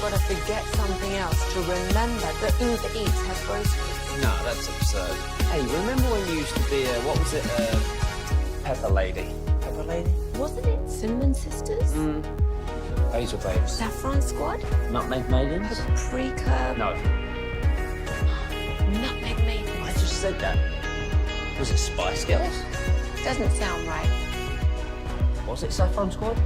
got to forget something else to remember that Uber Eats has groceries. No, that's absurd. Hey, remember when you used to be what was it, Pepper Lady? Pepper Lady? Wasn't it Cinnamon Sisters? Basil Babes. Saffron Squad? Nutmeg Maidens? Paprika? No. Nutmeg Maidens. I just said that. Was it Spice Girls? Doesn't sound right. Was it Saffron Squad?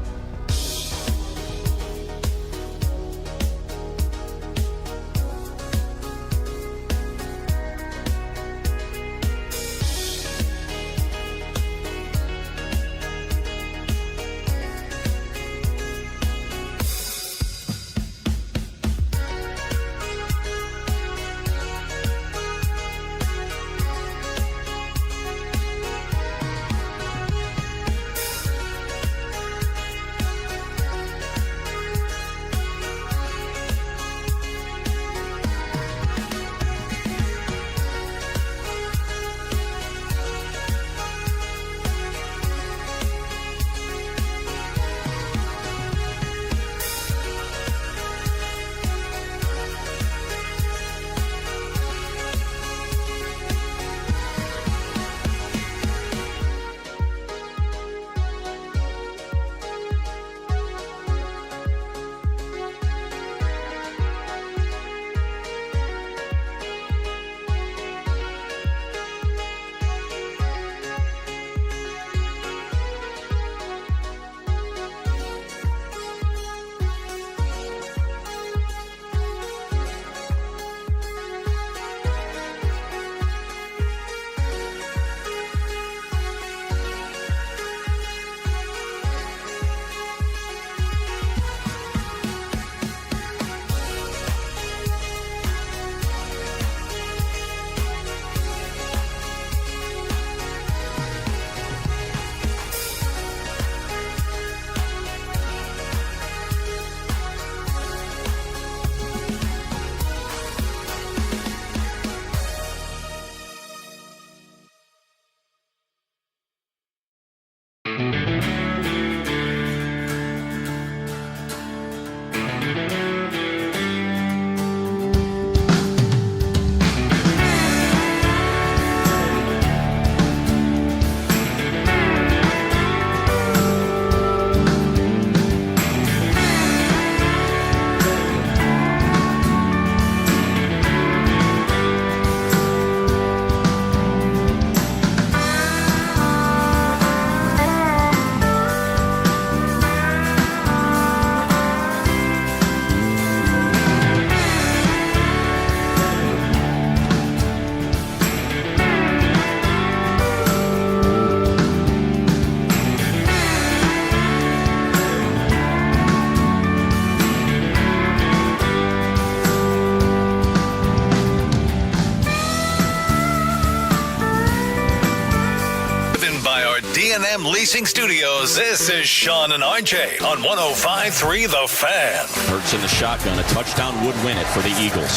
D&M Leasing Studios, this is Sean and RJ on 105.3 The Fan. Hurts in the shotgun. A touchdown would win it for the Eagles.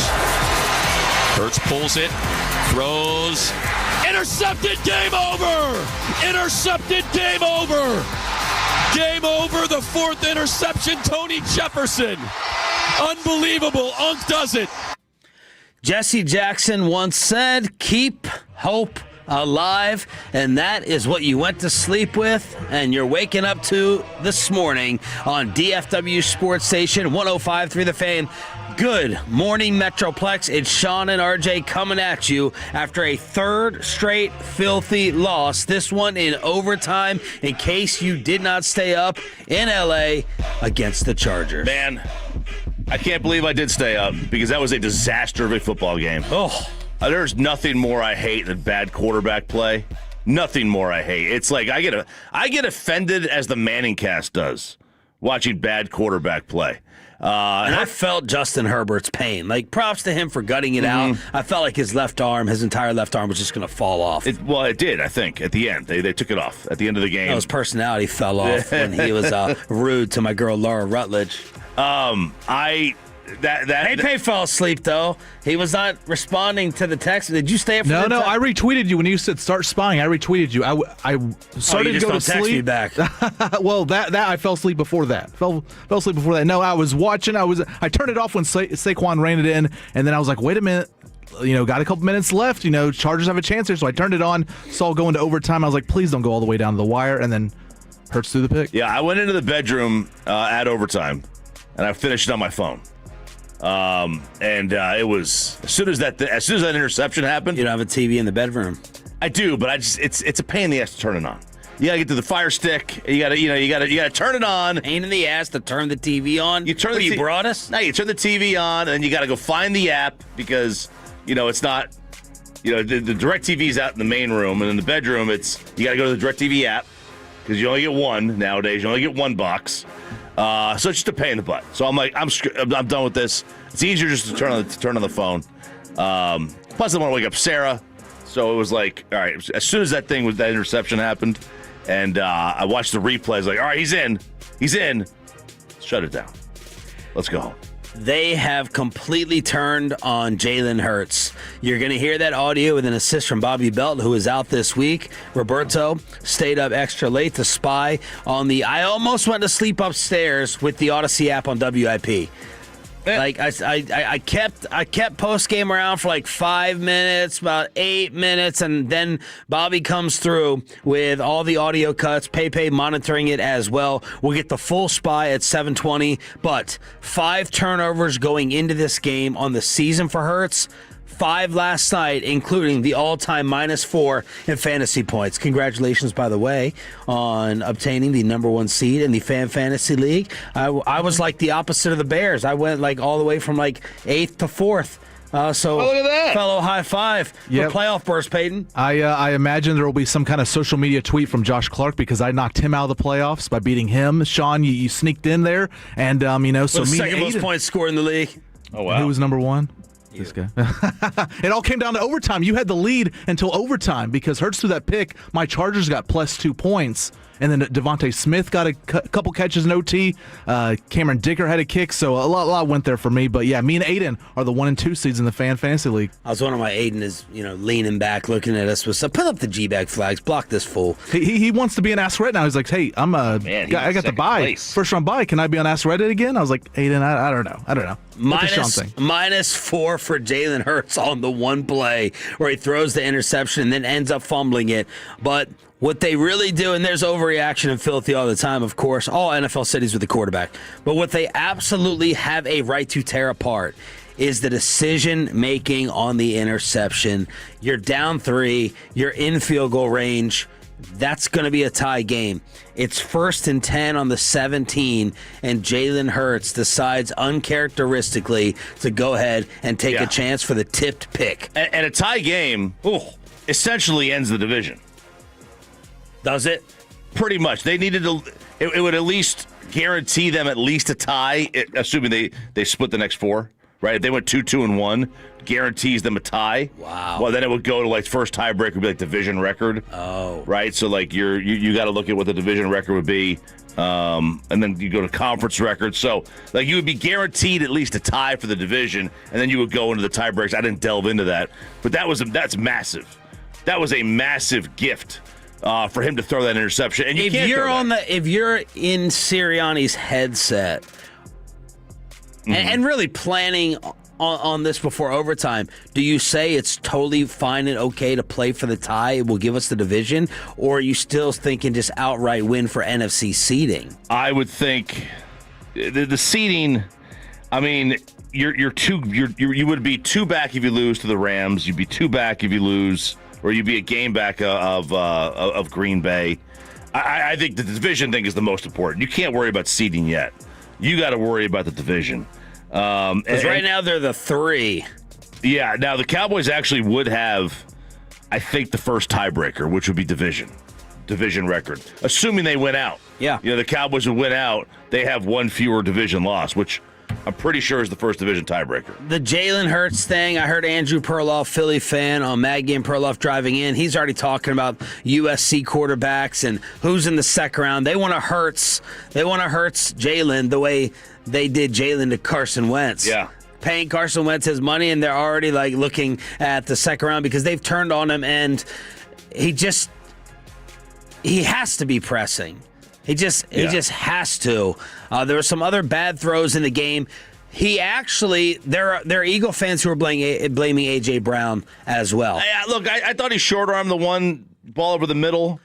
Hurts pulls it, throws. Intercepted, game over! Intercepted, game over! Game over, the fourth interception, Tony Jefferson. Unbelievable, Unk does it. Jesse Jackson once said, keep hope alive, and that is what you went to sleep with and you're waking up to this morning on DFW Sports Station 105.3 The Fan. Good morning, Metroplex. It's Sean and RJ coming at you after a third straight filthy loss, this one in overtime, in case you did not stay up in LA against the Chargers. Man, I can't believe I did stay up because that was a disaster of a football game. Oh, there's nothing more I hate than bad quarterback play. Nothing more I hate. It's like I get offended as the Manning cast does watching bad quarterback play. And I felt Justin Herbert's pain. Like, props to him for gutting it out. I felt like his entire left arm was just going to fall off. It did, I think, at the end. They took it off at the end of the game. His personality fell off when he was rude to my girl Laura Rutledge. Pepe fell asleep, though. He was not responding to the text. Did you stay up for the No, text? I retweeted you when you said start spying. I retweeted you. I started you to go just to don't text me sleep. back. Well, that I fell asleep before that. Fell asleep before that. No, I was watching. I turned it off when Saquon ran it in, and then I was like, wait a minute. Got a couple minutes left. Chargers have a chance here, so I turned it on. Saw go into overtime. I was like, please don't go all the way down to the wire, and then Hurts through the pick. Yeah, I went into the bedroom at overtime, and I finished it on my phone. It was as soon as that interception happened. You don't have a TV in the bedroom. I do, but it's a pain in the ass to turn it on. You gotta get to the Fire Stick. You gotta turn it on. Pain in the ass to turn the TV on. You turn you brought us? No, you turn the TV on, and then you gotta go find the app because it's not. The DirecTV's out in the main room, and in the bedroom, you gotta go to the DirecTV app because you only get one nowadays. You only get one box. So it's just a pain in the butt. So I'm like, I'm done with this. It's easier just to turn on the phone. Plus, I want to wake up Sarah. So it was like, all right. As soon as that interception happened, and I watched the replay, I was like, all right, he's in. Shut it down. Let's go home. They have completely turned on Jalen Hurts. You're going to hear that audio with an assist from Bobby Belt, who is out this week. Roberto stayed up extra late to spy on I almost went to sleep upstairs with the Odyssey app on WIP. Like I kept post game around for like 5 minutes, about 8 minutes, and then Bobby comes through with all the audio cuts. Pepe monitoring it as well. We'll get the full spy at 7:20. But 5 turnovers going into this game on the season for Hurts. 5 last night, including the all-time -4 in fantasy points. Congratulations, by the way, on obtaining the number 1 seed in the Fan Fantasy League. I was like the opposite of the Bears. I went like all the way from like 8th to 4th. So look at that. Fellow high five Yep. for playoff burst, Peyton. I imagine there will be some kind of social media tweet from Josh Clark because I knocked him out of the playoffs by beating him. Sean, you sneaked in there, and so me The and second most Aiden- points scored in the league. Oh wow. Who was number 1? This guy. It all came down to overtime. You had the lead until overtime because Hurts threw that pick. My Chargers got +2 points. And then Devontae Smith got a couple catches in OT. Cameron Dicker had a kick. So a lot went there for me. But, yeah, me and Aiden are the 1 and 2 seeds in the Fan Fantasy League. I was wondering why Aiden is, leaning back, looking at us with stuff. Put up the G-bag flags. Block this fool. He wants to be on Ask Reddit now. He's like, hey, I got the bye. First round bye. Can I be on Ask Reddit again? I was like, Aiden, I don't know. -4 for Jalen Hurts on the one play where he throws the interception and then ends up fumbling it. But what they really do, and there's overreaction and filthy all the time, of course, all NFL cities with the quarterback. But what they absolutely have a right to tear apart is the decision-making on the interception. You're down 3. You're in field goal range. That's going to be a tie game. It's 1st and 10 on the 17, and Jalen Hurts decides uncharacteristically to go ahead and take a chance for the tipped pick. And a tie game essentially ends the division. Does it? Pretty much. They needed to. It would at least guarantee them at least a tie, assuming they split the next 4. Right? If they went 2-2-1, guarantees them a tie. Wow. Well, then it would go to like first tiebreaker would be like division record. Oh. Right? So like you got to look at what the division record would be. And then you go to conference record. So like you would be guaranteed at least a tie for the division, and then you would go into the tiebreaks. I didn't delve into that, but that's massive. That was a massive gift for him to throw that interception. And if you're in Sirianni's headset and really planning on this before overtime, do you say it's totally fine and okay to play for the tie? It will give us the division, or are you still thinking just outright win for NFC seeding? I would think the seeding. I mean, you would be 2 back if you lose to the Rams. You'd be 2 back if you lose, or you'd be a game back of Green Bay. I think the division thing is the most important. You can't worry about seeding yet. You got to worry about the division. Because right now they're the 3. Yeah, now the Cowboys actually would have, I think, the first tiebreaker, which would be division record, assuming they win out. Yeah. The Cowboys would win out. They have 1 fewer division loss, which I'm pretty sure is the first division tiebreaker. The Jalen Hurts thing, I heard Andrew Perloff, Philly fan, on Maggie and Perloff driving in. He's already talking about USC quarterbacks and who's in the second round. They want to Hurts Jalen the way they did Jalen to Carson Wentz. Yeah. Paying Carson Wentz his money, and they're already like looking at the second round because they've turned on him, and he has to be pressing. He just has to. There were some other bad throws in the game. He actually, there are Eagle fans who are blaming A.J. Brown as well. Look, I thought he short-armed the one ball over the middle.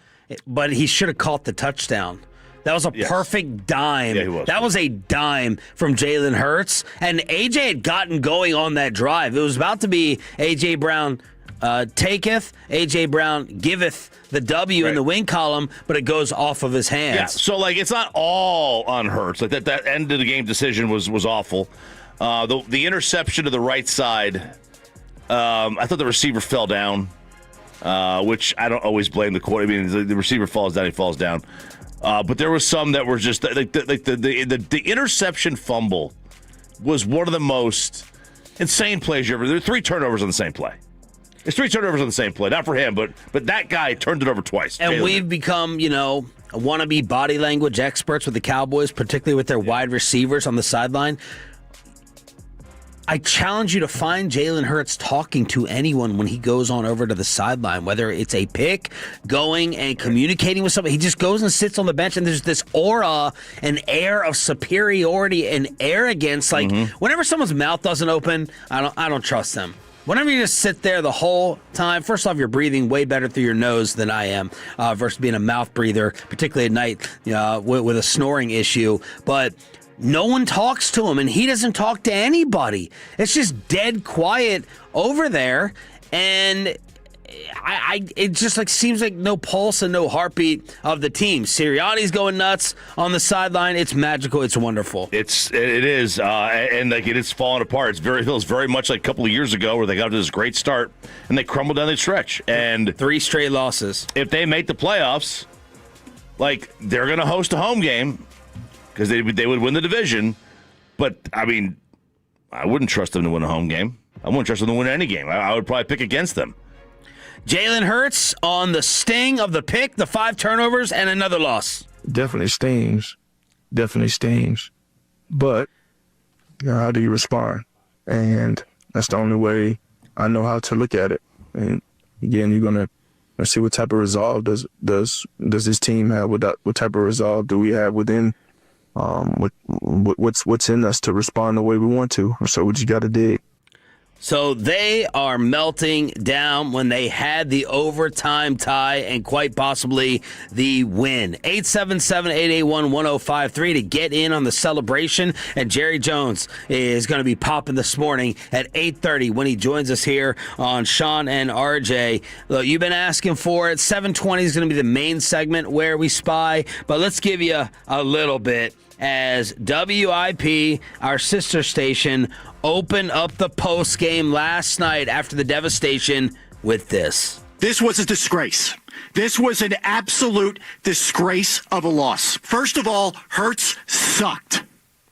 But he should have caught the touchdown. That was a perfect dime. Yeah, he was. That was a dime from Jalen Hurts. And A.J. had gotten going on that drive. It was about to be A.J. Brown taketh, A.J. Brown giveth the W in the win column, but it goes off of his hands. Yeah, so it's not all on Hurts. That end of the game decision was awful. The interception to the right side, I thought the receiver fell down, which I don't always blame the quarterback. I mean, the receiver falls down, he falls down. But there was some that were just the interception fumble was one of the most insane plays you ever. There were 3 turnovers on the same play. It's 3 turnovers on the same play. Not for him, but that guy turned it over twice. And Jalen. we've become, wannabe body language experts with the Cowboys, particularly with their wide receivers on the sideline. I challenge you to find Jalen Hurts talking to anyone when he goes on over to the sideline, whether it's a pick, going and communicating with somebody. He just goes and sits on the bench, and there's this aura and air of superiority and arrogance. Whenever someone's mouth doesn't open, I don't trust them. Whenever you just sit there the whole time, first off, you're breathing way better through your nose than I am versus being a mouth breather, particularly at night with a snoring issue. But no one talks to him, and he doesn't talk to anybody. It's just dead quiet over there, and it just seems like no pulse and no heartbeat of the team. Sirianni's going nuts on the sideline. It's magical. It's wonderful. It is, and it is falling apart. It feels very much like a couple of years ago where they got to this great start and they crumbled down the stretch. And 3 straight losses. If they make the playoffs, they're going to host a home game because they would win the division. But I mean, I wouldn't trust them to win a home game. I wouldn't trust them to win any game. I would probably pick against them. Jalen Hurts on the sting of the pick, the 5 turnovers, and another loss. Definitely stings. But how do you respond? And that's the only way I know how to look at it. And again, you're gonna see what type of resolve does this team have? What type of resolve do we have within? What's in us to respond the way we want to? So what you got to dig. So they are melting down when they had the overtime tie and quite possibly the win. 877-881-1053 to get in on the celebration. And Jerry Jones is going to be popping this morning at 8:30 when he joins us here on Sean and RJ. Look, you've been asking for it. 7:20 is going to be the main segment where we spy. But let's give you a little bit as WIP, our sister station, opened up the post game last night after the devastation with this. This was a disgrace. This was an absolute disgrace of a loss. First of all, Hurts sucked.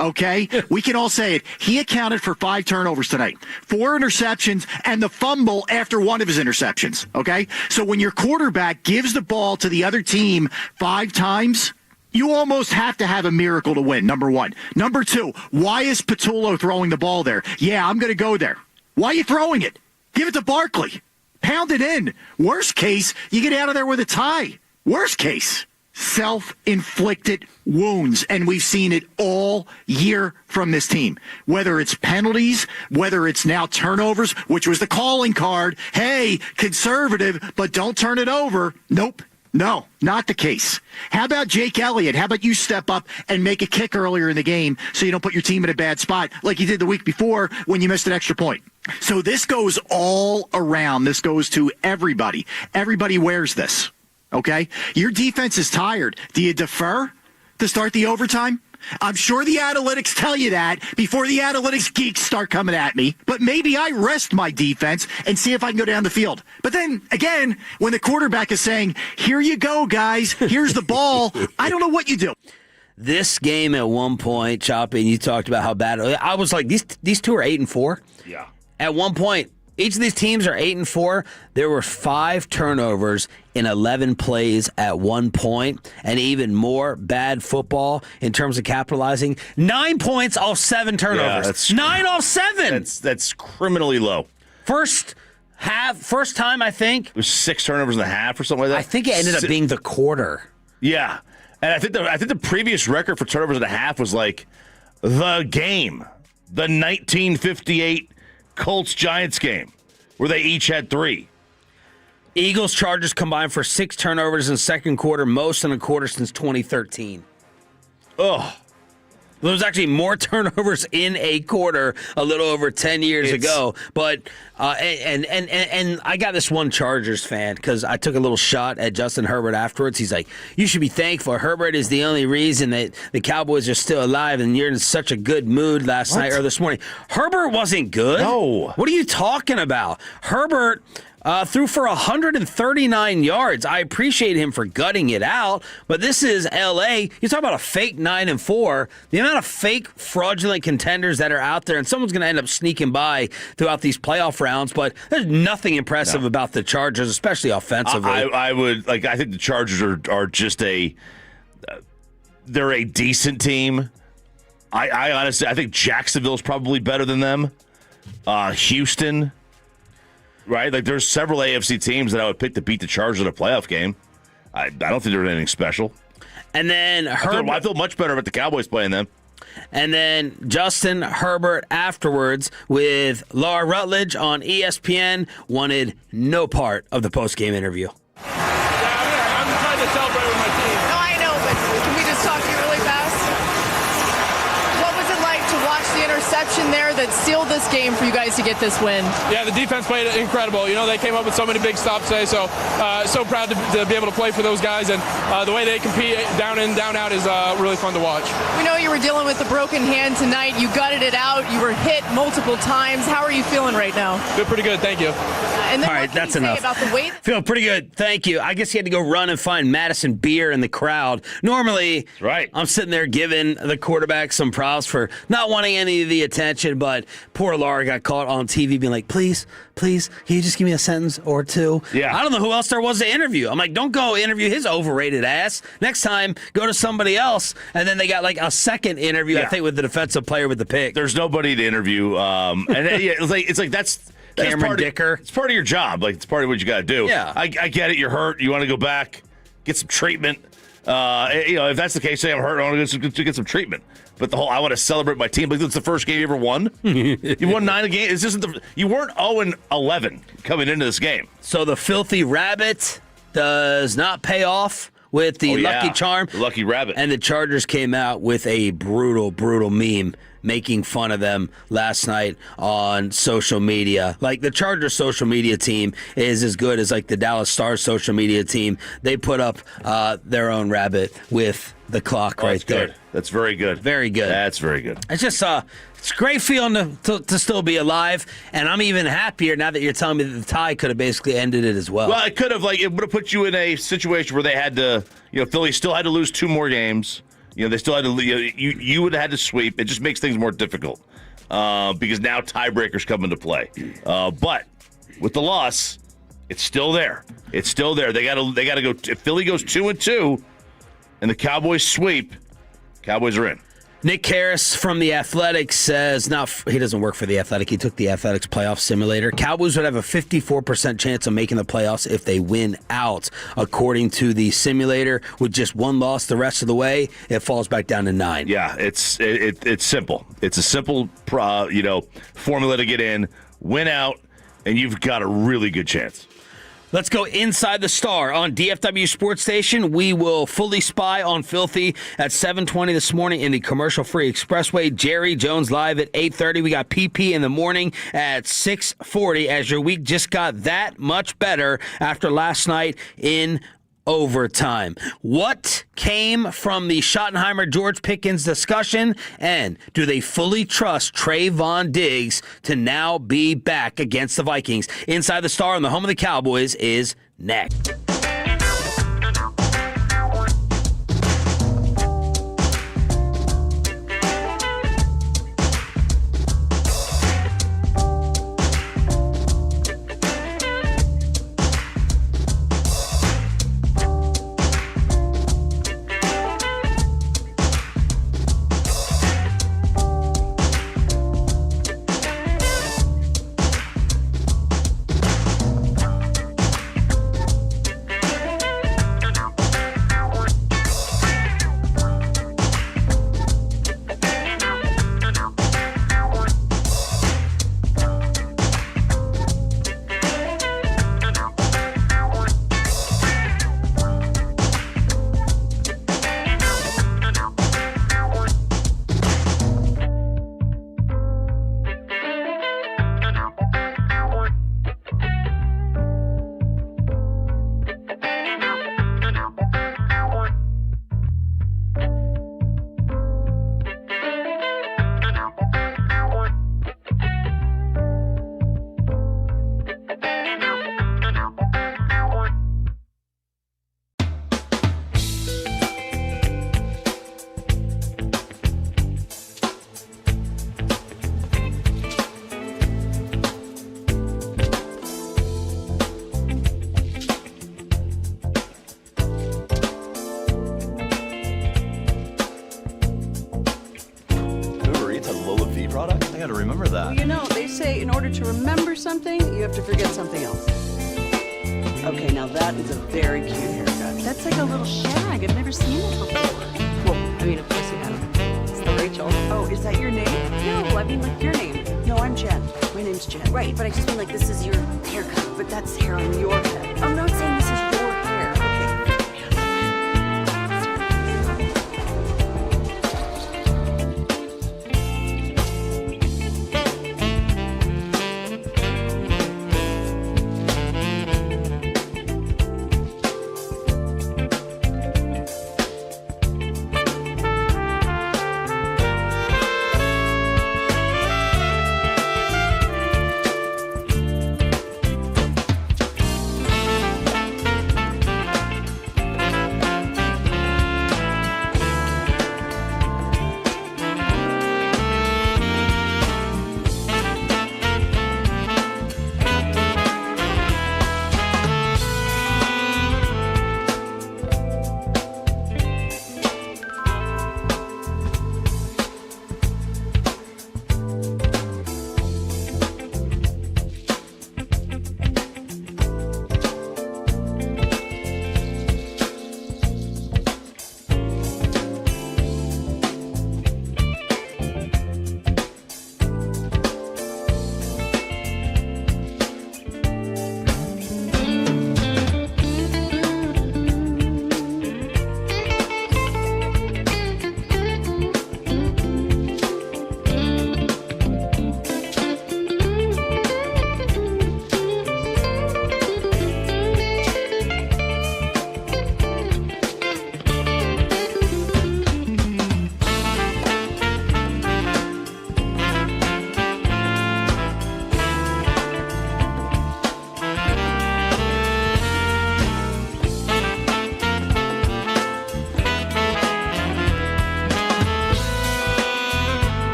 Okay? We can all say it. He accounted for 5 turnovers tonight, 4 interceptions, and the fumble after one of his interceptions. Okay? So when your quarterback gives the ball to the other team 5 times, you almost have to have a miracle to win, number one. Number 2, why is Patullo throwing the ball there? Yeah, I'm going to go there. Why are you throwing it? Give it to Barkley. Pound it in. Worst case, you get out of there with a tie. Worst case, self-inflicted wounds. And we've seen it all year from this team. Whether it's penalties, whether it's now turnovers, which was the calling card. Hey, conservative, but don't turn it over. Nope. No, not the case. How about Jake Elliott? How about you step up and make a kick earlier in the game so you don't put your team in a bad spot like you did the week before when you missed an extra point? So this goes all around. This goes to everybody. Everybody wears this, okay? Your defense is tired. Do you defer to start the overtime? I'm sure the analytics tell you that before the analytics geeks start coming at me. But maybe I rest my defense and see if I can go down the field. But then, again, when the quarterback is saying, here you go, guys, here's the ball, I don't know what you do. This game at one point, Choppy, and you talked about how bad I was like, these two are 8-4. Yeah. At one point, each of these teams are 8-4. There were 5 turnovers in 11 plays at one point, and even more bad football in terms of capitalizing. 9 points off 7 turnovers. Yeah, 9 off 7. That's criminally low. First time, I think. It was 6 turnovers in the half or something like that. I think it ended up being the quarter. Yeah. And I think the previous record for turnovers in a half was like the game, the 1958 Colts-Giants game, where they each had 3. Eagles-Chargers combined for 6 turnovers in the second quarter, most in a quarter since 2013. Ugh. There was actually more turnovers in a quarter a little over 10 years ago. But and I got this one Chargers fan because I took a little shot at Justin Herbert afterwards. He's like, you should be thankful. Herbert is the only reason that the Cowboys are still alive, and you're in such a good mood last night or this morning. Herbert wasn't good. No. What are you talking about? Herbert threw for 139 yards. I appreciate him for gutting it out, but this is L.A. You talk about a fake 9-4. The amount of fake, fraudulent contenders that are out there, and someone's going to end up sneaking by throughout these playoff rounds, but there's nothing impressive about the Chargers, especially offensively. I think the Chargers are just they're a decent team. I honestly think Jacksonville's probably better than them. Houston. Right? Like, there's several AFC teams that I would pick to beat the Chargers in a playoff game. I don't think there's anything special. And then I feel much better about the Cowboys playing them. And then Justin Herbert afterwards with Laura Rutledge on ESPN wanted no part of the post-game interview. I'm trying to celebrate with my team. No, I know, but can we just talk to you really fast? What was it like to watch the interception there that sealed this game for you guys to get this win? Yeah, the defense played incredible. You know, they came up with so many big stops today, so proud to be able to play for those guys, and the way they compete down in, down out is really fun to watch. We know you were dealing with the broken hand tonight. You gutted it out. You were hit multiple times. How are you feeling right now? Feel pretty good, thank you. And then all right, that's enough. About the weight? Feel pretty good, thank you. I guess you had to go run and find Madison Beer in the crowd. Normally, right. I'm sitting there giving the quarterback some props for not wanting any of the attention, but poor Laura got caught on TV being like, please, can you just give me a sentence or two? Yeah. I don't know who else there was to interview. I'm like, don't go interview his overrated ass. Next time, go to somebody else. And then they got like a second interview, I think, with the defensive player with the pick. There's nobody to interview. It's like that's Cameron Dicker. It's part of your job. Like, it's part of what you got to do. Yeah. I get it. You're hurt. You want to go back, get some treatment. If that's the case, say I'm hurt, I want to get some treatment. But I want to celebrate my team. Like, it's the first game you ever won. You won 9 a game. You weren't 0-11 coming into this game. So the filthy rabbit does not pay off with the lucky charm. The lucky rabbit. And the Chargers came out with a brutal meme making fun of them last night on social media. Like, the Chargers social media team is as good as like the Dallas Stars social media team. They put up their own rabbit with the clock right there. Good. That's very good. Very good. That's very good. It's just it's a great feeling to still be alive, and I'm even happier now that you're telling me that the tie could have basically ended it as well. Well, it could have. Like, it would have put you in a situation where they had to, Philly still had to lose 2 more games. They still had to. You would have had to sweep. It just makes things more difficult because now tiebreakers come into play. But with the loss, it's still there. It's still there. They got to go. If Philly goes 2-2, and the Cowboys sweep, Cowboys are in. Nick Harris from The Athletic says, he doesn't work for The Athletic. He took The Athletic's playoff simulator. Cowboys would have a 54% chance of making the playoffs if they win out. According to the simulator, with just 1 loss the rest of the way, it falls back down to 9. Yeah, it's simple. It's a simple, formula to get in, win out, and you've got a really good chance. Let's go inside the Star on DFW Sports Station. We will fully spy on Filthy at 7:20 this morning in the commercial-free expressway. Jerry Jones live at 8:30. We got PP in the morning at 6:40 as your week just got that much better after last night in overtime. What came from the Schottenheimer George Pickens discussion, and do they fully trust Trayvon Diggs to now be back against the Vikings? Inside the Star on the home of the Cowboys is next. that? Well, you know, they say in order to remember something, you have to forget something else. Okay, now that is a very cute haircut. That's like a little shag. I've never seen it before. Well, I mean, of course you haven't. It's the Rachel. Oh, is that your name? No, I mean like your name. No, I'm Jen. My name's Jen. Right, but I just mean like this is your haircut, but that's hair on your head. I'm not saying this is your hair. Okay.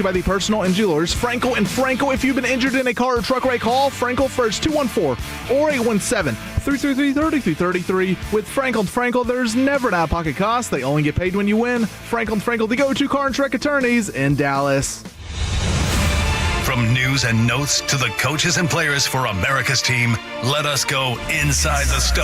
you by the personal injury lawyers, Frankel and Frankel. If you've been injured in a car or truck wreck, call Frankel first, 214-481-7 888-333-3333. With Frankel & Frankel, there's never an out-of-pocket cost. They only get paid when you win. Frankel & Frankel, the go-to car and truck attorneys in Dallas. From news and notes to the coaches and players for America's team, let us go inside the Star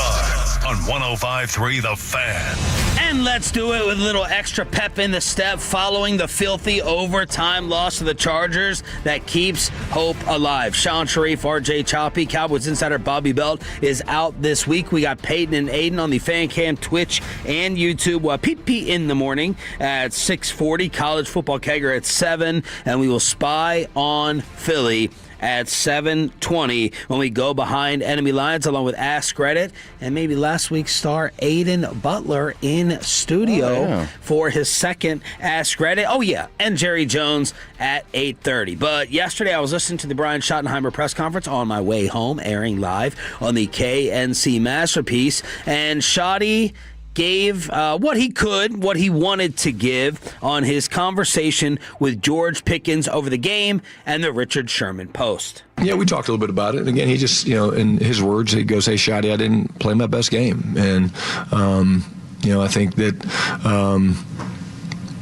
on 105.3 The Fan. And let's do it with a little extra pep in the step following the filthy overtime loss to the Chargers that keeps hope alive. Sean Sharif, RJ Choppy, Cowboys insider Bobby Belt is out this week. We got Peyton and Aiden on the Fan Cam, Twitch, and YouTube. PP in the morning at 6:40. College football kegger at 7. And we will spy on Philly at 7:20 when we go behind enemy lines along with Ask Reddit and maybe last week's star Aiden Butler in studio for his second Ask Reddit. Oh yeah, and Jerry Jones at 8:30. But yesterday I was listening to the Brian Schottenheimer press conference on my way home, airing live on the KNC Masterpiece, and Shotty gave what he could, what he wanted to give on his conversation with George Pickens over the game and the Richard Sherman post. Yeah, we talked a little bit about it. Again, he just, in his words, he goes, "Hey, Shotty, I didn't play my best game." And, I think that,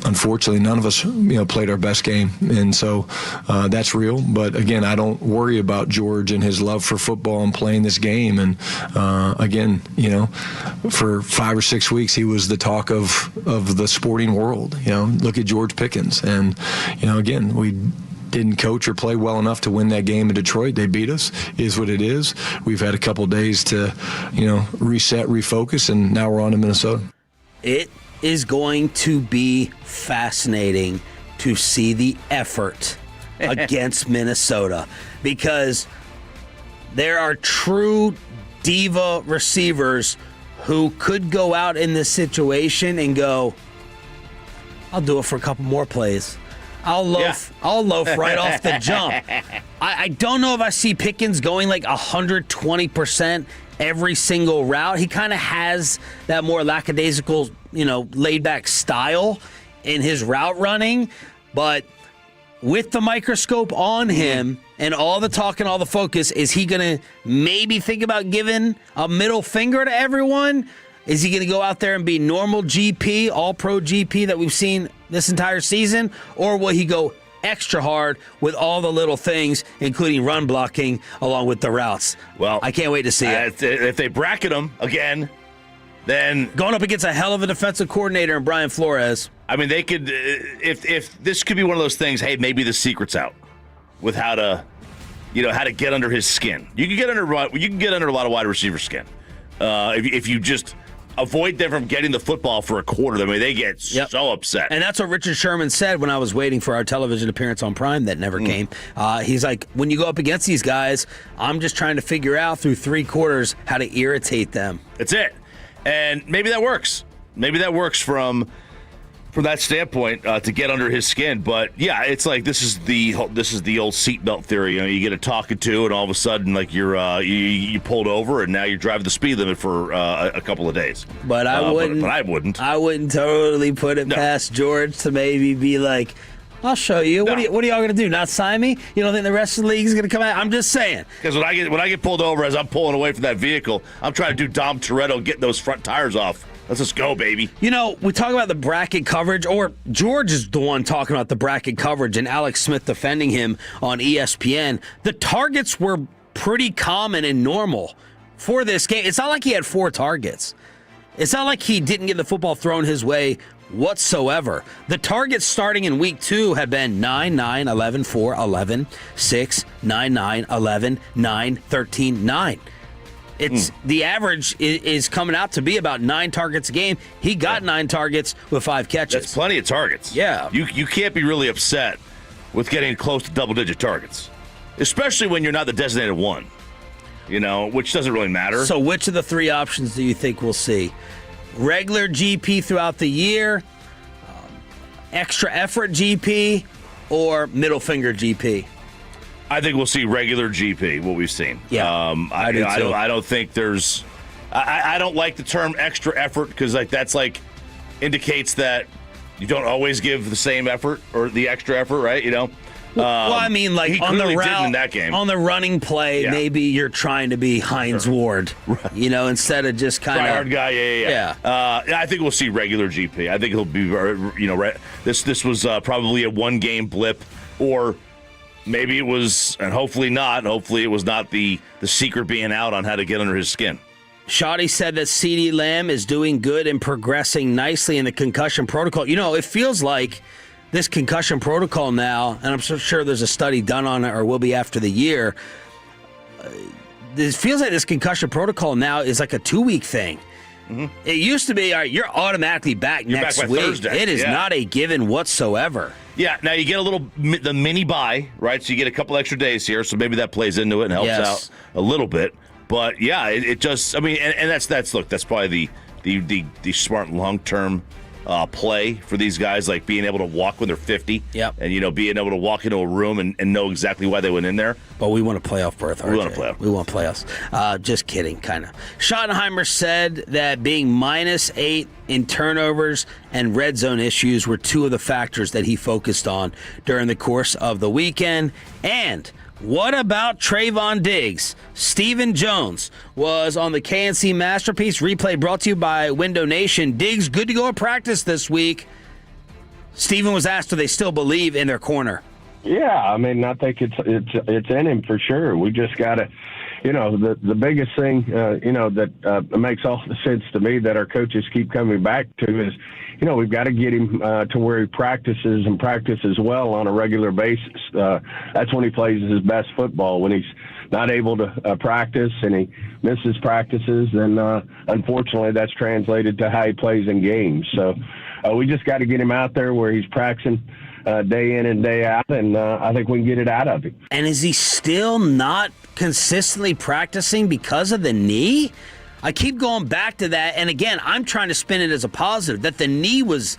unfortunately, none of us, played our best game. And so that's real. But, again, I don't worry about George and his love for football and playing this game. And, again, for 5 or 6 weeks, he was the talk of the sporting world. Look at George Pickens. And, again, we didn't coach or play well enough to win that game in Detroit. They beat us, is what it is. We've had a couple days to, reset, refocus, and now we're on to Minnesota. It is going to be fascinating to see the effort against Minnesota because there are true diva receivers who could go out in this situation and go, I'll do it for a couple more plays. I'll loaf right off the jump. I don't know if I see Pickens going like 120% every single route. He kind of has that more lackadaisical, laid-back style in his route running. But with the microscope on him and all the talk and all the focus, is he going to maybe think about giving a middle finger to everyone? Is he going to go out there and be normal GP, all-pro GP that we've seen this entire season? Or will he go extra hard with all the little things, including run blocking, along with the routes? Well, I can't wait to see it. If they bracket him again, then going up against a hell of a defensive coordinator in Brian Flores. I mean, they could. If this could be one of those things, hey, maybe the secret's out with how to get under his skin. You can get under a lot of wide receiver skin if you just avoid them from getting the football for a quarter. I mean, they get so upset. And that's what Richard Sherman said when I was waiting for our television appearance on Prime that never came. He's like, when you go up against these guys, I'm just trying to figure out through 3 quarters how to irritate them. That's it. And maybe that works. Maybe that works from that standpoint to get under his skin. But yeah, it's like this is the old seatbelt theory. You get a talking to, and all of a sudden, like you pulled over, and now you're driving the speed limit for a couple of days. But I wouldn't. But I wouldn't. I wouldn't totally put it past George to maybe be like, I'll show you. No. What are y'all gonna do? Not sign me? You don't think the rest of the league is gonna come out? I'm just saying. Because when I get pulled over as I'm pulling away from that vehicle, I'm trying to do Dom Toretto, getting those front tires off. Let's just go, baby. We talk about the bracket coverage, or George is the one talking about the bracket coverage, and Alex Smith defending him on ESPN. The targets were pretty common and normal for this game. It's not like he had 4 targets. It's not like he didn't get the football thrown his way whatsoever. The targets starting in week 2 have been 9, 9, 11, 4, 11, 6, 9, 9, 11, 9, 13, 9. It's the average is coming out to be about 9 targets a game. He got 9 targets with 5 catches. That's plenty of targets. Yeah. You can't be really upset with getting close to double-digit targets, especially when you're not the designated one, which doesn't really matter. So which of the 3 options do you think we'll see? Regular GP throughout the year, extra effort GP, or middle finger GP? I think we'll see regular GP, what we've seen. Yeah, I don't think there's. I don't like the term extra effort because that's indicates that you don't always give the same effort or the extra effort, right? Well, I mean, like he on the clearly route, didn't in that game. on the running play, maybe you're trying to be Hines Ward, instead of just kind of hard guy. Yeah. I think we'll see regular GP. I think he'll be, this was probably a one-game blip, or maybe it was, and hopefully not. Hopefully it was not the secret being out on how to get under his skin. Schotty said that CeeDee Lamb is doing good and progressing nicely in the concussion protocol. It feels like this concussion protocol now, and I'm so sure there's a study done on it or will be after the year, it feels like this concussion protocol now is like a 2-week thing. Mm-hmm. It used to be, all right, you're automatically back next back by week. Thursday. It is not a given whatsoever. Yeah, now you get the mini bye, right? So you get a couple extra days here, so maybe that plays into it and helps out a little bit. But yeah, it just, I mean, and that's probably the smart long-term play for these guys, like being able to walk when they're 50. Yep. And, being able to walk into a room and know exactly why they went in there. But we want a playoff berth, RJ. We want a playoff. We want playoffs. Just kidding, kind of. Schottenheimer said that being -8 in turnovers and red zone issues were two of the factors that he focused on during the course of the weekend. And what about Trayvon Diggs? Stephen Jones was on the KNC Masterpiece Replay, brought to you by Window Nation. Diggs, good to go at practice this week. Stephen was asked, do they still believe in their corner? Yeah, I mean, I think it's in him for sure. We just got to, the biggest thing, that makes all the sense to me that our coaches keep coming back to is, we've got to get him to where he practices well on a regular basis. That's when he plays his best football. When he's not able to practice and he misses practices, then unfortunately that's translated to how he plays in games. So we just got to get him out there where he's practicing day in and day out, and I think we can get it out of him. And is he still not consistently practicing because of the knee? I keep going back to that, and again, I'm trying to spin it as a positive, that the knee was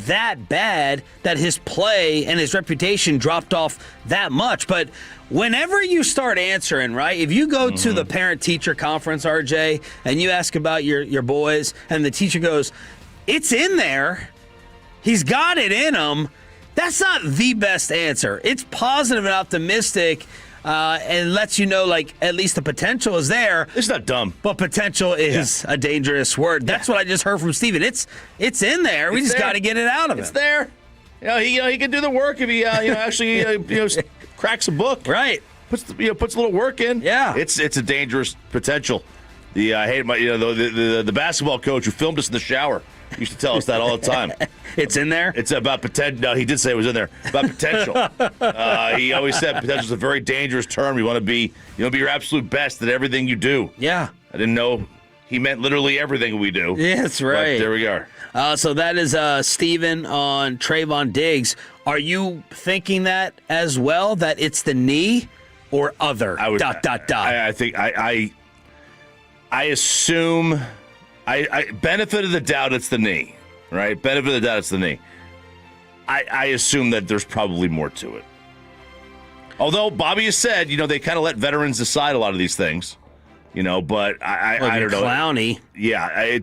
that bad that his play and his reputation dropped off that much. But whenever you start answering, right, if you go to the parent-teacher conference, RJ, and you ask about your boys, and the teacher goes, it's in there, he's got it in him, that's not the best answer. It's positive and optimistic, and lets you know, like, at least the potential is there. It's not dumb. But potential is a dangerous word. That's what I just heard from Steven. It's in there. We just got to get it out of it. It's there. He can do the work if he actually cracks a book. Right. Puts a little work in. Yeah. It's a dangerous potential. I hate the basketball coach who filmed us in the shower used to tell us that all the time. It's in there? It's about potential. No, he did say it was in there. About potential. He always said potential is a very dangerous term. You want to be your absolute best at everything you do. Yeah. I didn't know he meant literally everything we do. Yeah, that's right. But there we are. So that is Steven on Trayvon Diggs. Are you thinking that as well, that it's the knee or other? I think I assume I benefit of the doubt it's the knee, right? Benefit of the doubt it's the knee. I assume that there's probably more to it. Although Bobby has said, they kind of let veterans decide a lot of these things, but I don't know. Clowney. Yeah,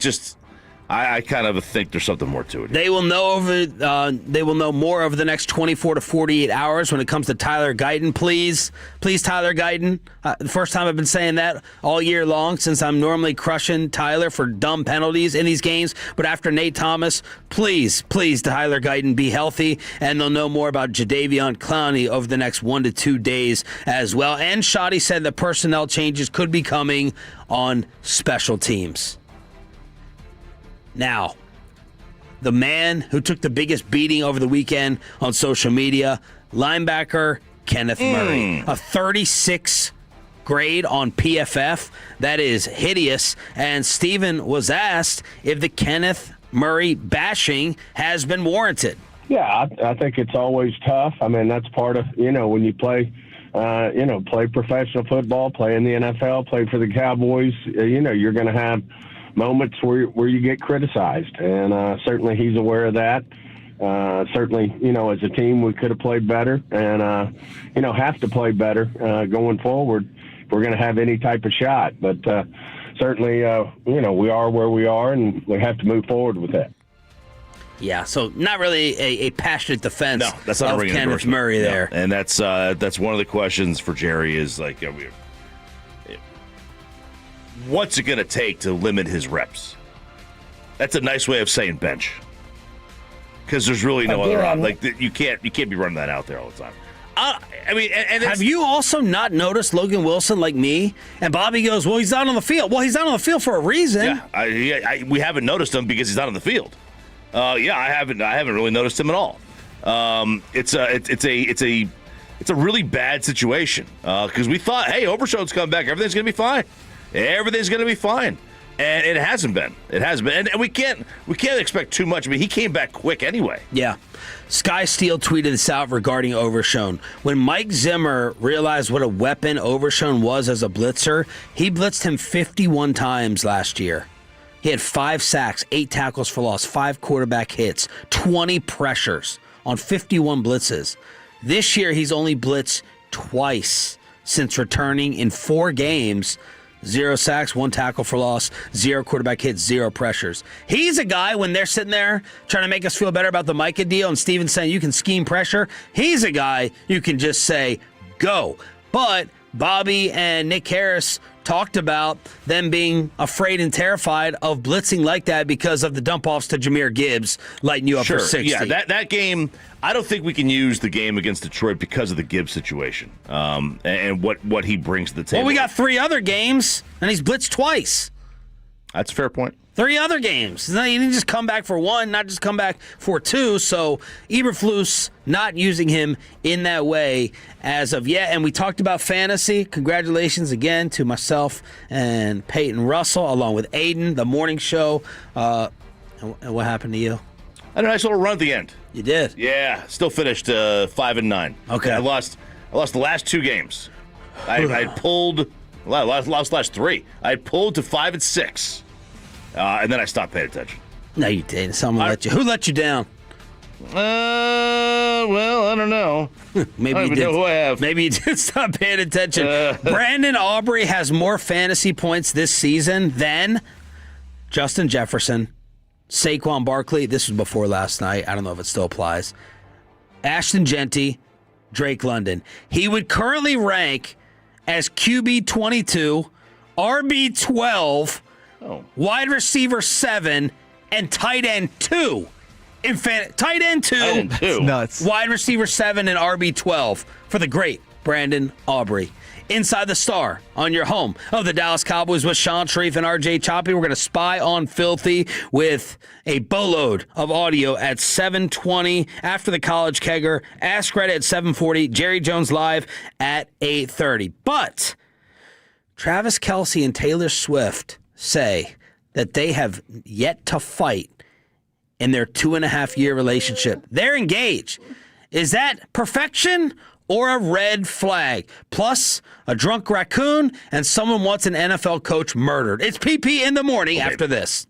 I kind of think there's something more to it. They will know more over the next 24 to 48 hours when it comes to Tyler Guyton. Please, Tyler Guyton. The first time I've been saying that all year long, since I'm normally crushing Tyler for dumb penalties in these games. But after Nate Thomas, please, Tyler Guyton, be healthy. And they'll know more about Jadeveon Clowney over the next 1 to 2 days as well. And Schotty said that personnel changes could be coming on special teams. Now, the man who took the biggest beating over the weekend on social media, linebacker Kenneth Murray. A 36 grade on PFF. That is hideous. And Steven was asked if the Kenneth Murray bashing has been warranted. Yeah, I think it's always tough. I mean, that's part of, when you play professional football, play in the NFL, play for the Cowboys, you're going to have moments where you get criticized, and certainly he's aware of that. Certainly, as a team, we could have played better, and have to play better going forward if we're going to have any type of shot. But certainly, we are where we are, and we have to move forward with that. Yeah, so not really a passionate defense No, that's not a of ring Kenneth endorsement. Murray No. there. And that's one of the questions for Jerry is like, what's it going to take to limit his reps? That's a nice way of saying bench, because there's really no other option. Like you can't be running that out there all the time. And have you also not noticed Logan Wilson like me? And Bobby goes, well, he's not on the field. Well, he's not on the field for a reason. Yeah, we haven't noticed him because he's not on the field. I haven't really noticed him at all. It's a really bad situation because we thought, hey, Overshown's come back, everything's gonna be fine. Everything's gonna be fine, and it hasn't been. It hasn't been, and we can't expect too much. I mean, he came back quick anyway. Yeah. Sky Steele tweeted this out regarding Overshown. When Mike Zimmer realized what a weapon Overshown was as a blitzer, he blitzed him 51 times last year. He had 5 sacks, 8 tackles for loss, 5 quarterback hits, 20 pressures on 51 blitzes. This year, he's only blitzed twice since returning in 4 games. 0 sacks, 1 tackle for loss, 0 quarterback hits, 0 pressures. He's a guy, when they're sitting there trying to make us feel better about the Micah deal and Steven's saying you can scheme pressure, he's a guy you can just say, go. But Bobby and Nick Harris talked about them being afraid and terrified of blitzing like that because of the dump-offs to Jahmyr Gibbs lighting you up for 60. Yeah, that game, I don't think we can use the game against Detroit because of the Gibbs situation and what he brings to the table. Well, we got 3 other games, and he's blitzed twice. That's a fair point. 3 other games. He didn't just come back for 1, not just come back for 2. So Eberflus not using him in that way as of yet. And we talked about fantasy. Congratulations again to myself and Peyton Russell, along with Aiden, the morning show. And what happened to you? I had a nice little run at the end. You did? Yeah, still finished 5-9. Okay. I lost the last 2 games. I pulled lost last 3. I pulled to 5-6. And then I stopped paying attention. No, you didn't. Someone let you. Who let you down? Well, I don't know. Maybe I don't you even did. know who I have. Maybe you did stop paying attention. Brandon Aubrey has more fantasy points this season than Justin Jefferson, Saquon Barkley. This was before last night. I don't know if it still applies. Ashton Genty, Drake London. He would currently rank as QB 22, RB 12. Wide receiver 7 and tight end 2. Tight end 2. That's nuts. Wide receiver 7 and RB 12 for the great Brandon Aubrey. Inside the Star on your home of the Dallas Cowboys with Sean Sharif and RJ Choppy. We're going to spy on Filthy with a boatload of audio at 7:20 after the College Kegger. Ask Reddit at 7:40. Jerry Jones live at 8:30. But Travis Kelce and Taylor Swift say that they have yet to fight in their 2.5-year relationship. They're engaged. Is that perfection or a red flag? Plus, a drunk raccoon and someone wants an NFL coach murdered. It's PP in the morning after this.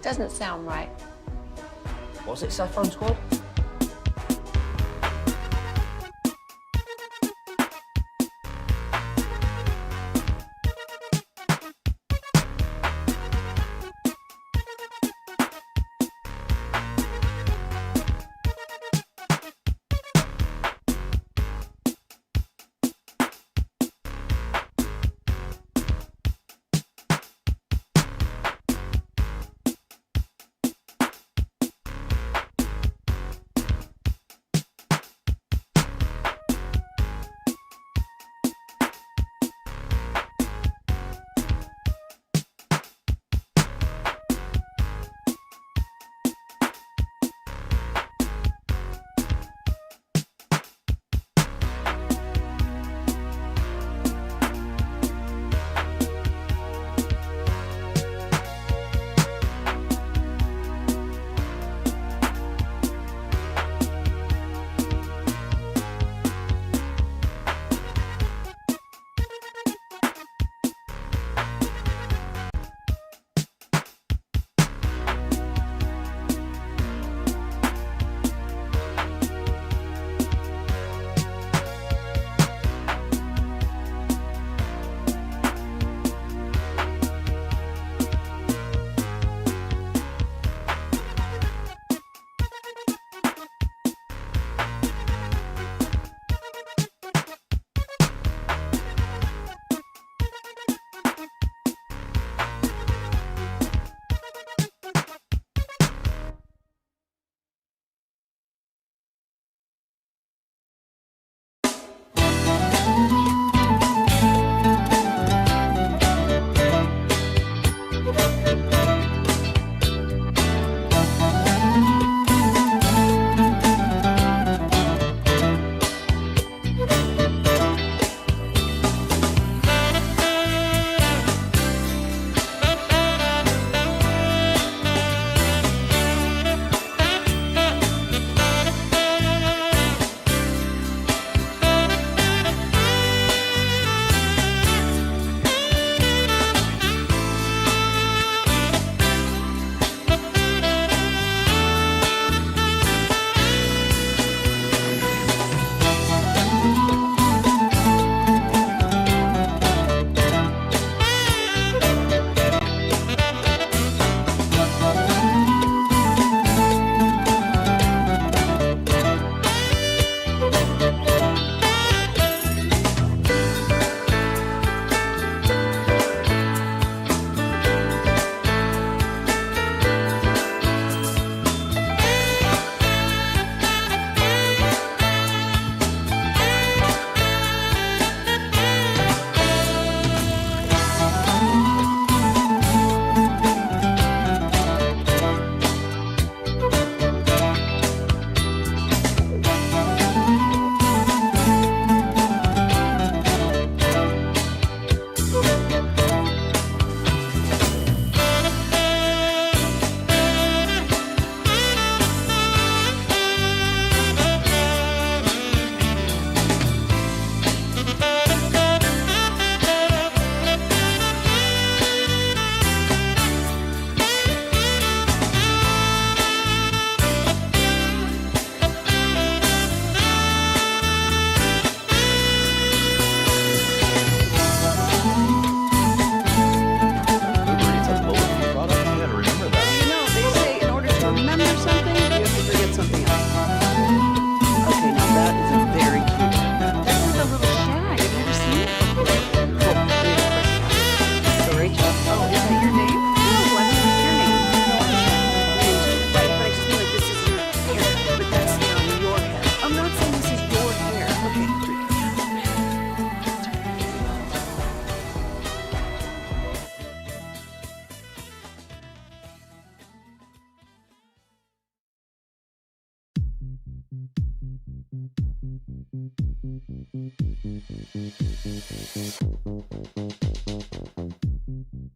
Doesn't sound right. Was it Saffron Squad?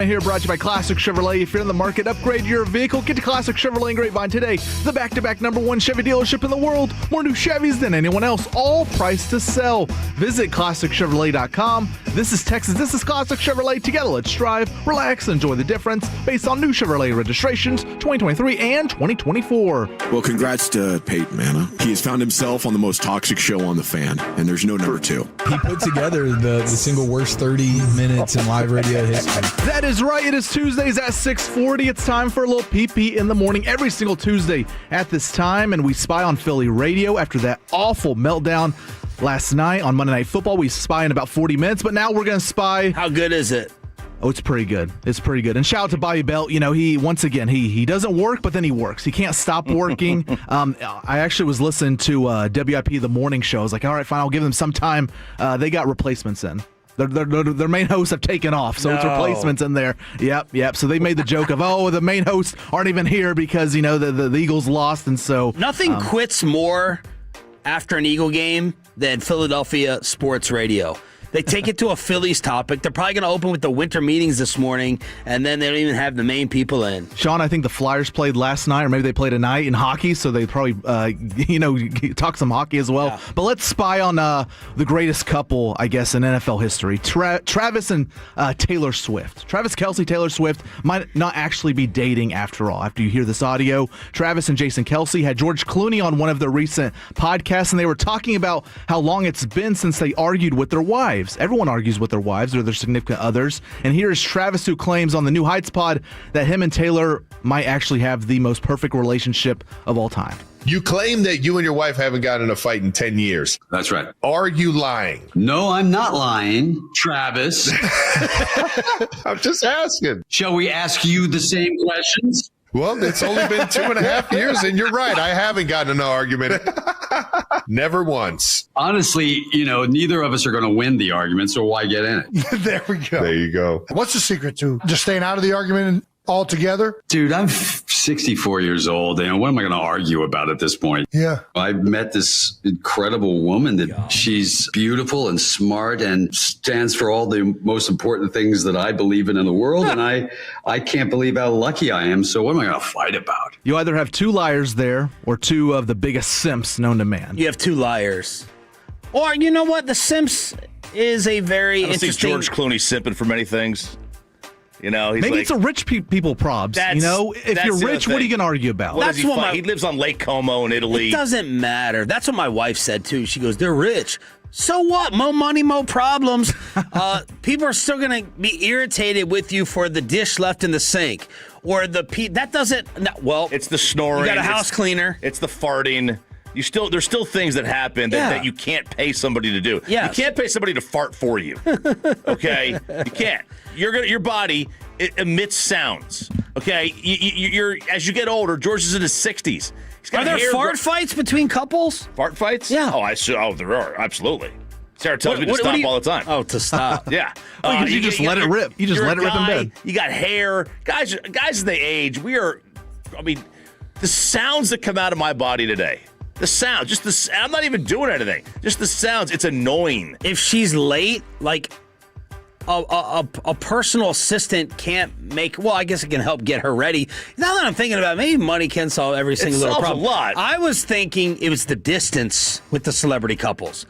Here brought to you by Classic Chevrolet. If you're in the market, upgrade your vehicle. Get to Classic Chevrolet in Grapevine today. The back-to-back #1 Chevy dealership in the world. More new Chevys than anyone else. All priced to sell. Visit ClassicChevrolet.com. This is Texas. This is Classic Chevrolet. Together, let's drive, relax, enjoy the difference. Based on new Chevrolet registrations 2023 and 2024. Well, congrats to Peyton Manning. He has found himself on the most toxic show on The Fan, and there's no number 2. He put together the single worst 30 minutes in live radio history. That is right. It is Tuesdays at 6:40. It's time for a little PP in the morning every single Tuesday at this time, and we spy on Philly radio after that awful meltdown last night on Monday Night Football. We spy in about 40 minutes, but now we're going to spy. How good is it? Oh, it's pretty good. It's pretty good. And shout out to Bobby Belt. You know, he doesn't work, but then he works. He can't stop working. I actually was listening to WIP, the morning show. I was like, all right, fine, I'll give them some time. They got replacements in. Their main hosts have taken off, so it's replacements in there. Yep. So they made the joke of, the main hosts aren't even here because, the Eagles lost, and so... Nothing quits more after an Eagle game than Philadelphia sports radio. They take it to a Phillies topic. They're probably going to open with the winter meetings this morning, and then they don't even have the main people in. Sean, I think the Flyers played last night, or maybe they played tonight in hockey, so they probably, talk some hockey as well. Yeah. But let's spy on the greatest couple, I guess, in NFL history. Travis and Taylor Swift. Travis Kelce, Taylor Swift might not actually be dating after all. After you hear this audio, Travis and Jason Kelce had George Clooney on one of their recent podcasts, and they were talking about how long it's been since they argued with their wives. Everyone argues with their wives or their significant others. And here is Travis, who claims on the New Heights pod that him and Taylor might actually have the most perfect relationship of all time. You claim that you and your wife haven't gotten in a fight in 10 years. That's right. Are you lying? No, I'm not lying, Travis. I'm just asking. Shall we ask you the same questions? Well, it's only been 2.5 years, and you're right. I haven't gotten in an argument. Never once. Honestly, neither of us are going to win the argument, so why get in it? There we go. There you go. What's the secret to just staying out of the argument altogether? Dude, I'm 64 years old. What am I going to argue about at this point? Yeah. I met this incredible woman that she's beautiful and smart and stands for all the most important things that I believe in the world. And I can't believe how lucky I am. So what am I going to fight about? You either have two liars there or two of the biggest simps known to man. You have two liars. Or, you know what? The simps is a very interesting... see George Clooney simping for many things. He's maybe it's a rich people probs. If you're rich, what are you going to argue about? That's what he lives on Lake Como in Italy. It doesn't matter. That's what my wife said too. She goes, "They're rich. So what? More money, more problems." People are still going to be irritated with you for the dish left in the sink, or that doesn't. Well, it's the snoring. You got a house cleaner. It's the farting. There's still things that happen that you can't pay somebody to do. Yes. You can't pay somebody to fart for you. Okay, you can't. Your body emits sounds. Okay, you're as you get older. George is in his 60s. Are there fart fights between couples? Fart fights? Yeah. There are absolutely. Sarah tells me to stop all the time. Oh, to stop. Yeah. Because you just let it rip. You just let it rip in bed. You got hair. Guys as they age, the sounds that come out of my body today. The sound, I'm not even doing anything. Just the sounds, it's annoying. If she's late, like a personal assistant can't make. Well, I guess it can help get her ready. Now that I'm thinking about it, maybe money can solve every single little problem. It solves a lot. I was thinking it was the distance with the celebrity couples.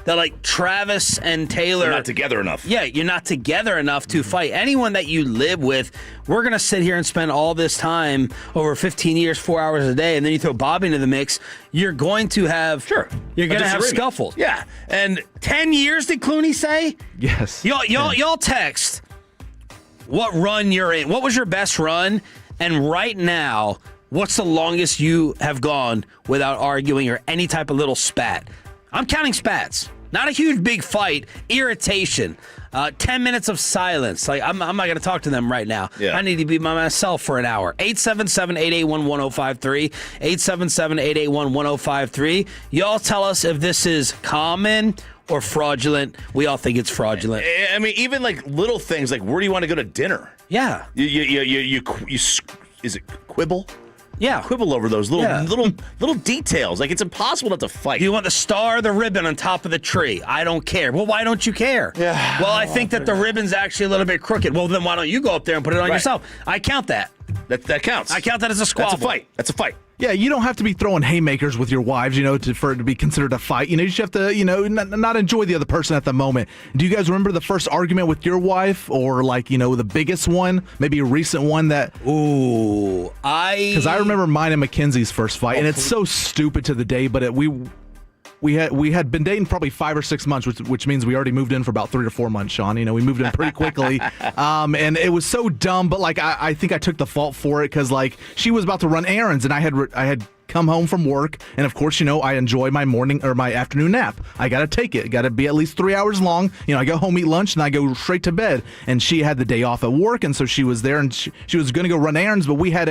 That like Travis and Taylor. They're not together enough. Yeah, you're not together enough to fight. Anyone that you live with, we're going to sit here and spend all this time over 15 years, 4 hours a day, and then you throw Bob into the mix, you're going to have. Sure. You're going to have scuffles. Yeah. And 10 years, did Clooney say? Yes. Y'all text what run you're in. What was your best run? And right now, what's the longest you have gone without arguing or any type of little spat? I'm counting spats. Not a huge big fight. Irritation. 10 minutes of silence. Like I'm not going to talk to them right now. Yeah. I need to be by myself for an hour. 877-881-1053. 877-881-1053. Y'all tell us if this is common or fraudulent. We all think it's fraudulent. I mean, even like little things like where do you want to go to dinner? Yeah. You is it quibble? quibble over those little details. Like, it's impossible not to fight. Do you want the star or the ribbon on top of the tree? I don't care. Well, why don't you care? Yeah. Well, I think that the ribbon's actually a little bit crooked. Well, then why don't you go up there and put it on yourself? I count that. That counts. I count that as a squabble. That's a fight. Yeah, you don't have to be throwing haymakers with your wives, for it to be considered a fight. You just have to, not enjoy the other person at the moment. Do you guys remember the first argument with your wife, or the biggest one, maybe a recent one that? Ooh, because I remember mine and Mackenzie's first fight, and it's so stupid to the day, but we had been dating probably 5 or 6 months, which means we already moved in for about 3 or 4 months, Sean. We moved in pretty quickly. And it was so dumb, but I think I took the fault for it because she was about to run errands and I had come home from work, and of course, I enjoy my morning or my afternoon nap. I gotta take it. Gotta be at least 3 hours long. I go home, eat lunch, and I go straight to bed. And she had the day off at work, and so she was there, and she was gonna go run errands. But we had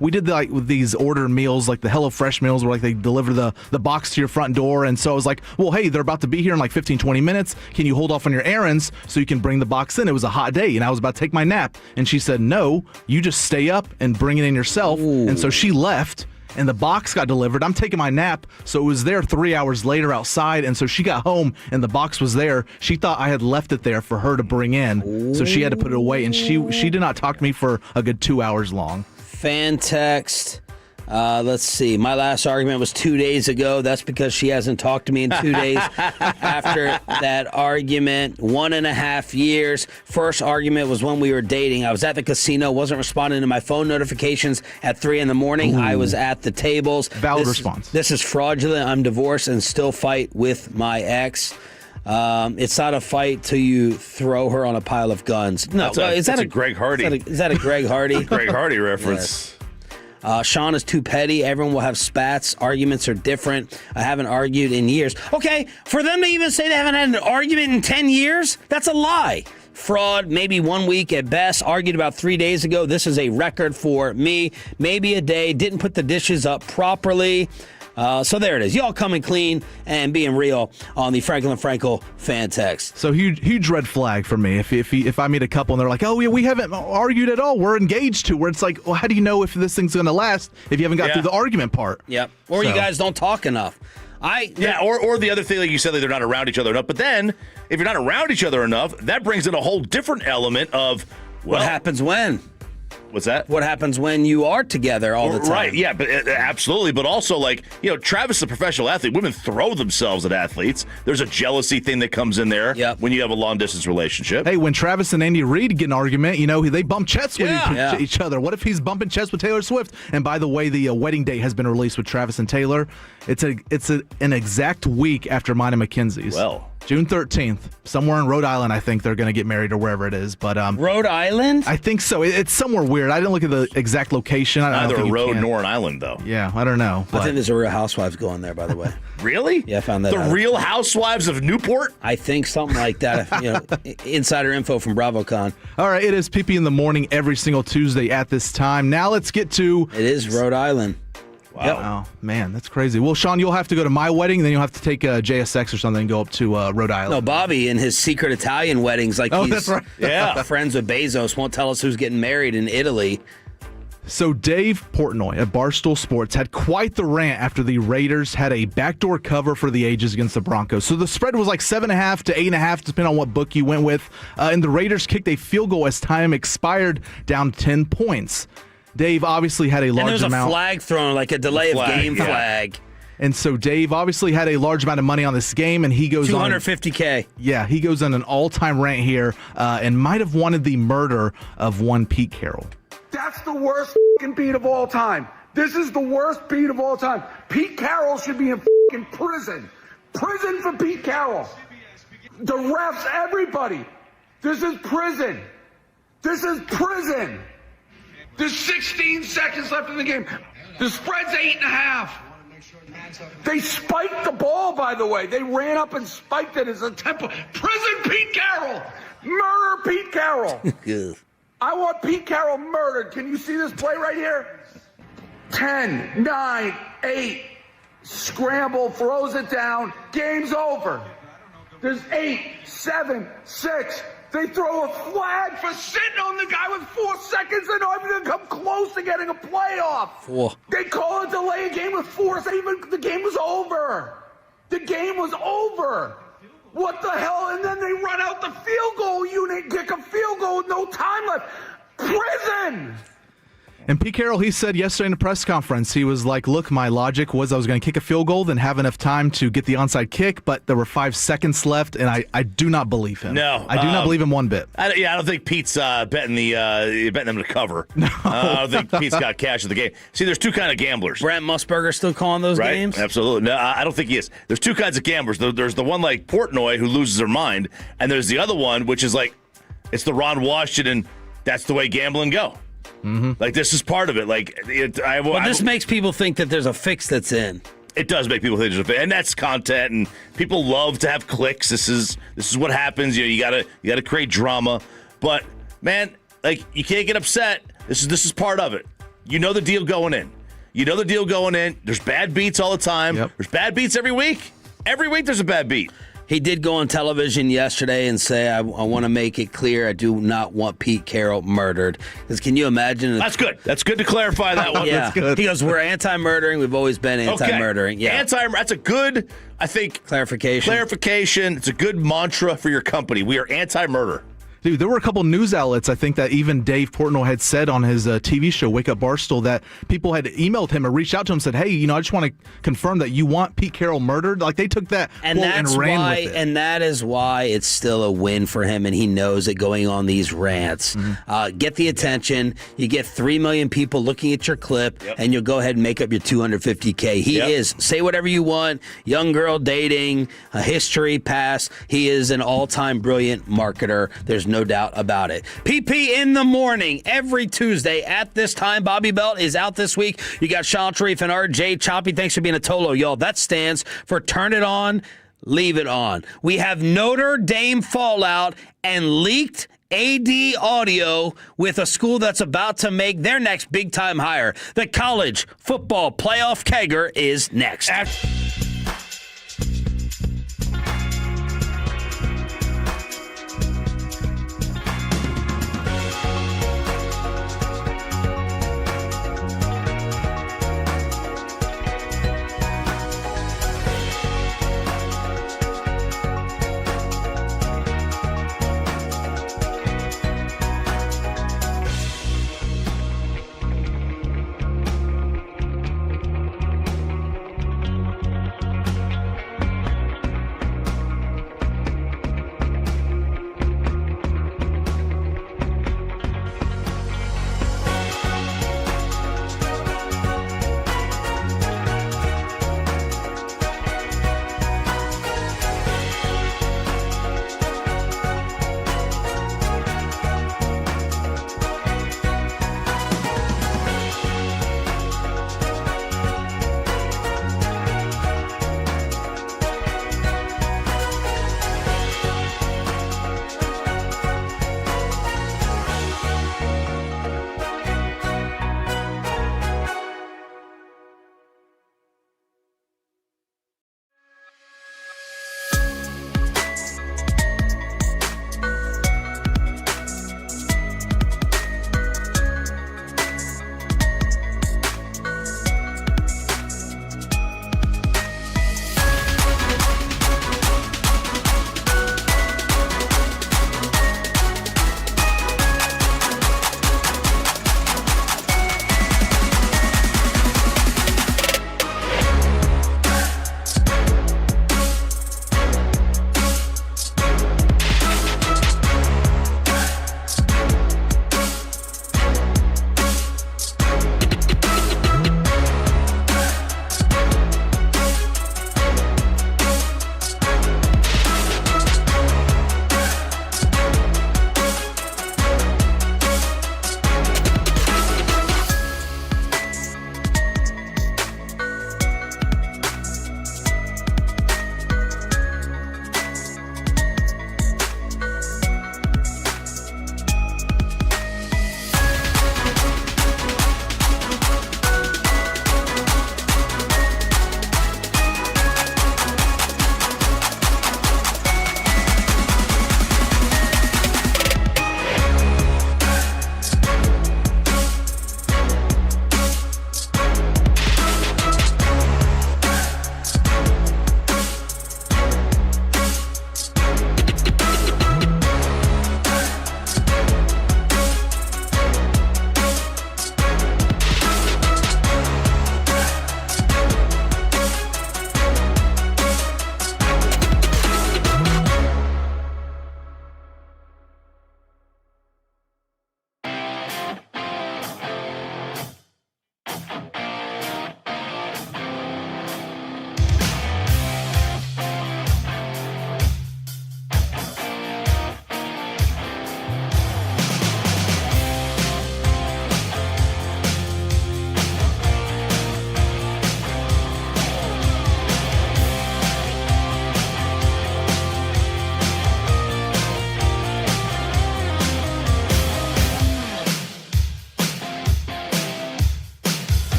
we did these order meals, like the HelloFresh meals, where they deliver the box to your front door. And so I was like, well, hey, they're about to be here in 15-20 minutes. Can you hold off on your errands so you can bring the box in? It was a hot day, and I was about to take my nap, and she said, no, you just stay up and bring it in yourself. Ooh. And so she left. And the box got delivered. I'm taking my nap, so it was there 3 hours later outside. And so she got home, and the box was there. She thought I had left it there for her to bring in, so she had to put it away. And she did not talk to me for a good 2 hours long. Fan text. Let's see. My last argument was 2 days ago. That's because she hasn't talked to me in 2 days after that argument. 1.5 years. First argument was when we were dating. I was at the casino, wasn't responding to my phone notifications at 3 a.m. Ooh. I was at the tables. Valid response. This is fraudulent. I'm divorced and still fight with my ex. It's not a fight till you throw her on a pile of guns. No, is that a Greg Hardy? Is that a Greg Hardy? Greg Hardy reference. Yes. Sean is too petty. Everyone will have spats. Arguments are different. I haven't argued in years. Okay, for them to even say they haven't had an argument in 10 years, that's a lie. Fraud, maybe 1 week at best. Argued about 3 days ago. This is a record for me. Maybe a day. Didn't put the dishes up properly. So there it is. Y'all coming clean and being real on the Franklin Frankel fan text. So huge red flag for me. If I meet a couple and they're like, oh, we haven't argued at all. We're engaged to. Where it's like, well, how do you know if this thing's going to last if you haven't got through the argument part? Yep. Or you guys don't talk enough. Or the other thing, like you said, they're not around each other enough. But then, if you're not around each other enough, that brings in a whole different element of, what happens when? What's that? What happens when you are together all the time? Right, yeah, but absolutely. But also, Travis is a professional athlete. Women throw themselves at athletes. There's a jealousy thing that comes in there when you have a long-distance relationship. Hey, when Travis and Andy Reid get an argument, they bump chests with each other. What if he's bumping chests with Taylor Swift? And by the way, the wedding date has been released with Travis and Taylor. It's an exact week after mine and Mackenzie's. Well, June 13th, somewhere in Rhode Island, I think they're going to get married or wherever it is. But Rhode Island? I think so. It's somewhere weird. I didn't look at the exact location. Neither a road nor an island, though. Yeah, I don't know. I think there's a Real Housewives going there, by the way. Really? Yeah, I found that out. The Real Housewives of Newport? I think something like that. Insider info from BravoCon. All right, it is PP in the morning every single Tuesday at this time. Now let's get to... It is Rhode Island. Wow. Yep. Oh, man, that's crazy. Well, Sean, you'll have to go to my wedding, then you'll have to take JSX or something and go up to Rhode Island. No, Bobby in his secret Italian weddings, he's that's right. friends with Bezos, won't tell us who's getting married in Italy. So Dave Portnoy at Barstool Sports had quite the rant after the Raiders had a backdoor cover for the ages against the Broncos. So the spread was 7.5 to 8.5, depending on what book you went with. And the Raiders kicked a field goal as time expired, down 10 points. Dave obviously had a large amount. And there's a flag thrown, like a delay of game flag. And so Dave obviously had a large amount of money on this game, and he goes $250K. Yeah, he goes on an all-time rant here, and might have wanted the murder of one Pete Carroll. That's the worst f***ing beat of all time. This is the worst beat of all time. Pete Carroll should be in f***ing prison. Prison for Pete Carroll. The refs, everybody. This is prison. This is prison. There's 16 seconds left in the game. The spread's 8.5. They spiked the ball, by the way. They ran up and spiked it as a tempo. Prison Pete Carroll. Murder Pete Carroll. I want Pete Carroll murdered. Can you see this play right here? 10, 9, 8. Scramble, throws it down. Game's over. There's 8, 7, 6, They throw a flag for sitting on the guy with 4 seconds and not even come close to getting a playoff. 4. They call a delay game with 4 seconds. The game was over. The game was over. What the hell? And then they run out the field goal unit, kick a field goal with no time left. Prison! And Pete Carroll, he said yesterday in a press conference, he was like, look, my logic was I was going to kick a field goal, then have enough time to get the onside kick, but there were 5 seconds left, and I do not believe him. No. I do not believe him one bit. I don't think Pete's betting them to cover. No. I don't think Pete's got cash in the game. See, there's two kind of gamblers. Brent Musburger still calling those games? Absolutely. No, I don't think he is. There's two kinds of gamblers. There's the one like Portnoy who loses their mind, and there's the other one, which is like, it's the Ron Washington, that's the way gambling go. Mm-hmm. Like, this is part of it. Like, this makes people think that there's a fix that's in. It does make people think there's a fix, and that's content, and people love to have clicks. This is what happens. You gotta create drama. But man, like, you can't get upset. This is part of it. You know the deal going in. There's bad beats all the time. Yep. There's bad beats every week. Every week there's a bad beat. He did go on television yesterday and say, I want to make it clear I do not want Pete Carroll murdered. Because can you imagine? That's good. That's good to clarify that one. Yeah. That's good. He goes, we're anti-murdering. We've always been anti-murdering. Okay. Yeah. That's a good, I think, clarification. It's a good mantra for your company. We are anti-murder. Dude, there were a couple news outlets, I think, that even Dave Portnoy had said on his TV show, Wake Up Barstool, that people had emailed him or reached out to him and said, hey, I just want to confirm that you want Pete Carroll murdered. Like, they took that and quote and ran with it. And that is why it's still a win for him, and he knows it going on these rants. Mm-hmm. Get the attention. You get 3 million people looking at your clip, and you'll go ahead and make up your $250K. He is, say whatever you want, young girl dating, a history pass. He is an all-time brilliant marketer. There's no doubt about it. PP in the morning every Tuesday at this time. Bobby Belt is out this week. You got Sean Sharif and RJ Choppy. Thanks for being a Tolo, y'all. That stands for turn it on, leave it on. We have Notre Dame fallout and leaked AD audio with a school that's about to make their next big-time hire. The college football playoff kegger is next.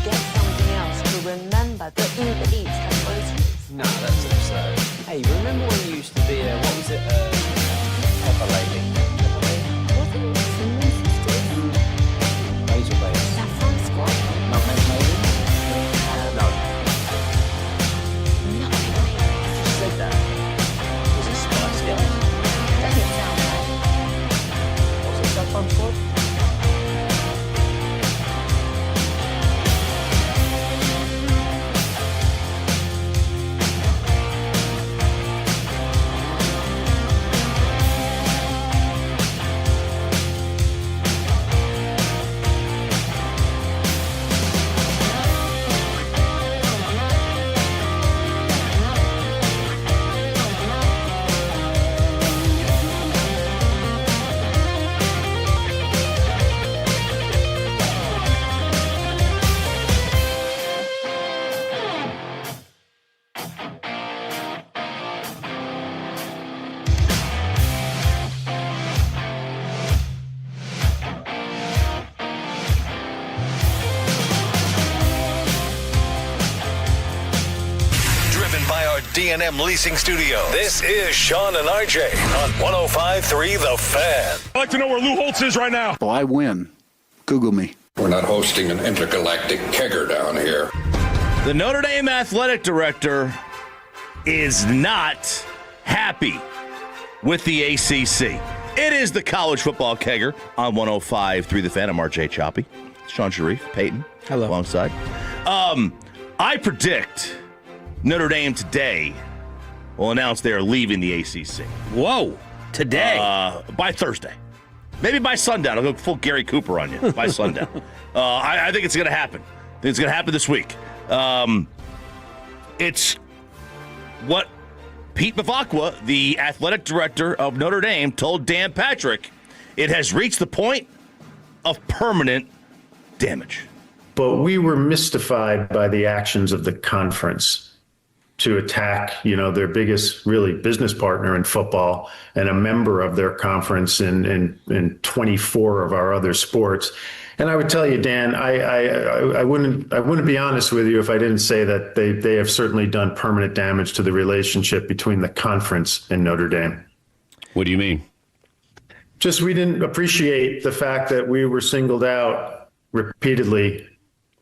forget something else to remember that Uber Eats has groceries. No, that's absurd. Hey, remember when you used to be a, what was it, pepper lady? Wasn't it Cinnamon Sisters? Razor blade. Saffron Squad? Nutmeg maybe? No. She said that. Was it Spice Girls? Doesn't sound right. Was it Saffron Squad? D&M Leasing Studio. This is Sean and RJ on 105.3 The Fan. I'd like to know where Lou Holtz is right now. Well, I win. Google me. We're not hosting an intergalactic kegger down here. The Notre Dame athletic director is not happy with the ACC. It is the college football kegger on 105.3 The Fan. I'm RJ Choppy. Sean Sharif, Peyton. Hello. Alongside. I predict Notre Dame today will announce they are leaving the ACC. Whoa, today? By Thursday. Maybe by sundown. I'll go full Gary Cooper on you by sundown. I think it's going to happen. I think it's going to happen this week. It's what Pete Bavacqua, the athletic director of Notre Dame, told Dan Patrick. It has reached the point of permanent damage. But we were mystified by the actions of the conference to attack, their biggest really business partner in football and a member of their conference in 24 of our other sports. And I would tell you, Dan, I wouldn't be honest with you if I didn't say that they have certainly done permanent damage to the relationship between the conference and Notre Dame. What do you mean? Just we didn't appreciate the fact that we were singled out repeatedly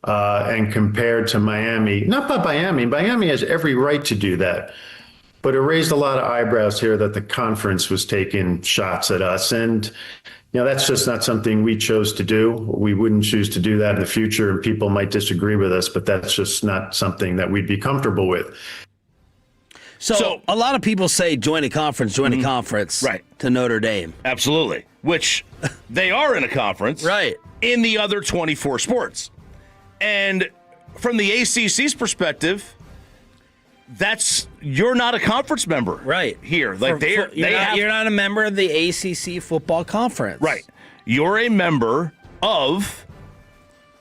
and compared to Miami. Not by Miami. Miami has every right to do that. But it raised a lot of eyebrows here that the conference was taking shots at us. And, that's just not something we chose to do. We wouldn't choose to do that in the future, and people might disagree with us, but that's just not something that we'd be comfortable with. So a lot of people say join a conference, right, to Notre Dame. Absolutely, which they are in a conference right, in the other 24 sports. And from the ACC's perspective, you're not a conference member, right? Here, you're not a member of the ACC football conference, right? You're a member of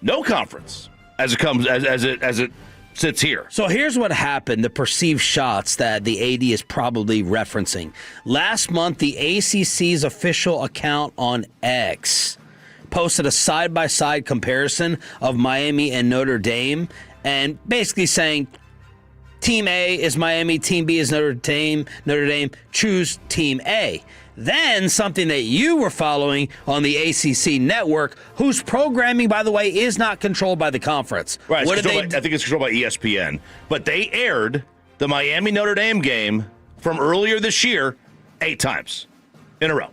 no conference as it sits here. So here's what happened: the perceived shots that the AD is probably referencing. Last month, the ACC's official account on X posted a side-by-side comparison of Miami and Notre Dame, and basically saying, Team A is Miami, Team B is Notre Dame, choose Team A. Then something that you were following on the ACC network, whose programming, by the way, is not controlled by the conference. Right, I think it's controlled by ESPN. But they aired the Miami-Notre Dame game from earlier this year 8 times in a row.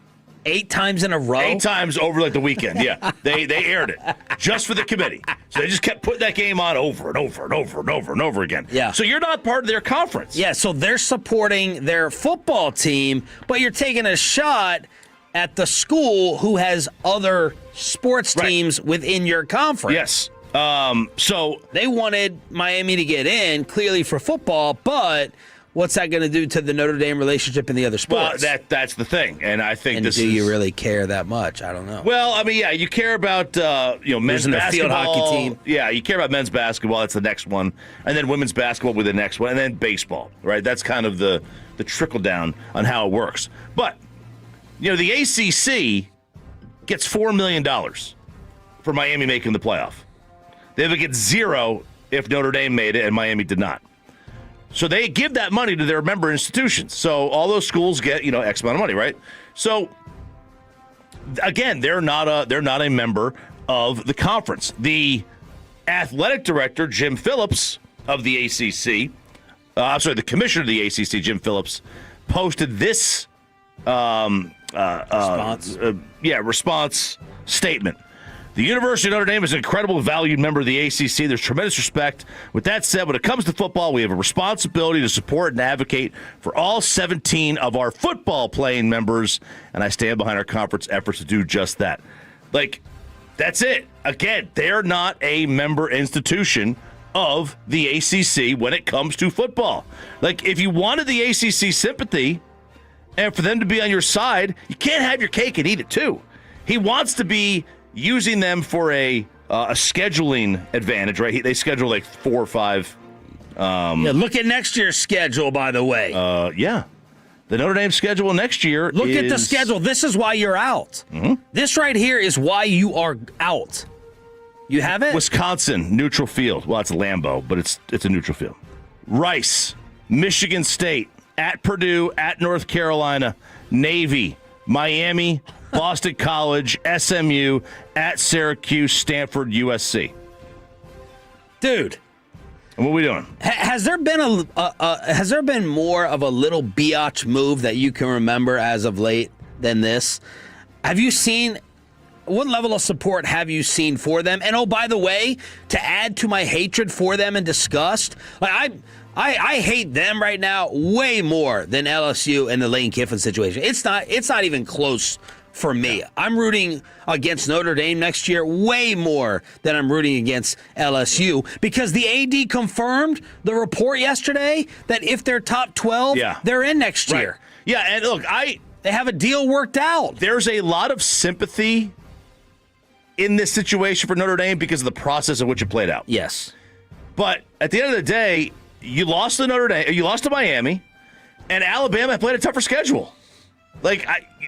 8 times in a row? 8 times over the weekend, yeah. They aired it just for the committee. So they just kept putting that game on over and over and over and over and over again. Yeah. So you're not part of their conference. Yeah, so they're supporting their football team, but you're taking a shot at the school who has other sports teams within your conference. Yes. So they wanted Miami to get in, clearly for football, but what's that going to do to the Notre Dame relationship in the other sports? Well, that's the thing, and I think do you really care that much? I don't know. Well, I mean, yeah, you care about men's basketball. Field hockey team. Yeah, you care about men's basketball. That's the next one, and then women's basketball with the next one, and then baseball. Right? That's kind of the trickle down on how it works. But the ACC gets $4 million for Miami making the playoff. They would get 0 if Notre Dame made it and Miami did not. So they give that money to their member institutions. So all those schools get, X amount of money, right? So again, they're not a member of the conference. The athletic director, Jim Phillips of the ACC, the commissioner of the ACC, Jim Phillips, posted this response statement. The University of Notre Dame is an incredible valued member of the ACC. There's tremendous respect. With that said, when it comes to football, we have a responsibility to support and advocate for all 17 of our football playing members, and I stand behind our conference efforts to do just that. That's it. Again, they're not a member institution of the ACC when it comes to football. If you wanted the ACC sympathy and for them to be on your side, you can't have your cake and eat it too. He wants to be using them for a scheduling advantage, right? They schedule 4 or 5. Look at next year's schedule, by the way. The Notre Dame schedule next year Look at the schedule. This is why you're out. Mm-hmm. This right here is why you are out. You have it? Wisconsin, neutral field. Well, it's Lambeau, but it's a neutral field. Rice, Michigan State, at Purdue, at North Carolina, Navy, Miami, Boston College, SMU, at Syracuse, Stanford, USC. Dude. And what are we doing? Has there been more of a little biatch move that you can remember as of late than this? Have you seen, what level of support have you seen for them? And oh, by the way, to add to my hatred for them and disgust, I hate them right now way more than LSU and the Lane Kiffin situation. It's not even close for me. I'm rooting against Notre Dame next year way more than I'm rooting against LSU because the AD confirmed the report yesterday that if they're top 12, they're in next year. Yeah, and look, they have a deal worked out. There's a lot of sympathy in this situation for Notre Dame because of the process in which it played out. Yes. But at the end of the day, you lost to Notre Dame, you lost to Miami, and Alabama played a tougher schedule.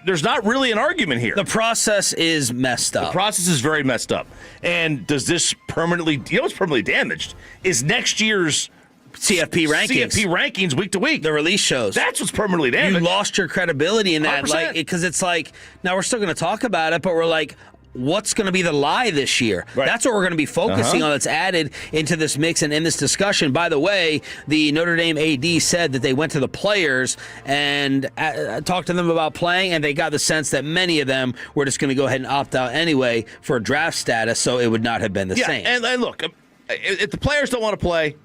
There's not really an argument here. The process is messed up. The process is very messed up. And does this permanently, what's permanently damaged is next year's CFP rankings week to week. The release shows. That's what's permanently damaged. You lost your credibility in that. 100%. Because it's now we're still going to talk about it, but we're what's going to be the lie this year? Right. That's what we're going to be focusing on that's added into this mix and in this discussion. By the way, the Notre Dame AD said that they went to the players and talked to them about playing, and they got the sense that many of them were just going to go ahead and opt out anyway for draft status, so it would not have been the same. And look, if the players don't want to play,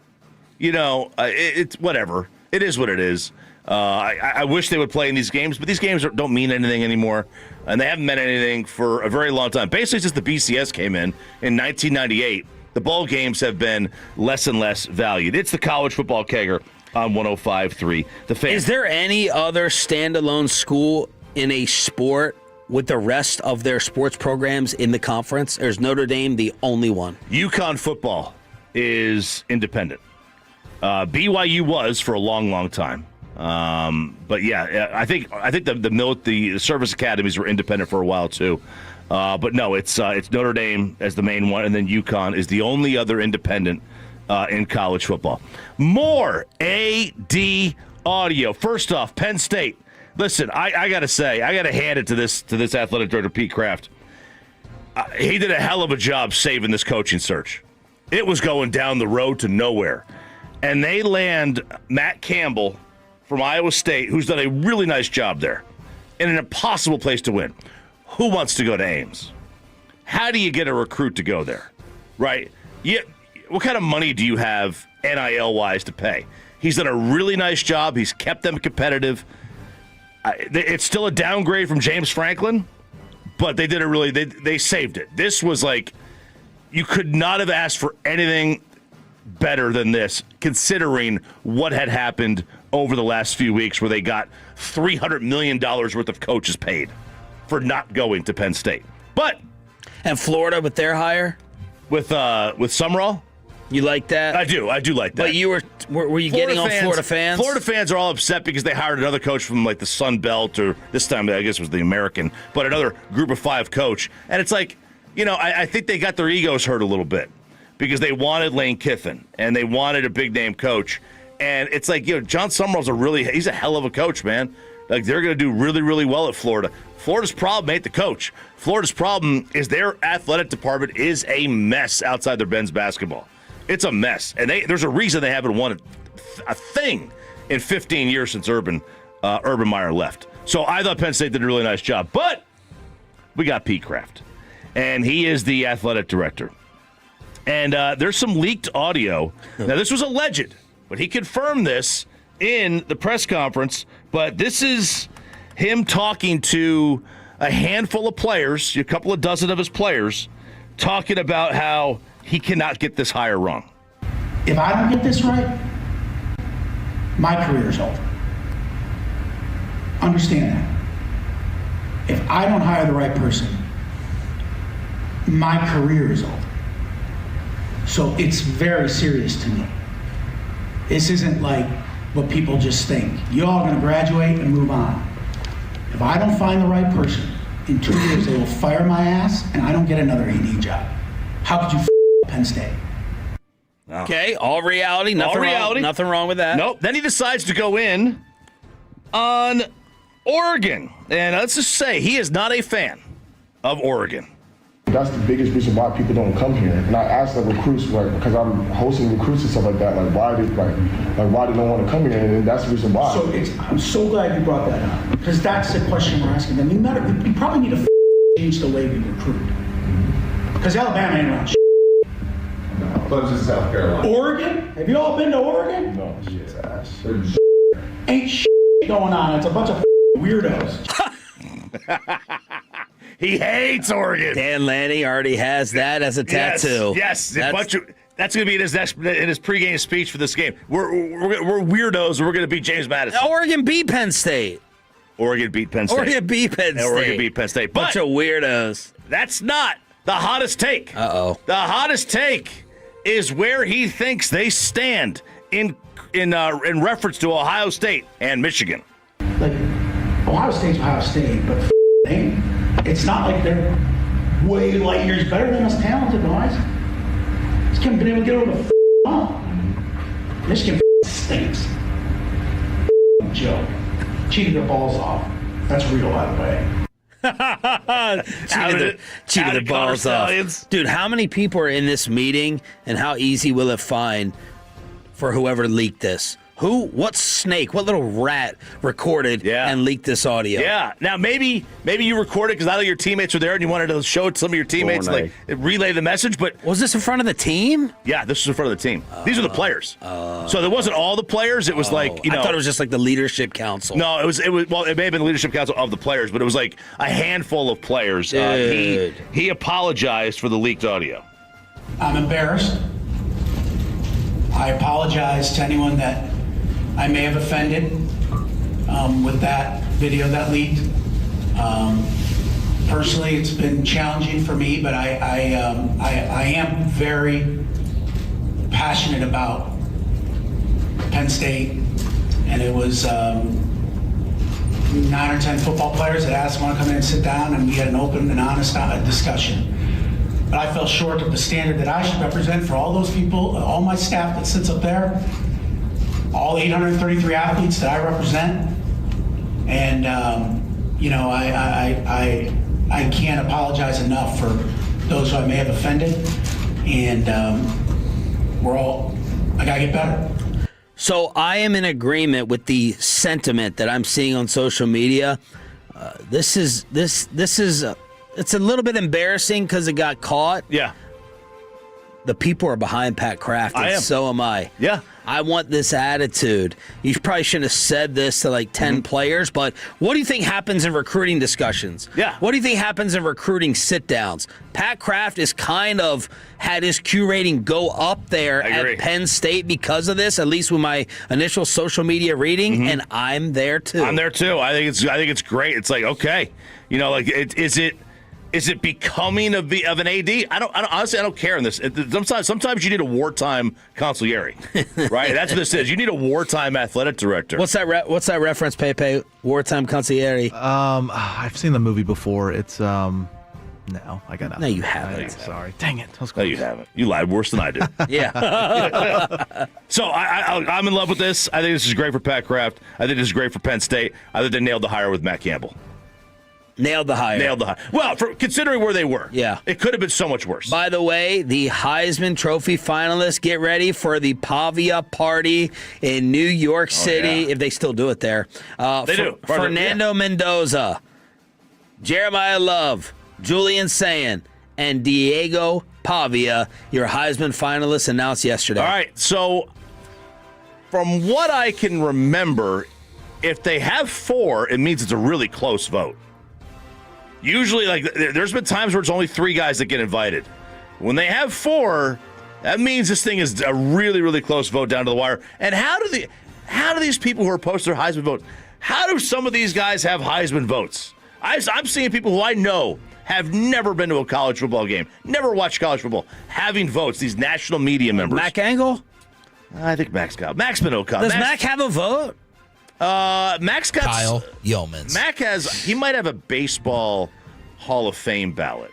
it's whatever. It is what it is. I wish they would play in these games, but these games don't mean anything anymore, and they haven't meant anything for a very long time. Basically, since the BCS came in 1998, the bowl games have been less and less valued. It's the college football kegger on 105.3 The Fan. Is there any other standalone school in a sport with the rest of their sports programs in the conference? Or is Notre Dame the only one? UConn football is independent. BYU was for a long, long time. But yeah, I think the service academies were independent for a while too. But no, it's Notre Dame as the main one, and then UConn is the only other independent in college football. More AD audio. First off, Penn State. Listen, I gotta say, I gotta hand it to this athletic director, Pete Kraft. He did a hell of a job saving this coaching search. It was going down the road to nowhere, and they land Matt Campbell from Iowa State, who's done a really nice job there, in an impossible place to win. Who wants to go to Ames? How do you get a recruit to go there, right? What kind of money do you have NIL-wise to pay? He's done a really nice job. He's kept them competitive. It's still a downgrade from James Franklin, but they did they saved it. This was you could not have asked for anything better than this, considering what had happened over the last few weeks where they got $300 million worth of coaches paid for not going to Penn State. And Florida with their hire? With Summerall? You like that? I do like that. But were you getting on Florida fans? Florida fans are all upset because they hired another coach from the Sun Belt, or this time I guess it was the American, but another group of 5 coach. And it's I think they got their egos hurt a little bit. because they wanted Lane Kiffin and they wanted a big name coach. And it's like, John Summerall's he's a hell of a coach, man. Like, they're going to do really, really well at Florida. Florida's problem ain't the coach. Florida's problem is their athletic department is a mess outside their men's basketball. It's a mess. And there's a reason they haven't won a thing in 15 years since Urban Meyer left. So I thought Penn State did a really nice job. But we got Pete Kraft, and he is the athletic director. And there's some leaked audio. Now, this was alleged, but he confirmed this in the press conference. But this is him talking to a handful of players, a couple of dozen of his players, talking about how he cannot get this hire wrong. If I don't get this right, my career is over. Understand that. If I don't hire the right person, my career is over. So it's very serious to me. This isn't like what people just think. You're all going to graduate and move on. If I don't find the right person, in 2 years they will fire my ass and I don't get another AD job. How could you Penn State? No. Okay, all reality. Nothing wrong with that. Nope. Then he decides to go in on Oregon. And let's just say he is not a fan of Oregon. That's the biggest reason why people don't come here. And I asked the recruits, because I'm hosting recruits and stuff like that, why they don't want to come here, and that's the reason why. So I'm so glad you brought that up, because that's the question we're asking them. We probably need to change the way we recruit, because Alabama ain't around. Clemson, South Carolina. Oregon? Have you all been to Oregon? No, shit's ass. Ain't going on. It's a bunch of weirdos. He hates Oregon. Dan Lanning already has that as a tattoo. Yes. That's going to be in his pregame speech for this game. We're weirdos, and we're going to beat James Madison. Oregon beat Penn State. Oregon beat Penn State. Oregon beat Penn State. Bunch of weirdos. That's not the hottest take. Uh-oh. The hottest take is where he thinks they stand in reference to Ohio State and Michigan. Like, Ohio State's Ohio State, but it's not like they're way light years better than us talented-wise. Just haven't been able to get over the hump. Michigan stinks. Joke. Cheated their balls off. That's real, by the way. cheated the balls off. Dude, how many people are in this meeting, and how easy will it find for whoever leaked this? What snake, what little rat recorded and leaked this audio? Yeah. Now, maybe you recorded because all your teammates were there and you wanted to show it to some of your teammates, relay the message. But was this in front of the team? Yeah, this was in front of the team. These are the players. So there wasn't all the players. It was I thought it was just like the leadership council. No, it was. Well, it may have been the leadership council of the players, but it was like a handful of players. He apologized for the leaked audio. I'm embarrassed. I apologize to anyone that I may have offended with that video that leaked. Personally, it's been challenging for me, but I am very passionate about Penn State, and it was 9 or 10 football players that asked me to come in and sit down, and we had an open and honest discussion. But I fell short of the standard that I should represent for all those people, all my staff that sits up there, all 833 athletes that I represent. And, I can't apologize enough for those who I may have offended. And I got to get better. So I am in agreement with the sentiment that I'm seeing on social media. This is it's a little bit embarrassing because it got caught. Yeah. The people are behind Pat Kraft, and so am I. Yeah. I want this attitude. You probably shouldn't have said this to 10 players, but what do you think happens in recruiting discussions? Yeah. What do you think happens in recruiting sit-downs? Pat Kraft is kind of had his Q rating go up there at Penn State because of this, at least with my initial social media reading, and I'm there too. I'm there too. I think it's great. It's like, okay, is it becoming of an AD? Honestly, I don't care in this. Sometimes you need a wartime consigliere, right? That's what this is. You need a wartime athletic director. What's that reference, Pepe? Wartime consigliere. I've seen the movie before. It's No, I got nothing. No, you haven't. Sorry. Dang it. No, you haven't. You lied worse than I did. Yeah. So I'm in love with this. I think this is great for Pat Kraft. I think this is great for Penn State. I think they nailed the hire with Matt Campbell. Nailed the hire. Well, considering where they were. Yeah. It could have been so much worse. By the way, the Heisman Trophy finalists, get ready for the Pavia party in New York City, if they still do it there. They do. Fernando Mendoza, Jeremiah Love, Julian Sayin, and Diego Pavia, your Heisman finalists announced yesterday. All right, so from what I can remember, if they have 4, it means it's a really close vote. Usually, there's been times where it's only 3 guys that get invited. When they have 4, that means this thing is a really, really close vote down to the wire. And how do these people who are posting their Heisman votes, how do some of these guys have Heisman votes? I'm seeing people who I know have never been to a college football game, never watched college football, having votes, these national media members. Mac Angle? I think Mac's been okay. Does Mac have a vote? Mac's got Kyle Yeomans. Mac he might have a baseball Hall of Fame ballot.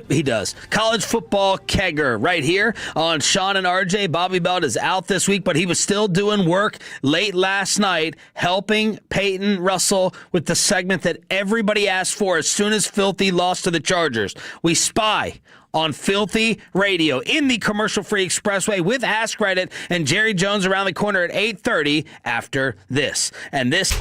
He does. College football kegger right here on Sean and RJ. Bobby Belt is out this week, but he was still doing work late last night, helping Peyton Russell with the segment that everybody asked for as soon as Filthy lost to the Chargers. We spy on Filthy Radio in the commercial-free expressway with Ask Reddit and Jerry Jones around the corner at 8:30 after this. And this...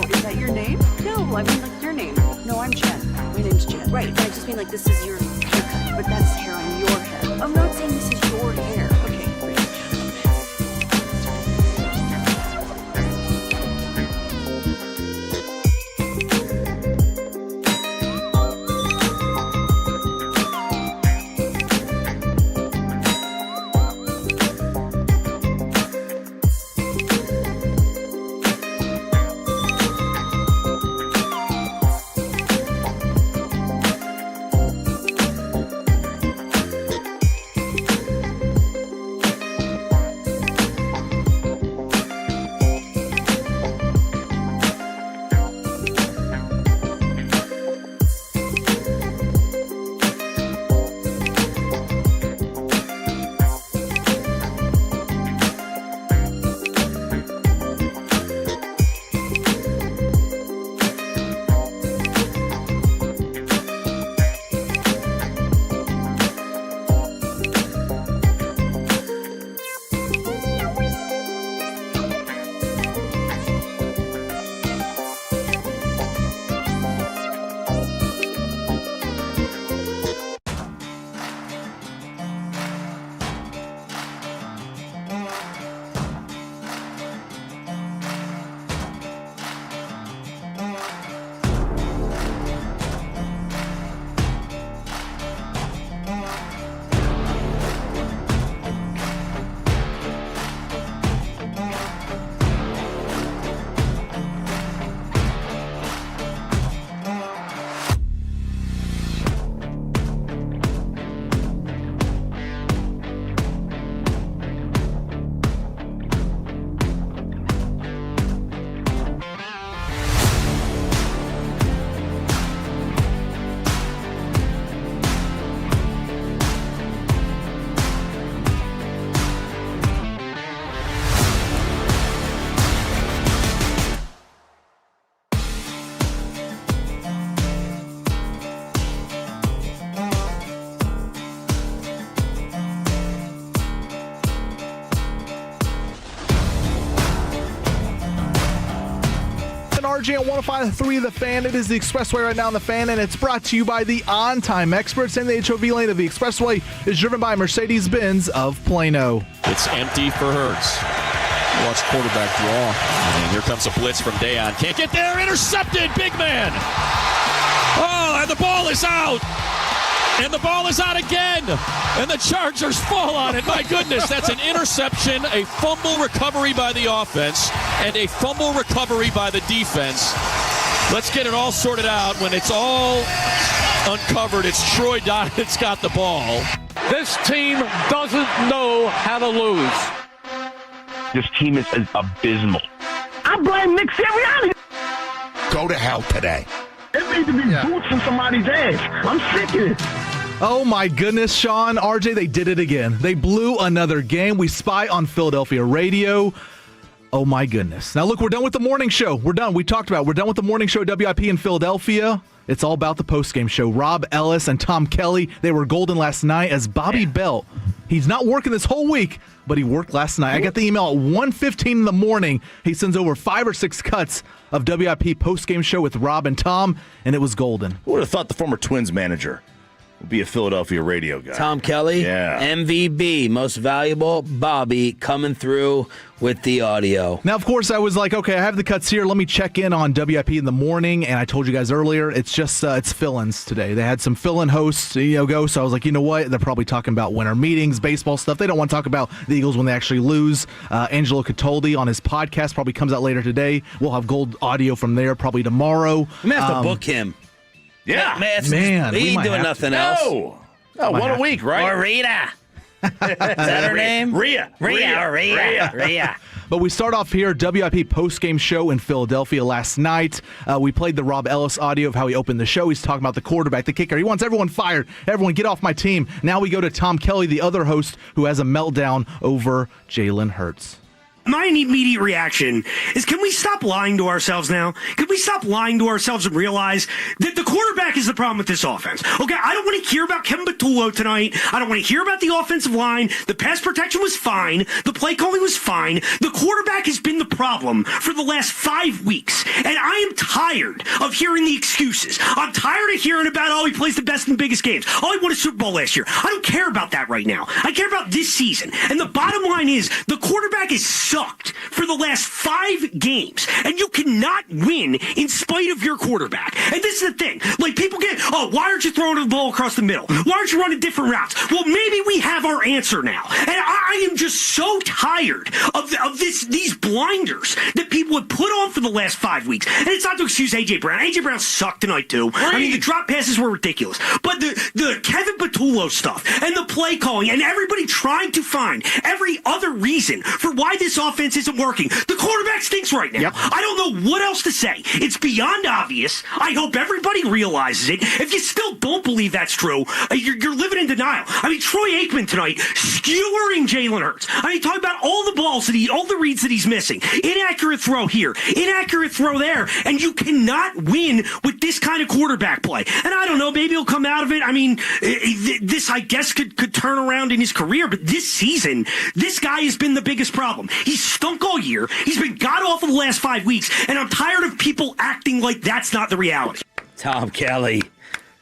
Oh, is that your name? No, I mean like your name. No, I'm Jen. My name's Jen. Right, but I just mean like this is your haircut, but that's hair on your head. I'm not saying this is your hair. Okay, great. RJ at 105.3 The Fan. It is the Expressway right now on The Fan, and it's brought to you by the On-Time Experts. And the HOV lane of the Expressway is driven by Mercedes-Benz of Plano. It's empty for Hurts. Watch quarterback draw. And here comes a blitz from Dayon. Can't get there. Intercepted. Big man. Oh, and the ball is out. And the ball is out again. And the Chargers fall on it. My goodness, that's an interception, a fumble recovery by the offense, and a fumble recovery by the defense. Let's get it all sorted out. When it's all uncovered, it's Troy Dye that's got the ball. This team doesn't know how to lose. This team is abysmal. I blame Nick Sirianni. Go to hell today. It needs to be boots in somebody's ass. I'm sick of it. Oh my goodness, Sean, RJ, they did it again. They blew another game. We spy on Philadelphia radio. Oh my goodness. Now look, we're done with the morning show. We're done. We're done with the morning show at WIP in Philadelphia. It's all about the postgame show. Rob Ellis and Tom Kelly, they were golden last night as Bobby Belt. He's not working this whole week, but he worked last night. I got the email at 1:15 in the morning. He sends over 5 or 6 cuts of WIP postgame show with Rob and Tom, and it was golden. Who would have thought the former Twins manager would be a Philadelphia radio guy? Tom Kelly, yeah. MVB, most valuable. Bobby coming through with the audio. Now, of course, I was like, okay, I have the cuts here. Let me check in on WIP in the morning. And I told you guys earlier, it's just it's fill-ins today. They had some fill-in hosts, go. So I was like, you know what? They're probably talking about winter meetings, baseball stuff. They don't want to talk about the Eagles when they actually lose. Angelo Cataldi on his podcast probably comes out later today. We'll have gold audio from there probably tomorrow. We may have to book him. Yeah. Man, he ain't doing nothing else. No, one a week, right? Or Rita. Is that her name? Rhea. But we start off here, WIP postgame show in Philadelphia last night. We played the Rob Ellis audio of how he opened the show. He's talking about the quarterback, the kicker. He wants everyone fired. Everyone get off my team. Now we go to Tom Kelly, the other host, who has a meltdown over Jalen Hurts. my immediate reaction is, can we stop lying to ourselves now? Can we stop lying to ourselves and realize that the quarterback is the problem with this offense? Okay, I don't want to hear about Kevin Patullo tonight. I don't want to hear about the offensive line. The pass protection was fine. The play calling was fine. The quarterback has been the problem for the last 5 weeks. And I am tired of hearing the excuses. I'm tired of hearing about, he plays the best and biggest games. He won a Super Bowl last year. I don't care about that right now. I care about this season. And the bottom line is, the quarterback has sucked for the last 5 games. And you cannot win in spite of your quarterback. And this is the thing. Like, people get, why aren't you throwing the ball across the middle? Why aren't you running different routes? Well, maybe we have our answer now. And I am just so tired of these blinders that people have put on for the last 5 weeks. And it's not to excuse A.J. Brown. A.J. Brown sucked tonight, too. I mean, the drop passes were ridiculous. But the Kevin Patullo stuff and the play calling and everybody trying to find every other reason for why this offense isn't working. The quarterback stinks right now. Yep. I don't know what else to say. It's beyond obvious. I hope everybody realizes it. If you still don't believe that's true, you're living in denial. I mean, Troy Aikman tonight skewering Jalen Hurts. I mean, talk about all the balls all the reads that he's missing. Inaccurate throw here, inaccurate throw there, and you cannot win with this kind of quarterback play. And I don't know, maybe he'll come out of it. I mean, this, I guess, could turn around in his career, but this season, this guy has been the biggest problem. He's stunk all year. He's been god-awful the last 5 weeks, and I'm tired of people acting like that's not the reality. Tom Kelly.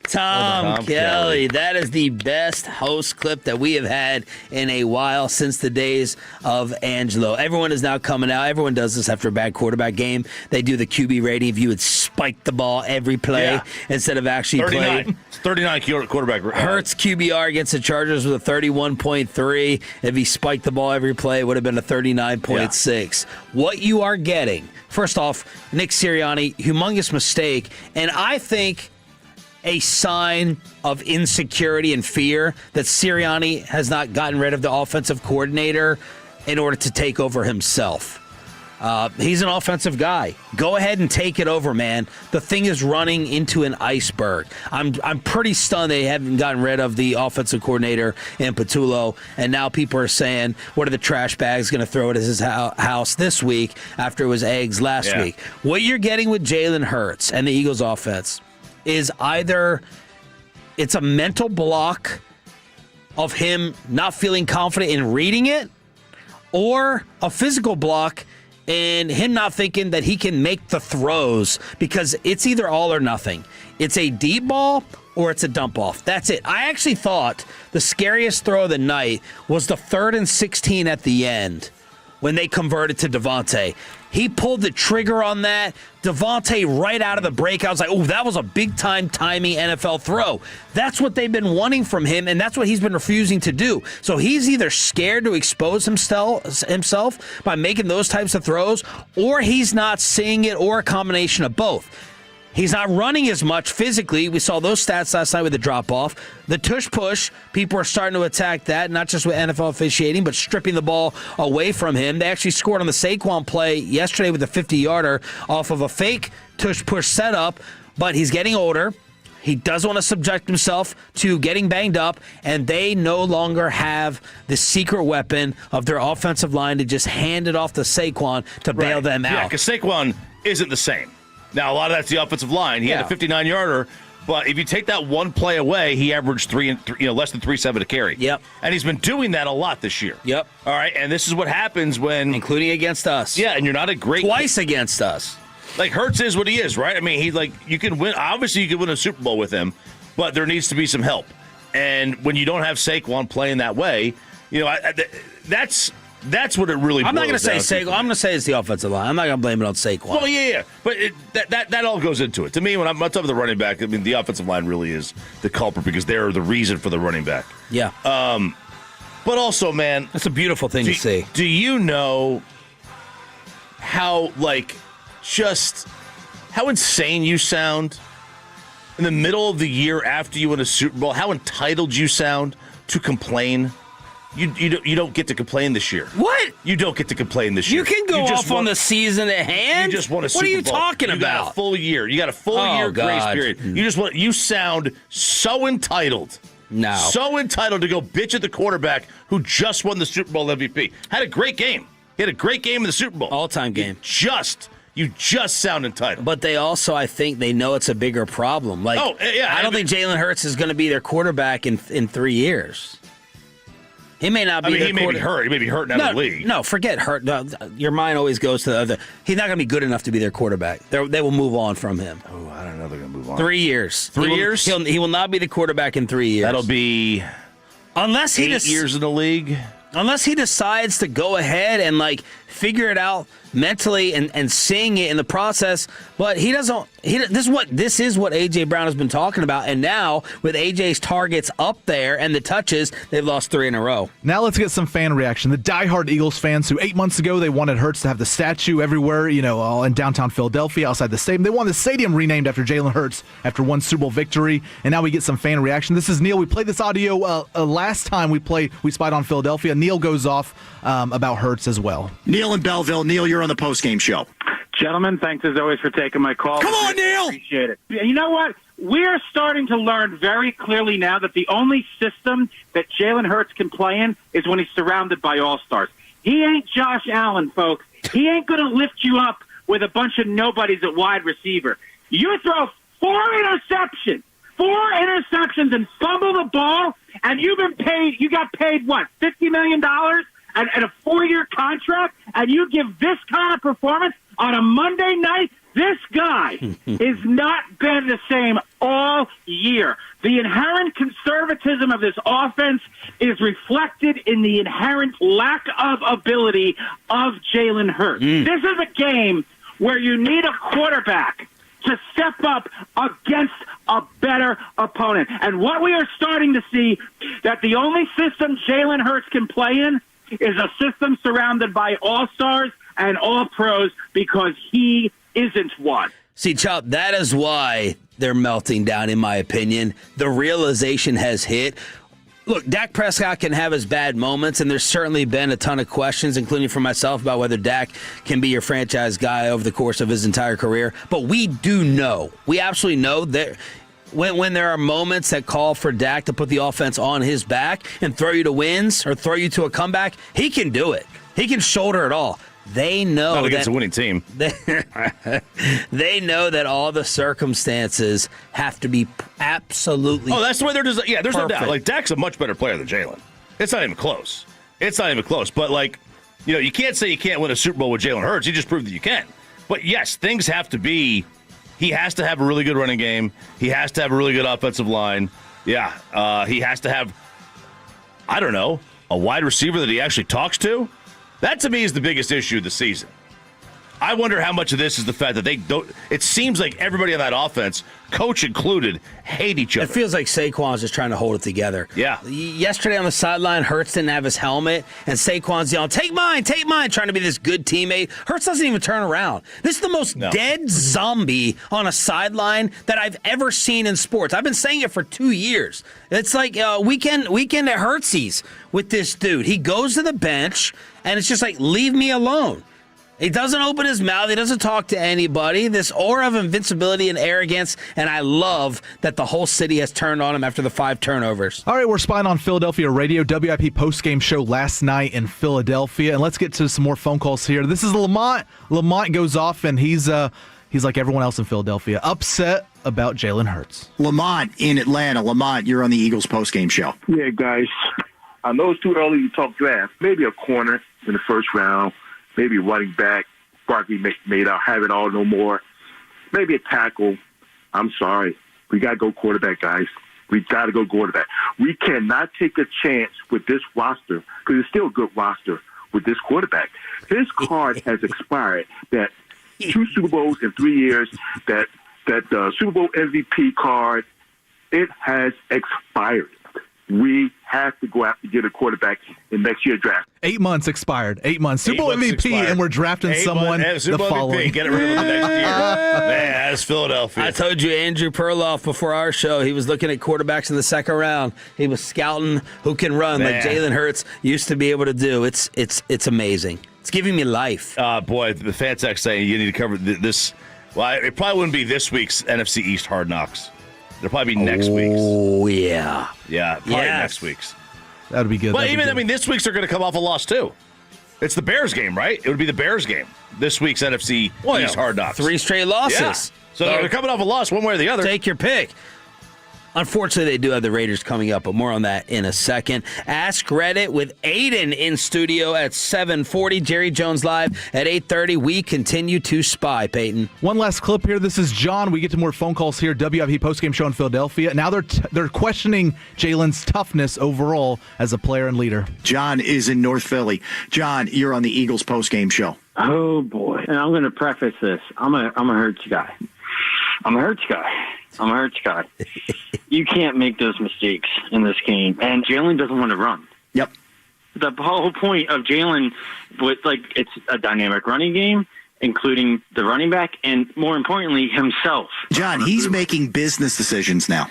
Tom Kelly. That is the best host clip that we have had in a while since the days of Angelo. Everyone is now coming out. Everyone does this after a bad quarterback game. They do the QB rating. If you would spike the ball every play instead of actually 39. 39 quarterback. Hurts QBR against the Chargers with a 31.3. If he spiked the ball every play, it would have been a 39.6. What you are getting, first off, Nick Sirianni, humongous mistake. And I think a sign of insecurity and fear that Sirianni has not gotten rid of the offensive coordinator in order to take over himself. He's an offensive guy. Go ahead and take it over, man. The thing is running into an iceberg. I'm pretty stunned they haven't gotten rid of the offensive coordinator in Patullo, and now people are saying, what are the trash bags going to throw at his house this week after it was eggs last week? What you're getting with Jalen Hurts and the Eagles offense is either it's a mental block of him not feeling confident in reading it, or a physical block and him not thinking that he can make the throws, because it's either all or nothing. It's a deep ball or it's a dump off. That's it. I actually thought the scariest throw of the night was the 3rd and 16 at the end when they converted to Devontae. He pulled the trigger on that. Devontae right out of the break. I was like, that was a big-time timing NFL throw. That's what they've been wanting from him, and that's what he's been refusing to do. So he's either scared to expose himself by making those types of throws, or he's not seeing it, or a combination of both. He's not running as much physically. We saw those stats last night with the drop-off. The tush-push, people are starting to attack that, not just with NFL officiating, but stripping the ball away from him. They actually scored on the Saquon play yesterday with a 50-yarder off of a fake tush-push setup, but he's getting older. He doesn't want to subject himself to getting banged up, and they no longer have the secret weapon of their offensive line to just hand it off to Saquon to bail them out. Yeah, because Saquon isn't the same. Now, a lot of that's the offensive line. He had a 59-yarder, but if you take that one play away, he averaged less than 3.7 a carry. Yep. And he's been doing that a lot this year. Yep. All right, and this is what happens when... Including against us. Yeah, and you're not a great... Twice against us. Like, Hurts is what he is, right? I mean, you can win... Obviously, you can win a Super Bowl with him, but there needs to be some help. And when you don't have Saquon playing that way, that's what it really boils down to. I'm not going to say Saquon. I'm going to say it's the offensive line. I'm not going to blame it on Saquon. Well, yeah. But that all goes into it. To me, when I'm talking about the running back, I mean, the offensive line really is the culprit because they're the reason for the running back. Yeah. But also, man. That's a beautiful thing to see. Do you know how insane you sound in the middle of the year after you win a Super Bowl? How entitled you sound to complain? You don't get to complain this year. What? You don't get to complain this year. You can go off on the season at hand. You just want a Super Bowl. What are you talking about? You got a full year. You got a full year grace period. You sound so entitled. No. So entitled to go bitch at the quarterback who just won the Super Bowl MVP. Had a great game. He had a great game in the Super Bowl. All-time game. You just sound entitled. But they also, I think, they know it's a bigger problem. Like, I don't think Jalen Hurts is going to be their quarterback in 3 years. He may not be. He may be hurt. He may be hurt out of the league. No, forget hurt. No, your mind always goes to the other. He's not going to be good enough to be their quarterback. They will move on from him. Oh, I don't know. They're going to move on. 3 years. 3 years? He will not be the quarterback in 3 years. That'll be unless he 8 years in the league. Unless he decides to go ahead and figure it out mentally and seeing it in the process, but he doesn't. This is what AJ Brown has been talking about, and now with AJ's targets up there and the touches, they've lost 3 in a row. Now let's get some fan reaction. The diehard Eagles fans who 8 months ago they wanted Hurts to have the statue everywhere, all in downtown Philadelphia outside the stadium. They wanted the stadium renamed after Jalen Hurts after one Super Bowl victory, and now we get some fan reaction. This is Neil. We played this audio last time we spied on Philadelphia. Neil goes off about Hurts as well. Neil in Belleville. Neil, you're on the postgame show. Gentlemen, thanks as always for taking my call. Come on, Neil! Appreciate it. You know what? We're starting to learn very clearly now that the only system that Jalen Hurts can play in is when he's surrounded by all-stars. He ain't Josh Allen, folks. He ain't going to lift you up with a bunch of nobodies at wide receiver. You throw 4 interceptions and fumble the ball, and you got paid, what, $50 million and a 4-year contract, and you give this kind of performance on a Monday night? This guy has not been the same all year. The inherent conservatism of this offense is reflected in the inherent lack of ability of Jalen Hurts. This is a game where you need a quarterback to step up against a better opponent. And what we are starting to see, that the only system Jalen Hurts can play in is a system surrounded by all-stars and all-pros, because he isn't one. See, Chop, that is why they're melting down, in my opinion. The realization has hit. Look, Dak Prescott can have his bad moments, and there's certainly been a ton of questions, including for myself, about whether Dak can be your franchise guy over the course of his entire career. But we do know, we absolutely know that when there are moments that call for Dak to put the offense on his back and throw you to wins or throw you to a comeback, he can do it. He can shoulder it all. They know not against a winning team. They know that all the circumstances have to be absolutely. Oh, that's the way they're designed. Yeah, there's perfect. no doubt. Dak's a much better player than Jalen. It's not even close. But you can't say you can't win a Super Bowl with Jalen Hurts. You just proved that you can. But yes, things have to be. He has to have a really good running game. He has to have a really good offensive line. Yeah, he has to have, I don't know, a wide receiver that he actually talks to. That, to me, is the biggest issue of the season. I wonder how much of this is the fact that they don't. It seems like everybody on that offense, coach included, hate each other. It feels like Saquon's just trying to hold it together. Yeah. Yesterday on the sideline, Hurts didn't have his helmet, and Saquon's yelling, take mine, trying to be this good teammate. Hurts doesn't even turn around. This is the most dead zombie on a sideline that I've ever seen in sports. I've been saying it for 2 years. It's like weekend at Hurtsies with this dude. He goes to the bench, and it's just like, leave me alone. He doesn't open his mouth. He doesn't talk to anybody. This aura of invincibility and arrogance, and I love that the whole city has turned on him after the 5 turnovers. All right, we're spying on Philadelphia radio, WIP postgame show last night in Philadelphia, and let's get to some more phone calls here. This is Lamont. Lamont goes off, and he's like everyone else in Philadelphia, upset about Jalen Hurts. Lamont in Atlanta. Lamont, you're on the Eagles postgame show. Yeah, guys, I know it's too early to talk draft. Maybe a corner in the first round. Maybe running back, Barkley made out, have it all no more. Maybe a tackle. I'm sorry. We got to go quarterback, guys. We got to go quarterback. We cannot take a chance with this roster, because it's still a good roster with this quarterback. His card has expired. That 2 Super Bowls in 3 years, that Super Bowl MVP card, it has expired. We have to go out and get a quarterback in next year's draft. 8 months expired. 8 months. Super Bowl MVP, expired. And we're drafting someone the following. Get it rid of the next year. Man, that's Philadelphia. I told you, Andrew Perloff, before our show, he was looking at quarterbacks in the second round. He was scouting who can run like Jalen Hurts used to be able to do. It's amazing. It's giving me life. Boy, the fan text saying you need to cover this. Well, it probably wouldn't be this week's NFC East Hard Knocks. It'll probably be next week's. Oh, yeah. Yeah, probably next week's. That would be good. But this week's are going to come off a loss, too. It's the Bears game, right? It would be the Bears game. This week's NFC East Hard Knocks. 3 straight losses. Yeah. So they're coming off a loss one way or the other. Take your pick. Unfortunately, they do have the Raiders coming up, but more on that in a second. Ask Reddit with Aiden in studio at 7:40. Jerry Jones live at 8:30. We continue to spy, Peyton. One last clip here. This is John. We get to more phone calls here. WIP postgame show in Philadelphia. Now they're questioning Jalen's toughness overall as a player and leader. John is in North Philly. John, you're on the Eagles postgame show. Oh, boy. And I'm going to preface this. I'm a Hurts guy. I'm a Hurts guy. You can't make those mistakes in this game. And Jalen doesn't want to run. Yep. The whole point of Jalen, it's a dynamic running game, including the running back, and more importantly, himself. John, he's making business decisions now.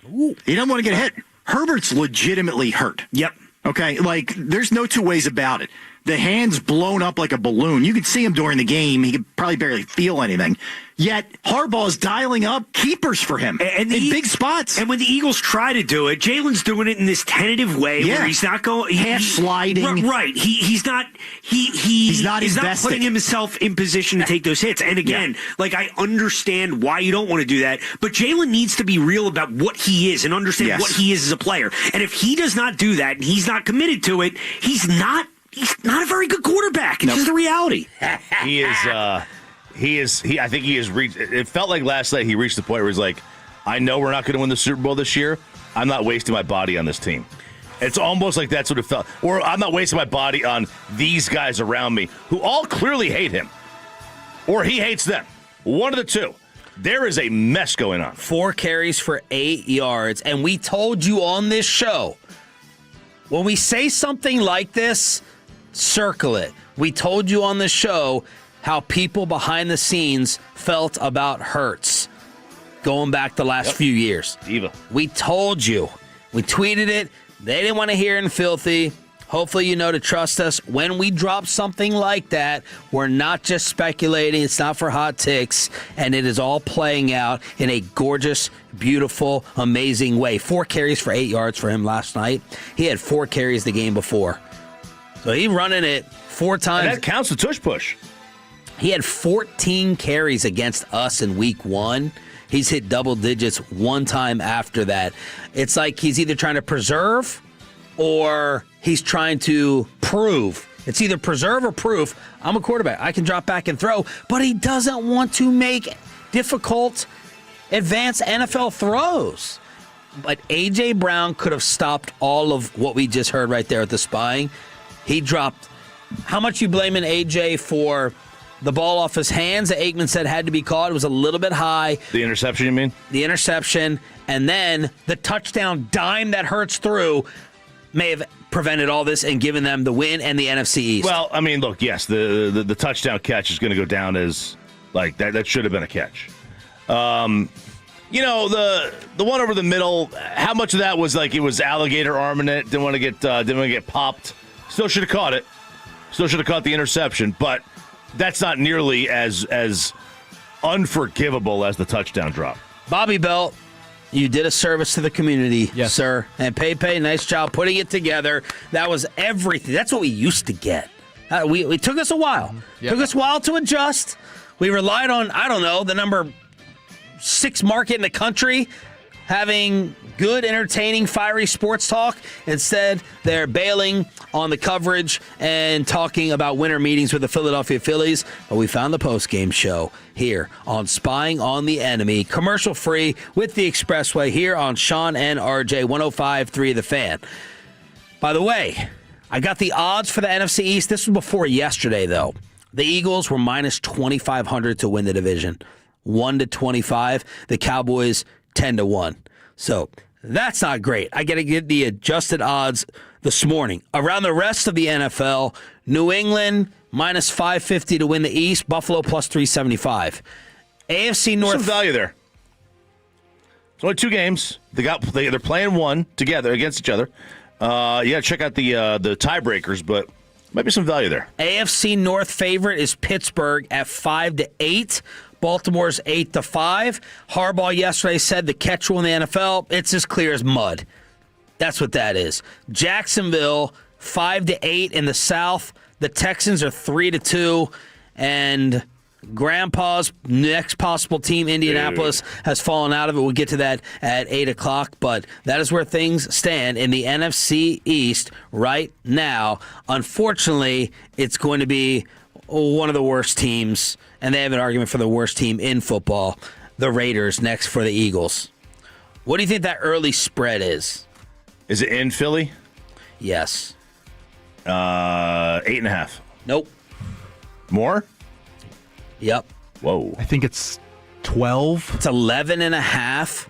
Ooh. He doesn't want to get hit. Herbert's legitimately hurt. Yep. Okay, there's no two ways about it. The hand's blown up like a balloon. You could see him during the game. He could probably barely feel anything. Yet Harbaugh's dialing up keepers for him in big spots. And when the Eagles try to do it, Jalen's doing it in this tentative way where he's not going half sliding. Right. He's not putting himself in position to take those hits. And again, I understand why you don't want to do that, but Jalen needs to be real about what he is and understand what he is as a player. And if he does not do that and he's not committed to it, he's not a very good quarterback. It's just the reality. He is. I think he has reached. It felt like last night he reached the point where he's like, I know we're not going to win the Super Bowl this year. I'm not wasting my body on this team. It's almost like that's what it felt. Or I'm not wasting my body on these guys around me who all clearly hate him. Or he hates them. One of the two. There is a mess going on. 4 carries for 8 yards. And we told you on this show, when we say something like this, circle it. We told you on the show how people behind the scenes felt about Hurts going back the last few years. Diva. We told you. We tweeted it. They didn't want to hear it in filthy. Hopefully you know to trust us. When we drop something like that, we're not just speculating. It's not for hot takes. And it is all playing out in a gorgeous, beautiful, amazing way. 4 carries for 8 yards for him last night. He had 4 carries the game before. So he's running it 4 times. And that counts the tush push. He had 14 carries against us in week 1. He's hit double digits 1 time after that. It's like he's either trying to preserve or he's trying to prove. It's either preserve or proof. I'm a quarterback. I can drop back and throw, but he doesn't want to make difficult advanced NFL throws. But A.J. Brown could have stopped all of what we just heard right there at the spying. He dropped. How much you blaming A.J. for the ball off his hands that Aikman said had to be caught? It was a little bit high. The interception, you mean? The interception, and then the touchdown dime that Hurts threw may have prevented all this and given them the win and the NFC East. Well, I mean, look, yes, the touchdown catch is going to go down as like that should have been a catch. You know, the one over the middle, how much of that was like it was alligator arming it, didn't want to get popped. Still should have caught it. Still should have caught the interception, but that's not nearly as unforgivable as the touchdown drop. Bobby Belt, you did a service to the community, sir. And Pepe, nice job putting it together. That was everything. That's what we used to get. It took us a while. Yeah. Took us a while to adjust. We relied on, I don't know, the number 6 market in the country having good, entertaining, fiery sports talk. Instead, they're bailing on the coverage and talking about winter meetings with the Philadelphia Phillies. But we found the post-game show here on Spying on the Enemy, commercial-free with the Expressway here on Sean and RJ, 105.3 The Fan. By the way, I got the odds for the NFC East. This was before yesterday, though. The Eagles were minus 2,500 to win the division. 1-25. The Cowboys 10-1. So that's not great. I got to get the adjusted odds this morning. Around the rest of the NFL, New England minus 550 to win the East. Buffalo plus 375. AFC North. Some value there. It's only 2 games. They're playing one together against each other. You got to check out the tiebreakers, but might be some value there. AFC North favorite is Pittsburgh at 5-8. Baltimore's 8-5. Harbaugh yesterday said the catch rule in the NFL, it's as clear as mud. That's what that is. Jacksonville 5-8 in the South. The Texans are 3-2, and Grandpa's next possible team, Indianapolis, has fallen out of it. We'll get to that at 8 o'clock, but that is where things stand in the NFC East right now. Unfortunately, it's going to be one of the worst teams, and they have an argument for the worst team in football, the Raiders, next for the Eagles. What do you think that early spread is? Is it in Philly? Yes. 8.5. Nope. More? Yep. Whoa. I think it's 12. It's 11.5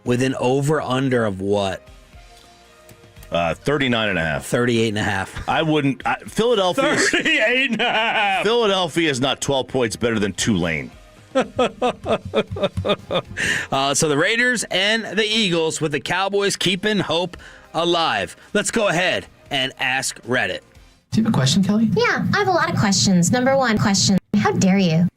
with an over-under of what? 39.5. 38.5. I wouldn't. Philadelphia. 38.5. Philadelphia is not 12 points better than Tulane. So the Raiders and the Eagles with the Cowboys keeping hope alive. Let's go ahead and ask Reddit. Do you have a question, Kelly? Yeah, I have a lot of questions. Number one question, how dare you?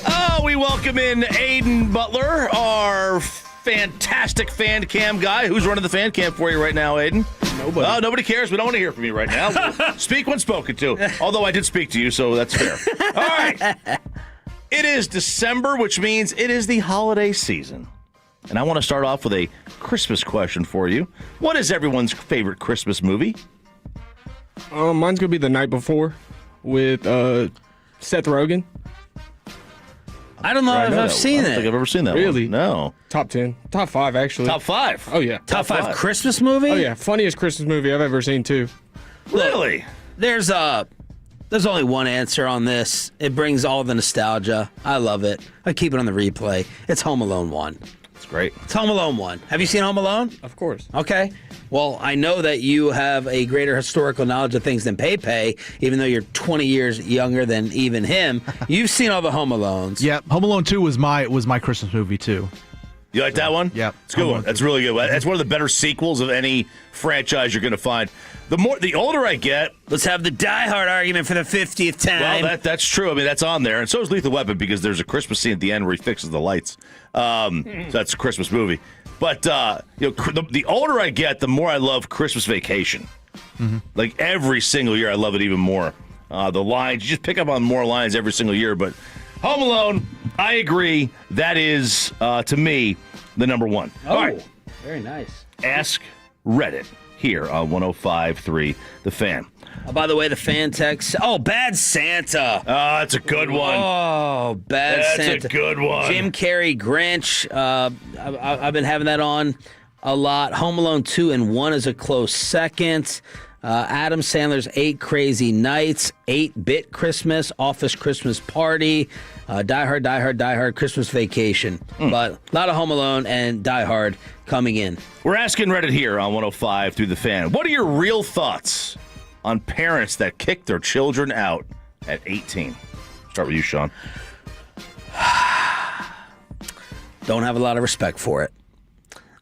Oh, we welcome in Aiden Butler, our fantastic fan cam guy. Who's running the fan cam for you right now, Aiden? Nobody. Oh, nobody cares. We don't want to hear from you right now. Speak when spoken to. Although I did speak to you, so that's fair. All right. It is December, which means it is the holiday season. And I want to start off with a Christmas question for you. What is everyone's favorite Christmas movie? Mine's going to be The Night Before with Seth Rogen. I don't know if I've seen I it. don't think I've ever seen that Really? one. No. Top 10. Top 5, actually. Top 5? Oh, yeah. Top 5 Christmas movie? Oh, yeah. Funniest Christmas movie I've ever seen, too. Really? There's only one answer on this. It brings all the nostalgia. I love it. I keep it on the replay. It's Home Alone 1. It's great. It's Home Alone 1. Have you seen Home Alone? Of course. Okay. Well, I know that you have a greater historical knowledge of things than Pepe, even though you're 20 years younger than even him. You've seen all the Home Alones. Yeah, Home Alone 2 was my Christmas movie too. You like that one? Yeah. It's a good one. That's really good. That's one of the better sequels of any franchise you're going to find. The older I get... Let's have the Die Hard argument for the 50th time. Well, that's true. I mean, that's on there. And so is Lethal Weapon because there's a Christmas scene at the end where he fixes the lights. So that's a Christmas movie. But the older I get, the more I love Christmas Vacation. Mm-hmm. Like every single year, I love it even more. The lines, you just pick up on more lines every single year. But Home Alone, I agree. That is, to me, the number one. Oh, all right. Very nice. Ask Reddit here on 105.3 The Fan. Oh, by the way, the fan text. Oh, Bad Santa. Oh, that's a good one. Oh, Bad Santa. That's a good one. Jim Carrey, Grinch. I've been having that on a lot. Home Alone 2 and 1 is a close second. Adam Sandler's 8 Crazy Nights, 8-Bit Christmas, Office Christmas Party, Die Hard, Christmas Vacation. But a lot of Home Alone and Die Hard coming in. We're asking Reddit here on 105 through The Fan. What are your real thoughts on parents that kick their children out at 18? Start with you, Sean. Don't have a lot of respect for it.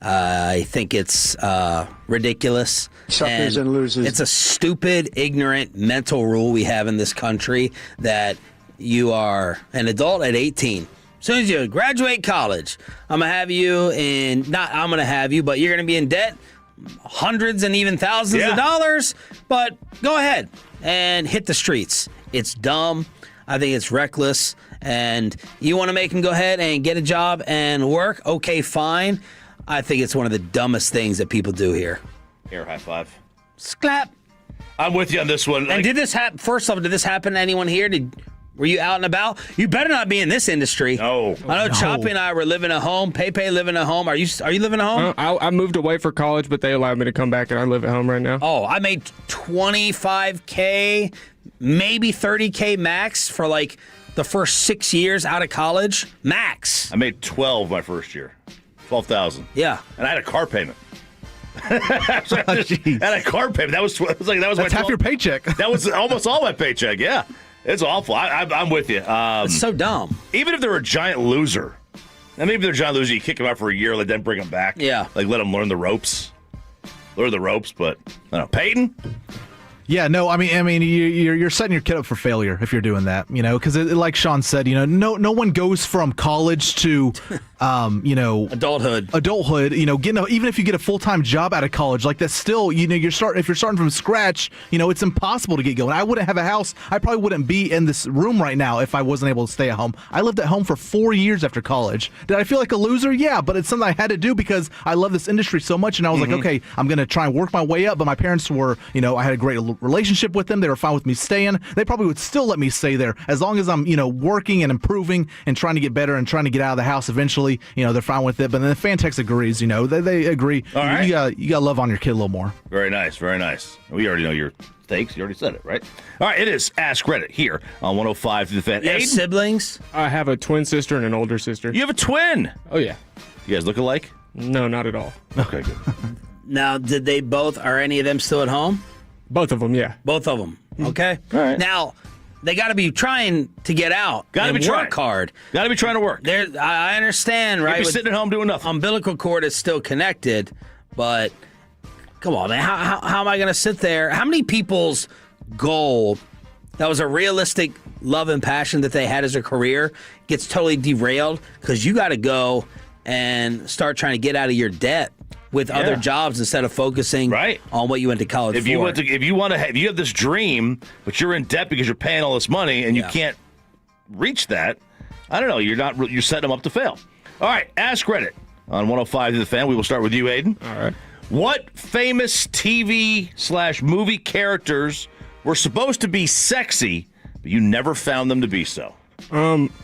I think it's ridiculous. Suckers and losers. It's a stupid, ignorant mental rule we have in this country that you are an adult at 18. As soon as you graduate college, I'm going to have you in, not I'm going to have you, but you're going to be in debt, hundreds and even thousands of dollars. But go ahead and hit the streets. It's dumb. I think it's reckless. And you want to make them go ahead and get a job and work? Okay, fine. I think it's one of the dumbest things that people do here. Air high five. Sclap. I'm with you on this one. And did this happen? First off, did this happen to anyone here? Were you out and about? You better not be in this industry. No. I know Choppy and I were living at home. Pepe living at home. Are you living at home? I moved away for college, but they allowed me to come back, and I live at home right now. Oh, I made $25K, maybe $30K max for like the first 6 years out of college. Max. I made 12 my first year. 12,000. Yeah. And I had a car payment. I had a car payment. That's half your paycheck. That was almost all my paycheck. Yeah, it's awful. I'm with you. It's so dumb. Even if they're a giant loser, and maybe they're a giant loser, you kick them out for a year, then bring them back. Yeah, like let them learn the ropes. But I don't know. Peyton. Yeah, no, I mean, you're setting your kid up for failure if you're doing that, because like Sean said, no one goes from college to adulthood, even if you get a full-time job out of college, like that's still, if you're starting from scratch, it's impossible to get going. I wouldn't have a house. I probably wouldn't be in this room right now if I wasn't able to stay at home. I lived at home for 4 years after college. Did I feel like a loser? Yeah, but it's something I had to do because I love this industry so much, and I was like, okay, I'm going to try and work my way up, but my parents were, I had a great relationship with them. They were fine with me staying. They probably would still let me stay there as long as I'm, working and improving and trying to get better and trying to get out of the house eventually. They're fine with it. But then the fan text agrees. They agree. All right. You got to love on your kid a little more. Very nice. Very nice. We already know your takes. You already said it, right? All right. It is Ask Reddit here on 105 to the Fan. You have siblings? I have a twin sister and an older sister. You have a twin? Oh, yeah. You guys look alike? No, not at all. Okay, good. Now, are any of them still at home? Both of them, yeah. Both of them. Okay. All right. Now, they got to be trying to get out. Got to be trying. Work hard. Got to be trying to work. I understand, right? You'd be sitting at home doing nothing. Umbilical cord is still connected, but come on, man. How am I going to sit there? How many people's goal that was a realistic love and passion that they had as a career gets totally derailed because you got to go and start trying to get out of your debt with other jobs instead of focusing on what you went to college for. If you have this dream, but you're in debt because you're paying all this money and you can't reach that, I don't know. You're setting them up to fail. All right, Ask Reddit on 105 to the Fan. We will start with you, Aiden. All right. What famous TV/movie characters were supposed to be sexy, but you never found them to be so?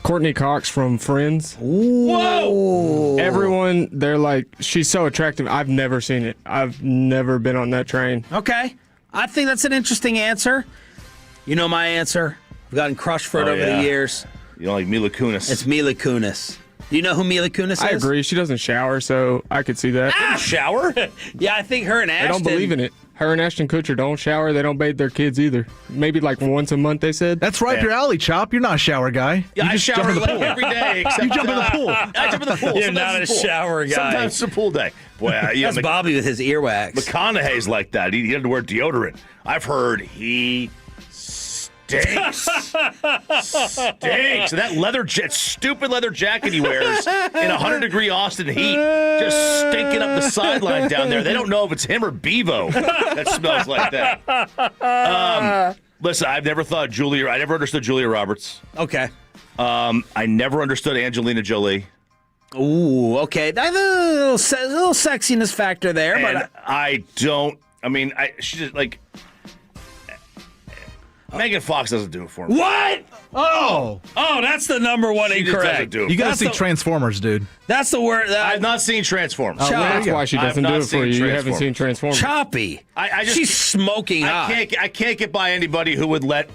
Courtney Cox from Friends. Whoa! Everyone, they're like, she's so attractive. I've never seen it. I've never been on that train. Okay. I think that's an interesting answer. You know my answer. I've gotten crushed for it over the years. You don't like Mila Kunis? It's Mila Kunis. Do you know who Mila Kunis is? I agree. She doesn't shower, so I could see that. Shower? Yeah, I think her and Ashton. I don't believe in it. Her and Ashton Kutcher don't shower. They don't bathe their kids either. Maybe like once a month, they said. That's right up your alley, Chop. You're not a shower guy. Yeah, you I shower every day. Except, you jump in the pool. I jump in the pool. You're not a shower guy. Sometimes it's a pool day. Boy, that's Bobby with his earwax. McConaughey's like that. He had to wear deodorant. I've heard he stinks. Stinks. That stupid leather jacket he wears in 100-degree Austin heat, just stinking up the sideline down there. They don't know if it's him or Bevo that smells like that. Listen, I've never thought I never understood Julia Roberts. Okay. I never understood Angelina Jolie. Ooh, okay. A little sexiness factor there, and she's just like. Megan Fox doesn't do it for me. What? Oh, that's the number one incorrect. You got to see Transformers, dude. That's the word. I've not seen Transformers. That's why she doesn't do it for you. You haven't seen Transformers. Choppy. She's smoking hot. I can't get by anybody who would let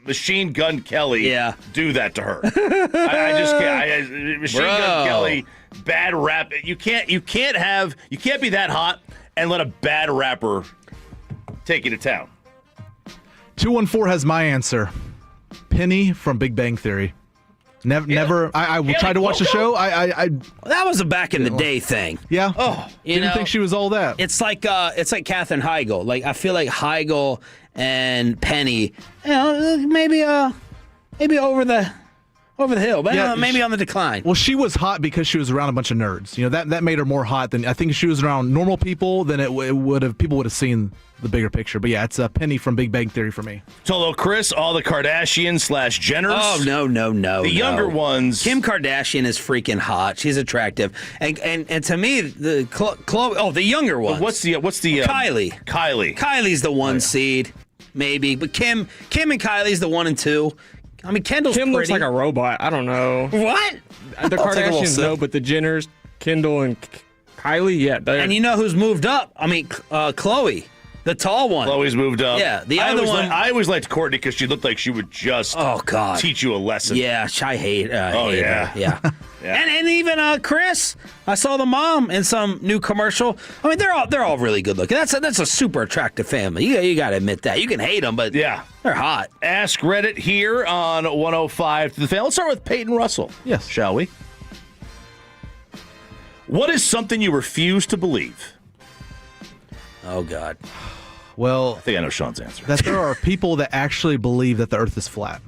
Machine Gun Kelly do that to her. I just can't. Machine Gun Kelly, bad rap. You can't be that hot and let a bad rapper take you to town. 214 has my answer. Penny from Big Bang Theory. Never. I tried to watch the show. That was a back in the day thing. Yeah. Oh, didn't think she was all that. It's like Katherine Heigl. Like I feel like Heigl and Penny, maybe over the hill, but maybe on the decline. Well, she was hot because she was around a bunch of nerds. That made her more hot than I think if she was around normal people. Then people would have seen the bigger picture. But yeah, it's a Penny from Big Bang Theory for me. Tolo Chris, all the Kardashians/Jenners. Oh no. The younger ones. Kim Kardashian is freaking hot. She's attractive, and to me the Khloe. Oh, the younger ones. What's the Kylie? Kylie's the one seed, maybe, but Kim and Kylie's the 1 and 2. I mean, Kendall's Kim pretty. looks like a robot. I don't know. What? The Kardashians, no, but the Jenners, Kendall, and Kylie, yeah. And you know who's moved up? I mean, Khloe, the tall one. Chloe's moved up. Yeah, the other one. I always liked Courtney because she looked like she would just teach you a lesson. Yeah, I hate her. Yeah. Yeah. And even Chris, I saw the mom in some new commercial. I mean, they're all really good looking. That's a super attractive family. You got to admit that. You can hate them, but they're hot. Ask Reddit here on 105 to the Fan. Let's start with Peyton Russell. Yes. Shall we? What is something you refuse to believe? Oh, God. Well, I think I know Sean's answer. That there are people that actually believe that the Earth is flat.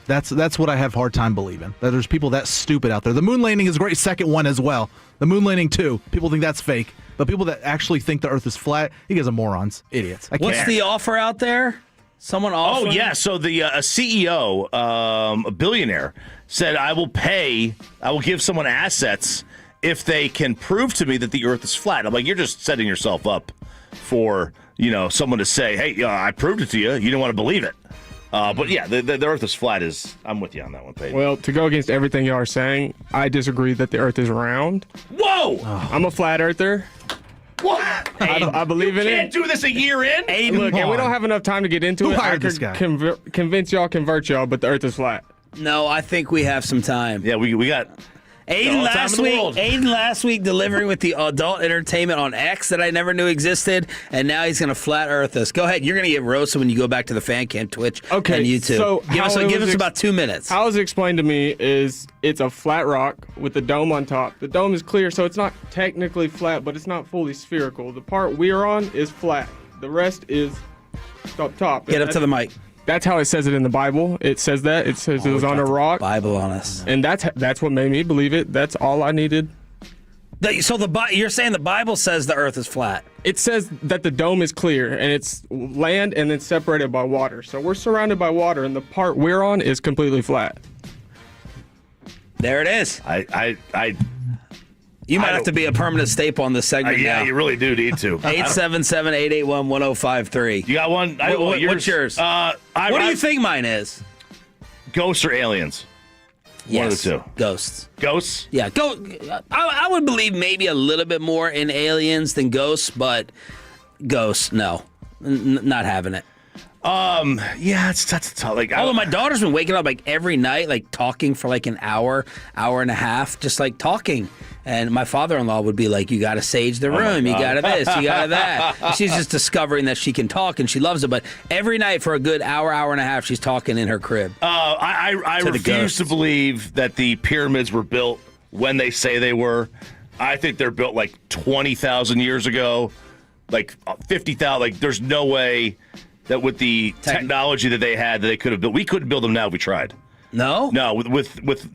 That's what I have a hard time believing, that there's people that stupid out there. The moon landing is a great second one as well. The moon landing, too. People think that's fake. But people that actually think the Earth is flat, you guys are morons. Idiots. What's the offer out there? Someone offering? Oh, yeah. So the a CEO, a billionaire, said, I will give someone assets if they can prove to me that the Earth is flat. I'm like, you're just setting yourself up for, someone to say, hey, I proved it to you. You didn't want to believe it. But yeah, the Earth is flat. I'm with you on that one, Peyton. Well, to go against everything you are saying, I disagree that the Earth is round. Whoa! I'm a flat earther. What? I believe in it. You can't do this a year in? Look, and we don't have enough time to get into it. I could convince y'all, convert y'all, but the Earth is flat. No, I think we have some time. Yeah, we got... Aiden last week delivering with the adult entertainment on X that I never knew existed, and now he's going to flat earth us. Go ahead. You're going to get roasted when you go back to the fan cam Twitch and YouTube. So give us about 2 minutes. How it was explained to me is it's a flat rock with a dome on top. The dome is clear, so it's not technically flat, but it's not fully spherical. The part we're on is flat. The rest is up top. Get up to the mic. That's how it says it in the Bible. It says that. It says it was on a rock. Bible on us. And that's what made me believe it. That's all I needed. So you're saying the Bible says the Earth is flat? It says that the dome is clear, and it's land and then separated by water. So we're surrounded by water, and the part we're on is completely flat. There it is. You might have to be a permanent staple on this segment now. Yeah, you really do need to. 877-881-1053. You got one? What's yours? What do you think mine is? Ghosts or aliens? Yes. One of the two. Ghosts. Ghosts? Yeah. I would believe maybe a little bit more in aliens than ghosts, but ghosts, no. Not having it. Yeah, that's tough. Although my daughter's been waking up every night, talking for an hour and a half, just talking. And my father-in-law would be like, you got to sage the room. You got to this, you got to that. And she's just discovering that she can talk and she loves it. But every night for a good hour and a half, she's talking in her crib. I refuse to believe that the pyramids were built when they say they were. I think they're built 20,000 years ago, 50,000. There's no way that with the technology that they had that they could have built. We couldn't build them now if we tried. No? No, with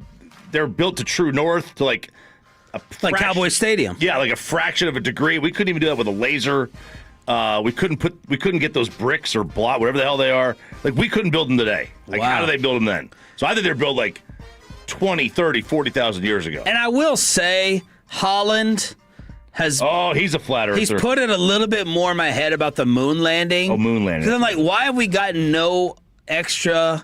they're built to true north to a Cowboys Stadium. Yeah, a fraction of a degree. We couldn't even do that with a laser. We couldn't get those bricks or block, whatever the hell they are. We couldn't build them today. How do they build them then? So I think they're built 20, 30, 40,000 years ago. And I will say Holland has... Oh, he's a flat earther. He's put it a little bit more in my head about the moon landing. Oh, moon landing. Because I'm why have we gotten no extra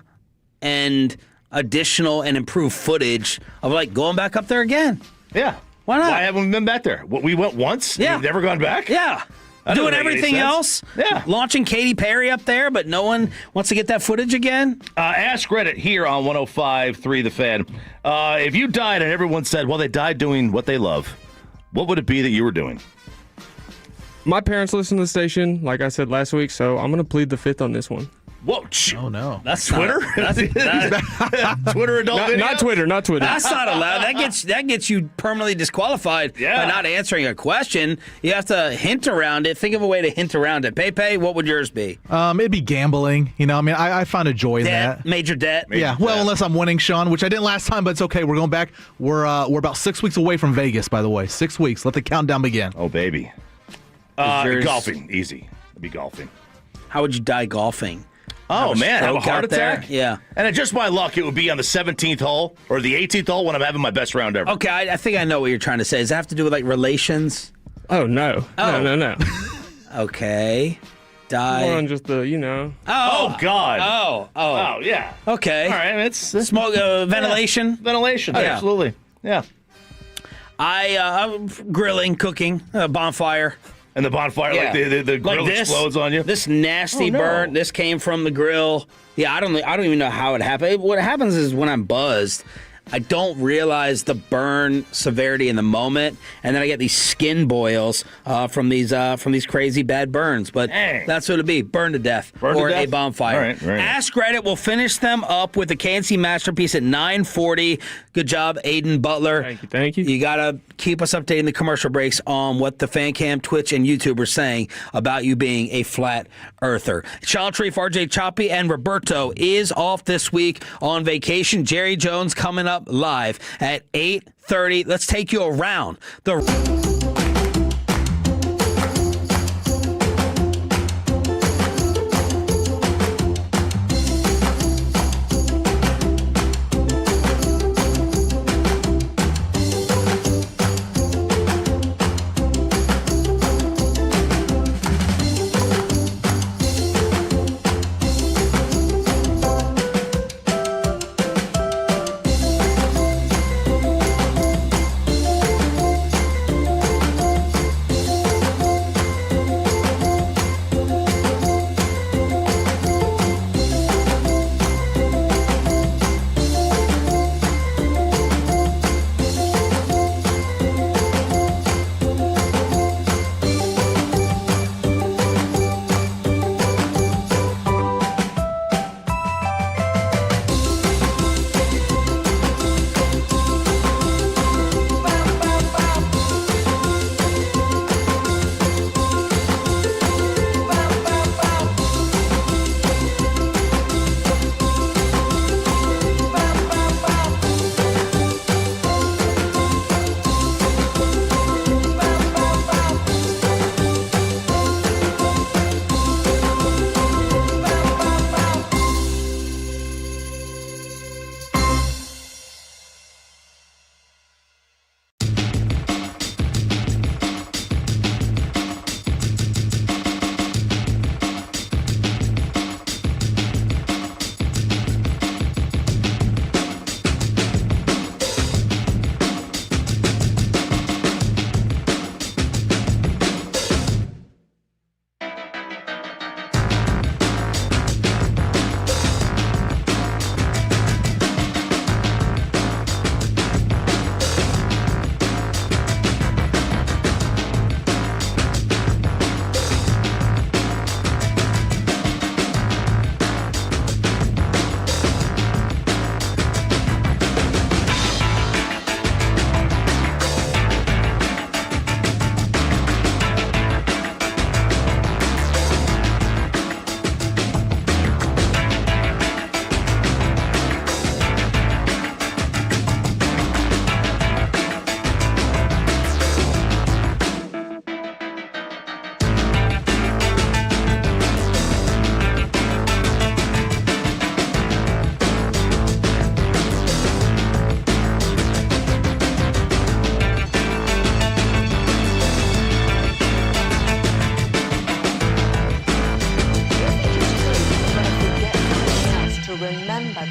and additional and improved footage of going back up there again? Yeah. Why not? Why haven't we been back there? We went once? Yeah. We've never gone back? Yeah. Doing everything else? Yeah. Launching Katy Perry up there, but no one wants to get that footage again? Ask Reddit here on 105.3 The Fan. If you died and everyone said, well, they died doing what they love, what would it be that you were doing? My parents listen to the station, like I said last week, so I'm going to plead the fifth on this one. Whoa! Oh no! That's Twitter. Twitter adult video? Not Twitter. That's not allowed. That gets you permanently disqualified by not answering a question. You have to hint around it. Think of a way to hint around it. Pepe, what would yours be? It'd be gambling. I find a joy in that. Major debt. Well, unless I'm winning, Sean, which I didn't last time, but it's okay. We're going back. We're about 6 weeks away from Vegas, by the way. 6 weeks. Let the countdown begin. Oh baby. Golfing, easy. It'd be golfing. How would you die golfing? Oh, man, have a heart attack? Yeah. And just my luck, it would be on the 17th hole or the 18th hole when I'm having my best round ever. Okay, I think I know what you're trying to say. Does that have to do with relations? Oh, no. Oh. No. Okay. Die. More on just the, Oh, God. Oh, yeah. Okay. All right, it's smoke, ventilation. Yeah. Ventilation, absolutely. Yeah. I'm grilling, cooking, bonfire. And the bonfire, the grill explodes on you. This nasty burn. This came from the grill. Yeah, I don't even know how it happened. What happens is when I'm buzzed, I don't realize the burn severity in the moment, and then I get these skin boils from these crazy bad burns. But that's what it'll be: burn to death or a bonfire. All right, right. Ask Reddit. We'll finish them up with the KNC masterpiece at 9:40. Good job, Aiden Butler. Thank you. You gotta keep us updated in the commercial breaks on what the fan cam, Twitch, and YouTube are saying about you being a flat earther. Sean Sharif, RJ Choppy, and Roberto is off this week on vacation. Jerry Jones coming up live at 8:30. Let's take you around the...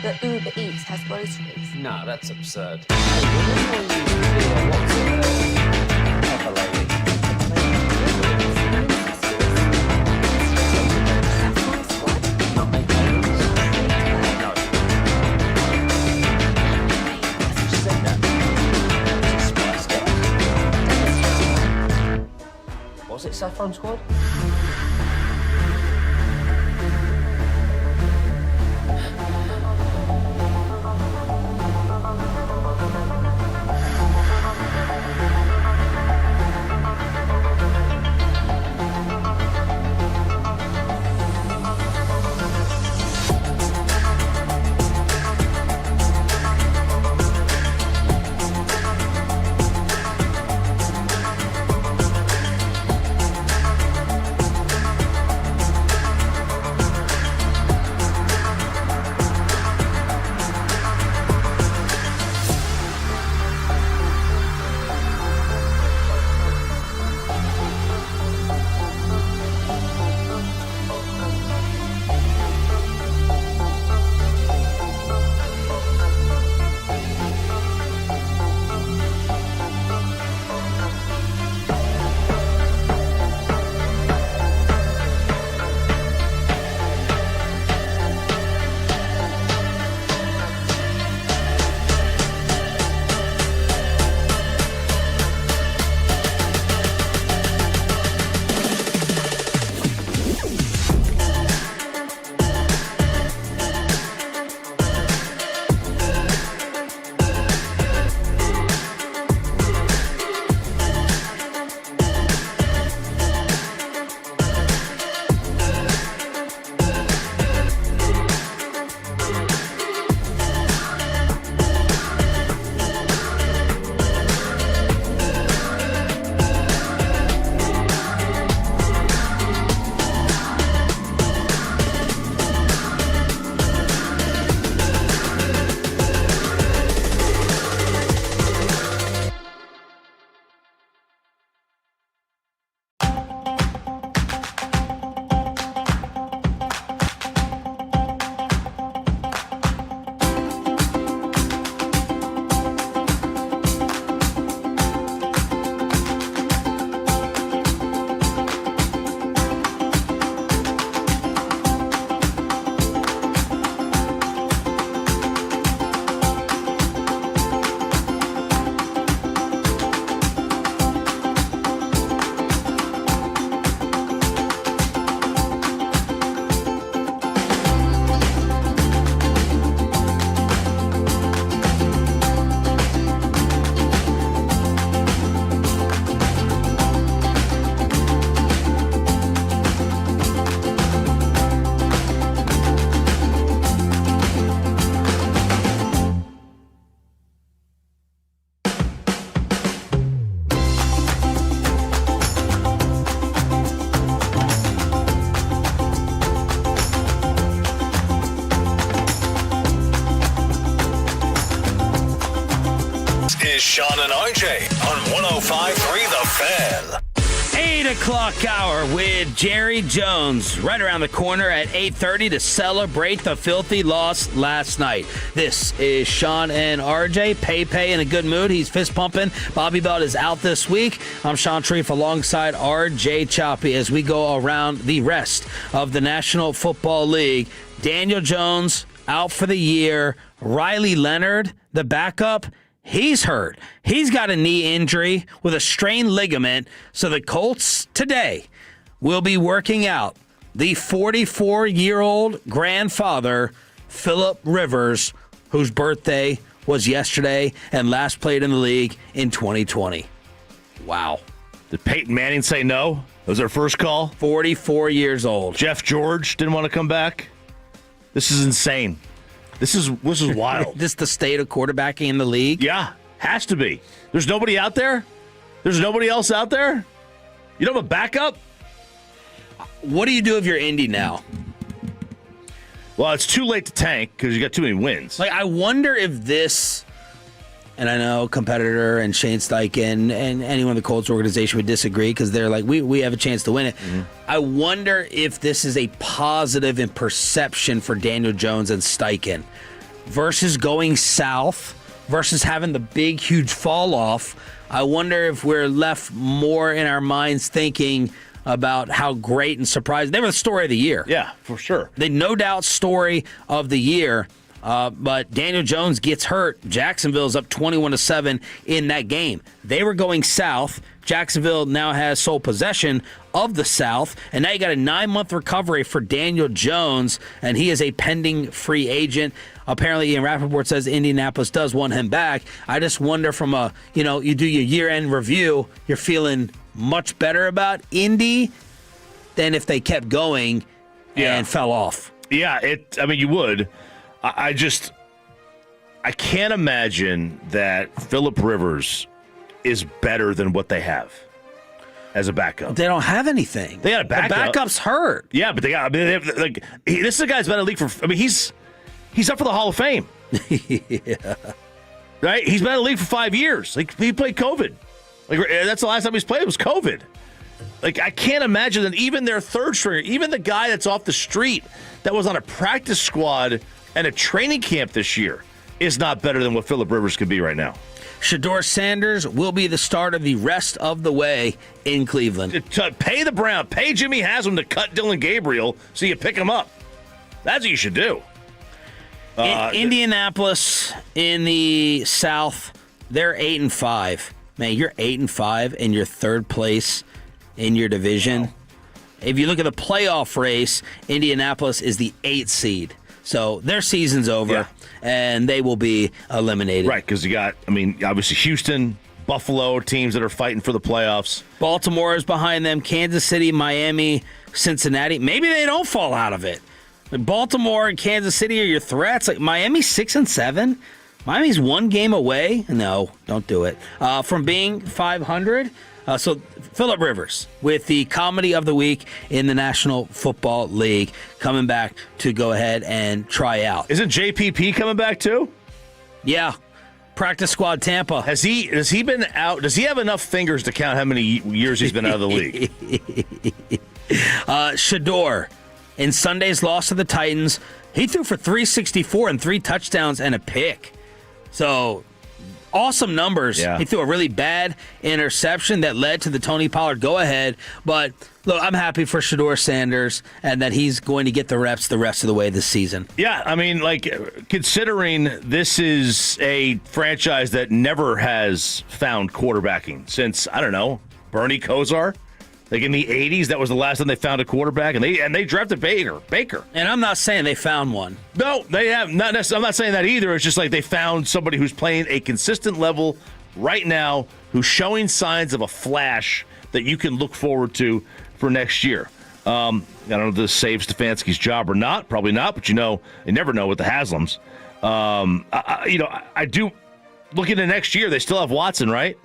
that Uber Eats has groceries. No, that's absurd. Was it Saffron Squad? Sean and RJ on 105.3 The Fan. 8 o'clock hour with Jerry Jones right around the corner at 8:30 to celebrate the filthy loss last night. This is Sean and RJ. Pay in a good mood. He's fist pumping. Bobby Belt is out this week. I'm Sean Treef alongside RJ Choppy as we go around the rest of the National Football League. Daniel Jones out for the year. Riley Leonard, the backup, he's hurt. He's got a knee injury with a strained ligament, so the Colts today will be working out the 44-year-old grandfather, Phillip Rivers, whose birthday was yesterday and last played in the league in 2020. Wow. Did Peyton Manning say no? That was our first call? 44 years old. Jeff George didn't want to come back? This is insane. This is wild. This the state of quarterbacking in the league? Yeah, has to be. There's nobody out there? There's nobody else out there? You don't have a backup? What do you do if you're Indy now? Well, it's too late to tank because you got too many wins. Like, I wonder if this, and I know competitor and Shane Steichen and anyone in the Colts organization would disagree because they're like, we have a chance to win it. Mm-hmm. I wonder if this is a positive in perception for Daniel Jones and Steichen versus going south versus having the big, huge fall off. I wonder if we're left more in our minds thinking about how great and surprising. They were the story of the year. Yeah, for sure. The no doubt story of the year. But Daniel Jones gets hurt. Jacksonville's up 21-7 in that game. They were going south. Jacksonville now has sole possession of the South, and now you got a 9-month recovery for Daniel Jones, and he is a pending free agent. Apparently, Ian Rappaport says Indianapolis does want him back. I just wonder from you do your year-end review, you're feeling much better about Indy than if they kept going and fell off. Yeah, you would. I can't imagine that Phillip Rivers is better than what they have as a backup. They don't have anything. They got a backup. The backup's hurt. Yeah, but they have, this is a guy's been in the league for. He's up for the Hall of Fame. Yeah. Right? He's been in the league for 5 years. Like, he played COVID. Like, that's the last time he's played was COVID. Like, I can't imagine that even their third stringer, even the guy that's off the street that was on a practice squad and a training camp this year, is not better than what Phillip Rivers could be right now. Shedeur Sanders will be the starter the rest of the way in Cleveland. Pay the Brown. Pay Jimmy Haslam to cut Dylan Gabriel so you pick him up. That's what you should do. Indianapolis in the South, they're 8-5. Man, you're 8-5 and you're third place in your division. Wow. If you look at the playoff race, Indianapolis is the 8th seed. So their season's over, and they will be eliminated. Right, because you got, obviously Houston, Buffalo, teams that are fighting for the playoffs. Baltimore is behind them, Kansas City, Miami, Cincinnati. Maybe they don't fall out of it. Baltimore and Kansas City are your threats. Like Miami's 6-7. Miami's 1 game away. No, don't do it. From being 500. So Phillip Rivers with the comedy of the week in the National Football League coming back to go ahead and try out. Isn't JPP coming back too? Yeah. Practice squad Tampa. Has he been out? Does he have enough fingers to count how many years he's been out of the league? Shedeur, in Sunday's loss to the Titans, he threw for 364 and 3 touchdowns and a pick. So awesome numbers. Yeah. He threw a really bad interception that led to the Tony Pollard go-ahead. But, look, I'm happy for Shedeur Sanders and that he's going to get the reps the rest of the way this season. Yeah, considering this is a franchise that never has found quarterbacking since, Bernie Kosar. Like in the 80s, that was the last time they found a quarterback, and they drafted Baker. And I'm not saying they found one. No, they have not necessarily. I'm not saying that either. It's just like they found somebody who's playing a consistent level right now, who's showing signs of a flash that you can look forward to for next year. I don't know if this saves Stefanski's job or not. Probably not, but you never know with the Haslams. I do. Looking at next year, they still have Watson, right?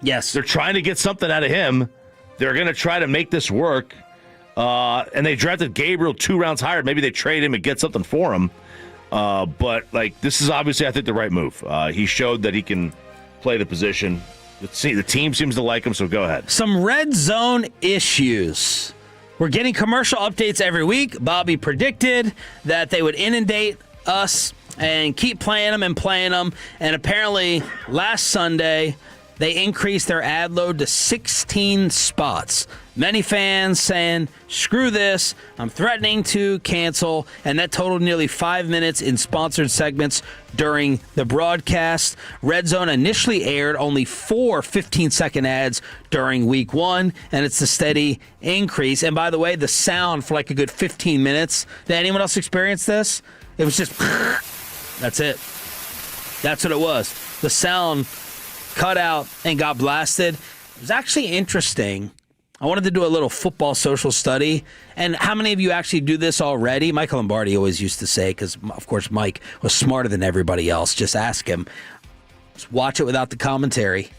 Yes. They're trying to get something out of him. They're going to try to make this work. And they drafted Gabriel 2 rounds higher. Maybe they trade him and get something for him. But this is obviously, I think, the right move. He showed that he can play the position. The team seems to like him, so go ahead. Some red zone issues. We're getting commercial updates every week. Bobby predicted that they would inundate us and keep playing them. And apparently, last Sunday, they increased their ad load to 16 spots. Many fans saying, screw this, I'm threatening to cancel, and that totaled nearly 5 minutes in sponsored segments during the broadcast. Red Zone initially aired only 4 15-second ads during week 1, and it's a steady increase. And by the way, the sound for like a good 15 minutes, did anyone else experience this? It was just, that's it. That's what it was. The sound cut out and got blasted. It was actually interesting. I wanted to do a little football social study. And how many of you actually do this already? Michael Lombardi always used to say, because, of course, Mike was smarter than everybody else. Just ask him. Just watch it without the commentary.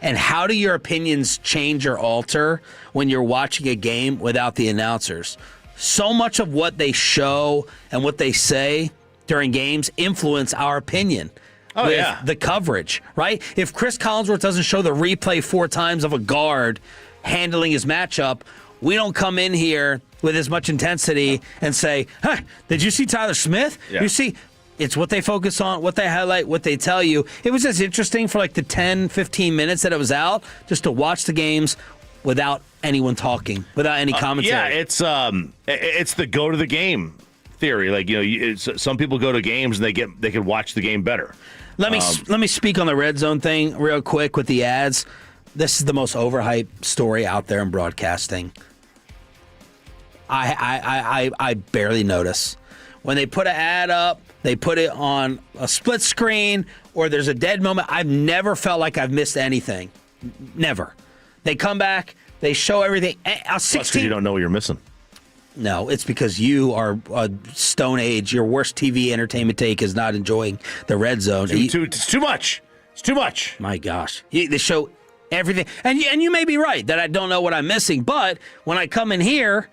And how do your opinions change or alter when you're watching a game without the announcers? So much of what they show and what they say during games influence our opinion. Oh, with yeah. the coverage, right? If Chris Collinsworth doesn't show the replay 4 times of a guard handling his matchup, we don't come in here with as much intensity and say, huh, did you see Tyler Smith? Yeah. You see, it's what they focus on, what they highlight, what they tell you. It was just interesting for like the 10, 15 minutes that it was out, just to watch the games without anyone talking, without any commentary. It's the go to the game theory. Like, some people go to games and they can watch the game better. Let me speak on the red zone thing real quick with the ads. This is the most overhyped story out there in broadcasting. I barely notice. When they put an ad up, they put it on a split screen or there's a dead moment. I've never felt like I've missed anything. Never. They come back, they show everything. Plus, because you don't know what you're missing. No, it's because you are a Stone Age. Your worst TV entertainment take is not enjoying the red zone. It's too much. It's too much. My gosh. They show everything. And you may be right that I don't know what I'm missing. But when I come in here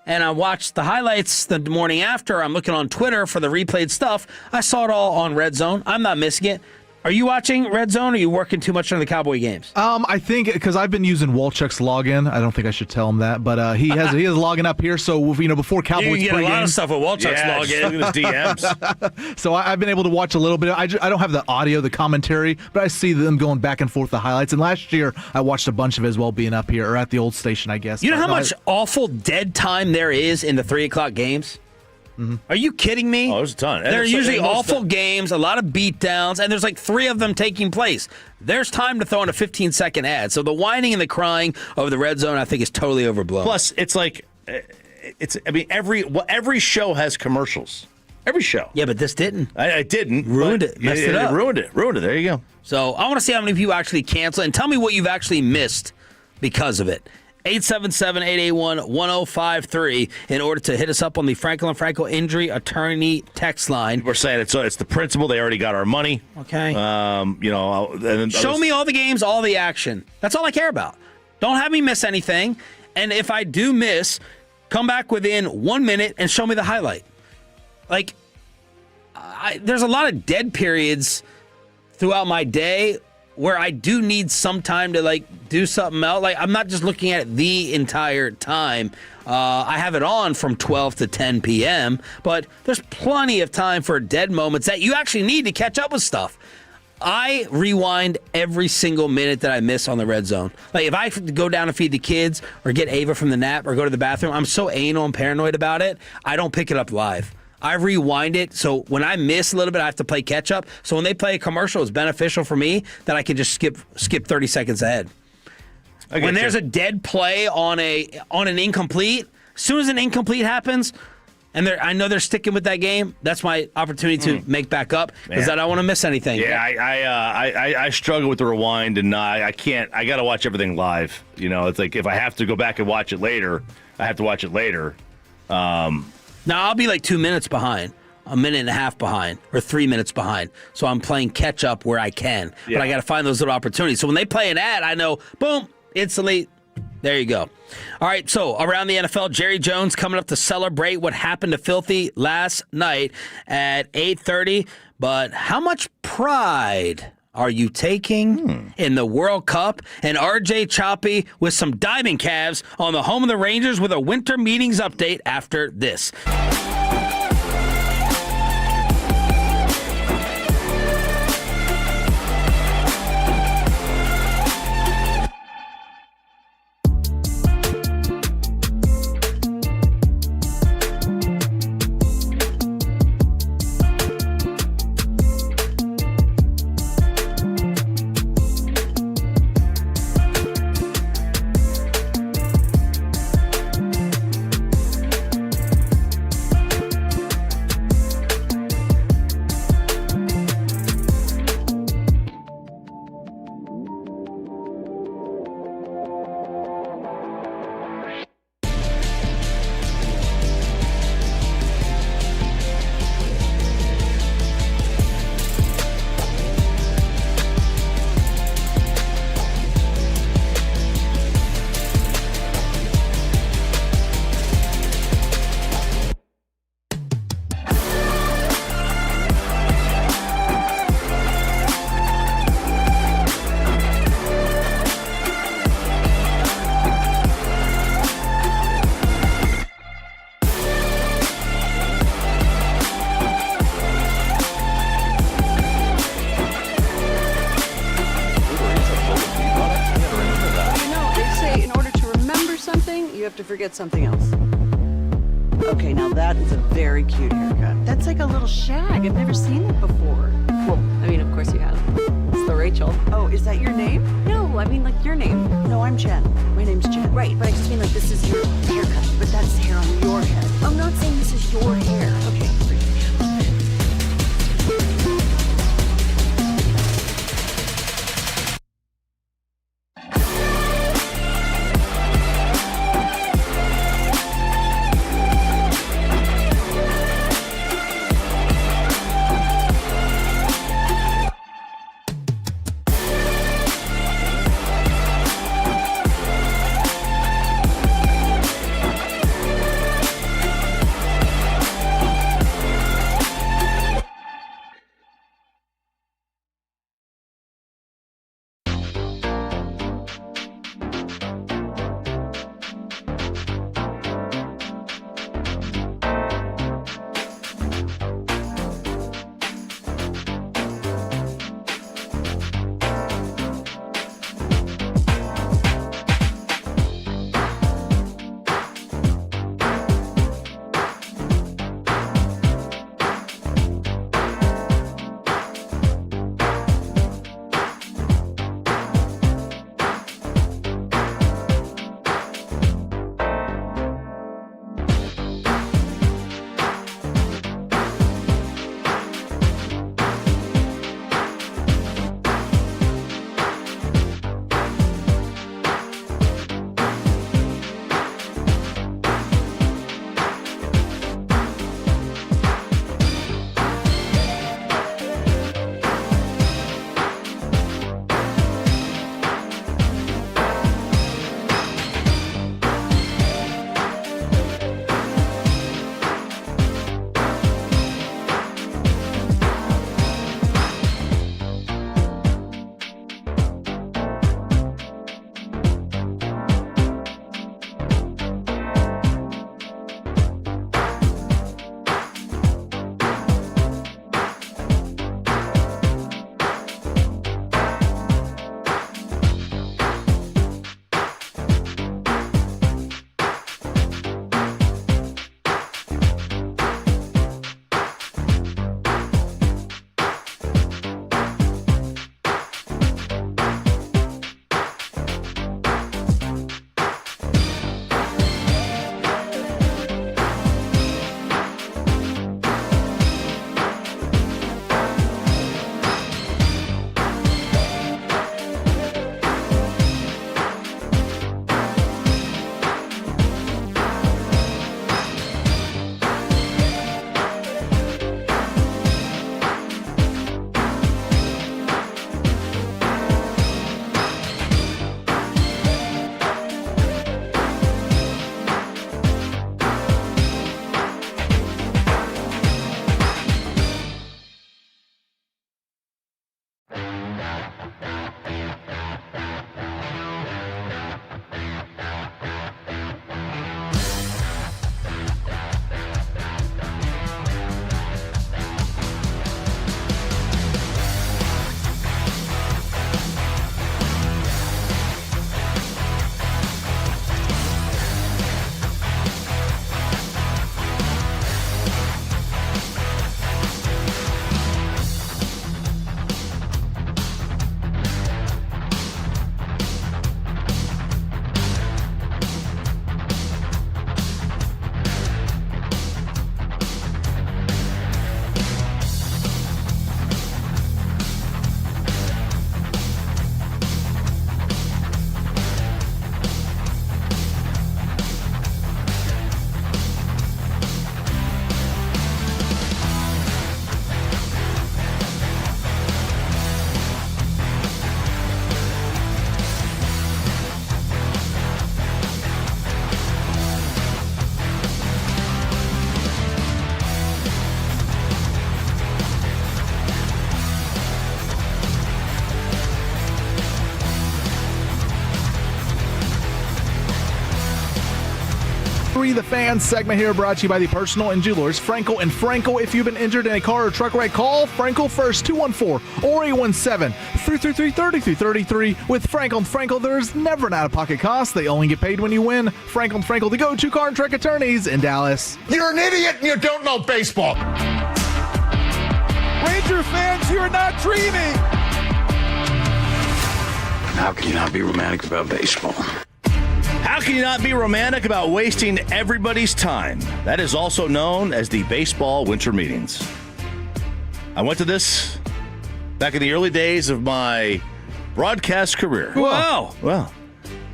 and I watch the highlights the morning after, I'm looking on Twitter for the replayed stuff, I saw it all on Red Zone. I'm not missing it. Are you watching Red Zone, or are you working too much on the Cowboy games? I think because I've been using Walchuk's login. I don't think I should tell him that, but he has login up here. So before Cowboys you can get pregame, a lot of stuff with Walchuk's login. Look at his DMs. So I've been able to watch a little bit. I don't have the audio, the commentary, but I see them going back and forth the highlights. And last year I watched a bunch of it as well, being up here or at the old station, I guess. You know how much awful dead time there is in the 3 o'clock games? Mm-hmm. Are you kidding me? Oh, there's a ton. They're usually awful games, a lot of beatdowns, and there's like 3 of them taking place. There's time to throw in a 15-second ad. So the whining and the crying over the red zone, I think, is totally overblown. Plus, it's like, every show has commercials. Every show. Yeah, but this didn't. I didn't. Ruined it. Messed it up. Ruined it. There you go. So I want to see how many people actually cancel, and tell me what you've actually missed because of it. 877-881-1053 in order to hit us up on the Franklin Franco Injury Attorney text line. We're saying it's the principle. They already got our money. Okay. Show me all the games, all the action. That's all I care about. Don't have me miss anything. And if I do miss, come back within 1 minute and show me the highlight. Like, there's a lot of dead periods throughout my day where I do need some time to do something else. Like, I'm not just looking at it the entire time. I have it on from 12 to 10 p.m., but there's plenty of time for dead moments that you actually need to catch up with stuff. I rewind every single minute that I miss on the red zone. Like, if I have to go down and feed the kids or get Ava from the nap or go to the bathroom, I'm so anal and paranoid about it, I don't pick it up live. I rewind it, so when I miss a little bit, I have to play catch up. So when they play a commercial, it's beneficial for me that I can just skip 30 seconds ahead. When there's a dead play on an incomplete, as soon as an incomplete happens, and I know they're sticking with that game, that's my opportunity to make back up because I don't want to miss anything. Yeah, I struggle with the rewind, and I can't. I got to watch everything live. It's like if I have to go back and watch it later, I have to watch it later. Now, I'll be like 2 minutes behind, a minute and a half behind, or 3 minutes behind. So I'm playing catch up where I can. Yeah. But I got to find those little opportunities. So when they play an ad, I know, boom, instantly, there you go. All right, so around the NFL, Jerry Jones coming up to celebrate what happened to Filthy last night at 8:30. But how much pride are you taking in the World Cup? And RJ Choppy with some diving calves on the home of the Rangers with a winter meetings update after this. Forget something else. Okay, now that is a very cute haircut. That's like a little shag. I've never seen that before. Well, I mean, of course you have. It's the Rachel. Oh, is that your name? No, I mean like your name. No, I'm Jen. My name's Jen. Right, but I just mean like this is your haircut. But that's hair on your head. I'm not saying this is your hair. Okay. 105.3 The Fan segment here brought to you by the Personal Injury Lawyers, Frankel and Frankel. If you've been injured in a car or truck wreck, call Frankel first, 214-817-333-3333. With Frankel and Frankel, there's never an out-of-pocket cost. They only get paid when you win. Frankel and Frankel, the go-to car and truck attorneys in Dallas. You're an idiot and you don't know baseball. Ranger fans, you're not dreaming. How can you not be romantic about baseball? How can you not be romantic about wasting everybody's time? That is also known as the baseball winter meetings. I went to this back in the early days of my broadcast career. Wow. Well,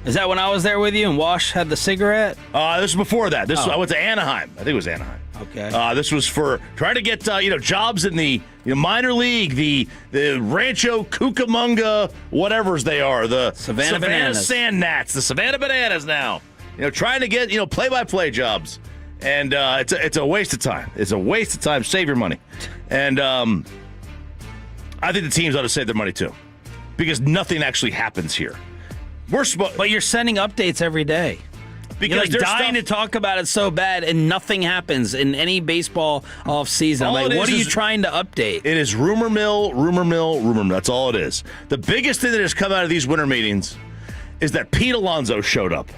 is that when I was there with you and Wash had the cigarette? This was before that. I went to Anaheim. I think it was Anaheim. Okay. This was for trying to get jobs in the minor league, the Rancho Cucamonga, whatever's they are, the Savannah Bananas. Sand Gnats, the Savannah Bananas now. Trying to get play-by-play jobs, and it's a waste of time. It's a waste of time. Save your money, and I think the teams ought to save their money too, because nothing actually happens here. But you're sending updates every day. Because you're dying to talk about it so bad, and nothing happens in any baseball offseason. I'm like, what are you trying to update? It is rumor mill. That's all it is. The biggest thing that has come out of these winter meetings is that Pete Alonso showed up.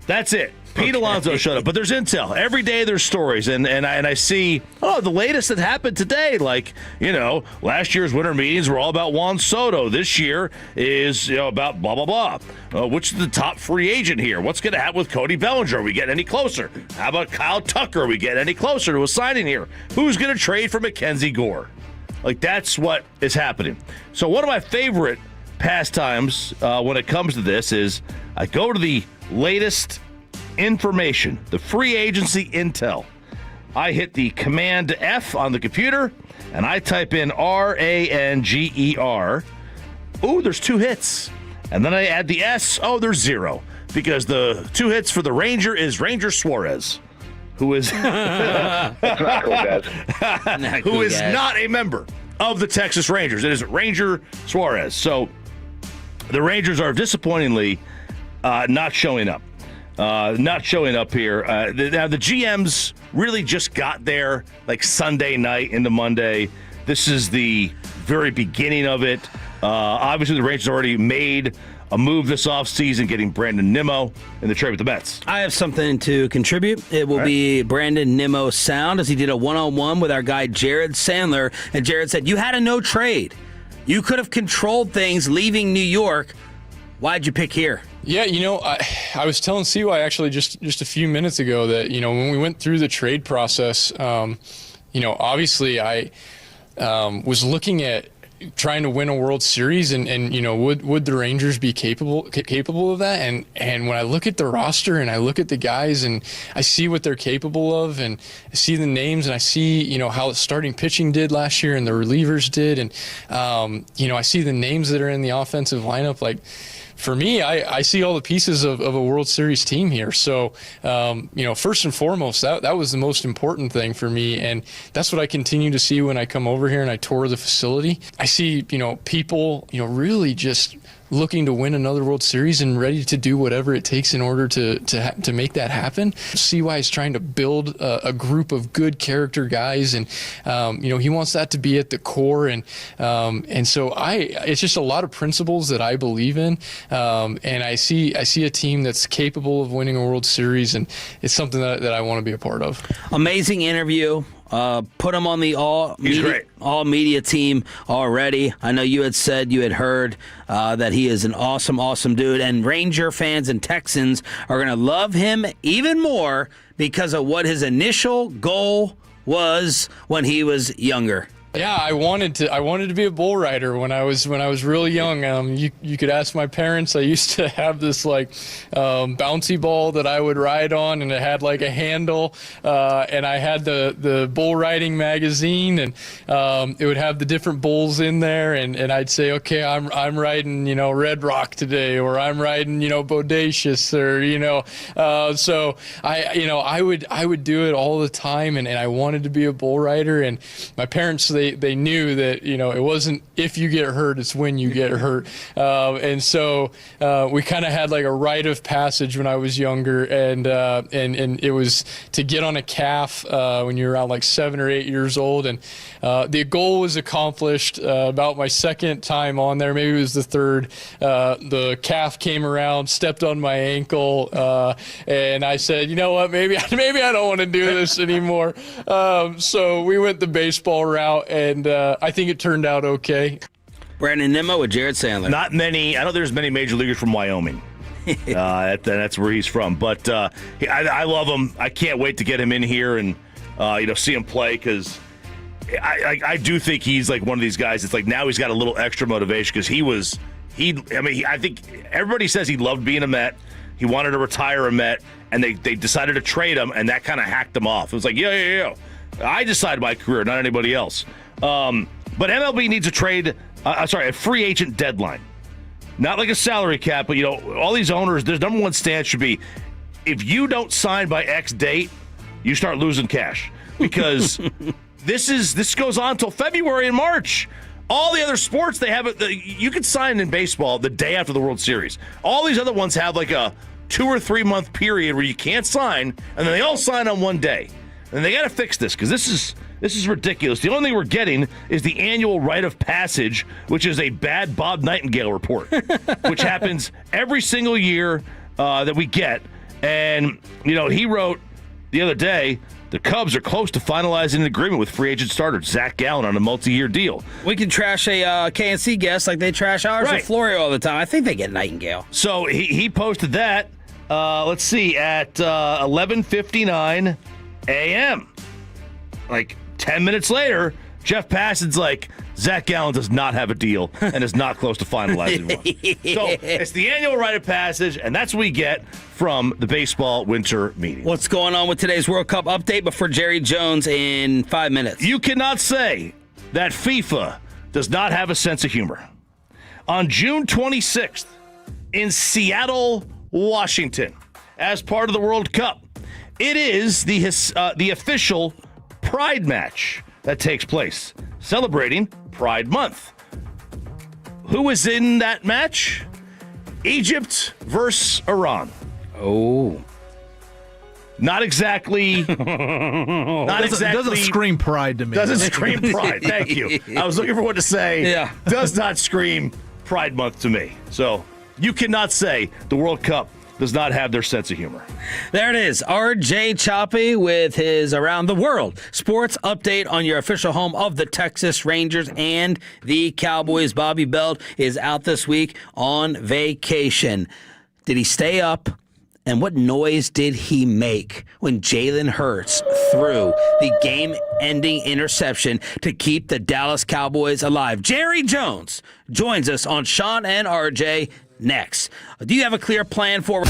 That's it. Pete Alonso showed up. But there's intel. Every day there's stories. And I see, the latest that happened today. Like, last year's winter meetings were all about Juan Soto. This year is about blah, blah, blah. Which is the top free agent here? What's going to happen with Cody Bellinger? Are we getting any closer? How about Kyle Tucker? Are we getting any closer to a signing here? Who's going to trade for Mackenzie Gore? Like, that's what is happening. So one of my favorite pastimes when it comes to this is I go to the latest information, the free agency intel. I hit the Command F on the computer, and I type in RANGER. Ooh, there's 2 hits. And then I add the S. Oh, there's 0. Because the 2 hits for the Ranger is Ranger Suarez, who is who is not a member of the Texas Rangers. It is Ranger Suarez. So the Rangers are disappointingly not showing up. Not showing up here. Now, the GMs really just got there like Sunday night into Monday. This is the very beginning of it. Obviously, the Rangers already made a move this offseason, getting Brandon Nimmo in the trade with the Mets. I have something to contribute. It will be Brandon Nimmo's sound, as he did a one-on-one with our guy Jared Sandler. And Jared said, you had a no trade. You could have controlled things leaving New York. Why'd you pick here? Yeah, I was telling CY actually just a few minutes ago that, when we went through the trade process, obviously I was looking at trying to win a World Series and would the Rangers be capable of that? And when I look at the roster and I look at the guys and I see what they're capable of and I see the names and I see, how the starting pitching did last year and the relievers did. And, I see the names that are in the offensive lineup. Like, for me, I see all the pieces of a World Series team here. So, first and foremost, that was the most important thing for me. And that's what I continue to see when I come over here and I tour the facility. I see, people, really just looking to win another World Series and ready to do whatever it takes in order to make that happen. CY is trying to build a group of good character guys, and he wants that to be at the core, and so it's just a lot of principles that I believe in, and I see a team that's capable of winning a World Series, and it's something that I want to be a part of. Amazing interview. Put him on the all media team already. I know you had said you had heard that he is an awesome dude, and Ranger fans and Texans are going to love him even more because of what his initial goal was when he was younger. Yeah, I wanted to be a bull rider when I was really young. You could ask my parents. I used to have this bouncy ball that I would ride on, and it had like a handle, and I had the bull riding magazine, and it would have the different bulls in there, and I'd say, okay, I'm riding Red Rock today, or I'm riding Bodacious, or so I would do it all the time, and I wanted to be a bull rider, and my parents, they knew that, it wasn't if you get hurt, it's when you get hurt. And so we kind of had like a rite of passage when I was younger, and it was to get on a calf when you're around like 7 or 8 years old. And the goal was accomplished about my second time on there. Maybe it was the third. The calf came around, stepped on my ankle, and I said, you know what, maybe I don't want to do this anymore. So we went the baseball route, and I think it turned out okay. Brandon Nimmo with Jared Sandler. Not many. I don't think there's many major leaguers from Wyoming. That's where he's from. But I love him. I can't wait to get him in here and see him play, because I do think he's like one of these guys. It's like now he's got a little extra motivation, because I think everybody says he loved being a Met. He wanted to retire a Met, and they decided to trade him, and that kind of hacked him off. It was like, yeah. I decide my career, not anybody else. But MLB needs a free agent deadline. Not like a salary cap, but, all these owners, their number one stance should be, if you don't sign by X date, you start losing cash. Because this goes on until February and March. All the other sports, they have it. You can sign in baseball the day after the World Series. All these other ones have like a 2 or 3 month period where you can't sign, and then they all sign on one day. And they got to fix this, because this is ridiculous. The only thing we're getting is the annual rite of passage, which is a bad Bob Nightingale report, which happens every single year that we get. And, he wrote the other day, the Cubs are close to finalizing an agreement with free agent starter Zach Gallen on a multi-year deal. We can trash a KNC guest like they trash ours with Florio all the time. I think they get Nightingale. So he posted that, let's see, at 11:59 a.m. Like 10 minutes later, Jeff Passan's like, Zach Gallen does not have a deal and is not close to finalizing one. So it's the annual rite of passage, and that's what we get from the baseball winter meeting. What's going on with today's World Cup update before Jerry Jones in 5 minutes? You cannot say that FIFA does not have a sense of humor. On June 26th, in Seattle, Washington, as part of the World Cup, it is the official Pride match that takes place, celebrating Pride Month. Who is in that match? Egypt versus Iran. Oh. Not exactly. It doesn't scream pride to me. Doesn't scream pride. Thank you. I was looking for what to say. Yeah. Does not scream Pride Month to me. So you cannot say the World Cup does not have their sense of humor. There it is. RJ Choppy with his Around the World sports update on your official home of the Texas Rangers and the Cowboys. Bobby Belt is out this week on vacation. Did he stay up? And what noise did he make when Jalen Hurts threw the game-ending interception to keep the Dallas Cowboys alive? Jerry Jones joins us on Sean and RJ next. Do you have a clear plan for...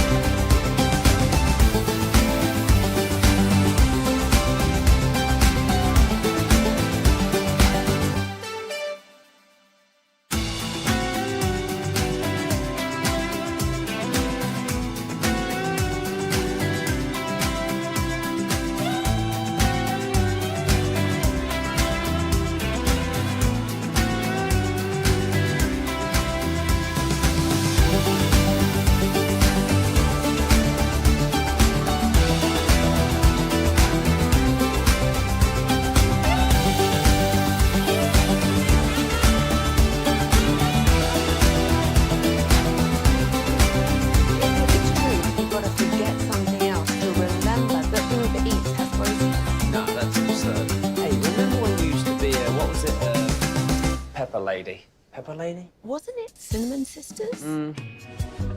Pepper Lady? Wasn't it Cinnamon Sisters?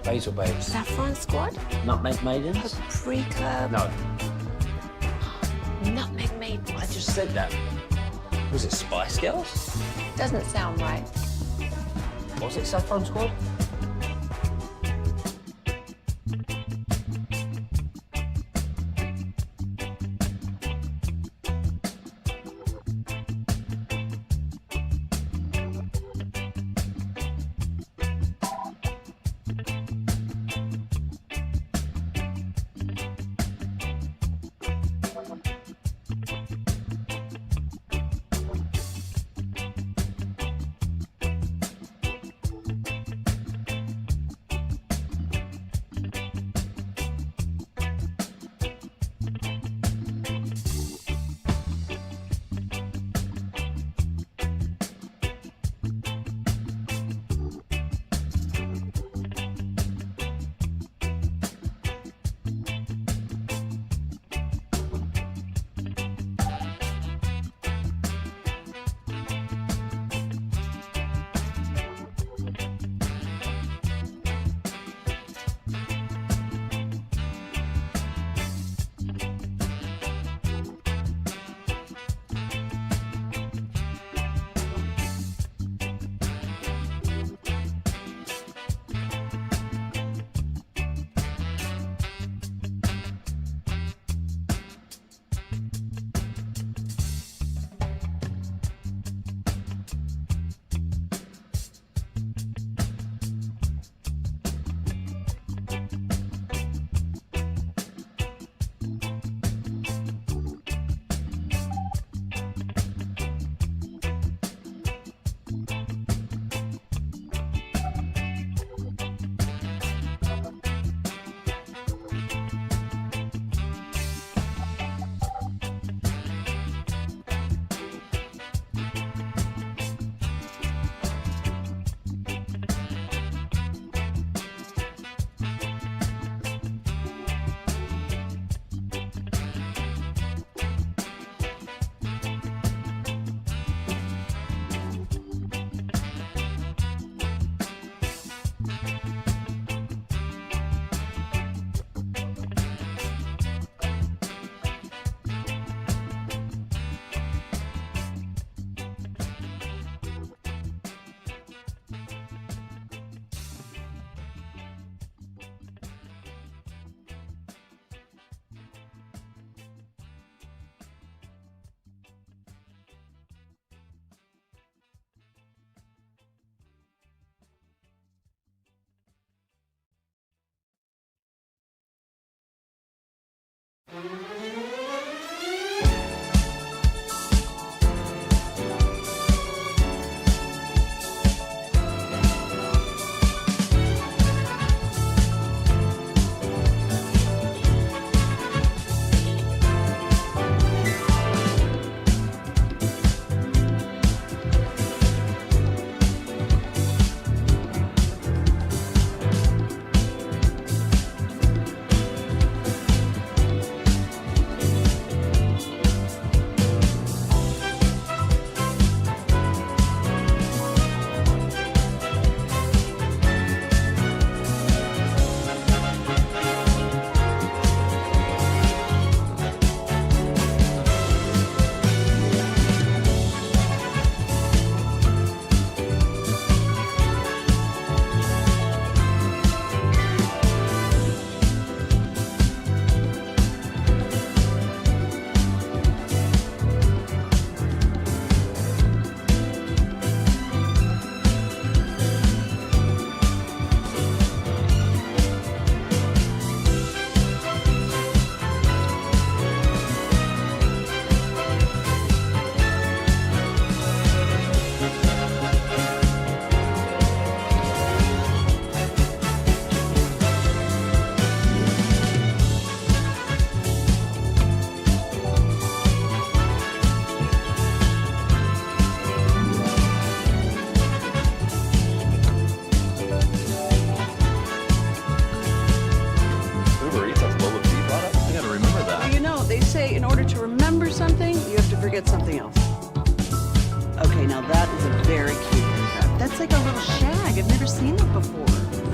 Basil Babes. Saffron Squad? Nutmeg Maidens? Paprika? No. Nutmeg Maidens. I just said that. Was it Spice Girls? Doesn't sound right. Was it Saffron Squad?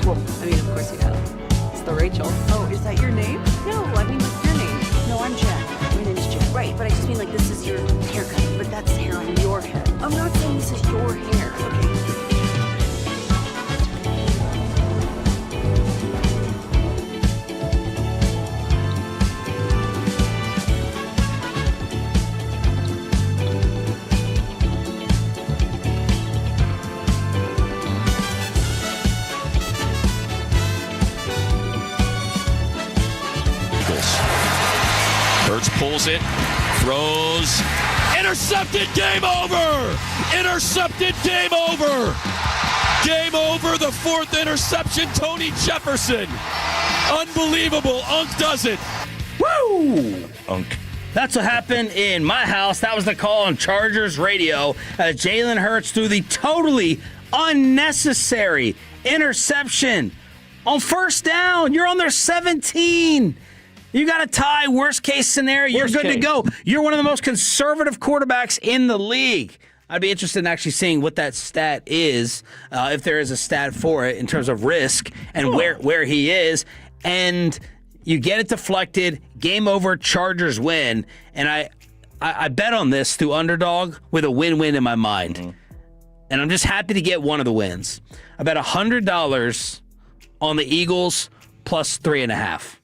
Well, I mean, of course you have. It's the Rachel. Oh, is that your name? No, I mean like your name. No, I'm Jen. My name's Jen. Right, but I just mean like this is your haircut, but that's hair on your head. I'm not saying this is your hair, okay? Hurts pulls it, throws, intercepted, game over! Intercepted, game over! Game over, the fourth interception, Tony Jefferson. Unbelievable, Unk does it. Woo! Unk. That's what happened in my house. That was the call on Chargers radio as Jalen Hurts threw the totally unnecessary interception on first down. You're on their 17. You got a tie. Worst case scenario, you're good to go. You're one of the most conservative quarterbacks in the league. I'd be interested in actually seeing what that stat is, if there is a stat for it in terms of risk and where he is. And you get it deflected, game over, Chargers win. And I bet on this through Underdog with a win-win in my mind. Mm-hmm. And I'm just happy to get one of the wins. I bet $100 on the Eagles plus 3.5.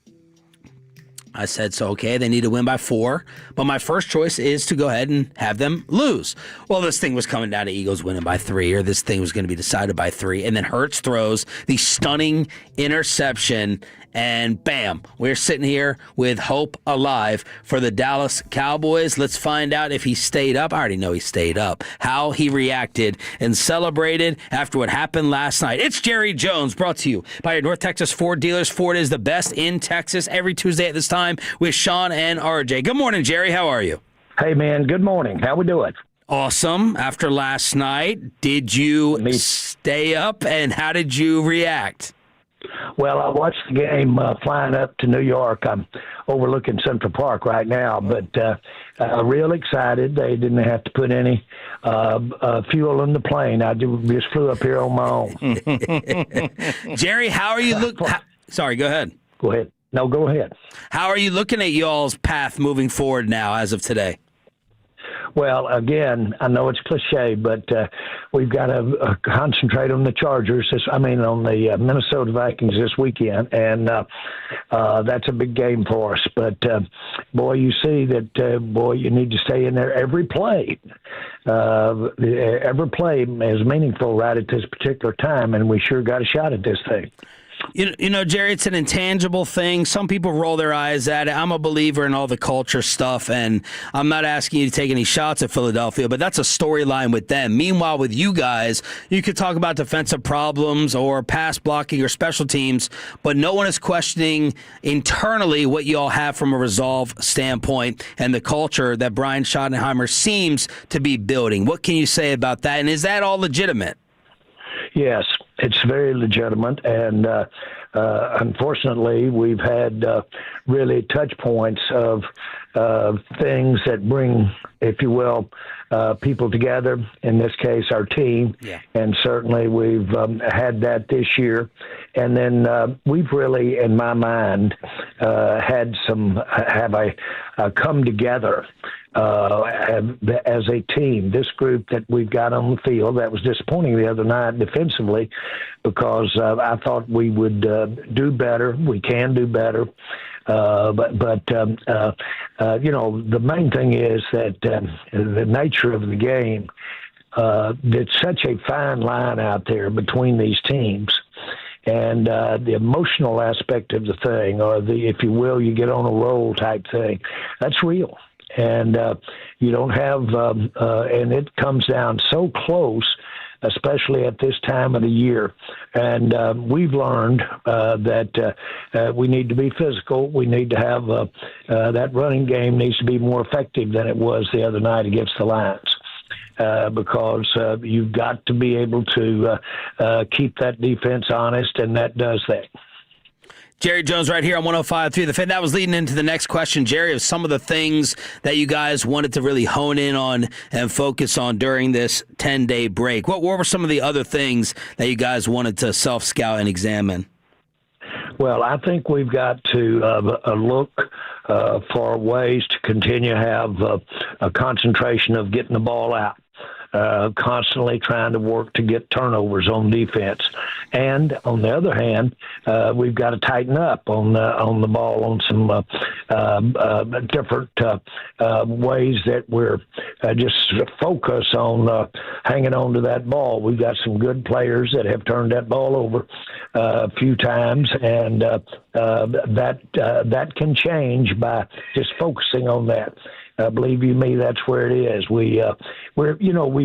I said, so okay, they need to win by 4, but my first choice is to go ahead and have them lose. Well, this thing was coming down to Eagles winning by 3, or this thing was going to be decided by 3, and then Hurts throws the stunning interception, and bam, we're sitting here with hope alive for the Dallas Cowboys. Let's find out if he stayed up. I already know he stayed up. How he reacted and celebrated after what happened last night. It's Jerry Jones, brought to you by your North Texas Ford dealers. Ford is the best in Texas every Tuesday at this time with Sean and RJ. Good morning, Jerry. How are you? Hey, man. Good morning. How we doing? Awesome. After last night, did you stay up, and how did you react? Well, I watched the game flying up to New York. I'm overlooking Central Park right now, but real excited. They didn't have to put any fuel in the plane. I just flew up here on my own. Jerry, how are you looking? Sorry, go ahead. Go ahead. No, go ahead. How are you looking at y'all's path moving forward now as of today? Well, again, I know it's cliche, but we've got to concentrate on the Chargers. On the Minnesota Vikings this weekend, and that's a big game for us. But, boy, you see that, you need to stay in there every play. Every play is meaningful right at this particular time, and we sure got a shot at this thing. You know, Jerry, it's an intangible thing. Some people roll their eyes at it. I'm a believer in all the culture stuff, and I'm not asking you to take any shots at Philadelphia, but that's a storyline with them. Meanwhile, with you guys, you could talk about defensive problems or pass blocking or special teams, but no one is questioning internally what you all have from a resolve standpoint and the culture that Brian Schottenheimer seems to be building. What can you say about that, and is that all legitimate? Yes, it's very legitimate, and unfortunately, we've had really touch points of things that bring, if you will, people together, in this case, our team, and certainly we've had that this year. And then we've really, in my mind, have a come together as a team. This group that we've got on the field, that was disappointing the other night defensively, because I thought we would do better. We can do better. But the main thing is that the nature of the game, it's such a fine line out there between these teams. And the emotional aspect of the thing, or the, if you will, you get on a roll type thing, that's real. And you don't have, and it comes down so close, especially at this time of the year. And we've learned that we need to be physical. We need to have that running game needs to be more effective than it was the other night against the Lions. Because you've got to be able to keep that defense honest, and that does that. Jerry Jones right here on 105.3 The Fan. That was leading into the next question, Jerry, of some of the things that you guys wanted to really hone in on and focus on during this 10-day break. What were some of the other things that you guys wanted to self-scout and examine? Well, I think we've got to look for ways to continue to have a concentration of getting the ball out. Constantly trying to work to get turnovers on defense, and on the other hand, we've got to tighten up on the ball on some different ways that we're just focus on hanging on to that ball. We've got some good players that have turned that ball over a few times, and that can change by just focusing on that. Believe you me, that's where it is. We've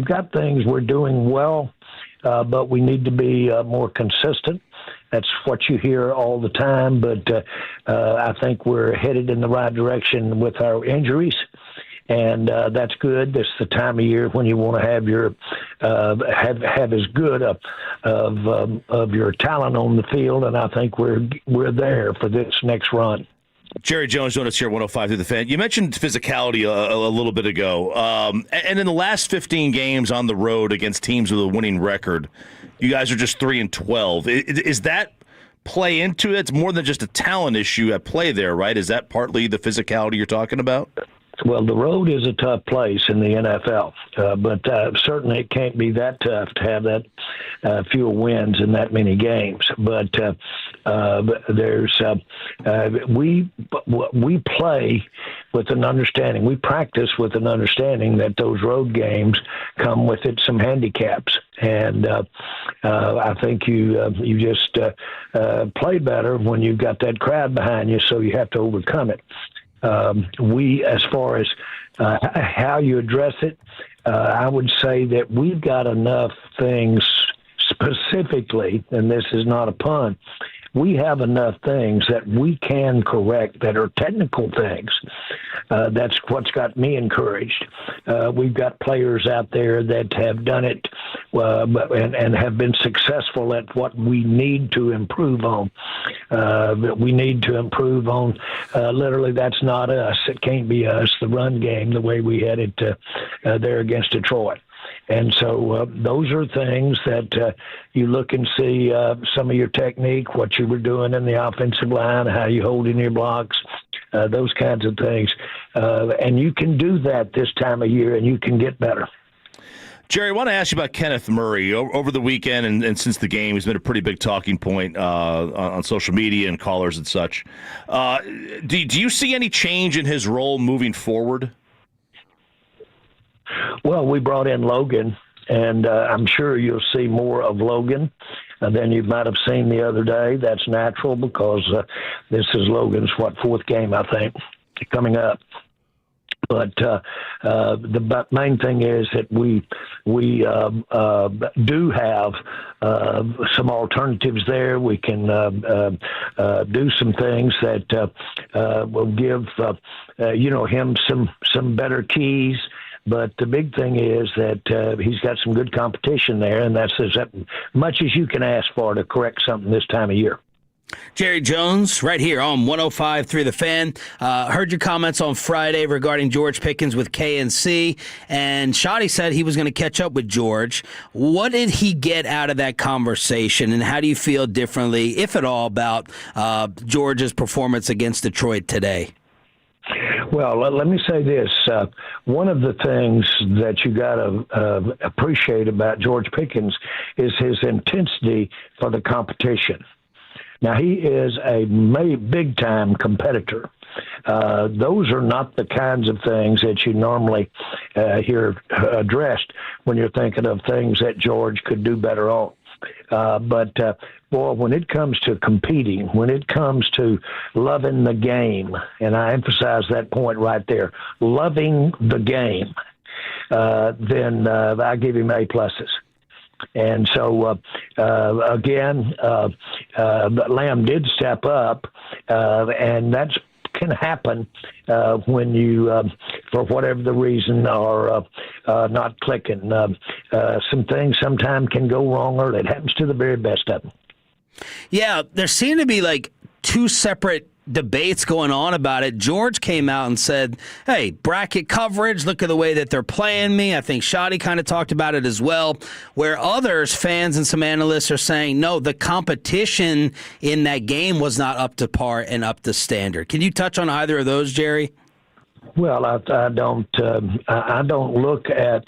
got things we're doing well, but we need to be more consistent. That's what you hear all the time, but I think we're headed in the right direction with our injuries, and that's good. This is the time of year when you want to have your have as good of your talent on the field, and I think we're there for this next run. Jerry Jones joined us here at 105 through the Fan. You mentioned physicality a little bit ago. And in the last 15 games on the road against teams with a winning record, you guys are just 3-12. Is that play into it? It's more than just a talent issue at play there, right? Is that partly the physicality you're talking about? Well, the road is a tough place in the NFL, but certainly it can't be that tough to have that few wins in that many games. But we play with an understanding. We practice with an understanding that those road games come with it some handicaps, and I think you just play better when you've got that crowd behind you. So you have to overcome it. As far as how you address it, I would say that we've got enough things specifically, and this is not a pun, we have enough things that we can correct that are technical things. That's what's got me encouraged. We've got players out there that have done it and have been successful at what we need to improve on. We need to improve on, literally, that's not us. It can't be us, the run game, the way we had it there against Detroit. And so those are things that you look and see some of your technique, what you were doing in the offensive line, how you hold in your blocks, those kinds of things. And you can do that this time of year, and you can get better. Jerry, I want to ask you about Kenneth Murray. Over the weekend and since the game, he's been a pretty big talking point on social media and callers and such. Do you see any change in his role moving forward? Well, we brought in Logan, and I'm sure you'll see more of Logan than you might have seen the other day. That's natural because this is Logan's, fourth game, I think, coming up. But the main thing is that we do have some alternatives there. We can do some things that will give him some better keys. But the big thing is that he's got some good competition there, and that's as much as you can ask for to correct something this time of year. Jerry Jones, right here on 105.3 The Fan. Heard your comments on Friday regarding George Pickens with KNC, and Schotty said he was going to catch up with George. What did he get out of that conversation, and how do you feel differently, if at all, about George's performance against Detroit today? Well, let me say this. One of the things that you got to appreciate about George Pickens is his intensity for the competition. Now, he is a big-time competitor. Those are not the kinds of things that you normally hear addressed when you're thinking of things that George could do better on. But when it comes to competing, when it comes to loving the game, and I emphasize that point right there, loving the game, then I give him A pluses. And so, again, Lamb did step up, and that can happen when you, for whatever the reason, are not clicking. Some things sometimes can go wrong, or it happens to the very best of them. Yeah, there seem to be like two separate debates going on about it. George came out and said, hey, bracket coverage, look at the way that they're playing me. I think Schotty kind of talked about it as well, where others, fans and some analysts, are saying, no, the competition in that game was not up to par and up to standard. Can you touch on either of those, Jerry? Well, I don't look at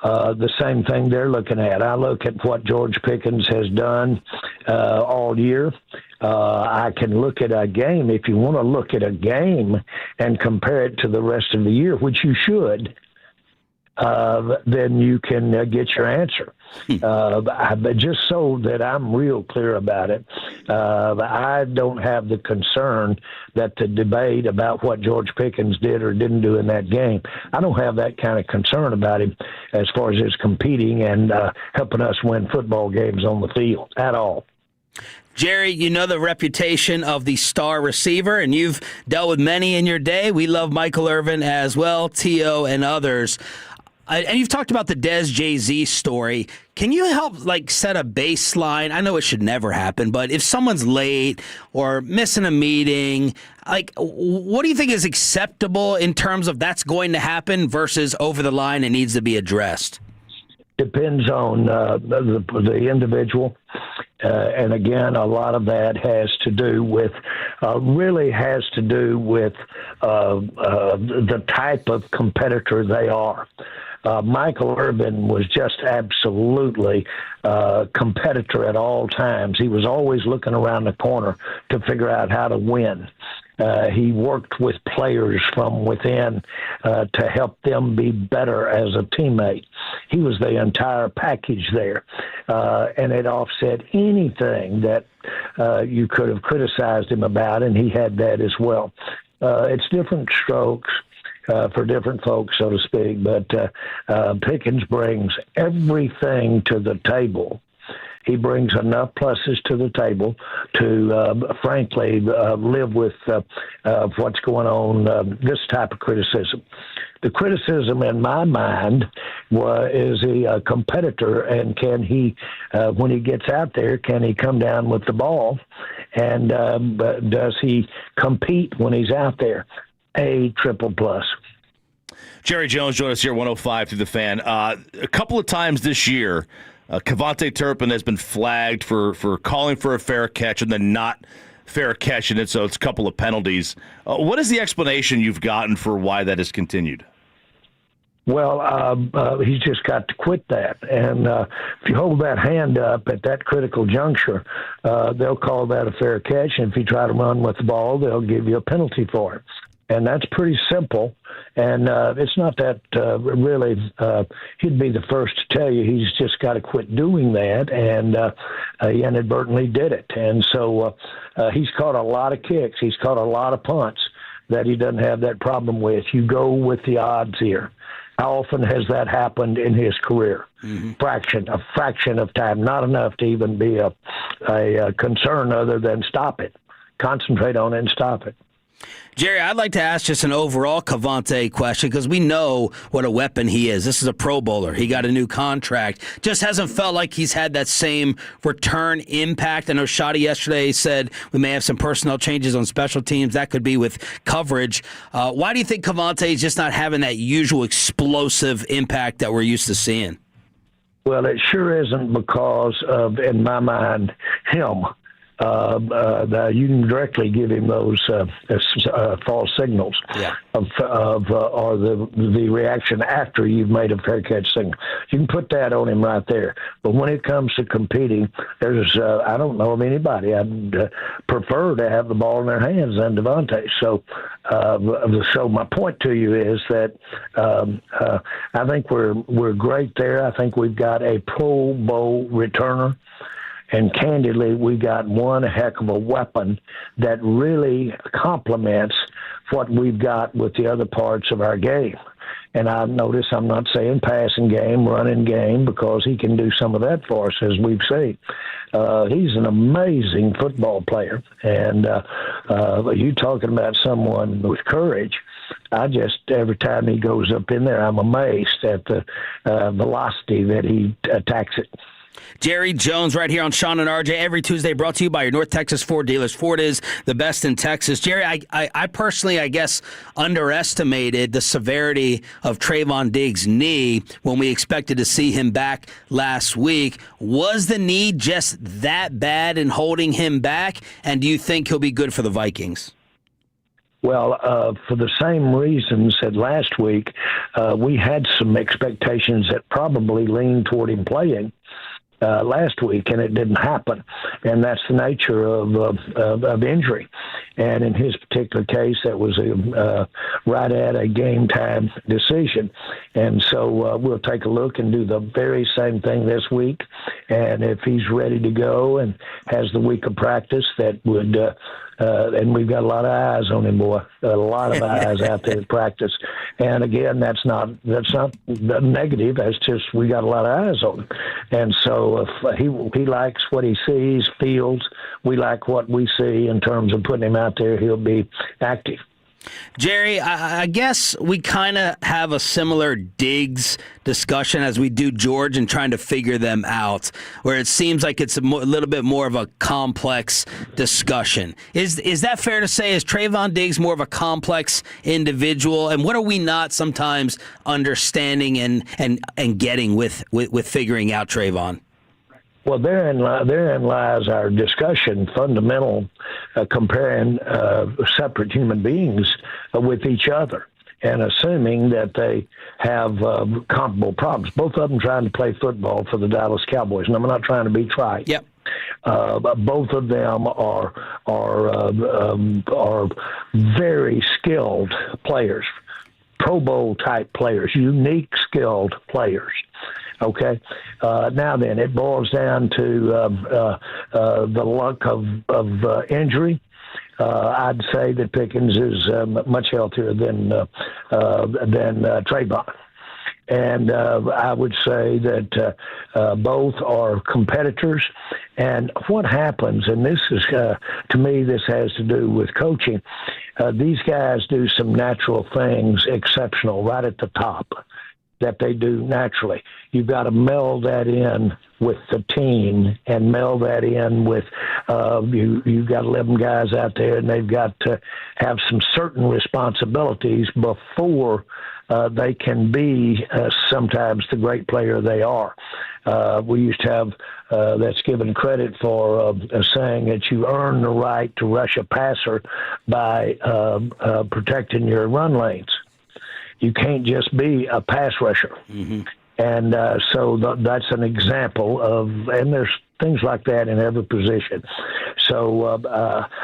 the same thing they're looking at. I look at what George Pickens has done all year. I can look at a game. If you want to look at a game and compare it to the rest of the year, which you should, then you can get your answer. But just so that I'm real clear about it, I don't have the concern that the debate about what George Pickens did or didn't do in that game, I don't have that kind of concern about him as far as his competing and helping us win football games on the field at all. Jerry, you know the reputation of the star receiver, and you've dealt with many in your day. We love Michael Irvin as well, T.O. and others. And you've talked about the Dez Jay-Z story. Can you help set a baseline? I know it should never happen, but if someone's late or missing a meeting, what do you think is acceptable in terms of that's going to happen versus over the line and needs to be addressed? Depends on the individual. And again, a lot of that has to do with, the type of competitor they are. Michael Irvin was just absolutely competitor at all times. He was always looking around the corner to figure out how to win. He worked with players from within to help them be better as a teammate. He was the entire package there, and it offset anything that you could have criticized him about, and he had that as well. It's different strokes for different folks, so to speak, but Pickens brings everything to the table. He brings enough pluses to the table to, frankly, live with what's going on, this type of criticism. The criticism in my mind is he a competitor, and can he, when he gets out there, can he come down with the ball, and does he compete when he's out there? A triple plus. Jerry Jones joined us here at 105 through the Fan. A couple of times this year, Kevontae Turpin has been flagged for calling for a fair catch and then not fair catching it, so it's a couple of penalties. What is the explanation you've gotten for why that has continued? Well, he's just got to quit that. And if you hold that hand up at that critical juncture, they'll call that a fair catch. And if you try to run with the ball, they'll give you a penalty for it. And that's pretty simple. And it's not that really he'd be the first to tell you he's just got to quit doing that. And he inadvertently did it. And so he's caught a lot of kicks. He's caught a lot of punts that he doesn't have that problem with. You go with the odds here. How often has that happened in his career? Mm-hmm. A fraction of time, not enough to even be a concern other than stop it. Concentrate on it and stop it. Jerry, I'd like to ask just an overall Kevontae question because we know what a weapon he is. This is a Pro Bowler. He got a new contract. Just hasn't felt like he's had that same return impact. I know Schotty yesterday said we may have some personnel changes on special teams. That could be with coverage. Why do you think Kevontae is just not having that usual explosive impact that we're used to seeing? Well, it sure isn't because of, in my mind, him. You can directly give him those false signals or the reaction after you've made a fair catch signal. You can put that on him right there. But when it comes to competing, there's I don't know of anybody I'd prefer to have the ball in their hands than Devontae. So my point to you is that I think we're great there. I think we've got a Pro Bowl returner. And candidly, we got one heck of a weapon that really complements what we've got with the other parts of our game. And I notice I'm not saying passing game, running game, because he can do some of that for us, as we've seen. He's an amazing football player. And you talking about someone with courage, every time he goes up in there, I'm amazed at the velocity that he attacks it. Jerry Jones right here on Sean and RJ every Tuesday, brought to you by your North Texas Ford dealers. Ford is the best in Texas. Jerry, I personally, I guess, underestimated the severity of Trayvon Diggs' knee when we expected to see him back last week. Was the knee just that bad in holding him back? And do you think he'll be good for the Vikings? Well, for the same reasons that last week, we had some expectations that probably leaned toward him playing last week, and it didn't happen. And that's the nature of injury. And in his particular case, that was right at a game time decision. And so we'll take a look and do the very same thing this week. And if he's ready to go and has the week of practice, that would and we've got a lot of eyes on him, boy. A lot of eyes out there at practice. And again, that's not negative. That's just we got a lot of eyes on him. And so if he likes what he sees, feels, we like what we see in terms of putting him out there, he'll be active. Jerry, I guess we kind of have a similar Diggs discussion as we do George and trying to figure them out, where it seems like it's a little bit more of a complex discussion. Is that fair to say? Is Trayvon Diggs more of a complex individual? And what are we not sometimes understanding and getting with figuring out Trayvon? Well, therein lies our discussion, fundamental, comparing separate human beings with each other and assuming that they have comparable problems. Both of them trying to play football for the Dallas Cowboys. And I'm not trying to be trite. Yep. But both of them are very skilled players, Pro Bowl type players, unique skilled players. Okay. Now then, it boils down to the luck of injury. I'd say that Pickens is much healthier than Trayvon. And I would say that both are competitors. And what happens, and this is, to me, this has to do with coaching. These guys do some natural things exceptional right at the top that they do naturally. You've got to meld that in with the team and meld that in with you've got 11 guys out there, and they've got to have some certain responsibilities before they can be sometimes the great player they are. We used to have that's given credit for saying that you earn the right to rush a passer by protecting your run lanes. You can't just be a pass rusher. Mm-hmm. And so that's an example of, and there's things like that in every position. So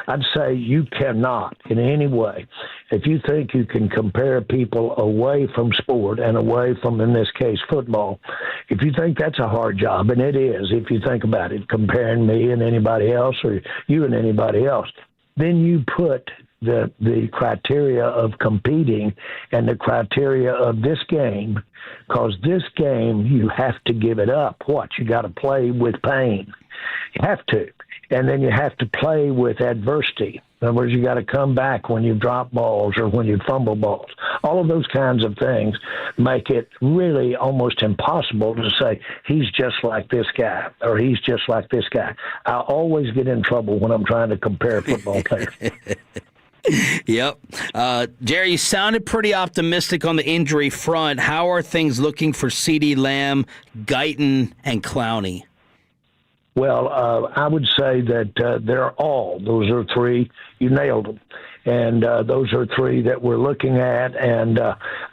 I'd say you cannot in any way, if you think you can compare people away from sport and away from, in this case, football, if you think that's a hard job, and it is, if you think about it, comparing me and anybody else or you and anybody else, then you put the criteria of competing and the criteria of this game, because this game you have to give it up. You got to play with pain. You have to. And then you have to play with adversity. In other words, you got to come back when you drop balls or when you fumble balls. All of those kinds of things make it really almost impossible to say, he's just like this guy or he's just like this guy. I always get in trouble when I'm trying to compare football players. Yep. Jerry, you sounded pretty optimistic on the injury front. How are things looking for CeeDee Lamb, Guyton, and Clowney? Well, I would say that those are three, you nailed them. And those are three that we're looking at. And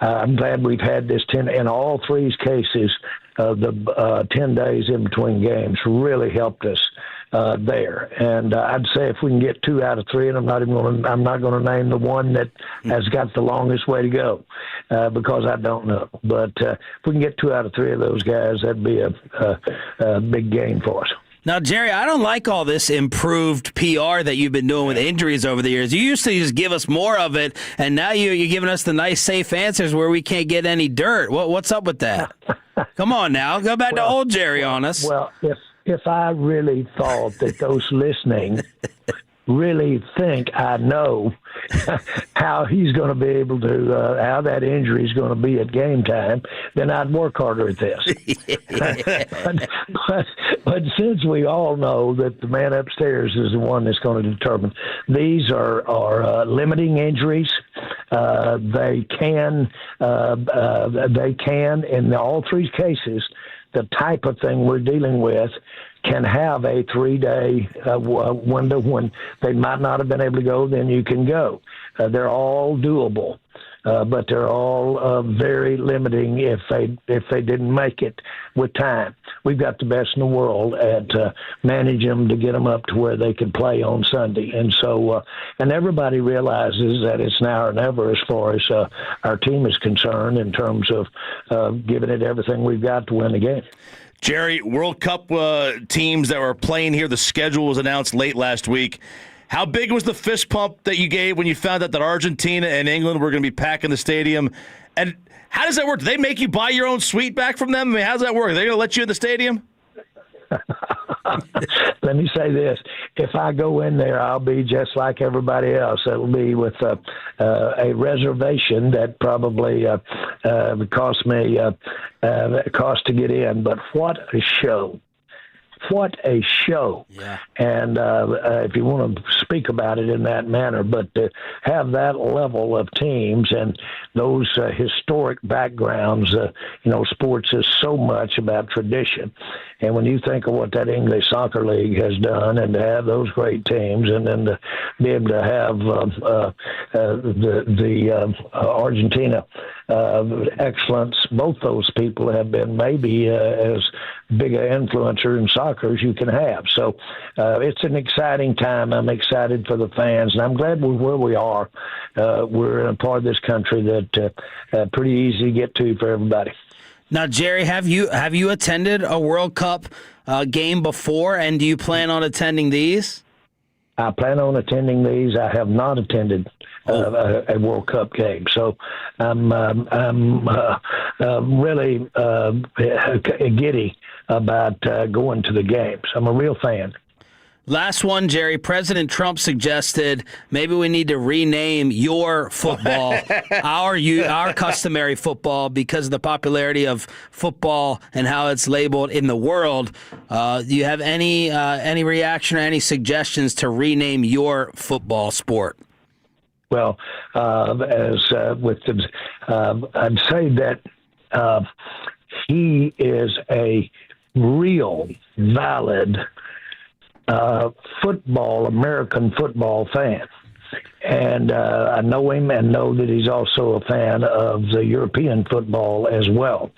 I'm glad we've had this 10, in all three's cases, the 10 days in between games really helped us there. And I'd say if we can get 2 out of 3, and I'm not going to name the one that has got the longest way to go because I don't know. But if we can get 2 out of 3 of those guys, that'd be a big gain for us. Now, Jerry, I don't like all this improved PR that you've been doing with injuries over the years. You used to just give us more of it, and now you're giving us the nice, safe answers where we can't get any dirt. What's up with that? Come on now. Go back to old Jerry on us. Well, if I really thought that those listening really think I know how he's going to be able to, how that injury is going to be at game time, then I'd work harder at this. but since we all know that the man upstairs is the one that's going to determine, these are limiting injuries. They can, in all three cases, the type of thing we're dealing with can have a 3-day window when they might not have been able to go, then you can go. They're all doable, but they're all very limiting if they didn't make it with time. We've got the best in the world at managing them to get them up to where they can play on Sunday. And so, and everybody realizes that it's now or never as far as our team is concerned in terms of giving it everything we've got to win the game. Jerry, World Cup teams that were playing here, the schedule was announced late last week. How big was the fist pump that you gave when you found out that Argentina and England were going to be packing the stadium? And how does that work? Do they make you buy your own suite back from them? I mean, how does that work? Are they going to let you in the stadium? Let me say this. If I go in there, I'll be just like everybody else. It'll be with a reservation that probably cost me cost to get in. But what a show. What a show. Yeah. And if you want to speak about it in that manner, but to have that level of teams and those historic backgrounds, sports is so much about tradition. And when you think of what that English Soccer League has done and to have those great teams and then to be able to have the Argentina excellence, both those people have been maybe as big an influencer in soccer as you can have. So it's an exciting time. I'm excited for the fans, and I'm glad we're where we are. We're in a part of this country that pretty easy to get to for everybody. Now, Jerry, have you attended a World Cup game before, and do you plan on attending these? I plan on attending these. I have not attended a World Cup game, so I'm really giddy about going to the games. I'm a real fan. Last one, Jerry. President Trump suggested maybe we need to rename your football, our customary football, because of the popularity of football and how it's labeled in the world. Do you have any reaction or any suggestions to rename your football sport? Well, I'd say that he is a real, valid American football fan. And I know him and know that he's also a fan of the European football as well.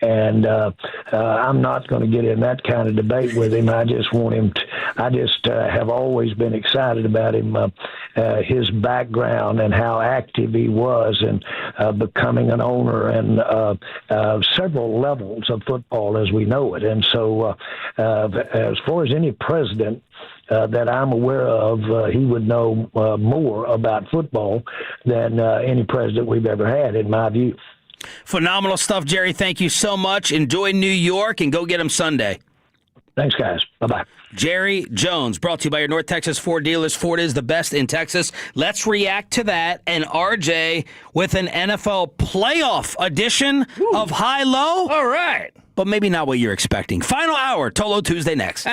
And I'm not going to get in that kind of debate with him. I just want him to, have always been excited about him, his background and how active he was in becoming an owner and several levels of football as we know it. And so as far as any president that I'm aware of, he would know more about football than any president we've ever had, in my view. Phenomenal stuff, Jerry. Thank you so much. Enjoy New York and go get them Sunday. Thanks, guys. Bye-bye. Jerry Jones, brought to you by your North Texas Ford dealers. Ford is the best in Texas. Let's react to that. And RJ with an NFL playoff edition of High Low. All right. But maybe not what you're expecting. Final hour, Tolo Tuesday next.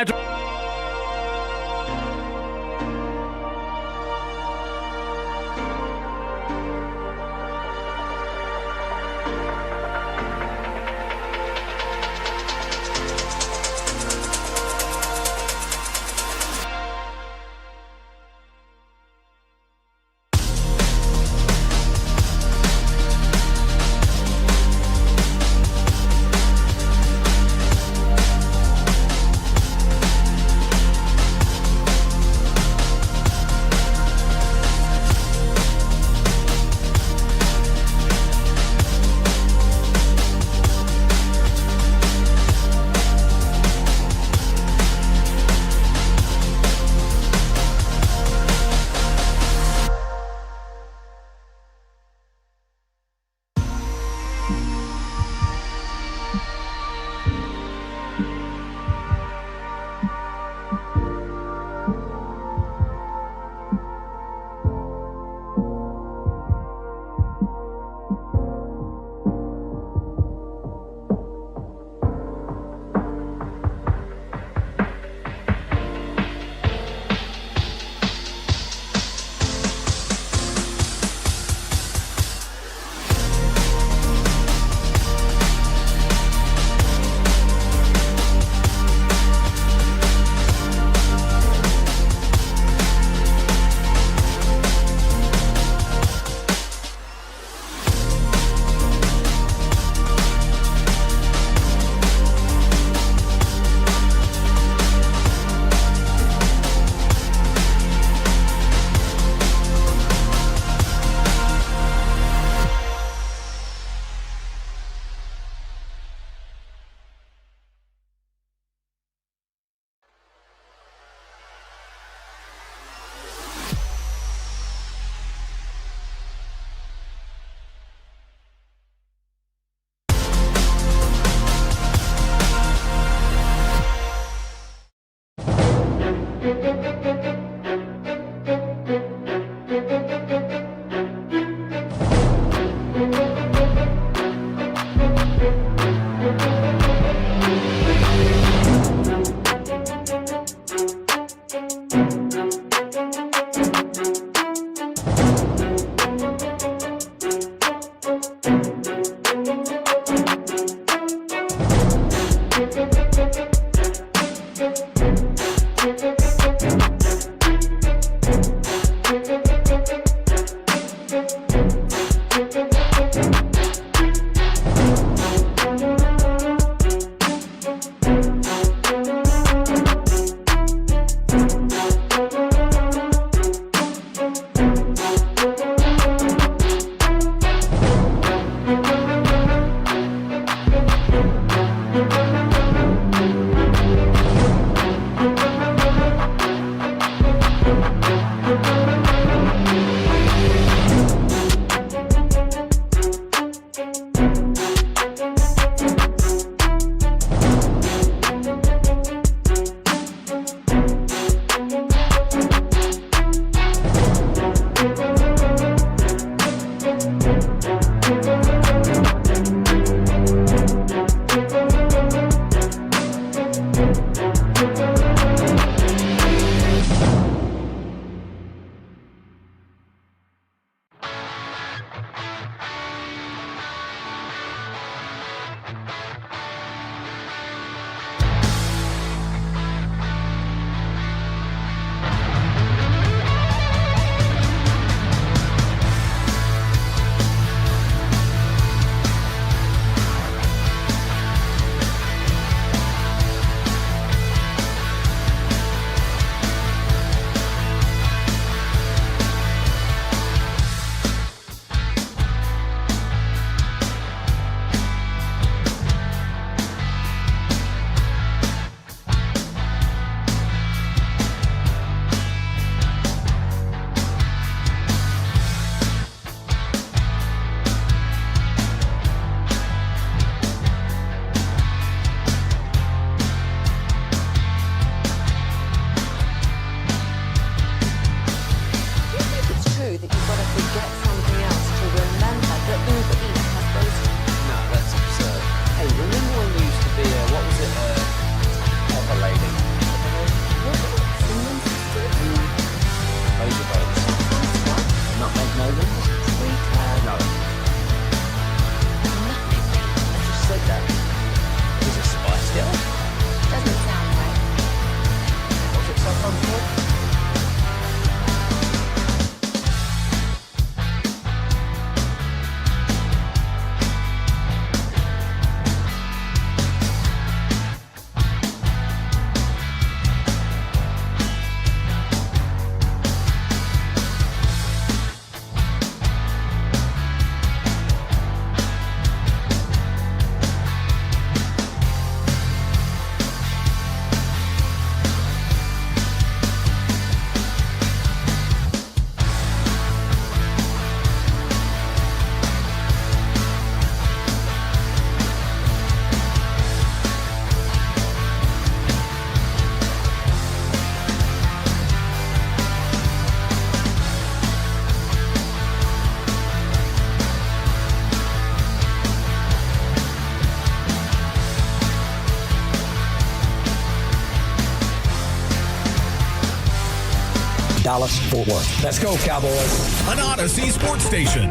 Dallas-Fort Worth. Let's go, Cowboys. An Odyssey sports station.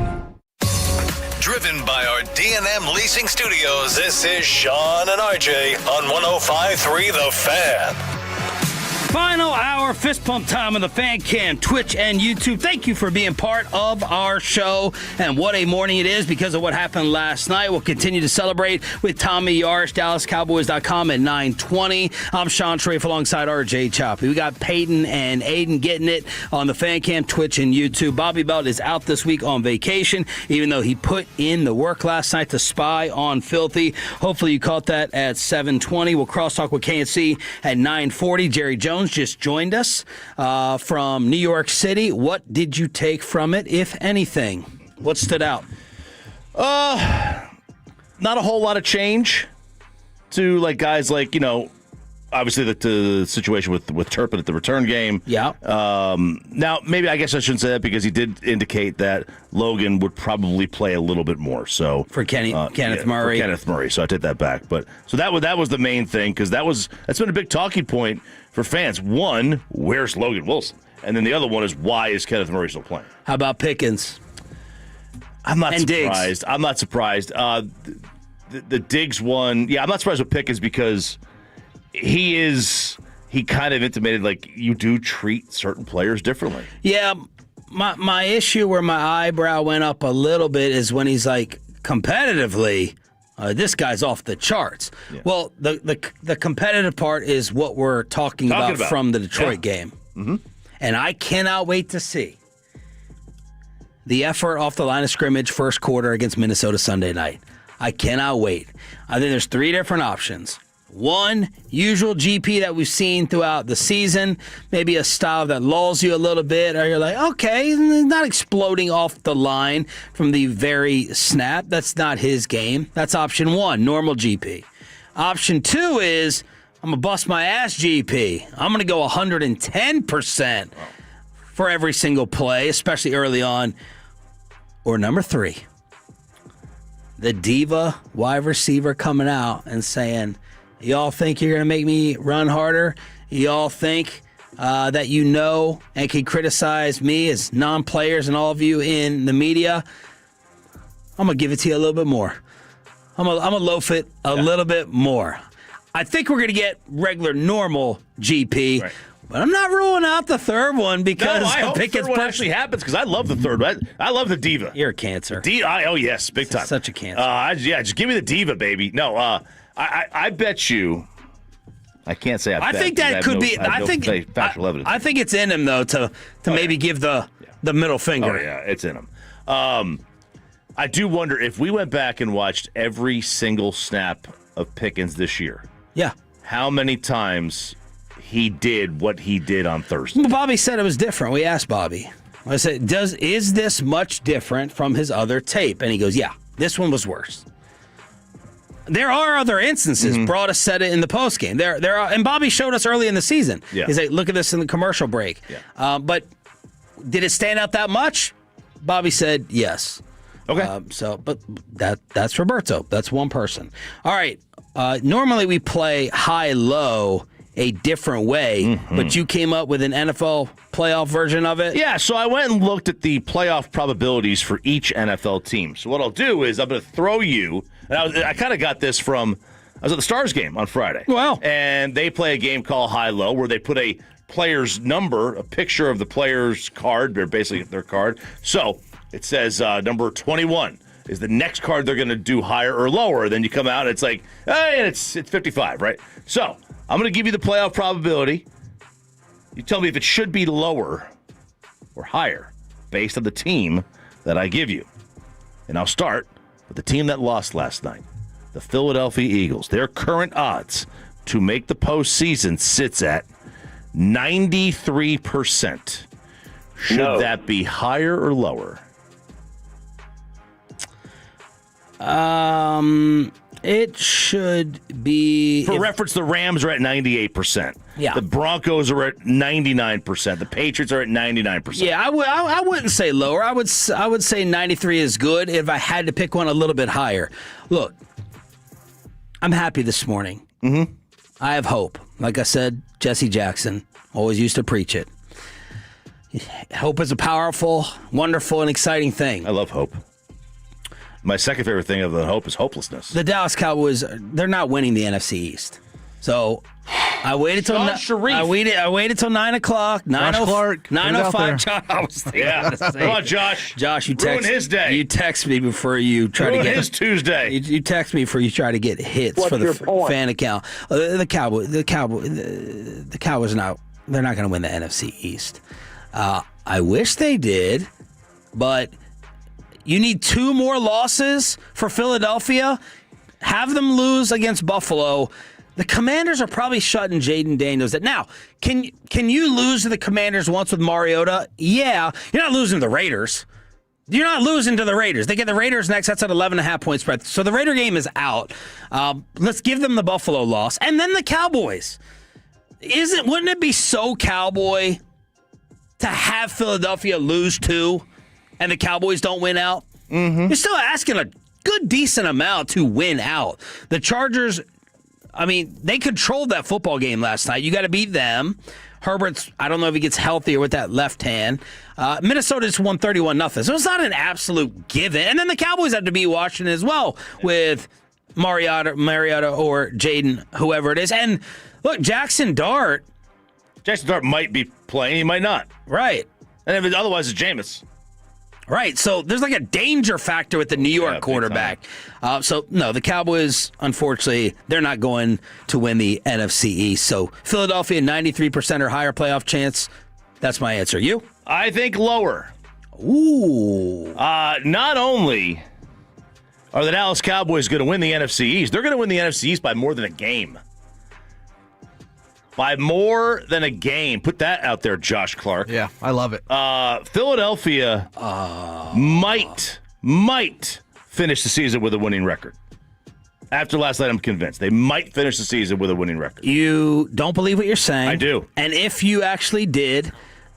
Driven by our D&M Leasing Studios, this is Sean and RJ on 105.3 The Fan. Final hour fist pump time on the Fan Cam, Twitch, and YouTube. Thank you for being part of our show. And what a morning it is because of what happened last night. We'll continue to celebrate with Tommy Yarsh, DallasCowboys.com at 9:20. I'm Sean Schrafe alongside RJ Choppy. We got Peyton and Aiden getting it on the Fan Cam, Twitch, and YouTube. Bobby Belt is out this week on vacation, even though he put in the work last night to spy on Filthy. Hopefully you caught that at 7:20. We'll crosstalk with KNC at 9:40. Jerry Jones just joined us from New York City. What did you take from it, if anything? What stood out? Not a whole lot of change to guys obviously the situation with Turpin at the return game. Yeah. Now, maybe I guess I shouldn't say that because he did indicate that Logan would probably play a little bit more. So for Kenneth Murray. For Kenneth Murray. So I take that back. So that was the main thing because that's been a big talking point for fans. One, where's Logan Wilson? And then the other one is why is Kenneth Murray still playing? How about Pickens? I'm not surprised. Diggs. I'm not surprised. The Diggs one, I'm not surprised with Pickens because he kind of intimated you do treat certain players differently. Yeah, my issue where my eyebrow went up a little bit is when he's competitively, this guy's off the charts. Yeah. Well, the competitive part is what we're talking about from the Detroit game. Mm-hmm. And I cannot wait to see the effort off the line of scrimmage first quarter against Minnesota Sunday night. I cannot wait. I think there's three different options. One, usual GP that we've seen throughout the season, maybe a style that lulls you a little bit, or you're okay, not exploding off the line from the very snap. That's not his game. That's option one, normal GP. Option two is, I'm going to bust my ass GP. I'm going to go 110% for every single play, especially early on. Or number three, the diva wide receiver coming out and saying, y'all think you're going to make me run harder? Y'all think that and can criticize me as non-players and all of you in the media? I'm going to give it to you a little bit more. I'm going to loaf it a little bit more. I think we're going to get regular, normal GP, but I'm not ruling out the third one because I hope the third one actually happens because I love the third one. I love the diva. You're a cancer. Oh, yes, big time. Such a cancer. Just give me the diva, baby. No, I bet you. I can't say I think that could be. I think factual evidence. I think it's in him though to maybe give the middle finger. Oh yeah, it's in him. I do wonder if we went back and watched every single snap of Pickens this year. Yeah, how many times he did what he did on Thursday? Well, Bobby said it was different. We asked Bobby. I said, "Is this much different from his other tape?" And he goes, "Yeah, this one was worse." There are other instances. Broadus said it in the postgame. There are, and Bobby showed us early in the season. Yeah. He's like, look at this in the commercial break. Yeah. But did it stand out that much? Bobby said yes. Okay. But that's Roberto. That's one person. All right. Normally we play high-low a different way, but you came up with an NFL playoff version of it? Yeah, so I went and looked at the playoff probabilities for each NFL team. So what I'll do is I'm going to throw you, and I kind of got this from, I was at the Stars game on Friday. Wow. And they play a game called High-Low where they put a player's number, a picture of the player's card, they're basically their card. So it says number 21 is the next card they're going to do higher or lower. Then you come out and it's like, hey, and it's 55, right? So I'm going to give you the playoff probability. You tell me if it should be lower or higher based on the team that I give you. And I'll start with the team that lost last night, the Philadelphia Eagles. Their current odds to make the postseason sits at 93%. Should that be higher or lower? It should be. For reference, the Rams are at 98%. Yeah. The Broncos are at 99%. The Patriots are at 99%. Yeah, I wouldn't say lower. I would say 93 is good if I had to pick one a little bit higher. Look, I'm happy this morning. Mm-hmm. I have hope. Like I said, Jesse Jackson always used to preach it. Hope is a powerful, wonderful, and exciting thing. I love hope. My second favorite thing of the hope is hopelessness. The Dallas Cowboys, they're not winning the NFC East. So I waited till I waited till 9 o'clock. 9:05. Josh, I was thinking. Yeah, come on, Josh. Josh, you ruin his day. You text me before you try ruin to get his Tuesday. You text me before you try to get hits for the fan account. The Cowboys are not. They're not going to win the NFC East. I wish they did, but you need 2 more losses for Philadelphia. Have them lose against Buffalo. The Commanders are probably shutting Jaden Daniels. Now, can you lose to the Commanders once with Mariota? Yeah. You're not losing to the Raiders. You're not losing to the Raiders. They get the Raiders next. That's an 11.5-point spread. So the Raider game is out. Let's give them the Buffalo loss. And then the Cowboys. Wouldn't it be so Cowboy to have Philadelphia lose 2 and the Cowboys don't win out? Mm-hmm. You're still asking a good, decent amount to win out. The Chargers, I mean, they controlled that football game last night. You got to beat them. Herbert's, I don't know if he gets healthier with that left hand. Minnesota just won 31-0. So it's not an absolute given. And then the Cowboys have to beat Washington as well with Mariota or Jaden, whoever it is. And look, Jackson Dart might be playing. He might not. Right. And if otherwise, it's Jameis. Right, so there's like a danger factor with the New York quarterback. So, no, the Cowboys, unfortunately, they're not going to win the NFC East. So, Philadelphia, 93% or higher playoff chance. That's my answer. You? I think lower. Ooh. Not only are the Dallas Cowboys going to win the NFC East, they're going to win the NFC East by more than a game. By more than a game. Put that out there, Josh Clark. Yeah, I love it. Philadelphia might finish the season with a winning record. After last night, I'm convinced. They might finish the season with a winning record. You don't believe what you're saying. I do. And if you actually did,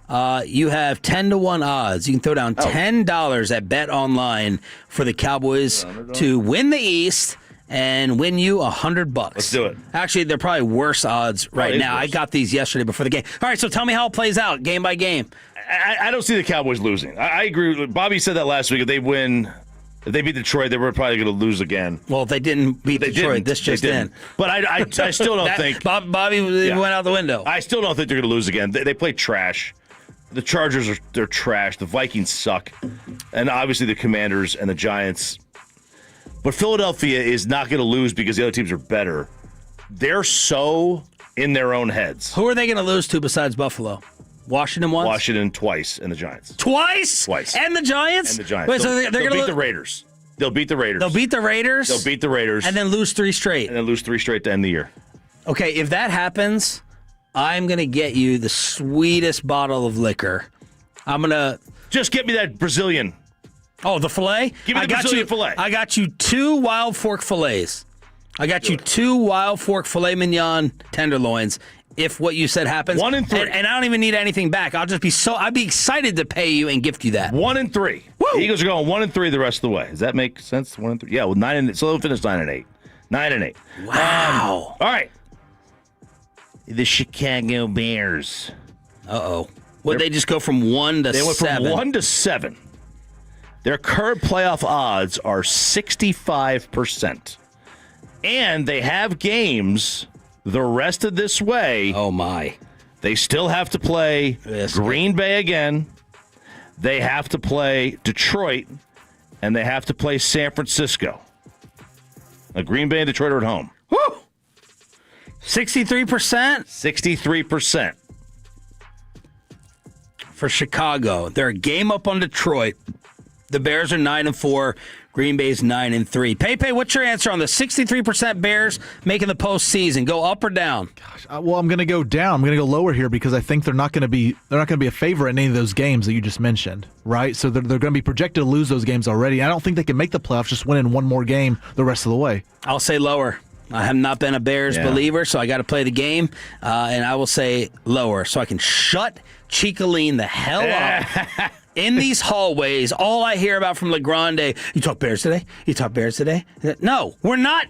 you have 10-1 odds. You can throw down $10 at Bet Online for the Cowboys to win the East and win you $100. Let's do it. Actually, they're probably worse odds right now. Worse. I got these yesterday before the game. All right, so tell me how it plays out, game by game. I don't see the Cowboys losing. I agree. Bobby said that last week. If they beat Detroit, they were probably going to lose again. Well, if they didn't beat Detroit, this just in. But I still don't think. Bobby went out the window. I still don't think they're going to lose again. They play trash. The Chargers they're trash. The Vikings suck. And obviously the Commanders and the Giants. But Philadelphia is not going to lose because the other teams are better. They're so in their own heads. Who are they going to lose to besides Buffalo? Washington once? Washington twice, and the Giants. Twice? Twice. And the Giants? And the Giants. Wait, so they're going to beat the Raiders. They'll beat the Raiders. They'll beat the Raiders? They'll beat the Raiders. And then lose 3 straight. To end the year. Okay, if that happens, I'm going to get you the sweetest bottle of liquor. I'm going to... Just get me that Brazilian. Oh, the filet? Give me the Brazilian filet. I got you 2 Wild Fork fillets. I got you 2 Wild Fork filet mignon tenderloins. If what you said happens, 1 and 3, and I don't even need anything back. I'd be excited to pay you and gift you that. 1 and 3. Woo! The Eagles are going 1 and 3 the rest of the way. Does that make sense? 1 and 3. Yeah, well, 9 and 8. So they'll finish 9 and 8. 9 and 8. Wow. All right. The Chicago Bears. Would they just go from 1 to 7? They went from 1 to 7. Their current playoff odds are 65%. And they have games the rest of this way. Oh, my. They still have to play Green Bay again. They have to play Detroit. And they have to play San Francisco. Green Bay and Detroit are at home. Woo! 63%? 63%. For Chicago. They're a game up on Detroit. The Bears are 9-4. Green Bay's 9-3. Pepe, what's your answer on the 63% Bears making the postseason? Go up or down? Gosh, well, I'm going to go down. I'm going to go lower here because I think they're not going to be a favorite in any of those games that you just mentioned, right? So they're going to be projected to lose those games already. I don't think they can make the playoffs just winning one more game the rest of the way. I'll say lower. I have not been a Bears believer, so I got to play the game, and I will say lower so I can shut Chicoline the hell up. In these hallways, all I hear about from LeGrande, you talk Bears today? You talk Bears today? No, we're not.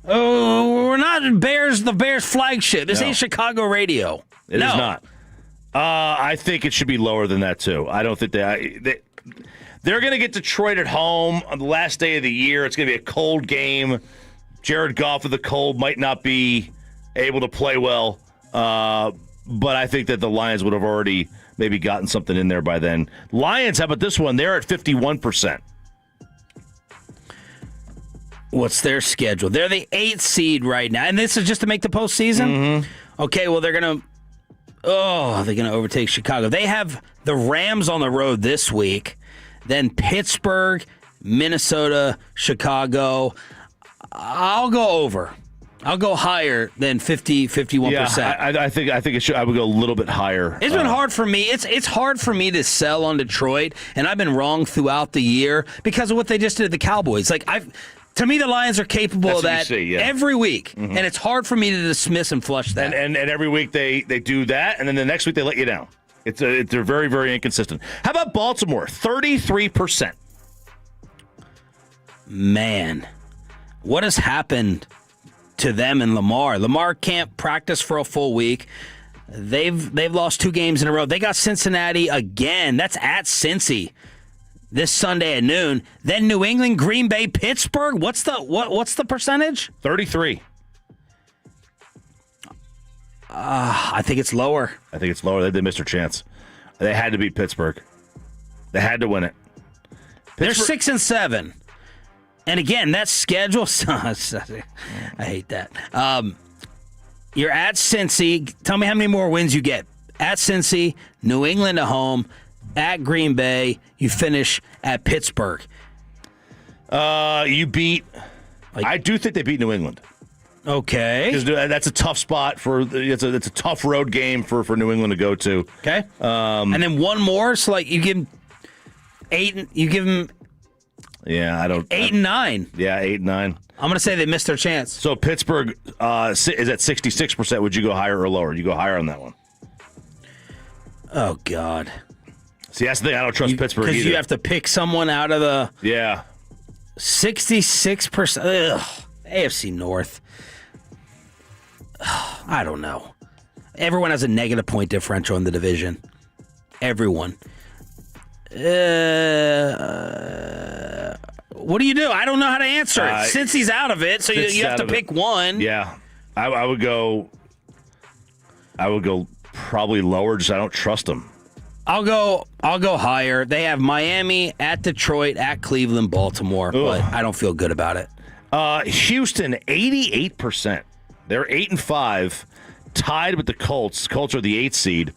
We're not Bears, the Bears flagship. This ain't Chicago radio. It is not. I think it should be lower than that, too. I don't think they're going to get Detroit at home on the last day of the year. It's going to be a cold game. Jared Goff with the cold might not be able to play well. But I think that the Lions would have already maybe gotten something in there by then. Lions, how about this one? They're at 51%. What's their schedule? They're the 8th seed right now. And this is just to make the postseason? Mm-hmm. Okay, well, they're going to overtake Chicago. They have the Rams on the road this week. Then Pittsburgh, Minnesota, Chicago. I'll go over. I'll go higher than 51%. Yeah, I think it should. I would go a little bit higher. It's been hard for me. It's hard for me to sell on Detroit, and I've been wrong throughout the year because of what they just did to the Cowboys. To me, the Lions are capable of that every week, and it's hard for me to dismiss and flush that. And every week they do that, and then the next week they let you down. They're very, very inconsistent. How about Baltimore? 33%. Man, what has happened to them and Lamar? Lamar can't practice for a full week. They've lost 2 games in a row. They got Cincinnati again. That's at Cincy this Sunday at noon. Then New England, Green Bay, Pittsburgh. What's the percentage? 33. I think it's lower. They missed their chance. They had to beat Pittsburgh. They had to win it. They're 6-7. And again, that schedule, I hate that. You're at Cincy. Tell me how many more wins you get. At Cincy, New England at home, at Green Bay, you finish at Pittsburgh. You beat. I do think they beat New England. Okay, because that's a tough spot it's a tough road game for New England to go to. Okay, and then one more. So you give them 8. You give them. Yeah, I don't. 8 and 9. Yeah, 8 and 9. I'm gonna say they missed their chance. So Pittsburgh is at 66%. Would you go higher or lower? You go higher on that one. Oh God. See, that's the thing. I don't trust Pittsburgh either. Because you have to pick someone out of the 66%. Ugh, AFC North. I don't know. Everyone has a negative point differential in the division. Everyone. What do you do? I don't know how to answer it. Since he's out of it, so you have to pick one. Yeah, I would go. I would go probably lower. Just I don't trust them. I'll go higher. They have Miami, at Detroit, at Cleveland, Baltimore, but I don't feel good about it. Houston, 88%. They're 8-5, tied with the Colts. Colts are the 8th seed,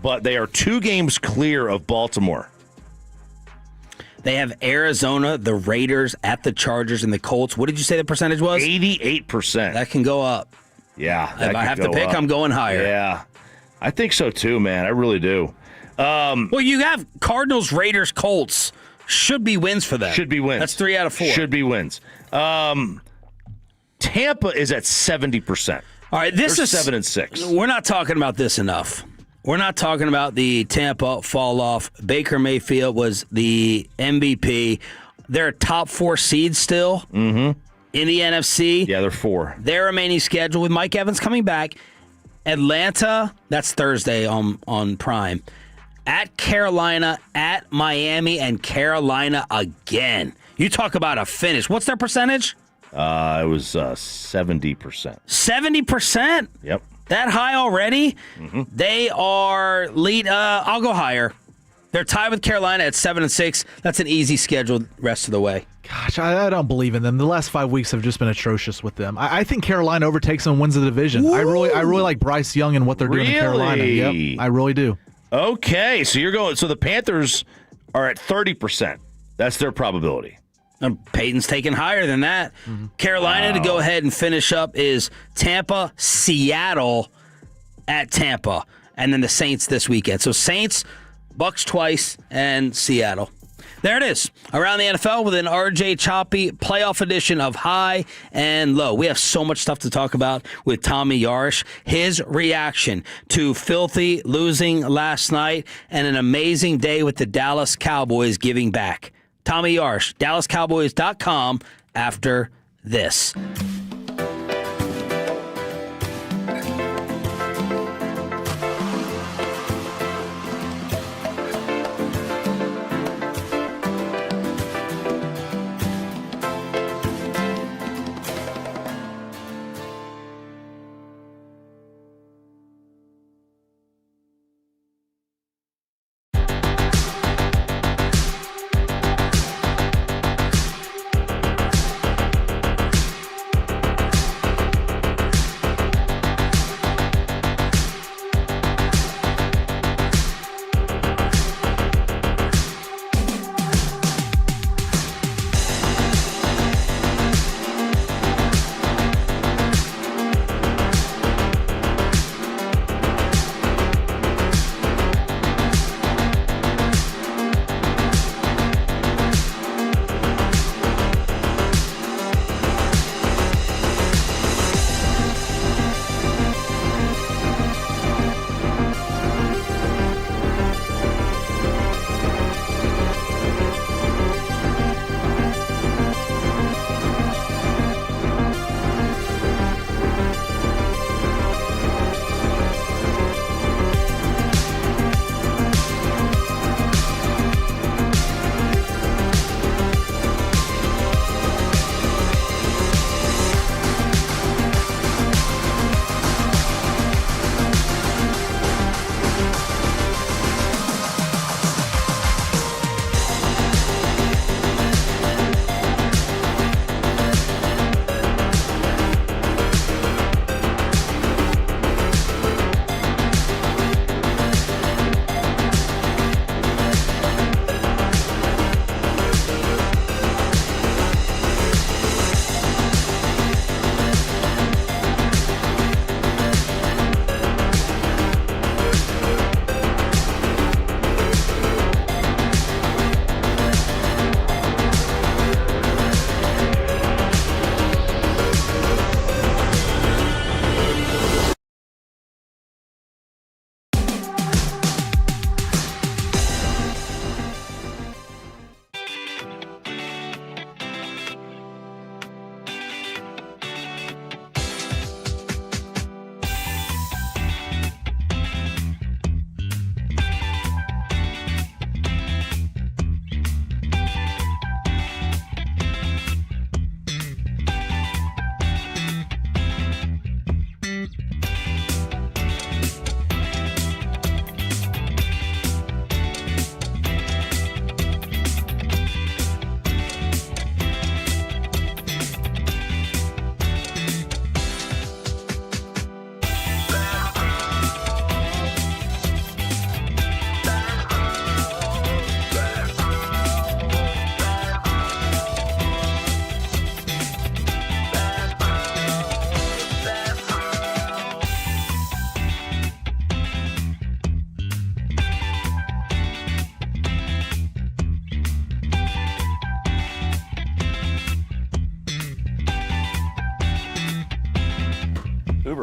but they are 2 games clear of Baltimore. They have Arizona, the Raiders, at the Chargers, and the Colts. What did you say the percentage was? 88%. That can go up. Yeah. If I have to pick, I'm going higher. Yeah. I think so too, man. I really do. Well, you have Cardinals, Raiders, Colts. Should be wins for them. Should be wins. That's 3 out of 4. Should be wins. Tampa is at 70%. All right, this is 7-6. We're not talking about this enough. We're not talking about the Tampa fall off. Baker Mayfield was the MVP. They're a top 4 seed still in the NFC. Yeah, they're 4. Their remaining schedule with Mike Evans coming back. Atlanta, that's Thursday on Prime. At Carolina, at Miami, and Carolina again. You talk about a finish. What's their percentage? It was 70%. 70%? Yep. That high already? They are lead. I'll go higher. They're tied with Carolina at 7-6. That's an easy schedule rest of the way. Gosh, I don't believe in them. The last 5 weeks have just been atrocious with them. I think Carolina overtakes them and wins the division. I really like Bryce Young and what they're doing in Carolina. Yep, I really do. Okay, so you're going. So the Panthers are at 30%. That's their probability. Peyton's taking higher than that. Carolina to go ahead and finish up is Tampa, Seattle at Tampa, and then the Saints this weekend. So Saints, Bucks twice, and Seattle. There it is. Around the NFL with an RJ Choppy playoff edition of High and Low. We have so much stuff to talk about with Tommy Yarsh. His reaction to Filthy losing last night and an amazing day with the Dallas Cowboys giving back. Tommy Yarsh, DallasCowboys.com after this.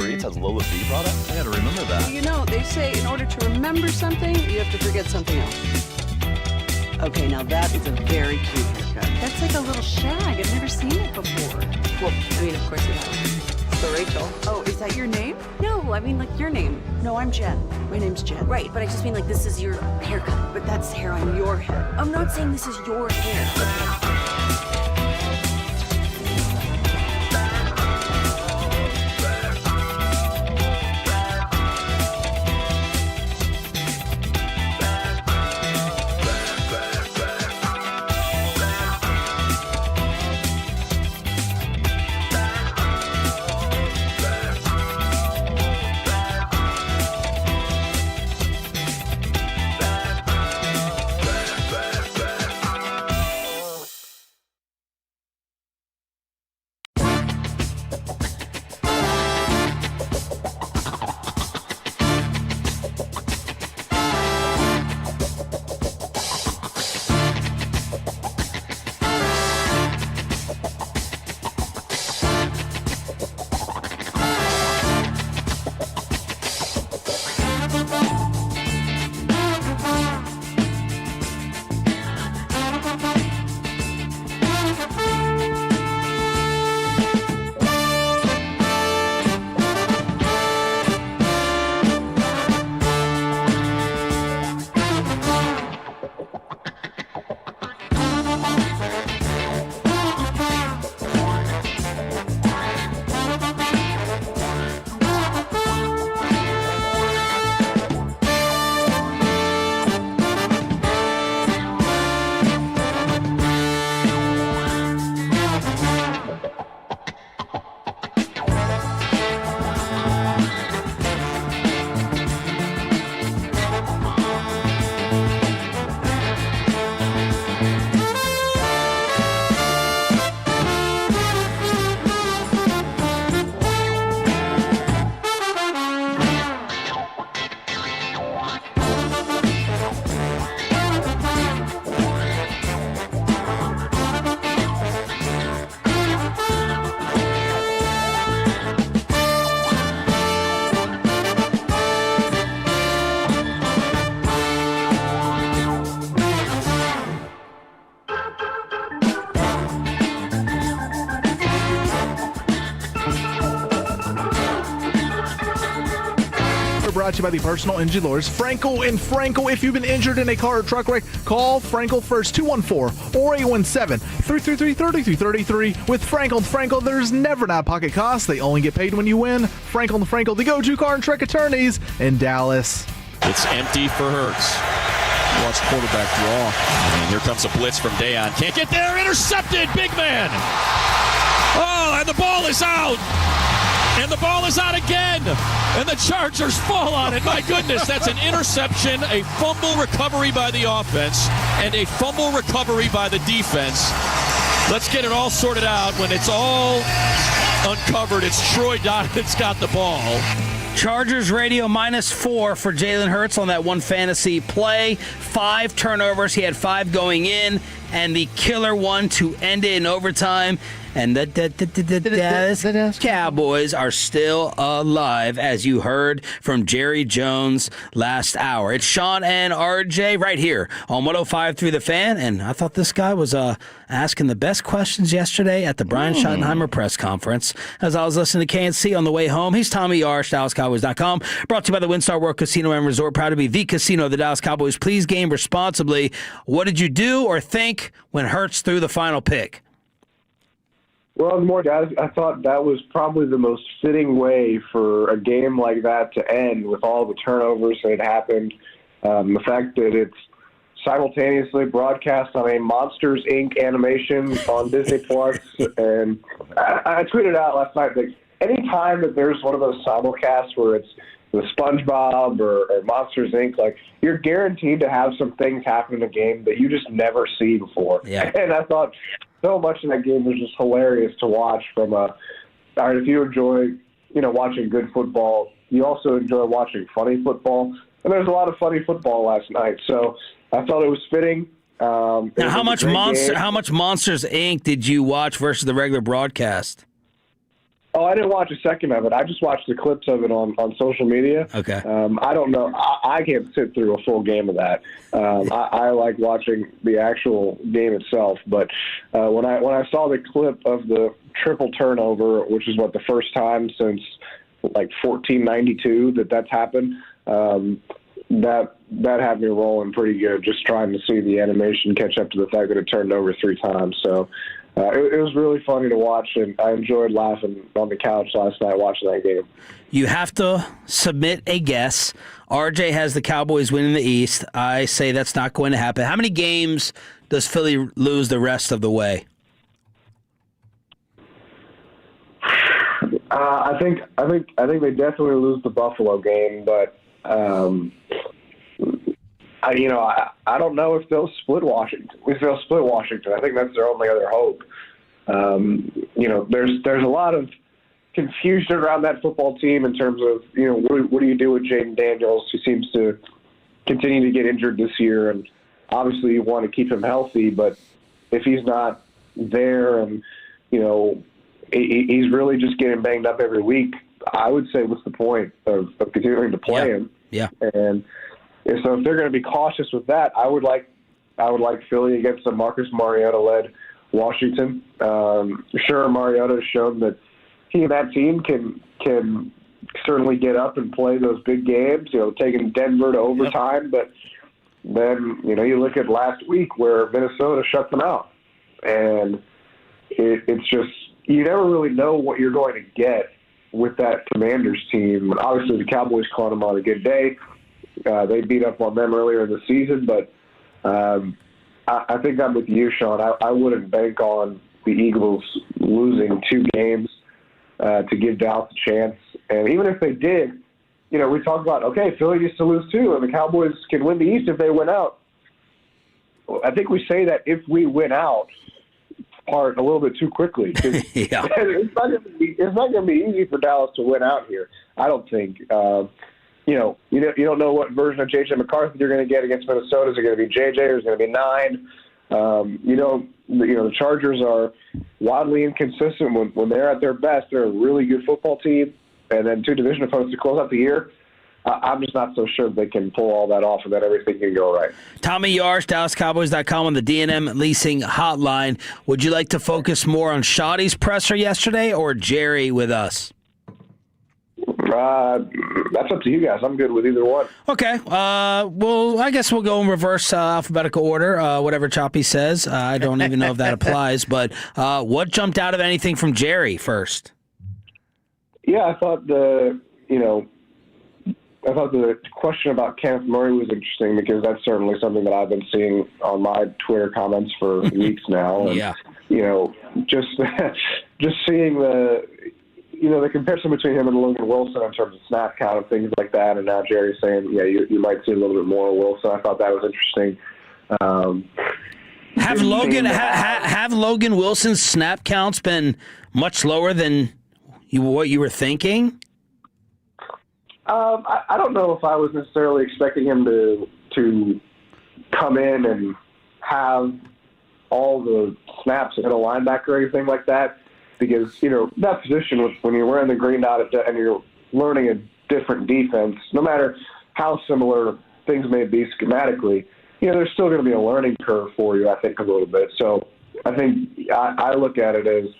Uber Eats has low fee products? I gotta remember that. Well, you know, they say in order to remember something, you have to forget something else. Okay, now that is a very cute haircut. That's like a little shag. I've never seen it before. Well, I mean, of course you have. So Rachel. Oh, is that your name? No, I mean like your name. No, I'm Jen. My name's Jen. Right, but I just mean like this is your haircut, but that's hair on your head. I'm not saying this is your hair. Brought to you by the personal injury lawyers Frankel and Frankel. If you've been injured in a car or truck wreck, call Frankel first, 214-817-333-3333. With Frankel and Frankel, there's never an out-of-pocket cost. They only get paid when you win. Frankel and Frankel, the go-to car and truck attorneys in Dallas. It's empty for Hurts. Watch quarterback draw. And here comes a blitz from Dayon. Can't get there. Intercepted. Big man. Oh, and the ball is out. And the ball is out again. And the Chargers fall on it. My goodness, that's an interception, a fumble recovery by the offense, and a fumble recovery by the defense. Let's get it all sorted out. When it's all uncovered, it's Troy Donovan's got the ball. Chargers radio -4 for Jalen Hurts on that one fantasy play. 5 turnovers. He had 5 going in, and the killer one to end it in overtime. And the Dallas Cowboys are still alive, as you heard from Jerry Jones last hour. It's Sean and RJ right here on 105.3 The Fan. And I thought this guy was asking the best questions yesterday at the Brian Schottenheimer press conference as I was listening to KNC on the way home. He's Tommy Yarsh, DallasCowboys.com. Brought to you by the WinStar World Casino and Resort. Proud to be the casino of the Dallas Cowboys. Please game responsibly. What did you do or think when Hurts threw the final pick? Well, more guys, I thought that was probably the most fitting way for a game like that to end with all the turnovers that had happened. The fact that it's simultaneously broadcast on a Monsters, Inc. animation on Disney Plus. And I tweeted out last night that any time that there's one of those simulcasts where it's the SpongeBob or Monsters, Inc., like, you're guaranteed to have some things happen in the game that you just never see before. Yeah. And I thought so much of that game was just hilarious to watch from all right, if you enjoy, watching good football, you also enjoy watching funny football. And there's a lot of funny football last night. So I thought it was fitting. Now, how much Monsters, Inc. did you watch versus the regular broadcast? Oh, I didn't watch a second of it. I just watched the clips of it on social media. Okay. I don't know. I can't sit through a full game of that. I like watching the actual game itself. But when I saw the clip of the triple turnover, which is the first time since 1492 that's happened, that had me rolling pretty good. Just trying to see the animation catch up to the fact that it turned over 3 times. So. It was really funny to watch, and I enjoyed laughing on the couch last night watching that game. You have to submit a guess. RJ has the Cowboys winning the East. I say that's not going to happen. How many games does Philly lose the rest of the way? I think they definitely lose the Buffalo game, but I don't know if they'll split Washington. If they'll split Washington, I think that's their only other hope. There's a lot of confusion around that football team in terms of what do you do with Jaden Daniels, who seems to continue to get injured this year, and obviously you want to keep him healthy, but if he's not there and he's really just getting banged up every week, I would say what's the point of continuing to play him? Yeah. And so if they're going to be cautious with that, I would like Philly against a Marcus Mariota-led Washington. Sure, Mariota has shown that he and that team can certainly get up and play those big games, taking Denver to overtime. But then, you look at last week where Minnesota shut them out. And it's just, you never really know what you're going to get with that Commanders team. Obviously, the Cowboys caught them on a good day. They beat up on them earlier in the season, but I think I'm with you, Sean. I wouldn't bank on the Eagles losing 2 games to give Dallas a chance. And even if they did, we talk about, okay, Philly needs to lose 2, and the Cowboys can win the East if they win out. I think we say that if we win out part a little bit too quickly. Yeah. It's not going to be easy for Dallas to win out here, I don't think. You don't know what version of J.J. McCarthy you're going to get against Minnesota. Is it going to be J.J. or is it going to be 9? The Chargers are wildly inconsistent when they're at their best. They're a really good football team, and then 2 division opponents to close out the year. I'm just not so sure they can pull all that off and that everything can go right. Tommy Yarsh, DallasCowboys.com on the D&M Leasing Hotline. Would you like to focus more on Schotty's presser yesterday or Jerry with us? That's up to you guys. I'm good with either one. Okay. Well, I guess we'll go in reverse alphabetical order, whatever Choppy says. I don't even know if that applies. But what jumped out of anything from Jerry first? Yeah, I thought the question about Kenneth Murray was interesting because that's certainly something that I've been seeing on my Twitter comments for weeks now. And, yeah. Just seeing the comparison between him and Logan Wilson in terms of snap count and things like that, and now Jerry's saying, you might see a little bit more of Wilson. I thought that was interesting. Have Logan Wilson's snap counts been much lower than what you were thinking? I don't know if I was necessarily expecting him to come in and have all the snaps at a linebacker or anything like that. Because, that position, when you're wearing the green dot and you're learning a different defense, no matter how similar things may be schematically, there's still going to be a learning curve for you, I think, a little bit. So I think I look at it as,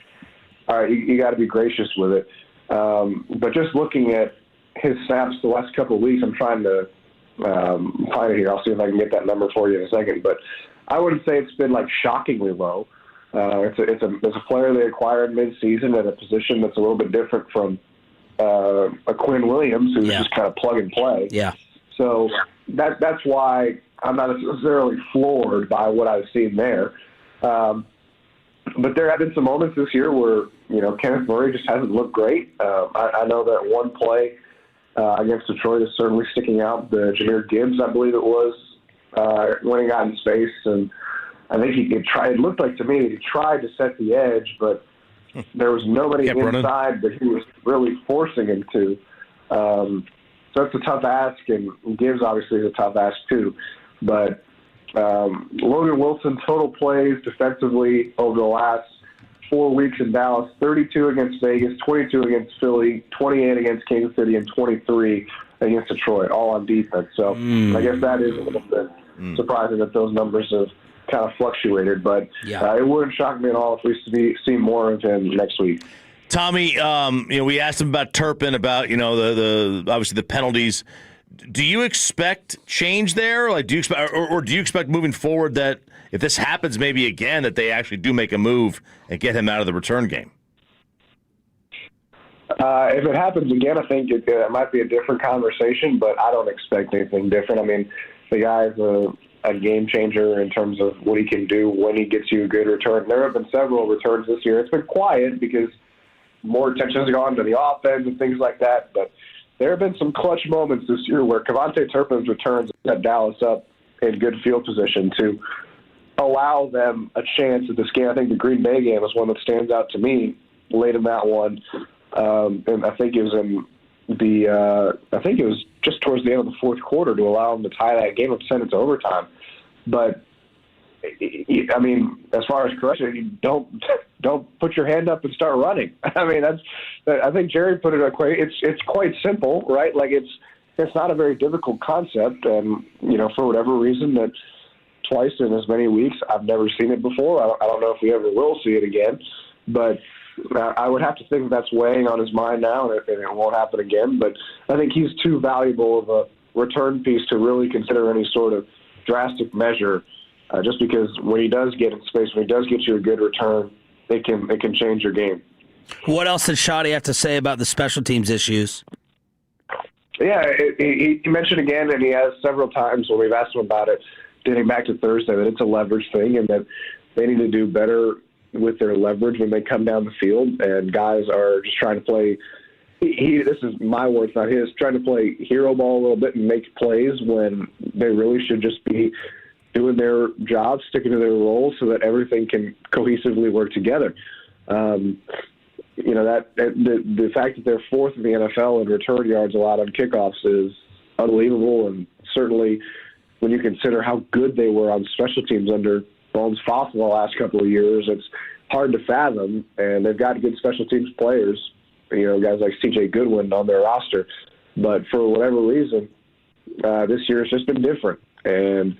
all right, you got to be gracious with it. But just looking at his snaps the last couple of weeks, I'm trying to find it here. I'll see if I can get that number for you in a second. But I wouldn't say it's been, shockingly low. It's a player they acquired mid-season at a position that's a little bit different from a Quinn Williams, who's just kind of plug and play. Yeah. So that's why I'm not necessarily floored by what I've seen there. But there have been some moments this year where Kenneth Murray just hasn't looked great. I know that one play against Detroit is certainly sticking out. The Jahmyr Gibbs, I believe it was, when he got in space and. I think it looked like to me that he tried to set the edge, but there was nobody inside that he was really forcing him to. So it's a tough ask, and Gibbs obviously is a tough ask too. But Logan Wilson, total plays defensively over the last 4 weeks in Dallas, 32 against Vegas, 22 against Philly, 28 against Kansas City, and 23 against Detroit, all on defense. So I guess that is a little bit surprising that those numbers have kind of fluctuated. But it wouldn't shock me at all if we see more of him next week. Tommy, we asked him about Turpin, about the obviously the penalties. Do you expect change there? Like, do you expect, or do you expect moving forward that if this happens maybe again, that they actually do make a move and get him out of the return game? If it happens again, I think it might be a different conversation, but I don't expect anything different. I mean, the guy's a game changer in terms of what he can do when he gets you a good return. There have been several returns this year. It's been quiet because more attention has gone to the offense and things like that, but there have been some clutch moments this year where Kevontae Turpin's returns set Dallas up in good field position to allow them a chance at this game. I think the Green Bay game is one that stands out to me late in that one, and I think it was just towards the end of the fourth quarter to allow them to tie that game up, send it to overtime. But I mean, as far as correction, you don't put your hand up and start running. I mean, I think Jerry put it it's quite simple, right? Like it's not a very difficult concept, and for whatever reason that twice in as many weeks, I've never seen it before. I don't know if we ever will see it again, but I would have to think that's weighing on his mind now, and it won't happen again. But I think he's too valuable of a return piece to really consider any sort of drastic measure. Just because when he does get in space, when he does get you a good return, it can change your game. What else did Schotty have to say about the special teams issues? Yeah, he mentioned again, and he has several times when we've asked him about it, dating back to Thursday, that it's a leverage thing and that they need to do better with their leverage when they come down the field, and guys are just trying to play. This is my words, not his, trying to play hero ball a little bit and make plays when they really should just be doing their jobs, sticking to their roles so that everything can cohesively work together. The fact that they're fourth in the NFL in return yards allowed on kickoffs is unbelievable, and certainly when you consider how good they were on special teams under Bones Foss in the last couple of years, it's hard to fathom, and they've got good special teams players, guys like C.J. Goodwin on their roster, but for whatever reason, this year it's just been different, and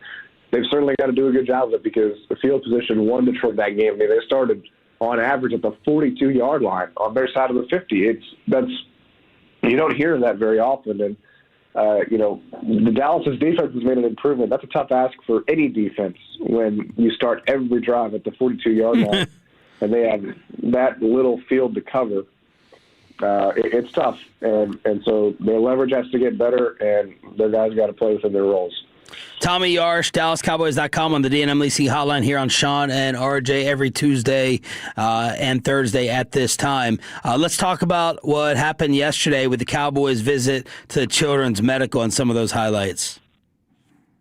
they've certainly got to do a good job of it because the field position won Detroit that game. I mean, they started on average at the 42-yard line on their side of the 50. You don't hear that very often. And, the Dallas' defense has made an improvement. That's a tough ask for any defense when you start every drive at the 42-yard line and they have that little field to cover. It's tough. And so their leverage has to get better, and their guys got to play within their roles. Tommy Yarsh, DallasCowboys.com on the D&M Leasing Hotline here on Sean and RJ every Tuesday and Thursday at this time. Let's talk about what happened yesterday with the Cowboys' visit to Children's Medical and some of those highlights.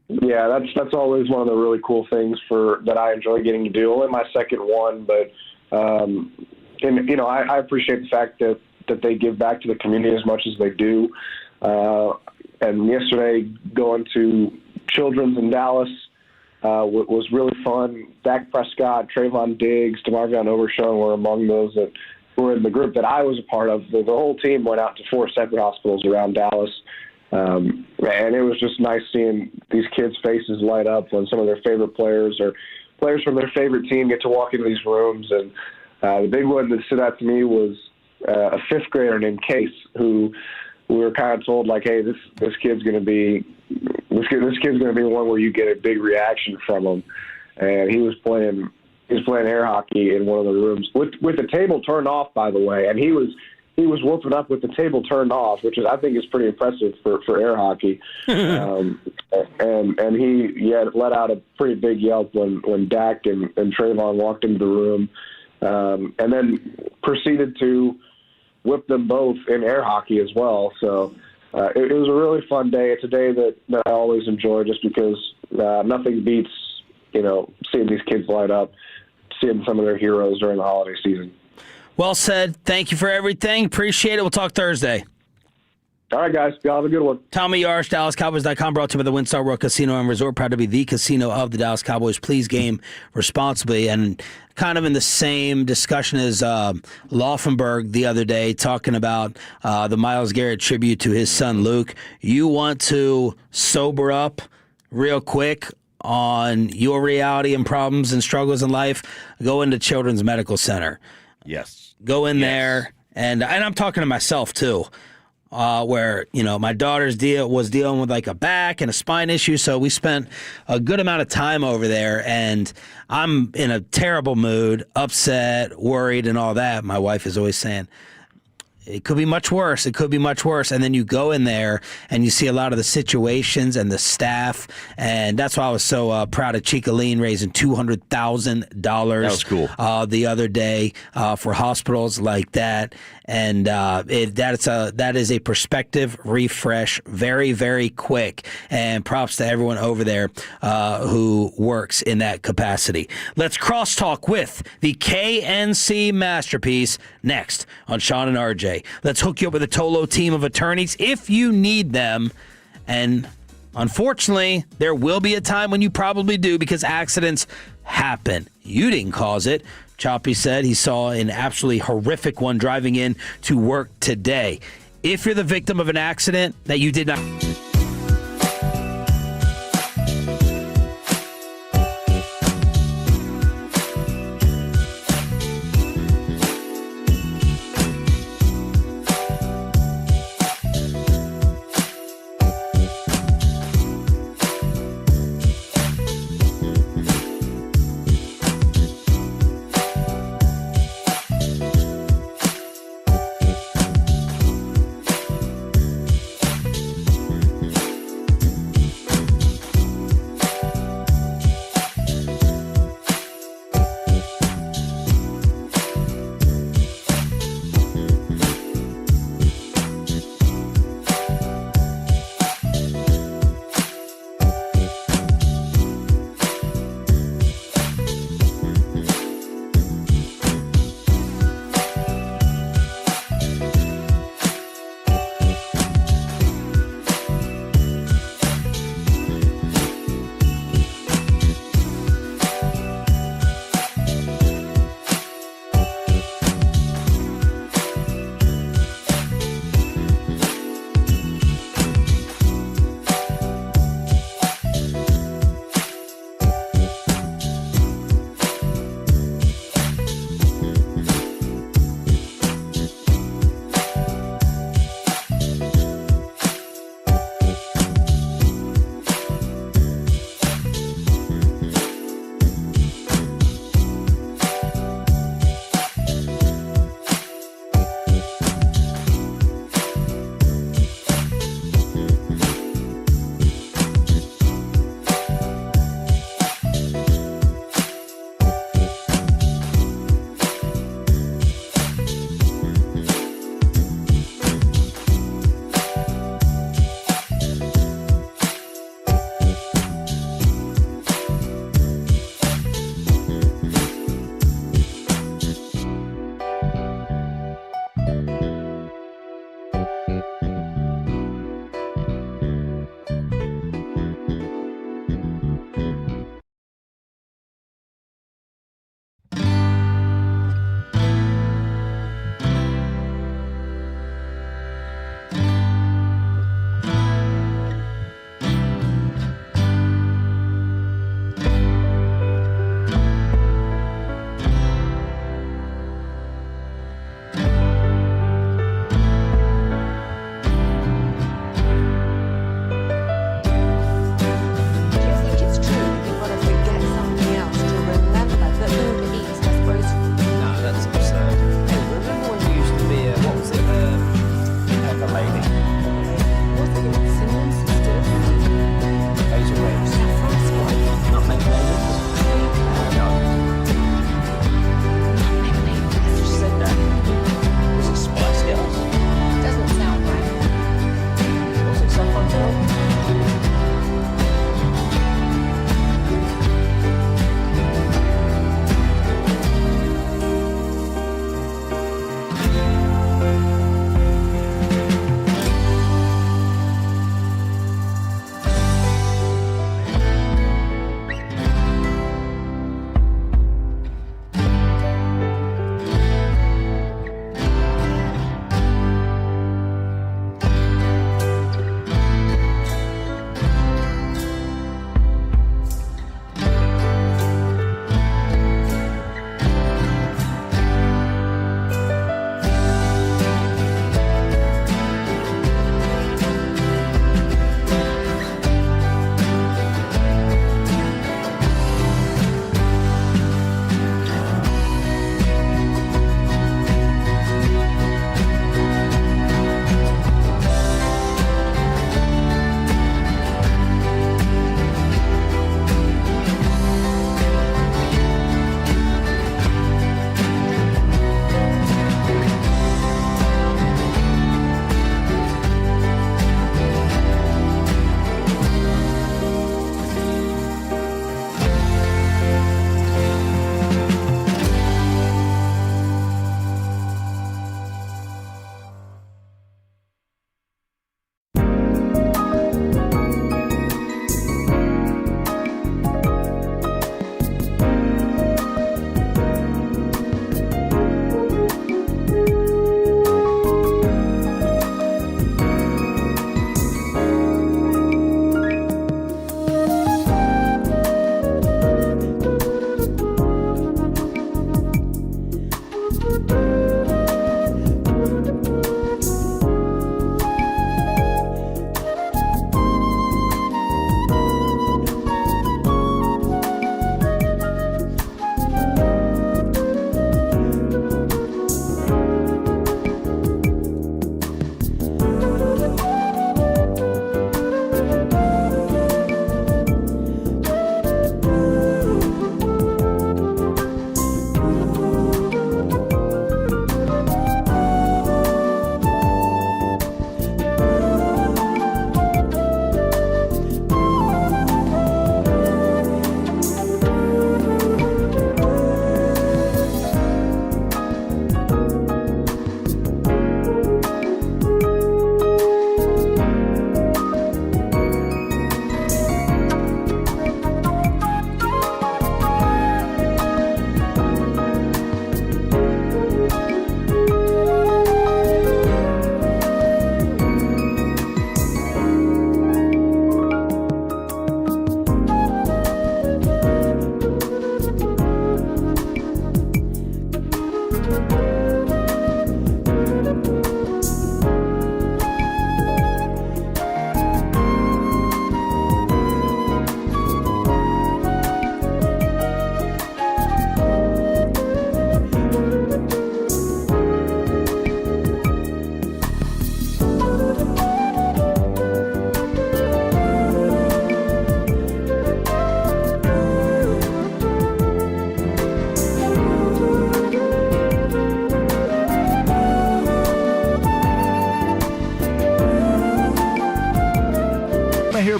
Yeah, that's always one of the really cool things that I enjoy getting to do. Only my second one, but I appreciate the fact that they give back to the community as much as they do. And yesterday, going to Children's in Dallas was really fun. Dak Prescott, Trayvon Diggs, DeMarvion Overshown were among those that were in the group that I was a part of. The whole team went out to 4 separate hospitals around Dallas. And it was just nice seeing these kids' faces light up when some of their favorite players or players from their favorite team get to walk into these rooms. And the big one that stood out to me was a 5th grader named Case, who we were kind of told, like, hey, this kid's going to be one where you get a big reaction from him. And he was playing air hockey in one of the rooms with the table turned off, by the way. And he was whooping up with the table turned off, which I think is pretty impressive for air hockey. And he let out a pretty big yelp when Dak and Trayvon walked into the room, and then proceeded to whip them both in air hockey as well. So it was a really fun day. It's a day that I always enjoy just because nothing beats, seeing these kids light up, seeing some of their heroes during the holiday season. Well said. Thank you for everything. Appreciate it. We'll talk Thursday. All right, guys. Y'all have a good one. Tommy Yarsh, DallasCowboys.com, brought to you by the WinStar World Casino and Resort, proud to be the casino of the Dallas Cowboys. Please game responsibly. And kind of in the same discussion as Laufenberg the other day, talking about the Myles Garrett tribute to his son Luke. You want to sober up real quick on your reality and problems and struggles in life, go into Children's Medical Center. Yes. Go in there, and I'm talking to myself too. Where, my daughter's was dealing with like a back and a spine issue, so we spent a good amount of time over there, and I'm in a terrible mood, upset, worried, and all that. My wife is always saying, it could be much worse. It could be much worse. And then you go in there and you see a lot of the situations and the staff. And that's why I was so proud of Chicaline raising $200,000. That was cool. The other day for hospitals like that. And that is a perspective refresh, very, very quick. And props to everyone over there who works in that capacity. Let's crosstalk with the KNC Masterpiece next on Sean and RJ. Let's hook you up with a Tolo team of attorneys if you need them. And unfortunately, there will be a time when you probably do, because accidents happen. You didn't cause it. Choppy said he saw an absolutely horrific one driving in to work today. If you're the victim of an accident that you did not...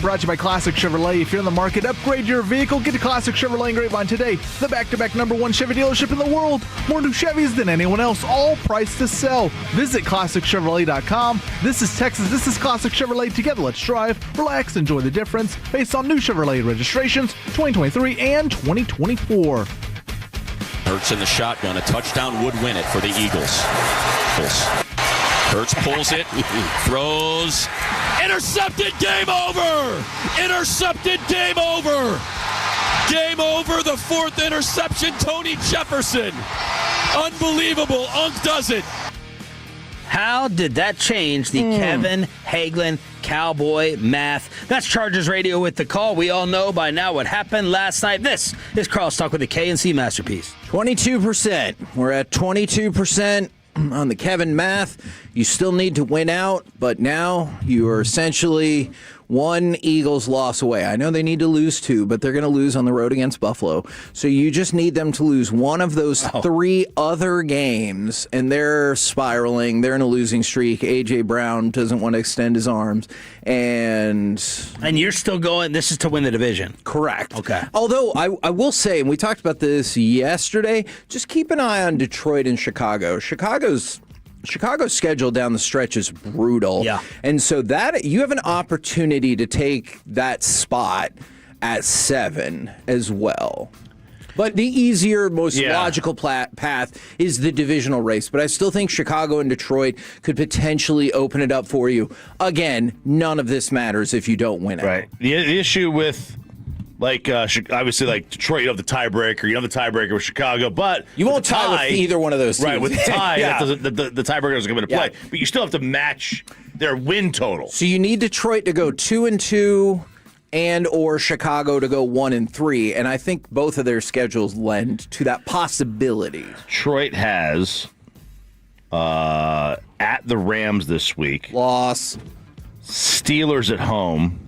brought to you by Classic Chevrolet. If you're in the market, upgrade your vehicle. Get to Classic Chevrolet in Grapevine today. The back-to-back #1 Chevy dealership in the world. More new Chevys than anyone else, all priced to sell. Visit ClassicChevrolet.com. This is Texas. This is Classic Chevrolet. Together, let's drive, relax, enjoy the difference based on new Chevrolet registrations 2023 and 2024. Hurts in the shotgun. A touchdown would win it for the Eagles. Hurts pulls it, throws, intercepted, game over! Intercepted, game over! Game over, the 4th interception, Tony Jefferson. Unbelievable, Unk does it. How did that change the Kevin Hagelin Cowboy math? That's Chargers Radio with the call. We all know by now what happened last night. This is Carl Stock with the KNC Masterpiece. 22%. We're at 22% on the Kevin math. You still need to win out, but now you are essentially one Eagles loss away. I know they need to lose 2, but they're going to lose on the road against Buffalo. So you just need them to lose one of those 3 other games, and they're spiraling. They're in a losing streak. A.J. Brown doesn't want to extend his arms. And you're still going, this is to win the division. Correct. Okay. Although I will say, and we talked about this yesterday, just keep an eye on Detroit and Chicago. Chicago's schedule down the stretch is brutal. Yeah. And so that you have an opportunity to take that spot at 7 as well. But the easier, most logical path is the divisional race. But I still think Chicago and Detroit could potentially open it up for you. Again, none of this matters if you don't win it. Right. The issue with, obviously, Detroit, you have the tiebreaker. You have the tiebreaker with Chicago, but you won't tie with either one of those teams. Right, with the tie, the tiebreaker doesn't come into play. But you still have to match their win total. So you need Detroit to go 2-2 and or Chicago to go 1-3, and I think both of their schedules lend to that possibility. Detroit has at the Rams this week. Loss. Steelers at home.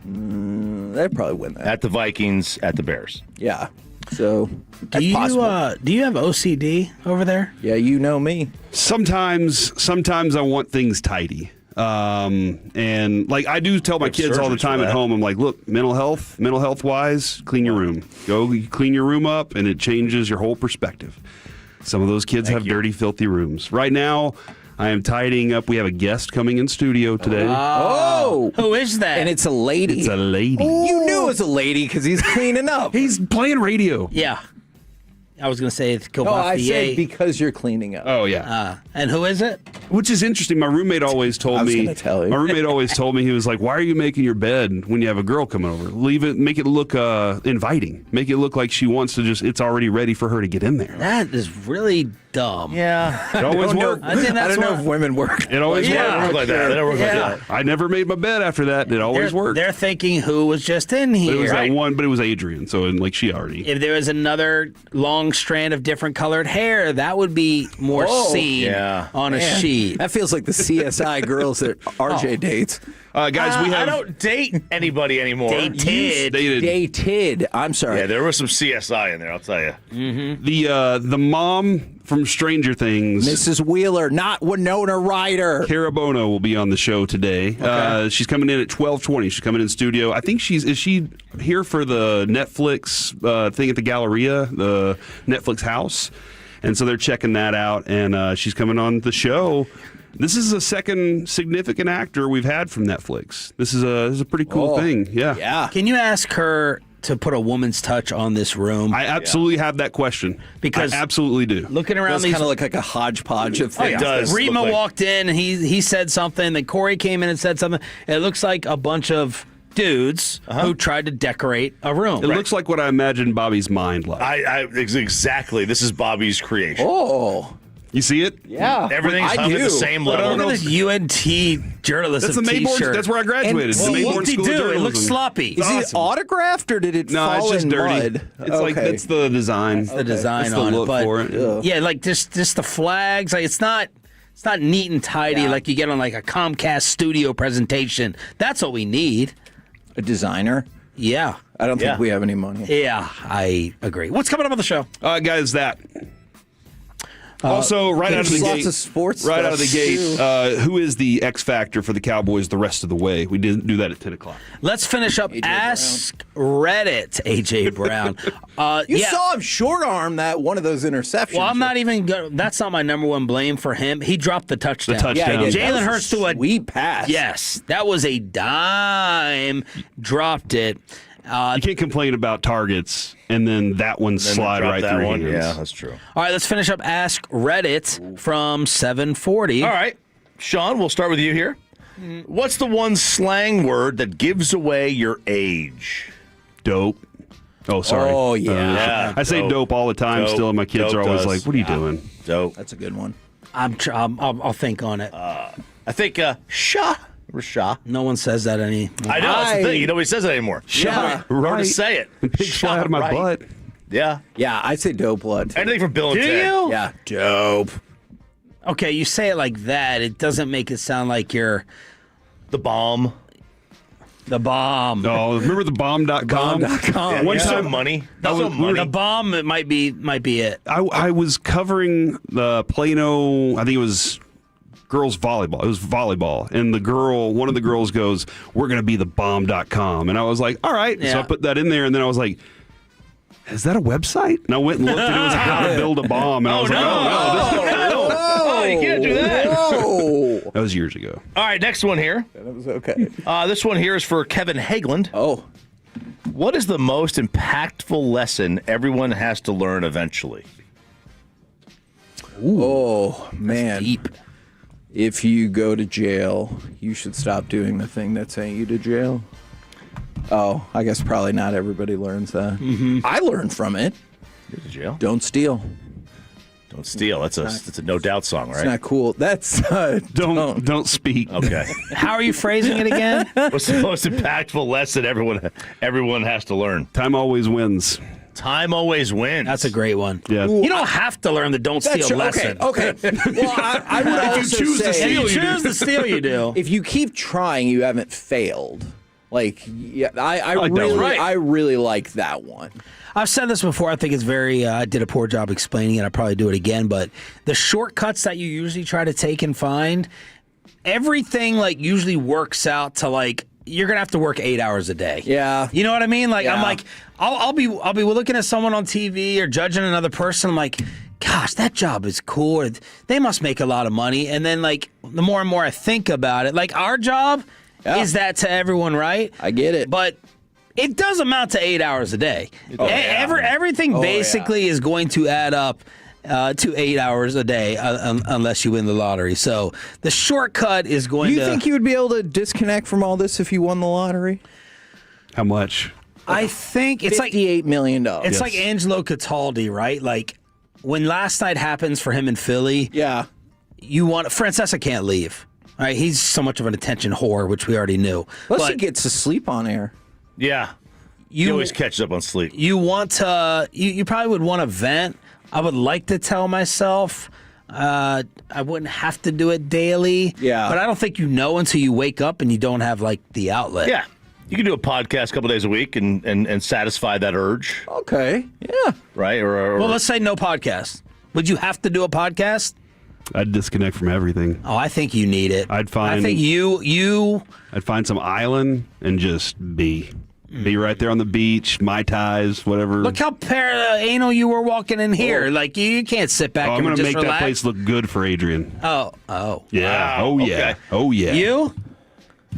They'd probably win that. At the Vikings, at the Bears. Yeah. So do you have OCD over there? Yeah, you know me. Sometimes I want things tidy. And I do tell my kids all the time at home, I'm like, look, mental health wise, clean your room. Go clean your room up, and it changes your whole perspective. Some of those kids have dirty, filthy rooms. Right now, I am tidying up. We have a guest coming in studio today. Oh! Who is that? And it's a lady. It's a lady. You knew it was a lady because he's cleaning up. He's playing radio. Yeah. I was going to say it's I said because you're cleaning up. Oh, yeah. And who is it? Which is interesting. My roommate always told me. My roommate always told me, he was like, "Why are you making your bed when you have a girl coming over? Leave it, make it look inviting. Make it look like she wants to it's already ready for her to get in there." That is really dumb. Yeah. It always worked. I don't know if women work. It always worked like that. They don't work like that. I never made my bed after that. It always worked. They're thinking who was just in here. But it was that one, but it was Adrian. So she already. If there was another long strand of different colored hair, that would be more seen on a sheet. That feels like the CSI girls that RJ dates. Guys, we have. I don't date anybody anymore. Dated. I'm sorry. Yeah, there was some CSI in there, I'll tell you. Mm-hmm. The mom from Stranger Things, Mrs. Wheeler, not Winona Ryder. Cara Buono will be on the show today. Okay. She's coming in at 12:20. She's coming in studio. I think is she here for the Netflix thing at the Galleria, the Netflix house, and so they're checking that out. And she's coming on the show. This is the second significant actor we've had from Netflix. This is a pretty cool thing. Yeah. Can you ask her to put a woman's touch on this room? I absolutely have that question. Because I absolutely do. Looking around, it's kind of like a hodgepodge of things. It does. Rima walked in and he said something. Then Corey came in and said something. It looks like a bunch of dudes who tried to decorate a room. It looks like what I imagined Bobby's mind like. Exactly. This is Bobby's creation. Oh. You see it? Yeah. Everything's hung at the same level. Look at this UNT journalism That's the Mayborn. t-shirt. That's where I graduated. The Mayborn What did he School of do? It Journalism. looks sloppy. Is it autographed or did it fall it's just in dirty. mud? It's like that's the design. That's the design That's the on look it. But for it. yeah, like just the flags. Like it's not neat and tidy like you get on like a Comcast studio presentation. That's what we need. A designer? Yeah. I don't think we have any money. Yeah, I agree. What's coming up on the show? Guys, Also, right out of the Lots gate, of sports right stuff, out of the gate, who is the X factor for the Cowboys the rest of the way? We didn't do that at 10 o'clock. Let's finish up. Ask Reddit, AJ Brown. You saw him short arm that one of those interceptions. Well, I'm not even. That's not my number one blame for him. He dropped the touchdown. Yeah, Jalen Hurts to a sweet pass. Yes, that was a dime. Dropped it. You can't complain about targets and then that one slide right through one. hands. Yeah, that's true. All right, let's finish up Ask Reddit from 740. All right, Sean, we'll start with you here. What's the one slang word that gives away your age? Dope. Oh, sorry. Oh, yeah. I say dope all the time still, and my kids are always like, what are you doing? Dope. That's a good one. I'll think on it. I think Shah. Rasha. No one says that anymore. I know, that's the thing. Nobody says that anymore. Yeah. Hard to say it. Big fly out of my butt. Yeah. Yeah, I'd say dope blood. Anything from Bill and Do Ted. you? Yeah, dope. Okay, you say it like that. It doesn't make it sound like you're the bomb. The bomb. Oh, remember the bomb.com? Bomb.com. One time money. The bomb it might be it. I was covering the Plano, I think it was girls volleyball. It was volleyball. And one of the girls goes, we're going to be the bomb.com. And I was like, all right. Yeah. So I put that in there. And then I was like, is that a website? And I went and looked and it was how to build a bomb. And I was like, Oh, you can't do that. That was years ago. All right, next one here. That was okay. This one here is for Kevin Hageland. Oh. What is the most impactful lesson everyone has to learn eventually? Ooh. Oh, man. Deep. If you go to jail, you should stop doing the thing that sent you to jail. Oh, I guess probably not everybody learns that. Mm-hmm. I learned from it. You're to jail? Don't steal. Don't steal. That's a No Doubt song, right? It's not cool. That's don't speak. Okay. How are you phrasing it again? What's the most impactful lesson everyone has to learn? Time always wins. Time always wins. That's a great one. Yeah. You don't have to learn the don't steal lesson. Okay. Well, I would also if you choose to say, steal, you choose to steal, you do. If you keep trying, you haven't failed. Like, yeah, I like that one. I really like that one. I've said this before. I think it's very. I did a poor job explaining it. I'll probably do it again. But the shortcuts that you usually try to take and find, everything usually works out to you're gonna have to work 8 hours a day. Yeah. You know what I mean? Yeah. I'm I'll be looking at someone on TV or judging another person. I'm like, gosh, that job is cool. They must make a lot of money. And then the more and more I think about it, our job is that to everyone, right? I get it. But it does amount to 8 hours a day. Everything basically is going to add up to 8 hours a day unless you win the lottery. So the shortcut is going to... Do you think you would be able to disconnect from all this if you won the lottery? How much? I think it's $58 million. It's like Angelo Cataldi, right? When last night happens for him in Philly, Francesa can't leave. All right, he's so much of an attention whore, which we already knew. Plus, he gets to sleep on air. Yeah. He always catches up on sleep. You want to... You probably would want to vent. I would like to tell myself I wouldn't have to do it daily. Yeah. But I don't think you know until you wake up and you don't have the outlet. Yeah. You can do a podcast a couple days a week and satisfy that urge. Okay. Yeah. Right? Well, let's say no podcast. Would you have to do a podcast? I'd disconnect from everything. Oh, I think you need it. I think I'd find some island and just be right there on the beach, Mai Tais, whatever. Look how anal you were walking in here. You can't sit back I'm and just make relax. that place look good for Adrian. Oh. Yeah. Wow. Oh, yeah. Okay. Oh, yeah. You?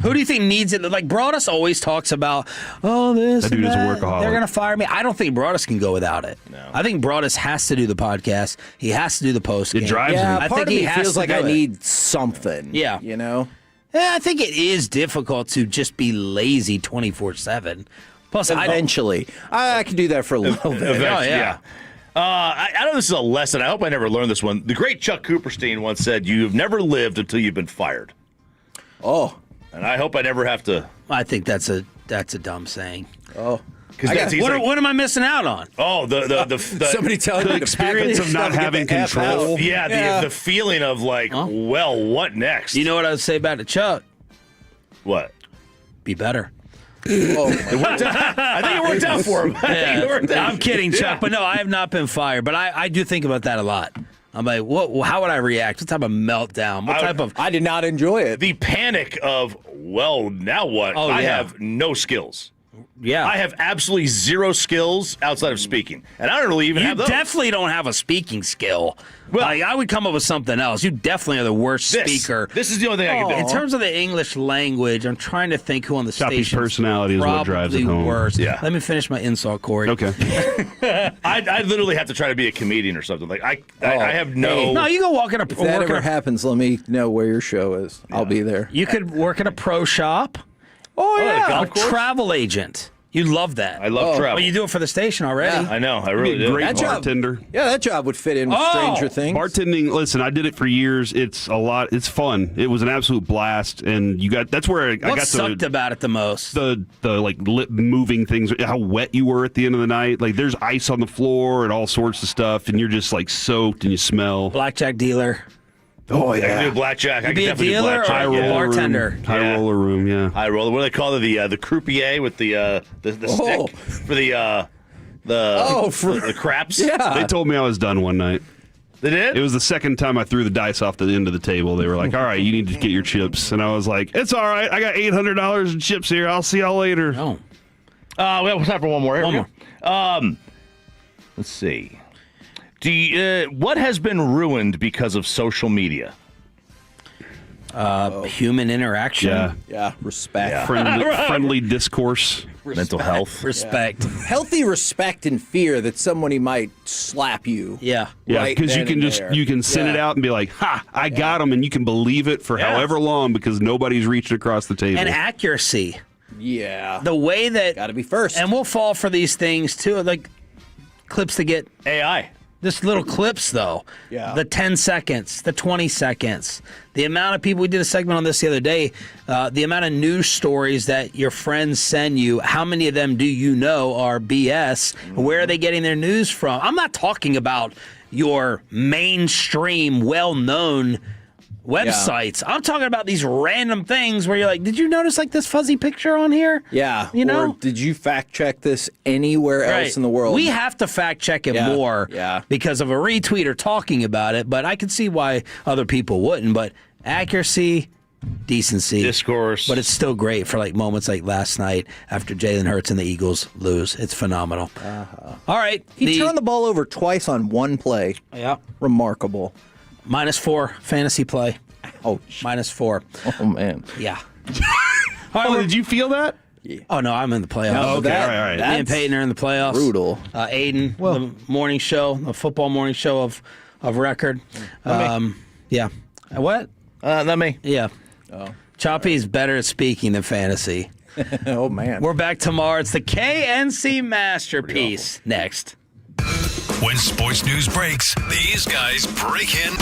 Who do you think needs it? Broadus always talks about, this That dude and is a that. workaholic. They're going to fire me. I don't think Broadus can go without it. No. I think Broadus has to do the podcast. He has to do the post game. It drives him. I think he feels like I do it. need something. Yeah. You know? Yeah, I think it is difficult to just be lazy 24/7. Plus, Eventually. I can do that for a little bit. Eventually, yeah. I know this is a lesson. I hope I never learned this one. The great Chuck Cooperstein once said, "You've never lived until you've been fired." Oh. And I hope I never have to. I think that's a dumb saying. Oh. What am I missing out on? Oh, the somebody telling the you experience of not having control. Yeah, the feeling of well, what next? You know what I would say about it, Chuck? What? Be better. Oh, it worked out. I think it worked out for him. I'm kidding, Chuck, but no, I have not been fired. But I do think about that a lot. I'm like, what? How would I react? What type of meltdown? What type of? I did not enjoy it. The panic of, well, now what? Oh, I yeah. have no skills. Yeah. I have absolutely zero skills outside of speaking. And I don't really even have those. You definitely don't have a speaking skill. Well, I would come up with something else. You definitely are the worst speaker. This is the only thing I can do. In terms of the English language, I'm trying to think who on the Choppy's station personality is what drives it home. Worst. Yeah. Let me finish my insult, Corey. Okay. I literally have to try to be a comedian or something. Like I have no. No, you go walk in a. If that ever happens, let me know where your show is. Yeah. I'll be there. You could work at a pro shop. Oh yeah, a travel agent. You love that. I love travel. Well, you do it for the station already. Yeah. I know. I really do. Great bartender. That job would fit in with Stranger Things. Bartending. Listen, I did it for years. It's a lot. It's fun. It was an absolute blast, and that's where I got What sucked about it the most? The like lip moving things. How wet you were at the end of the night. Like there's ice on the floor and all sorts of stuff, and you're just like soaked and you smell. Blackjack dealer. Oh yeah, I can do blackjack. I can be a definitely do dealer blackjack. or a bartender. High roller room, yeah. High roller. What do they call it? The croupier with the stick for the craps. Yeah. They told me I was done one night. They did? It was the second time I threw the dice off the end of the table. They were like, "All right, you need to get your chips," and I was like, "It's all right. I got $800 in chips here. I'll see y'all later." Oh. We have time for one more. One more. Let's see. What has been ruined because of social media? Human interaction. Yeah. Respect. Yeah. Friendly discourse. Mental health. Respect. Healthy respect and fear that somebody might slap you. Yeah. Yeah, right because then and there. you can send it out and be like, "Ha, I got him," and you can believe it for however long because nobody's reaching across the table. And accuracy. Yeah. The way that Got to be first. And we'll fall for these things too, like clips to get AI. Just little clips, though. Yeah. The 10 seconds, the 20 seconds. The amount of people, we did a segment on this the other day, the amount of news stories that your friends send you, how many of them do you know are BS? Where are they getting their news from? I'm not talking about your mainstream, well-known websites. I'm talking about these random things where you're like, did you notice like this fuzzy picture on here? Yeah. You know? Or did you fact check this anywhere else in the world? We have to fact check it more because of a retweet or talking about it, but I can see why other people wouldn't. But accuracy, decency, discourse. But it's still great for like moments like last night after Jalen Hurts and the Eagles lose. It's phenomenal. All right. He turned the ball over twice on one play. Yeah. Remarkable. -4 fantasy play. Oh, -4. Oh, man. Yeah. Did you feel that? Yeah. Oh, no, I'm in the playoffs. No, okay, all right. Me and Peyton are in the playoffs. Brutal. Aiden, the morning show, the football morning show of record. Yeah. What? Not me. Yeah. Oh. Choppy's better at speaking than fantasy. Oh, man. We're back tomorrow. It's the KNC Masterpiece next. When sports news breaks, these guys break in.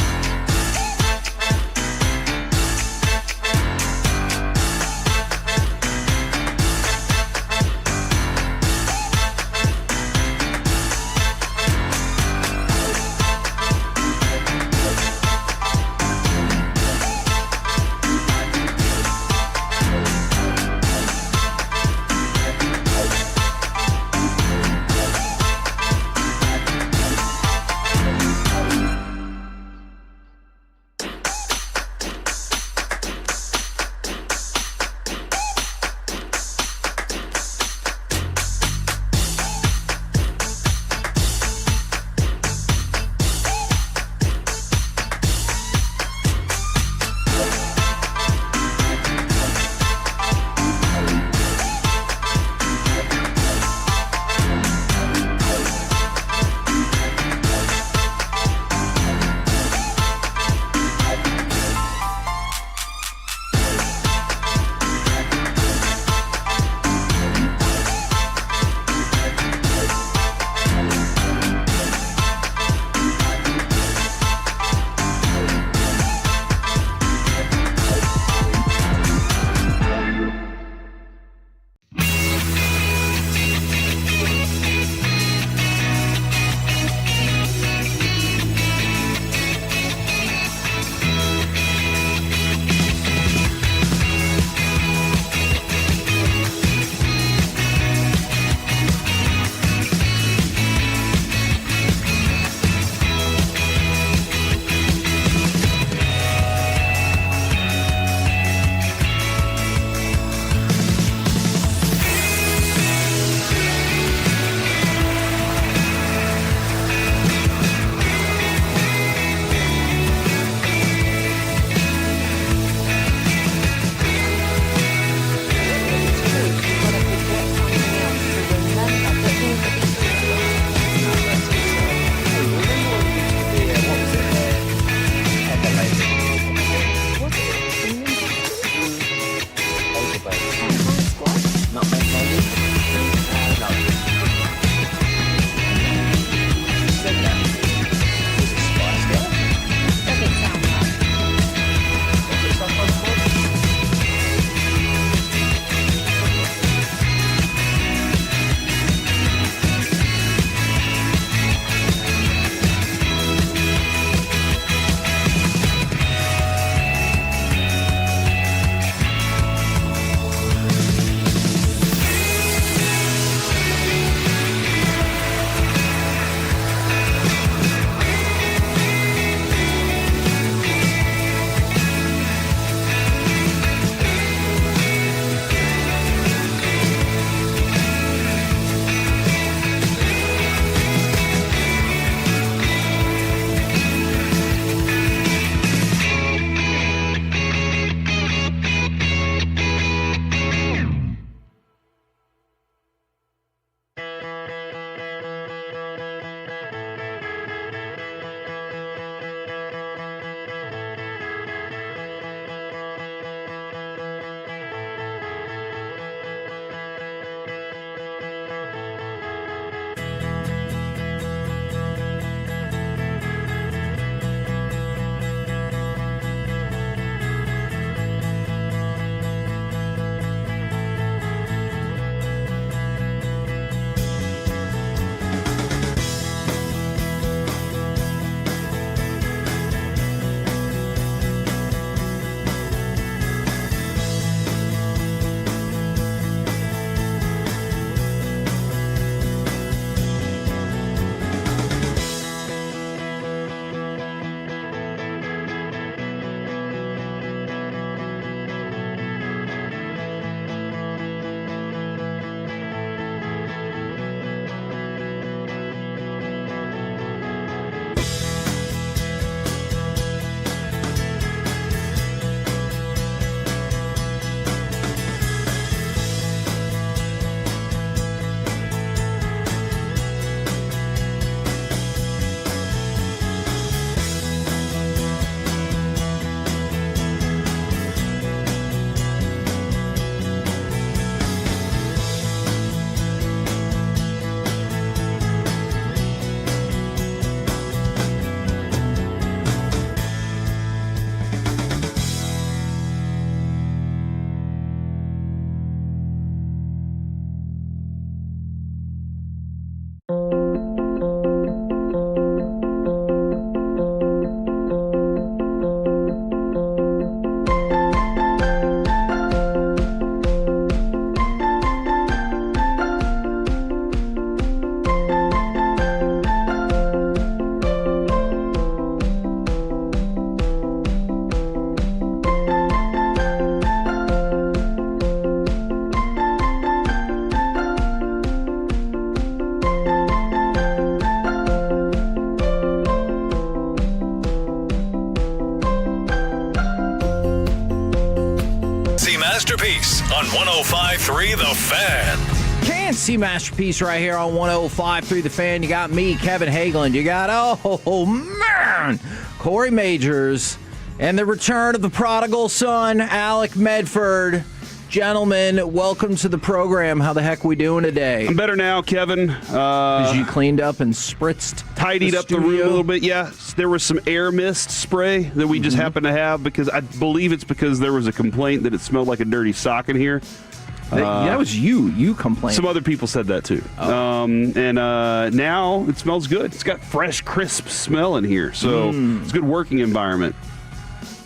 on 105.3 The Fan. KNC Masterpiece right here on 105.3 The Fan. You got me, Kevin Hagelin. You got, oh man, Corey Majors. And the return of the prodigal son, Alec Medford. Gentlemen, welcome to the program. How the heck we doing today? I'm better now, Kevin. Because you cleaned up and spritzed tidied up the room a little bit. Yeah, there was some air mist spray that we just happened to have because I believe it's because there was a complaint that it smelled like a dirty sock in here. That was you. You complained. Some other people said that too. Oh. Now it smells good. It's got fresh, crisp smell in here. So it's a good working environment.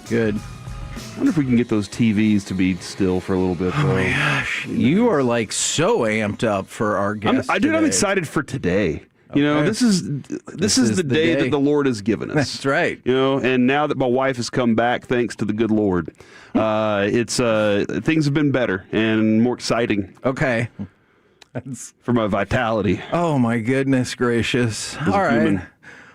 Good. I wonder if we can get those TVs to be still for a little bit. Oh my gosh. You are like so amped up for our guest. I'm excited for today. You know, this is the day that the Lord has given us. That's right. You know, and now that my wife has come back, thanks to the good Lord, things have been better and more exciting. Okay. For my vitality. Oh my goodness gracious! All right.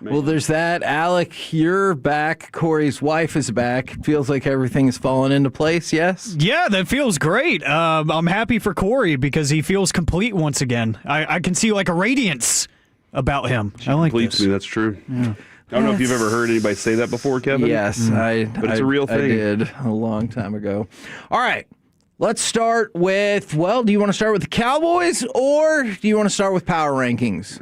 Well, there's that. Alec, you're back. Corey's wife is back. Feels like everything's fallen into place, yes? Yeah, that feels great. I'm happy for Corey because he feels complete once again. I can see like a radiance about him. I like completes this. Me, that's true. Yeah. I don't know if you've ever heard anybody say that before, Kevin. Yes, but it's a real thing. I did a long time ago. All right. Let's start with, do you want to start with the Cowboys or do you want to start with power rankings?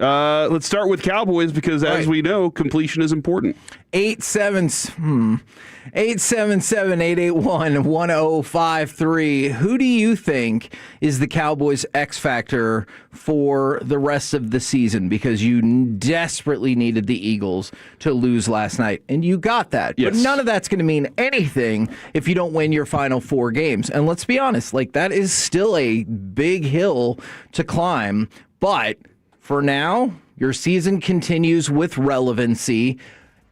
Let's start with Cowboys because, as we know, completion is important. 877-881-1053. Who do you think is the Cowboys X-factor for the rest of the season? Because you desperately needed the Eagles to lose last night, and you got that. Yes. But none of that's going to mean anything if you don't win your final 4 games. And let's be honest, that is still a big hill to climb. But for now, your season continues with relevancy.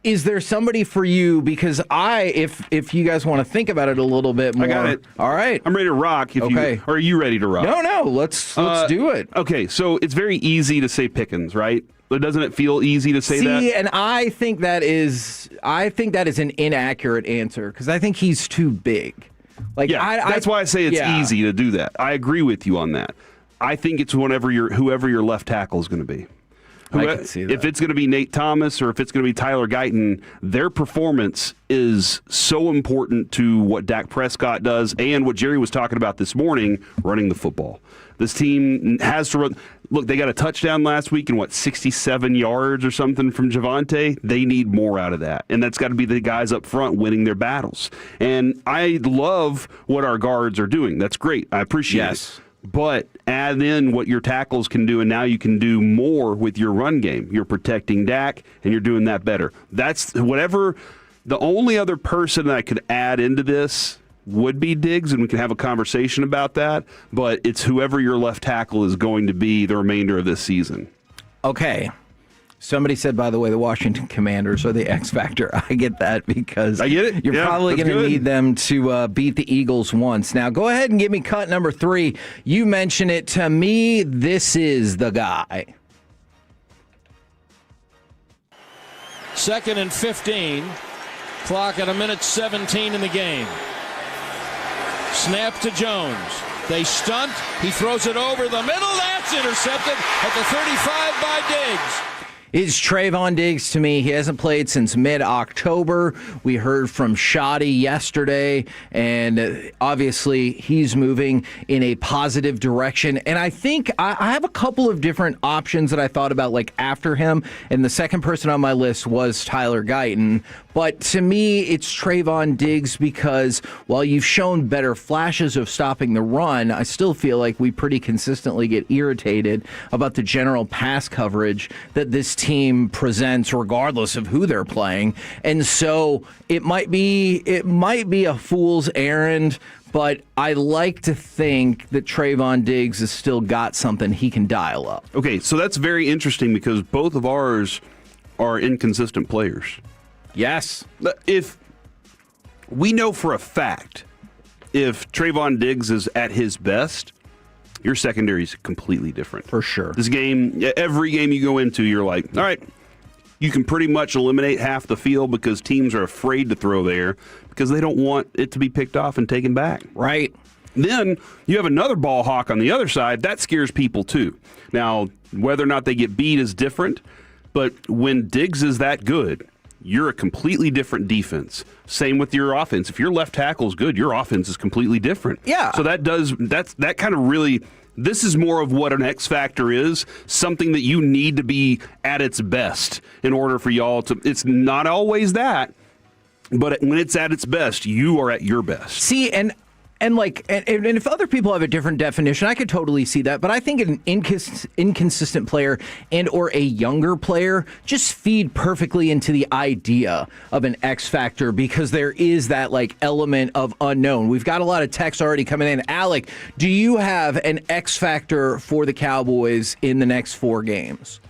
Is there somebody for you? Because if you guys want to think about it a little bit more. I got it. All right. I'm ready to rock. Okay. Or are you ready to rock? No. Let's do it. Okay, so it's very easy to say Pickens, right? Doesn't it feel easy to say that? See, and I think that is an inaccurate answer because I think he's too big. That's why I say it's easy to do that. I agree with you on that. I think it's whoever your left tackle is going to be. I can see that. If it's going to be Nate Thomas or if it's going to be Tyler Guyton, their performance is so important to what Dak Prescott does and what Jerry was talking about this morning, running the football. This team has to run. Look, they got a touchdown last week and 67 yards or something from Javonte. They need more out of that. And that's got to be the guys up front winning their battles. And I love what our guards are doing. That's great. I appreciate it. But add in what your tackles can do, and now you can do more with your run game. You're protecting Dak, and you're doing that better. That's whatever. The only other person that I could add into this would be Diggs, and we can have a conversation about that. But it's whoever your left tackle is going to be the remainder of this season. Okay. Somebody said, by the way, the Washington Commanders are the X factor. I get that because I get it. You're probably going to need them to beat the Eagles once. Now, go ahead and give me cut number 3. You mention it to me. This is the guy. 2nd and 15. Clock at 1:17 in the game. Snap to Jones. They stunt. He throws it over the middle. That's intercepted at the 35 by Diggs. Is Trayvon Diggs to me. He hasn't played since mid-October. We heard from Schotty yesterday, and obviously he's moving in a positive direction. And I think I have a couple of different options that I thought about after him, and the second person on my list was Tyler Guyton. But to me, it's Trayvon Diggs because while you've shown better flashes of stopping the run, I still feel like we pretty consistently get irritated about the general pass coverage that this team presents regardless of who they're playing. And so it might be a fool's errand, but I like to think that Trayvon Diggs has still got something he can dial up. Okay, so that's very interesting because both of ours are inconsistent players. Yes. If we know for a fact if Trayvon Diggs is at his best, your secondary is completely different. For sure. This game, every game you go into, you're like, all right, you can pretty much eliminate half the field because teams are afraid to throw there because they don't want it to be picked off and taken back. Right. Then you have another ball hawk on the other side. That scares people too. Now, whether or not they get beat is different, but when Diggs is that good, you're a completely different defense. Same with your offense. If your left tackle is good, your offense is completely different. Yeah. So that kind of really, this is more of what an X factor is, something that you need to be at its best in order for y'all to, it's not always that, but when it's at its best, you are at your best. See, and if other people have a different definition, I could totally see that. But I think an inconsistent player and or a younger player just feed perfectly into the idea of an X factor because there is that element of unknown. We've got a lot of texts already coming in. Alec, do you have an X factor for the Cowboys in the next 4 games?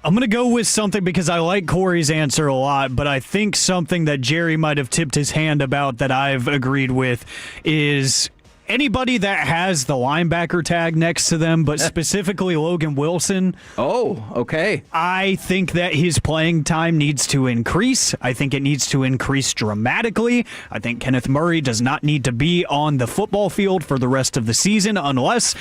I'm going to go with something because I like Corey's answer a lot, but I think something that Jerry might have tipped his hand about that I've agreed with is anybody that has the linebacker tag next to them, but specifically Logan Wilson. Oh, okay. I think that his playing time needs to increase. I think it needs to increase dramatically. I think Kenneth Murray does not need to be on the football field for the rest of the season unless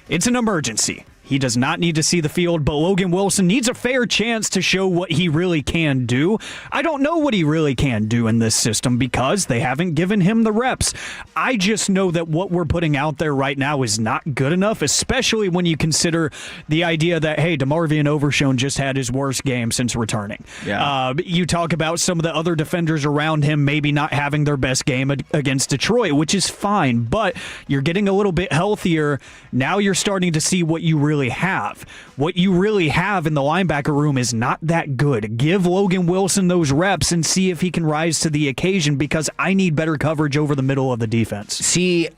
it's an emergency. He does not need to see the field, but Logan Wilson needs a fair chance to show what he really can do. I don't know what he really can do in this system because they haven't given him the reps. I just know that what we're putting out there right now is not good enough, especially when you consider the idea that, hey, DeMarvion Overshown just had his worst game since returning. Yeah. You talk about some of the other defenders around him maybe not having their best game against Detroit, which is fine, but you're getting a little bit healthier. Now you're starting to see what you really have. What you really have in the linebacker room is not that good. Give Logan Wilson those reps and see if he can rise to the occasion because I need better coverage over the middle of the defense. See,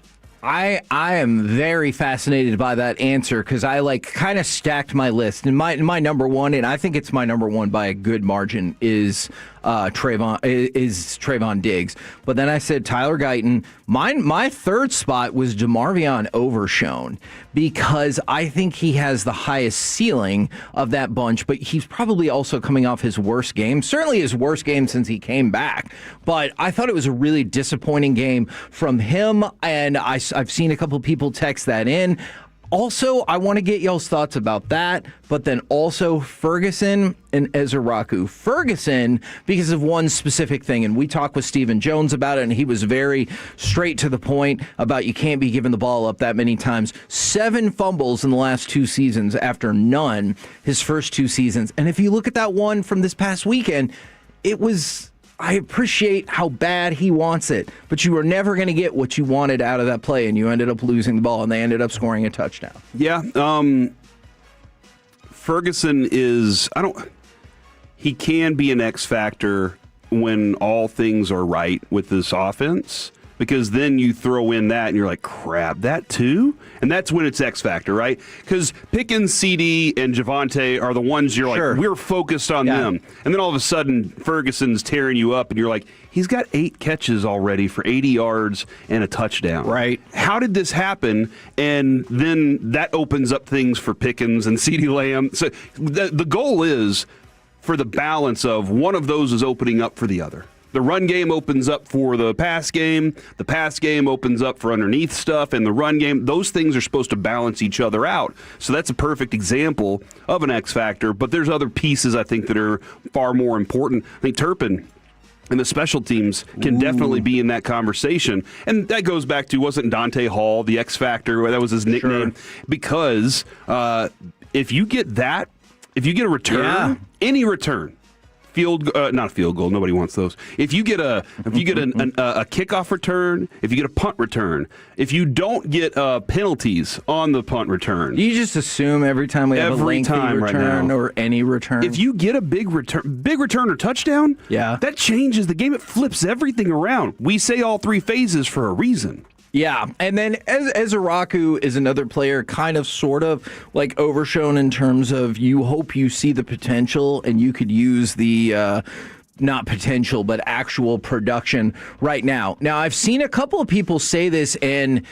I am very fascinated by that answer because I kind of stacked my list. And my number one, and I think it's my number one by a good margin, is Trayvon Diggs. But then I said Tyler Guyton. My third spot was DeMarvion Overshown because I think he has the highest ceiling of that bunch, but he's probably also coming off his worst game, certainly his worst game since he came back. But I thought it was a really disappointing game from him, and I've seen a couple people text that in. Also, I want to get y'all's thoughts about that, but then also Ferguson and Ezeraku. Ferguson, because of one specific thing, and we talked with Stephen Jones about it, and he was very straight to the point about you can't be giving the ball up that many times. 7 fumbles in the last 2 seasons after none his first 2 seasons. And if you look at that one from this past weekend, it was... I appreciate how bad he wants it, but you were never going to get what you wanted out of that play, and you ended up losing the ball, and they ended up scoring a touchdown. Yeah, Ferguson is, he can be an X factor when all things are right with this offense, because then you throw in that and you're like, crap, that too? And that's when it's X factor, right? Because Pickens, CD, and Javonte are the ones you're like, we're focused on them. And then all of a sudden, Ferguson's tearing you up, and you're like, he's got 8 catches already for 80 yards and a touchdown. Right. How did this happen? And then that opens up things for Pickens and CD Lamb. So the goal is for the balance of one of those is opening up for the other. The run game opens up for the pass game opens up for underneath stuff, and the run game, those things are supposed to balance each other out. So that's a perfect example of an X factor, but there's other pieces I think that are far more important. I think Turpin and the special teams can definitely be in that conversation. And that goes back to, wasn't Dante Hall the X factor? That was his nickname. Because if you get a return, any return, not field goal. Nobody wants those. If you get a kickoff return, if you get a punt return, if you don't get penalties on the punt return, you just assume every time we have a lengthy return or any return. If you get a big return or touchdown, that changes the game. It flips everything around. We say all 3 phases for a reason. Yeah, and then Ezeraku is another player kind of sort of like Overshown in terms of you hope you see the potential and you could use the not potential but actual production right now. Now, I've seen a couple of people say this, and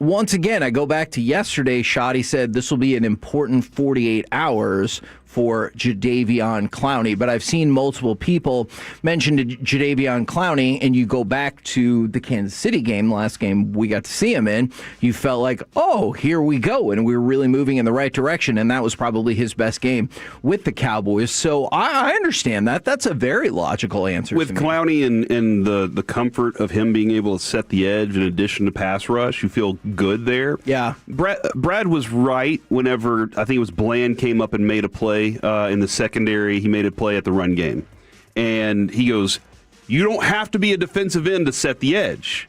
once again, I go back to yesterday. Shotty said this will be an important 48 hours for Jadeveon Clowney. But I've seen multiple people mention Jadeveon Clowney, and you go back to the Kansas City game, the last game we got to see him in, you felt like, oh, here we go, and we were really moving in the right direction, and that was probably his best game with the Cowboys. So I understand that. That's a very logical answer. With Clowney and the comfort of him being able to set the edge in addition to pass rush, you feel good there. Yeah. Brad was right whenever, I think it was Bland came up and made a play in the secondary. He made a play at the run game. And he goes, you don't have to be a defensive end to set the edge.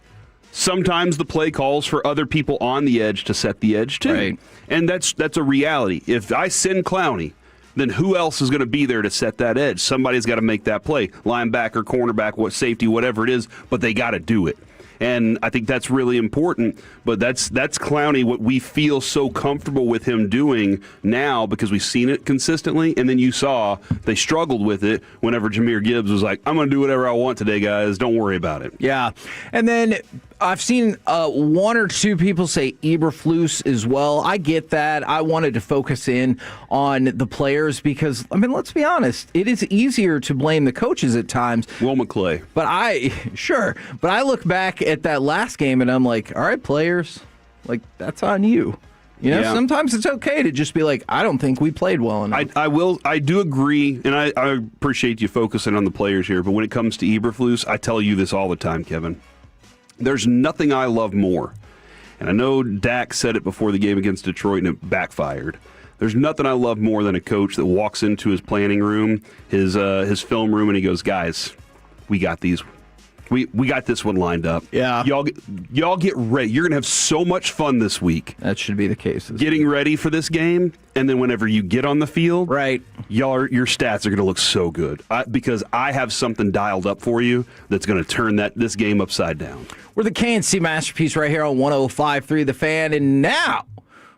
Sometimes the play calls for other people on the edge to set the edge too. Right. And that's a reality. If I send Clowney, then who else is going to be there to set that edge? Somebody's got to make that play. Linebacker, cornerback, safety, whatever it is, but they got to do it. And I think that's really important. But that's Clowney, what we feel so comfortable with him doing now because we've seen it consistently. And then you saw they struggled with it whenever Jahmyr Gibbs was like, I'm going to do whatever I want today, guys. Don't worry about it. Yeah. And then I've seen one or two people say Eberflus as well. I get that. I wanted to focus in on the players because, I mean, let's be honest. It is easier to blame the coaches at times. Will McClay. But I look back at that last game and I'm like, all right, players, like, that's on you. You know, sometimes it's okay to just be like, I don't think we played well enough. I do agree, and I appreciate you focusing on the players here, but when it comes to Eberflus, I tell you this all the time, Kevin. There's nothing I love more, and I know Dak said it before the game against Detroit and it backfired. There's nothing I love more than a coach that walks into his planning room, his film room, and he goes, guys, we got these. We got this one lined up. Yeah. Y'all get ready. You're going to have so much fun this week. That should be the case. Getting ready for this game, and then whenever you get on the field, right, your stats are going to look so good because I have something dialed up for you that's going to turn this game upside down. We're the KNC Masterpiece right here on 105.3 The Fan, and now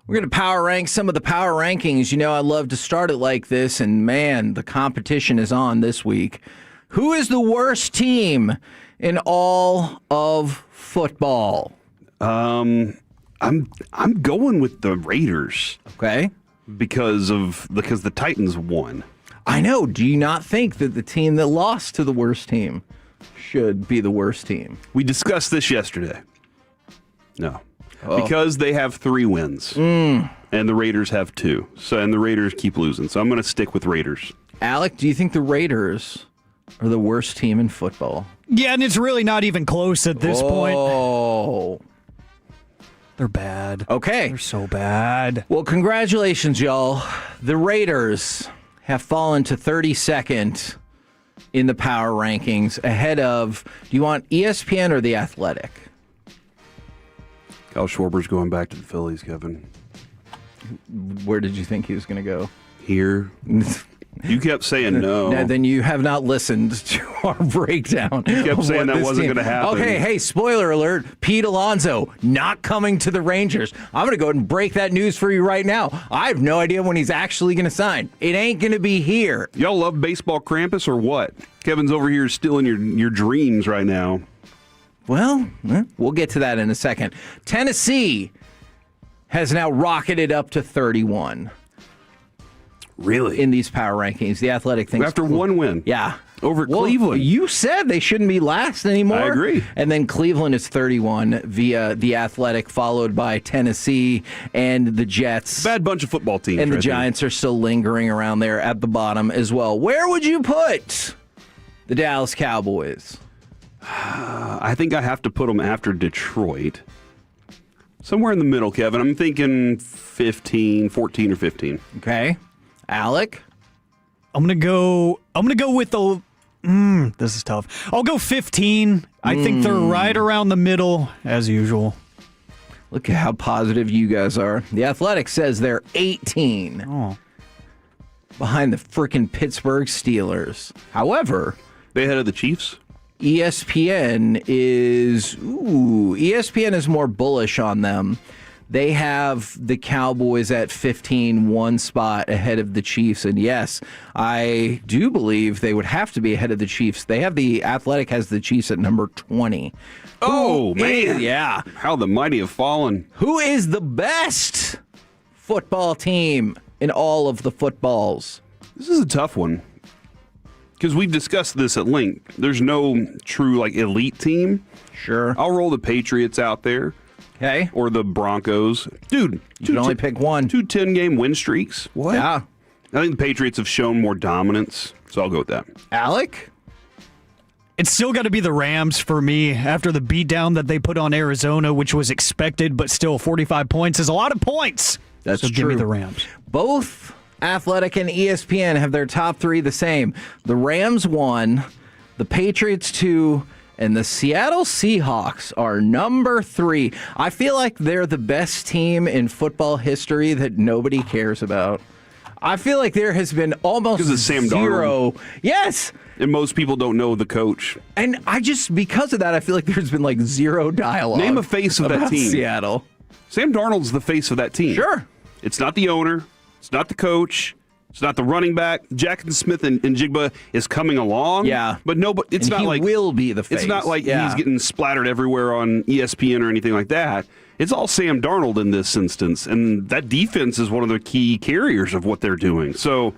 we're going to power rank some of the power rankings. You know, I love to start it like this, and man, the competition is on this week. Who is the worst team in all of football? I'm going with the Raiders. Okay. Because the Titans won. I know. Do you not think that the team that lost to the worst team should be the worst team? We discussed this yesterday. No. Oh. Because they have 3 wins. And the Raiders have 2. And the Raiders keep losing. So I'm going to stick with Raiders. Alec, do you think the Raiders are the worst team in football? Yeah, and it's really not even close at this point. Oh. They're bad. Okay. They're so bad. Well, congratulations, y'all. The Raiders have fallen to 32nd in the power rankings ahead of, do you want ESPN or The Athletic? Kyle Schwarber's going back to the Phillies, Kevin. Where did you think he was going to go? Here. You kept saying no. Then you have not listened to our breakdown. You kept saying that wasn't going to happen. Okay, hey, spoiler alert. Pete Alonso not coming to the Rangers. I'm going to go ahead and break that news for you right now. I have no idea when he's actually going to sign. It ain't going to be here. Y'all love baseball Krampus or what? Kevin's over here stealing your dreams right now. Well, we'll get to that in a second. Tennessee has now rocketed up to 31. Really? In these power rankings. The Athletic thinks... After one win. Yeah. Over Cleveland. You said they shouldn't be last anymore. I agree. And then Cleveland is 31 via The Athletic, followed by Tennessee and the Jets. Bad bunch of football teams. And the Giants are still lingering around there at the bottom as well. Where would you put the Dallas Cowboys? I think I have to put them after Detroit. Somewhere in the middle, Kevin. I'm thinking 14 or 15. Okay. Alec? I'm gonna go with the this is tough. I'll go 15. I think they're right around the middle as usual. Look at how positive you guys are. The Athletic says they're 18. Oh. Behind the frickin' Pittsburgh Steelers. However, they ahead of the Chiefs? ESPN is more bullish on them. They have the Cowboys at 15, one spot ahead of the Chiefs. And yes, I do believe they would have to be ahead of the Chiefs. They have the Athletic has the Chiefs at number 20. Oh, man. Yeah. How the mighty have fallen. Who is the best football team in all of the footballs? This is a tough one because we've discussed this at length. There's no true elite team. Sure. I'll roll the Patriots out there. Okay. Or the Broncos. Dude, you can only pick one. 2 10-game win streaks. What? Yeah. I think the Patriots have shown more dominance, so I'll go with that. Alec? It's still got to be the Rams for me after the beatdown that they put on Arizona, which was expected, but still 45 points is a lot of points. That's so true. Give me the Rams. Both Athletic and ESPN have their top 3 the same. The Rams 1, the Patriots 2, and the Seattle Seahawks are number 3. I feel like they're the best team in football history that nobody cares about. I feel like there has been almost Sam zero. Darnold. Yes. And most people don't know the coach. And because of that, I feel like there's been zero dialogue. Name a face of that team. Seattle. Sam Darnold's the face of that team. Sure. It's not the owner. It's not the coach. It's not the running back. Jackson Smith and Jigba is coming along. Yeah. But it's and not he like will be the face. It's not like he's getting splattered everywhere on ESPN or anything like that. It's all Sam Darnold in this instance. And that defense is one of the key carriers of what they're doing. So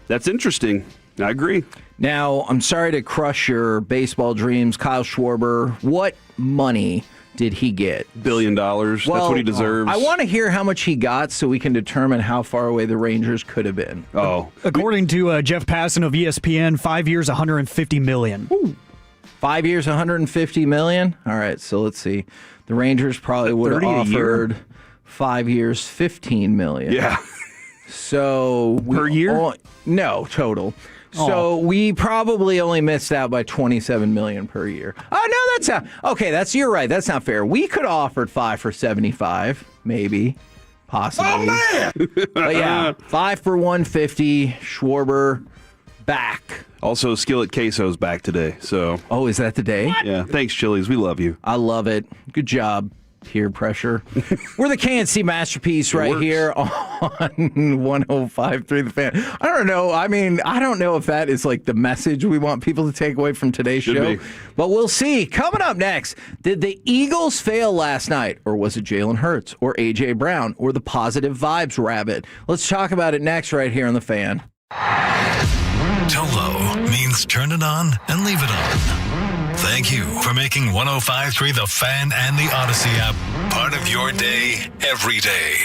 that's interesting. I agree. Now, I'm sorry to crush your baseball dreams. Kyle Schwarber, what money did he get? $1 billion. That's what he deserves. I want to hear how much he got so we can determine how far away the Rangers could have been. Oh. According to Jeff Passan of ESPN, 5 years, $150 million. Ooh. 5 years, $150 million? All right, so let's see. The Rangers probably would have offered 5 years, $15 million. Yeah. So per year? No, total. So we probably only missed out by $27 million per year. Oh no, that's not okay. You're right. That's not fair. We could have offered 5 for 75, maybe, possibly. Oh man! But yeah, 5 for 150. Schwarber back. Also, Skillet Queso's back today. So. Oh, is that the day? What? Yeah. Thanks, Chili's. We love you. I love it. Good job. Peer pressure. We're the KNC masterpiece right here on 105.3 The Fan. I don't know. I mean, I don't know if that is the message we want people to take away from today's show. But we'll see. Coming up next, did the Eagles fail last night? Or was it Jalen Hurts or A.J. Brown or the positive vibes rabbit? Let's talk about it next right here on The Fan. Tolo means turn it on and leave it on. Thank you for making 105.3 The Fan and the Odyssey app part of your day every day.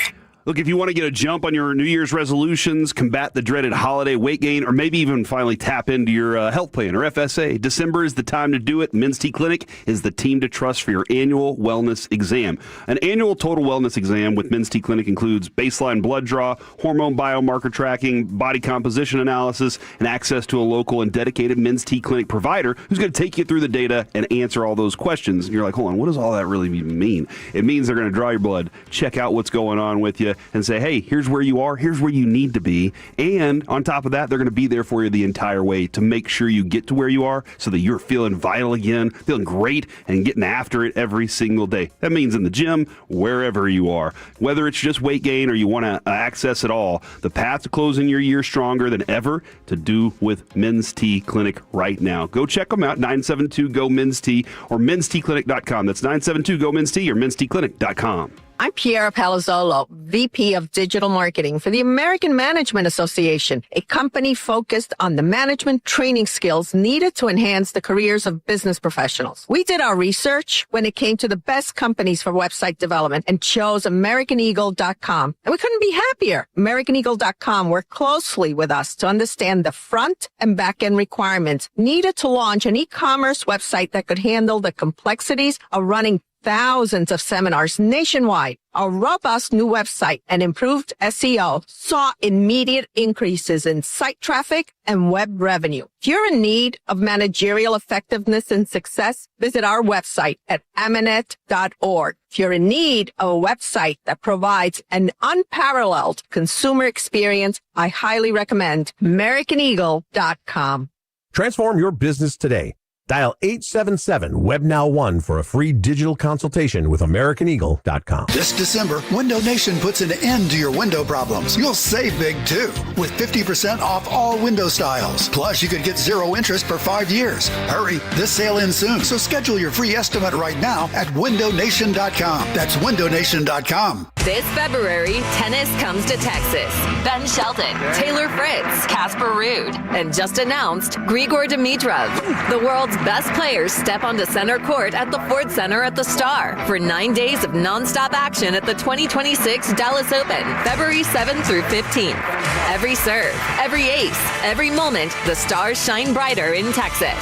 Look, if you want to get a jump on your New Year's resolutions, combat the dreaded holiday weight gain, or maybe even finally tap into your health plan or FSA, December is the time to do it. Men's T Clinic is the team to trust for your annual wellness exam. An annual total wellness exam with Men's T Clinic includes baseline blood draw, hormone biomarker tracking, body composition analysis, and access to a local and dedicated Men's T Clinic provider who's going to take you through the data and answer all those questions. And you're like, hold on, what does all that really even mean? It means they're going to draw your blood, check out what's going on with you, and say, hey, here's where you are, here's where you need to be. And on top of that, they're going to be there for you the entire way to make sure you get to where you are so that you're feeling vital again, feeling great, and getting after it every single day. That means in the gym, wherever you are. Whether it's just weight gain or you want to access it all, the path to closing your year stronger than ever to do with Men's T Clinic right now. Go check them out, 972-GO-MEN's-T or menstclinic.com. That's 972-GO-MEN's-T or menstclinic.com. I'm Piera Palazzolo, VP of Digital Marketing for the American Management Association, a company focused on the management training skills needed to enhance the careers of business professionals. We did our research when it came to the best companies for website development and chose AmericanEagle.com. And we couldn't be happier. AmericanEagle.com worked closely with us to understand the front and back end requirements needed to launch an e-commerce website that could handle the complexities of running thousands of seminars nationwide. Our robust new website and improved SEO saw immediate increases in site traffic and web revenue. If you're in need of managerial effectiveness and success, visit our website at amanet.org. If you're in need of a website that provides an unparalleled consumer experience, I highly recommend AmericanEagle.com. Transform your business today. Dial 877-WebNow1 for a free digital consultation with AmericanEagle.com. This December, Window Nation puts an end to your window problems. You'll save big, too, with 50% off all window styles. Plus, you could get 0 interest for 5 years. Hurry, this sale ends soon, so schedule your free estimate right now at WindowNation.com. That's WindowNation.com. This February, tennis comes to Texas. Ben Shelton, Taylor Fritz, Casper Ruud, and just announced Grigor Dimitrov. The world's best players step onto center court at the Ford Center at the Star for 9 days of nonstop action at the 2026 Dallas Open, February 7th through 15th. Every serve, every ace, every moment, the stars shine brighter in Texas.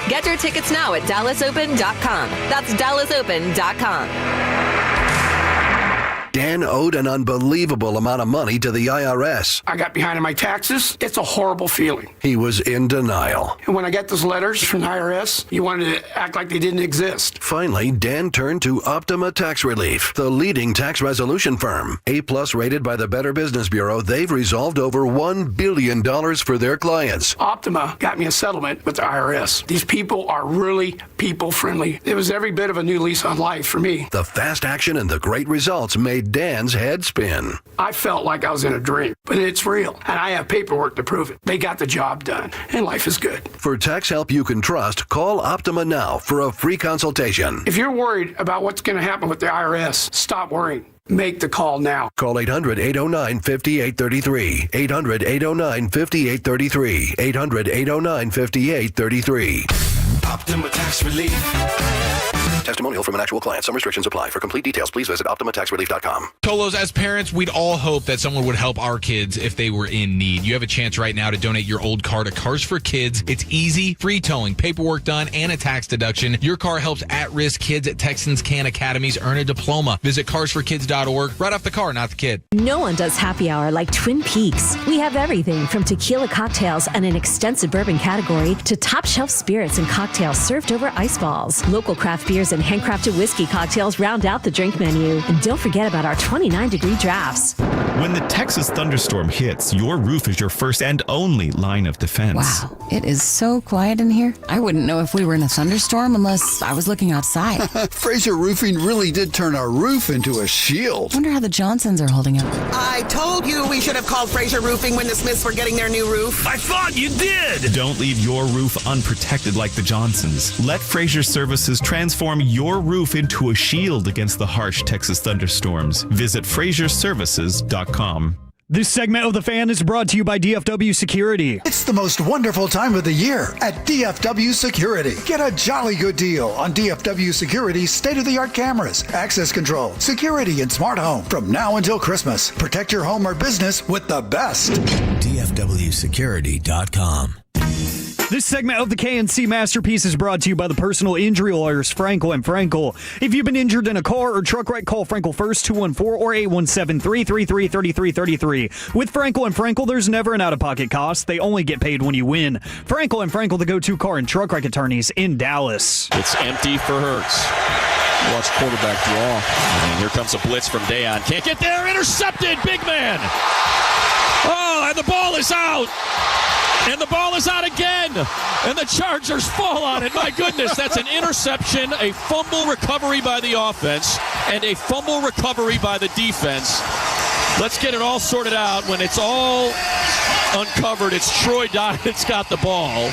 Get your tickets now at DallasOpen.com. That's DallasOpen.com. Dan owed an unbelievable amount of money to the IRS. I got behind on my taxes. It's a horrible feeling. He was in denial. And when I get those letters from the IRS, you wanted to act like they didn't exist. Finally, Dan turned to Optima Tax Relief, the leading tax resolution firm. A-plus rated by the Better Business Bureau, they've resolved over $1 billion for their clients. Optima got me a settlement with the IRS. These people are really people-friendly. It was every bit of a new lease on life for me. The fast action and the great results made Dan's head spin. I felt like I was in a dream, but it's real, and I have paperwork to prove it. They got the job done, and life is good. For tax help you can trust, call Optima now for a free consultation. If you're worried about what's going to happen with the IRS, stop worrying. Make the call now. Call 800-809-5833. 800-809-5833. 800-809-5833. Optima Tax Relief. Testimonial from an actual client. Some restrictions apply. For complete details, please visit OptimaTaxRelief.com. Tolos, as parents, we'd all hope that someone would help our kids if they were in need. You have a chance right now to donate your old car to Cars for Kids. It's easy, free towing, paperwork done, and a tax deduction. Your car helps at-risk kids at Texans Can Academies earn a diploma. Visit carsforkids.org. Right off the car, not the kid. No one does happy hour like Twin Peaks. We have everything from tequila cocktails and an extensive bourbon category to top shelf spirits and cocktails served over ice balls. Local craft beers and handcrafted whiskey cocktails round out the drink menu. And don't forget about our 29-degree drafts. When the Texas thunderstorm hits, your roof is your first and only line of defense. Wow, it is so quiet in here. I wouldn't know if we were in a thunderstorm unless I was looking outside. Fraser Roofing really did turn our roof into a shield. Wonder how the Johnsons are holding up. I told you we should have called Fraser Roofing when the Smiths were getting their new roof. I thought you did! Don't leave your roof unprotected like the Johnsons. Let Fraser Services transform your roof into a shield against the harsh Texas thunderstorms. Visit FraserServices.com. This segment of The Fan is brought to you by DFW Security. It's the most wonderful time of the year at DFW Security. Get a jolly good deal on DFW Security's state-of-the-art cameras, access control, security, and smart home. From now until Christmas, protect your home or business with the best. DFWsecurity.com. This segment of the KNC Masterpiece is brought to you by the personal injury lawyers, Frankel & Frankel. If you've been injured in a car or truck wreck, call Frankel first, 214 or 817-333-3333. With Frankel & Frankel, there's never an out-of-pocket cost. They only get paid when you win. Frankel & Frankel, the go-to car and truck wreck attorneys in Dallas. It's empty for Hurts. Watch quarterback draw. And here comes a blitz from Dayon. Can't get there. Intercepted. Big man. Oh, and the ball is out. And the ball is out again. And the Chargers fall on it. My goodness, that's an interception, a fumble recovery by the offense, and a fumble recovery by the defense. Let's get it all sorted out. When it's all uncovered, it's Troy Dye that's got the ball.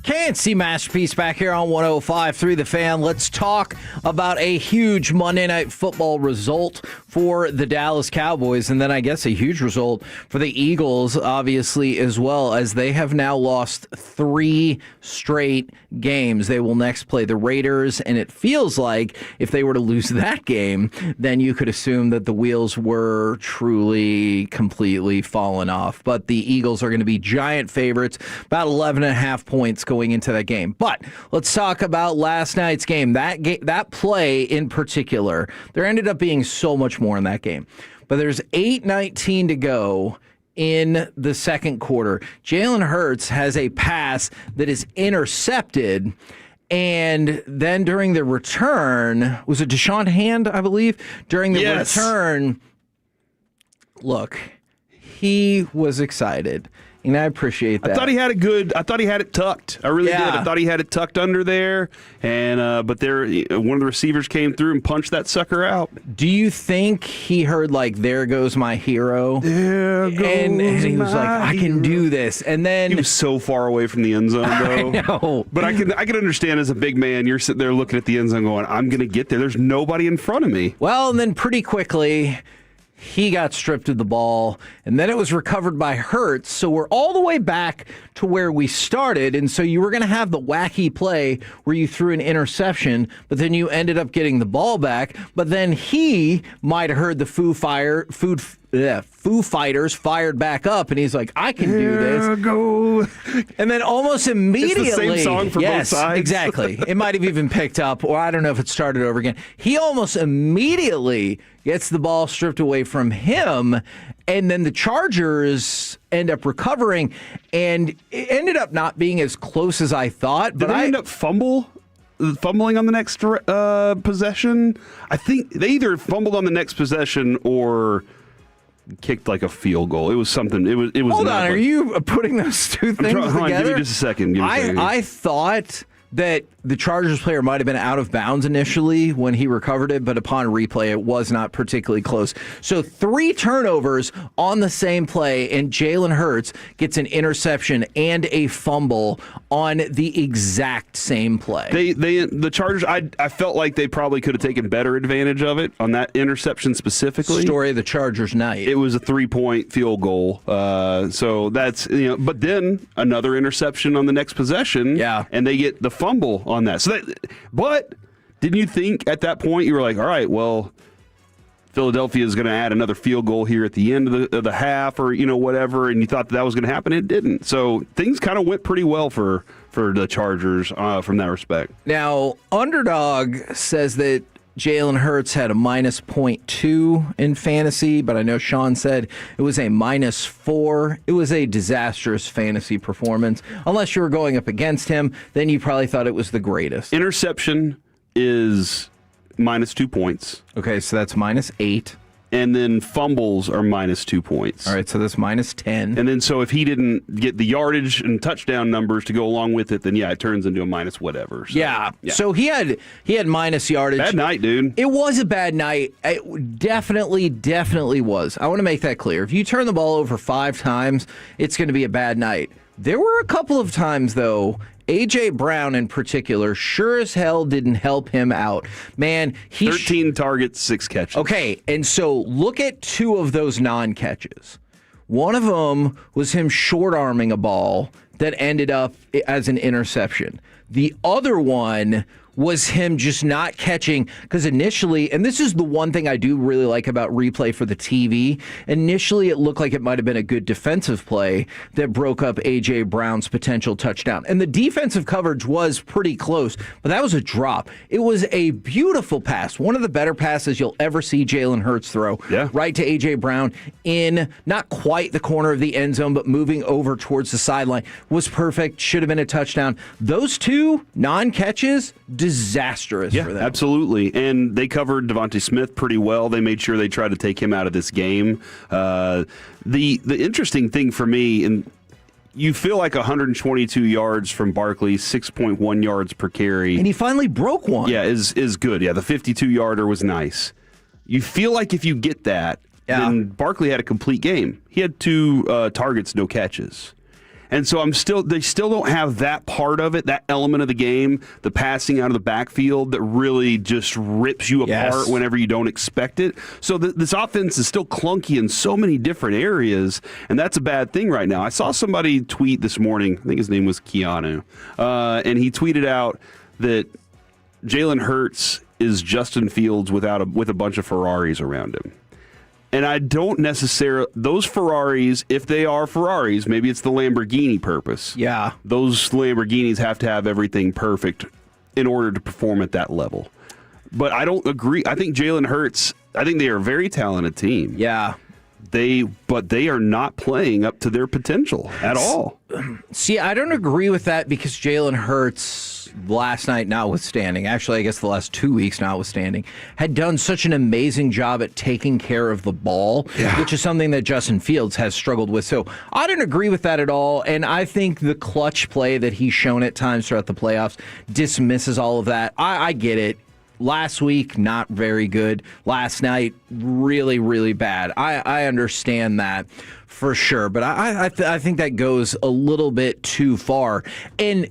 KNC Masterpiece back here on 105.3 The Fan. Let's talk about a huge Monday Night Football result for the Dallas Cowboys, and then I guess a huge result for the Eagles, obviously, as well, as they have now lost 3 straight games. They will next play the Raiders, and it feels like if they were to lose that game, then you could assume that the wheels were truly, completely fallen off. But the Eagles are going to be giant favorites, about 11.5 points going into that game. But let's talk about last night's game. That play in particular, there ended up being so much more in that game. But there's 8:19 to go in the second quarter. Jalen Hurts has a pass that is intercepted, and then during the return, was it Deshaun Hand, I believe? During the return, look, he was excited. And I appreciate that. I thought he had it tucked. I really did. I thought he had it tucked under there, and but there, one of the receivers came through and punched that sucker out. Do you think he heard like, "There goes my hero"? There goes and he was like, "I can do this." And then he was so far away from the end zone, though. I know. But I can understand as a big man, you're sitting there looking at the end zone, going, "I'm going to get there. There's nobody in front of me." Well, and then pretty quickly, He got stripped of the ball, and then it was recovered by Hurts. So we're all the way back to where we started. And so you were going to have the wacky play where you threw an interception, but then you ended up getting the ball back. But then he might have heard the Foo Fighters fired back up, and he's like, I can do this. Go. And then almost immediately. It's the same song for both sides. Exactly. It might have even picked up, or I don't know if it started over again. He almost immediately gets the ball stripped away from him, and then the Chargers end up recovering, and it ended up not being as close as I thought. Did they end up fumbling on the next possession? I think they either fumbled on the next possession or kicked like a field goal. It was something. It was. Hold on, are you putting those two things together? Hold on, give me just a second. I thought that the Chargers player might have been out of bounds initially when he recovered it, but upon replay, it was not particularly close. So 3 turnovers on the same play, and Jalen Hurts gets an interception and a fumble on the exact same play. The Chargers, I felt like they probably could have taken better advantage of it on that interception specifically. Story of the Chargers night. It was a 3-point field goal. So that's, but then another interception on the next possession. Yeah. And they get the fumble on that. But didn't you think at that point you were like, all right, well, Philadelphia is going to add another field goal here at the end of the half, or whatever, and you thought that was going to happen? It didn't. So things kind of went pretty well for the Chargers from that respect. Now, Underdog says that Jalen Hurts had a minus 0.2 in fantasy, but I know Sean said it was a minus 4. It was a disastrous fantasy performance. Unless you were going up against him, then you probably thought it was the greatest. Interception is minus 2 points. Okay, so that's minus 8. And then fumbles are minus 2 points. All right, so that's minus 10. And then so if he didn't get the yardage and touchdown numbers to go along with it, then it turns into a minus whatever. So, yeah. So he had minus yardage. Bad night, dude. It was a bad night. It definitely was. I want to make that clear. If you turn the ball over 5 times, it's going to be a bad night. There were a couple of times, though, A.J. Brown in particular sure as hell didn't help him out. Man, 13 targets, 6 catches. Okay, and so look at 2 of those non-catches. One of them was him short-arming a ball that ended up as an interception. The other one was him just not catching, because initially, and this is the one thing I do really like about replay for the TV, initially it looked like it might have been a good defensive play that broke up A.J. Brown's potential touchdown. And the defensive coverage was pretty close, but that was a drop. It was a beautiful pass, one of the better passes you'll ever see Jalen Hurts throw, right to A.J. Brown in not quite the corner of the end zone, but moving over towards the sideline. Was perfect, should have been a touchdown. Those 2 non-catches, disastrous for them. Absolutely. And they covered Devontae Smith pretty well. They made sure they tried to take him out of this game. The interesting thing for me, and you feel like 122 yards from Barkley, 6.1 yards per carry. And he finally broke one. Yeah, is good. Yeah, the 52-yarder was nice. You feel like if you get that, then Barkley had a complete game. He had 2 targets, no catches. And so they still don't have that part of it, that element of the game, the passing out of the backfield that really just rips you apart whenever you don't expect it. So this offense is still clunky in so many different areas, and that's a bad thing right now. I saw somebody tweet this morning, I think his name was Keanu, and he tweeted out that Jalen Hurts is Justin Fields with a bunch of Ferraris around him. And I don't necessarily, those Ferraris, if they are Ferraris, maybe it's the Lamborghini purpose. Yeah. Those Lamborghinis have to have everything perfect in order to perform at that level. But I don't agree. I think Jalen Hurts, I think they are a very talented team. Yeah. But they are not playing up to their potential at all. See, I don't agree with that because Jalen Hurts, last night notwithstanding, actually I guess the last 2 weeks notwithstanding, had done such an amazing job at taking care of the ball, which is something that Justin Fields has struggled with. So I don't agree with that at all, and I think the clutch play that he's shown at times throughout the playoffs dismisses all of that. I get it. Last week, not very good. Last night, really, really bad. I understand that for sure, but I think that goes a little bit too far. And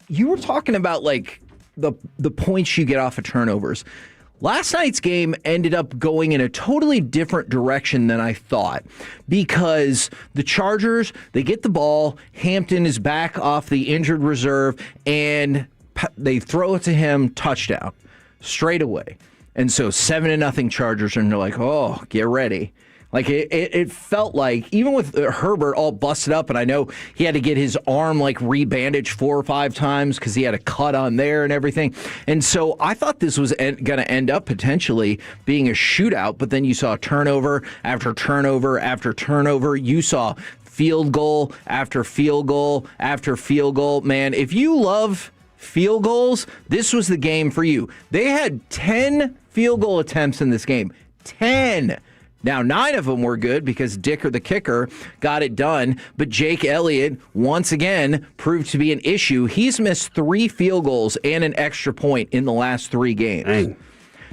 you were talking about like the points you get off of turnovers. Last night's game ended up going in a totally different direction than I thought because the Chargers, they get the ball, Hampton is back off the injured reserve, and they throw it to him, touchdown, straight away. And so 7-0 Chargers, and they're like, oh, get ready. Like, it felt like, even with Herbert all busted up, and I know he had to get his arm, like, rebandaged 4 or 5 times because he had a cut on there and everything. And so I thought this was going to end up potentially being a shootout, but then you saw turnover after turnover after turnover. You saw field goal after field goal after field goal. Man, if you love field goals, this was the game for you. They had 10 field goal attempts in this game. 10. Now, 9 of them were good because Dicker, the kicker, got it done. But Jake Elliott, once again, proved to be an issue. He's missed 3 field goals and an extra point in the last 3 games. Dang.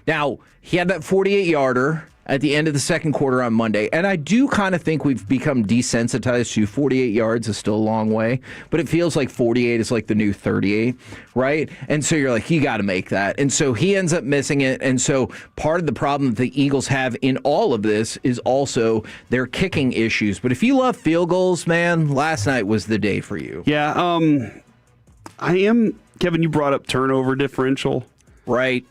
Now, he had that 48-yarder at the end of the second quarter on Monday. And I do kind of think we've become desensitized to 48 yards is still a long way, but it feels like 48 is like the new 38, right? And so you're like, you got to make that. And so he ends up missing it. And so part of the problem that the Eagles have in all of this is also their kicking issues. But if you love field goals, man, last night was the day for you. Yeah, Kevin, you brought up turnover differential. Right.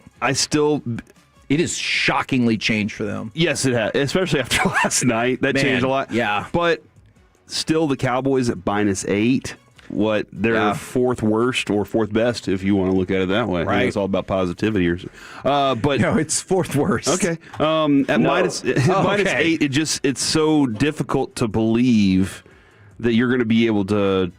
It has shockingly changed for them. Yes, it has, especially after last night. That changed a lot. Yeah. But still, the Cowboys at -8. They're fourth worst or fourth best, if you want to look at it that way. Right. It's all about positivity. But no, it's fourth worst. Okay. At -8, it's so difficult to believe that you're going to be able to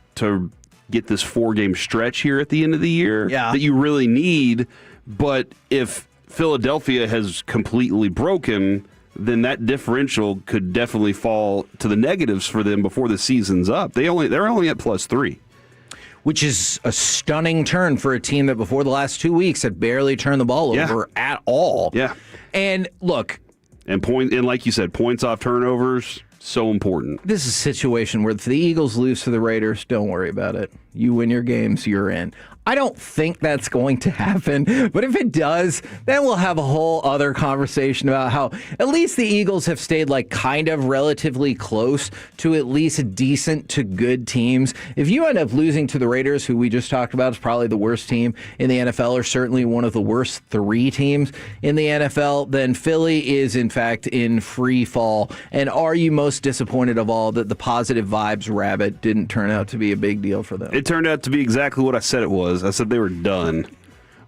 get this 4-game stretch here at the end of the year that you really need. But if Philadelphia has completely broken, then that differential could definitely fall to the negatives for them before the season's up. They're only at +3. Which is a stunning turn for a team that before the last 2 weeks had barely turned the ball over at all. Yeah. And look. And like you said, points off turnovers, so important. This is a situation where if the Eagles lose to the Raiders, don't worry about it. You win your games, you're in. I don't think that's going to happen, but if it does, then we'll have a whole other conversation about how at least the Eagles have stayed like kind of relatively close to at least decent to good teams. If you end up losing to the Raiders, who we just talked about is probably the worst team in the NFL, or certainly one of the worst 3 teams in the NFL, then Philly is in fact in free fall. And are you most disappointed of all that the positive vibes rabbit didn't turn out to be a big deal for them? It turned out to be exactly what I said it was. I said they were done.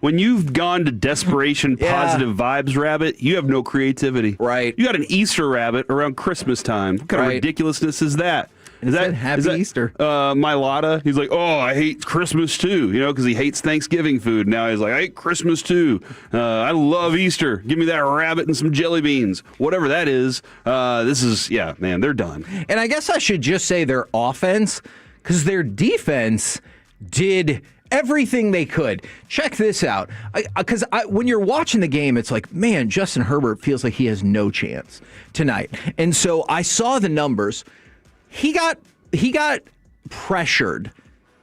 When you've gone to desperation, positive vibes rabbit, you have no creativity. Right. You got an Easter rabbit around Christmas time. What kind of ridiculousness is that? Is that Happy Easter? My Lotta, he's like, oh, I hate Christmas too, because he hates Thanksgiving food. Now he's like, I hate Christmas too. I love Easter. Give me that rabbit and some jelly beans. Whatever that is, man, they're done. And I guess I should just say their offense, because their defense did everything they could. Check this out. Because when you're watching the game, it's like, man, Justin Herbert feels like he has no chance tonight. And so I saw the numbers. He got pressured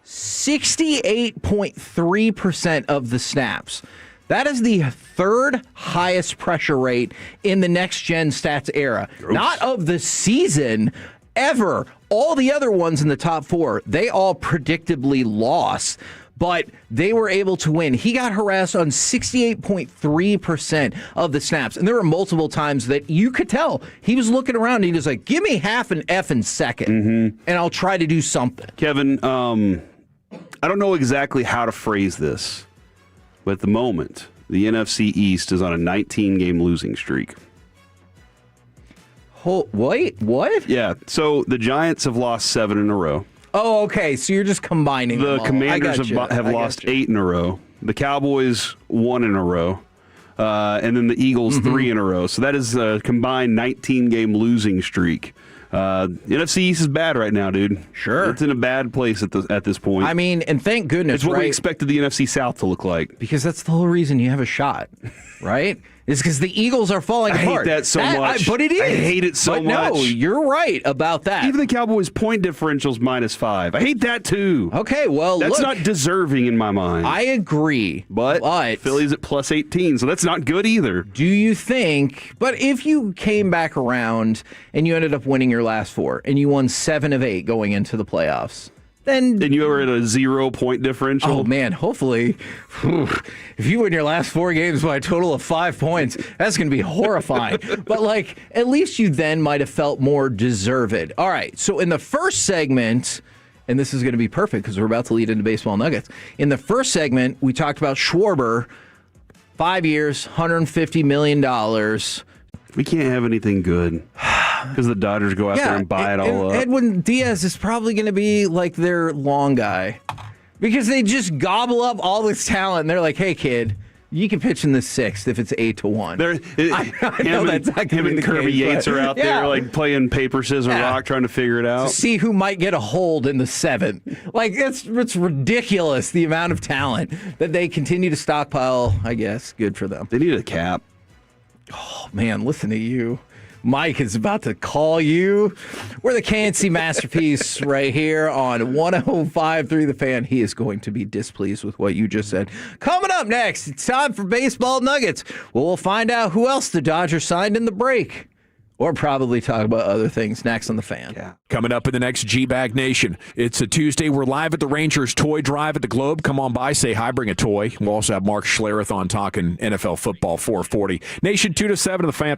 68.3% of the snaps. That is the 3rd highest pressure rate in the next-gen stats era. Gross. Not of the season, ever. All the other ones in the top 4, they all predictably lost, but they were able to win. He got harassed on 68.3% of the snaps, and there were multiple times that you could tell he was looking around and he was like, give me half an effing second, and I'll try to do something. Kevin, I don't know exactly how to phrase this, but at the moment, the NFC East is on a 19-game losing streak. Wait, what? Yeah, so the Giants have lost 7 in a row. Oh, okay, so you're just combining them all. The Commanders have lost 8 in a row. The Cowboys 1 in a row. And then the Eagles 3 in a row. So that is a combined 19-game losing streak. NFC East is bad right now, dude. Sure. It's in a bad place at this point. I mean, and thank goodness, it's what we expected the NFC South to look like. Because that's the whole reason you have a shot, right? is because the Eagles are falling apart. I hate that so much. But it is. I hate it so much. No, you're right about that. Even the Cowboys' point differential's -5. I hate that too. Okay, well, that's not deserving in my mind. I agree. But Philly's at +18, so that's not good either. Do you think, but if you came back around and you ended up winning your last 4 and you won 7 of 8 going into the playoffs, then you were at a 0-point differential. Oh man, hopefully, if you win your last 4 games by a total of 5 points, that's going to be horrifying. But like, at least you then might have felt more deserved. All right, so in the first segment, and this is going to be perfect because we're about to lead into baseball nuggets. In the first segment, we talked about Schwarber, 5 years, $150 million. We can't have anything good. Because the Dodgers go out there and buy it all up. Edwin Diaz is probably going to be like their long guy. Because they just gobble up all this talent and they're like, hey, kid, you can pitch in the 6th if it's 8-1. I know that's not him and Kirby Yates are out there like playing paper, scissors, rock, trying to figure it out. To see who might get a hold in the 7th. Like, it's ridiculous, the amount of talent that they continue to stockpile, I guess. Good for them. They need a cap. Oh, man, listen to you. Mike is about to call you. We're the KNC Masterpiece right here on 105.3 The Fan. He is going to be displeased with what you just said. Coming up next, it's time for Baseball Nuggets. Well, we'll find out who else the Dodgers signed in the break. Or probably talk about other things next on The Fan. Yeah. Coming up in the next G-Bag Nation. It's a Tuesday. We're live at the Rangers Toy Drive at the Globe. Come on by, say hi, bring a toy. We'll also have Mark Schlereth on talking NFL football 440. Nation 2 to 7 of The Fan.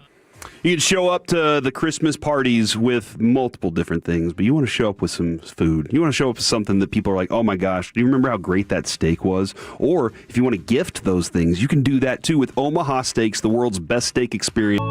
You can show up to the Christmas parties with multiple different things, but you want to show up with some food. You want to show up with something that people are like, oh my gosh, do you remember how great that steak was? Or if you want to gift those things, you can do that too with Omaha Steaks, the world's best steak experience.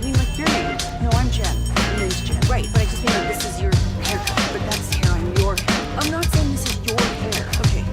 mean, like, your name. No, I'm Jen. My name's Jen. Right, but I just mean like this is your haircut. But that's hair on your head. I'm not saying this is your hair. Okay.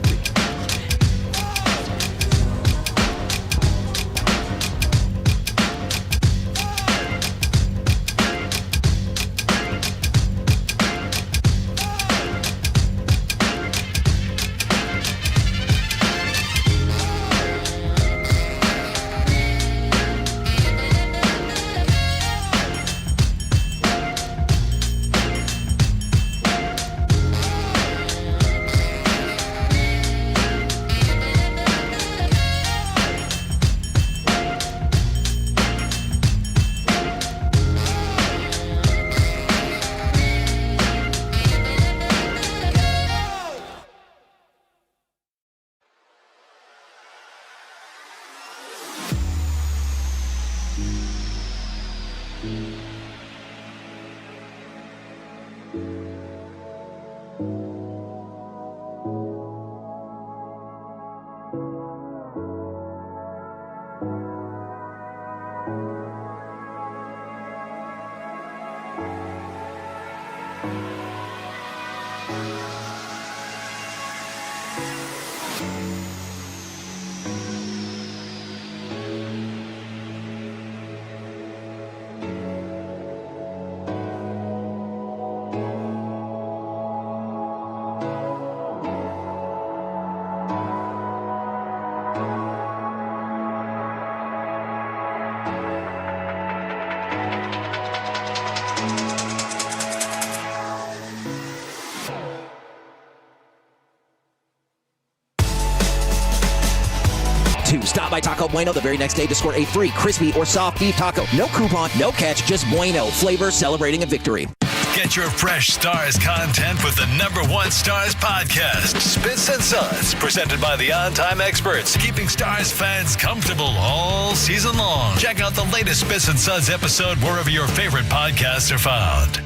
Stop by Taco Bueno the very next day to score a free crispy or soft beef taco. No coupon, no catch, just Bueno. Flavor celebrating a victory. Get your fresh Stars content with the #1 Stars podcast, Spits and Suds, presented by the On-Time Experts, keeping Stars fans comfortable all season long. Check out the latest Spits and Suds episode wherever your favorite podcasts are found.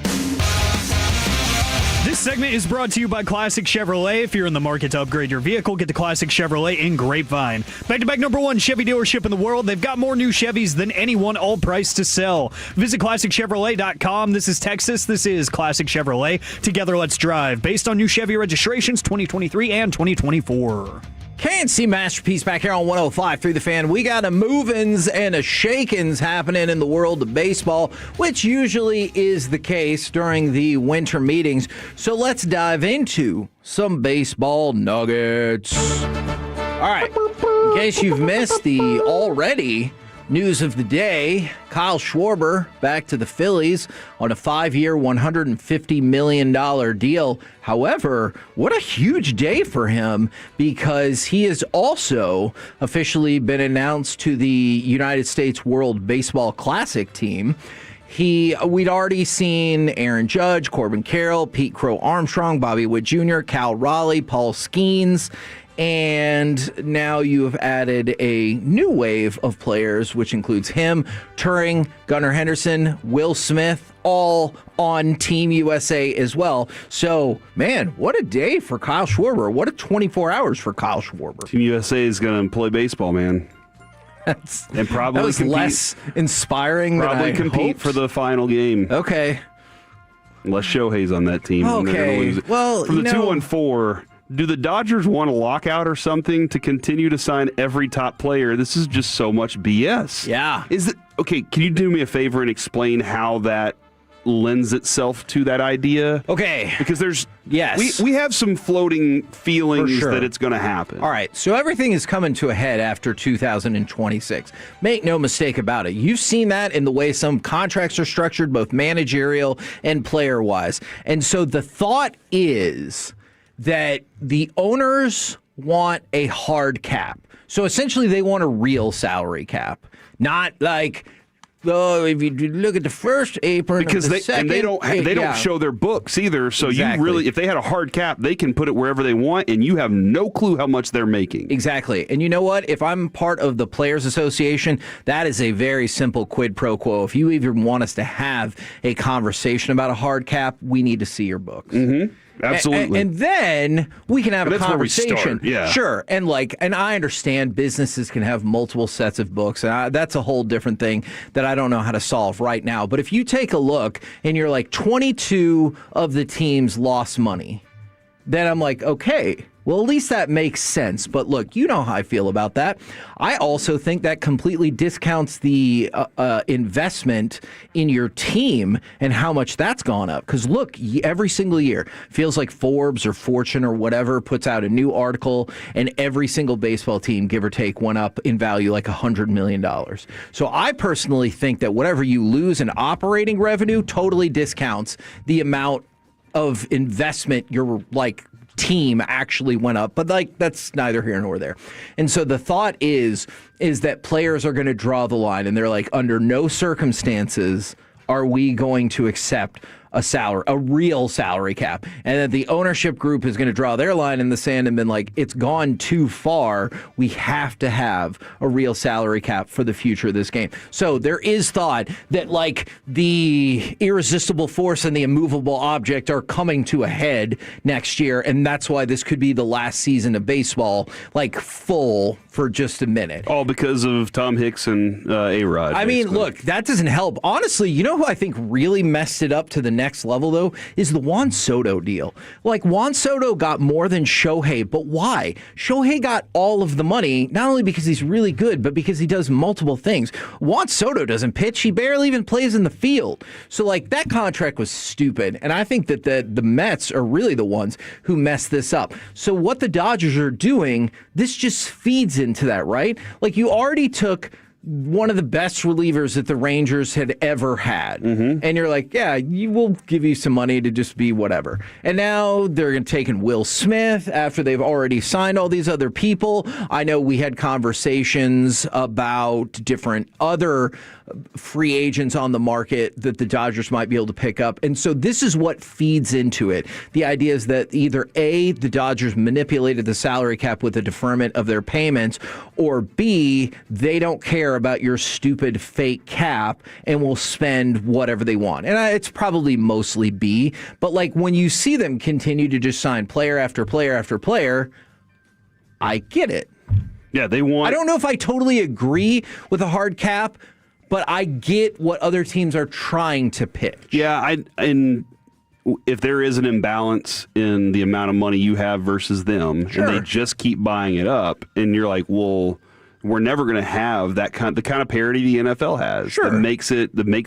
This segment is brought to you by Classic Chevrolet. If you're in the market to upgrade your vehicle, get the Classic Chevrolet in Grapevine. Back-to-back #1 Chevy dealership in the world. They've got more new Chevys than anyone, all priced to sell. Visit ClassicChevrolet.com. This is Texas. This is Classic Chevrolet. Together, let's drive. Based on new Chevy registrations 2023 and 2024. KNC Masterpiece back here on 105 through the Fan. We got a move-ins and a shake-ins happening in the world of baseball, which usually is the case during the winter meetings. So let's dive into some baseball nuggets. All right. In case you've missed the already news of the day, Kyle Schwarber back to the Phillies on a 5-year, $150 million deal. However, what a huge day for him, because he has also officially been announced to the United States World Baseball Classic team. We'd already seen Aaron Judge, Corbin Carroll, Pete Crow Armstrong, Bobby Witt Jr., Cal Raleigh, Paul Skeens, and now you have added a new wave of players, which includes him, Turing, Gunnar Henderson, Will Smith, all on Team USA as well. So, man, what a day for Kyle Schwarber. What a 24 hours for Kyle Schwarber. Team USA is going to play baseball, man. And probably that was less inspiring than I compete hoped. for the final game. Okay. Unless Shohei's on that team. Okay. Well, for the 2-1-4, do the Dodgers want a lockout or something to continue to sign every top player? This is just so much BS. Yeah. Okay, can you do me a favor and explain how that lends itself to that idea? Okay. Because yes, we have some floating feelings sure that it's going to happen. All right, so everything is coming to a head after 2026. Make no mistake about it. You've seen that in the way some contracts are structured, both managerial and player-wise. And so the thought is that the owners want a hard cap. So essentially they want a real salary cap, not like, oh, if you look at the first apron, because the second, they don't show their books either. So Exactly. you really, if they had a hard cap, they can put it wherever they want, and you have no clue how much they're making. Exactly. And you know what? If I'm part of the Players Association, that is a very simple quid pro quo. If you even want us to have a conversation about a hard cap, we need to see your books. Mm-hmm. Absolutely. And then we can have a conversation. Yeah. Sure. And I understand businesses can have multiple sets of books, and that's a whole different thing that I don't know how to solve right now. But if you take a look and you're like 22 of the teams lost money, then I'm like, okay, well, at least that makes sense. But look, you know how I feel about that. I also think that completely discounts the investment in your team and how much that's gone up. Because look, every single year, feels like Forbes or Fortune or whatever puts out a new article, and every single baseball team, give or take, went up in value like $100 million. So I personally think that whatever you lose in operating revenue totally discounts the amount of investment your team actually went up, but that's neither here nor there. And so the thought is that players are going to draw the line, and they're like, under no circumstances are we going to accept a real salary cap, and that the ownership group is going to draw their line in the sand and been like, it's gone too far. We have to have a real salary cap for the future of this game. So there is thought that the irresistible force and the immovable object are coming to a head next year, and that's why this could be the last season of baseball, full for just a minute. All because of Tom Hicks and A-Rod. I mean, look, that doesn't help. Honestly, you know who I think really messed it up to the next level, though, is the Juan Soto deal. Juan Soto got more than Shohei, but why? Shohei got all of the money, not only because he's really good, but because he does multiple things. Juan Soto doesn't pitch. He barely even plays in the field. So, that contract was stupid. And I think that the Mets are really the ones who messed this up. So what the Dodgers are doing, this just feeds into that, right? You already took one of the best relievers that the Rangers had ever had. Mm-hmm. And you're like, yeah, we'll give you some money to just be whatever. And now they're taking Will Smith after they've already signed all these other people. I know we had conversations about different other free agents on the market that the Dodgers might be able to pick up. And so this is what feeds into it. The idea is that either A, the Dodgers manipulated the salary cap with a deferment of their payments, or B, they don't care about your stupid fake cap and will spend whatever they want. And it's probably mostly B, but when you see them continue to just sign player after player after player, I get it. Yeah, they want... I don't know if I totally agree with a hard cap, but I get what other teams are trying to pitch. Yeah, and if there is an imbalance in the amount of money you have versus them, sure, and they just keep buying it up, and you're like, well, we're never going to have the kind of parity the NFL has. Sure. That makes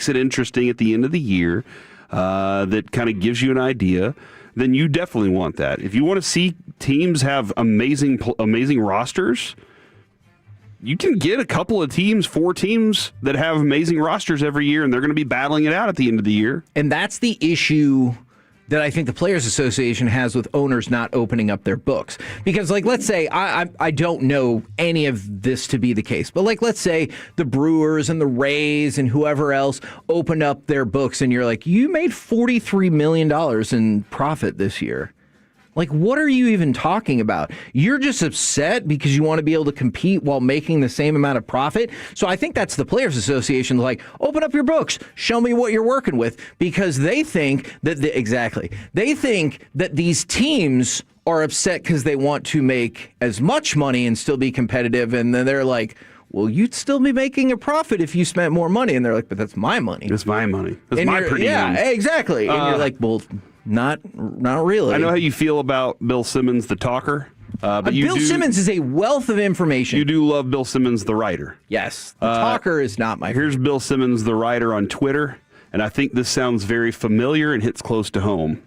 it interesting at the end of the year, that kind of gives you an idea. Then you definitely want that. If you want to see teams have amazing rosters, you can get a couple of teams, 4 teams that have amazing rosters every year, and they're going to be battling it out at the end of the year. And that's the issue that I think the Players Association has with owners not opening up their books. Because, let's say, I don't know any of this to be the case, but, let's say the Brewers and the Rays and whoever else open up their books, and you're like, you made $43 million in profit this year. What are you even talking about? You're just upset because you want to be able to compete while making the same amount of profit. So I think that's the Players Association. Open up your books, show me what you're working with, because they think that they think that these teams are upset because they want to make as much money and still be competitive. And then they're like, well, you'd still be making a profit if you spent more money. And they're like, but that's my money. It's my money. That's my per diem. Yeah, exactly. And you're like, well, not really. I know how you feel about Bill Simmons, the talker. But Bill Simmons is a wealth of information. You do love Bill Simmons, the writer. Yes. The talker is not my favorite. Here's Bill Simmons, the writer, on Twitter. And I think this sounds very familiar and hits close to home.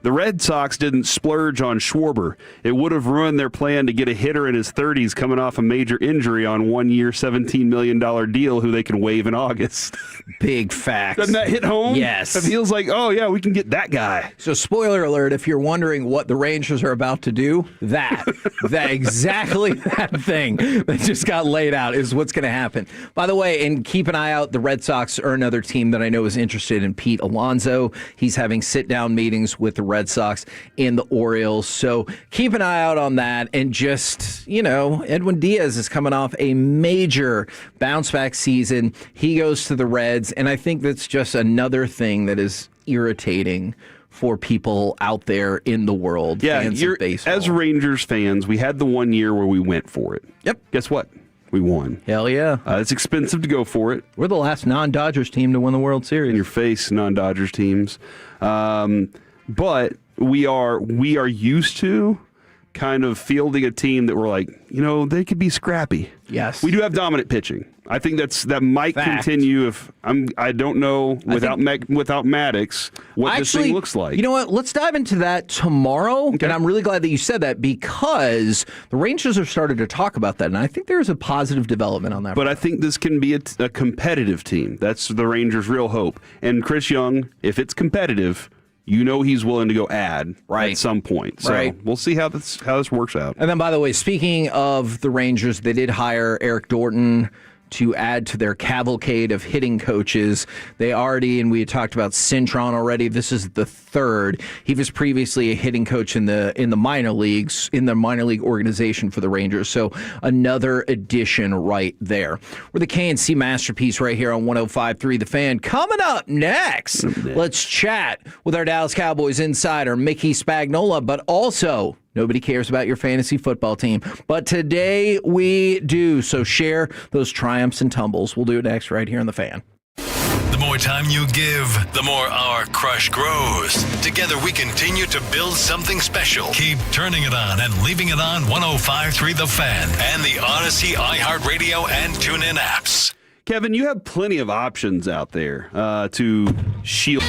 The Red Sox didn't splurge on Schwarber. It would have ruined their plan to get a hitter in his 30s coming off a major injury on 1 year, $17 million deal who they can waive in August. Big facts. Doesn't that hit home? Yes. It feels like, oh, yeah, we can get that guy. So, spoiler alert, if you're wondering what the Rangers are about to do, that exactly that thing that just got laid out is what's going to happen. By the way, and keep an eye out, the Red Sox are another team that I know is interested in Pete Alonso. He's having sit-down meetings with the Red Sox and the Orioles. So keep an eye out on that. And just, Edwin Diaz is coming off a major bounce-back season. He goes to the Reds, and I think that's just another thing that is irritating for people out there in the world. Yeah, fans of baseball. As Rangers fans, we had the one year where we went for it. Yep. Guess what? We won. Hell yeah. It's expensive to go for it. We're the last non-Dodgers team to win the World Series. In your face, non-Dodgers teams. But we are used to kind of fielding a team that we're like, they could be scrappy. Yes. We do have dominant pitching. I think that might continue if I don't know without Maddox what this thing looks like. You know what? Let's dive into that tomorrow. Okay. And I'm really glad that you said that because the Rangers have started to talk about that, and I think there's a positive development on that. But I think this can be a competitive team. That's the Rangers' real hope. And Chris Young, if it's competitive, he's willing to go add at some point. So we'll see how this works out. And then, by the way, speaking of the Rangers, they did hire Eric Dorton to add to their cavalcade of hitting coaches. They already, and we had talked about Cintron already, this is the third. He was previously a hitting coach in the minor leagues, in the minor league organization for the Rangers. So another addition right there. We're the K&C Masterpiece right here on 105.3 The Fan. Coming up next, let's chat with our Dallas Cowboys insider, Mickey Spagnola, but also nobody cares about your fantasy football team. But today we do. So share those triumphs and tumbles. We'll do it next right here on The Fan. The more time you give, the more our crush grows. Together we continue to build something special. Keep turning it on and leaving it on 105.3 The Fan and the Odyssey, iHeartRadio, and TuneIn apps. Kevin, you have plenty of options out there to shield.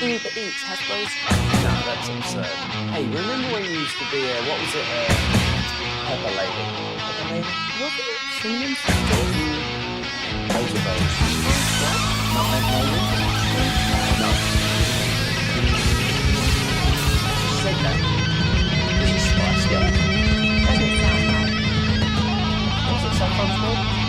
Uber Eats has those. No, that's absurd. Hey, remember when you used to be what was it? Pepper Lady. Pepper Lady? Wasn't it cinnamon sticks? Those are those. Nutmeg Lady? No. You said that. This is Spice Girl. Doesn't sound right. What's it sometimes called?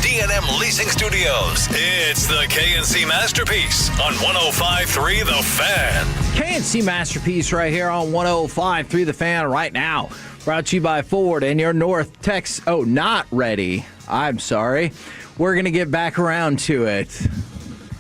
D&M Leasing Studios. It's the KNC Masterpiece on 105.3 The Fan. KNC Masterpiece right here on 105.3 The Fan right now. Brought to you by Ford and your North Texas. Oh, not ready. I'm sorry. We're going to get back around to it.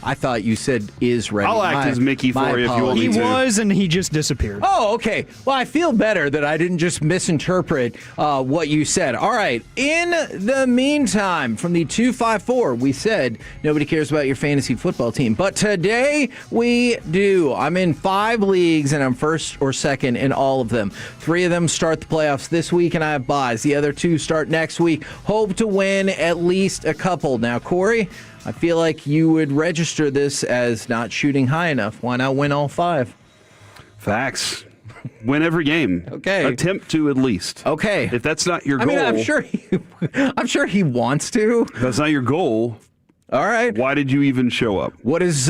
I thought you said is ready. I'll act as Mickey for you if you want me to. He was, and he just disappeared. Oh, okay. Well, I feel better that I didn't just misinterpret what you said. All right. In the meantime, from the 254, we said nobody cares about your fantasy football team. But today we do. I'm in 5 leagues, and I'm first or second in all of them. 3 of them start the playoffs this week, and I have buys. The other 2 start next week. Hope to win at least a couple. Now, Corey, I feel like you would register this as not shooting high enough. Why not win all 5? Facts. Win every game. Okay. Attempt to at least. Okay. If that's not your goal. I mean, I'm sure he wants to. If that's not your goal. All right. Why did you even show up? What does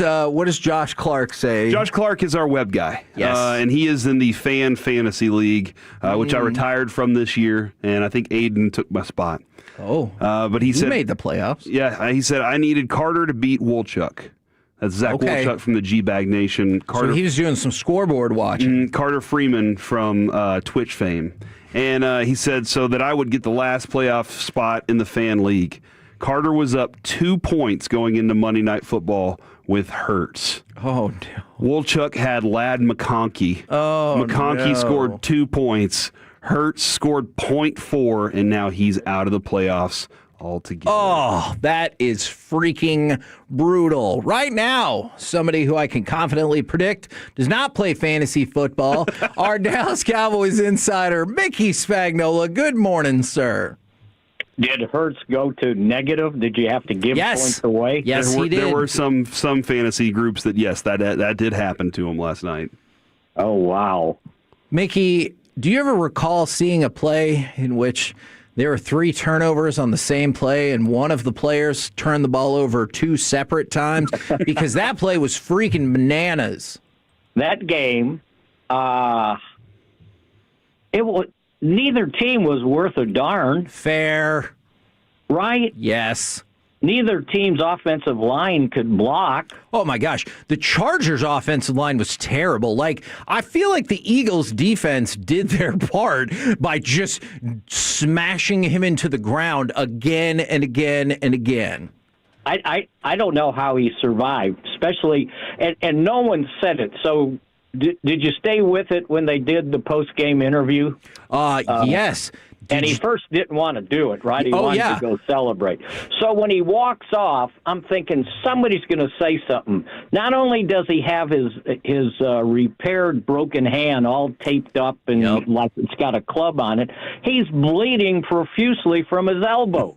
Josh Clark say? Josh Clark is our web guy. Yes. And he is in the Fan Fantasy League, which I retired from this year, and I think Aiden took my spot. Oh. But he said made the playoffs. Yeah, he said I needed Carter to beat Wolchuk. That's Zach Wolchuk from the G-Bag Nation. Carter, so he was doing some scoreboard watching. Carter Freeman from Twitch fame. And he said so that I would get the last playoff spot in the Fan League. Carter was up 2 points going into Monday Night Football with Hurts. Oh, no. Wolchuk had Ladd McConkey. Oh, McConkey scored 2 points. Hurts scored 0.4, and now he's out of the playoffs altogether. Oh, that is freaking brutal. Right now, somebody who I can confidently predict does not play fantasy football, our Dallas Cowboys insider, Mickey Spagnola. Good morning, sir. Did Hurts go to negative? Did you have to give points away? Yes, he did. There were some fantasy groups that, yes, that did happen to him last night. Oh, wow. Mickey, do you ever recall seeing a play in which there were 3 turnovers on the same play and one of the players turned the ball over 2 separate times? Because that play was freaking bananas. That game, neither team was worth a darn. Fair. Right? Yes. Neither team's offensive line could block. Oh, my gosh. The Chargers' offensive line was terrible. I feel like the Eagles' defense did their part by just smashing him into the ground again and again and again. I don't know how he survived, especially, and no one said it, so did you stay with it when they did the post-game interview? Yes. He first didn't want to do it, right? He wanted to go celebrate. So when he walks off, I'm thinking somebody's going to say something. Not only does he have his repaired broken hand all taped up and like it's got a club on it, he's bleeding profusely from his elbow.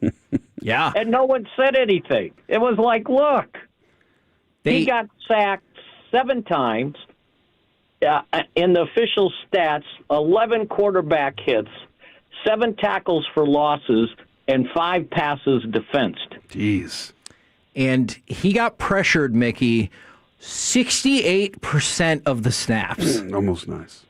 Yeah. And no one said anything. It was like, look, he got sacked 7 times. In the official stats, 11 quarterback hits, 7 tackles for losses, and 5 passes defensed. Jeez. And he got pressured, Mickey, 68% of the snaps. Almost nice.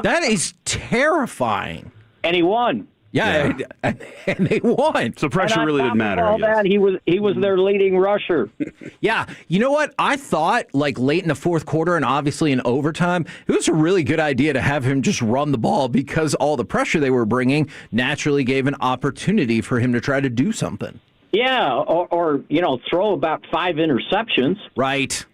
That is terrifying. And he won. Yeah, and they won. So pressure really didn't matter. All that, he was their leading rusher. Yeah, you know what? I thought, like, late in the fourth quarter and obviously in overtime, it was a really good idea to have him just run the ball because all the pressure they were bringing naturally gave an opportunity for him to try to do something. Yeah, or throw about 5 interceptions. Right.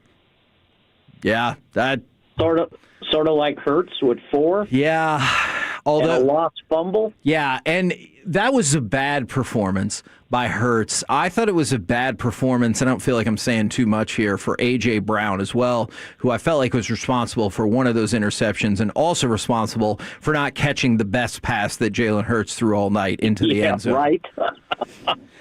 Yeah, that sort of like Hurts with 4. Yeah. Although, and a lost fumble. Yeah, and that was a bad performance by Hurts. I thought it was a bad performance, and I don't feel like I'm saying too much here, for A.J. Brown as well, who I felt like was responsible for one of those interceptions and also responsible for not catching the best pass that Jalen Hurts threw all night into the end zone. Right.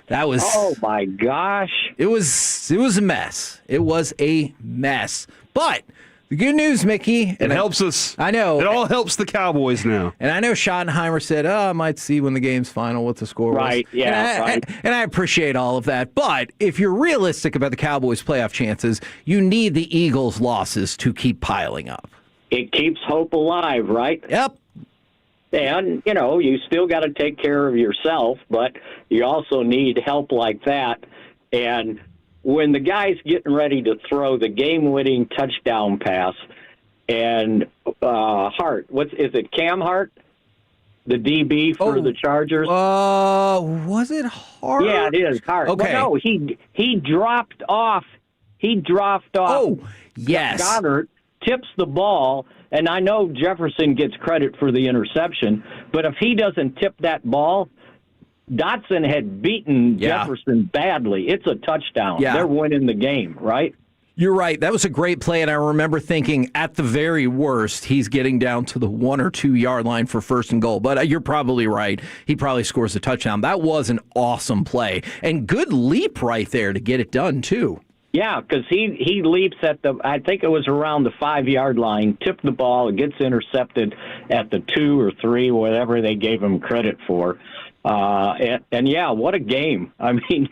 That was... Oh, my gosh. It was a mess. It was a mess. But... the good news, Mickey. It helps us. I know. It all helps the Cowboys now. And I know Schottenheimer said, I might see when the game's final what the score was. Right, yeah, right. And I appreciate all of that. But if you're realistic about the Cowboys' playoff chances, you need the Eagles' losses to keep piling up. It keeps hope alive, right? Yep. And, you still got to take care of yourself, but you also need help like that. And when the guy's getting ready to throw the game-winning touchdown pass, and Hart, is it Cam Hart, the DB for the Chargers? Was it Hart? Yeah, it is Hart. Okay. Well, no, he dropped off. Oh, yes. Goddard tips the ball, and I know Jefferson gets credit for the interception, but if he doesn't tip that ball, Dotson had beaten Jefferson badly. It's a touchdown. Yeah. They're winning the game, right? You're right. That was a great play, and I remember thinking, at the very worst, he's getting down to the 1 or 2 yard line for 1st and goal. But you're probably right. He probably scores a touchdown. That was an awesome play, and good leap right there to get it done, too. Yeah, because he leaps at I think it was around the 5 yard line, tipped the ball, it gets intercepted at the 2 or 3, whatever they gave him credit for. And yeah, what a game. I mean,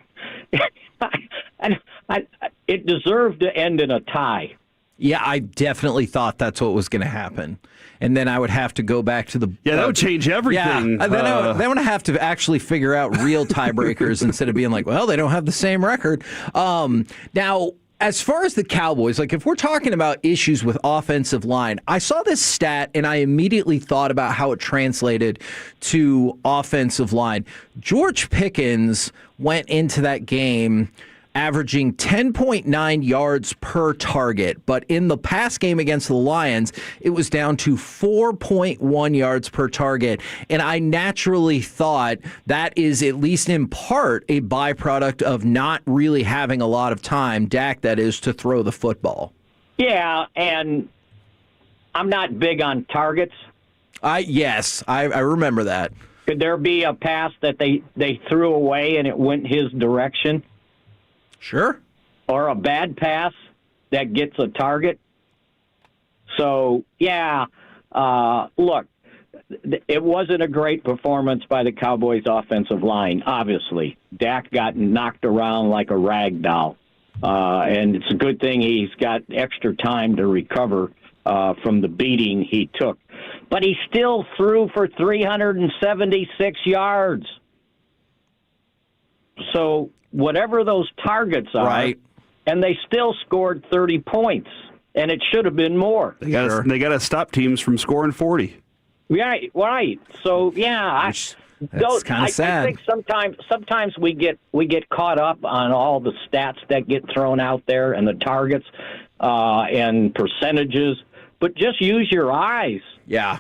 it deserved to end in a tie. Yeah, I definitely thought that's what was going to happen. And then I would have to go back to the... Yeah, that would change everything. Yeah, then I would have to actually figure out real tiebreakers instead of being like, well, they don't have the same record. Now, as far as the Cowboys, like if we're talking about issues with offensive line, I saw this stat and I immediately thought about how it translated to offensive line. George Pickens went into that game averaging 10.9 yards per target. But in the pass game against the Lions, it was down to 4.1 yards per target. And I naturally thought that is, at least in part, a byproduct of not really having a lot of time, Dak that is, to throw the football. Yeah, and I'm not big on targets. Yes, I remember that. Could there be a pass that they threw away and it went his direction? Sure. Or a bad pass that gets a target. So, yeah, look, it wasn't a great performance by the Cowboys' offensive line, obviously. Dak got knocked around like a rag doll. And it's a good thing he's got extra time to recover from the beating he took. But he still threw for 376 yards. So whatever those targets are, right, and they still scored 30 points, and it should have been more. They got to stop teams from scoring 40. Right. So yeah, that's kind of sad. I think sometimes we get caught up on all the stats that get thrown out there and the targets and percentages, but just use your eyes. Yeah.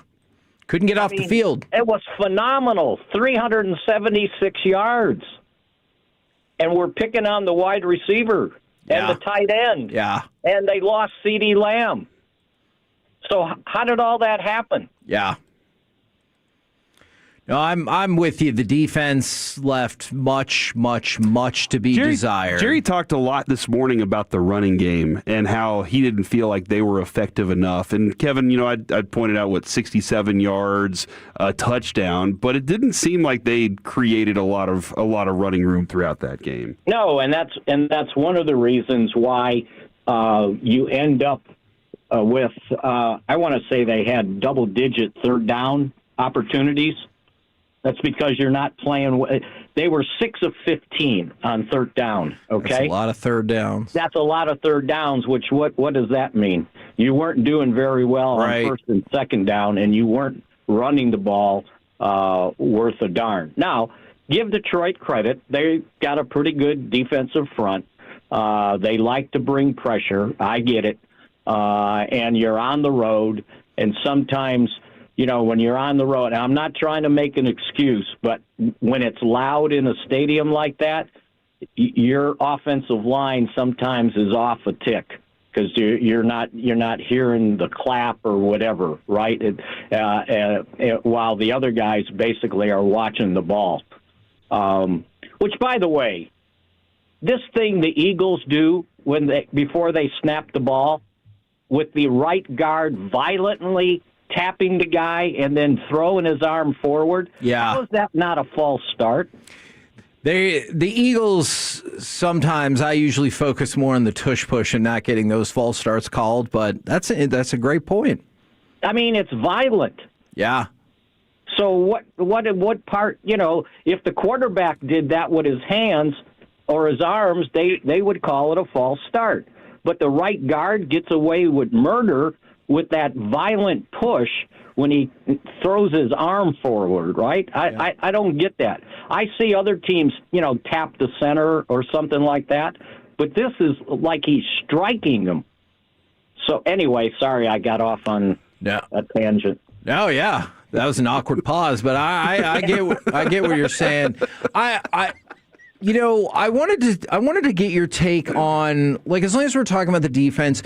Couldn't get off the field. It was phenomenal. 376 yards. And we're picking on the wide receiver and the tight end. Yeah. And they lost CeeDee Lamb. So how did all that happen? Yeah. No, I'm with you. The defense left much to be desired. Jerry talked a lot this morning about the running game and how he didn't feel like they were effective enough. And Kevin, I pointed out 67 yards, a touchdown, but it didn't seem like they created a lot of running room throughout that game. No, and that's one of the reasons why you end up with I want to say they had double-digit third down opportunities. That's because you're not playing. They were 6 of 15 on third down. Okay, that's a lot of third downs. That's a lot of third downs. Which what does that mean? You weren't doing very well on first and second down, and you weren't running the ball worth a darn. Now, give Detroit credit; they got a pretty good defensive front. They like to bring pressure. I get it, and you're on the road, and sometimes. When you're on the road, and I'm not trying to make an excuse, but when it's loud in a stadium like that, your offensive line sometimes is off a tick because you're not hearing the clap or whatever, right? While the other guys basically are watching the ball. Which, by the way, this thing the Eagles do before they snap the ball with the right guard violently tapping the guy and then throwing his arm forward. Yeah. How is that not a false start? The Eagles, sometimes I usually focus more on the tush push and not getting those false starts called, but that's a great point. I mean, it's violent. Yeah. So what part, if the quarterback did that with his hands or his arms, they would call it a false start. But the right guard gets away with murder with that violent push when he throws his arm forward, right? I don't get that. I see other teams, tap the center or something like that, but this is like he's striking them. So anyway, sorry I got off on a tangent. Oh, yeah. That was an awkward pause, but I get what you're saying. I wanted to get your take on, like, as long as we're talking about the defense,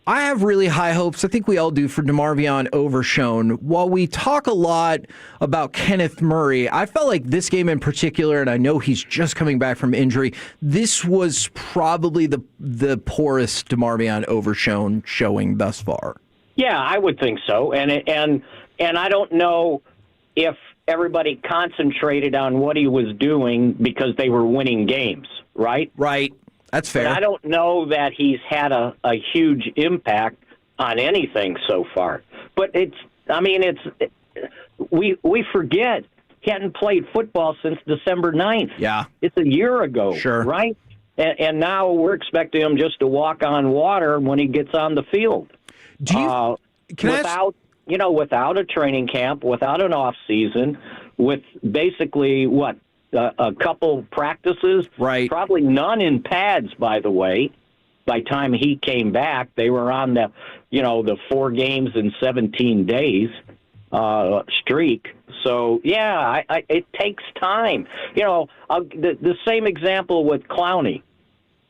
I have really high hopes. I think we all do for DeMarvion Overshown. While we talk a lot about Kenneth Murray, I felt like this game in particular, and I know he's just coming back from injury, this was probably the poorest DeMarvion Overshown showing thus far. Yeah, I would think so. And I don't know if everybody concentrated on what he was doing because they were winning games, right? Right. That's fair. But I don't know that he's had a huge impact on anything so far. But we forget he hadn't played football since December 9th. Yeah. It's a year ago, sure. Right? And now we're expecting him just to walk on water when he gets on the field. Do you, without a training camp, without an off season, with basically a couple practices, right? Probably none in pads, by the way. By the time he came back, they were on the 4 games in 17 days streak. So yeah, it takes time. The same example with Clowney.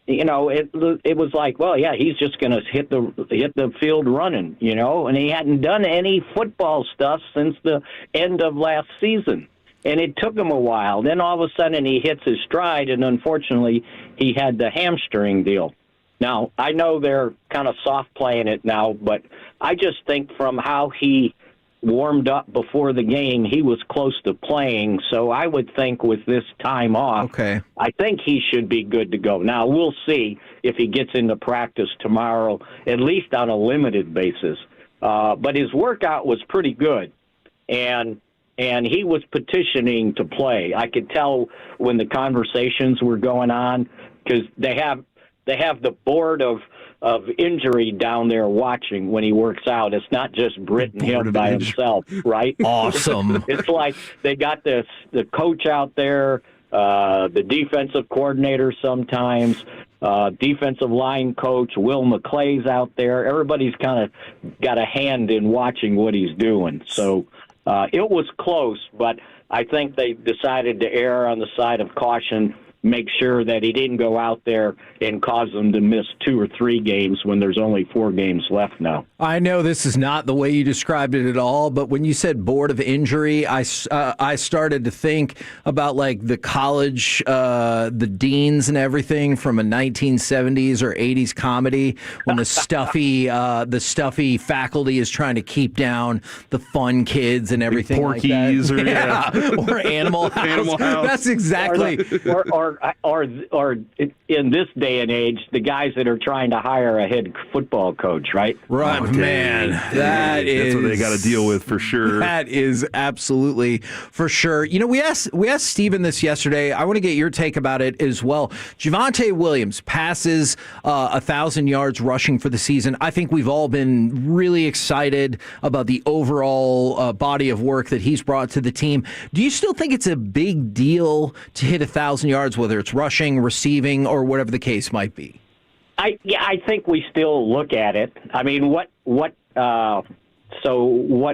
It was like, well, yeah, he's just going to hit the field running, and he hadn't done any football stuff since the end of last season. And it took him a while. Then all of a sudden he hits his stride, and unfortunately he had the hamstring deal. Now, I know they're kind of soft playing it now, but I just think from how he warmed up before the game, he was close to playing. So I would think with this time off, okay, I think he should be good to go. Now, we'll see if he gets into practice tomorrow, at least on a limited basis. But his workout was pretty good. And he was petitioning to play. I could tell when the conversations were going on because they have the board of injury down there watching when he works out. It's not just Britt and him by himself, right? Awesome. It's like they got the coach out there, the defensive coordinator sometimes, defensive line coach, Will McClay's out there. Everybody's kind of got a hand in watching what he's doing. So it was close, but I think they decided to err on the side of caution, make sure that he didn't go out there and cause them to miss 2 or 3 games when there's only 4 games left now. I know this is not the way you described it at all, but when you said board of injury, I started to think about like the college, the deans and everything from a 1970s or 80s comedy when the stuffy faculty is trying to keep down the fun kids and everything Porky's like that. Or Animal House. Animal House. That's exactly. Or or in this day and age, the guys that are trying to hire a head football coach, right? Right, man. That's what they got to deal with for sure. That is absolutely for sure. You know, we asked Steven this yesterday. I want to get your take about it as well. Javonte Williams passes 1,000 yards rushing for the season. I think we've all been really excited about the overall body of work that he's brought to the team. Do you still think it's a big deal to hit 1,000 yards, whether it's rushing, receiving, or whatever the case might be? I think we still look at it. I mean, what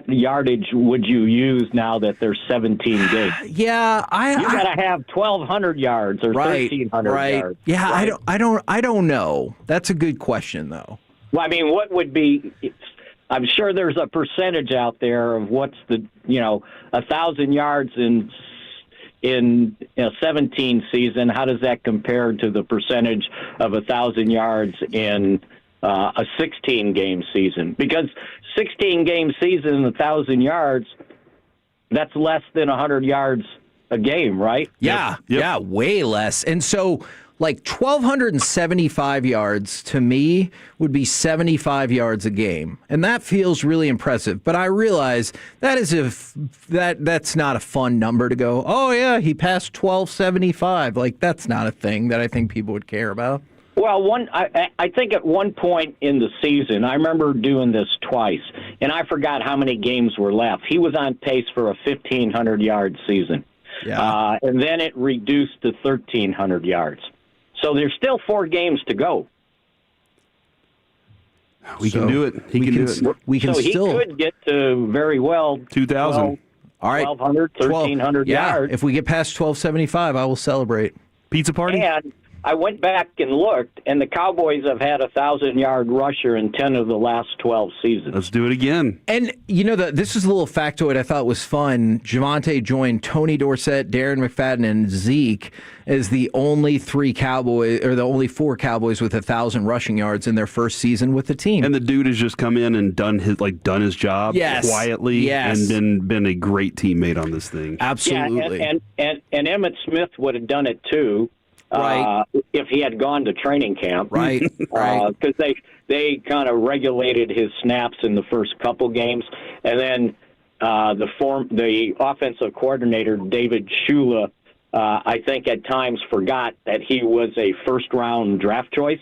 yardage would you use now that there's 17 games? Yeah, you got to have 1,200 yards or 1,300 yards. Yeah, right? I don't know. That's a good question, though. Well, I mean, what would be? I'm sure there's a percentage out there of what's 1,000 yards in a 17 season. How does that compare to the percentage of 1,000 yards in a 16-game season? Because 16-game season, 1,000 yards, that's less than 100 yards a game, right? Yeah, yeah, way less. And so, like 1,275 yards to me would be 75 yards a game, and that feels really impressive. But I realize that's not a fun number to go, oh yeah, he passed 1,275. Like, that's not a thing that I think people would care about. Well, I think at one point in the season, I remember doing this twice, and I forgot how many games were left. He was on pace for a 1,500-yard season, and then it reduced to 1,300 yards. So there's still 4 games to go. We can do it. He could get to very well 2,000. All right, 1,200, 1,300 yards. If we get past 1,275, I will celebrate. Pizza party? And I went back and looked, and the Cowboys have had a 1,000-yard rusher in 10 of the last 12 seasons. Let's do it again. And, this is a little factoid I thought was fun. Javonte joined Tony Dorsett, Darren McFadden, and Zeke as the only 4 Cowboys with 1,000 rushing yards in their first season with the team. And the dude has just come in and done his job quietly and been a great teammate on this thing. Absolutely. Yeah, and Emmitt Smith would have done it too. Right. If he had gone to training camp. Right. Because they kind of regulated his snaps in the first couple games. And then the offensive coordinator, David Shula, I think at times forgot that he was a first-round draft choice.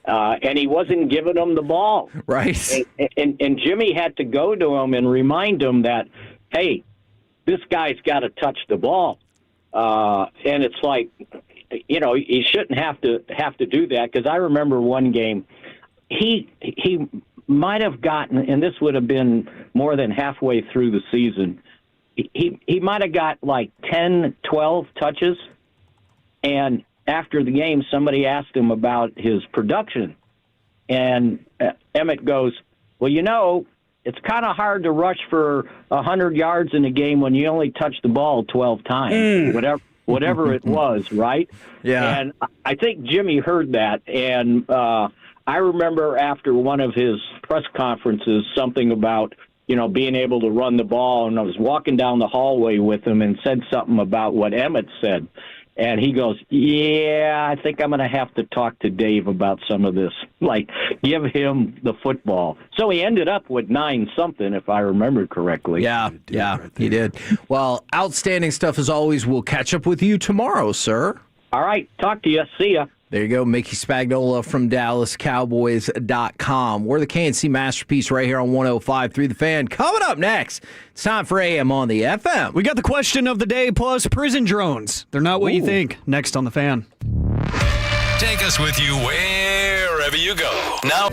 And he wasn't giving him the ball. Right. And Jimmy had to go to him and remind him that, hey, this guy's got to touch the ball. And it's like, he shouldn't have to do that, because I remember one game he might have gotten, and this would have been more than halfway through the season, he might have got like 10, 12 touches, and after the game somebody asked him about his production, and Emmett goes, well, it's kind of hard to rush for 100 yards in a game when you only touch the ball 12 times, whatever it was, right? Yeah. And I think Jimmy heard that, and I remember after one of his press conferences something about, being able to run the ball, and I was walking down the hallway with him and said something about what Emmett said. And he goes, yeah, I think I'm going to have to talk to Dave about some of this. Like, give him the football. So he ended up with 9-something, if I remember correctly. Yeah, he did. Well, outstanding stuff as always. We'll catch up with you tomorrow, sir. All right, talk to you. See ya. There you go, Mickey Spagnola from DallasCowboys.com. We're the KNC Masterpiece right here on 105.3 The Fan. Coming up next, it's time for AM on the FM. We got the question of the day plus prison drones. They're not what you think. Next on The Fan. Take us with you wherever you go. Now,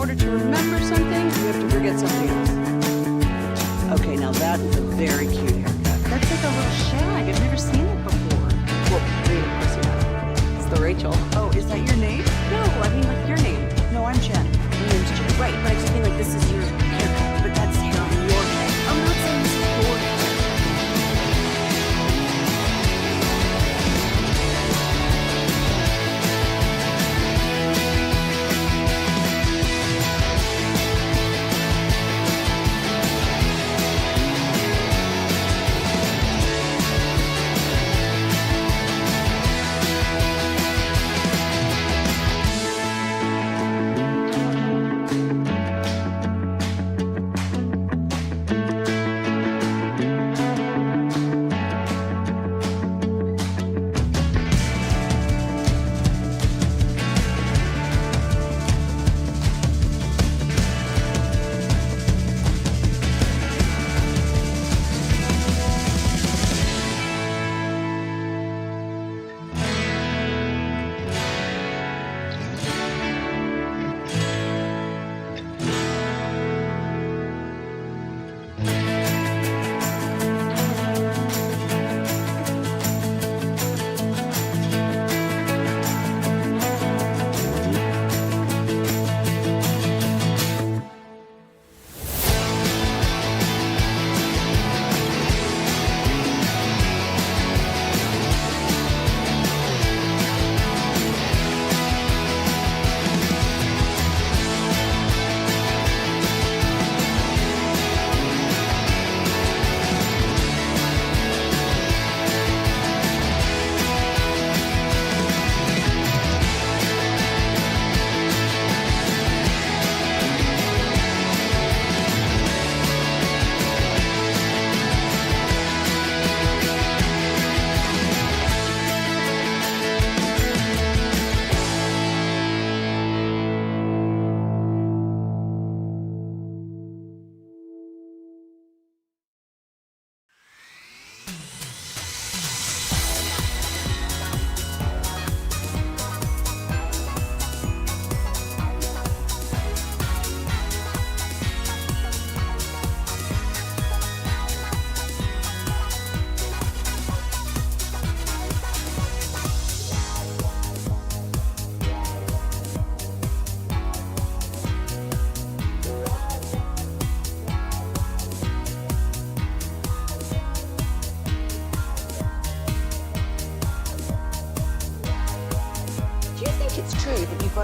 order to remember something, you have to forget something else. Okay, now that is a very cute haircut. That's like a little shag. I've never seen it before. Well, read it, of course you have. It's the Rachel. Oh, is that your name? No, I mean like your name. No, I'm Jen. My name's Jen. Right, but I just mean like this is your haircut, but that's hair on your head. I'm not saying this is your hair.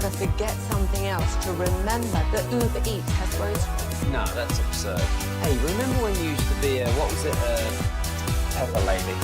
got to forget something else to remember that Uber Eats has groceries. No, that's absurd. Hey, remember when you used to be Pepper Lady?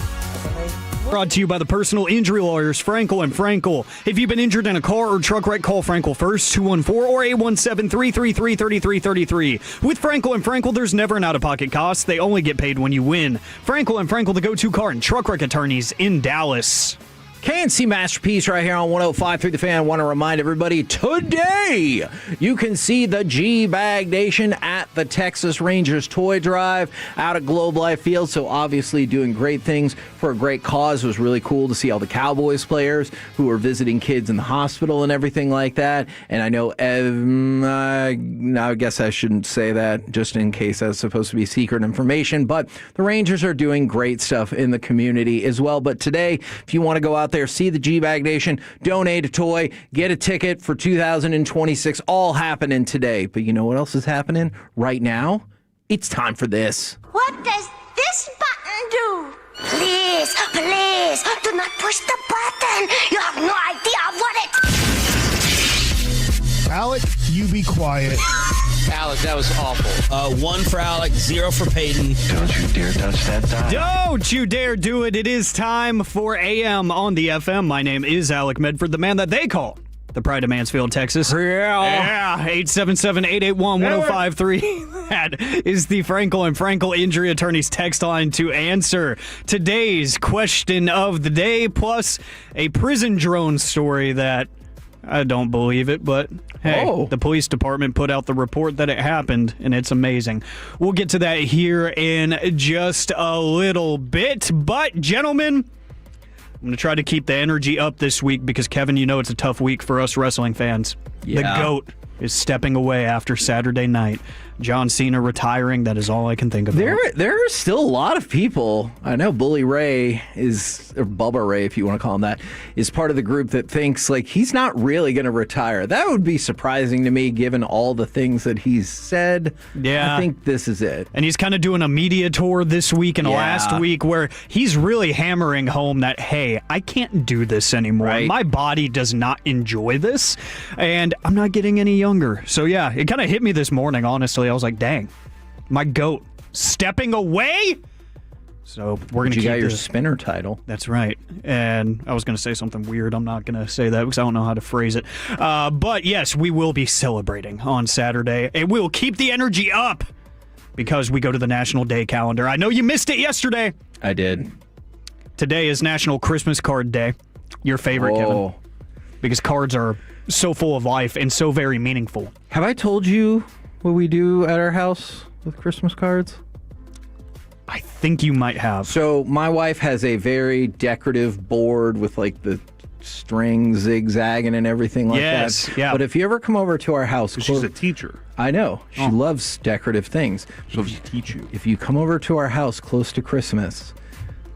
Brought to you by the personal injury lawyers, Frankel and Frankel. If you've been injured in a car or truck wreck, call Frankel first, 214 or 817-333-3333. With Frankel and Frankel, there's never an out-of-pocket cost. They only get paid when you win. Frankel and Frankel, the go-to car and truck wreck attorneys in Dallas. KNC Masterpiece right here on 105.3 The Fan. I want to remind everybody, today you can see the G-Bag Nation at the Texas Rangers Toy Drive out at Globe Life Field. So obviously doing great things for a great cause. It was really cool to see all the Cowboys players who were visiting kids in the hospital and everything like that. And I know, I guess I shouldn't say that just in case that's supposed to be secret information. But the Rangers are doing great stuff in the community as well. But today, if you want to go out there, see the G-Bag Nation, donate a toy, get a ticket for 2026, all happening today. But you know what else is happening right now? It's time for this. What does this button do? Please, please, do not push the button. You have no idea what it... Alec, you be quiet. Alec, that was awful. 1 for Alec, 0 for Peyton. Don't you dare touch that dial. Don't you dare do it. It is time for AM on the FM. My name is Alec Medford, the man that they call the Pride of Mansfield, Texas. Yeah. 877-881-1053. That is the Frankel and Frankel Injury Attorneys text line to answer today's question of the day, plus a prison drone story that I don't believe it, but hey, The police department put out the report that it happened, and it's amazing. We'll get to that here in just a little bit. But, gentlemen, I'm going to try to keep the energy up this week because, Kevin, you know it's a tough week for us wrestling fans. Yeah. The GOAT is stepping away after Saturday night. John Cena retiring, that is all I can think of. There are still a lot of people. I know Bully Ray or Bubba Ray, if you want to call him that, is part of the group that thinks like he's not really going to retire. That would be surprising to me given all the things that he's said. Yeah. I think this is it. And he's kind of doing a media tour this week and last week where he's really hammering home that, hey, I can't do this anymore. Right. My body does not enjoy this, and I'm not getting any younger. So, yeah, it kind of hit me this morning, honestly. I was like, dang, my GOAT stepping away? So we're going to keep your spinner title. That's right. And I was going to say something weird. I'm not going to say that because I don't know how to phrase it. But, yes, we will be celebrating on Saturday, and we will keep the energy up because we go to the National Day calendar. I know you missed it yesterday. I did. Today is National Christmas Card Day. Your favorite, Kevin. Because cards are so full of life and so very meaningful. Have I told you what we do at our house with Christmas cards? I think you might have. So my wife has a very decorative board with like the string zigzagging and everything like that. Yeah. But if you ever come over to our house, she's a teacher. I know. She loves decorative things. She'll teach you. If you come over to our house close to Christmas,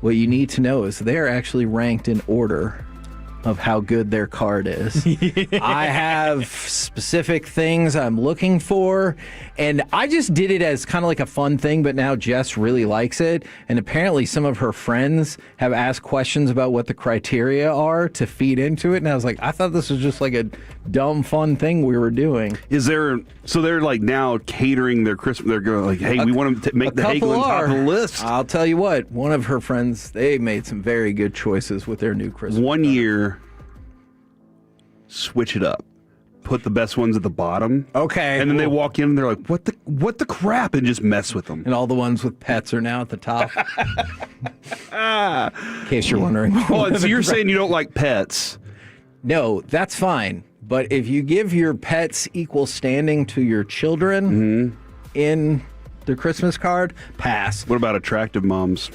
what you need to know is they're actually ranked in order of how good their card is. I have specific things I'm looking for, and I just did it as kind of like a fun thing, but now Jess really likes it, and apparently some of her friends have asked questions about what the criteria are to feed into it, and I was like, I thought this was just like a dumb, fun thing we were doing. So they're like now catering their Christmas, they're going like, hey, we want to make the Hagelin top of the list. I'll tell you what, one of her friends, they made some very good choices with their new Christmas One year, switch it up. Put the best ones at the bottom. Okay. And then they walk in and they're like, what the crap? And just mess with them. And all the ones with pets are now at the top. In case you're wondering. Oh, so you're saying you don't like pets? No, that's fine. But if you give your pets equal standing to your children in the Christmas card, pass. What about attractive moms?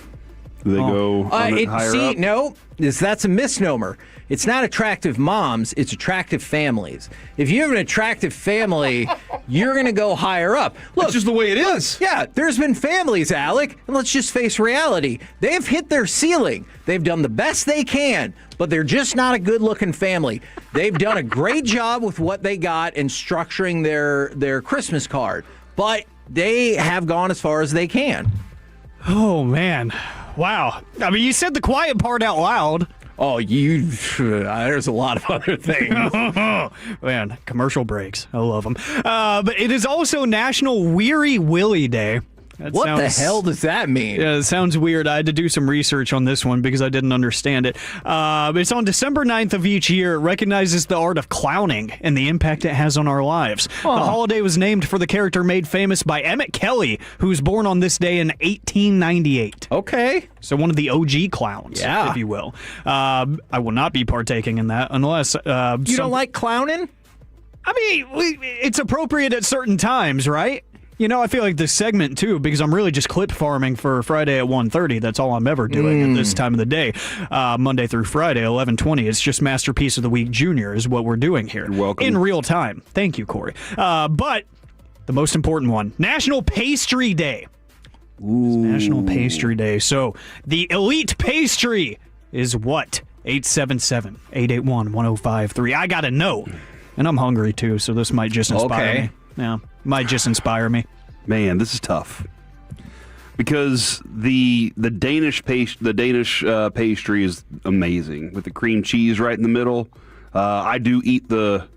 Do they go higher up? No, that's a misnomer. It's not attractive moms, it's attractive families. If you have an attractive family, you're going to go higher up. Look, it's just the way it is. Yeah, there's been families, Alec, and let's just face reality. They've hit their ceiling. They've done the best they can, but they're just not a good-looking family. They've done a great job with what they got and structuring their Christmas card, but they have gone as far as they can. Oh, man. Wow. I mean, you said the quiet part out loud. Oh, there's a lot of other things. Man, commercial breaks. I love them. But it is also National Weary Willy Day. What the hell does that mean? Yeah, it sounds weird. I had to do some research on this one because I didn't understand it. It's on December 9th of each year. It recognizes the art of clowning and the impact it has on our lives. The holiday was named for the character made famous by Emmett Kelly, who was born on this day in 1898. Okay. So one of the OG clowns, if you will. I will not be partaking in that unless... you don't like clowning? I mean, it's appropriate at certain times, right? You know, I feel like this segment, too, because I'm really just clip farming for Friday at 1:30. That's all I'm ever doing at this time of the day. Monday through Friday, 11:20. It's just Masterpiece of the Week Junior is what we're doing here. You're welcome. In real time. Thank you, Corey. But the most important one, National Pastry Day. Ooh. National Pastry Day. So the elite pastry is what? 877-881-1053. I got to know. And I'm hungry, too, so this might just inspire me. Yeah, might just inspire me. Man, this is tough because the Danish pastry is amazing with the cream cheese right in the middle. I do eat the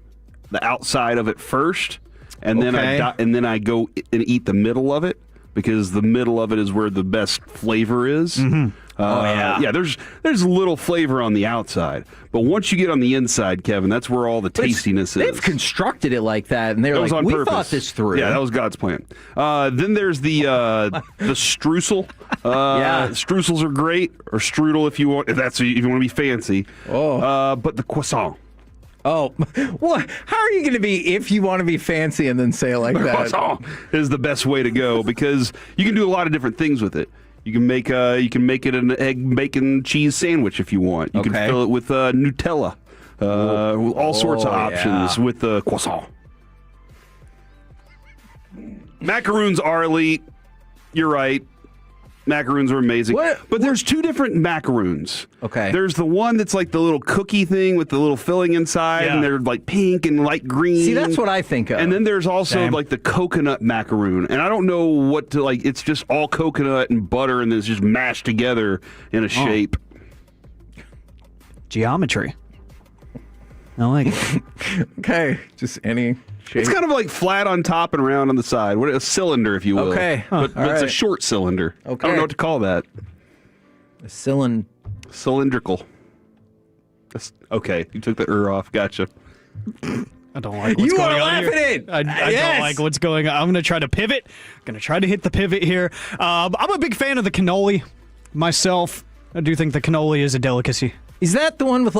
outside of it first, and then I go and eat the middle of it because the middle of it is where the best flavor is. Mm-hmm. There's a little flavor on the outside, but once you get on the inside, Kevin, that's where all the tastiness is. They've constructed it like that, and they're like, on we purpose. thought this through. Yeah, that was God's plan. Then there's the streusel. Streusels are great, or strudel if you want to be fancy. But the croissant. Oh, what? How are you going to be if you want to be fancy and then say it like that? Croissant is the best way to go because you can do a lot of different things with it. You can make it an egg, bacon, cheese sandwich if you want. You can fill it with Nutella. All sorts of options with the croissant. Macaroons are elite. You're right. Macaroons are amazing. But there's two different macaroons. Okay. There's the one that's like the little cookie thing with the little filling inside, and they're like pink and light green. See, that's what I think of. And then there's also like the coconut macaroon. And I don't know what to like. It's just all coconut and butter, and it's just mashed together in a shape. Geometry. I like it. Okay. Just any shape. It's kind of like flat on top and round on the side. A cylinder, if you will. Okay. But it's a right. short cylinder. Okay. I don't know what to call that. A cylindrical. Okay. You took the off. Gotcha. I don't like what's going on here. It. I don't like what's going on. I'm going to try to pivot. I'm going to try to hit the pivot here. I'm a big fan of the cannoli myself. I do think the cannoli is a delicacy. Is that the one with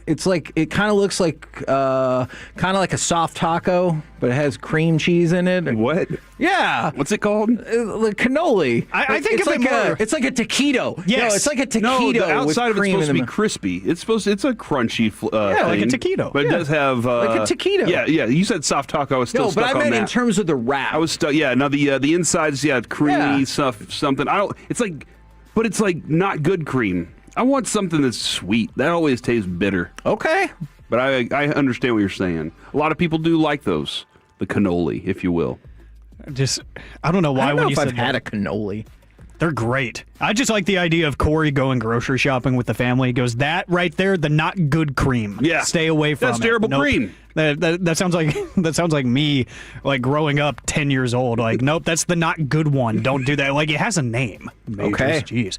it kind of looks like kind of like a soft taco, but it has cream cheese in it? What? Yeah. What's it called? The cannoli. I think it's like it's like a taquito. Yes. No, it's like a taquito. No, the outside with of it's cream supposed to in be crispy. It's a crunchy like a thing, taquito. But it does have like a taquito. Yeah. You said soft taco. I was still no, stuck but I on meant that. in terms of the wrap. I was stuck. Yeah. Now the inside's creamy stuff. Something. But it's like not good cream. I want something that's sweet. That always tastes bitter. Okay. But I understand what you're saying. A lot of people do like those, the cannoli, if you will. I don't know why I don't know when if you I've said had that. a cannoli. They're great. I just like the idea of Corey going grocery shopping with the family. He goes, that right there, the not good cream. Yeah. Stay away from it. That's terrible cream. That sounds like me, like growing up 10 years old. Like, nope, that's the not good one. Don't do that. Like, it has a name. Okay. Jeez.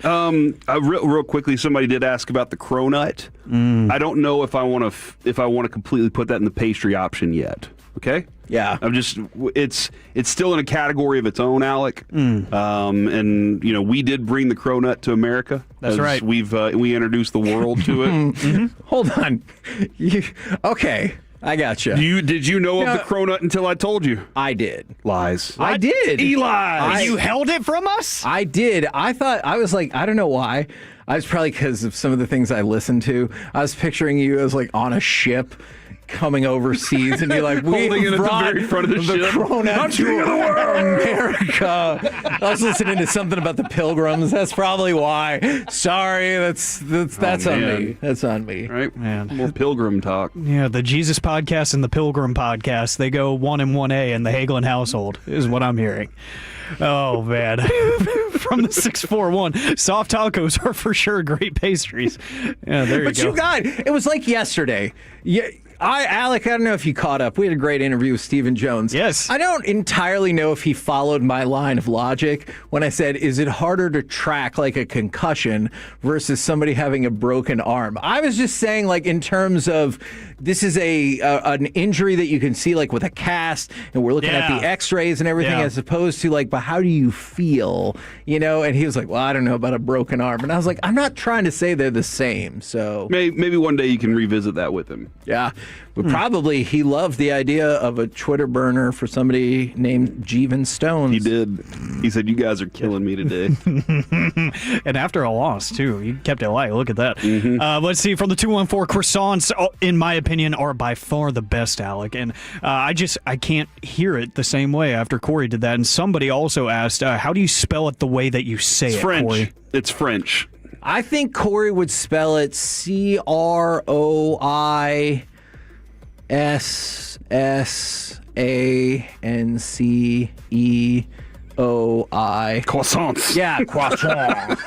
Real quickly, somebody did ask about the cronut. I don't know if I want to completely put that in the pastry option yet. Okay. Yeah. It's still in a category of its own, Alec. And we did bring the cronut to America. That's right. We introduced the world to it. Hold on. Okay. I got you. Did you know of the cronut until I told you? I did. Lies. I did. Eli. You held it from us? I did. I thought, I was like, I don't know why. I was probably because of some of the things I listened to. I was picturing you as like on a ship coming overseas and you're like, we holding it at the very front of the ship. Cronut to America. I was listening to something about the Pilgrims. That's probably why. Sorry, that's on me. That's on me. Right, man. More Pilgrim talk. Yeah, the Jesus podcast and the Pilgrim podcast, they go 1 and 1A in the Hagelin household, is what I'm hearing. Oh, man. From the 641, soft tacos are for sure great pastries. Yeah, there you go. But it was like yesterday. Yeah. Alec, I don't know if you caught up. We had a great interview with Stephen Jones. Yes. I don't entirely know if he followed my line of logic when I said, is it harder to track like a concussion versus somebody having a broken arm? I was just saying, like, in terms of this is an injury that you can see like with a cast and we're looking at the x-rays and everything as opposed to like, but how do you feel? And he was like, well, I don't know about a broken arm. And I was like, I'm not trying to say they're the same. So maybe one day you can revisit that with him. Yeah. But probably he loved the idea of a Twitter burner for somebody named Jeevan Stones. He did. He said, you guys are killing me today. And after a loss, too. He kept it light. Look at that. Mm-hmm. Let's see. From the 214, croissants, in my opinion, are by far the best, Alec. And I can't hear it the same way after Corey did that. And somebody also asked, how do you spell it the way that you say it's it, French. Corey? It's French. I think Corey would spell it CROISSANCE. Croissants. Yeah, croissant.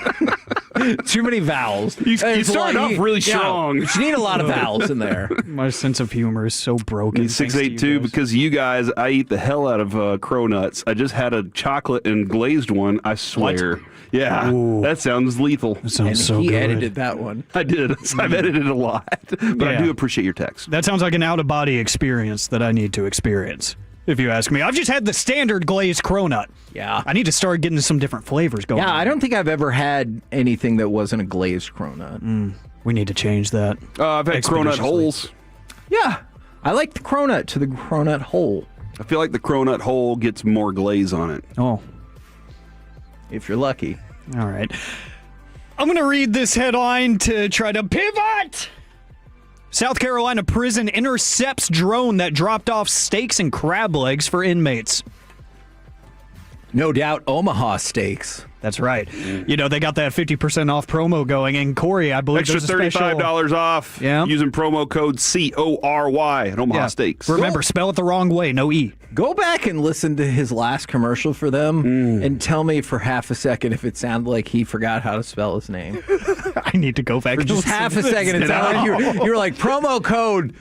Too many vowels. You started off really strong. You need a lot of vowels in there. My sense of humor is so broken. He's 6'8" because of you guys. I eat the hell out of cronuts. I just had a chocolate and glazed one. I swear. What? Yeah, that sounds lethal. That sounds so good. He good. edited that one. I did. I've edited a lot, but I do appreciate your text. That sounds like an out-of-body experience that I need to experience, if you ask me. I've just had the standard glazed cronut. Yeah. I need to start getting some different flavors going on. I don't think I've ever had anything that wasn't a glazed cronut. We need to change that. I've had cronut holes. Yeah. I like the cronut to the cronut hole. I feel like the cronut hole gets more glaze on it. Oh. If you're lucky. All right. I'm going to read this headline to try to pivot. South Carolina prison intercepts drone that dropped off steaks and crab legs for inmates. No doubt Omaha Steaks. That's right. You know, they got that 50% off promo going. And Corey, I believe extra there's a $35 off using promo code CORY at Omaha Steaks. Remember, spell it the wrong way, no E. Go back and listen to his last commercial for them and tell me for half a second if it sounded like he forgot how to spell his name. I need to go back for just half a second. It sounded like you were like, promo code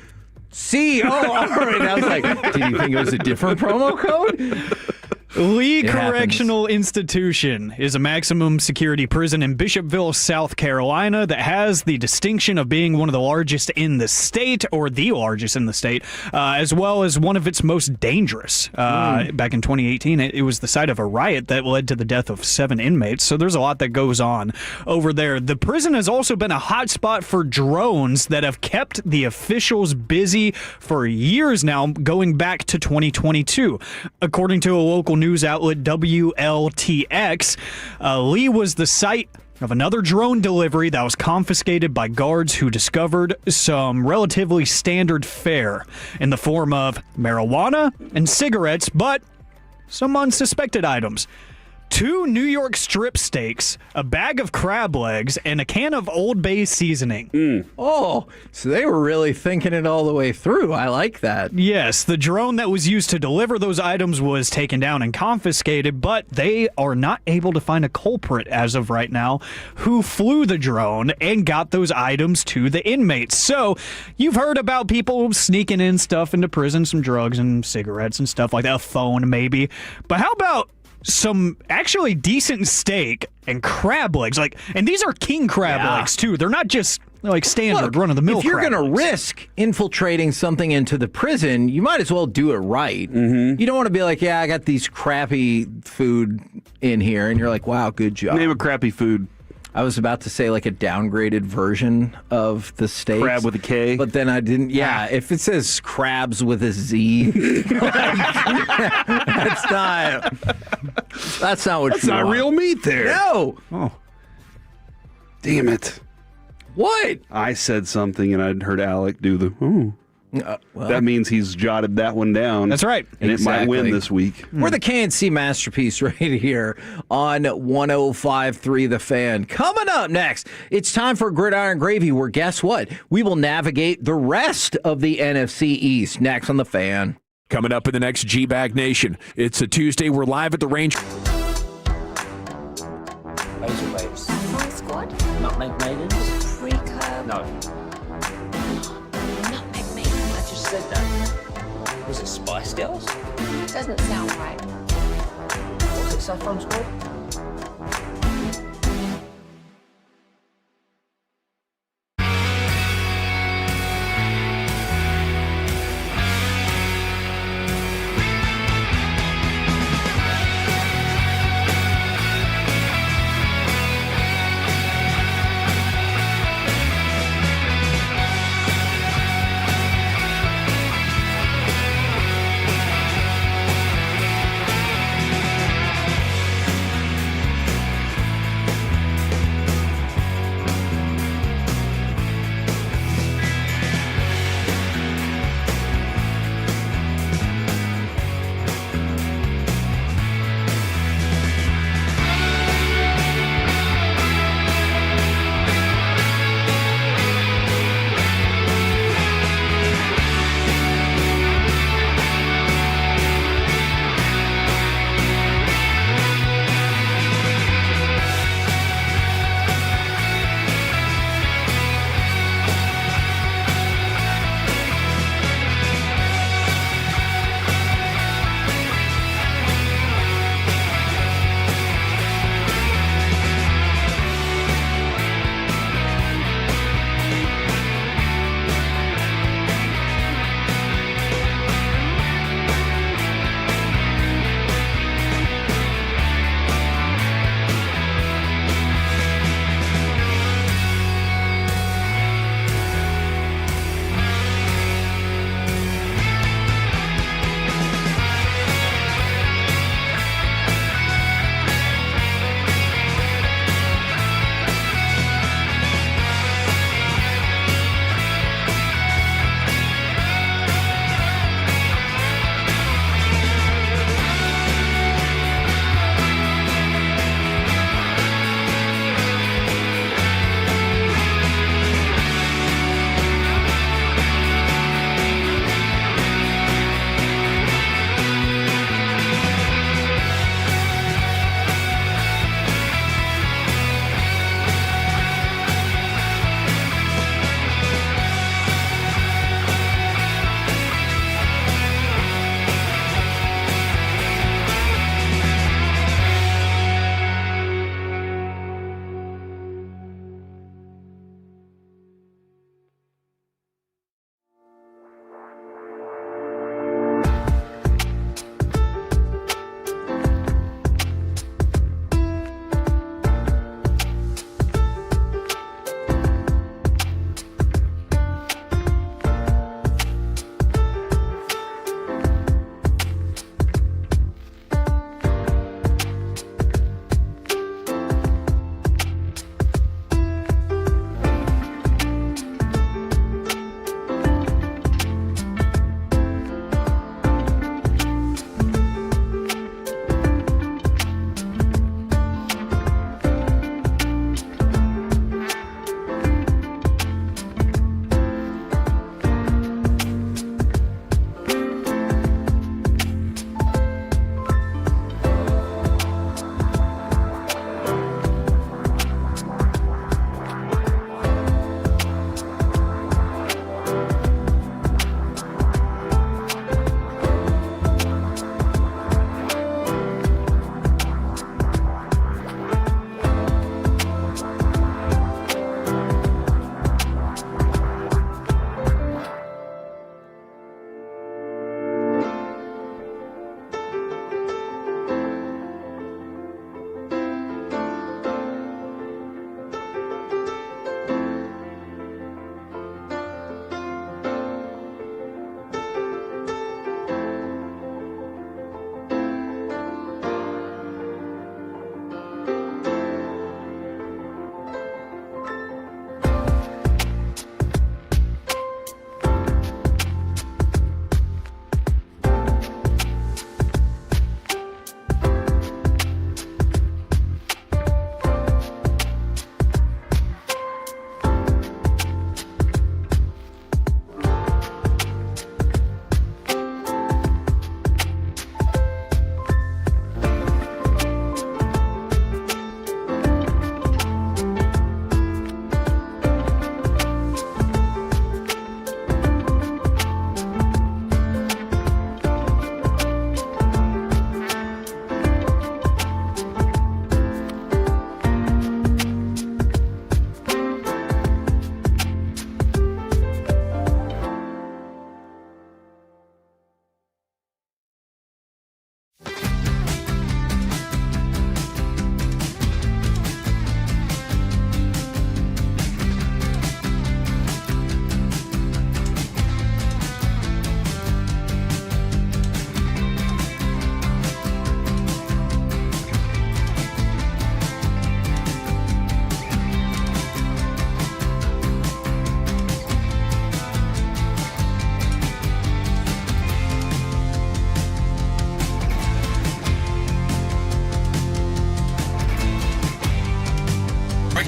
CORY. And I was like, did you think it was a different promo code? Lee Correctional Institution is a maximum security prison in Bishopville, South Carolina that has the distinction of being one of the largest in the state, or the largest in the state, as well as one of its most dangerous. Back in 2018, it was the site of a riot that led to the death of 7 inmates, so there's a lot that goes on over there. The prison has also been a hotspot for drones that have kept the officials busy for years now, going back to 2022. According to a local news outlet, WLTX, Lee was the site of another drone delivery that was confiscated by guards who discovered some relatively standard fare in the form of marijuana and cigarettes, but some unsuspected items. 2 New York strip steaks, a bag of crab legs, and a can of Old Bay seasoning. Oh, so they were really thinking it all the way through. I like that. Yes, the drone that was used to deliver those items was taken down and confiscated, but they are not able to find a culprit as of right now who flew the drone and got those items to the inmates. So you've heard about people sneaking in stuff into prison, some drugs and cigarettes and stuff like that, a phone maybe. But how about some actually decent steak and crab legs, and these are king crab legs too. They're not just like standard run-of-the-mill. If you're going to risk infiltrating something into the prison, you might as well do it right. You don't want to be like, I got these crappy food in here, and you're like, wow, good job. Name a crappy food. I was about to say like a downgraded version of the steaks. Crab with a K. But then I didn't. Yeah, if it says crabs with a Z, that's not what That's you want. not real meat there. No. Oh. Damn it. What? I said something and I'd heard Alec do the, that means he's jotted that one down. That's right. And it might win this week. We're the KNC Masterpiece right here on 105.3 The Fan. Coming up next, it's time for Gridiron Gravy, where guess what? We will navigate the rest of the NFC East next on The Fan. Coming up in the next G-Bag Nation, it's a Tuesday. We're live at the range. Razor waves. My squad? Nutmeg maidens? Pre-curb? No. Nutmeg maidens? I just said that. Was it Spice Girls? Doesn't sound right. Was it Saffron Squad?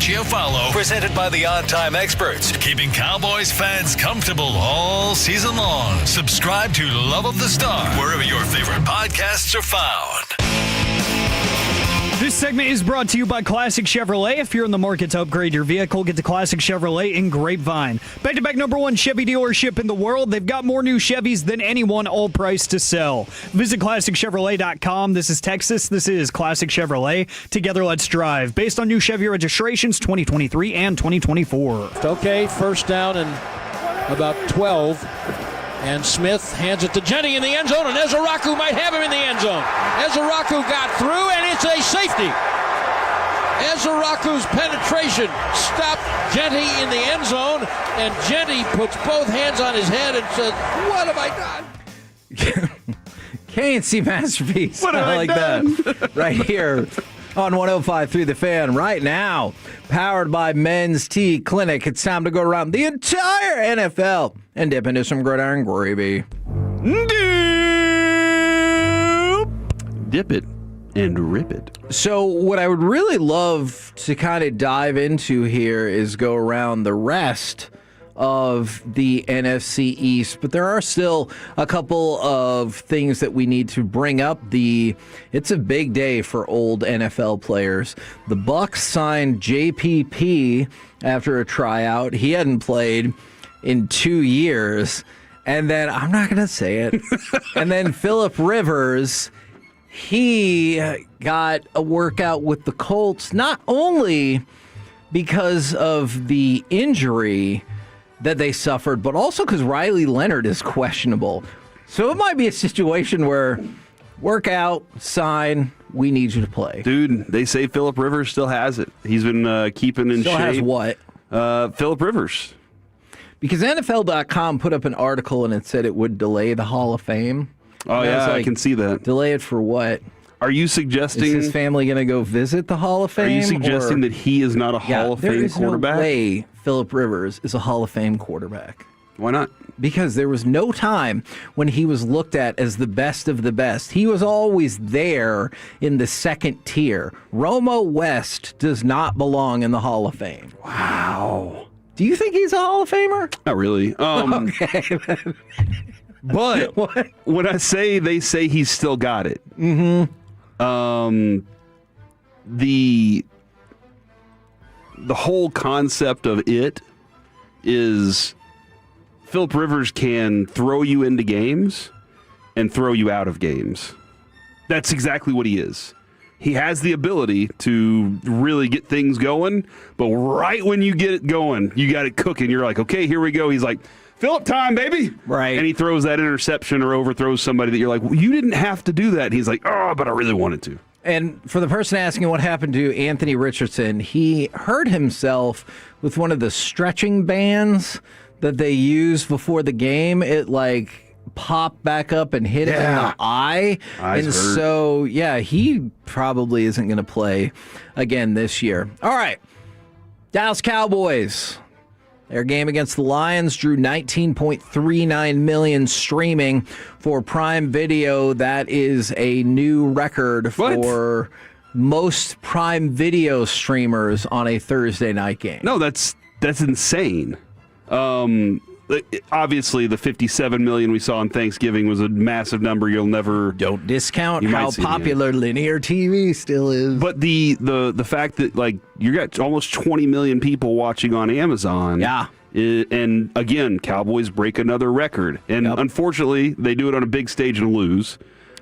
Chiafalo, presented by the On Time Experts, keeping Cowboys fans comfortable all season long. Subscribe to Love of the Star wherever your favorite podcasts are found. This segment is brought to you by Classic Chevrolet. If you're in the market to upgrade your vehicle, get to Classic Chevrolet in Grapevine. Back-to-back #1 Chevy dealership in the world. They've got more new Chevys than anyone, all priced to sell. Visit ClassicChevrolet.com. This is Texas. This is Classic Chevrolet. Together, let's drive. Based on new Chevy registrations 2023 and 2024. Okay, first down and about 12. And Smith hands it to Jenny in the end zone, and Ezeraku might have him in the end zone. Ezeraku got through, and it's a safety. Ezeraku's penetration stopped Jenny in the end zone, and Jenny puts both hands on his head and says, "What have I done?" K&C masterpiece. What have I like done? that. Right here on 105.3 The Fan right now. Powered by Men's Tea Clinic. It's time to go around the entire NFL and dip into some gridiron gravy. Dip it and rip it. So what I would really love to kind of dive into here is go around the rest of the NFC East, but there are still a couple of things that we need to bring up. It's a big day for old NFL players. The Bucs signed JPP after a tryout. He hadn't played in 2 years. And then, I'm not going to say it, and then Phillip Rivers, he got a workout with the Colts, not only because of the injury that they suffered, but also because Riley Leonard is questionable. So it might be a situation where workout, sign, we need you to play. Dude, they say Phillip Rivers still has it. He's been keeping in shape. Still has what? Phillip Rivers. Because NFL.com put up an article and it said it would delay the Hall of Fame. Oh, yeah, I can see that. Delay it for what? Are you suggesting... Is his family going to go visit the Hall of Fame? Are you suggesting that he is not a Hall of Fame quarterback? There is no way Phillip Rivers is a Hall of Fame quarterback. Why not? Because there was no time when he was looked at as the best of the best. He was always there in the second tier. Romo West does not belong in the Hall of Fame. Wow. Do you think he's a Hall of Famer? Not really. Okay. But when I say they say he's still got it, the whole concept of it is Phillip Rivers can throw you into games and throw you out of games. That's exactly what he is. He has the ability to really get things going, but right when you get it going, you got it cooking. You're like, okay, here we go. He's like, Phillip time, baby. Right. And he throws that interception or overthrows somebody that you're like, well, you didn't have to do that. And he's like, oh, but I really wanted to. And for the person asking what happened to Anthony Richardson, he hurt himself with one of the stretching bands that they use before the game. It popped back up and hit him in the eye. Eyes and hurt. So, he probably isn't going to play again this year. All right. Dallas Cowboys. Their game against the Lions drew 19.39 million streaming for Prime Video. That is a new record for most Prime Video streamers on a Thursday night game. No, that's insane. Obviously, the 57 million we saw on Thanksgiving was a massive number. Don't discount how popular linear TV still is. But the fact that you got almost 20 million people watching on Amazon. Yeah. And again, Cowboys break another record. And unfortunately, they do it on a big stage and lose.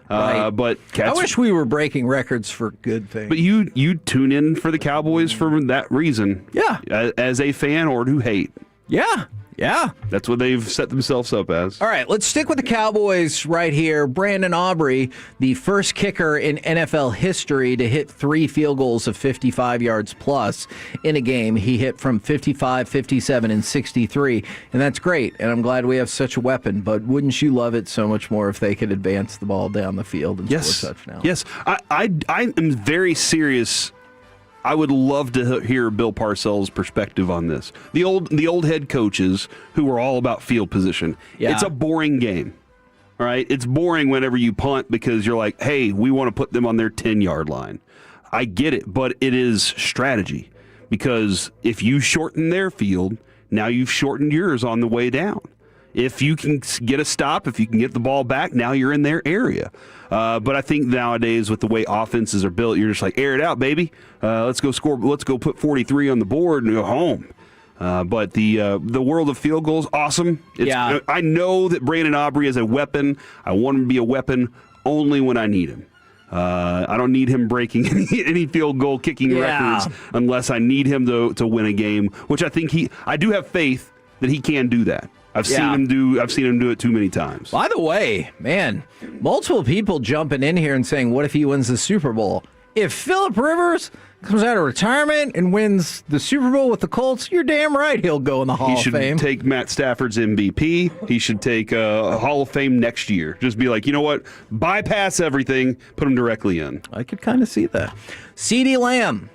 Right. But I wish we were breaking records for good things. But you tune in for the Cowboys for that reason. Yeah. As a fan or to hate. Yeah. Yeah. That's what they've set themselves up as. All right, let's stick with the Cowboys right here. Brandon Aubrey, the first kicker in NFL history to hit 3 field goals of 55 yards plus in a game. He hit from 55, 57, and 63, and that's great, and I'm glad we have such a weapon, but wouldn't you love it so much more if they could advance the ball down the field and score touchdowns? Yes, I am very serious. I would love to hear Bill Parcells' perspective on this. The old head coaches who were all about field position. Yeah. It's a boring game. All right? It's boring whenever you punt because you're like, hey, we want to put them on their 10-yard line. I get it, but it is strategy because if you shorten their field, now you've shortened yours on the way down. If you can get a stop, if you can get the ball back, now you're in their area. But I think nowadays with the way offenses are built, you're just like, air it out, baby. Let's go score. Let's go put 43 on the board and go home. But the world of field goals, awesome. I know that Brandon Aubrey is a weapon. I want him to be a weapon only when I need him. I don't need him breaking any field goal kicking records unless I need him to win a game, which I think I do have faith that he can do that. I've seen him do it too many times. By the way, man, multiple people jumping in here and saying, what if he wins the Super Bowl? If Phillip Rivers comes out of retirement and wins the Super Bowl with the Colts, you're damn right he'll go in the Hall of Fame. He should take Matt Stafford's MVP. He should take a Hall of Fame next year. Just be like, you know what? Bypass everything. Put him directly in. I could kind of see that. CeeDee Lamb.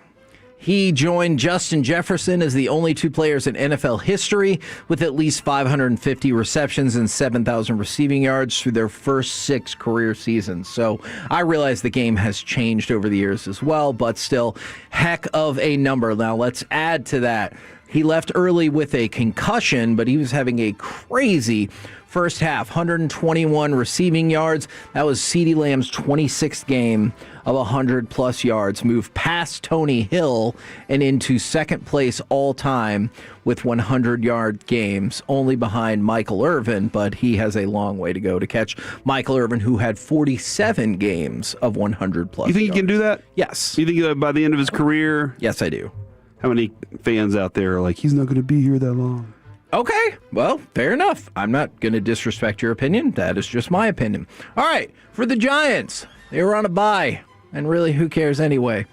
He joined Justin Jefferson as the only two players in NFL history with at least 550 receptions and 7,000 receiving yards through their first 6 career seasons. So I realize the game has changed over the years as well, but still, heck of a number. Now let's add to that. He left early with a concussion, but he was having a crazy first half, 121 receiving yards. That was CeeDee Lamb's 26th game of 100-plus yards, moved past Tony Hill and into second place all-time with 100-yard games, only behind Michael Irvin, but he has a long way to go to catch Michael Irvin, who had 47 games of 100-plus You think yards. he can do that? Yes. You think by the end of his career? Yes, I do. How many fans out there are like, he's not going to be here that long? Okay, well, fair enough. I'm not going to disrespect your opinion. That is just my opinion. All right, for the Giants, they were on a bye, and really, who cares anyway?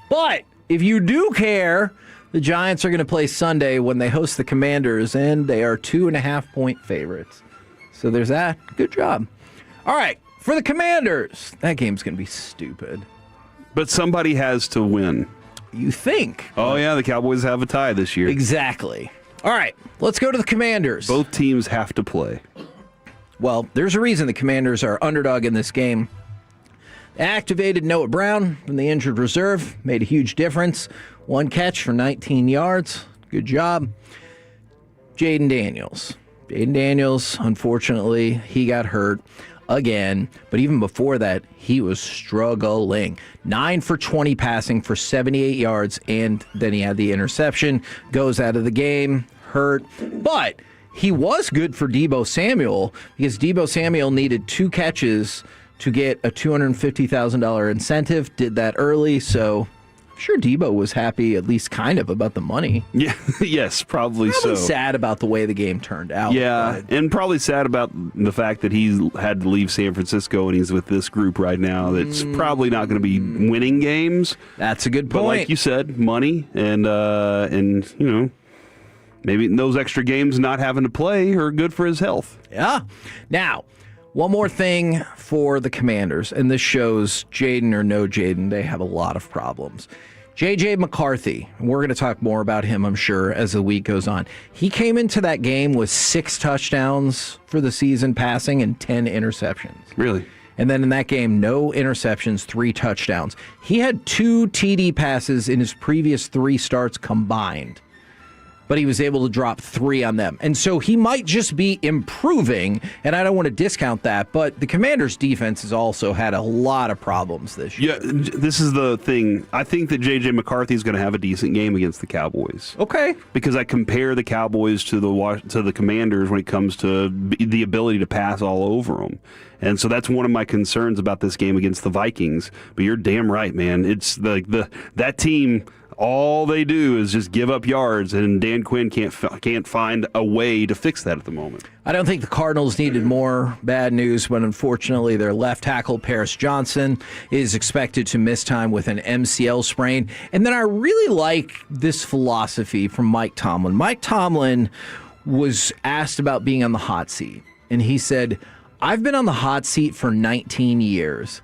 But if you do care, the Giants are going to play Sunday when they host the Commanders, and they are 2.5-point favorites. So there's that. Good job. All right, for the Commanders, that game's going to be stupid. But somebody has to win. You think? Oh, yeah, the Cowboys have a tie this year. Exactly. All right, let's go to the Commanders. Both teams have to play. Well, there's a reason the Commanders are underdog in this game. They activated Noah Brown from the injured reserve, made a huge difference. 1 catch for 19 yards. Good job. Jaden Daniels. Jaden Daniels, unfortunately, he got hurt again. But even before that, he was struggling. 9 for 20 passing for 78 yards, and then he had the interception. Goes out of the game, hurt. But he was good for Deebo Samuel because Deebo Samuel needed 2 catches to get a $250,000 incentive. Did that early, so I'm sure Deebo was happy, at least kind of, about the money. Yeah, yes, probably so. Sad about the way the game turned out. Yeah, and probably sad about the fact that he had to leave San Francisco and he's with this group right now that's probably not going to be winning games. That's a good point. But like you said, money and you know, maybe those extra games not having to play are good for his health. Yeah. Now, one more thing for the Commanders, and this shows Jaden or no Jaden, they have a lot of problems. J.J. McCarthy, and we're going to talk more about him, I'm sure, as the week goes on. He came into that game with 6 touchdowns for the season passing and 10 interceptions. Really? And then in that game, no interceptions, 3 touchdowns. He had 2 TD passes in his previous 3 starts combined, but he was able to drop 3 on them. And so he might just be improving, and I don't want to discount that, but the Commanders' defense has also had a lot of problems this year. Yeah, this is the thing. I think that J.J. McCarthy is going to have a decent game against the Cowboys. Okay. Because I compare the Cowboys to the Commanders when it comes to the ability to pass all over them. And so that's one of my concerns about this game against the Vikings. But you're damn right, man. It's that team, all they do is just give up yards, and Dan Quinn can't find a way to fix that at the moment. I don't think the Cardinals needed more bad news, but unfortunately their left tackle, Paris Johnson, is expected to miss time with an MCL sprain. And then I really like this philosophy from Mike Tomlin. Mike Tomlin was asked about being on the hot seat, and he said, I've been on the hot seat for 19 years.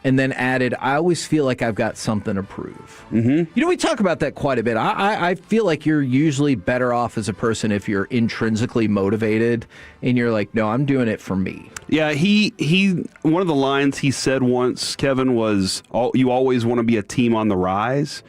And then added, I always feel like I've got something to prove. Mm-hmm. You know, we talk about that quite a bit. I feel like you're usually better off as a person if you're intrinsically motivated and you're like, no, I'm doing it for me. Yeah, he one of the lines he said once, Kevin, was, you always want to be a team on the rise.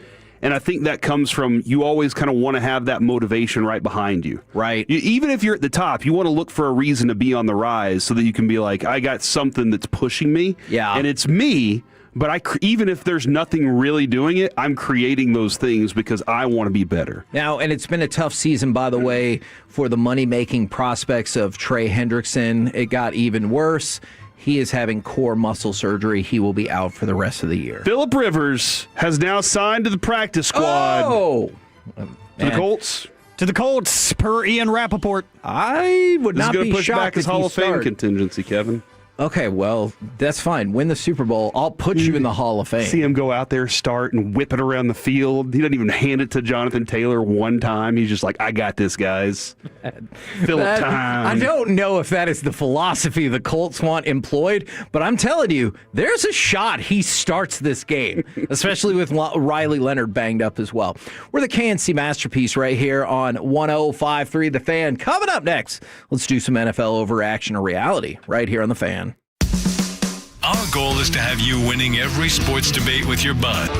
And I think that comes from you always kind of want to have that motivation right behind you. Right. Even if you're at the top, you want to look for a reason to be on the rise so that you can be like, I got something that's pushing me. Yeah. And it's me, but even if there's nothing really doing it, I'm creating those things because I want to be better. Now, and it's been a tough season, by the way, for the money-making prospects of Trey Hendrickson. It got even worse. He is having core muscle surgery. He will be out for the rest of the year. Phillip Rivers has now signed to the practice squad. Oh! To the Colts? To the Colts, per Ian Rappaport. I would not be shocked if he starts. This is going to push back his Hall of Fame contingency, Kevin. Okay, well, that's fine. Win the Super Bowl. I'll put you in the Hall of Fame. See him go out there, start, and whip it around the field. He doesn't even hand it to Jonathan Taylor one time. He's just like, I got this, guys. Phillip time. I don't know if that is the philosophy the Colts want employed, but I'm telling you, there's a shot he starts this game, especially with Riley Leonard banged up as well. We're the KNC Masterpiece right here on 105.3 The Fan. Coming up next, let's do some NFL overreaction or reality right here on The Fan. Our goal is to have you winning every sports debate with your bud.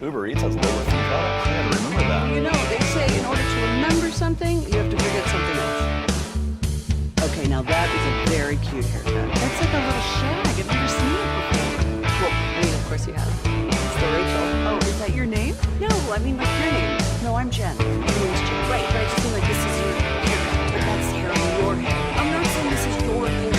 Uber Eats has lower fee products. You gotta remember that. You know, they say in order to remember something, you have to forget something else. Okay, now that is a very cute haircut. That's like a little shag. I've never seen it before. Well, I mean, of course you have. It's the Rachel. Oh, is that your name? No, I mean like your name. No, I'm Jen. Your name's Jen. Right, but I just mean like this is your haircut. But that's hair on your hair. I'm not saying this is your hair.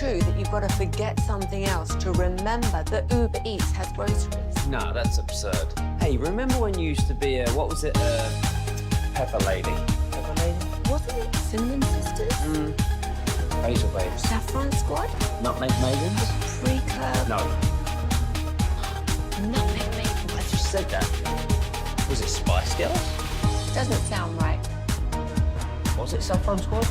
true that you've got to forget something else to remember that Uber Eats has groceries? No, that's absurd. Hey, remember when you used to be Pepper Lady? Pepper Lady? Wasn't it Cinnamon Sisters? Razor Babes. Saffron Squad? Nutmeg Maidens? Pre-Club? No. Nutmeg Maidens. I just said that. Was it Spice Girls? Doesn't sound right. Was it Saffron Squad?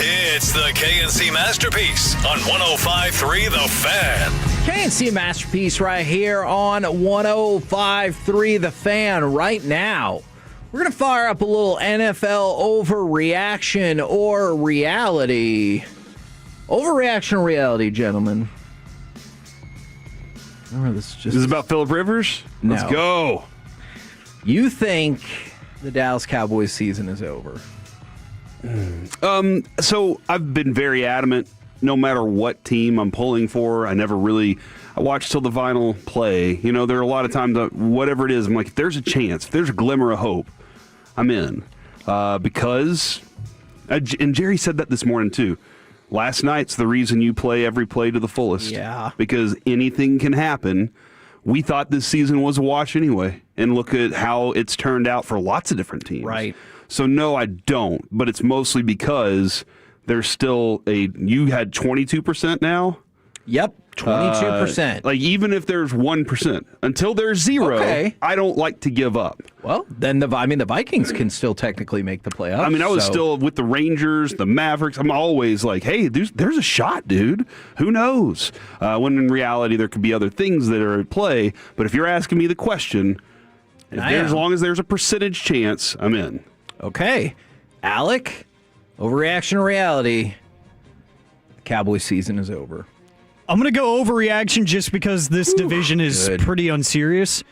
It's the KNC Masterpiece on 105.3 The Fan. KNC Masterpiece right here on 105.3 The Fan right now. We're going to fire up a little NFL overreaction or reality. Overreaction or reality, gentlemen? Remember, this is about Phillip Rivers? No. Let's go. You think the Dallas Cowboys season is over? So I've been very adamant, no matter what team I'm pulling for, I watch till the final play. You know, there are a lot of times, whatever it is, I'm like, if there's a chance, if there's a glimmer of hope, I'm in. Because, and Jerry said that this morning too, last night's the reason you play every play to the fullest. Yeah. Because anything can happen. We thought this season was a wash anyway, and look at how it's turned out for lots of different teams. Right. So, no, I don't, but it's mostly because there's still you had 22% now? Yep, 22%. Like, even if there's 1%, until there's zero, okay. I don't like to give up. Well, then the Vikings can still technically make the playoffs. I mean, I was still with the Rangers, the Mavericks. I'm always like, hey, there's a shot, dude. Who knows? When in reality, there could be other things that are at play. But if you're asking me the question, as long as there's a percentage chance, I'm in. Okay. Alec, overreaction or reality? The Cowboys season is over. I'm going to go overreaction just because this division is pretty unserious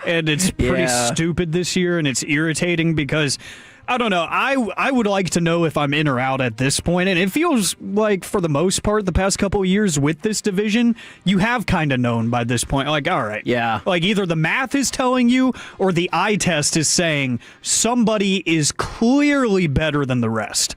and it's pretty stupid this year, and it's irritating because, I don't know, I would like to know if I'm in or out at this point, and it feels like for the most part the past couple of years with this division, you have kind of known by this point, like, all right. Yeah. Like either the math is telling you or the eye test is saying somebody is clearly better than the rest.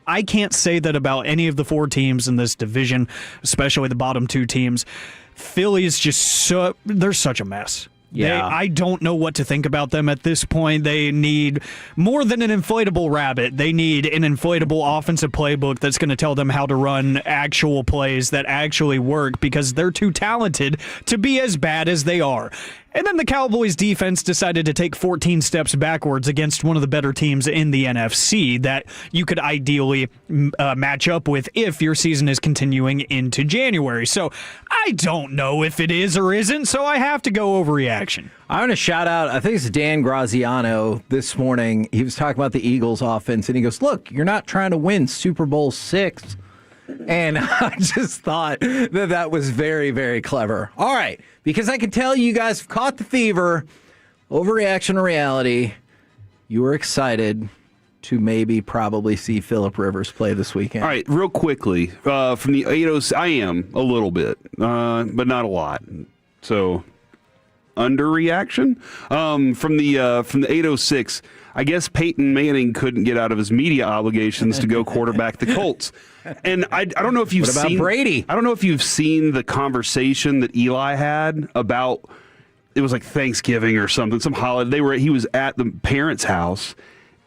I can't say that about any of the four teams in this division, especially the bottom two teams. Philly is just they're such a mess. Yeah. I don't know what to think about them at this point. They need more than an inflatable rabbit. They need an inflatable offensive playbook that's going to tell them how to run actual plays that actually work, because they're too talented to be as bad as they are. And then the Cowboys defense decided to take 14 steps backwards against one of the better teams in the NFC that you could ideally match up with if your season is continuing into January. So I don't know if it is or isn't, so I have to go overreaction. I want to shout out, I think it's Dan Graziano this morning. He was talking about the Eagles offense, and he goes, look, you're not trying to win Super Bowl VI. And I just thought that was very, very clever. All right, because I can tell you guys have caught the fever. Overreaction to reality. You were excited. to maybe probably see Phillip Rivers play this weekend? All right, real quickly, from the 806, I am a little bit, but not a lot. So, underreaction. From the 806, I guess Peyton Manning couldn't get out of his media obligations to go quarterback the Colts. And I don't know if you've seen Brady? I don't know if you've seen the conversation that Eli had about, it was like Thanksgiving or something, some holiday. He was at the parents' house,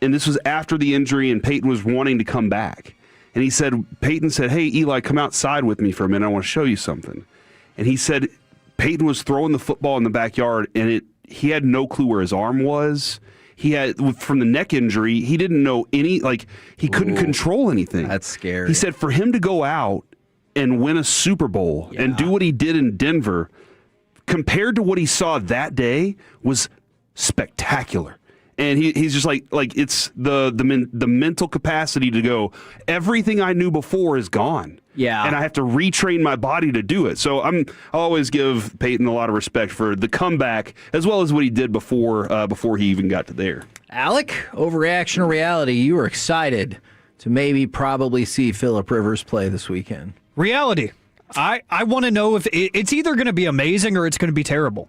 and this was after the injury, and Peyton was wanting to come back. And Peyton said, "Hey, Eli, come outside with me for a minute. I want to show you something." And he said Peyton was throwing the football in the backyard, and he had no clue where his arm was. He had, from the neck injury, he didn't know he couldn't control anything. That's scary. He said for him to go out and win a Super Bowl and do what he did in Denver, compared to what he saw that day, was spectacular. And he's just like it's the mental capacity to go, everything I knew before is gone. Yeah. And I have to retrain my body to do it. So I'll always give Peyton a lot of respect for the comeback, as well as what he did before he even got to there. Alec, overreaction or reality? You were excited to maybe probably see Phillip Rivers play this weekend. Reality. I want to know if it's either going to be amazing or it's going to be terrible.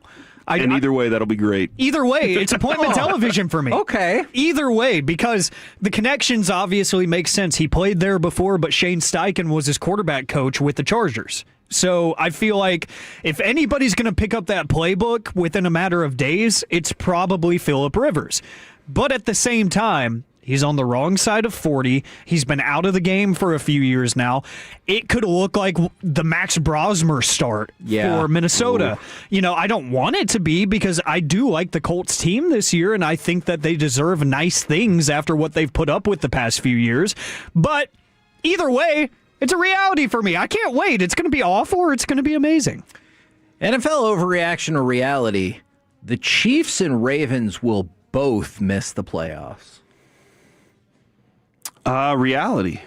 Either way, that'll be great. Either way, it's appointment television for me. Okay. Either way, because the connections obviously make sense. He played there before, but Shane Steichen was his quarterback coach with the Chargers. So I feel like if anybody's going to pick up that playbook within a matter of days, it's probably Phillip Rivers. But at the same time, he's on the wrong side of 40. He's been out of the game for a few years now. It could look like the Max Brosmer start for Minnesota. Ooh. I don't want it to be, because I do like the Colts team this year, and I think that they deserve nice things after what they've put up with the past few years. But either way, it's a reality for me. I can't wait. It's going to be awful or it's going to be amazing. NFL overreaction or reality? The Chiefs and Ravens will both miss the playoffs. Reality.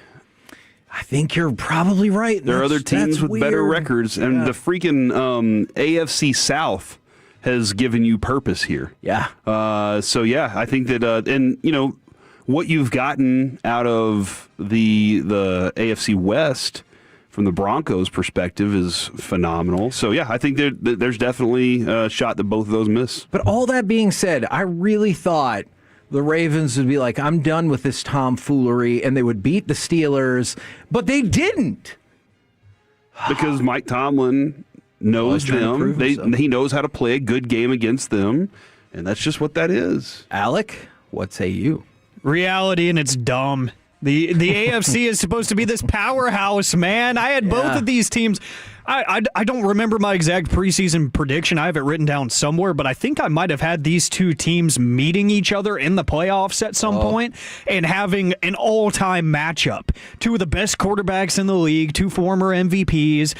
I think you're probably right. There are other teams with better records, and the freaking AFC South has given you purpose here. Yeah. So yeah, I think that, and what you've gotten out of the AFC West from the Broncos' perspective is phenomenal. So yeah, I think there's definitely a shot that both of those miss. But all that being said, I really thought the Ravens would be like, I'm done with this tomfoolery, and they would beat the Steelers, but they didn't. Because Mike Tomlin knows them. He knows how to play a good game against them, and that's just what that is. Alec, what say you? Reality, and it's dumb. The AFC is supposed to be this powerhouse, man. I had both of these teams. I don't remember my exact preseason prediction. I have it written down somewhere, but I think I might have had these two teams meeting each other in the playoffs at some point and having an all-time matchup. Two of the best quarterbacks in the league, two former MVPs.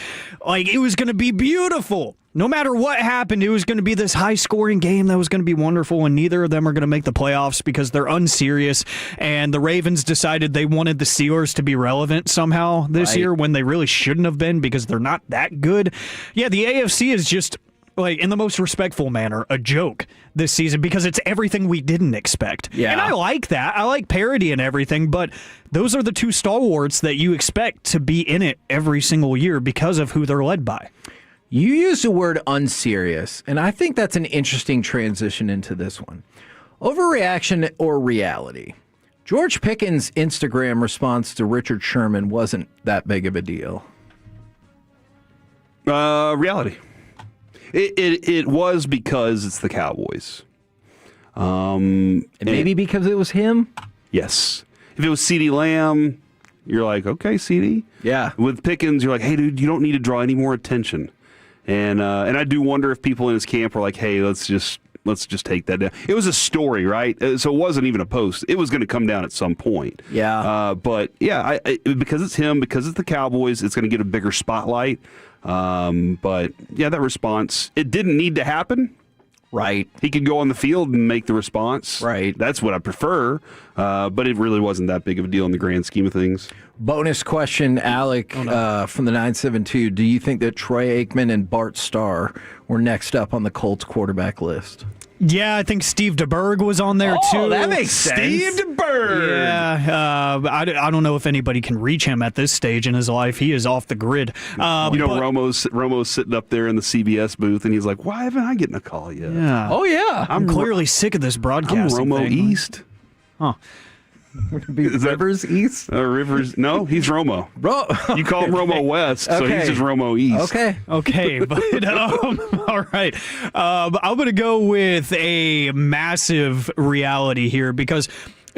It was going to be beautiful. No matter what happened, it was going to be this high-scoring game that was going to be wonderful, and neither of them are going to make the playoffs because they're unserious, and the Ravens decided they wanted the Steelers to be relevant somehow this year when they really shouldn't have been because they're not that good. Yeah, the AFC is just, in the most respectful manner, a joke this season because it's everything we didn't expect. Yeah. And I like that. I like parity and everything, but those are the two stalwarts that you expect to be in it every single year because of who they're led by. You used the word unserious, and I think that's an interesting transition into this one. Overreaction or reality? George Pickens' Instagram response to Richard Sherman wasn't that big of a deal. Reality. It was because it's the Cowboys. And maybe because it was him? Yes. If it was CeeDee Lamb, you're like, okay, CeeDee. Yeah. With Pickens, you're like, hey, dude, you don't need to draw any more attention. And I do wonder if people in his camp were like, hey, let's just take that down. It was a story, right? So it wasn't even a post. It was going to come down at some point. Yeah. But yeah, because it's him, because it's the Cowboys, it's going to get a bigger spotlight. But yeah, that response, it didn't need to happen. Right. He could go on the field and make the response. Right. That's what I prefer. But it really wasn't that big of a deal in the grand scheme of things. Bonus question, Alec, from the 972. Do you think that Troy Aikman and Bart Starr were next up on the Colts quarterback list? Yeah, I think Steve DeBerg was on there too. Oh, that makes sense. Steve DeBerg. Yeah, I don't know if anybody can reach him at this stage in his life. He is off the grid. Romo's sitting up there in the CBS booth, and he's like, "Why haven't I getting a call yet?" Yeah. Oh yeah, I'm clearly sick of this broadcast. I'm Romo East. Huh. Is that Rivers East? Rivers? No, he's Romo. You call him Romo West, so he's just Romo East. Okay, but all right. I'm going to go with a massive reality here because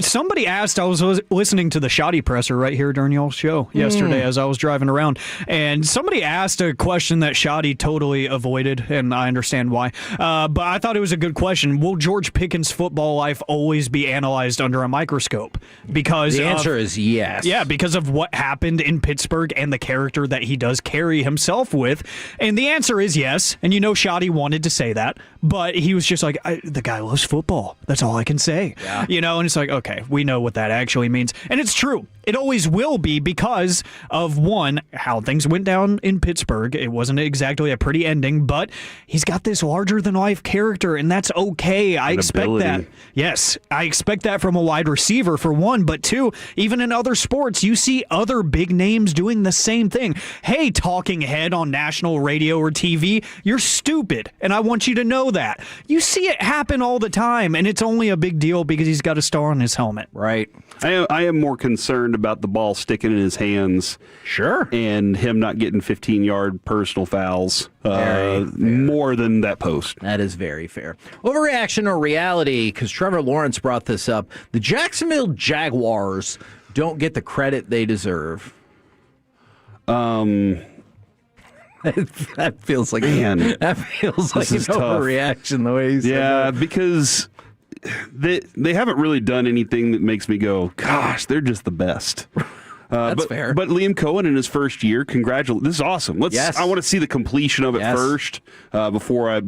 somebody asked, I was listening to the Shoddy Presser right here during y'all's show yesterday as I was driving around, and somebody asked a question that Shoddy totally avoided, and I understand why. But I thought it was a good question. Will George Pickens' football life always be analyzed under a microscope? Because the answer is yes. Yeah, because of what happened in Pittsburgh and the character that he does carry himself with. And the answer is yes. And you know Shoddy wanted to say that, but he was just like, the guy loves football. That's all I can say. Yeah. You know, and it's like, okay, we know what that actually means. And it's true. It always will be because of, one, how things went down in Pittsburgh. It wasn't exactly a pretty ending, but he's got this larger-than-life character, and that's okay. I expect that. Yes, I expect that from a wide receiver, for one, but two, even in other sports, you see other big names doing the same thing. Hey, talking head on national radio or TV, you're stupid, and I want you to know that. You see it happen all the time, and it's only a big deal because he's got a star on his helmet. Right. I am more concerned about the ball sticking in his hands. Sure. And him not getting 15-yard personal fouls more than that post. That is very fair. Overreaction or reality, because Trevor Lawrence brought this up, the Jacksonville Jaguars don't get the credit they deserve. That feels like an overreaction the way you said that. Because they haven't really done anything that makes me go, gosh, they're just the best. That's fair. But Liam Cohen in his first year, congratulations. This is awesome. I want to see the completion of it first before I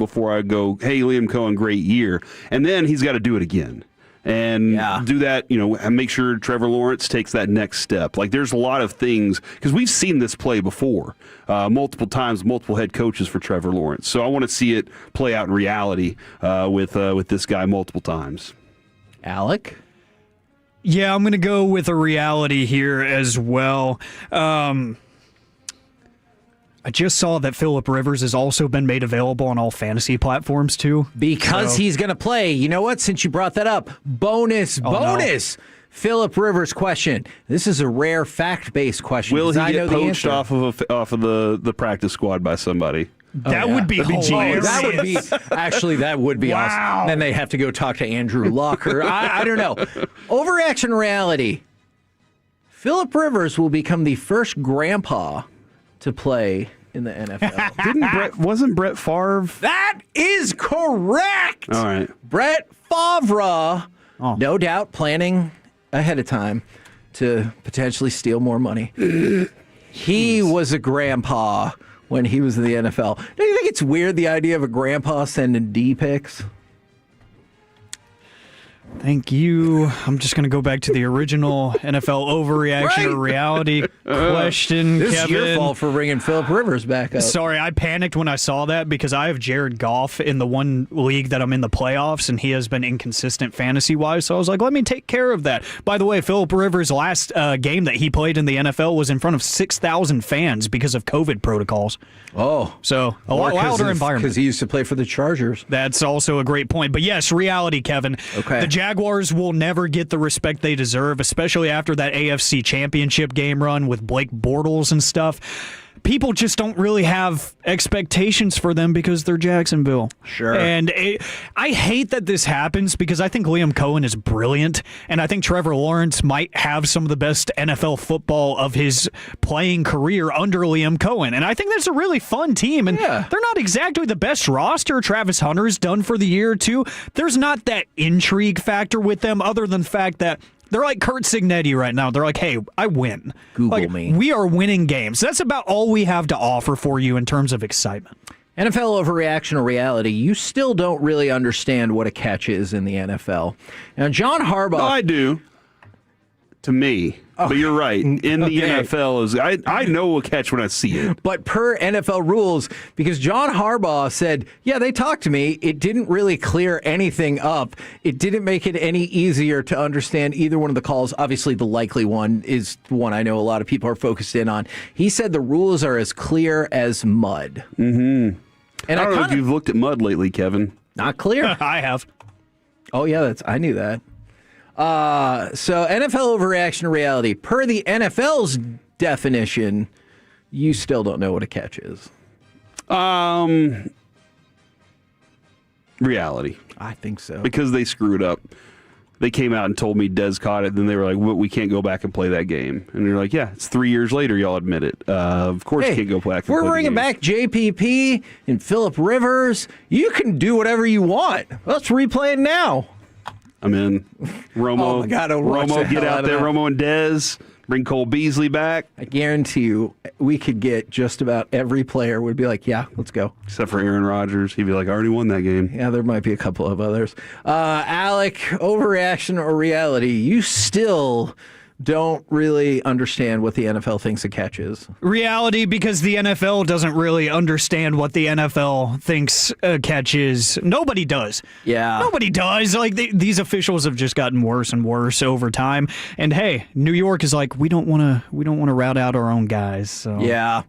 go, hey, Liam Cohen, great year. And then he's got to do it again. And do that, and make sure Trevor Lawrence takes that next step. Like, there's a lot of things, because we've seen this play before, multiple times, multiple head coaches for Trevor Lawrence. So I want to see it play out in reality with this guy multiple times. Alec? Yeah, I'm going to go with a reality here as well. I just saw that Phillip Rivers has also been made available on all fantasy platforms, too. Because he's going to play. You know what? Since you brought that up, bonus. No. Phillip Rivers question. This is a rare fact-based question. Will he get poached off of the practice squad by somebody? That would be hilarious. That would be awesome. Then they have to go talk to Andrew Luck or I don't know. Overaction reality. Phillip Rivers will become the first grandpa to play in the NFL. Wasn't Brett Favre? That is correct. All right. Brett Favre, no doubt planning ahead of time to potentially steal more money. He was a grandpa when he was in the NFL. Don't you think it's weird, the idea of a grandpa sending D pics? Thank you. I'm just going to go back to the original NFL overreaction or reality question, This Kevin. is your fault for bringing Phillip Rivers back up. Sorry, I panicked when I saw that because I have Jared Goff in the one league that I'm in the playoffs, and he has been inconsistent fantasy-wise, so I was like, let me take care of that. By the way, Phillip Rivers' last game that he played in the NFL was in front of 6,000 fans because of COVID protocols. Oh. So, a lot louder environment. Because he used to play for the Chargers. That's also a great point. But yes, reality, Kevin. Okay. The Jaguars will never get the respect they deserve, especially after that AFC Championship game run with Blake Bortles and stuff. People just don't really have expectations for them because they're Jacksonville. Sure. And I hate that this happens because I think Liam Cohen is brilliant, and I think Trevor Lawrence might have some of the best NFL football of his playing career under Liam Cohen. And I think that's a really fun team, and they're not exactly the best roster Travis Hunter's done for the year or two. There's not that intrigue factor with them other than the fact that they're like Kurt Signetti right now. They're like, hey, I win. Google me. We are winning games. That's about all we have to offer for you in terms of excitement. NFL overreaction or reality, you still don't really understand what a catch is in the NFL. Now, John Harbaugh... No, I do. to me. But you're right. In the NFL, I know a catch when I see it. But per NFL rules, because John Harbaugh said, yeah, they talked to me. It didn't really clear anything up. It didn't make it any easier to understand either one of the calls. Obviously, the likely one is the one I know a lot of people are focused in on. He said the rules are as clear as mud. Mm-hmm. And I don't know if you've looked at mud lately, Kevin. Not clear. I have. Oh, yeah, I knew that. So NFL overreaction to reality. Per the NFL's definition, you still don't know what a catch is. Reality. I think so. Because they screwed up. They came out and told me Dez caught it, then they were like, well, we can't go back and play that game. And you're like, yeah, it's 3 years later, y'all admit it. Of course you can't go back and play the game. We're bringing back JPP and Phillip Rivers. You can do whatever you want. Let's replay it now. I'm in. Romo. Oh my God, Romo, get out there. Romo and Dez. Bring Cole Beasley back. I guarantee you, we could get just about every player would be like, yeah, let's go. Except for Aaron Rodgers. He'd be like, I already won that game. Yeah, there might be a couple of others. Alec, overreaction or reality? You still don't really understand what the NFL thinks a catch is. Reality, because the NFL doesn't really understand what the NFL thinks a catch is. Nobody does. Yeah. Nobody does. Like, these officials have just gotten worse and worse over time. And hey, New York is like, we don't want to route out our own guys. So. Yeah.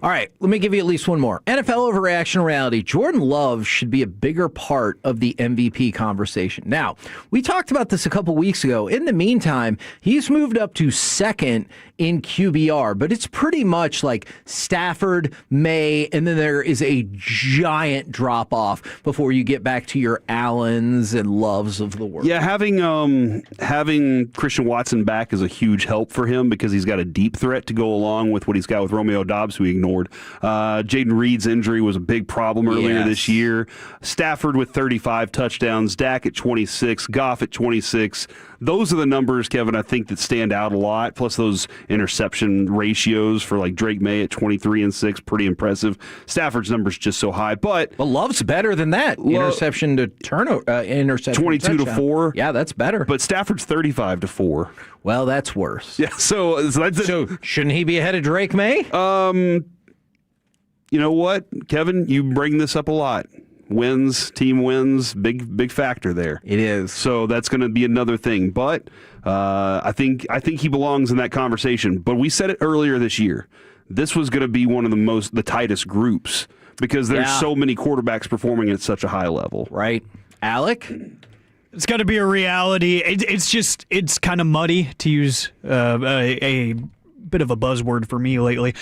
All right, let me give you at least one more. NFL overreaction reality. Jordan Love should be a bigger part of the MVP conversation. Now, we talked about this a couple weeks ago. In the meantime, he's moved up to second in QBR, but it's pretty much like Stafford, May, and then there is a giant drop-off before you get back to your Allens and Loves of the world. Yeah, having Christian Watson back is a huge help for him because he's got a deep threat to go along with what he's got with Romeo Doubs, who he ignored. Jaden Reed's injury was a big problem earlier this year. Stafford with 35 touchdowns, Dak at 26, Goff at 26. Those are the numbers, Kevin, I think that stand out a lot. Plus those interception ratios for like Drake May at 23 and 6, pretty impressive. Stafford's numbers just so high, but Love's better than that. Interception to turnover, interception 22 to 4. Yeah, that's better. But Stafford's 35 to 4. Well, that's worse. Yeah, so shouldn't he be ahead of Drake May? You know what, Kevin? You bring this up a lot. Team wins, big factor there. It is. So that's going to be another thing. But I think he belongs in that conversation. But we said it earlier this year. This was going to be one of the tightest groups because there's so many quarterbacks performing at such a high level. Right. Alec? It's got to be a reality. It's kind of muddy, to use a bit of a buzzword for me lately.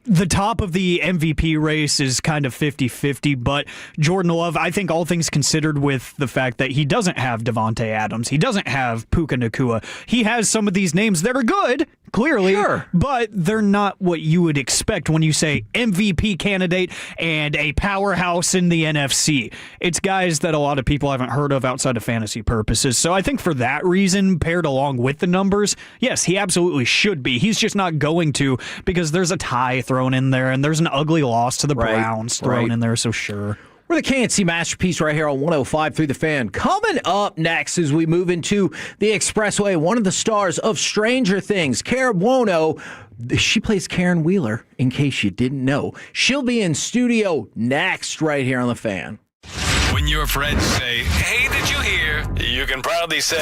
The top of the MVP race is kind of 50-50, but Jordan Love, I think all things considered with the fact that he doesn't have Devontae Adams, he doesn't have Puka Nacua, he has some of these names that are good, clearly, but they're not what you would expect when you say MVP candidate and a powerhouse in the NFC. It's guys that a lot of people haven't heard of outside of fantasy purposes. So I think for that reason, paired along with the numbers, yes, he absolutely should be. He's just not going to because there's a tie thrown in there and there's an ugly loss to the Browns thrown in there, so sure. We're the K&C Masterpiece right here on 105 through the Fan. Coming up next as we move into the Expressway, one of the stars of Stranger Things, Cara Buono. She plays Karen Wheeler, in case you didn't know. She'll be in studio next right here on the Fan. When your friends say, hey, did you hear? You can proudly say...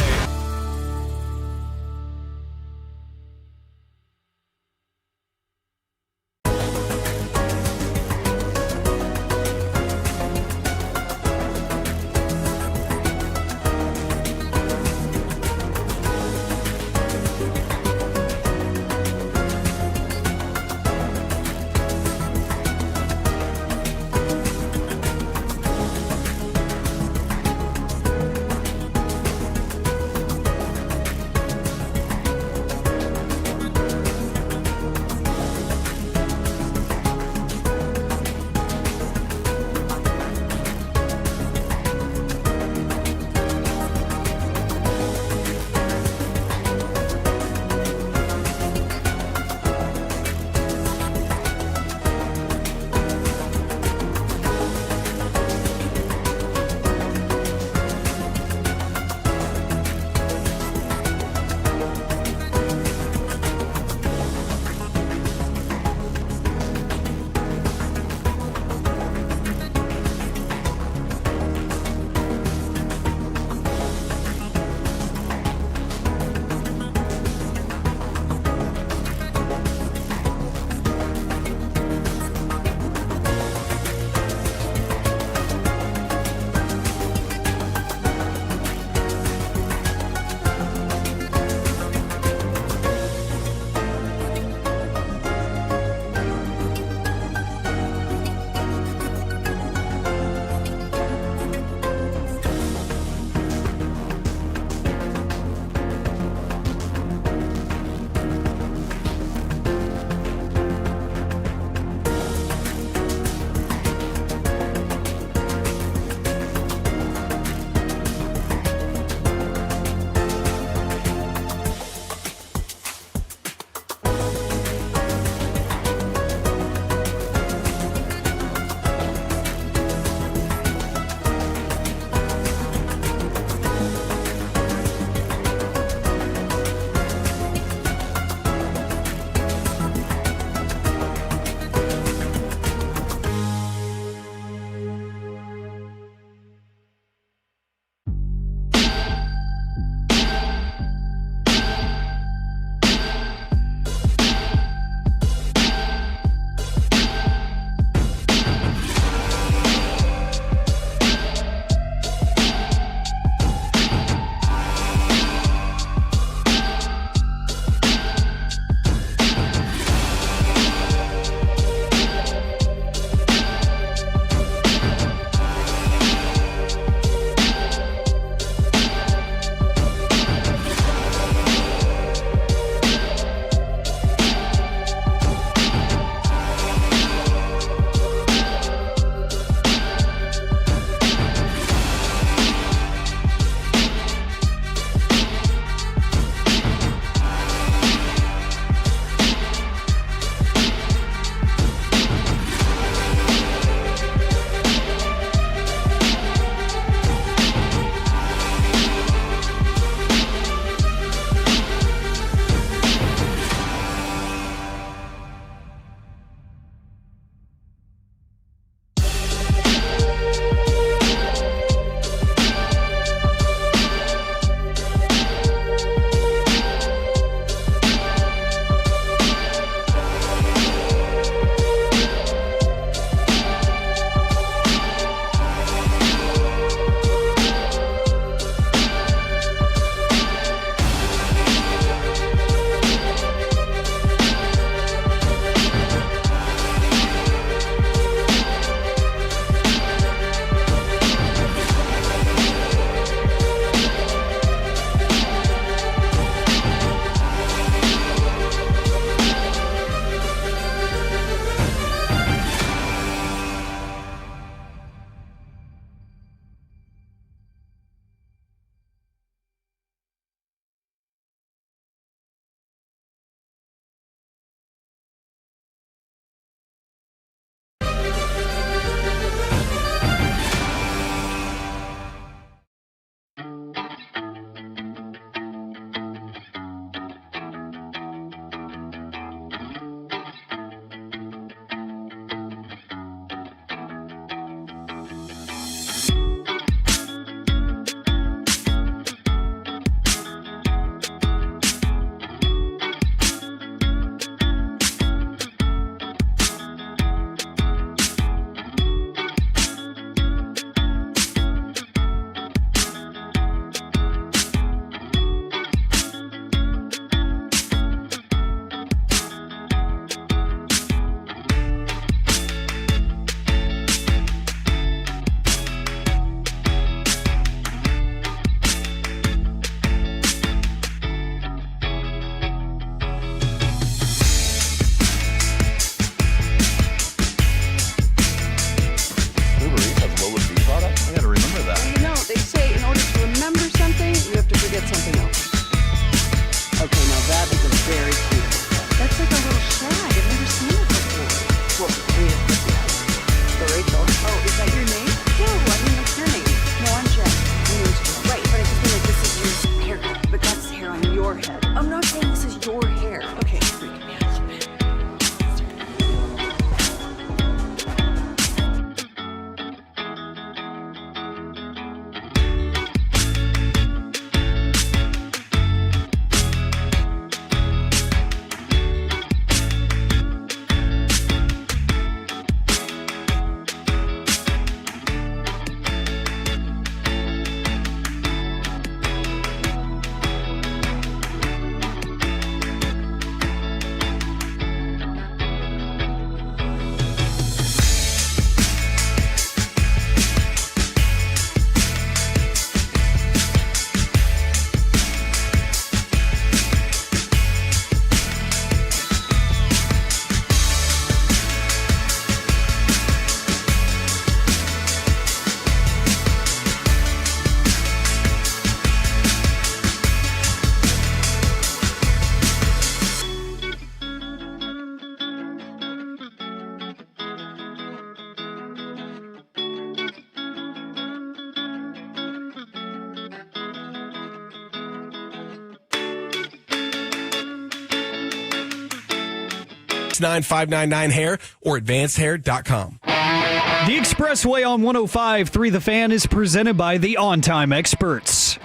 866-959-599-HAIR or advancedhair.com. The Expressway on 105.3 The Fan is presented by the On Time Experts.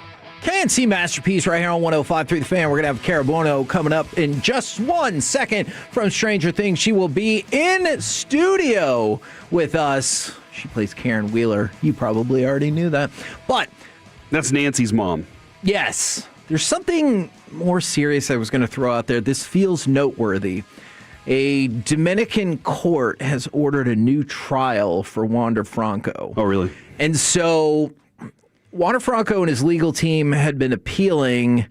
KNC Masterpiece right here on 105.3 The Fan. We're going to have Cara Buono coming up in just 1 second from Stranger Things. She will be in studio with us. She plays Karen Wheeler. You probably already knew that. But that's Nancy's mom. Yes. There's something more serious I was going to throw out there. This feels noteworthy. A Dominican court has ordered a new trial for Wander Franco. Oh, really? And so Wander Franco and his legal team had been appealing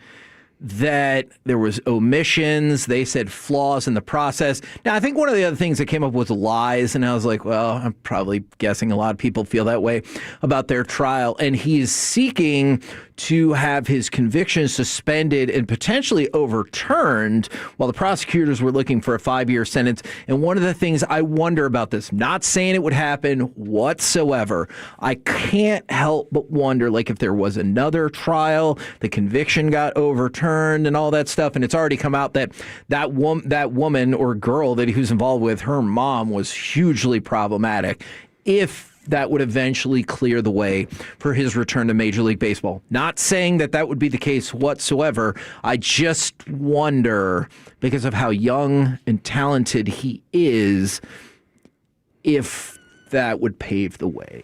that there was omissions. They said flaws in the process. Now, I think one of the other things that came up was lies, and I was like, well, I'm probably guessing a lot of people feel that way about their trial. And he is seeking to have his conviction suspended and potentially overturned while the prosecutors were looking for a 5-year sentence. And one of the things I wonder about this, not saying it would happen whatsoever, I can't help but wonder, like, if there was another trial, the conviction got overturned and all that stuff, and it's already come out that that woman or girl that he was involved with, her mom was hugely problematic. If that would eventually clear the way for his return to Major League Baseball. Not saying that that would be the case whatsoever. I just wonder, because of how young and talented he is, if that would pave the way.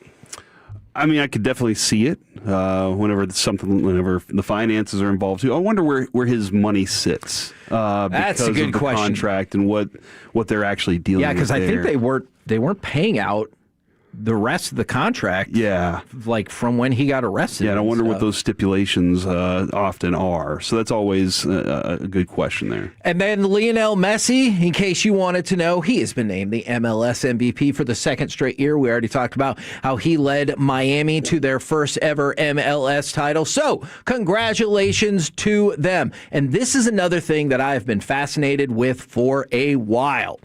I mean, I could definitely see it whenever the finances are involved too. I wonder where his money sits. That's a good question. Contract and what they're actually dealing with. Yeah, because I think they weren't paying out the rest of the contract. Yeah, like from when he got arrested. Yeah, and I wonder what those stipulations often are. So that's always a good question there. And then Lionel Messi, in case you wanted to know, he has been named the MLS MVP for the second straight year. We already talked about how he led Miami to their first ever MLS title. So congratulations to them. And this is another thing that I have been fascinated with for a while.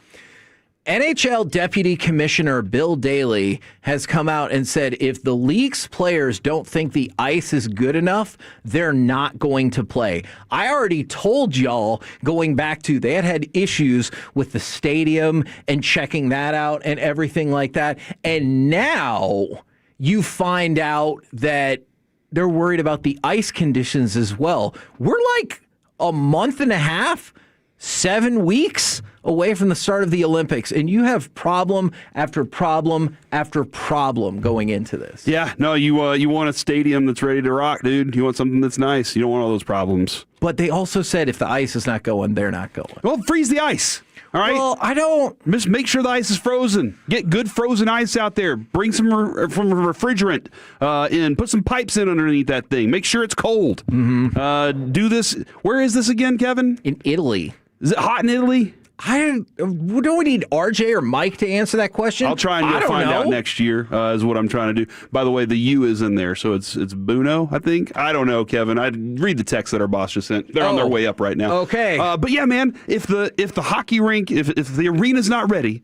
NHL Deputy Commissioner Bill Daley has come out and said if the league's players don't think the ice is good enough, they're not going to play. I already told y'all, going back to, they had issues with the stadium and checking that out and everything like that. And now you find out that they're worried about the ice conditions as well. We're like a month and a half, 7 weeks away from the start of the Olympics, and you have problem after problem after problem going into this. Yeah, no, you want a stadium that's ready to rock, dude. You want something that's nice. You don't want all those problems. But they also said if the ice is not going, they're not going. Well, freeze the ice. All right. Well, I don't. Just make sure the ice is frozen. Get good frozen ice out there. Bring some from refrigerant in. Put some pipes in underneath that thing. Make sure it's cold. Mm-hmm. Do this. Where is this again, Kevin? In Italy. Is it hot in Italy? Don't we need RJ or Mike to answer that question? I'll try and find out next year is what I'm trying to do. By the way, the U is in there, so it's Buono, I think. I don't know, Kevin. I read the text that our boss just sent. They're on their way up right now. Okay. But yeah, man, if the hockey rink, if the arena's not ready,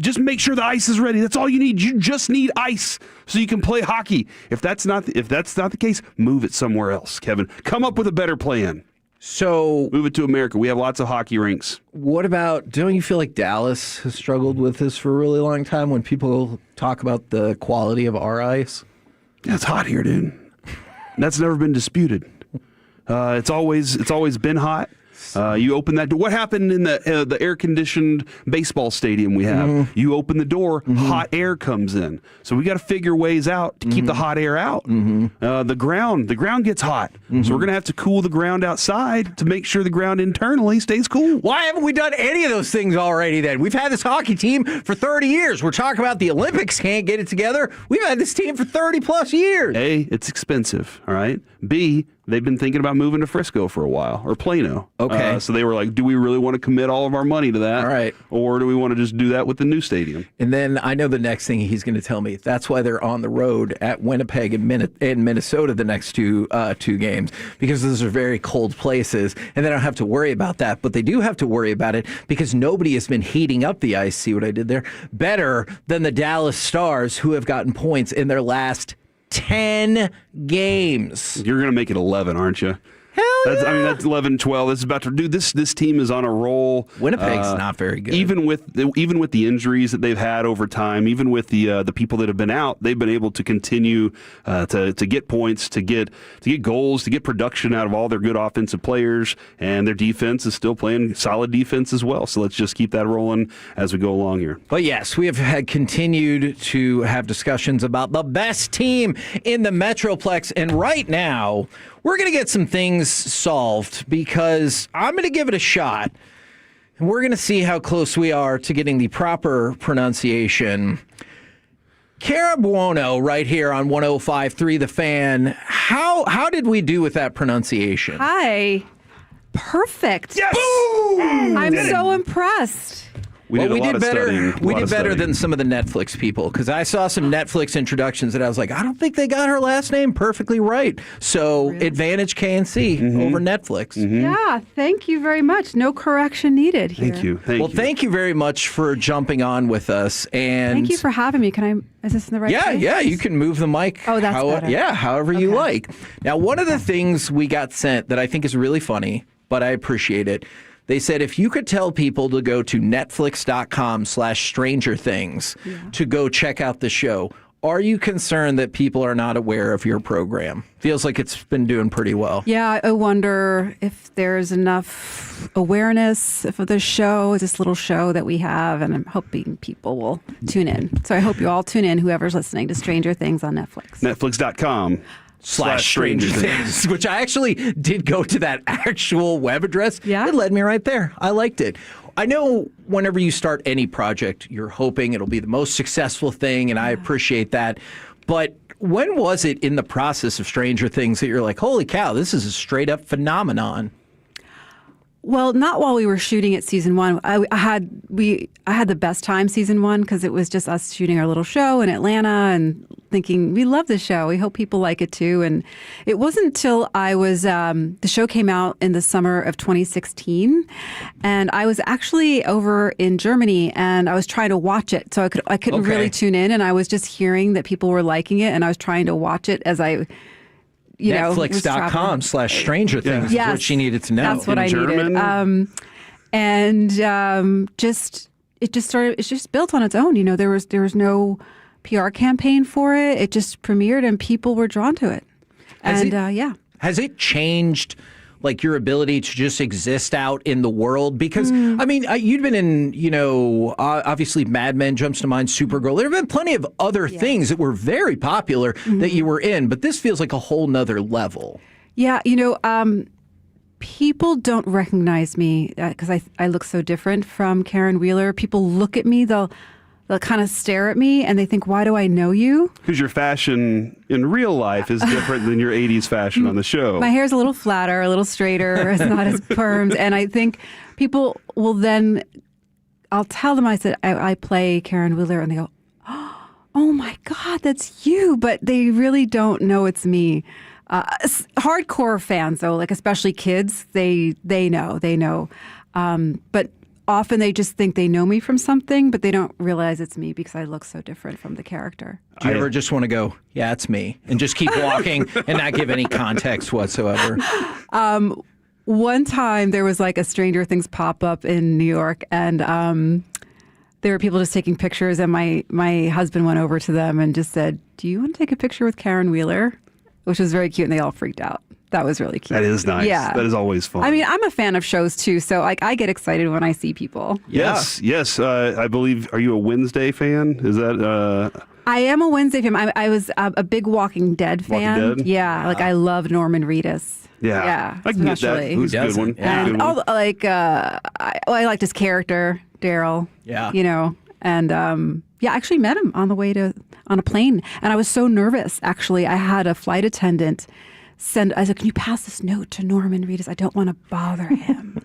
just make sure the ice is ready. That's all you need. You just need ice so you can play hockey. If that's not the case, move it somewhere else, Kevin. Come up with a better plan. So move it to America. We have lots of hockey rinks. What about, don't you feel like Dallas has struggled with this for a really long time when people talk about the quality of our ice? Yeah, it's hot here, dude. That's never been disputed. It's always been hot. You open that door. What happened in the air-conditioned baseball stadium we have? Mm-hmm. You open the door, hot air comes in. So we got to figure ways out to keep the hot air out. The ground gets hot. So we're going to have to cool the ground outside to make sure the ground internally stays cool. Why haven't we done any of those things already then? We've had this hockey team for 30 years. We're talking about the Olympics can't get it together. We've had this team for 30 plus years. A, it's expensive, all right? B, they've been thinking about moving to Frisco for a while, or Plano. Okay. So they were like, do we really want to commit all of our money to that? All right. Or do we want to just do that with the new stadium? And then I know the next thing he's going to tell me, that's why they're on the road at Winnipeg and Minnesota the next two games, because those are very cold places, and they don't have to worry about that. But they do have to worry about it because nobody has been heating up the ice, see what I did there, better than the Dallas Stars, who have gotten points in their last 10 games. You're going to make it 11, aren't you? Hell That's 11-12. It's about to do this. This team is on a roll. Winnipeg's not very good. Even with the injuries that they've had over time, even with the people that have been out, they've been able to continue to get points, to get goals, to get production out of all their good offensive players, and their defense is still playing solid defense as well. So let's just keep that rolling as we go along here. But yes, we have had continued to have discussions about the best team in the Metroplex, and right now we're going to get some things solved because I'm going to give it a shot, and we're going to see how close we are to getting the proper pronunciation. Cara Buono right here on 105.3 The Fan. How did we do with that pronunciation? Hi. Perfect. Yes! Boom! I'm so impressed. We did better than some of the Netflix people, because I saw some Netflix introductions that I was like, I don't think they got her last name perfectly right. So advantage KNC over Netflix. Yeah, thank you very much. No correction needed here. Thank you. Thank you very much for jumping on with us. And thank you for having me. Is this in the right place? Yeah, you can move the mic. Oh, that's better. Yeah, however you like. Now, one of the things we got sent that I think is really funny, but I appreciate it. They said if you could tell people to go to netflix.com/Stranger Things to go check out the show, are you concerned that people are not aware of your program? Feels like it's been doing pretty well. Yeah, I wonder if there's enough awareness for this show, this little show that we have, and I'm hoping people will tune in. So I hope you all tune in, whoever's listening to Stranger Things on Netflix. Netflix.com/Stranger Things, which I actually did go to that actual web address. Yeah. It led me right there. I liked it. I know whenever you start any project, you're hoping it'll be the most successful thing, and I appreciate that. But when was it in the process of Stranger Things that you're like, holy cow, this is a straight up phenomenon? Well, not while we were shooting at season one. I had the best time season one because it was just us shooting our little show in Atlanta and thinking we love the show. We hope people like it too. And it wasn't until I was the show came out in the summer of 2016, and I was actually over in Germany and I was trying to watch it, so I couldn't really tune in, and I was just hearing that people were liking it, and I was trying to watch it as I. Netflix.com/Stranger Things is what she needed to know. That's what I needed. It just built on its own. You know, there was no PR campaign for it. It just premiered and people were drawn to it. Has it changed like your ability to just exist out in the world? Because, I mean, you'd been in, obviously Mad Men jumps to mind, Supergirl. There have been plenty of other things that were very popular that you were in, but this feels like a whole nother level. Yeah, people don't recognize me because I look so different from Karen Wheeler. People look at me, they'll kind of stare at me and they think, why do I know you? Because your fashion in real life is different than your 80s fashion on the show. My hair's a little flatter, a little straighter. It's not as permed. And I think people will then, I'll tell them, I said, I play Karen Wheeler, and they go, oh my God, that's you. But they really don't know it's me. Hardcore fans, though, like especially kids, they know. But often they just think they know me from something, but they don't realize it's me because I look so different from the character. Do you ever just want to go, yeah, it's me, and just keep walking and not give any context whatsoever? One time there was like a Stranger Things pop-up in New York, and there were people just taking pictures, and my husband went over to them and just said, do you want to take a picture with Karen Wheeler? Which was very cute, and they all freaked out. That was really cute. That is nice. Yeah. That is always fun. I mean, I'm a fan of shows too, so I get excited when I see people. Yes. I believe, are you a Wednesday fan? Is that... I am a Wednesday fan. I was a big Walking Dead fan. Walking Dead? Yeah, like I love Norman Reedus. Yeah. I can get that. Who's a good one? Yeah. And I liked his character, Daryl. Yeah. And I actually met him on the way on a plane, and I was so nervous. Actually, I had a flight attendant I said, can you pass this note to Norman Reedus? I don't want to bother him.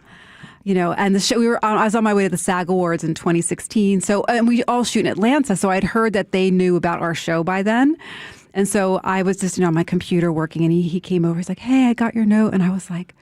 And the show I was on my way to the SAG Awards in 2016. So, and we all shoot in Atlanta. So I'd heard that they knew about our show by then. And so I was just, on my computer working, and he came over. He's like, hey, I got your note. And I was like,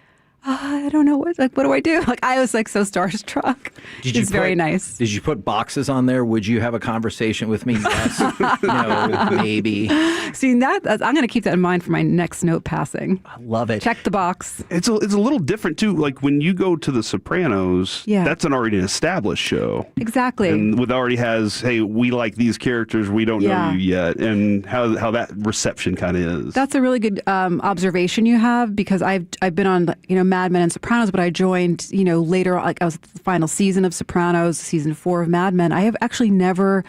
I don't know what do I do? Like I was like so starstruck. It's very nice. Did you put boxes on there? Would you have a conversation with me? Yes. No, maybe. See, I'm going to keep that in mind for my next note passing. I love it. Check the box. It's a little different too. Like when you go to The Sopranos, Yeah. that's already an established show. Exactly. And with already has, hey, we like these characters, we don't know you yet, and how that reception kind of is. That's a really good observation you have, because I've been on Mad Men and Sopranos, but I joined later, like I was at the final season of Sopranos, season 4 of Mad Men. I have actually never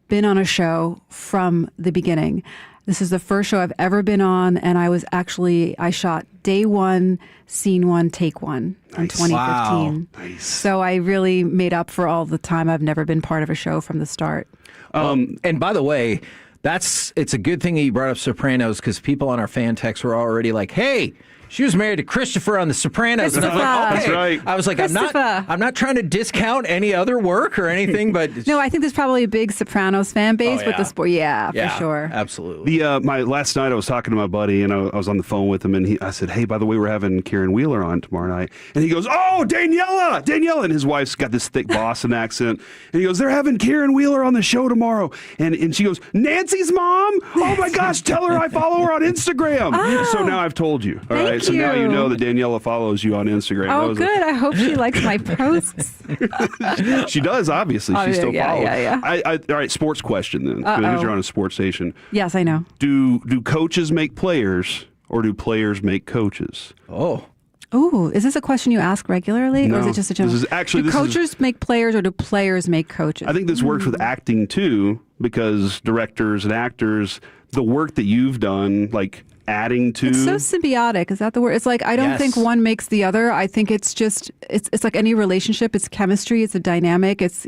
been on a show from the beginning. This is the first show I've ever been on, and I shot day 1, scene 1, take 1 in 2015. Wow. Nice. So I really made up for all the time I've never been part of a show from the start. And by the way, it's a good thing that you brought up Sopranos, because people on our fan text were already like, hey, she was married to Christopher on The Sopranos. And I was like, okay. That's right. I was like, I'm not trying to discount any other work or anything, but No, I think there's probably a big Sopranos fan base Oh, with yeah. the sport. Yeah, for sure. Absolutely. My last night I was talking to my buddy, and I was on the phone with him, and I said, hey, by the way, we're having Karen Wheeler on tomorrow night. And he goes, oh, Daniela. And his wife's got this thick Boston accent. And he goes, they're having Karen Wheeler on the show tomorrow. And she goes, Nancy's mom? Oh my gosh, tell her I follow her on Instagram. Oh. So now I've told you. All Thank right. So now you. you know that Daniela follows you on Instagram. Oh, good. I hope she likes my posts. She does, obviously. She still follows. Yeah. All right, sports question then, because you're on a sports station. Yes, I know. Do coaches make players, or do players make coaches? Oh. Ooh, is this a question you ask regularly, or is No. it just a general? Do This is coaches make players, or do players make coaches? I think this works with acting too, because directors and actors, the work that you've done, like adding to. It's so symbiotic. Is that the word? It's like I don't think one makes the other. I think it's just it's like any relationship. It's chemistry. It's a dynamic. It's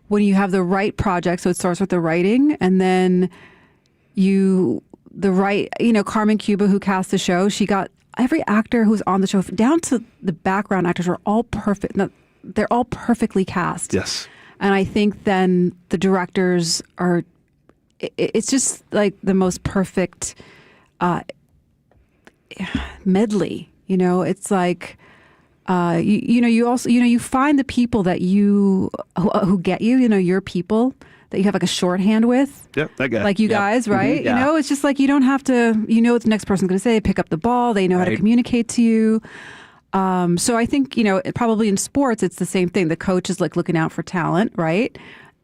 when you have the right project. So it starts with the writing, and then Carmen Cuba, who cast the show, she got every actor who's on the show, down to the background actors, are all perfect. They're all perfectly cast. Yes. And I think then the directors are. It's just like the most perfect medley. It's like you also you find the people that who get your people that you have like a shorthand with. Yep, that guy. Like you guys, right? Mm-hmm. Yeah. It's just like you don't have to. What the next person's going to say. They pick up the ball. They know how to communicate to you. So I think probably in sports it's the same thing. The coach is like looking out for talent, right?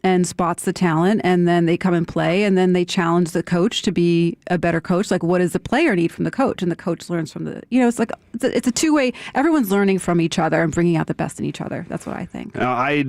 And spots the talent, and then they come and play, and then they challenge the coach to be a better coach. Like, what does the player need from the coach? And the coach learns from the, it's like, it's a two-way, everyone's learning from each other and bringing out the best in each other. That's what I think. Now, I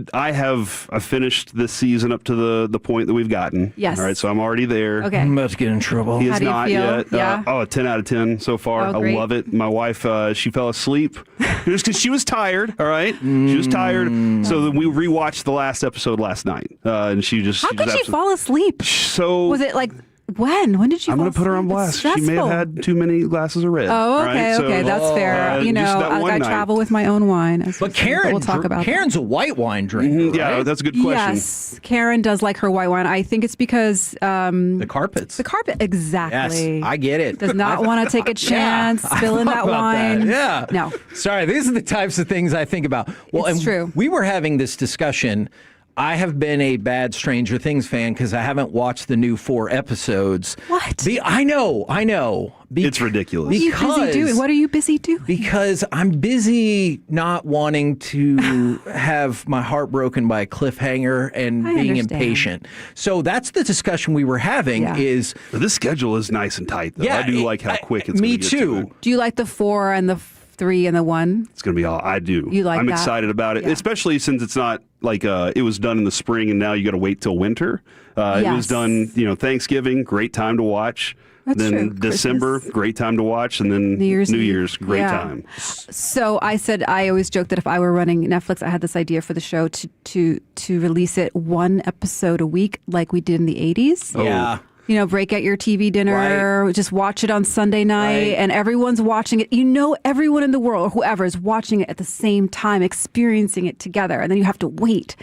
finished this season up to the point that we've gotten. Yes. All right, so I'm already there. Okay. I'm about to get in trouble. He How is do you not feel? yet. Yeah. A 10 out of 10 so far. Oh, I great. love it. My wife, she fell asleep just because she was tired. All right, she was tired. So then we rewatched the last episode last night, and she just. How could she fall asleep? So was it like when? When did she? I'm going to put her on blast. She may have had too many glasses of red. Oh, okay, right? okay, that's fair. Just that one I night. travel with my own wine. But Karen, we'll talk about Karen's a white wine drinker. Yeah, right? that's a good question. Yes, Karen does like her white wine. I think it's because the carpets. The carpet, exactly. Yes, I get it. Does not want to take a chance spilling that wine. Yeah. No. Sorry, these are the types of things I think about. Well, It's and true. We were having this discussion. I have been a bad Stranger Things fan because I haven't watched the new 4 episodes. What? I know. It's ridiculous. What are you busy doing? What are you busy doing? Because I'm busy not wanting to have my heart broken by a cliffhanger and I being understand. impatient. So that's the discussion we were having. Yeah. Is But this schedule is nice and tight, though. Yeah, I do like how quick it's me going to get to too. it. Do you like the 4 and the 3 and the 1? It's going to be all I do. You like I'm that? excited about it, Yeah. especially since it's not like it was done in the spring and now you got to wait till winter. It was Yes. done, Thanksgiving, great time to watch. That's then true. December, Christmas. great time to watch, and then New Year's Eve. great Yeah. time. So I said I always joke that if I were running Netflix, I had this idea for the show to release it 1 episode a week, like we did in the 80s. Oh. yeah. Break at your TV dinner, just watch it on Sunday night, Right. and everyone's watching it. Everyone in the world, or whoever, is watching it at the same time, experiencing it together, and then you have to wait.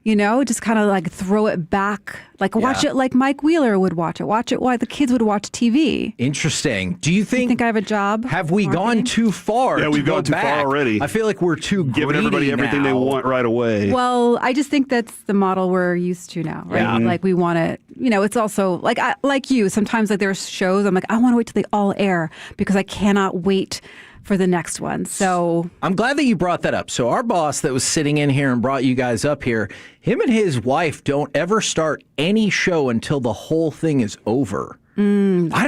just kind of like throw it back, like watch it like Mike Wheeler would watch it why the kids would watch TV. Interesting. Do you think I have a job? Have we gone too far? Yeah, we've gone too back? far already. I feel like we're too giving everybody everything they want right away. Well, I just think that's the model we're used to now, right? Yeah. Like we want it, it's also like you, sometimes like there's shows I'm like, I want to wait till they all air because I cannot wait for the next one. So I'm glad that you brought that up. So our boss that was sitting in here and brought you guys up here, him and his wife don't ever start any show until the whole thing is over. I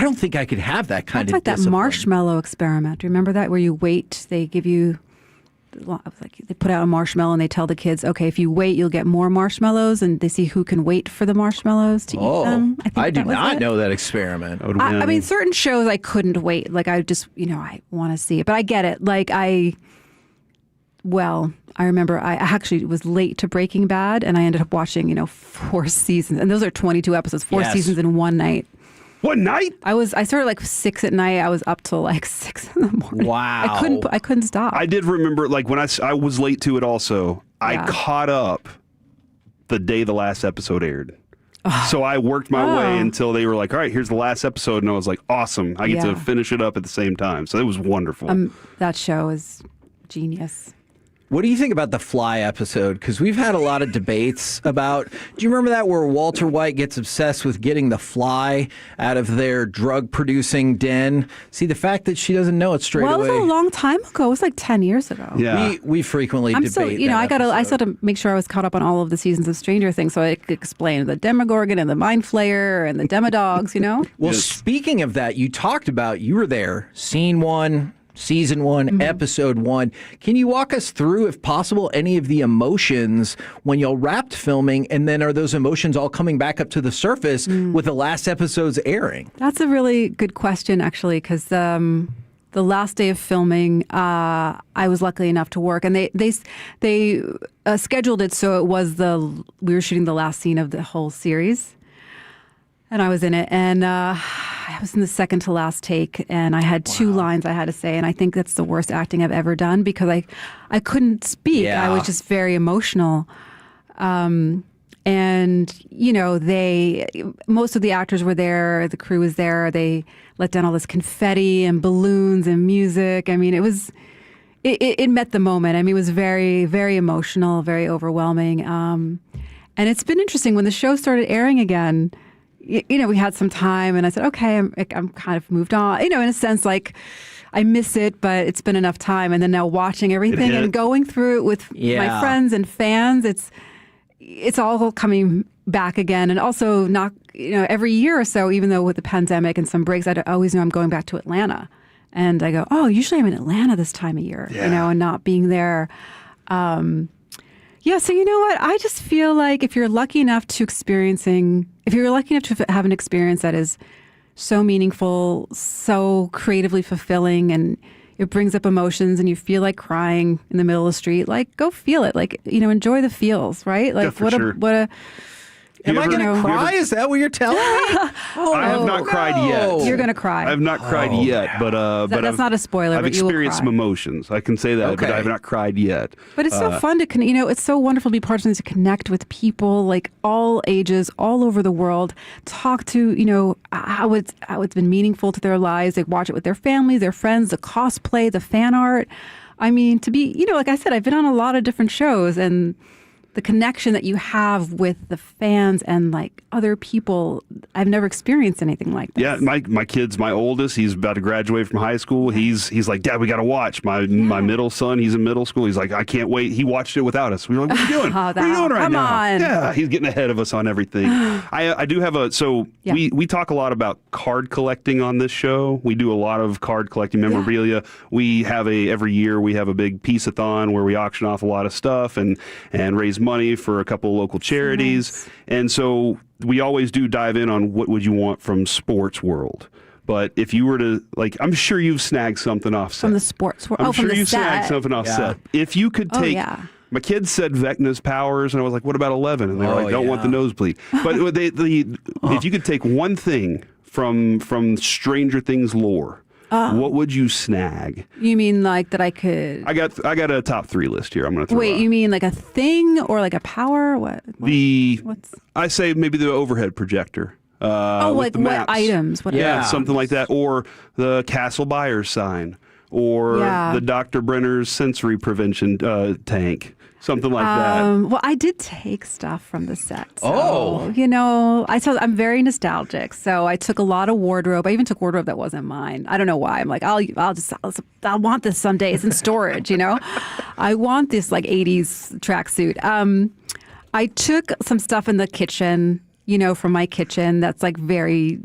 don't think I could have that kind of discipline. That marshmallow experiment. Do you remember that, where you wait, they give you they put out a marshmallow and they tell the kids, okay, if you wait, you'll get more marshmallows, and they see who can wait for the marshmallows to eat them. I do not know that experiment. I mean, certain shows I couldn't wait. Like I just, I want to see it, but I get it. Like I remember I actually was late to Breaking Bad, and I ended up watching, 4 seasons, and those are 22 episodes, 4 seasons in one night. One night? I started like 6 at night. I was up till like 6 in the morning. Wow. I couldn't stop. I did remember, like, when I was late to it also, I caught up the day the last episode aired. So I worked my way until they were like, all right, here's the last episode. And I was like, awesome. I get to finish it up at the same time. So it was wonderful. That show is genius. What do you think about the Fly episode? Because we've had a lot of debates about, do you remember that where Walter White gets obsessed with getting the fly out of their drug-producing den? See, the fact that she doesn't know it straight away. Well, it was a long time ago. It was like 10 years ago. Yeah. We frequently debate still, I still had to make sure I was caught up on all of the seasons of Stranger Things so I could explain the Demogorgon and the Mind Flayer and the Demodogs, Well, speaking of that, you talked about, you were there, Scene 1, Season 1, Episode 1. Can you walk us through, if possible, any of the emotions when y'all wrapped filming, and then are those emotions all coming back up to the surface with the last episode's airing? That's a really good question, actually, because the last day of filming, I was lucky enough to work, and they scheduled it so it was we were shooting the last scene of the whole series. And I was in it, and I was in the second to last take, and I had 2 lines I had to say, and I think that's the worst acting I've ever done because I couldn't speak. I was just very emotional. And, most of the actors were there, the crew was there, they let down all this confetti and balloons and music. I mean, it met the moment. I mean, it was very, very emotional, very overwhelming. And it's been interesting when the show started airing again. We had some time, and I said, okay, I'm kind of moved on. In a sense, like I miss it, but it's been enough time. And then now watching everything and going through it with my friends and fans, it's all coming back again. And also, not every year or so, even though with the pandemic and some breaks, I always know I'm going back to Atlanta, and I go, oh, usually I'm in Atlanta this time of year, and not being there. Yeah, so you know what? I just feel like if you're lucky enough to have an experience that is so meaningful, so creatively fulfilling, and it brings up emotions, and you feel like crying in the middle of the street, like go feel it. Like, enjoy the feels, right? Like Am I going to cry? Is that what you're telling me? I have not cried yet. You're going to cry. I have not cried yet, but that's not a spoiler. I've experienced some emotions. I can say that, but I have not cried yet. But it's so fun to, it's so wonderful to be part of something, to connect with people like all ages, all over the world. Talk to how it's been meaningful to their lives. They watch it with their families, their friends, the cosplay, the fan art. I mean, to be like I said, I've been on a lot of different shows, and the connection that you have with the fans and like other people, I've never experienced anything like this. Yeah, my kid's my oldest. He's about to graduate from high school. He's like, Dad, we got to watch. My middle son, he's in middle school. He's like, I can't wait. He watched it without us. We were like, what are you doing? What are you doing right now? Come on. Yeah, he's getting ahead of us on everything. I do have we talk a lot about card collecting on this show. We do a lot of card collecting memorabilia. We have every year we have a big piece-a-thon where we auction off a lot of stuff and raise money for a couple of local charities. Nice. And so we always do dive in on what would you want from sports world. But if you were to, like, I'm sure you've snagged something off set. From the sports world. I'm sure you've snagged something off set. If you could take, my kids said Vecna's powers, and I was like, what about 11? And they were like, don't want the nosebleed. But if you could take one thing from Stranger Things lore, what would you snag? You mean like that I could? I got a top 3 list here. I'm going to throw. Wait, you mean like a thing or like a power? I say maybe the overhead projector. Like what items? What items? Something like that, or the Castle Byers sign, or the Dr. Brenner's sensory prevention tank. Something like that. Well, I did take stuff from the set. So, I'm very nostalgic. So I took a lot of wardrobe. I even took wardrobe that wasn't mine. I don't know why. I'm like, I'll want this someday. It's in storage, I want this like 80s tracksuit. I took some stuff in the kitchen, from my kitchen that's like very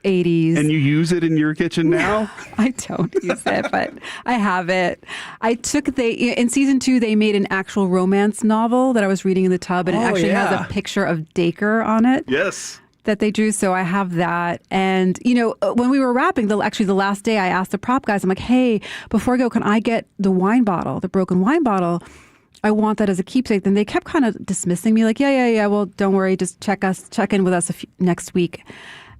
80s. And you use it in your kitchen now? I don't use it, but I have it. In season 2, they made an actual romance novel that I was reading in the tub, and it actually has a picture of Dacre on it. Yes. That they drew, so I have that. And, when we were wrapping, the last day, I asked the prop guys, I'm like, hey, before I go, can I get the wine bottle, the broken wine bottle? I want that as a keepsake. Then they kept kind of dismissing me, like, yeah, well, don't worry, just check in with us next week.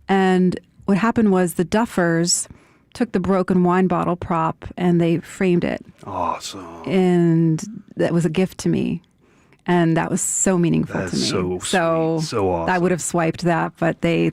And what happened was the Duffers took the broken wine bottle prop and they framed it. Awesome. And that was a gift to me. And that was so meaningful to me. So awesome. I would have swiped that, but they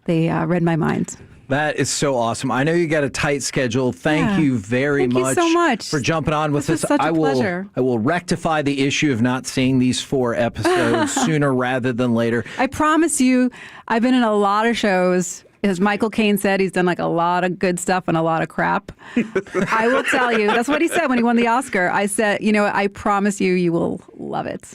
read my mind. That is so awesome. I know you got a tight schedule. Thank you very much. Thank you so much for jumping on with us. This is such a pleasure. I will rectify the issue of not seeing these 4 episodes sooner rather than later. I promise you, I've been in a lot of shows. As Michael Caine said, he's done like a lot of good stuff and a lot of crap. I will tell you. That's what he said when he won the Oscar. I said, I promise you will love it.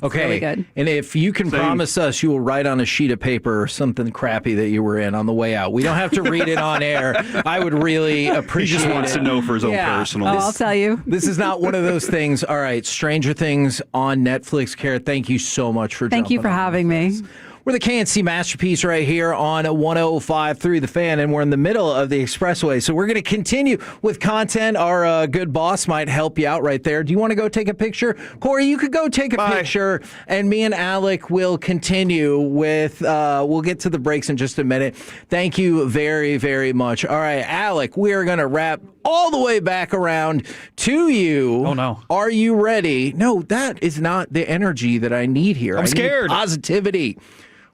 It's really good. And if you can promise us you will write on a sheet of paper something crappy that you were in on the way out. We don't have to read it on air. I would really appreciate it. He just wants to know for his own personal. I'll tell you. This is not one of those things. All right, Stranger Things on Netflix. Cara, thank you so much for Thank you for having me. We're the KNC Masterpiece right here on 105.3 The Fan, and we're in the middle of the expressway. So we're going to continue with content. Our good boss might help you out right there. Do you want to go take a picture? Corey, you could go take a picture, and me and Alec will continue with, we'll get to the breaks in just a minute. Thank you very, very much. All right, Alec, we are going to wrap all the way back around to you. Oh, no. Are you ready? No, that is not the energy that I need here. I'm scared. Need positivity.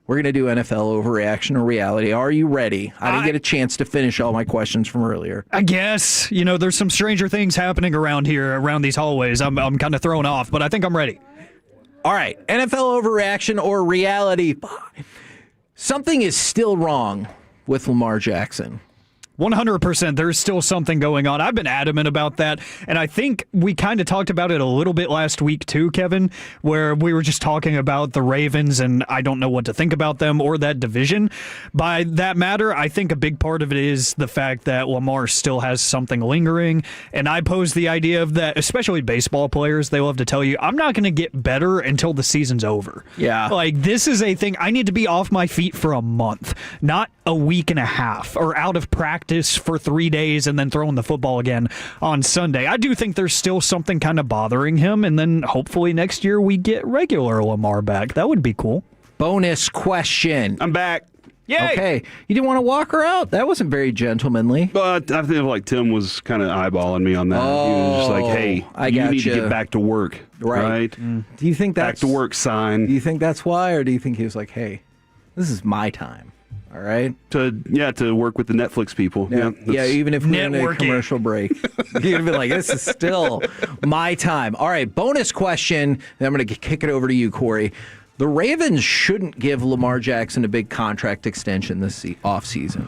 We're going to do NFL overreaction or reality. Are you ready? I didn't get a chance to finish all my questions from earlier. I guess. There's some stranger things happening around here, around these hallways. I'm kind of thrown off, but I think I'm ready. All right. NFL overreaction or reality. Something is still wrong with Lamar Jackson. 100%. There's still something going on. I've been adamant about that. And I think we kind of talked about it a little bit last week too, Kevin, where we were just talking about the Ravens and I don't know what to think about them or that division. By that matter, I think a big part of it is the fact that Lamar still has something lingering. And I pose the idea of that, especially baseball players, they love to tell you, I'm not going to get better until the season's over. Yeah. Like, this is a thing. I need to be off my feet for a month, not a week and a half or out of practice for 3 days and then throwing the football again on Sunday. I do think there's still something kind of bothering him, and then hopefully next year we get regular Lamar back. That would be cool. Bonus question. I'm back. Yay! Okay. You didn't want to walk her out? That wasn't very gentlemanly. But I feel like Tim was kind of eyeballing me on that. He was just like, hey, you need to get back to work. Right? Do you think that's... Back to work sign. Do you think that's why, or do you think he was like, hey, this is my time? All right. To work with the Netflix people. Yeah, even if we're in a commercial break. You'd be like, this is still my time. All right, bonus question. Then I'm going to kick it over to you, Corey. The Ravens shouldn't give Lamar Jackson a big contract extension this offseason.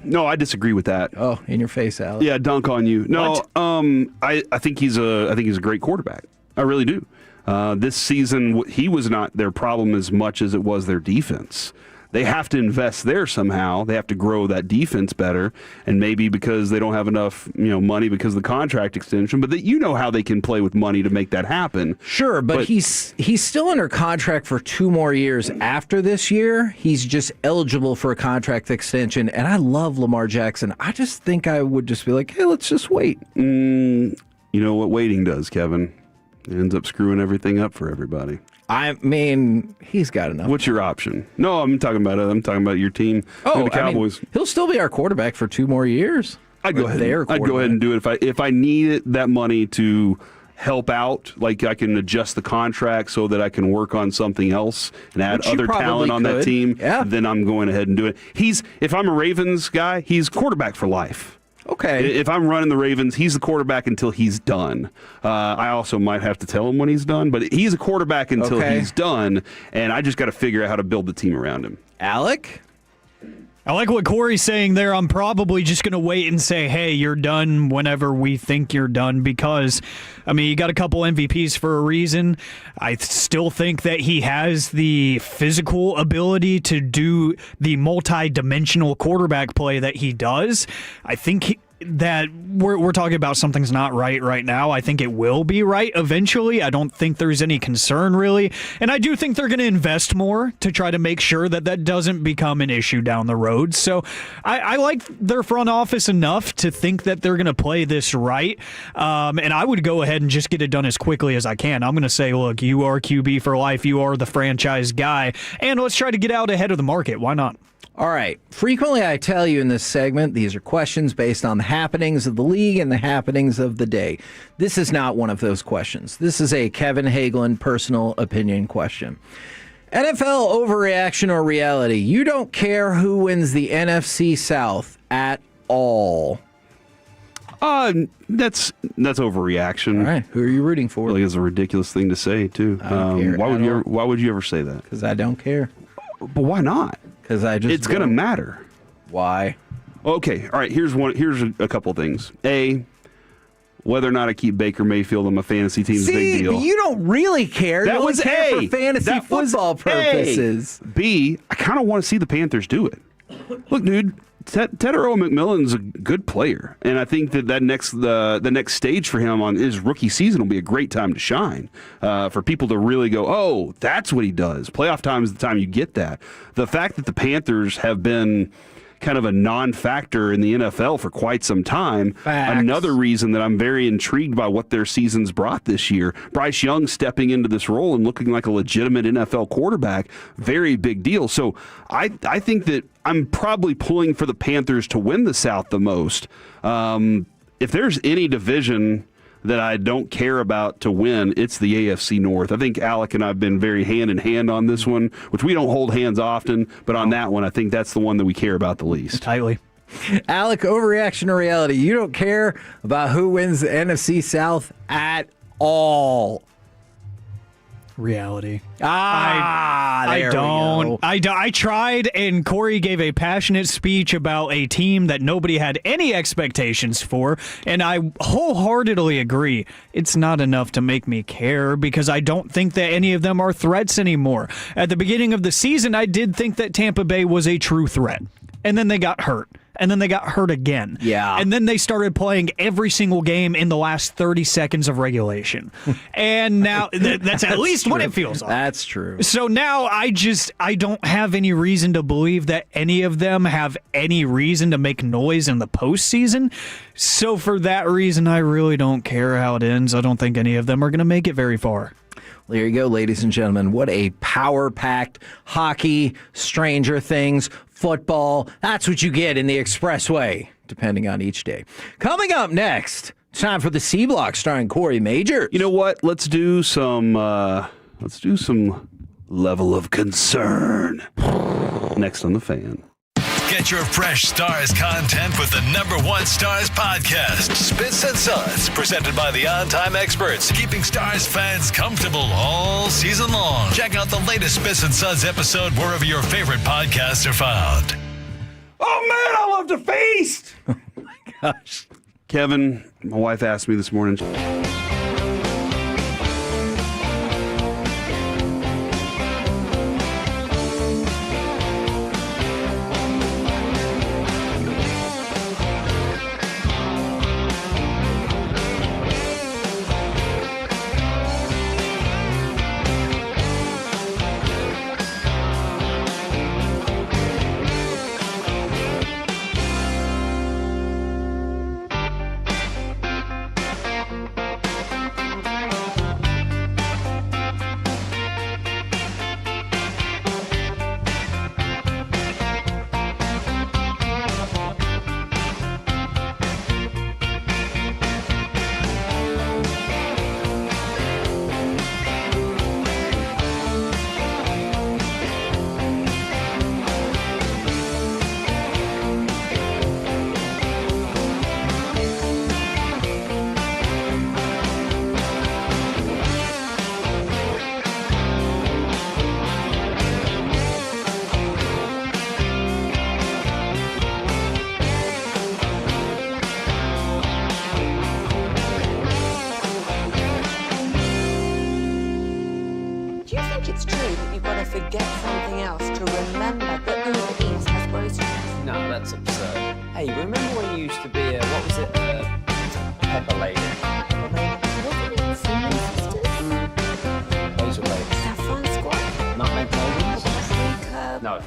No, I disagree with that. Oh, in your face, Alex. Yeah, dunk on you. No, I think he's a great quarterback. I really do. This season, he was not their problem as much as it was their defense. They have to invest there somehow. They have to grow that defense better, and maybe because they don't have enough, money because of the contract extension. But how they can play with money to make that happen. Sure, but he's still under contract for 2 more years after this year. He's just eligible for a contract extension, and I love Lamar Jackson. I just think I would just be like, hey, let's just wait. You know what waiting does, Kevin? It ends up screwing everything up for everybody. I mean, he's got enough. What's your option? No, I'm talking about your team. The Cowboys. I mean, he'll still be our quarterback for 2 more years. I'd go ahead and do it if I need that money to help out. Like I can adjust the contract so that I can work on something else and add other talent on that team. Yeah. Then I'm going ahead and do it. If I'm a Ravens guy, he's quarterback for life. Okay. If I'm running the Ravens, he's the quarterback until he's done. I also might have to tell him when he's done, but he's a quarterback until he's done, and I just got to figure out how to build the team around him. Alec? I like what Corey's saying there. I'm probably just going to wait and say, hey, you're done whenever we think you're done because, I mean, you got a couple MVPs for a reason. I still think that he has the physical ability to do the multi-dimensional quarterback play that he does. I think that we're talking about something's not right now. I think it will be right eventually. I don't think there's any concern really. And I do think they're going to invest more to try to make sure that that doesn't become an issue down the road. So I like their front office enough to think that they're going to play this right. And I would go ahead and just get it done as quickly as I can. I'm going to say, look, you are QB for life. You are the franchise guy. And let's try to get out ahead of the market. Why not? All right. Frequently, I tell you in this segment, these are questions based on the happenings of the league and the happenings of the day. This is not one of those questions. This is a Kevin Hagelin personal opinion question. NFL overreaction or reality? You don't care who wins the NFC South at all. That's overreaction. All right. Who are you rooting for? Like, it's a ridiculous thing to say, too. Why would you ever say that? Because I don't care. But why not? Because it's going to matter. Why? Okay. All right. Here's a couple of things. A, whether or not I keep Baker Mayfield on my fantasy team is a big deal. But you don't really care. That you was care A. for fantasy football purposes. B, I kind of want to see the Panthers do it. Look, dude, Tedero McMillan's a good player, and I think that the next stage for him on his rookie season will be a great time to shine. For people to really go, oh, that's what he does. Playoff time is the time you get that. The fact that the Panthers have been kind of a non-factor in the NFL for quite some time. Facts. Another reason that I'm very intrigued by what their season's brought this year. Bryce Young stepping into this role and looking like a legitimate NFL quarterback, very big deal. So I think that I'm probably pulling for the Panthers to win the South the most. If there's any division that I don't care about to win, it's the AFC North. I think Alec and I have been very hand-in-hand on this one, which we don't hold hands often, but on that one, I think that's the one that we care about the least. Tightly. Alec, overreaction or reality? You don't care about who wins the NFC South at all. Reality. I don't. I tried, and Corey gave a passionate speech about a team that nobody had any expectations for, and I wholeheartedly agree. It's not enough to make me care because I don't think that any of them are threats anymore. At the beginning of the season, I did think that Tampa Bay was a true threat, and then they got hurt. And then they got hurt again. Yeah. And then they started playing every single game in the last 30 seconds of regulation. And now that's at least what it feels like. That's true. So now I don't have any reason to believe that any of them have any reason to make noise in the postseason. So for that reason, I really don't care how it ends. I don't think any of them are going to make it very far. Well, there you go, ladies and gentlemen. What a power-packed hockey, Stranger Things, football. That's what you get in the Expressway, depending on each day. Coming up next, time for the C Block starring Corey Majors. You know what? Let's do some level of concern next on the Fan. Get your fresh Stars content with the #1 Stars podcast, Spits and Suds, presented by the On-Time Experts, keeping Stars fans comfortable all season long. Check out the latest Spits and Suds episode wherever your favorite podcasts are found. Oh, man, I love to feast! Oh, my gosh. Kevin, my wife asked me this morning. Hey, remember when you used to be what was it? Pepper lady. Those were ladies. Saffron Squad? Nutmeg ladies? No.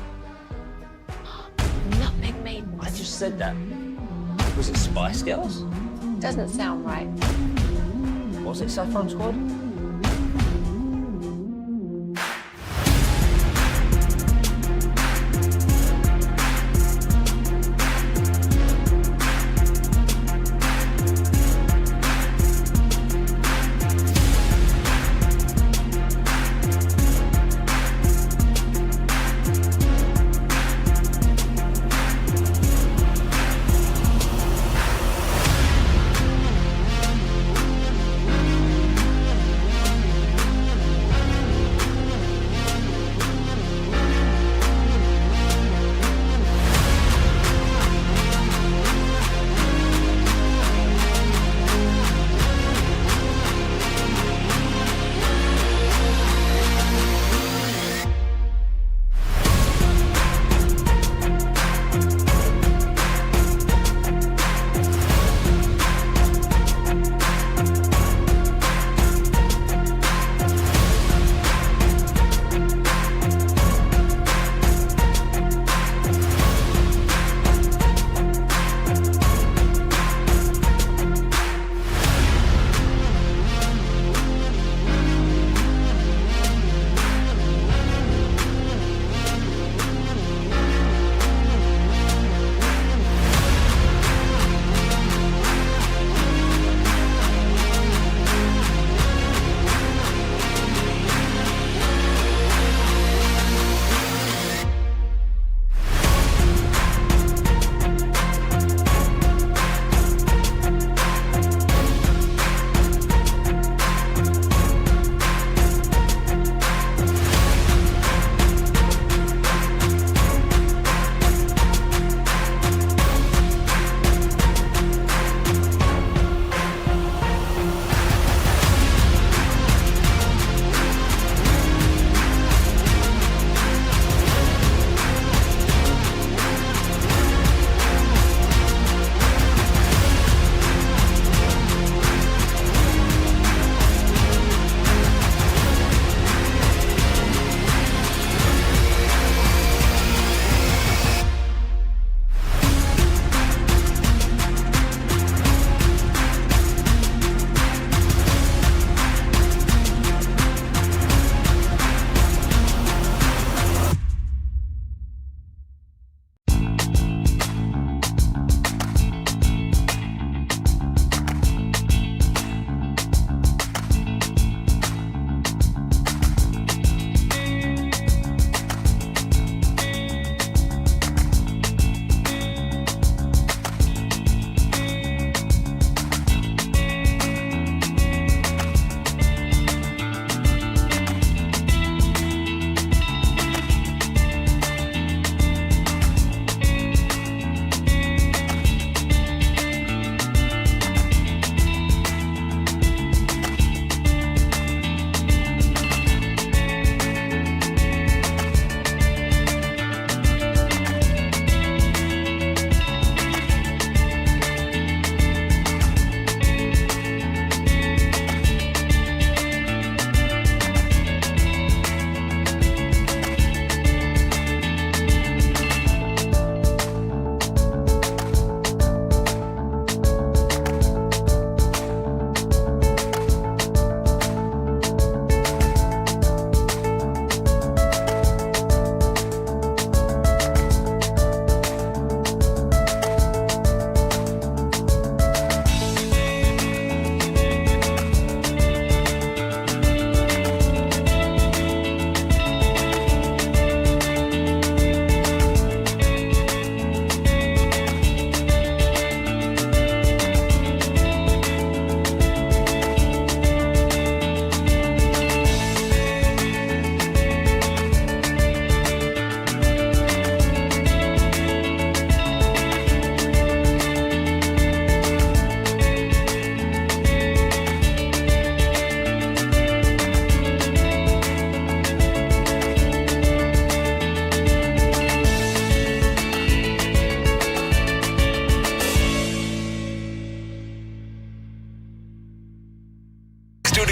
Nutmeg made. I just said that. Was it Spice Girls? Doesn't sound right. Was it Saffron Squad?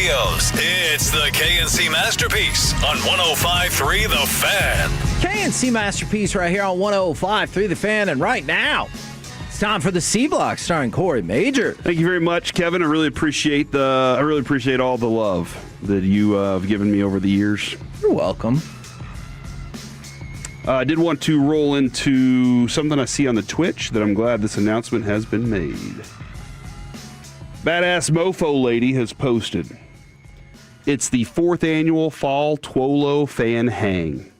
studios. It's the KNC Masterpiece on 105.3 The Fan. KNC Masterpiece right here on 105.3 The Fan. And right now, it's time for the C Block starring Corey Major. Thank you very much, Kevin. I really appreciate all the love that you have given me over the years. You're welcome. I did want to roll into something I see on the Twitch that I'm glad this announcement has been made. Badass Mofo Lady has posted. It's the 4th annual Fall Twolo Fan Hang.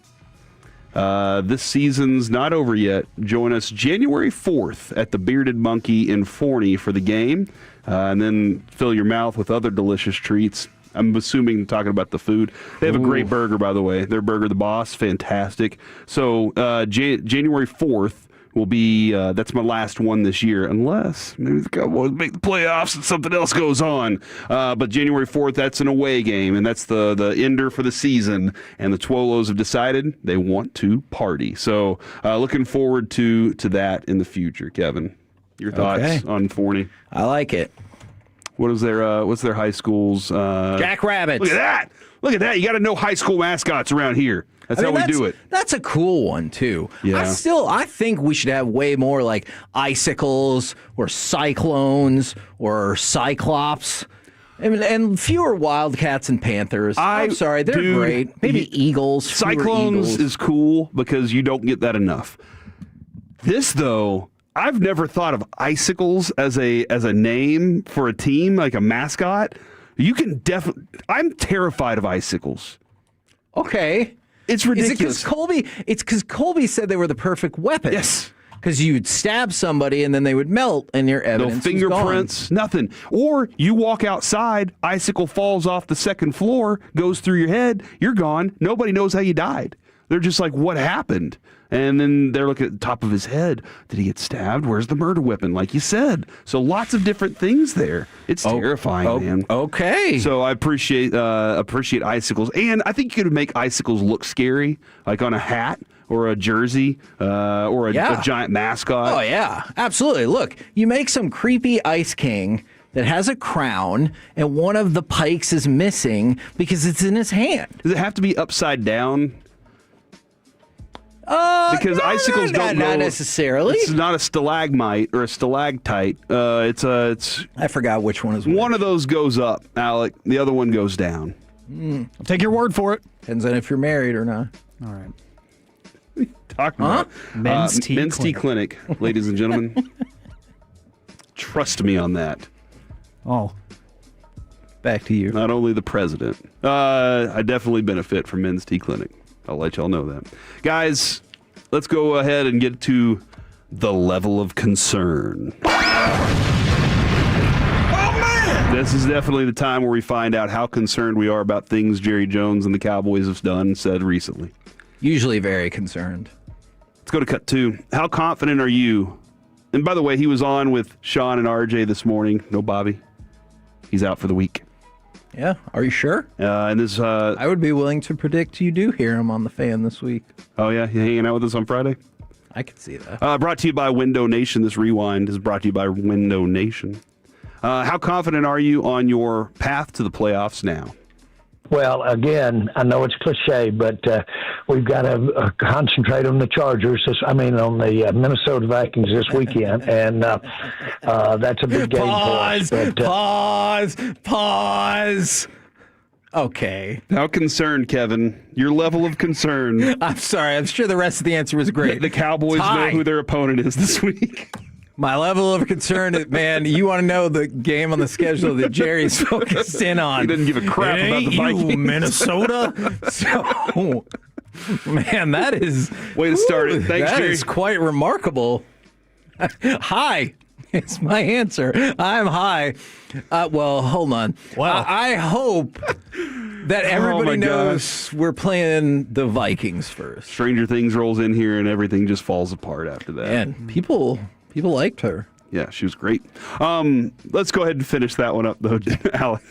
This season's not over yet. Join us January 4th at the Bearded Monkey in Forney for the game, and then fill your mouth with other delicious treats. I'm assuming talking about the food. They have a great burger, by the way. Their burger, the Boss, fantastic. So January 4th will be, that's my last one this year, unless maybe the Cowboys make the playoffs and something else goes on. But January 4th, that's an away game, and that's the ender for the season. And the Twolos have decided they want to party. So looking forward to that in the future, Kevin. Your thoughts on Forney? I like it. What's their high school's Jackrabbits? Look at that! Look at that! You got to know high school mascots around here. That's how we do it. That's a cool one too. Yeah. I think we should have way more like icicles or cyclones or cyclops. And fewer Wildcats and Panthers. I'm sorry, they're great. Maybe Eagles. Cyclones is cool because you don't get that enough. This though, I've never thought of icicles as a name for a team, like a mascot. You can definitely. I'm terrified of icicles. Okay, it's ridiculous. It's because Colby said they were the perfect weapon. Yes, because you'd stab somebody and then they would melt, and your evidence. No fingerprints, nothing. Or you walk outside, icicle falls off the second floor, goes through your head, you're gone. Nobody knows how you died. They're just like, what happened? And then they're looking at the top of his head. Did he get stabbed? Where's the murder weapon? Like you said. So lots of different things there. It's terrifying, man. Okay. So I appreciate icicles. And I think you could make icicles look scary, like on a hat or a jersey or a giant mascot. Oh, yeah. Absolutely. Look, you make some creepy Ice King that has a crown, and one of the pikes is missing because it's in his hand. Does it have to be upside down? Because icicles don't go. Not necessarily. It's not a stalagmite or a stalactite. It's. I forgot which one is which. One of those goes up, Alec. The other one goes down. I'll take your word for it. Depends on if you're married or not. All right. Talking about Men's Tea Clinic, ladies and gentlemen. Trust me on that. Oh. Back to you. Not only the president. I definitely benefit from Men's Tea Clinic. I'll let y'all know that. Guys, let's go ahead and get to the level of concern. Oh, man! This is definitely the time where we find out how concerned we are about things Jerry Jones and the Cowboys have done and said recently. Usually very concerned. Let's go to cut 2. How confident are you? And by the way, he was on with Sean and RJ this morning. No Bobby. He's out for the week. Yeah, are you sure? And this, I would be willing to predict you do hear him on the Fan this week. Oh yeah, you hanging out with us on Friday? I could see that. Brought to you by Window Nation. This rewind is brought to you by Window Nation. How confident are you on your path to the playoffs now? Well, again, I know it's cliche, but we've got to concentrate on the Chargers. On the Minnesota Vikings this weekend, and that's a big game for us. Pause. Okay. How concerned, Kevin? Your level of concern. I'm sorry. I'm sure the rest of the answer was great. The Cowboys know who their opponent is this week. My level of concern is, man, you want to know the game on the schedule that Jerry's focused in on. He doesn't give a crap about the Vikings. Minnesota. So, man, that is... Way to start it. Thanks, Jerry. That Jerry. is quite remarkable. Hi. It's my answer. I'm high. Well, hold on. Wow. I hope that everybody knows we're playing the Vikings first. Stranger Things rolls in here and everything just falls apart after that. And people liked her. Yeah, she was great. Let's go ahead and finish that one up, though, Alec.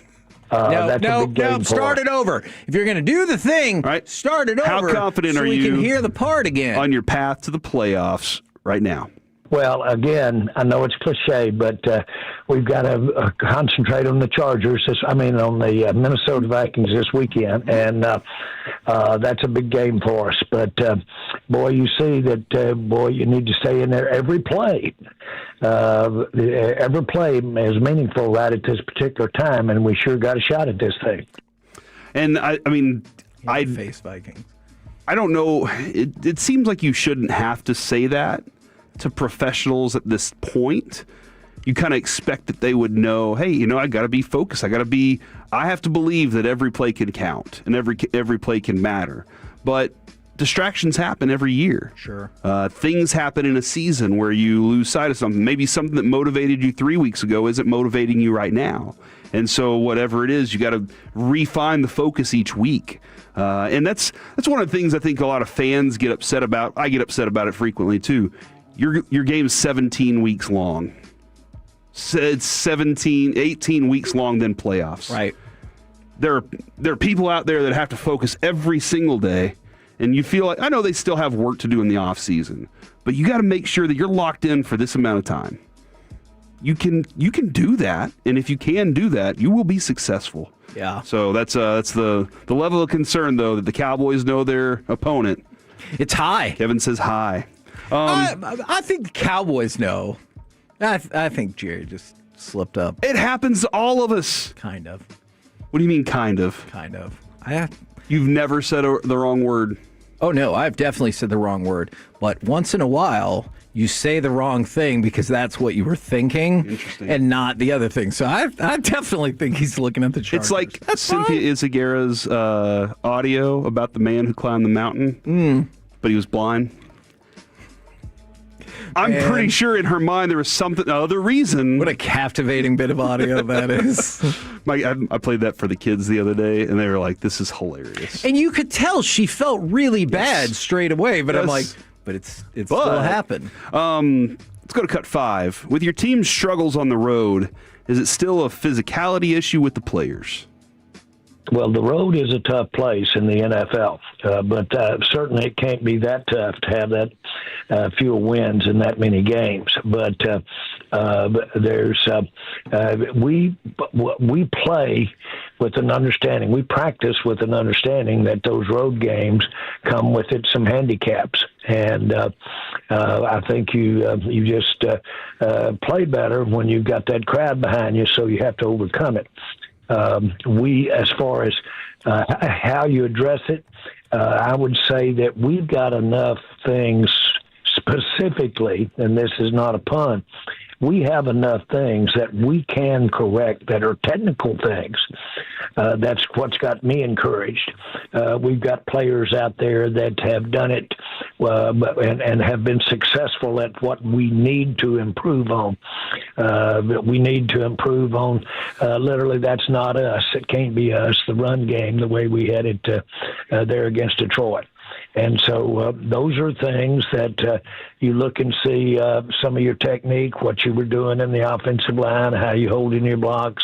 No, start it over. If you're going to do the thing, start it over. How confident so are we you can hear the part again? On your path to the playoffs right now? Well, again, I know it's cliche, but we've got to concentrate on the Chargers. On the Minnesota Vikings this weekend, and that's a big game for us. But boy, you see that you need to stay in there every play. Every play is meaningful right at this particular time, and we sure got a shot at this thing. And I face Vikings. I don't know. It seems like you shouldn't have to say that to professionals at this point. You kind of expect that they would know, hey, I got to be focused. I have to believe that every play can count and every play can matter. But distractions happen every year. Sure. Things happen in a season where you lose sight of something. Maybe something that motivated you 3 weeks ago isn't motivating you right now. And so whatever it is, you got to refine the focus each week. And that's one of the things I think a lot of fans get upset about. I get upset about it frequently too. Your game's 17 weeks long. It's 18 weeks long, then playoffs. Right. There are people out there that have to focus every single day, and you feel like, I know they still have work to do in the offseason, but you got to make sure that you're locked in for this amount of time. You can do that, and if you can do that, you will be successful. Yeah. So that's the level of concern, though, that the Cowboys know their opponent. It's high. Kevin says high. I think the Cowboys know. I think Jerry just slipped up. It happens to all of us. Kind of. What do you mean, kind of? Kind of. You've never said the wrong word. Oh, no, I've definitely said the wrong word. But once in a while, you say the wrong thing because that's what you were thinking and not the other thing. So I definitely think he's looking at the Chargers. It's like Cynthia Izagara's audio about the man who climbed the mountain, but he was blind. I'm pretty sure in her mind there was other reason. What a captivating bit of audio that is. I played that for the kids the other day, and they were like, this is hilarious. And you could tell she felt really bad straight away, but I'm like, but it's still happened. Let's go to cut 5. With your team's struggles on the road, is it still a physicality issue with the players? Well, the road is a tough place in the NFL, but certainly it can't be that tough to have that few wins in that many games. But there's we play with an understanding. We practice with an understanding that those road games come with it some handicaps, and I think you just play better when you've got that crowd behind you. So you have to overcome it. As far as how you address it, I would say that we've got enough things specifically, and this is not a pun, we have enough things that we can correct that are technical things. That's what's got me encouraged. We've got players out there that have done it and have been successful at what we need to improve on. We need to improve on, literally, that's not us. It can't be us, the run game, the way we had it there against Detroit. And so those are things that you look and see some of your technique, what you were doing in the offensive line, how you hold in your blocks,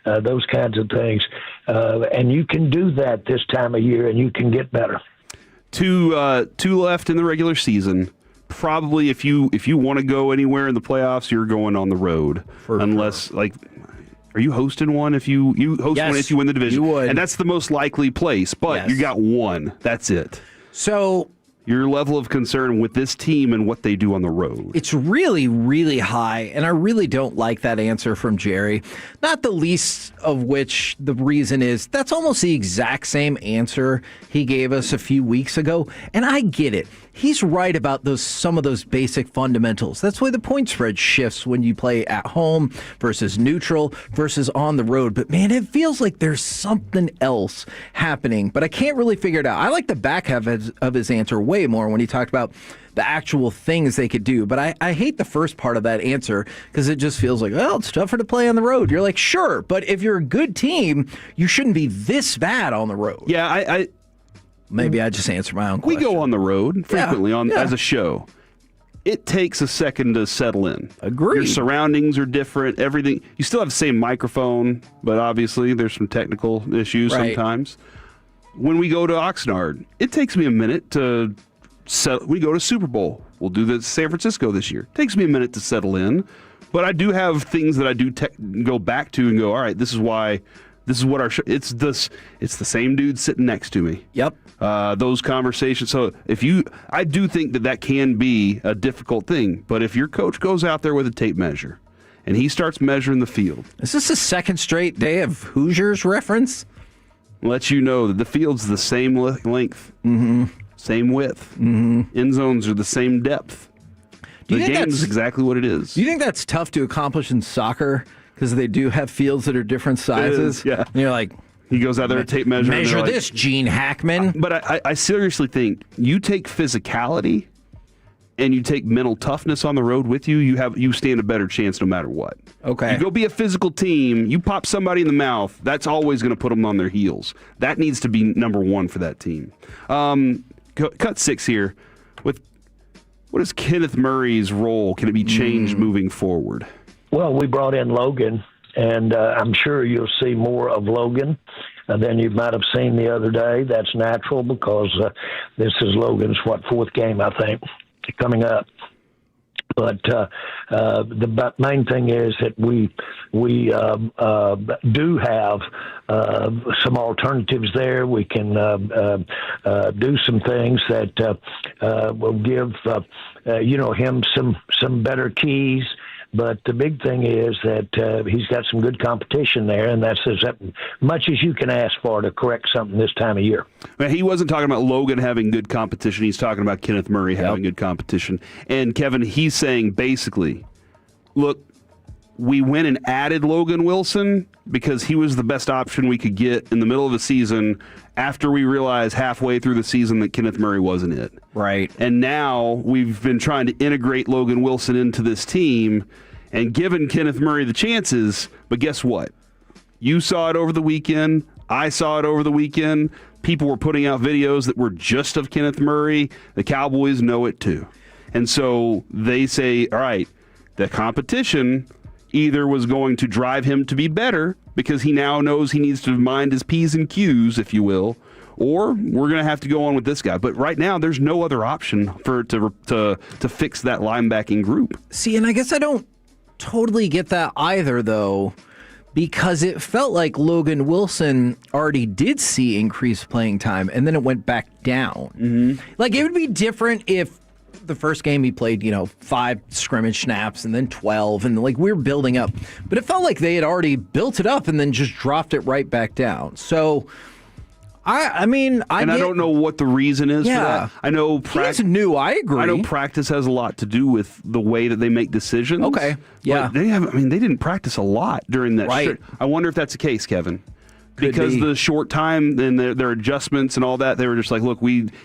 those kinds of things. And you can do that this time of year, and you can get better. Two left in the regular season. Probably if you want to go anywhere in the playoffs, you're going on the road. Unless, like, are you hosting one? If you host one, if you win the division. You would. And that's the most likely place. But you got one. That's it. So your level of concern with this team and what they do on the road. It's really, really high, and I really don't like that answer from Jerry. Not the least of which the reason is that's almost the exact same answer he gave us a few weeks ago, and I get it. He's right about some of those basic fundamentals. That's why the point spread shifts when you play at home versus neutral versus on the road. But, man, it feels like there's something else happening. But I can't really figure it out. I like the back half of his answer way more when he talked about the actual things they could do. But I hate the first part of that answer because it just feels like, well, it's tougher to play on the road. You're like, sure, but if you're a good team, you shouldn't be this bad on the road. Yeah, Maybe I just answered my own question. We go on the road frequently as a show. It takes a second to settle in. Agreed. Your surroundings are different. Everything. You still have the same microphone, but obviously there's some technical issues sometimes. When we go to Oxnard, it takes me a minute to settle. We go to Super Bowl. We'll do the San Francisco this year. Takes me a minute to settle in, but I do have things that I do go back to and go, all right, this is why. This is what it's the same dude sitting next to me. Yep. Those conversations. So I do think that can be a difficult thing. But if your coach goes out there with a tape measure and he starts measuring the field, is this a second straight day of Hoosiers reference? Lets you know that the field's the same length, same width, end zones are the same depth. The game's exactly what it is. Do you think that's tough to accomplish in soccer? Because they do have fields that are different sizes. Yeah. And you're like, he goes out there and tape measure. Measure this, Gene Hackman. But I seriously think you take physicality and you take mental toughness on the road with you, you stand a better chance no matter what. Okay. You go be a physical team, you pop somebody in the mouth, that's always going to put them on their heels. That needs to be number one for that team. Cut 6 here. What is Kenneth Murray's role? Can it be changed moving forward? Well, we brought in Logan, and I'm sure you'll see more of Logan than you might have seen the other day. That's natural because this is Logan's, fourth game, I think, coming up. But the main thing is that we do have some alternatives there. We can do some things that will give him some better keys. But the big thing is that he's got some good competition there, and that's as much as you can ask for to correct something this time of year. Man, he wasn't talking about Logan having good competition. He's talking about Kenneth Murray having good competition. And, Kevin, he's saying basically, look, we went and added Logan Wilson because he was the best option we could get in the middle of the season after we realized halfway through the season that Kenneth Murray wasn't it. Right. And now we've been trying to integrate Logan Wilson into this team and given Kenneth Murray the chances, but guess what? You saw it over the weekend. I saw it over the weekend. People were putting out videos that were just of Kenneth Murray. The Cowboys know it too. And so they say, all right, the competition either was going to drive him to be better because he now knows he needs to mind his P's and Q's, if you will, or we're going to have to go on with this guy. But right now, there's no other option to fix that linebacking group. See, and I guess I don't totally get that either, though, because it felt like Logan Wilson already did see increased playing time, and then it went back down. Mm-hmm. Like, it would be different if the first game he played, 5 scrimmage snaps and then 12, and we're building up. But it felt like they had already built it up and then just dropped it right back down. So, I don't know what the reason is for that. I know he's new. I agree. I know practice has a lot to do with the way that they make decisions. Okay, yeah. But they didn't practice a lot during that. Right. I wonder if that's the case, Kevin. Because the short time and their adjustments and all that, they were just like, look,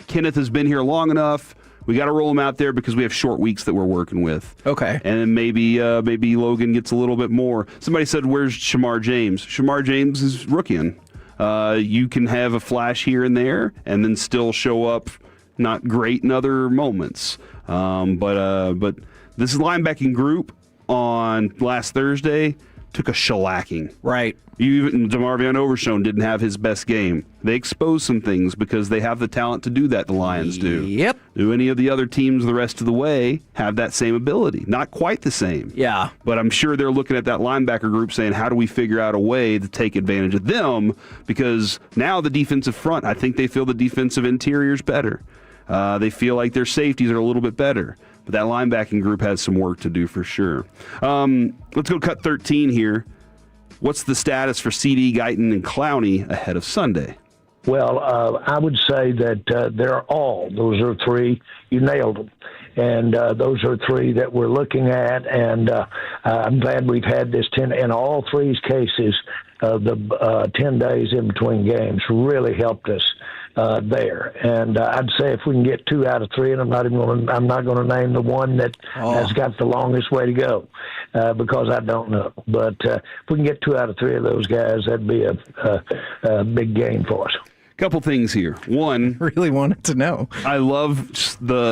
Kenneth has been here long enough. We got to roll him out there because we have short weeks that we're working with. Okay. And then maybe Logan gets a little bit more. Somebody said, where's Shamar James? Shamar James is rookieing. You can have a flash here and there and then still show up not great in other moments. But this linebacking group on last Thursday took a shellacking. Right. Even DeMarvion Overshown didn't have his best game. They exposed some things because they have the talent to do that, the Lions do. Yep. Do any of the other teams the rest of the way have that same ability? Not quite the same. Yeah. But I'm sure they're looking at that linebacker group saying, how do we figure out a way to take advantage of them? Because now the defensive front, I think they feel the defensive interior's better. They feel like their safeties are a little bit better. But that linebacking group has some work to do for sure. Let's go cut 13 here. What's the status for CD, Guyton, and Clowney ahead of Sunday? Well, I would say that those are 3. You nailed them. And those are 3 that we're looking at. And I'm glad we've had this 10. In all 3's cases, the 10 days in between games really helped us there. And I'd say if we can get 2 out of 3, and I'm not going to name the one that has got the longest way to go because I don't know. But if we can get 2 out of 3 of those guys, that'd be a big gain for us. Couple things here. One, really wanted to know. I love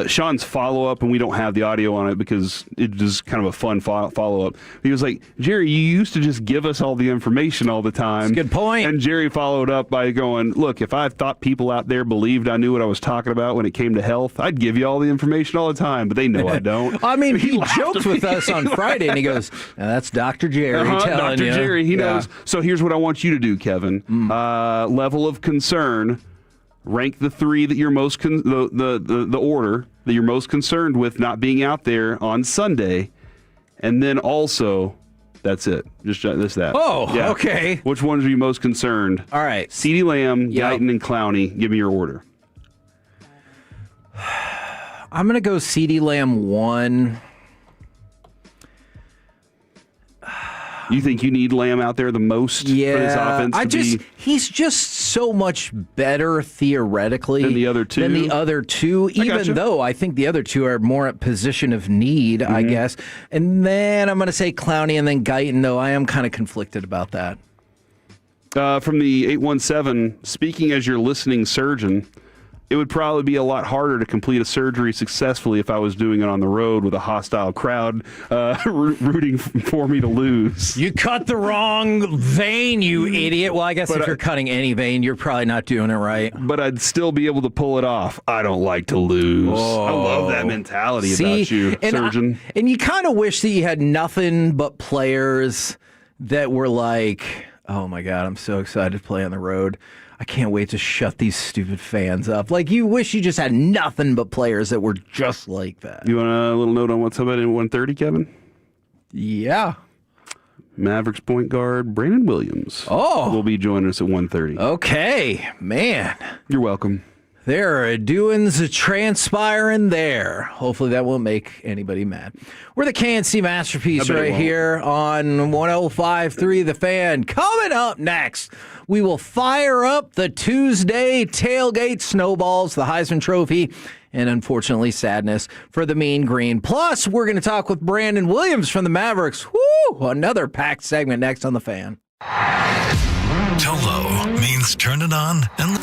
Sean's follow-up, and we don't have the audio on it because it is kind of a fun follow-up. He was like, Jerry, you used to just give us all the information all the time. That's a good point. And Jerry followed up by going, look, if I thought people out there believed I knew what I was talking about when it came to health, I'd give you all the information all the time, but they know I don't. I mean, he joked with us on Friday, and he goes, that's Dr. Jerry telling Dr. you. Jerry, he knows. So here's what I want you to do, Kevin. Level of concern. Rank the three that you're most the order that you're most concerned with not being out there on Sunday, and then also that's it. Just that. Oh, yeah. Okay. Which ones are you most concerned? All right. CeeDee Lamb, Guyton, and Clowney. Give me your order. I'm gonna go CeeDee Lamb 1. You think you need Lamb out there the most for this offense? He's just so much better theoretically than the other two. Even though I think the other two are more at position of need, I guess. And then I'm going to say Clowney and then Guyton, though I am kind of conflicted about that. From the 817, speaking as your listening surgeon, it would probably be a lot harder to complete a surgery successfully if I was doing it on the road with a hostile crowd rooting for me to lose. You cut the wrong vein, you idiot. Well, I guess if you're cutting any vein, you're probably not doing it right. But I'd still be able to pull it off. I don't like to lose. Oh. I love that mentality about you, surgeon. And you kind of wish that you had nothing but players that were like, oh my God, I'm so excited to play on the road. I can't wait to shut these stupid fans up. Like, you wish you just had nothing but players that were just like that. You want a little note on what's up at 1:30, Kevin? Yeah. Mavericks point guard Brandon Williams will be joining us at 1:30. Okay, man. You're welcome. There are doings transpiring there. Hopefully that won't make anybody mad. We're the KNC Masterpiece right here on 105.3 The Fan. Coming up next, we will fire up the Tuesday tailgate snowballs, the Heisman Trophy, and unfortunately sadness for the Mean Green. Plus, we're going to talk with Brandon Williams from the Mavericks. Woo! Another packed segment next on The Fan. Tolo means turn it on and...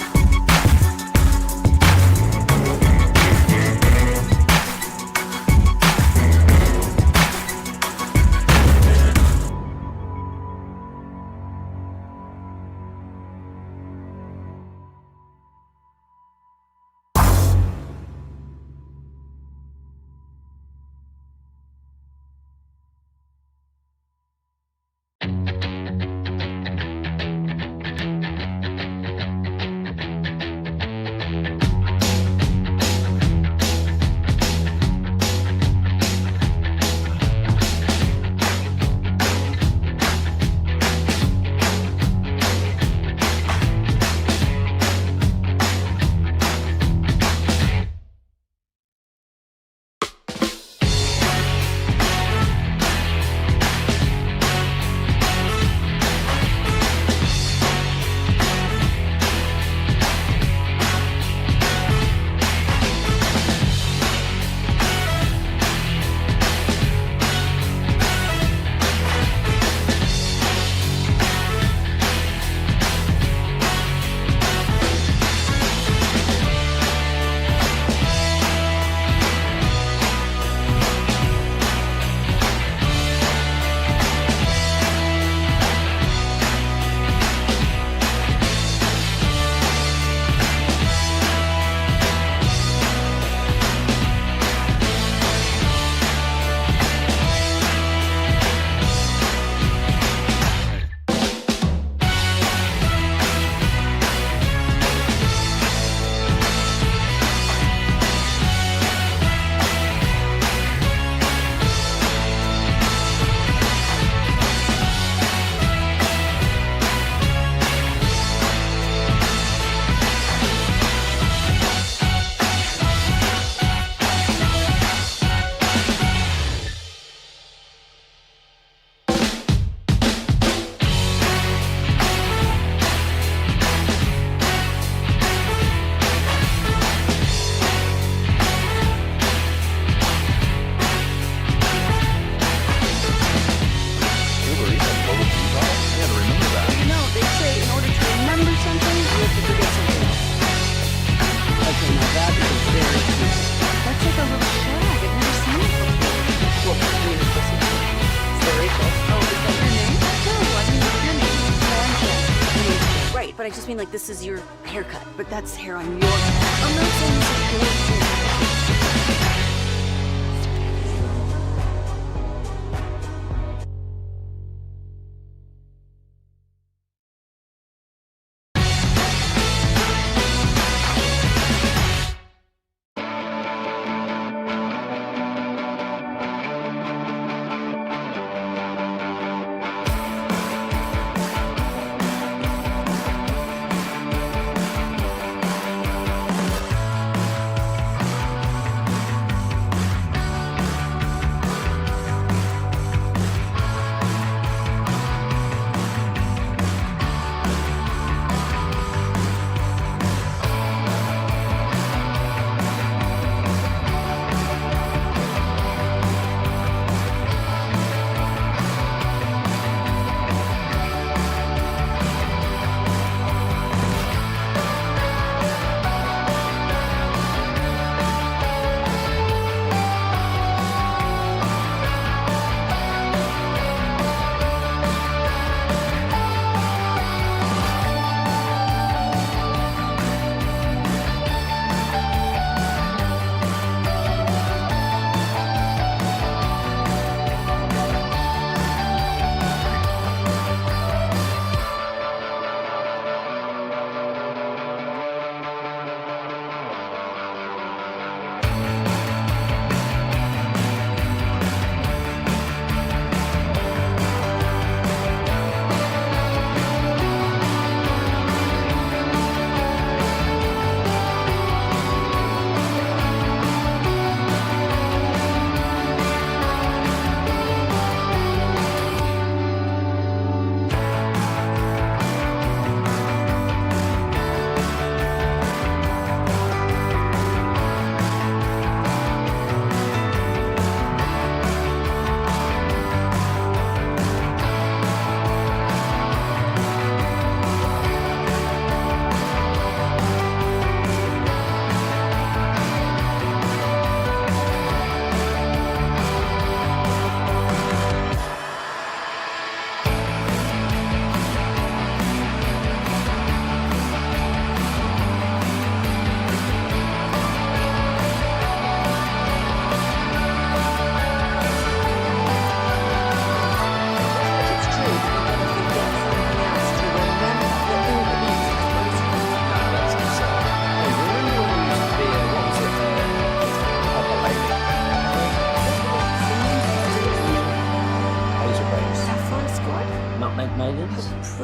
I just mean like this is your haircut, but that's hair on your head. I'm not saying this is your hair.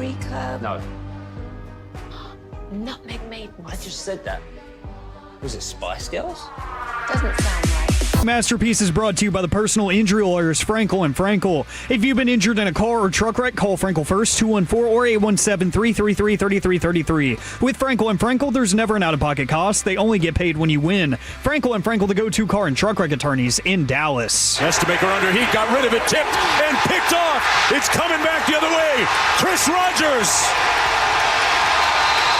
Paprika. No. Nutmeg maidens. I just said that. Was it Spice Girls? Doesn't sound right. Masterpiece is brought to you by the personal injury lawyers Frankel and Frankel. If you've been injured in a car or truck wreck, call Frankel first, 214 or 817-333-3333. With Frankel and Frankel, there's never an out-of-pocket cost. They only get paid when you win. Frankel and Frankel, the go-to car and truck wreck attorneys in Dallas. Estimaker under heat, got rid of it, tipped and picked off. It's coming back the other way. Chris Rogers.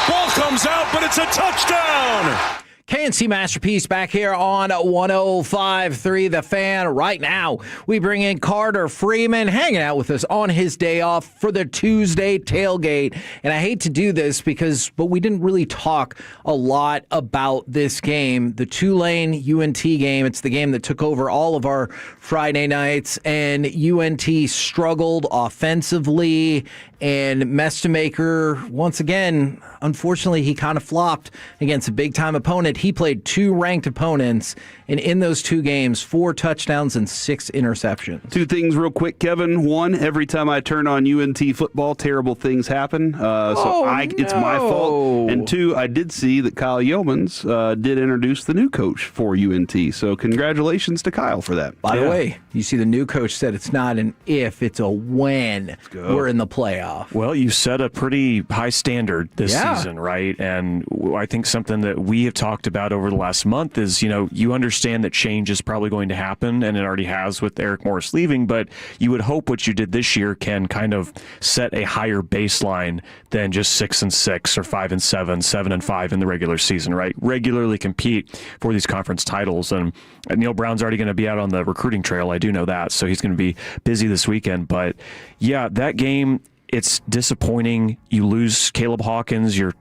Ball comes out, but it's a touchdown. KNC Masterpiece back here on 105.3 The Fan. Right now, we bring in Carter Freeman hanging out with us on his day off for the Tuesday tailgate. And I hate to do this but we didn't really talk a lot about this game, the Tulane UNT game. It's the game that took over all of our Friday nights, and UNT struggled offensively. And Mestemaker, once again, unfortunately, he kind of flopped against a big-time opponent. He played two ranked opponents, and in those two games, 4 touchdowns and 6 interceptions. Two things real quick, Kevin. One, every time I turn on UNT football, terrible things happen. It's my fault. And two, I did see that Kyle Yeomans did introduce the new coach for UNT. So congratulations to Kyle for that. By the way, you see the new coach said it's not an if, it's a when we're in the playoffs. Well, you set a pretty high standard this season, right? And I think something that we have talked about over the last month is, you understand that change is probably going to happen, and it already has with Eric Morris leaving, but you would hope what you did this year can kind of set a higher baseline than just 6-6 or 5-7, 7-5 in the regular season, right? Regularly compete for these conference titles. And Neil Brown's already going to be out on the recruiting trail. I do know that. So he's going to be busy this weekend. But yeah, that game, it's disappointing. You lose Caleb Hawkins, your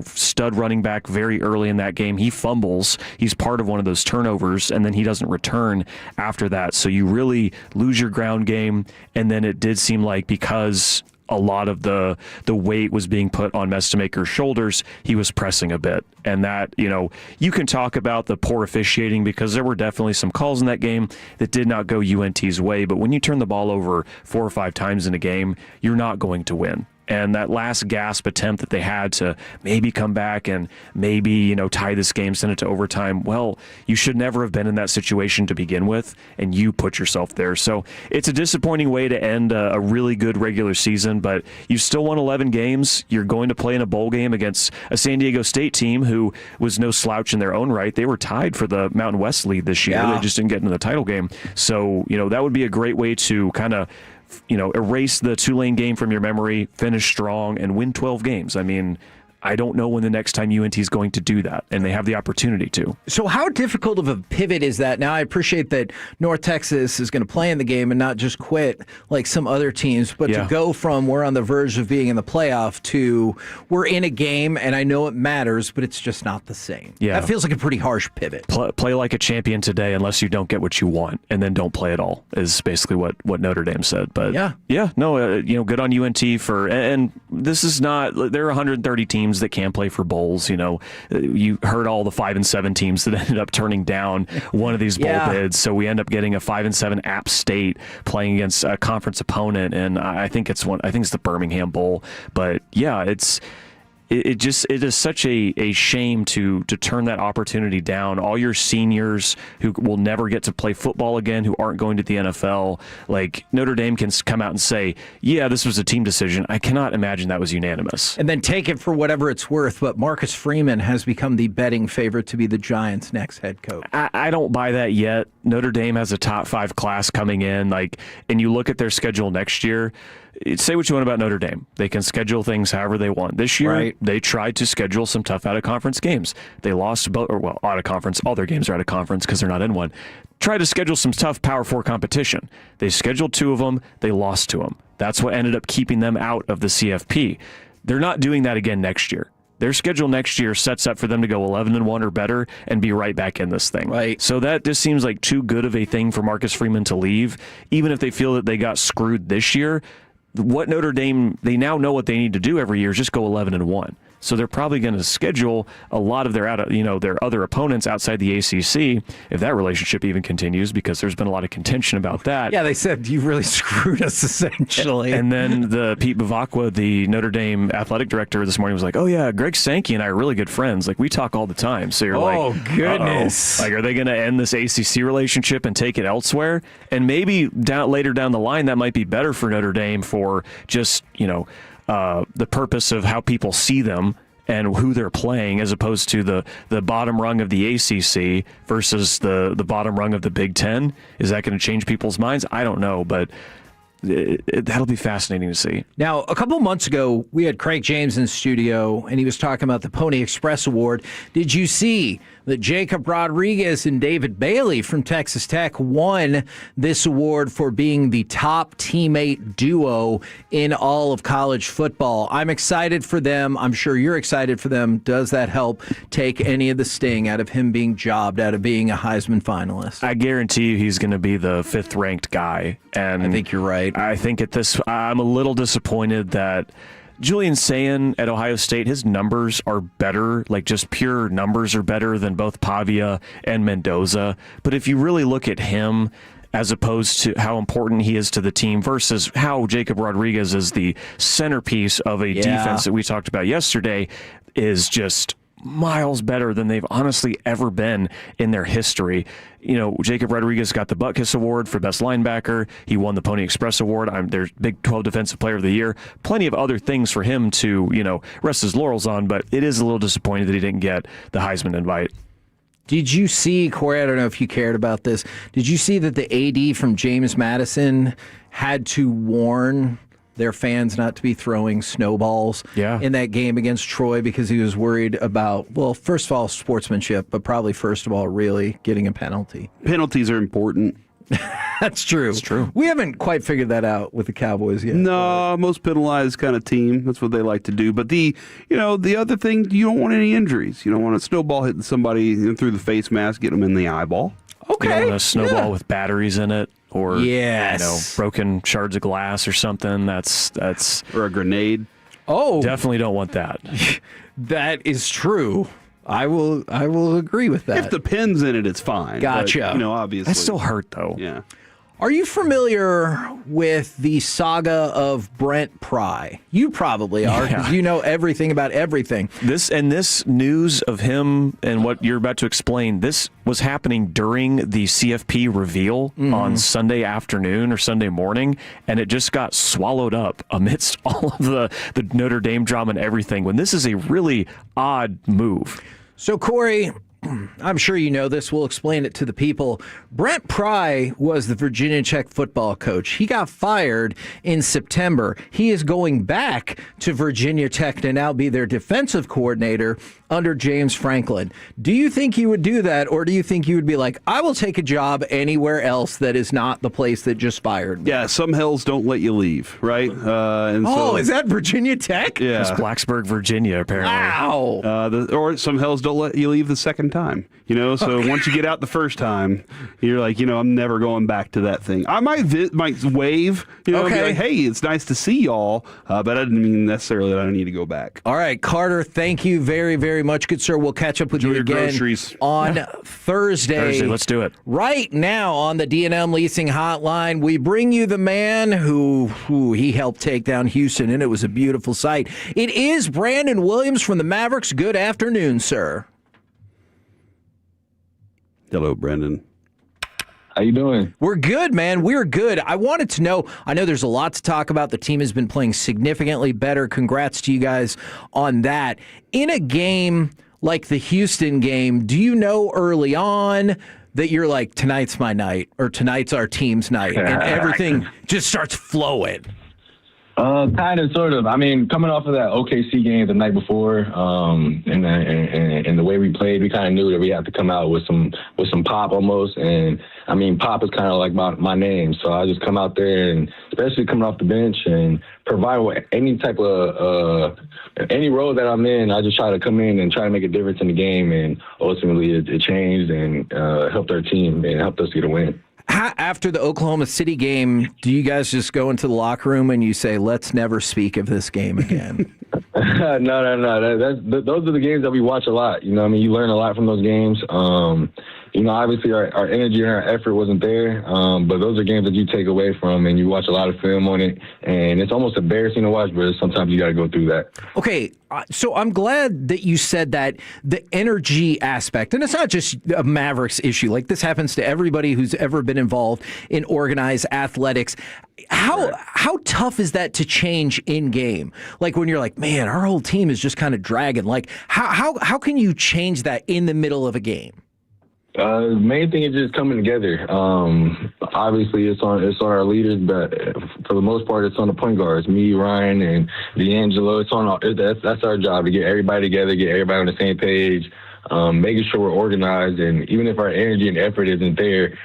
stud running back, very early in that game. He fumbles. He's part of one of those turnovers, and then he doesn't return after that. So you really lose your ground game, and then it did seem like because a lot of the weight was being put on Mestemaker's shoulders, he was pressing a bit. And that, you can talk about the poor officiating because there were definitely some calls in that game that did not go UNT's way. But when you turn the ball over 4 or 5 times in a game, you're not going to win. And that last gasp attempt that they had to maybe come back and maybe, tie this game, send it to overtime, well, you should never have been in that situation to begin with, and you put yourself there. So it's a disappointing way to end a really good regular season, but you still won 11 games. You're going to play in a bowl game against a San Diego State team who was no slouch in their own right. They were tied for the Mountain West lead this year. Yeah. They just didn't get into the title game. So, that would be a great way to kind of erase the Tulane game from your memory, finish strong, and win 12 games. I mean, I don't know when the next time UNT is going to do that, and they have the opportunity to. So how difficult of a pivot is that? Now, I appreciate that North Texas is going to play in the game and not just quit like some other teams, but to go from we're on the verge of being in the playoff to we're in a game, and I know it matters, but it's just not the same. Yeah. That feels like a pretty harsh pivot. Play like a champion today unless you don't get what you want, and then don't play at all, is basically what Notre Dame said. But good on UNT for, and this is not, there are 130 teams that can play for bowls. You heard all the 5-7 teams that ended up turning down one of these bowl bids. So we end up getting a 5-7 App State playing against a conference opponent, and I think it's the Birmingham Bowl. But it is such a shame to turn that opportunity down. All your seniors who will never get to play football again, who aren't going to the NFL, like Notre Dame can come out and say, yeah, this was a team decision. I cannot imagine that was unanimous. And then take it for whatever it's worth, but Marcus Freeman has become the betting favorite to be the Giants' next head coach. I don't buy that yet. Notre Dame has a top 5 class coming in, and you look at their schedule next year. Say what you want about Notre Dame. They can schedule things however they want. This year, they tried to schedule some tough out-of-conference games. They lost out-of-conference. All their games are out-of-conference because they're not in one. Tried to schedule some tough Power 4 competition. They scheduled 2 of them. They lost to them. That's what ended up keeping them out of the CFP. They're not doing that again next year. Their schedule next year sets up for them to go 11-1 or better and be right back in this thing. Right. So that just seems like too good of a thing for Marcus Freeman to leave, even if they feel that they got screwed this year. What Notre Dame, they now know what they need to do every year is just go 11-1. So they're probably going to schedule a lot of their other opponents outside the ACC, if that relationship even continues, because there's been a lot of contention about that. Yeah, they said you really screwed us, essentially. And then the Pete Bavacqua, the Notre Dame athletic director, this morning was like, "Oh yeah, Greg Sankey and I are really good friends. Like we talk all the time." So you're like, "Oh goodness!" Like, are they going to end this ACC relationship and take it elsewhere? And maybe later down the line, that might be better for Notre Dame for just the purpose of how people see them and who they're playing, as opposed to the bottom rung of the ACC versus the bottom rung of the Big Ten. Is that going to change people's minds? I don't know, but that'll be fascinating to see. Now, a couple months ago, we had Craig James in studio, and he was talking about the Pony Express Award. Did you see that Jacob Rodriguez and David Bailey from Texas Tech won this award for being the top teammate duo in all of college football? I'm excited for them. I'm sure you're excited for them. Does that help take any of the sting out of him being jobbed, out of being a Heisman finalist? I guarantee you he's going to be the 5th-ranked guy. And I think you're right. I think I'm a little disappointed that Julian Sayin at Ohio State, his numbers are better, like just pure numbers are better than both Pavia and Mendoza. But if you really look at him as opposed to how important he is to the team versus how Jacob Rodriguez is the centerpiece of a defense that we talked about yesterday, is miles better than they've honestly ever been in their history. Jacob Rodriguez got the Butkus Award for Best Linebacker. He won the Pony Express Award. Their Big 12 Defensive Player of the Year. Plenty of other things for him to, rest his laurels on, but it is a little disappointing that he didn't get the Heisman invite. Did you see, Corey, I don't know if you cared about this, did you see that the AD from James Madison had to warn their fans not to be throwing snowballs in that game against Troy because he was worried about, well, first of all, sportsmanship, but probably first of all, really getting a penalty? Penalties are important. That's true. It's true. We haven't quite figured that out with the Cowboys yet. No, most penalized kind of team. That's what they like to do. But the other thing, you don't want any injuries. You don't want a snowball hitting somebody through the face mask, get them in the eyeball. Okay. You don't want a snowball with batteries in it, or broken shards of glass or something. That's or a grenade. Oh, definitely don't want that. That is true. I will agree with that. If the pin's in it, it's fine. Gotcha. But, obviously. That still hurt, though. Yeah. Are you familiar with the saga of Brent Pry? You probably are, because you know everything about everything. This news of him and what you're about to explain, this was happening during the CFP reveal on Sunday afternoon or Sunday morning, and it just got swallowed up amidst all of the Notre Dame drama and everything, when this is a really odd move. So, Corey, I'm sure you know this. We'll explain it to the people. Brent Pry was the Virginia Tech football coach. He got fired in September. He is going back to Virginia Tech to now be their defensive coordinator under James Franklin. Do you think he would do that, or do you think he would be like, I will take a job anywhere else that is not the place that just fired me? Yeah, some hells don't let you leave, right? Is that Virginia Tech? Yeah. It's Blacksburg, Virginia, apparently. Wow. Or some hells don't let you leave the second time. So once you get out the first time, you're like, I'm never going back to that thing. I might wave, be like, hey, it's nice to see y'all, but I didn't mean necessarily that I need to go back. All right, Carter, thank you very, very much, good sir. We'll catch up with you again on Thursday. Let's do it. Right now on the D&M Leasing Hotline, we bring you the man who he helped take down Houston, and it was a beautiful sight. It is Brandon Williams from the Mavericks. Good afternoon, sir. Hello, Brandon. How you doing? We're good, man. We're good. I wanted to know, I know there's a lot to talk about. The team has been playing significantly better. Congrats to you guys on that. In a game like the Houston game, do you know early on that you're like, tonight's my night, or tonight's our team's night, and everything just starts flowing? Kind of, sort of. I mean, coming off of that OKC game the night before, and the way we played, we kind of knew that we had to come out with some pop almost. And I mean, pop is kind of like my name, so I just come out there, and especially coming off the bench and provide any type of any role that I'm in, I just try to come in and try to make a difference in the game. And ultimately, it changed and helped our team and helped us get a win. After the Oklahoma City game, do you guys just go into the locker room and you say, let's never speak of this game again? No. Those are the games that we watch a lot. You learn a lot from those games. Obviously our energy and our effort wasn't there, but those are games that you take away from, and you watch a lot of film on it, and it's almost embarrassing to watch, but sometimes you got to go through that. Okay, so I'm glad that you said that, the energy aspect, and it's not just a Mavericks issue. Like, this happens to everybody who's ever been involved in organized athletics. How tough is that to change in game? Like, when you're like, man, our whole team is just kind of dragging. Like, how can you change that in the middle of a game? The main thing is just coming together. Obviously, it's on our leaders, but for the most part, it's on the point guards, me, Ryan, and D'Angelo. That's our job, to get everybody together, get everybody on the same page, making sure we're organized, and even if our energy and effort isn't there,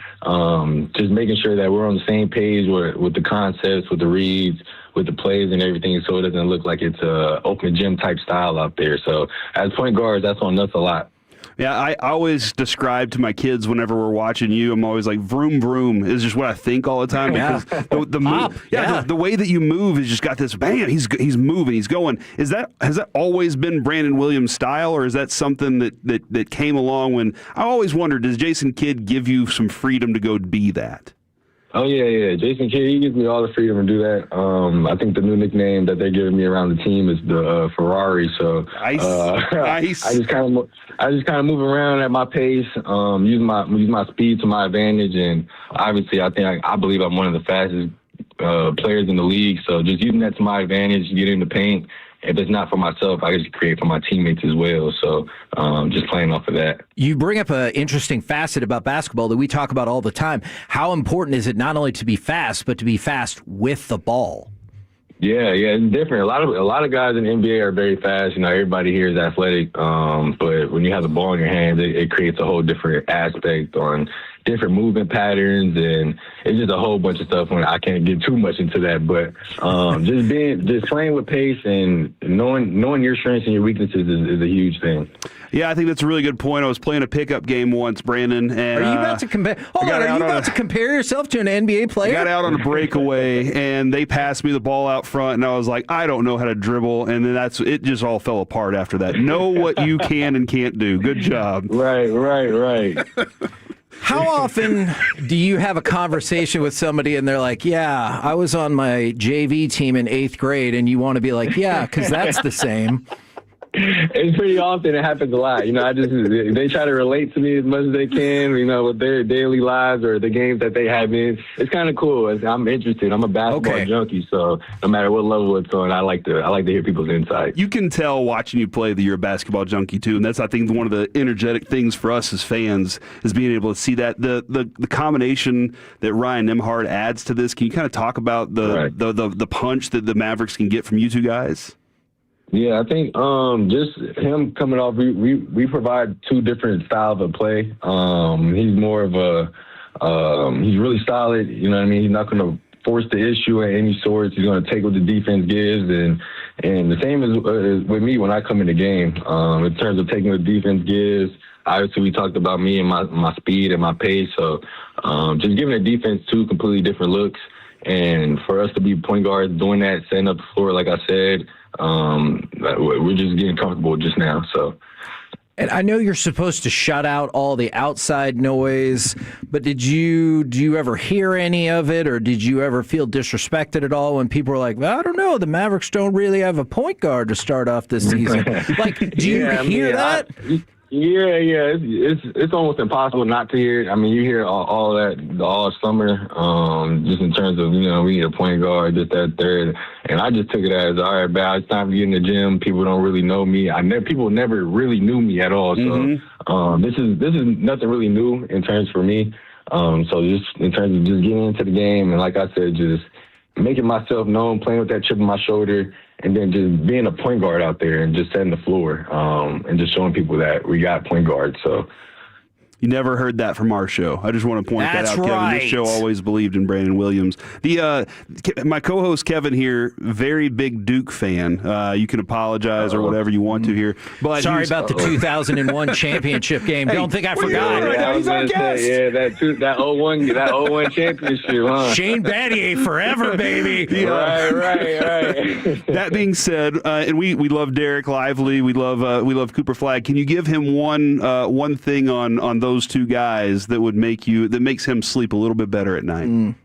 just making sure that we're on the same page with the concepts, with the reads, with the plays and everything, so it doesn't look like it's a open gym type style out there. So as point guards, that's on us a lot. Yeah, I always describe to my kids whenever we're watching you, I'm always like, vroom, vroom is just what I think all the time. Because the move, the way that you move has just got this, bam, he's moving, he's going. Has that always been Brandon Williams' style, or is that something that came along when, I always wondered, does Jason Kidd give you some freedom to go be that? Oh, yeah. Jason Kidd, he gives me all the freedom to do that. I think the new nickname that they're giving me around the team is the Ferrari. So I just kind of move around at my pace, use my speed to my advantage, and obviously I believe I'm one of the fastest players in the league. So just using that to my advantage, getting in the paint. If it's not for myself, I just create for my teammates as well. So just playing off of that. You bring up an interesting facet about basketball that we talk about all the time. How important is it not only to be fast, but to be fast with the ball? Yeah, it's different. A lot of guys in the NBA are very fast. Everybody here is athletic, but when you have the ball in your hands, it creates a whole different aspect on different movement patterns, and it's just a whole bunch of stuff. When I can't get too much into that, but just playing with pace and knowing your strengths and your weaknesses is a huge thing. Yeah, I think that's a really good point. I was playing a pickup game once, Brandon. And, are you about to compare? Hold on, are you about to compare yourself to an NBA player? I got out on a breakaway, and they passed me the ball out front, and I was like, I don't know how to dribble, and then it just all fell apart after that. Know what you can and can't do. Good job. Right. How often do you have a conversation with somebody and they're like, yeah, I was on my JV team in 8th grade, and you want to be like, yeah, because that's the same. It's pretty often. It happens a lot. They try to relate to me as much as they can, with their daily lives or the games that they have in. It's kind of cool. I'm interested. I'm a basketball junkie, so no matter what level it's on, I like to hear people's insight. You can tell watching you play that you're a basketball junkie too, and that's, I think, one of the energetic things for us as fans is being able to see that the combination that Ryan Nembhard adds to this. Can you kind of talk about the punch that the Mavericks can get from you two guys? Yeah, I think just him coming off, we provide two different styles of play. He's more of he's really solid, you know what I mean? He's not going to force the issue at any sorts. He's going to take what the defense gives. And the same is with me when I come in the game. In terms of taking what the defense gives, obviously we talked about me and my speed and my pace. So just giving the defense two completely different looks. And for us to be point guards doing that, setting up the floor, like I said, we're just getting comfortable just now. So, and I know you're supposed to shut out all the outside noise, but do you ever hear any of it, or did you ever feel disrespected at all when people were like, well, I don't know, the Mavericks don't really have a point guard to start off this season? Like, do you hear that? Yeah. It's almost impossible not to hear it. I mean, you hear all that all summer, just in terms of, we need a point guard, this, that, third. And I just took it as, all right, it's time to get in the gym. People don't really know me. People never really knew me at all. So this is nothing really new in terms for me. So just in terms of just getting into the game, and like I said, just making myself known, playing with that chip on my shoulder, and then just being a point guard out there and just setting the floor, and just showing people that we got point guards. So you never heard that from our show. I just want to point that out, Kevin. This show always believed in Brandon Williams. My co-host Kevin here, very big Duke fan. You can apologize or whatever you want to here. But sorry about the 2001 championship game. Hey, don't think I forgot. That 01 championship, huh? Shane Battier forever, baby. Right. That being said, and we love Derek Lively. We love Cooper Flagg. Can you give him one thing on those two guys that makes him sleep a little bit better at night?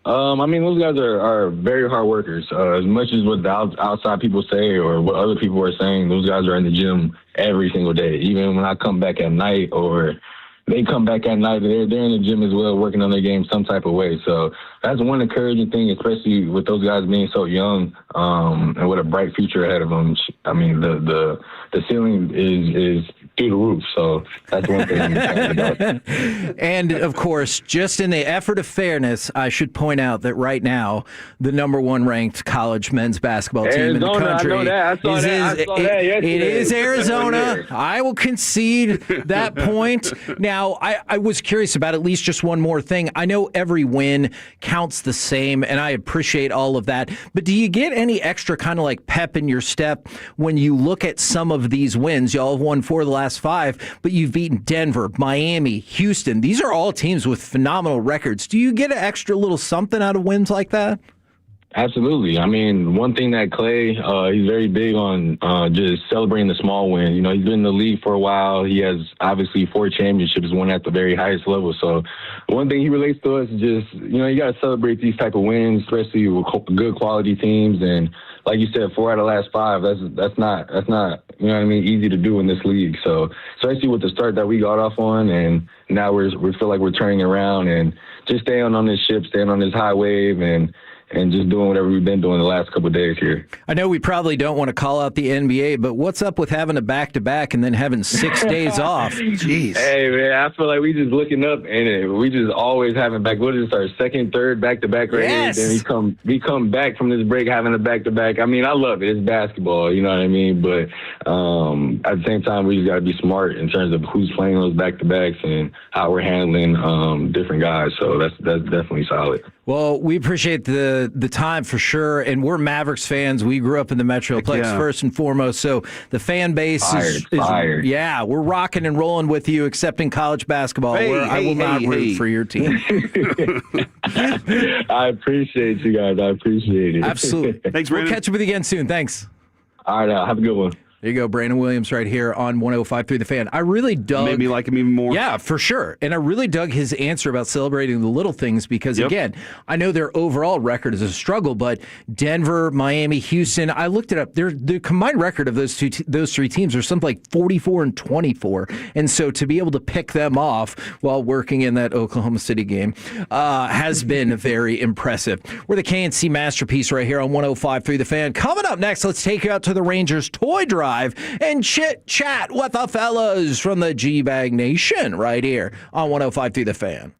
I mean, those guys are very hard workers. As much as what the outside people say or what other people are saying, those guys are in the gym every single day. Even when I come back at night or they come back at night, they're in the gym as well, working on their game some type of way. So that's one encouraging thing, especially with those guys being so young, and with a bright future ahead of them. I mean, the ceiling is through the roof. So that's one thing I'm excited about. And of course, just in the effort of fairness, I should point out that right now, the number one ranked college men's basketball team in the country is Arizona. I will concede that point. Now, I was curious about at least just one more thing. I know every win counts the same, and I appreciate all of that. But do you get any extra kind of like pep in your step when you look at some of these wins? Y'all have won 4 of the last 5, but you've beaten Denver, Miami, Houston. These are all teams with phenomenal records. Do you get an extra little something out of wins like that? Absolutely. I mean, one thing that Clay, he's very big on just celebrating the small wins. He's been in the league for a while. He has obviously 4 championships, one at the very highest level. So one thing he relates to us is just, you got to celebrate these type of wins, especially with good quality teams. And like you said, 4 out of the last 5, that's not, easy to do in this league. So especially with the start that we got off on, and now we feel like we're turning around and just staying on this ship, staying on this high wave, and and just doing whatever we've been doing the last couple of days here. I know we probably don't want to call out the NBA, but what's up with having a back-to-back and then having 6 days off? Jeez. Hey, man, I feel like we just looking up, and we just always having back. What is this, our second, third back-to-back right here? Then we come back from this break having a back-to-back. I mean, I love it. It's basketball, you know what I mean? But at the same time, we just got to be smart in terms of who's playing those back-to-backs and how we're handling different guys. So that's definitely solid. Well, we appreciate the time for sure, and we're Mavericks fans. We grew up in the Metroplex first and foremost, so the fan base is fired. Yeah, we're rocking and rolling with you, except in college basketball, where I will not root for your team. I appreciate you guys. I appreciate it. Absolutely. Thanks, We'll Brandon. catch up with you again soon. Thanks. All right, have a good one. There you go, Brandon Williams right here on 105.3 The Fan. I really dug... Made me like him even more. Yeah, for sure. And I really dug his answer about celebrating the little things because, again, I know their overall record is a struggle, but Denver, Miami, Houston, I looked it up. The combined record of those three teams are something like 44-24. And so to be able to pick them off while working in that Oklahoma City game has been very impressive. We're the KNC Masterpiece right here on 105.3 The Fan. Coming up next, let's take you out to the Rangers Toy Drive and chit-chat with the fellas from the G-Bag Nation right here on 105.3 The Fan.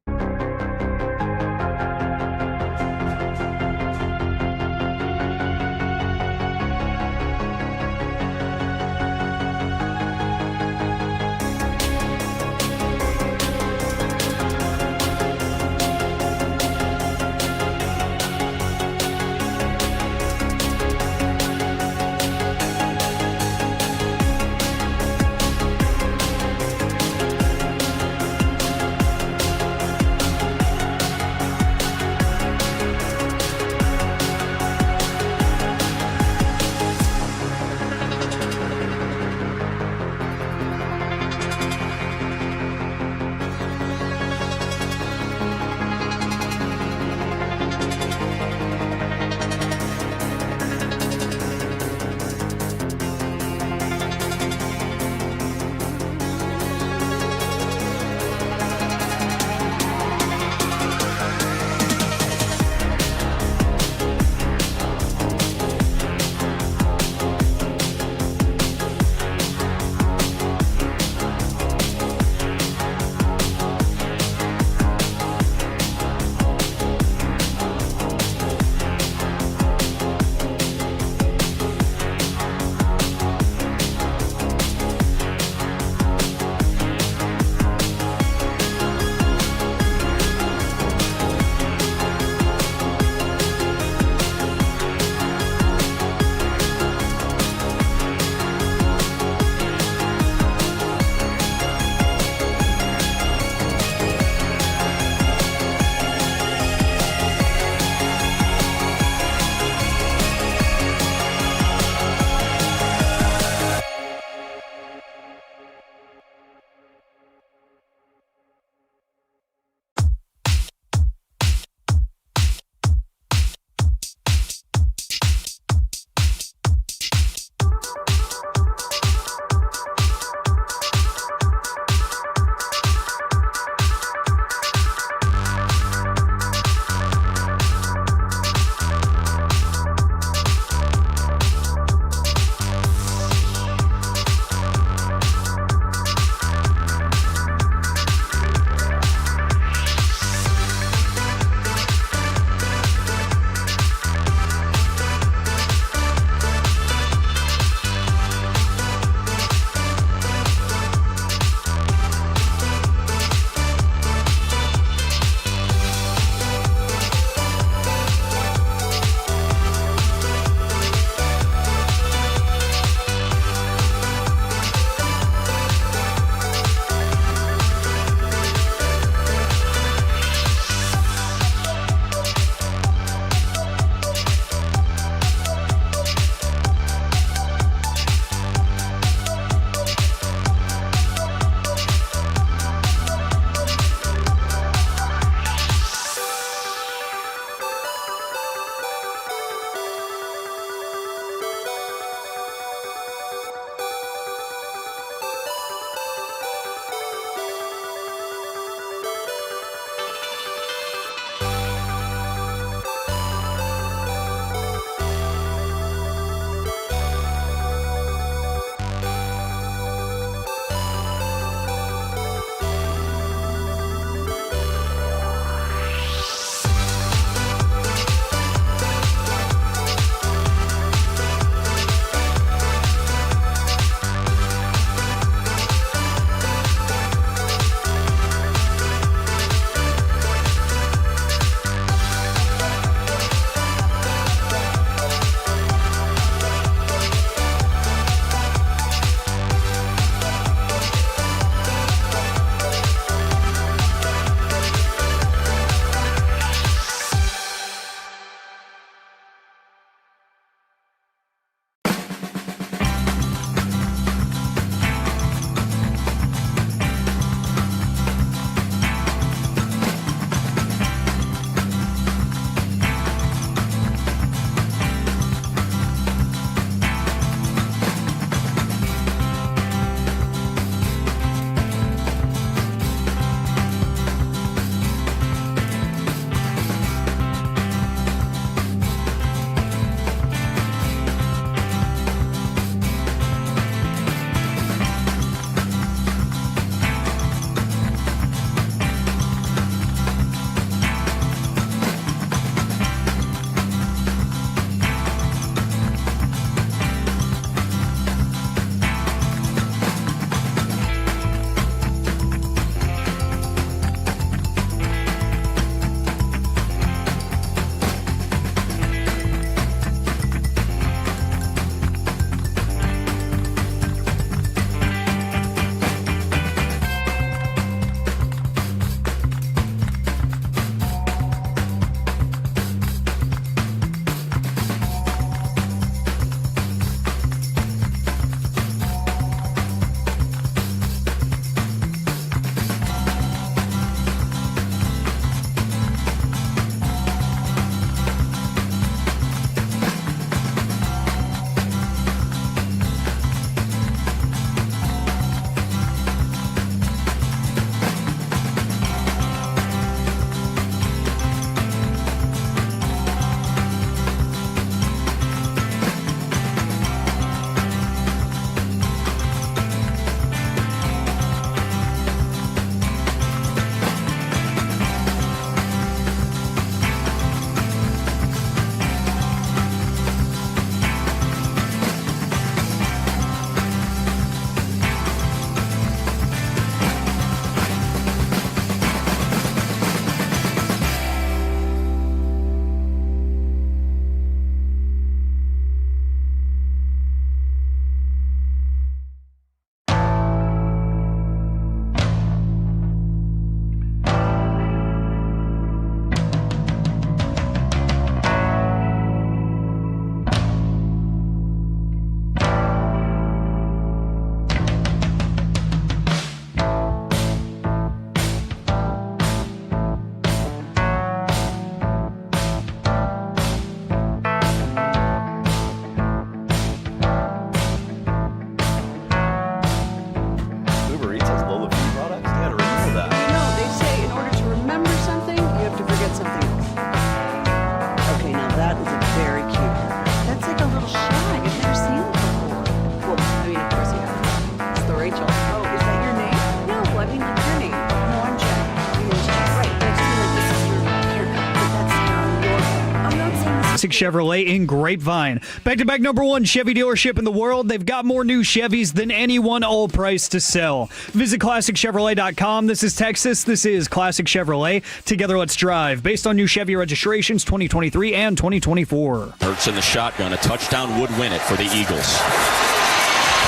Chevrolet in Grapevine. Back-to-back #1 Chevy dealership in the world. They've got more new Chevys than anyone, all priced to sell. Visit ClassicChevrolet.com. This is Texas. This is Classic Chevrolet. Together, let's drive. Based on new Chevy registrations 2023 and 2024. Hurts in the shotgun. A touchdown would win it for the Eagles.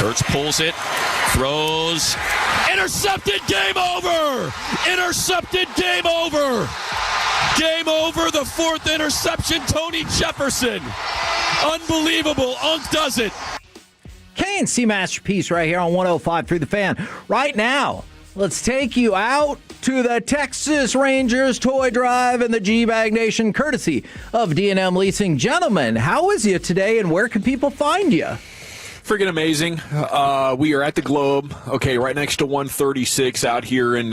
Hurts pulls it, throws, intercepted, game over! Intercepted, game over! Game over, the 4th interception, Tony Jefferson. Unbelievable, Unk does it. K&C Masterpiece right here on 105 The Fan. Right now, let's take you out to the Texas Rangers Toy Drive in the G-Bag Nation, courtesy of D&M Leasing. Gentlemen, how is you today, and where can people find you? Freaking amazing. We are at the Globe, right next to 136 out here in,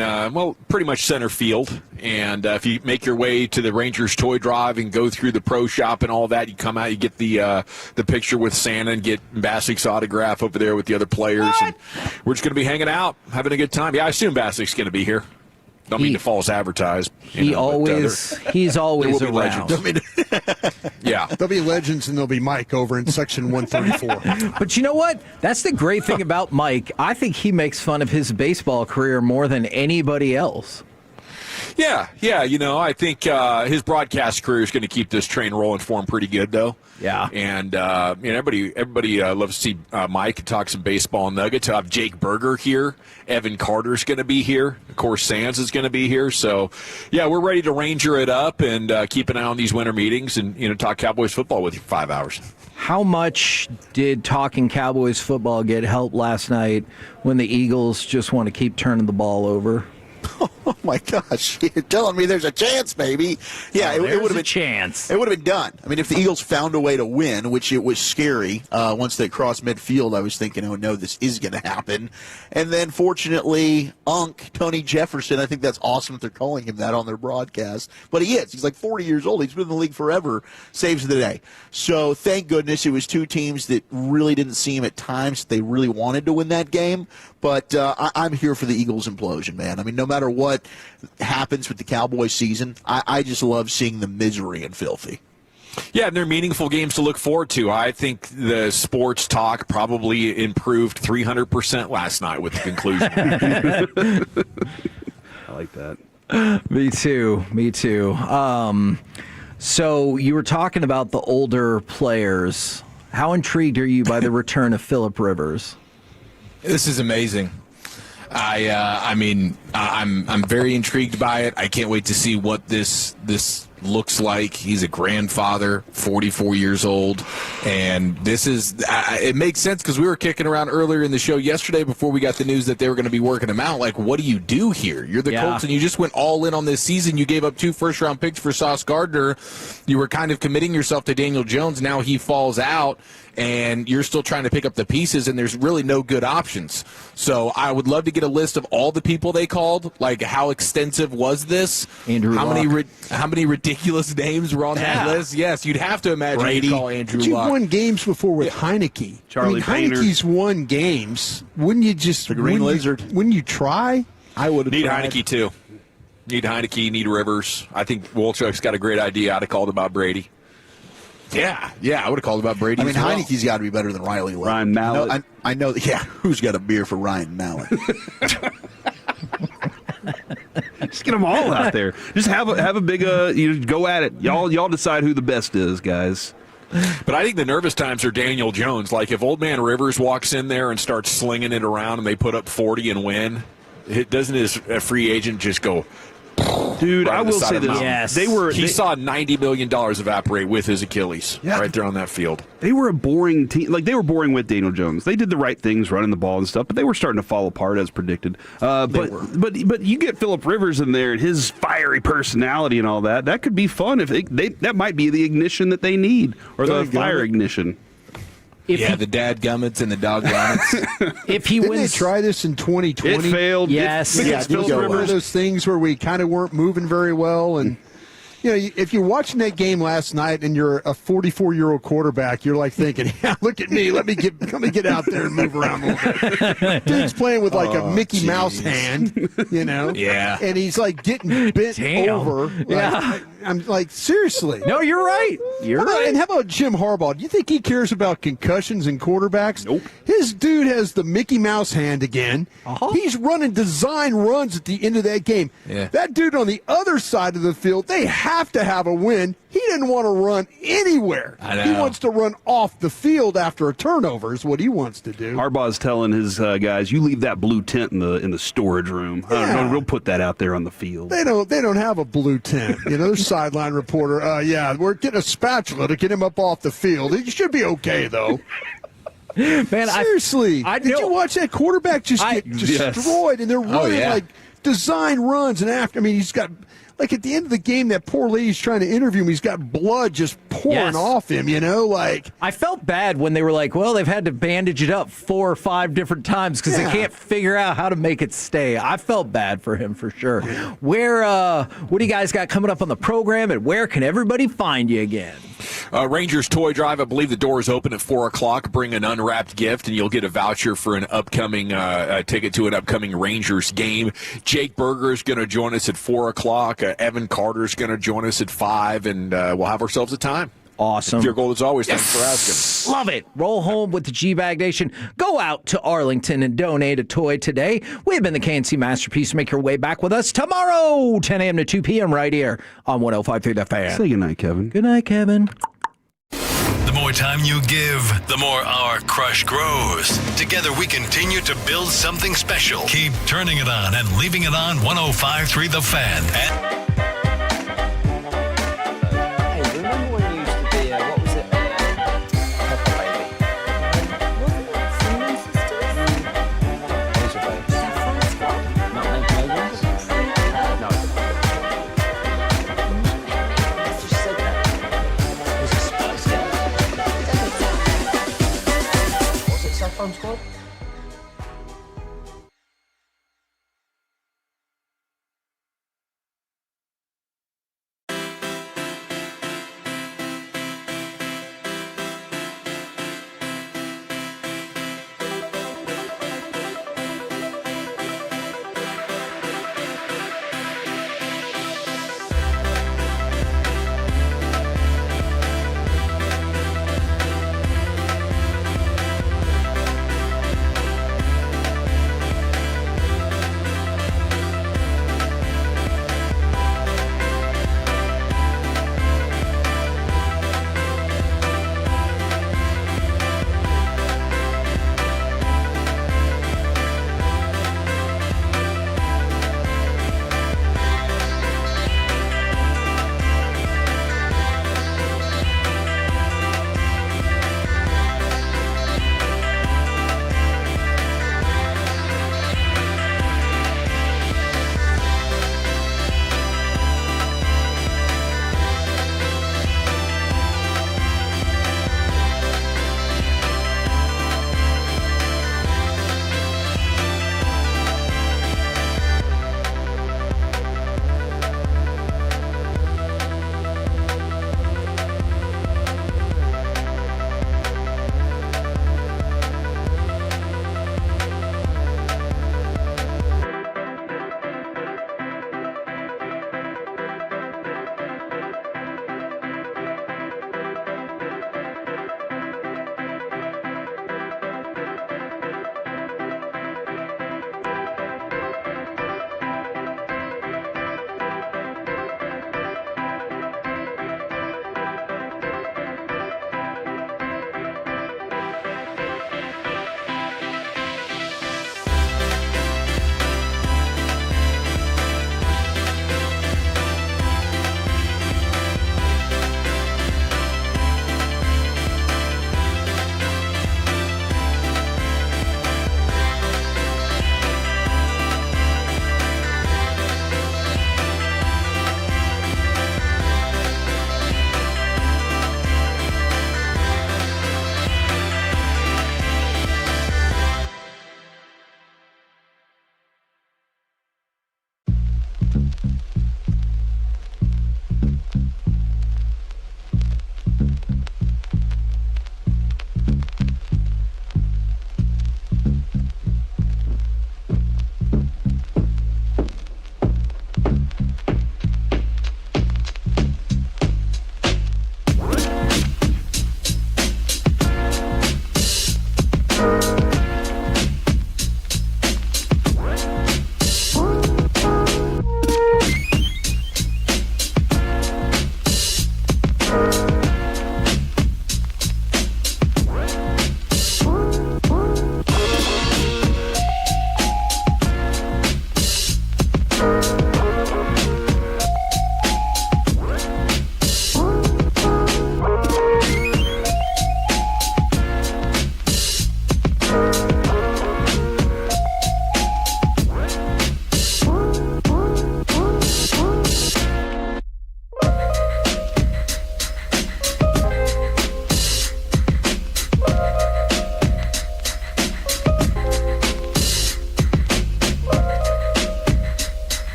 pretty much center field. And if you make your way to the Rangers Toy Drive and go through the pro shop and all that, you come out, you get the picture with Santa and get Basic's autograph over there with the other players. And we're just going to be hanging out, having a good time. Yeah, I assume Basic's going to be here. Don't mean to false advertise. He's always around. Yeah. There'll be legends and there'll be Mike over in section 134. But you know what? That's the great thing about Mike. I think he makes fun of his baseball career more than anybody else. Yeah. I think his broadcast career is going to keep this train rolling for him pretty good, though. Yeah. And everybody loves to see Mike talk some baseball nuggets. I have Jake Berger here. Evan Carter's going to be here. Of course, Sands is going to be here. So, yeah, we're ready to Ranger it up and keep an eye on these winter meetings and talk Cowboys football with you for 5 hours. How much did talking Cowboys football get help last night when the Eagles just want to keep turning the ball over? Oh my gosh! You're telling me there's a chance, baby? Yeah, it would have been a chance. It would have been done. I mean, if the Eagles found a way to win, which it was scary once they crossed midfield, I was thinking, oh no, this is going to happen. And then, fortunately, Tony Jefferson. I think that's awesome that they're calling him that on their broadcast. But he is. He's like 40 years old. He's been in the league forever. Saves the day. So thank goodness it was two teams that really didn't seem at times that they really wanted to win that game. But I'm here for the Eagles implosion, man. I mean, no matter what happens with the Cowboys season, I just love seeing the misery and filthy. Yeah, and they're meaningful games to look forward to. I think the sports talk probably improved 300% last night with the conclusion. I like that. Me too. So you were talking about the older players. How intrigued are you by the return of Phillip Rivers? This is amazing. I'm very intrigued by it. I can't wait to see what this looks like. He's a grandfather, 44 years old, and this is it makes sense because we were kicking around earlier in the show yesterday before we got the news that they were going to be working him out. Like, what do you do here? You're the Colts, and you just went all in on this season. You gave up 2 first-round picks for Sauce Gardner. You were kind of committing yourself to Daniel Jones. Now he falls out, and you're still trying to pick up the pieces, and there's really no good options. So I would love to get a list of all the people they called. Like, how extensive was this? Andrew Luck. How many ridiculous names were on that list? Yes, you'd have to imagine Brady. you call Andrew But Luck. you've won games before with Heineke. Charlie Painter. Heineke's won games. Wouldn't you just the Green Lizard? Wouldn't you try? I would have Need tried. Heineke, too. Need Heineke, need Rivers. I think Wolchuk's got a great idea. I'd have called about Brady. Yeah, I would have called about Brady. I mean, as well. Heineke's got to be better than Riley Leonard. Ryan Mallett. I know. Yeah, who's got a beer for Ryan Mallett? Just get them all out there. Just have a big go at it. Y'all decide who the best is, guys. But I think the nervous times are Daniel Jones. Like, if Old Man Rivers walks in there and starts slinging it around and they put up 40 and win, doesn't his free agent just go... Dude, right I will say this. Yes. He saw $90 million evaporate with his Achilles right there on that field. They were a boring team. Like, they were boring with Daniel Jones. They did the right things, running the ball and stuff, but they were starting to fall apart as predicted. But you get Phillip Rivers in there and his fiery personality and all that. That could be fun. If that might be the ignition that they need, or the fire ignition. The dadgummits and the doggummits. If he Didn't wins, they try this in 2020? It failed. Yes. It's one of those things where we kind of weren't moving very well, and if you're watching that game last night and you're a 44-year-old quarterback, you're like thinking, yeah, look at me. Let me get out there and move around a little bit. Dude's playing with like a Mickey Mouse hand, Yeah. And he's like getting bent over. Like, I'm like, seriously. No, you're right. You're right. And how about Jim Harbaugh? Do you think he cares about concussions and quarterbacks? Nope. His dude has the Mickey Mouse hand again. He's running design runs at the end of that game. Yeah. That dude on the other side of the field, they have to have a win. He didn't want to run anywhere. I know. He wants to run off the field after a turnover is what he wants to do. Harbaugh's telling his guys, "You leave that blue tent in the storage room. We'll put that out there on the field." They don't have a blue tent. Their sideline reporter, we're getting a spatula to get him up off the field. He should be okay, though. Man, seriously, did you watch that quarterback just get destroyed? And they're running like design runs, and he's got. Like at the end of the game, that poor lady's trying to interview him. He's got blood just pouring off him, I felt bad when they were like, well, they've had to bandage it up 4 or 5 different times because they can't figure out how to make it stay. I felt bad for him for sure. What do you guys got coming up on the program, and where can everybody find you again? Rangers Toy Drive. I believe the door is open at 4 o'clock. Bring an unwrapped gift, and you'll get a voucher for an upcoming ticket to an upcoming Rangers game. Jake Berger is going to join us at 4 o'clock. Evan Carter is going to join us at 5, and we'll have ourselves a time. Awesome. Your goal as always. Thanks for asking. Love it. Roll home with the G-Bag Nation. Go out to Arlington and donate a toy today. We've been the KNC Masterpiece. Make your way back with us tomorrow, 10 a.m. to 2 p.m. right here on 105.3 The Fan. Say goodnight, Kevin. Good night, Kevin. The more time you give, the more our crush grows. Together we continue to build something special. Keep turning it on and leaving it on 105.3 The Fan. Hey, remember when you used to be, what was it? Pepper Baby. Wasn't it Cinnamon Sisters? Those are babes. Saffron Squad? Not Megan? No. Let's just say that. Was it Spice Girls? Was it Saffron Squad?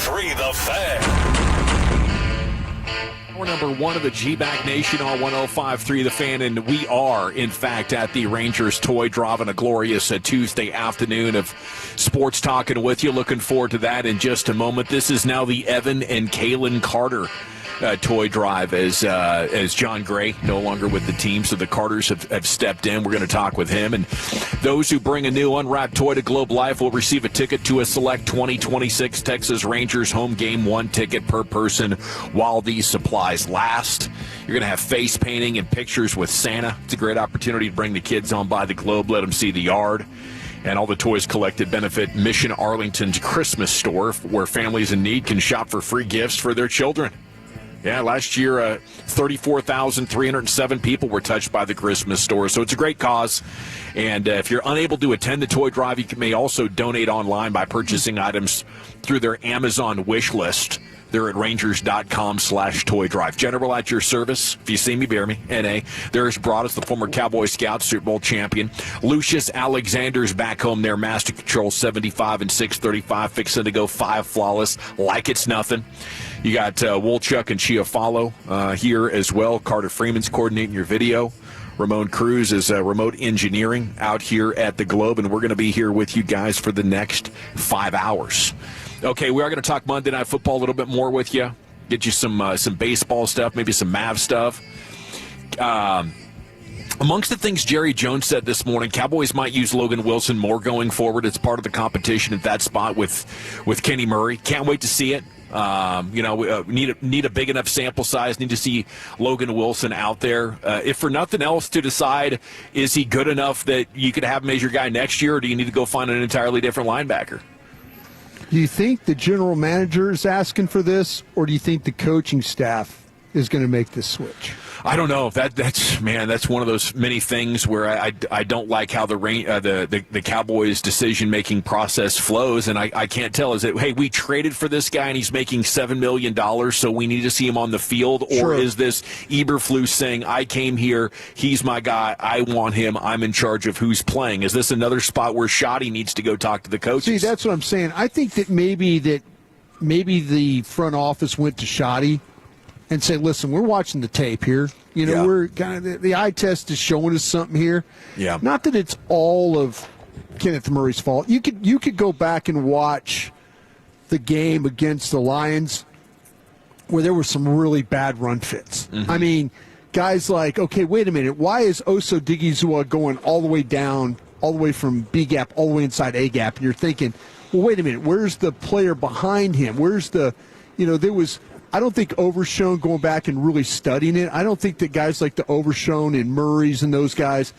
105.3 The Fan. We're number one of the G-Bag Nation on 105.3 The Fan, and we are, in fact, at the Rangers Toy Drive on a glorious Tuesday afternoon of sports talking with you. Looking forward to that in just a moment. This is now the Evan and Kalen Carter toy drive as John Gray no longer with the team, so the Carters have stepped in. We're going to talk with him, and those who bring a new unwrapped toy to Globe Life will receive a ticket to a select 2026 Texas Rangers home game, one ticket per person while these supplies last. You're going to have face painting and pictures with Santa. It's a great opportunity to bring the kids on by the Globe, let them see the yard. And all the toys collected benefit Mission Arlington's Christmas store, where families in need can shop for free gifts for their children. Yeah, last year, 34,307 people were touched by the Christmas store, so it's a great cause. And if you're unable to attend the toy drive, you may also donate online by purchasing items through their Amazon wish list. They're at rangers.com/toy drive. General at your service. If you see me, bear me. N.A. There's Broadus, the former Cowboy Scout, Super Bowl champion. Lucius Alexander's back home there. Master Control 75 and 635. Fixing to go 5 flawless like it's nothing. You got Wolchuk and Chiafalo here as well. Carter Freeman's coordinating your video. Ramon Cruz is remote engineering out here at the Globe, and we're going to be here with you guys for the next 5 hours. Okay, we are going to talk Monday Night Football a little bit more with you. Get you some baseball stuff, maybe some Mav stuff. Amongst the things Jerry Jones said this morning, Cowboys might use Logan Wilson more going forward. It's part of the competition at that spot with Kenny Murray. Can't wait to see it. Need a big enough sample size. Need to see Logan Wilson out there. If for nothing else, to decide, is he good enough that you could have him as your guy next year, or do you need to go find an entirely different linebacker? Do you think the general manager is asking for this, or do you think the coaching staff is going to make this switch? I don't know. That's one of those many things where I don't like how the Cowboys' decision-making process flows, and I can't tell. Is it, hey, we traded for this guy and he's making $7 million, so we need to see him on the field? Or is this Eberflus saying, I came here, he's my guy, I want him, I'm in charge of who's playing? Is this another spot where Schotty needs to go talk to the coaches? See, that's what I'm saying. I think that maybe the front office went to Schotty and say, listen, we're watching the tape here. We're kind of the eye test is showing us something here. Yeah. Not that it's all of Kenneth Murray's fault. You could go back and watch the game against the Lions where there were some really bad run fits. Mm-hmm. I mean, guys like, okay, wait a minute, why is Oso Digizua going all the way down, all the way from B gap, all the way inside A gap? And you're thinking, well, wait a minute, where's the player behind him? Where's the, there was. I don't think Overshown, going back and really studying it, I don't think that guys like the Overshown and Murray's and those guys,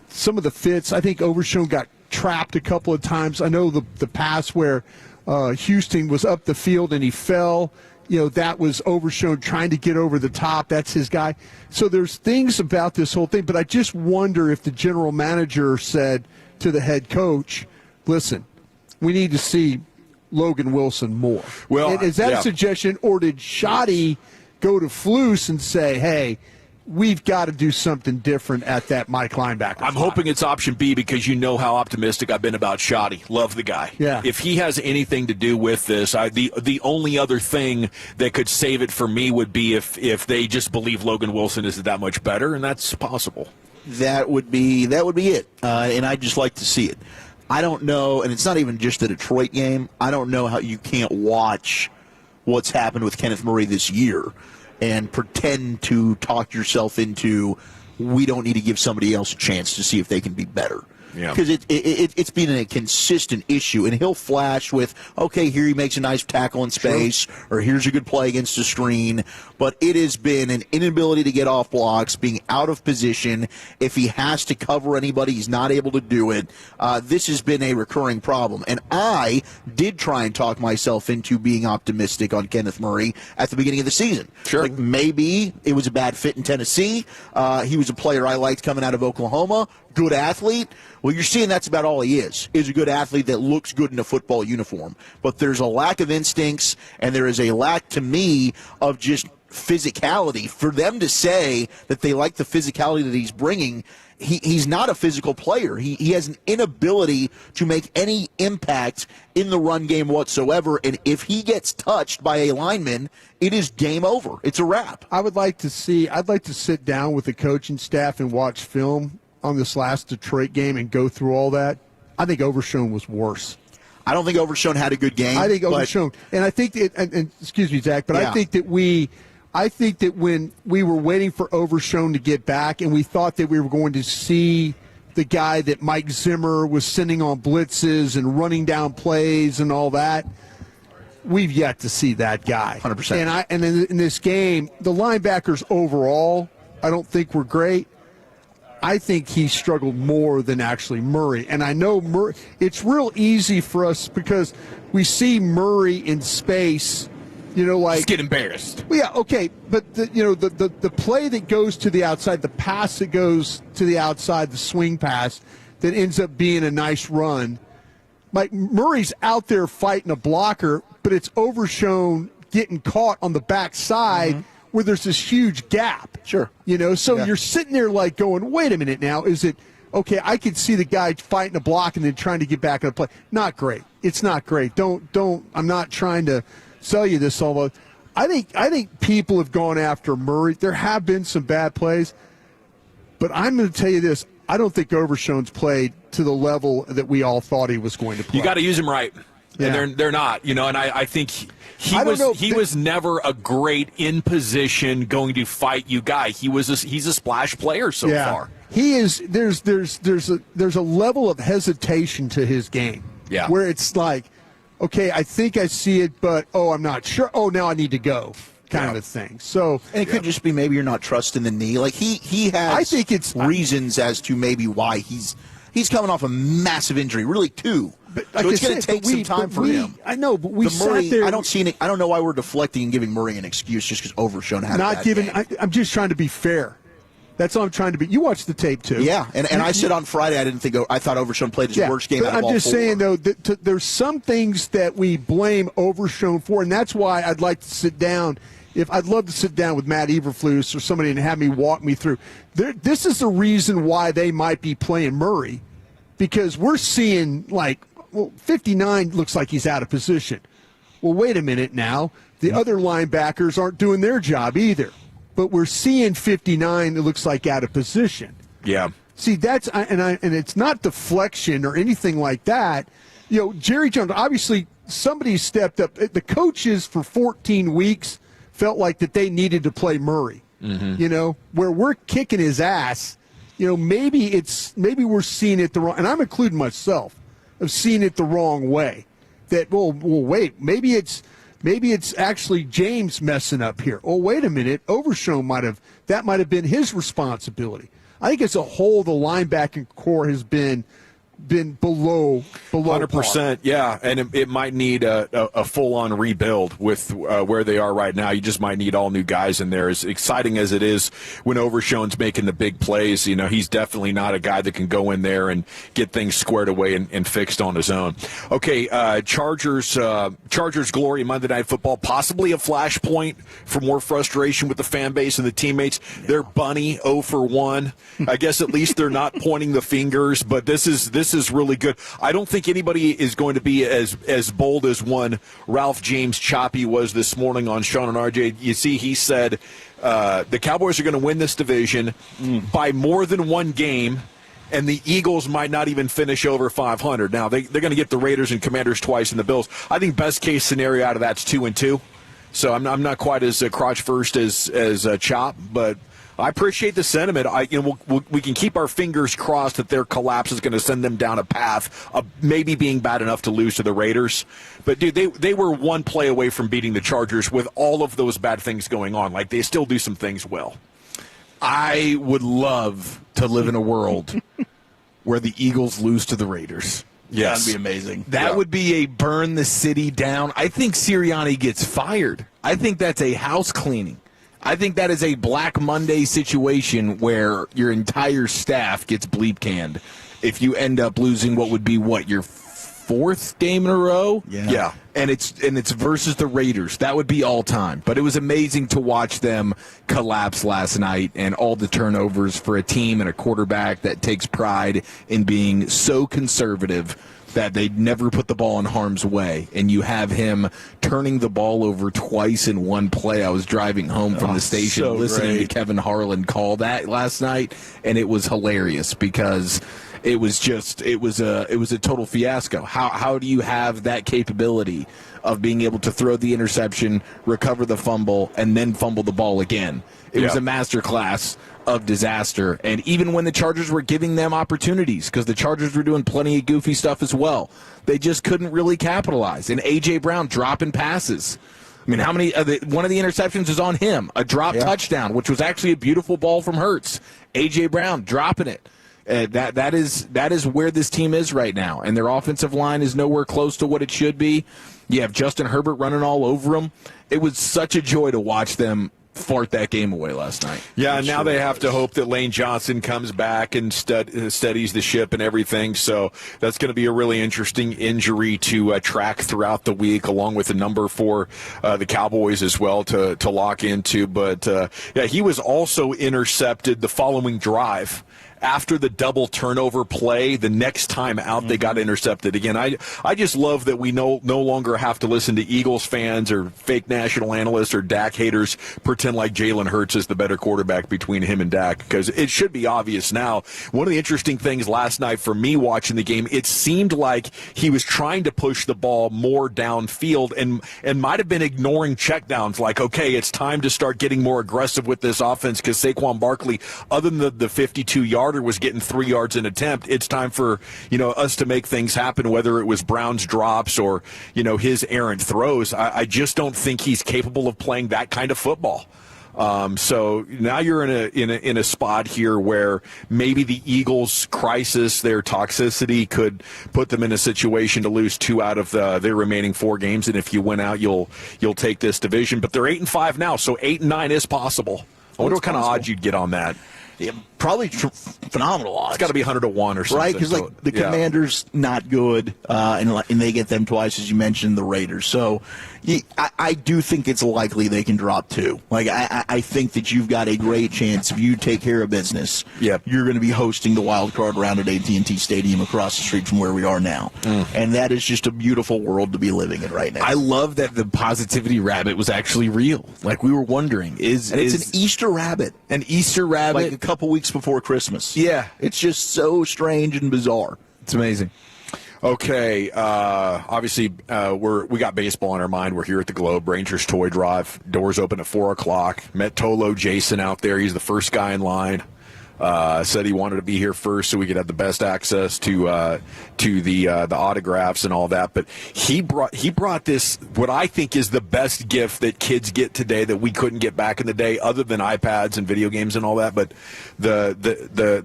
some of the fits, I think Overshown got trapped a couple of times. I know the pass where Houston was up the field and he fell, that was Overshown trying to get over the top. That's his guy. So there's things about this whole thing, but I just wonder if the general manager said to the head coach, listen, we need to see Logan Wilson more. Well, is that a suggestion, or did Schotty go to Flus and say, hey, we've got to do something different at that Mike linebacker? I'm hoping it's option B, because you know how optimistic I've been about Schotty. Love the guy. Yeah. If he has anything to do with this, the only other thing that could save it for me would be if they just believe Logan Wilson is that much better, and that's possible. That would be it, and I'd just like to see it. I don't know, and it's not even just the Detroit game. I don't know how you can't watch what's happened with Kenneth Murray this year and pretend to talk yourself into, we don't need to give somebody else a chance to see if they can be better. Because it's been a consistent issue, and he'll flash with, okay, here he makes a nice tackle in space, or here's a good play against the screen, but it has been an inability to get off blocks, being out of position. If he has to cover anybody, he's not able to do it. This has been a recurring problem, and I did try and talk myself into being optimistic on Kenneth Murray at the beginning of the season. Like, maybe it was a bad fit in Tennessee. He was a player I liked coming out of Oklahoma. Good athlete. Well, you're seeing that's about all he is a good athlete that looks good in a football uniform. But there's a lack of instincts, and there is a lack, to me, of just physicality. For them to say that they like the physicality that he's bringing, he's not a physical player. He has an inability to make any impact in the run game whatsoever. And if he gets touched by a lineman, it is game over. It's a wrap. I'd like to sit down with the coaching staff and watch film on this last Detroit game and go through all that. I think Overshown was worse. I don't think Overshown had a good game. I think Overshown, and I think that, and excuse me, Zach, but yeah. I think that when we were waiting for Overshown to get back and we thought that we were going to see the guy that Mike Zimmer was sending on blitzes and running down plays and all that, we've yet to see that guy. 100%. And in this game, the linebackers overall, I don't think were great. I think he struggled more than actually Murray. And I know Murray, it's real easy for us because we see Murray in space, like. Just get embarrassed. Well, yeah, okay. But, the play that goes to the outside, the pass that goes to the outside, the swing pass that ends up being a nice run, like Murray's out there fighting a blocker, but it's Overshown getting caught on the backside where there's this huge gap. Sure. So you're sitting there like going, wait a minute now, is it, okay, I could see the guy fighting a block and then trying to get back in the play. Not great. It's not great. Don't, I'm not trying to sell you this, although I think people have gone after Murray. There have been some bad plays, but I'm going to tell you this. I don't think Overshown's played to the level that we all thought he was going to play. You got to use him right. Yeah. And they're not, and I think he was never a great in position going to fight you guy. He's a splash player so far. He is. There's a level of hesitation to his game. Yeah. Where it's like, okay, I think I see it, but I'm not sure. Oh, now I need to go. Kind of a thing. So, and it could just be maybe you're not trusting the knee. Like he has. I think it's reasons as to maybe why he's coming off a massive injury. Really, two. But like so it's going to take some time for him. I know, but we Murray, sat there. I don't know why we're deflecting and giving Murray an excuse just because Overshown had not a bad giving. game. I'm just trying to be fair. That's all I'm trying to be. You watched the tape too. Yeah, and I said on Friday I thought Overshown played his worst game. But out of I'm just all four. saying though that there's some things that we blame Overshown for, and that's why I'd like to sit down. I'd love to sit down with Matt Eberflus or somebody and have me walk me through. This is the reason why they might be playing Murray, because we're seeing 59 looks like he's out of position. Well, wait a minute now. The other linebackers aren't doing their job either. But we're seeing 59 that looks like out of position. Yeah. See, that's and it's not deflection or anything like that. Jerry Jones, obviously somebody stepped up. The coaches for 14 weeks felt like that they needed to play Murray. Where we're kicking his ass, maybe we're seeing it the wrong, and I'm including myself, of seeing it the wrong way. That, wait, maybe it's actually James messing up here. Oh, wait a minute. Overshown might have been his responsibility. I think as a whole, the linebacking core has been below 100%, par. yeah, and it might need a full-on rebuild with where they are right now. You just might need all new guys in there. As exciting as it is when Overshown's making the big plays, he's definitely not a guy that can go in there and get things squared away and fixed on his own. Okay, Chargers glory Monday Night Football, possibly a flashpoint for more frustration with the fan base and the teammates. They're bunny 0 for 1. I guess at least they're not pointing the fingers, but this is really good. I don't think anybody is going to be as bold as one Ralph James Choppy was this morning on Sean and RJ. You see, he said the Cowboys are going to win this division by more than one game, and the Eagles might not even finish over 500. Now, they're going to get the Raiders and Commanders twice and the Bills. I think best case scenario out of that's 2-2. So I'm not quite as crotch first as Chop, but I appreciate the sentiment. We can keep our fingers crossed that their collapse is going to send them down a path of maybe being bad enough to lose to the Raiders. But, dude, they were one play away from beating the Chargers with all of those bad things going on. Like, they still do some things well. I would love to live in a world where the Eagles lose to the Raiders. Yes. That'd be amazing. That would be a burn the city down. I think Sirianni gets fired. I think that's a house cleaning. I think that is a Black Monday situation where your entire staff gets bleep canned if you end up losing what would be your 4th game in a row. Yeah. And it's versus the Raiders. That would be all time. But it was amazing to watch them collapse last night and all the turnovers for a team and a quarterback that takes pride in being so conservative that they never put the ball in harm's way. And you have him turning the ball over twice in one play. I was driving home from the station listening to Kevin Harlan call that last night, and it was hilarious because it was a total fiasco. How do you have that capability of being able to throw the interception, recover the fumble, and then fumble the ball again? It was a masterclass of disaster. And even when the Chargers were giving them opportunities, because the Chargers were doing plenty of goofy stuff as well, they just couldn't really capitalize. And A.J. Brown dropping passes. I mean, how many? One of the interceptions is on him. A drop touchdown, which was actually a beautiful ball from Hurts. A.J. Brown dropping it. That is where this team is right now, and their offensive line is nowhere close to what it should be. You have Justin Herbert running all over them. It was such a joy to watch them fart that game away last night. Yeah, and now they have to hope that Lane Johnson comes back and steadies the ship and everything. So that's going to be a really interesting injury to track throughout the week, along with a number for the Cowboys as well to lock into. But, he was also intercepted the following drive. After the double turnover play, the next time out they got intercepted again. I just love that we no longer have to listen to Eagles fans or fake national analysts or Dak haters pretend like Jalen Hurts is the better quarterback between him and Dak, because it should be obvious now. One of the interesting things last night for me watching the game, it seemed like he was trying to push the ball more downfield and might have been ignoring checkdowns, like, okay, it's time to start getting more aggressive with this offense, because Saquon Barkley, other than the 52-yarder, was getting 3 yards an attempt. It's time for us to make things happen, whether it was Brown's drops or his errant throws. I just don't think he's capable of playing that kind of football. So now you're in a spot here where maybe the Eagles' crisis, their toxicity, could put them in a situation to lose 2 out of their remaining 4 games. And if you win out, you'll take this division. But they're 8-5 now, so 8-9 is possible. I wonder what kind of odds you'd get on that. Yeah, probably phenomenal odds. It's got to be 100 to 1 or something. Right, because the Commanders not good, and they get them twice, as you mentioned, the Raiders. So I do think it's likely they can drop 2. Like I think that you've got a great chance if you take care of business. Yep. You're going to be hosting the wild card round at AT&T Stadium across the street from where we are now, and that is just a beautiful world to be living in right now. I love that the positivity rabbit was actually real. Like we were wondering, it's an Easter rabbit, like a couple weeks before Christmas. Yeah. It's just so strange and bizarre. It's amazing. Okay, obviously we got baseball on our mind. We're here at the Globe, Rangers Toy Drive. Doors open at 4 o'clock. Met Tolo Jason out there. He's the first guy in line. Said he wanted to be here first so we could have the best access to the autographs and all that. But he brought this, what I think is the best gift that kids get today that we couldn't get back in the day, other than iPads and video games and all that. But the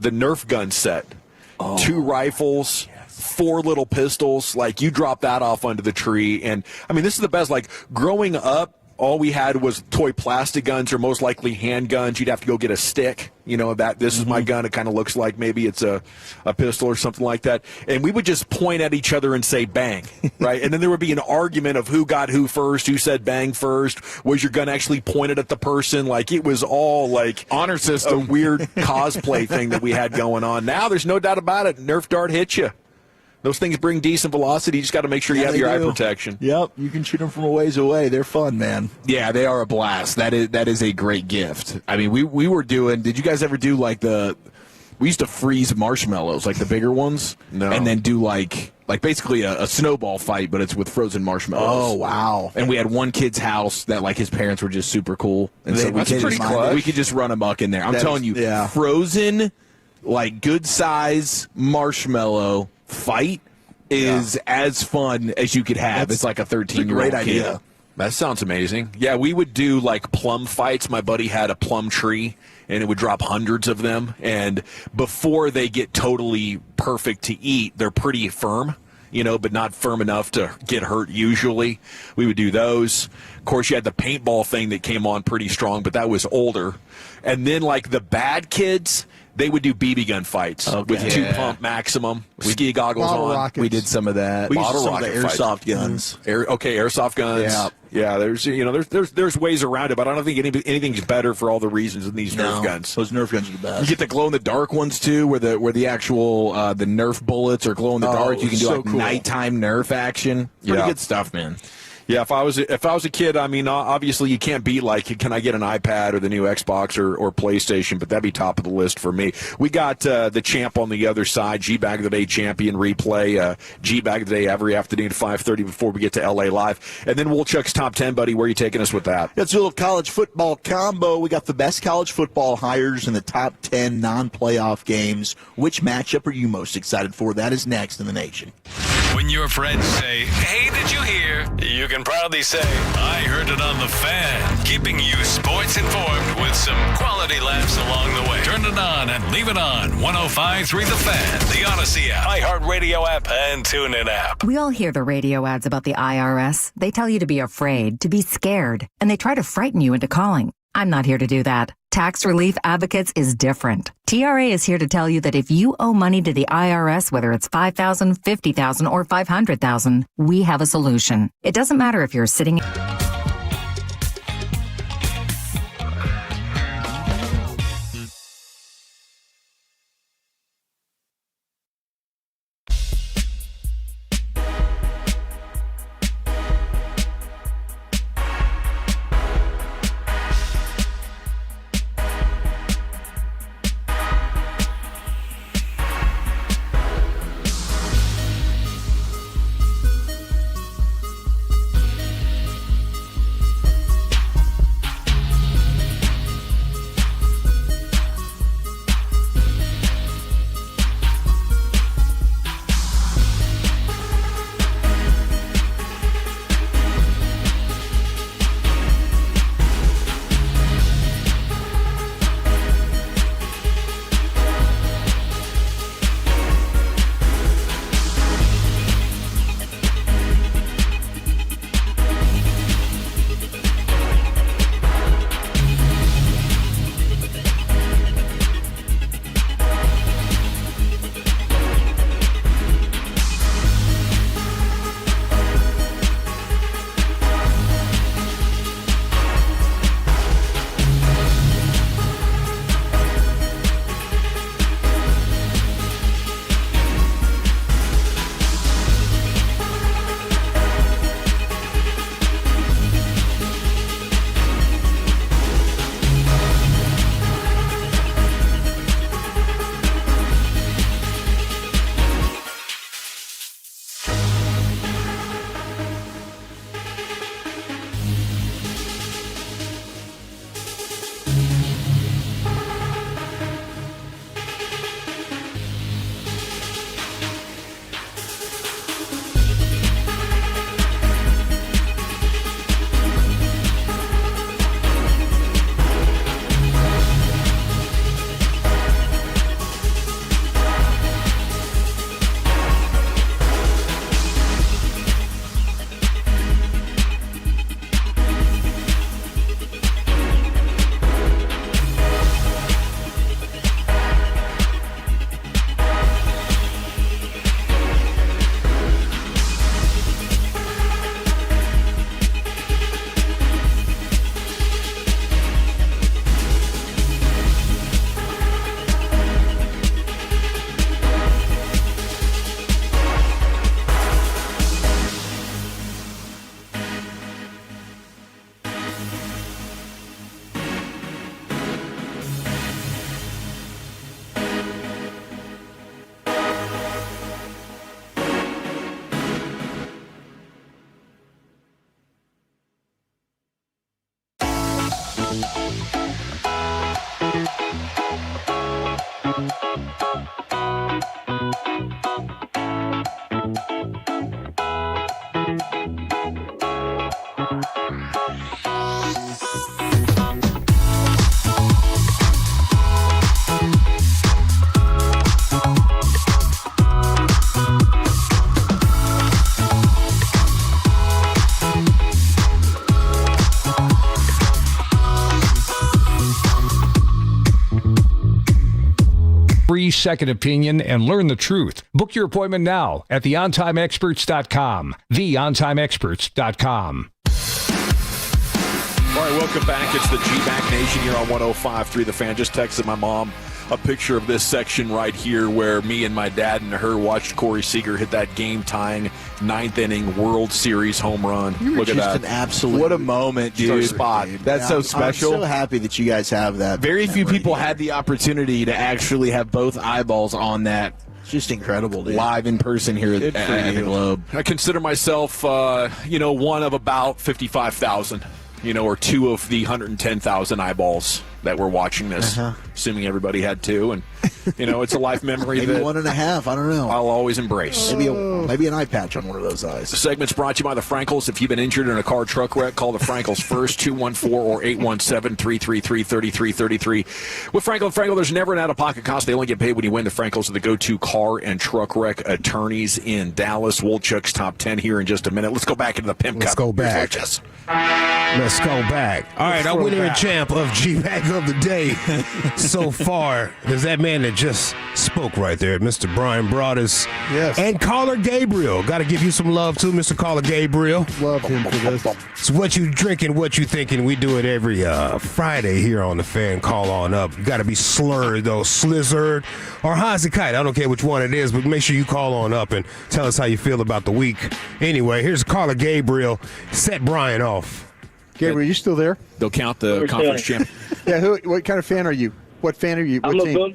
Nerf gun set, 2 rifles. 4 little pistols. Like, you drop that off under the tree. And I mean, this is the best. Like, growing up, all we had was toy plastic guns, or most likely handguns. You'd have to go get a stick, that this is my gun. It kind of looks like maybe it's a pistol or something like that. And we would just point at each other and say bang, right? And then there would be an argument of who got who first, who said bang first. Was your gun actually pointed at the person? Like, it was all like honor system, a weird cosplay thing that we had going on. Now there's no doubt about it. Nerf dart hits you. Those things bring decent velocity. You just got to make sure you have your eye protection. Yep, you can shoot them from a ways away. They're fun, man. Yeah, they are a blast. That is a great gift. I mean, we were doing. Did you guys ever do like we used to freeze marshmallows, like the bigger ones, and then do like basically a snowball fight, but it's with frozen marshmallows. Oh wow! And we had one kid's house that like his parents were just super cool, and so we could just run amok in there. I'm telling you, frozen, like good size marshmallow fight is as fun as you could have. It's like a 13-year-old kid. That sounds amazing. Yeah, we would do like plum fights. My buddy had a plum tree, and it would drop hundreds of them. And before they get totally perfect to eat, they're pretty firm, but not firm enough to get hurt usually. We would do those. Of course, you had the paintball thing that came on pretty strong, but that was older. And then like the bad kids, they would do BB gun fights with 2-pump maximum, ski goggles on. Rockets. We did some of that. We used Bottle some of the rocket fight. airsoft guns. Airsoft guns. Yeah. There's ways around it, but I don't think anything's better for all the reasons than these Nerf guns. Those Nerf guns are the best. You get the glow in the dark ones too, where the actual the Nerf bullets are glow in the dark. You can do nighttime Nerf action. Pretty good stuff, man. Yeah, if I was a kid, I mean, obviously you can't beat can I get an iPad or the new Xbox or PlayStation, but that'd be top of the list for me. We got the champ on the other side, G-Bag of the Day champion replay, G-Bag of the Day every afternoon at 5:30 before we get to LA Live. And then Woolchuck's Top 10, buddy. Where are you taking us with that? It's a little college football combo. We got the best college football hires in the top 10 non-playoff games. Which matchup are you most excited for? That is next in the nation. When your friends say, "Hey, did you hear?" you can proudly say, "I heard it on the Fan," keeping you sports informed with some quality laughs along the way. Turn it on and leave it on. 105.3 The Fan, the Odyssey app, iHeartRadio app, and TuneIn app. We all hear the radio ads about the IRS. They tell you to be afraid, to be scared, and they try to frighten you into calling. I'm not here to do that. Tax Relief Advocates is different. TRA is here to tell you that if you owe money to the IRS, whether it's $5,000, $50,000, or $500,000, we have a solution. It doesn't matter if you're sitting... free second opinion and learn the truth. Book your appointment now at theontimeexperts.com. theontimeexperts.com. All right, welcome back. It's the G-Back Nation here on 105.3 The Fan. Just texted my mom a picture of this section right here where me and my dad and her watched Corey Seager hit that game-tying ninth-inning World Series home run. Look at that. An absolute what a moment, dude. spot. That's so special. I'm so happy that you guys have that. Very few right people here. had the opportunity to actually have both eyeballs on that. It's just incredible, dude. Live in person here at the Globe. I consider myself, one of about 55,000, or two of the 110,000 eyeballs that were watching this, assuming everybody had two. And, it's a life memory Maybe that 1.5. I don't know. I'll always embrace. Maybe an eye patch on one of those eyes. The segment's brought to you by the Frankels. If you've been injured in a car truck wreck, call the Frankels first, 214 or 817-333-3333. With Frankel, there's never an out-of-pocket cost. They only get paid when you win. The Frankels are the go-to car and truck wreck attorneys in Dallas. Wolchuk's top 10 here in just a minute. Let's go back into the Pimp Cup. Let's go back. Let's go back. All right, our winner and champ of G-Bag of the day so far is that man that just spoke right there, Mr. Brian Broaddus. Yes. And Caller Gabriel. Got to give you some love, too, Mr. Caller Gabriel. Love him for this. It's what you drinking, what you thinking. We do it every Friday here on the Fan. Call on up. You got to be slurred, though. Slizzard or Hazikite. I don't care which one it is, but make sure you call on up and tell us how you feel about the week. Anyway, here's Caller Gabriel. Set Brian off. Gabriel, you still there? They'll count the conference champ. Yeah, what kind of fan are you? What fan are you? What team?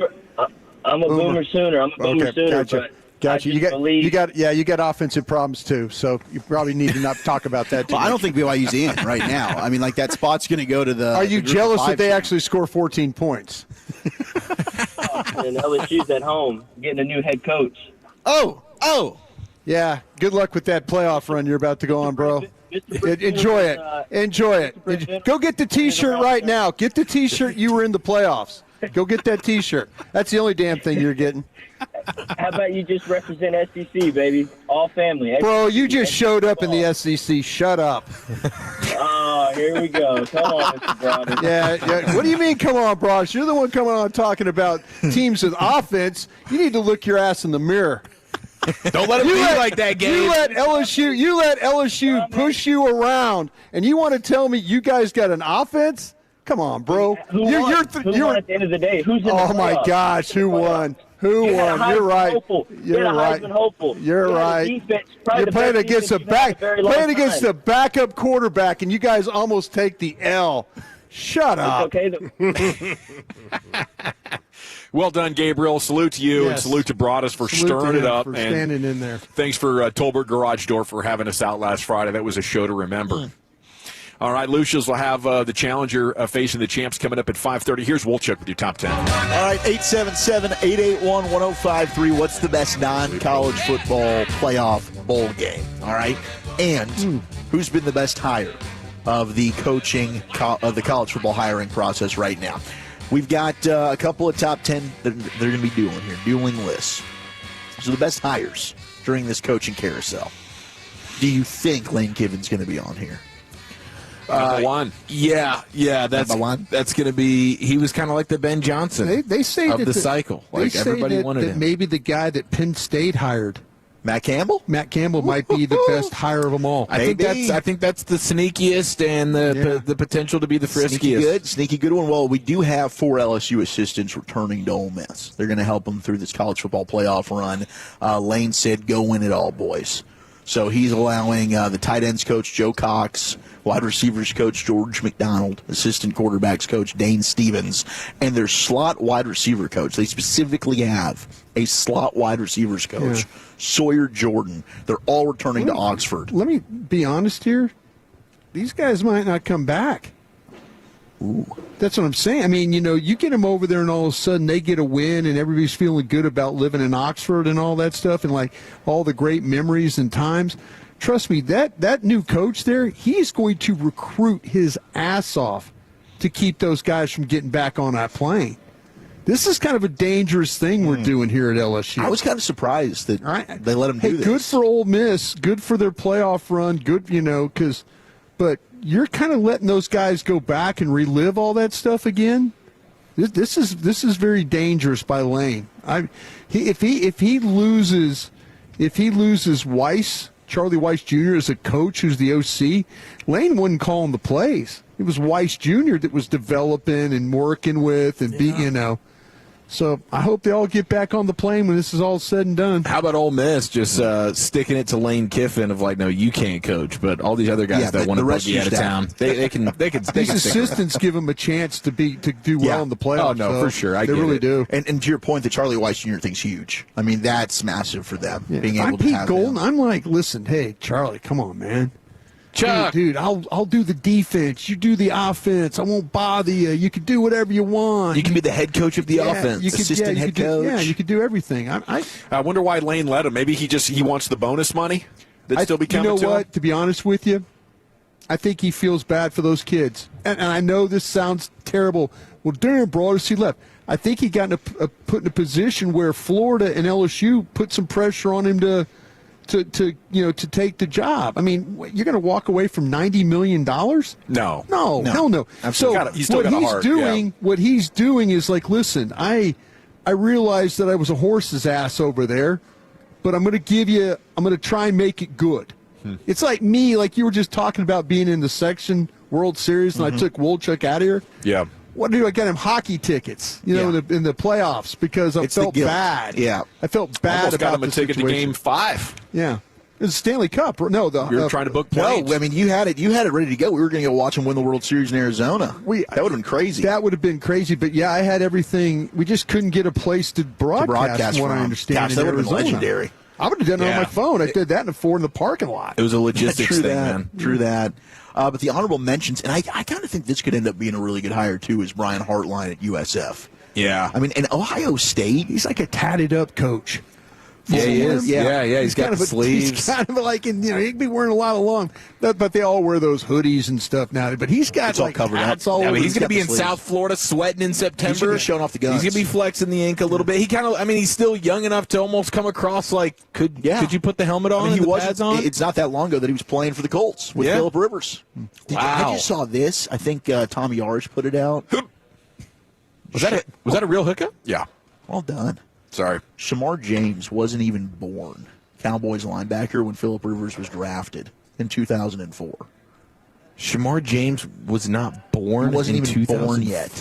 I'm a Boomer Sooner. I'm a Boomer Sooner. Gotcha. But Gotcha. You got offensive problems too, so you probably need to not talk about that. Well, I don't think BYU's in right now. I mean, that spot's going to go to the. Are you jealous that they actually score 14 points? And LSU's at home getting a new head coach. Oh. Yeah. Good luck with that playoff run you're about to go on, bro. Enjoy it. Enjoy it. Go get the T-shirt right now. Get the T-shirt. You were in the playoffs. Go get that T-shirt. That's the only damn thing you're getting. How about you just represent SEC, baby? All family. Bro, you just showed up in the SEC. Shut up. Oh, here we go. Come on, Mr. Brown. Yeah. What do you mean, come on, Brosh? You're the one coming on talking about teams with offense. You need to look your ass in the mirror. Don't let it be like that, Gabe. You let LSU push you around, and you want to tell me you guys got an offense? Come on, bro. Who won at the end of the day? Who's in the Oh my playoffs? gosh, who won? Who won? You're right. You're right. You're right. You're playing against a backup quarterback, and you guys almost take the L. Shut up. Well done, Gabriel. Salute to you, and salute to Broaddus for stirring it up. For standing in there. Thanks for Tolbert Garage Door for having us out last Friday. That was a show to remember. All right, Lucius will have the challenger facing the champs coming up at 5:30. Here's Wolchuk with your top 10. All right, 877-881-1053. What's the best non-college football playoff bowl game? All right, and who's been the best hire of the coaching of the college football hiring process right now? We've got a couple of top 10 that they're going to be dueling lists. So the best hires during this coaching carousel. Do you think Lane Kiffin's going to be on here? Number one. Yeah. That's going to be. He was kind of like the Ben Johnson. They say of that the cycle. Like everybody wanted him. Maybe the guy that Penn State hired, Matt Campbell. Matt Campbell might be the best hire of them all. I think that's the sneakiest and the potential to be the friskiest. Sneaky good one. Well, we do have 4 LSU assistants returning to Ole Miss. They're going to help them through this college football playoff run. Lane said, "Go win it all, boys." So he's allowing the tight ends coach Joe Cox, wide receivers coach George McDonald, assistant quarterbacks coach Dane Stevens, and their slot wide receiver coach. They specifically have a slot wide receivers coach, Sawyer Jordan. They're all returning to Oxford. Let me be honest here. These guys might not come back. Ooh. That's what I'm saying. I mean, you get them over there and all of a sudden they get a win and everybody's feeling good about living in Oxford and all that stuff and like all the great memories and times. Trust me, that new coach there, he's going to recruit his ass off to keep those guys from getting back on that plane. This is kind of a dangerous thing we're doing here at LSU. I was kind of surprised that they let him do this. Good for Ole Miss, good for their playoff run, good, but you're kind of letting those guys go back and relive all that stuff again? This is very dangerous by Lane. If he loses Weiss, Charlie Weiss Jr. as a coach, who's the OC, Lane wouldn't call him the plays. It was Weiss Jr. that was developing and working with and So I hope they all get back on the plane when this is all said and done. How about Ole Miss just sticking it to Lane Kiffin of like, no, you can't coach, but all these other guys that want to buggy out of town, they can. These assistants give them a chance to do well in the playoffs. Oh no, for sure, they really do. And to your point, the Charlie Weiss Jr. thing's huge. I mean, that's massive for them. Yeah. Being able I'm to Pete have Golden. them. I'm like, listen, hey Charlie, come on, man. Chuck. Dude, I'll do the defense. You do the offense. I won't bother you. You can do whatever you want. You can be the head coach of the offense, assistant head coach. You could do everything. I wonder why Lane let him. Maybe he wants the bonus money that still be coming to him. You know what? To be honest with you, I think he feels bad for those kids. And I know this sounds terrible. Well, Darren Broadus, he left. I think he got put in a position where Florida and LSU put some pressure on him to take the job. I mean, you're going to walk away from $90 million? No, hell no. So what he's doing is like, listen, I realized that I was a horse's ass over there, but I'm going to try and make it good. It's like me, like you were just talking about being in the Section World Series, and I took Wolchuk out of here. Yeah. What do I get him hockey tickets? In the playoffs because I felt bad. Yeah, I felt bad almost about got him a ticket situation. to Game 5. Yeah, it's Stanley Cup. No, you're trying to book planes. No, I mean you had it ready to go. We were going to go watch him win the World Series in Arizona. That would have been crazy. That would have been crazy. But yeah, I had everything. We just couldn't get a place to broadcast from what I understand. Gosh, that would have been legendary. I would have done it on my phone. I did that in the parking lot. It was a logistics thing, man. True that. But the honorable mentions, and I kind of think this could end up being a really good hire, too, is Brian Hartline at USF. Yeah. I mean, in Ohio State, he's like a tatted up coach. Yeah, he is. Yeah, he's got the sleeves. He's kind of like, he could be wearing a lot of long, but they all wear those hoodies and stuff now. But he's got it's all covered up. All over. He's going to be in South Florida sweating in September. He's going to be showing off the guns. He's going to be flexing the ink a little bit. He kind of, he's still young enough to almost come across like, could you put the helmet on and the pads on? It's not that long ago that he was playing for the Colts with Phillip Rivers. I just saw this. I think Tom Yards put it out. Was that a real hookup? Yeah. Well done. Sorry. Shamar James wasn't even born. Cowboys linebacker when Phillip Rivers was drafted in 2004. Shamar James was not born. He wasn't even born yet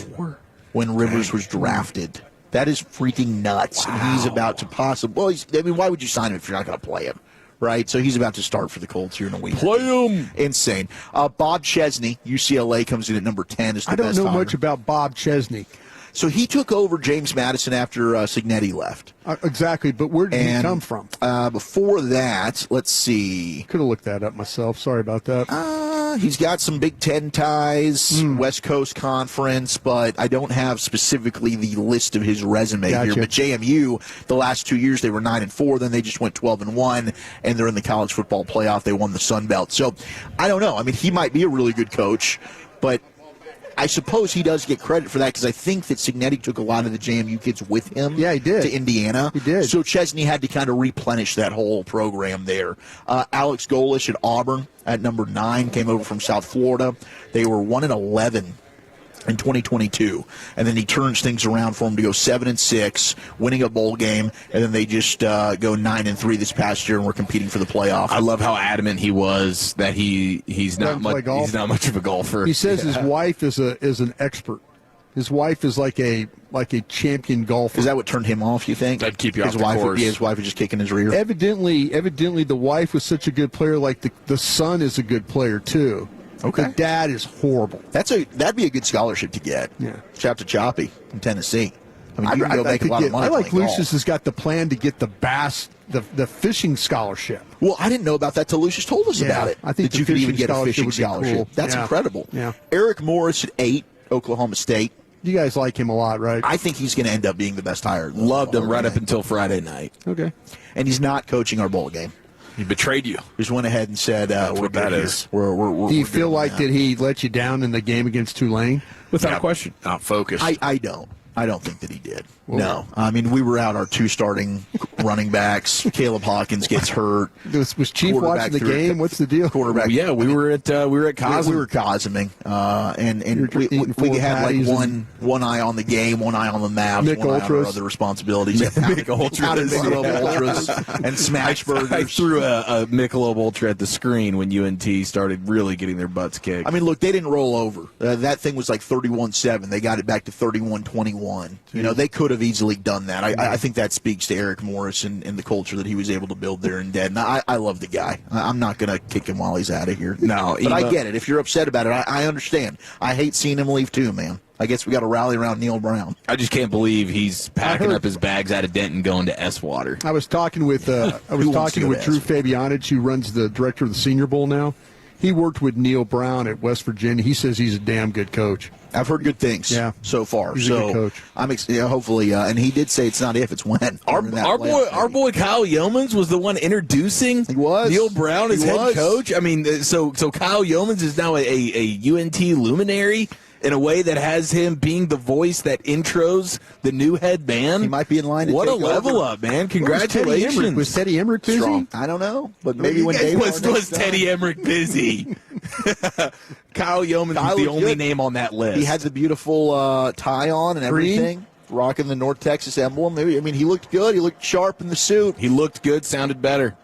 when Rivers was drafted. That is freaking nuts. Wow. And he's about to possibly. Well, why would you sign him if you're not going to play him? Right? So he's about to start for the Colts here in a week. Play him. Insane. Bob Chesney, UCLA, comes in at number 10. I don't know much about Bob Chesney. So he took over James Madison after Cignetti left. Exactly, but where did he come from? Before that, let's see. Could have looked that up myself. Sorry about that. He's got some Big Ten ties, West Coast Conference, but I don't have specifically the list of his resume here. But JMU, the last 2 years, they were 9-4. Then they just went 12-1, and they're in the college football playoff. They won the Sun Belt. So I don't know. I mean, he might be a really good coach, but I suppose he does get credit for that because I think that Cignetti took a lot of the JMU kids with him. Yeah, he did. To Indiana. He did. So Chesney had to kind of replenish that whole program there. Alex Golish at Auburn at number 9 came over from South Florida. They were 1-11 in 2022, and then he turns things around for them to go 7-6, winning a bowl game, and then they just go 9-3 this past year, and we're competing for the playoff. I love how adamant he was that he's not much of a golfer. He says his wife is an expert. His wife is like a champion golfer. Is that what turned him off, you think? That'd keep you off the course. His wife was just kicking his rear. Evidently the wife was such a good player. Like the son is a good player too. Okay. The dad is horrible. That'd be a good scholarship to get. Yeah. Shout to Choppy in Tennessee. I mean, you can go make a lot of money. I like playing Lucius golf. has got the plan to get the bass, the fishing scholarship. Well, I didn't know about that till Lucius told us about it. I think that you could even get a fishing scholarship. Cool. That's incredible. Yeah. Eric Morris at 8, Oklahoma State. You guys like him a lot, right? I think he's going to end up being the best hire. Loved him right up until Friday night. Okay. And he's not coaching our bowl game. He betrayed you. Just went ahead and said, "We're that good is." We're Do you feel like did he let you down in the game against Tulane? Without question. Not focused. I don't. I don't think that he did. No. I mean, we were out our 2 starting running backs. Caleb Hawkins gets hurt. Was Chief watching the game? What's the deal? Quarterback. Yeah, we were at Cosm. We were Cosming. And we had like one eye on the game, one eye on the Mavs, one eye on our other responsibilities. Michelob Ultras and smash burgers. I threw a Michelob Ultra at the screen when UNT started really getting their butts kicked. I mean, look, they didn't roll over. That thing was like 31-7. They got it back to 31-21. You know, they could have easily done that. I think that speaks to Eric Morris and the culture that he was able to build there in Denton. I love the guy. I'm not going to kick him while he's out of here. No, but I get it. If you're upset about it, I understand. I hate seeing him leave too, man. I guess we got to rally around Neil Brown. I just can't believe he's packing up his bags out of Denton, going to S-Water. I was talking with Drew Fabianich, who runs the director of the Senior Bowl now. He worked with Neil Brown at West Virginia. He says he's a damn good coach. I've heard good things so far. He's a good coach. I'm hopefully, and he did say it's not if, it's when. Our boy Kyle Yeomans was the one introducing Neil Brown as head coach. I mean, so Kyle Yeomans is now a UNT luminary in a way that has him being the voice that intros the new head man. He might be in line to What take a level over. up, man. Congratulations. Was Teddy Emmerich busy? Strong. I don't know, but maybe when Dave was Teddy Emmerich busy. Kyle Yeomans was the only name on that list. He had the beautiful tie on and everything, rocking the North Texas emblem. I mean, he looked good. He looked sharp in the suit. He looked good, sounded better.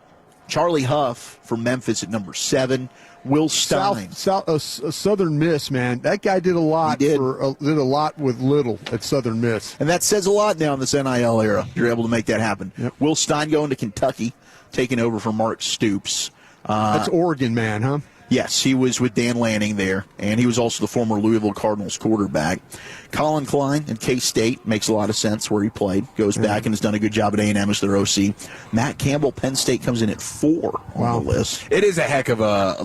Charlie Huff from Memphis at number 7. Will Stein, Southern Miss, man. That guy did a lot. Did a lot with little at Southern Miss, and that says a lot now in this NIL era. You're able to make that happen. Yep. Will Stein going to Kentucky, taking over for Mark Stoops. That's Oregon, man, huh? Yes, he was with Dan Lanning there, and he was also the former Louisville Cardinals quarterback. Colin Klein at K-State makes a lot of sense where he played. Goes back and has done a good job at A&M as their OC. Matt Campbell, Penn State, comes in at 4 on the list. It is a heck of a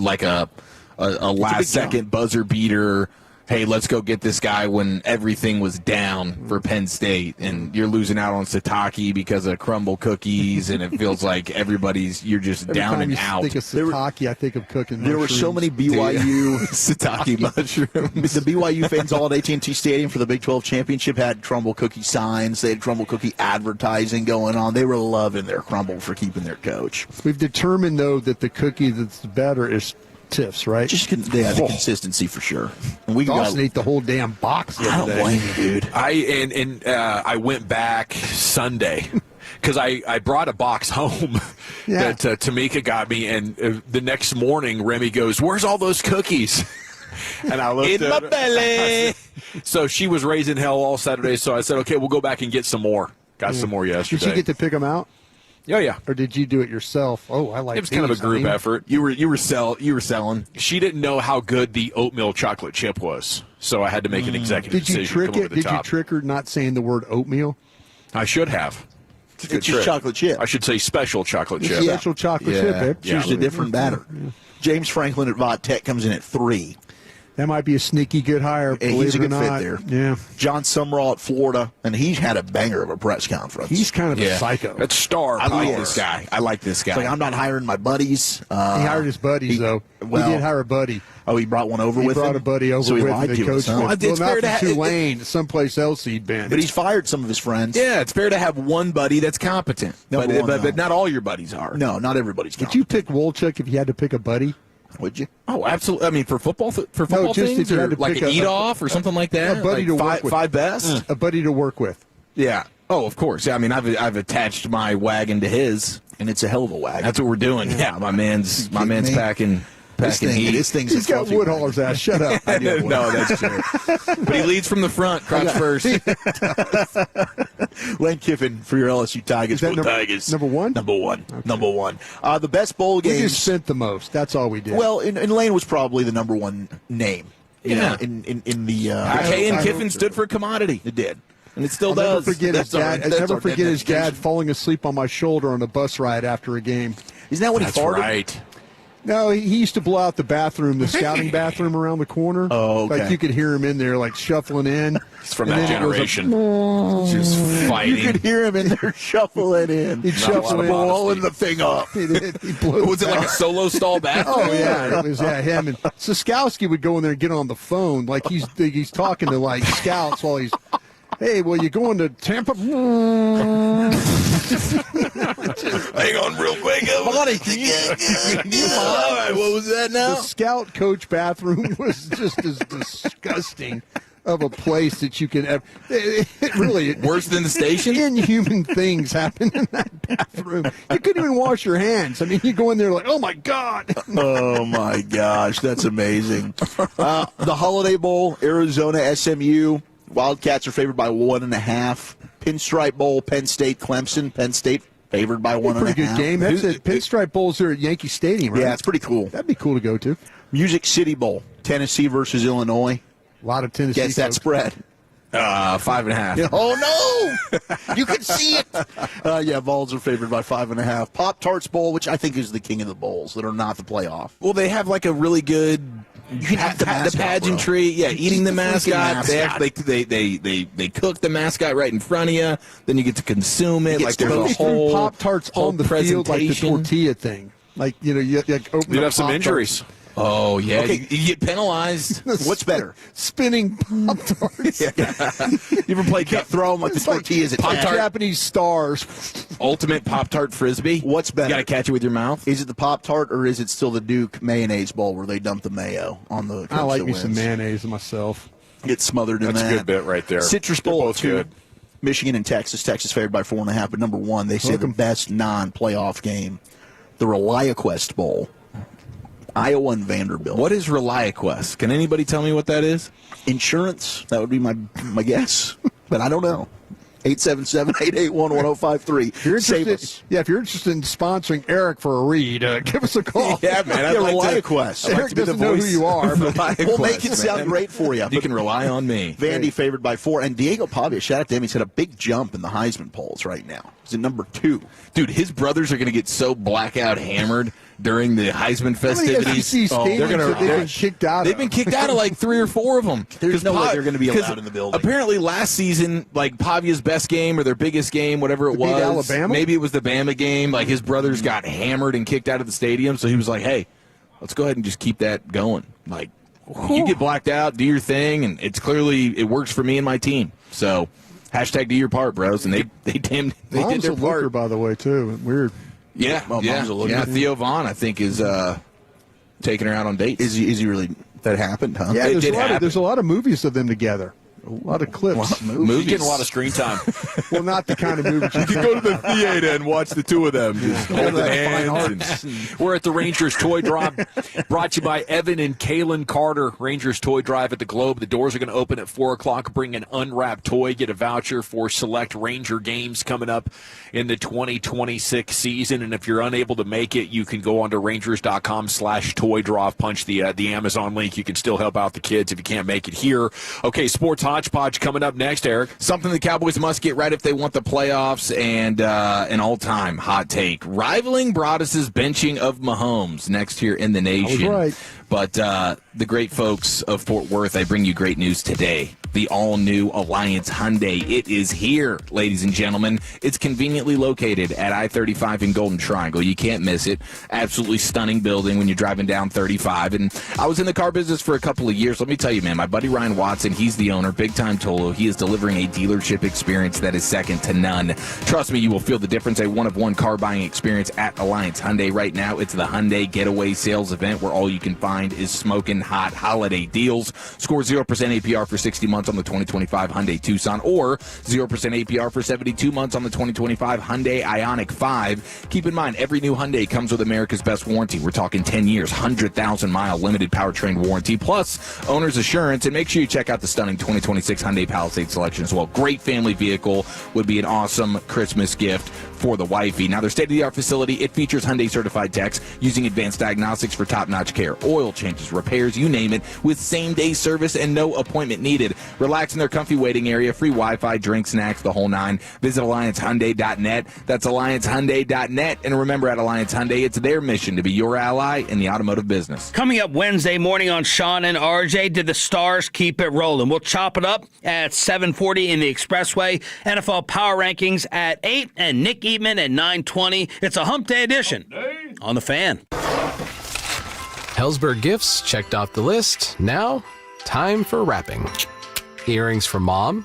last-second buzzer beater. Hey, let's go get this guy when everything was down for Penn State, and you're losing out on Sataki because of crumble cookies, and it feels like you're just down and out. Every time you think of Sataki, I think of cooking mushrooms. There were so many BYU Sataki mushrooms. The BYU fans all at AT&T Stadium for the Big 12 championship had crumble cookie signs. They had crumble cookie advertising going on. They were loving their crumble for keeping their coach. We've determined, though, that the cookie that's better is Tiff's, right? Just the consistency for sure. And we Dawson ate the whole damn box. I don't blame you, dude. I went back Sunday because I brought a box home that Tamika got me, and the next morning Remy goes, "Where's all those cookies?" And I looked in my belly. So she was raising hell all Saturday. So I said, "Okay, we'll go back and get some more." Got some more yesterday. Did you get to pick them out? Yeah. Or did you do it yourself? Oh, I like it. Was kind of a group effort. You were selling. She didn't know how good the oatmeal chocolate chip was, so I had to make an executive decision. Did you trick it? Did you trick her not saying the word oatmeal? I should have. It's just chocolate chip. I should say special chocolate chip. Special chocolate chip. It's usually a different batter. Yeah. James Franklin at Vod Tech comes in at 3. That might be a sneaky good hire. He's a good fit there. Yeah. John Sumrall at Florida, and he's had a banger of a press conference. He's kind of a psycho. That's star. I like this guy. It's like, I'm not hiring my buddies. He hired his buddies, though. He did hire a buddy. Oh, he brought one over with him? He brought a buddy over with him. They coached him. It's not fair from Tulane, someplace else he'd been. But he's fired some of his friends. Yeah, it's fair to have one buddy that's competent. But not all your buddies are. No, not everybody's competent. Would you pick Wolchuk if you had to pick a buddy? Would you? Oh, absolutely. I mean, for football things, if you had to like pick an eat-off or something like that? A buddy to work with. 5 best? A buddy to work with. Yeah. Oh, of course. Yeah, I mean, I've attached my wagon to his. And it's a hell of a wagon. That's what we're doing. Yeah, my man's packing heat. He's got Woodhaller's ass. Shut up. No, that's true. But he leads from the front, crotch first. Lane Kiffin for your LSU Tigers. Tigers. Number 1? Number 1. Okay. Number 1. The best bowl games. We just spent the most. That's all we did. Well, and Lane was probably the number 1 name. You know, in the. McKay and Kiffin stood for commodity. It did. And it still I'll does. Never forget his dad falling asleep on my shoulder on a bus ride after a game. Isn't that when he farted? Right. No, he used to blow out the bathroom, the scouting bathroom around the corner. Oh, okay. Like you could hear him in there, like shuffling in. He's from that generation. Just fighting. You could hear him in there shuffling in. He'd shuffle in, blowing the thing up. Was it like a solo stall bathroom? Oh yeah, it was him. And Siskowski would go in there and get on the phone, like he's talking to like scouts while he's. Hey, well, you going to Tampa? Hang on real quick. Buddy, all right, what was that now? The scout coach bathroom was just as disgusting of a place that you can have. It really worse than the station. Inhuman things happen in that bathroom. You couldn't even wash your hands. I mean, you go in there like, oh my god. Oh my gosh, that's amazing. The Holiday Bowl, Arizona, SMU. Wildcats are favored by 1.5. Pinstripe Bowl, Penn State, Clemson. Penn State favored by 1.5. Pretty good game. That's it. Pinstripe Bowl's there at Yankee Stadium, right? Yeah, it's pretty cool. That'd be cool to go to. Music City Bowl, Tennessee versus Illinois. A lot of Tennessee. Guess that spread. 5.5. Oh no! You can see it. Yeah, Vols are favored by 5.5. Pop-Tarts Bowl, which I think is the king of the bowls that are not the playoff. Well, they have like a really good. You can have the pageantry, bro. Eating the mascot. mascot. They cook the mascot right in front of you. Then you get to consume it. Like there's a whole Pop-Tarts on the field, like the tortilla thing. Like you like open. You'd have some injuries. Oh yeah, Okay. you get penalized. What's better? Spinning Pop-Tarts. You ever played Throw them like the tortillas at Pop-Tart. Japanese stars. Ultimate Pop-Tart Frisbee? What's better? You got to catch it with your mouth. Is it the Pop-Tart or is it still the Duke Mayonnaise Bowl where they dump the mayo on the coach I like that me wins? some mayonnaise myself. Get smothered in That's that. a good bit right there. Citrus They're Bowl both 2. good. Michigan and Texas. Texas favored by 4.5. But number one, they say the best non-playoff game, the ReliaQuest Bowl. Iowa and Vanderbilt. What is ReliaQuest? Can anybody tell me what that is? Insurance. That would be my guess, but I don't know. 877-881-1053. If you're Save interested, us. yeah, if you're interested in sponsoring Eric for a read, give us a call. Yeah, man. I'd like ReliaQuest. I'd Eric like to be the doesn't know who voice you are, of but We'll make it ReliaQuest, sound man. great for you. You can rely on me. Vandy favored by 4. And Diego Pavia, shout out to him, he's had a big jump in the Heisman polls right now. He's at number 2. Dude, his brothers are going to get so blackout hammered during the Heisman festivities. They've been kicked out. They've been kicked out of like 3 or 4 of them. There's no way they're going to be allowed in the building. Apparently, last season, like Pavia's best game or their biggest game, whatever it They beat was, Alabama? maybe it was the Bama game. Like his brothers got hammered and kicked out of the stadium, so he was like, "Hey, let's go ahead and just keep that going. Like, you get blacked out, do your thing, and it works for me and my team." So, # do your part, bros, and they did Mom's their a part. looker, by the way, too. Weird. Yeah, Mom's a looker. yeah. Theo Vaughn, I think, is taking her out on dates. Is he really? That happened, huh? Yeah, It did happen. there's a lot of movies of them together. A lot of clips. Movies. Getting a lot of screen time. Well, not the kind of movies you You go to the theater and watch the two of them just holding hands. We're at the Rangers Toy Drive, brought to you by Evan and Kalen Carter. Rangers Toy Drive at the Globe. The doors are going to open at 4 o'clock. Bring an unwrapped toy. Get a voucher for select Ranger games coming up in the 2026 season. And if you're unable to make it, you can go on to Rangers.com/toy draw. Punch the Amazon link. You can still help out the kids if you can't make it here. Okay, Sports Hodgepodge coming up next, Eric. Something the Cowboys must get right if they want the playoffs, and an all-time hot take. Rivaling Broadus' benching of Mahomes next here in the nation. I was right. But the great folks of Fort Worth, they bring you great news today. The all-new Alliance Hyundai. It is here, ladies and gentlemen. It's conveniently located at I-35 in Golden Triangle. You can't miss it. Absolutely stunning building when you're driving down 35. And I was in the car business for a couple of years. Let me tell you, man, my buddy Ryan Watson, he's the owner, big-time Tolo. He is delivering a dealership experience that is second to none. Trust me, you will feel the difference. A one-of-one car buying experience at Alliance Hyundai. Right now, it's the Hyundai Getaway Sales Event where all you can find is smoking hot holiday deals. Score 0% APR for 60 months on the 2025 Hyundai Tucson, or 0% APR for 72 months on the 2025 Hyundai Ioniq 5. Keep in mind, every new Hyundai comes with America's best warranty. We're talking 10 years, 100,000-mile limited powertrain warranty, plus owner's assurance. And make sure you check out the stunning 2026 Hyundai Palisade selection as well. Great family vehicle, would be an awesome Christmas gift for the wifey. Now, their state-of-the-art facility, it features Hyundai certified techs using advanced diagnostics for top-notch care, oil changes, repairs, you name it, with same-day service and no appointment needed. Relax in their comfy waiting area, free Wi-Fi, drinks, snacks, the whole nine. Visit AllianceHyundai.net. That's AllianceHyundai.net. And remember, at Alliance Hyundai, it's their mission to be your ally in the automotive business. Coming up Wednesday morning on Sean and RJ, did the Stars keep it rolling? We'll chop it up at 7:40 in the Expressway. NFL Power Rankings at 8 and Nick Eatman at 9:20. It's a Hump Day edition on The Fan. Hellsberg Gifts checked off the list. Now, time for wrapping. Earrings for mom.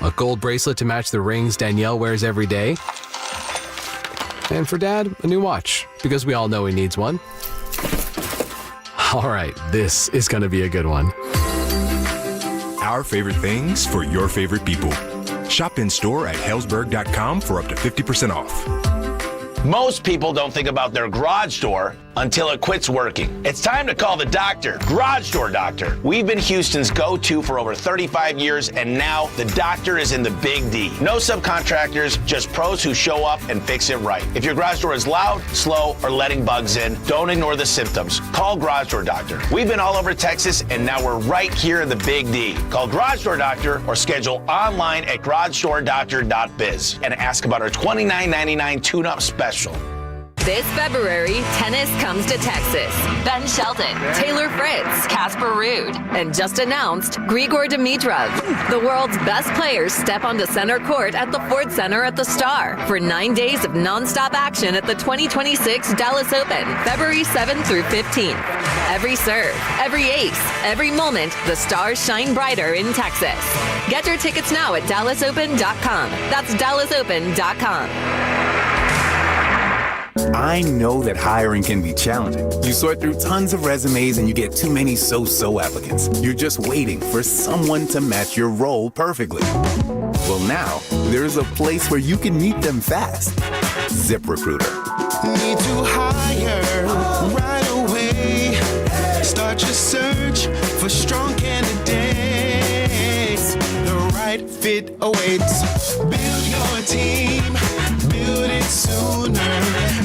a gold bracelet to match the rings Danielle wears every day. And for Dad, a new watch, because we all know he needs one. All right, this is going to be a good one. Our favorite things for your favorite people. Shop in store at Hellsberg.com for up to 50% off. Most people don't think about their garage door until it quits working. It's time to call the doctor, Garage Door Doctor. We've been Houston's go-to for over 35 years, and now the doctor is in the Big D. No subcontractors, just pros who show up and fix it right. If your garage door is loud, slow, or letting bugs in, don't ignore the symptoms. Call Garage Door Doctor. We've been all over Texas, and now we're right here in the Big D. Call Garage Door Doctor or schedule online at garagedoordoctor.biz and ask about our $29.99 tune-up special. This February, tennis comes to Texas. Ben Shelton, Taylor Fritz, Casper Ruud, and just announced Grigor Dimitrov. The world's best players step onto center court at the Ford Center at the Star for 9 days of nonstop action at the 2026 Dallas Open, February 7th through 15th. Every serve, every ace, every moment, the stars shine brighter in Texas. Get your tickets now at DallasOpen.com. That's DallasOpen.com. I know that hiring can be challenging. You sort through tons of resumes and you get too many so-so applicants. You're just waiting for someone to match your role perfectly. Well, now, there's a place where you can meet them fast. ZipRecruiter. Need to hire right away. Start your search for strong candidates. The right fit awaits. Build your team. Build it sooner.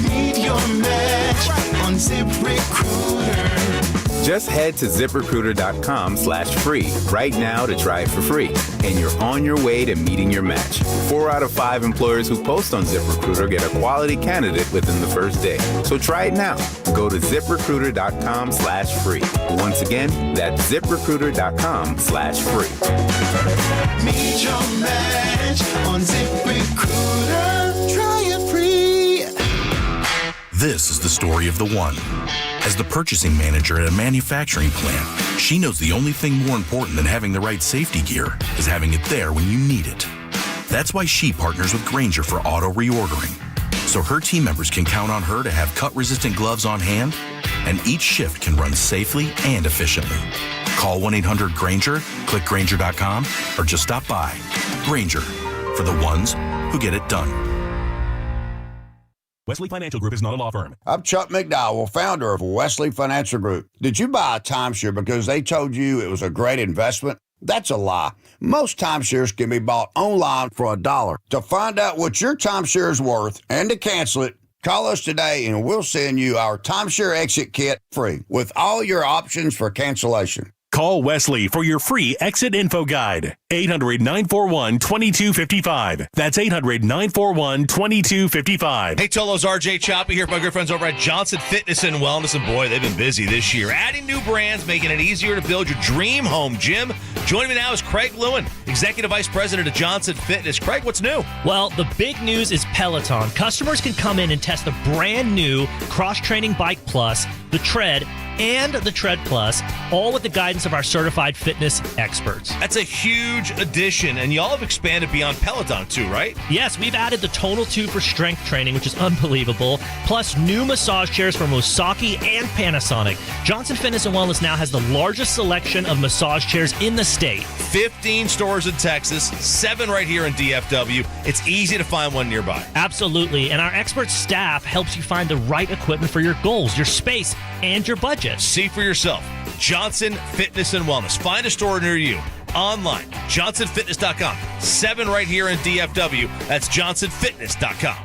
Meet your match on ZipRecruiter. Just head to ZipRecruiter.com/free right now to try it for free. And you're on your way to meeting your match. 4 out of 5 employers who post on ZipRecruiter get a quality candidate within the first day. So try it now. Go to ZipRecruiter.com/free. Once again, that's ZipRecruiter.com/free. Meet your match on ZipRecruiter. Try it free. This is the story of the one. As the purchasing manager at a manufacturing plant, she knows the only thing more important than having the right safety gear is having it there when you need it. That's why she partners with Grainger for auto reordering, so her team members can count on her to have cut-resistant gloves on hand, and each shift can run safely and efficiently. Call 1-800-GRAINGER, click Grainger.com, or just stop by. Grainger, for the ones who get it done. Wesley Financial Group is not a law firm. I'm Chuck McDowell, founder of Wesley Financial Group. Did you buy a timeshare because they told you it was a great investment? That's a lie. Most timeshares can be bought online for $1. To find out what your timeshare is worth and to cancel it, call us today and we'll send you our timeshare exit kit free with all your options for cancellation. Call Wesley for your free exit info guide. 800-941-2255. That's 800-941-2255. Hey, Tolos, RJ Choppy here with my good friends over at Johnson Fitness and Wellness. And boy, they've been busy this year, adding new brands, making it easier to build your dream home gym. Joining me now is Craig Lewin, Executive Vice President of Johnson Fitness. Craig, what's new? Well, the big news is Peloton. Customers can come in and test the brand new Cross-Training Bike Plus, the Tread, and the Tread Plus, all with the guidance of our certified fitness experts. That's a huge addition, and y'all have expanded beyond Peloton too, right? Yes, we've added the Tonal 2 for strength training, which is unbelievable, plus new massage chairs from Osaki and Panasonic. Johnson Fitness and Wellness now has the largest selection of massage chairs in the state. 15 stores in Texas, 7 right here in DFW. It's easy to find one nearby. Absolutely, and our expert staff helps you find the right equipment for your goals, your space, and your budget. See for yourself. Johnson Fitness and Wellness. Find a store near you. Online, johnsonfitness.com. 7 right here in DFW. That's johnsonfitness.com.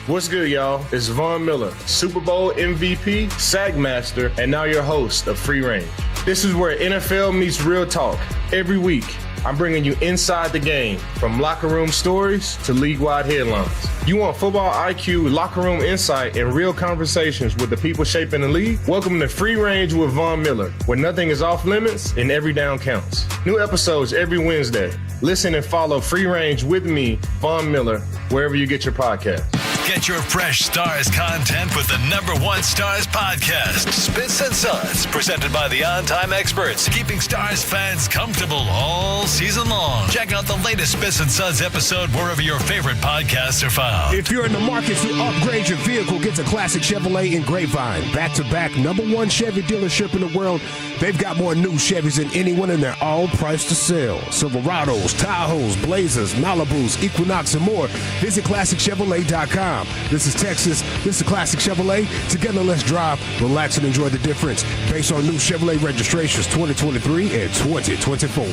What's good, y'all? It's Von Miller, Super Bowl MVP, Sagmaster, and now your host of Free Range. This is where NFL meets real talk. Every week, I'm bringing you inside the game, from locker room stories to league-wide headlines. You want football IQ, locker room insight, and real conversations with the people shaping the league? Welcome to Free Range with Von Miller, where nothing is off limits and every down counts. New episodes every Wednesday. Listen and follow Free Range with me, Von Miller, wherever you get your podcast. Get your fresh Stars content with the #1 Stars podcast, Spits and Suds, presented by the On Time Experts, keeping Stars fans comfortable all season long. Check out the latest Spits and Suds episode wherever your favorite podcasts are found. If you're in the market to upgrade your vehicle, get to Classic Chevrolet in Grapevine. Back-to-back #1 Chevy dealership in the world. They've got more new Chevys than anyone, and they're all priced to sell. Silverados, Tahoes, Blazers, Malibus, Equinox, and more. Visit ClassicChevrolet.com. This is Texas. This is Classic Chevrolet. Together, let's drive, relax, and enjoy the difference. Based on new Chevrolet registrations 2023 and 2024.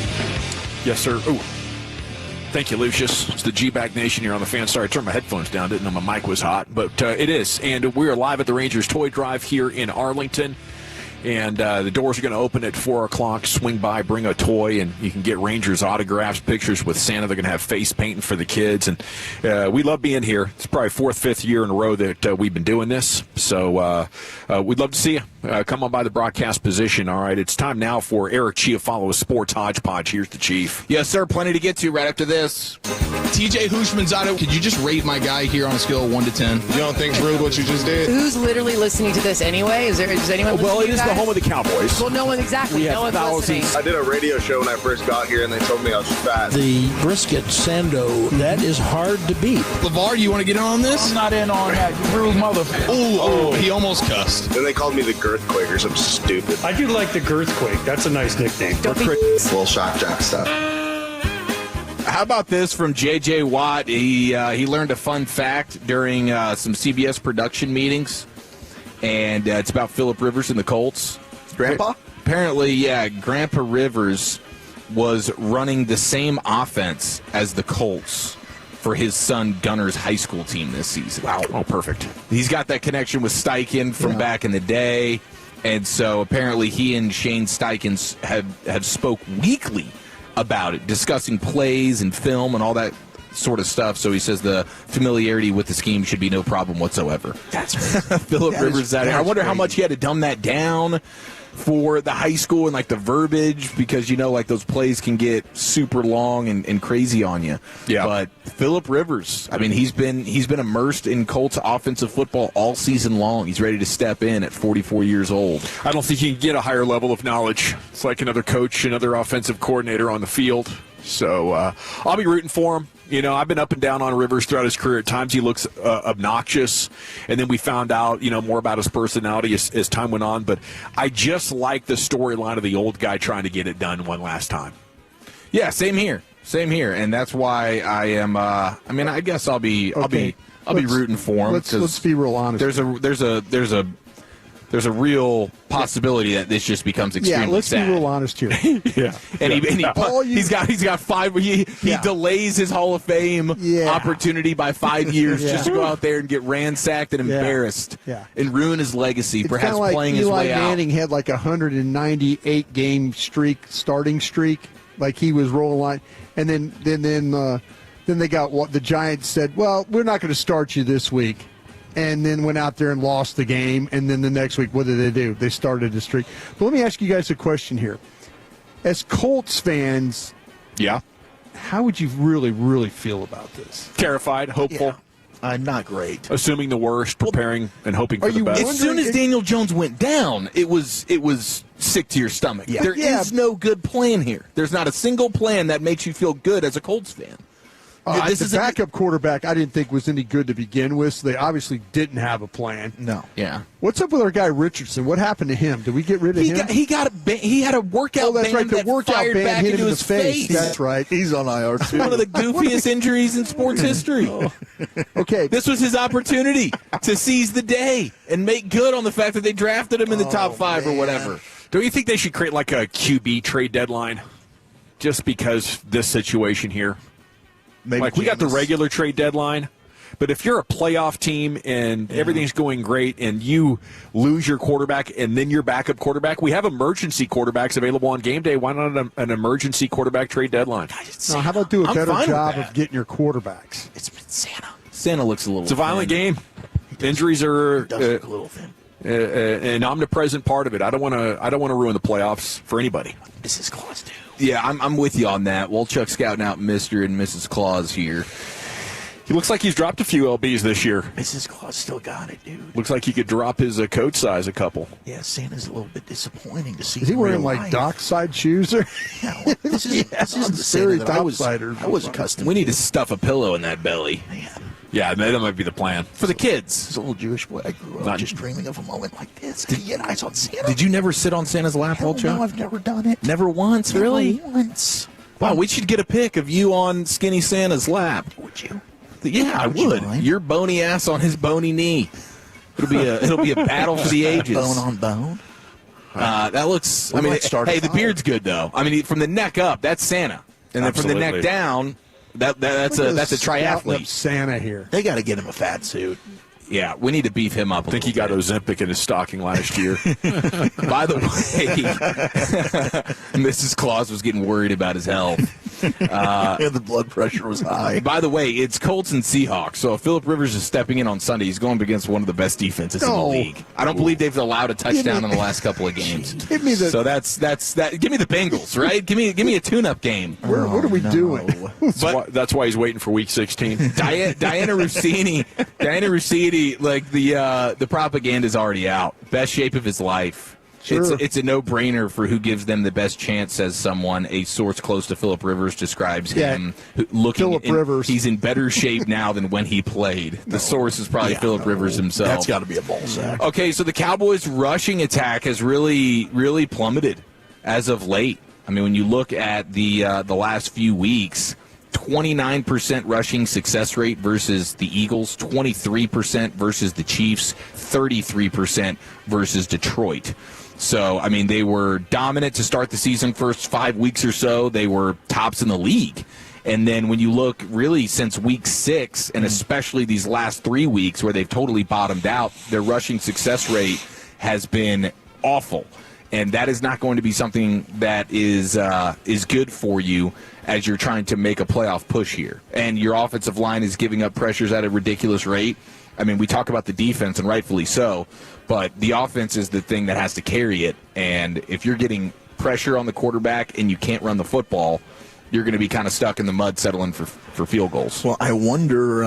Yes, sir. Ooh. Thank you, Lucius. It's the G-Bag Nation here on the fan. Sorry, I turned my headphones down. Didn't know my mic was hot, but it is. And we are live at the Rangers Toy Drive here in Arlington. And the doors are going to open at 4 o'clock. Swing by, bring a toy, and you can get Rangers autographs, pictures with Santa. They're going to have face painting for the kids. And we love being here. It's probably 4th, 5th year in a row that we've been doing this. So we'd love to see you. Come on by the broadcast position. All right, it's time now for Eric Chiafalo with Sports Hodgepodge. Here's the Chief. Yes, sir. Plenty to get to right after this. TJ Hushmanzado, could you just rate my guy here on a scale of 1 to 10? You don't think rude what you just did? Who's literally listening to this anyway? Is anyone? Well, it is the home of the Cowboys. Well, no one exactly. We no have one's thousands. listening. I did a radio show when I first got here, and they told me I was fat. The brisket sando, that is hard to beat. LeVar, you want to get in on this? I'm not in on that, you rude motherfucker. Oh, he almost cussed. Then they called me the Girthquake or something stupid. I do like the Girthquake. That's a nice nickname. Little shock jock stuff. How about this from J.J. Watt? He learned a fun fact during some CBS production meetings, and it's about Phillip Rivers and the Colts. Grandpa? Apparently, yeah, Grandpa Rivers was running the same offense as the Colts for his son Gunner's high school team this season. Wow. Oh, perfect. He's got that connection with Steichen from back in the day, and so apparently he and Shane Steichen have spoke weekly about it, discussing plays and film and all that sort of stuff. So he says the familiarity with the scheme should be no problem whatsoever. That's Phillip Rivers out here. I wonder how much he had to dumb that down for the high school and like the verbiage, because like those plays can get super long and crazy on you. Yeah. But Phillip Rivers, I mean, he's been immersed in Colts offensive football all season long. He's ready to step in at 44 years old. I don't think you can get a higher level of knowledge. It's like another coach, another offensive coordinator on the field. So I'll be rooting for him. I've been up and down on Rivers throughout his career. At times he looks obnoxious, and then we found out, more about his personality as time went on. But I just like the storyline of the old guy trying to get it done one last time. Yeah, same here, and that's why I am. I guess I'll be rooting for him. Let's be real honest. There's a real possibility that this just becomes extremely sad. Yeah, let's be real honest here. He's got 5. He delays his Hall of Fame opportunity by 5 years just to go out there and get ransacked and embarrassed and ruin his legacy. It's perhaps like playing his way out. Eli Manning had like a 198 game starting streak, like he was rolling line, and then they got what the Giants said. Well, we're not going to start you this week. And then went out there and lost the game. And then the next week, what did they do? They started a streak. But let me ask you guys a question here. As Colts fans, how would you really, really feel about this? Terrified, hopeful. Not great. Assuming the worst, preparing and hoping for the best. As soon as Daniel Jones went down, it was sick to your stomach. There is no good plan here. There's not a single plan that makes you feel good as a Colts fan. This is backup quarterback I didn't think was any good to begin with, so they obviously didn't have a plan. No. Yeah. What's up with our guy Richardson? What happened to him? Did we get rid of him? He had a workout that's band right. The that workout fired band back hit him into in his the face. That's right. He's on IR too. One of the goofiest injuries in sports history. Okay. This was his opportunity to seize the day and make good on the fact that they drafted him in the top 5 or whatever. Don't you think they should create like a QB trade deadline just because this situation here? Maybe we got the regular trade deadline, but if you're a playoff team and everything's going great and you lose your quarterback and then your backup quarterback, we have emergency quarterbacks available on game day. Why not an emergency quarterback trade deadline? Now, how about do a better job of getting your quarterbacks? It's Santa. Santa looks a little. It's a violent game. Injuries are an omnipresent part of it. I don't want to ruin the playoffs for anybody. Mrs. Claus do. Yeah, I'm with you on that. Wolchuk scouting out Mr. and Mrs. Claus here. He looks like he's dropped a few LBs this year. Mrs. Claus still got it, dude. Looks like he could drop his coat size a couple. Yeah, Santa's a little bit disappointing to see. Is he in wearing real like life. dockside shoes? Or Yeah, well, this isn't the Santa that I was accustomed We to. need to stuff a pillow in that belly. Yeah, that might be the plan. For the kids. As a little Jewish boy, I grew up just dreaming of a moment like this. I get eyes on Santa. Did you never sit on Santa's lap, old Joe? No, I've never done it. Never once, Never really? once. Wow, we should get a pic of you on skinny Santa's lap. Would you? Yeah, I would. Your bony ass on his bony knee. It'll be a battle for the ages. Bone on bone. That looks. We I mean, might start hey, a the fire. beard's good though. I mean, from the neck up, that's Santa, and then from the neck Absolutely. down, that's a triathlete. Santa here. They got to get him a fat suit. Yeah, we need to beef him up. I think he got Ozempic in his stocking last year. By the way, Mrs. Claus was getting worried about his health. The blood pressure was high. By the way, it's Colts and Seahawks. So if Phillip Rivers is stepping in on Sunday, he's going against one of the best defenses in the league. I don't believe they've allowed a touchdown in the last couple of games. Give me the. So that's that. Give me the Bengals, right? Give me a tune-up game. What are we doing? That's why he's waiting for Week 16. Diana Rossini, like the propaganda is already out. Best shape of his life. Sure. It's a no-brainer for who gives them the best chance, says someone. A source close to Phillip Rivers describes him looking. Rivers. He's in better shape now than when he played. The source is probably Phillip Rivers himself. That's got to be a ball sack. Okay, so the Cowboys' rushing attack has really plummeted as of late. I mean, when you look at the last few weeks, 29% rushing success rate versus the Eagles, 23% versus the Chiefs, 33% versus Detroit. So, I mean, they were dominant to start the season. First 5 weeks or so, they were tops in the league. And then when you look really since week 6, and especially these last 3 weeks where they've totally bottomed out, their rushing success rate has been awful. And that is not going to be something that is good for you as you're trying to make a playoff push here. And your offensive line is giving up pressures at a ridiculous rate. I mean, we talk about the defense, and rightfully so, but the offense is the thing that has to carry it. And if you're getting pressure on the quarterback and you can't run the football, you're going to be kind of stuck in the mud settling for field goals. Well, I wonder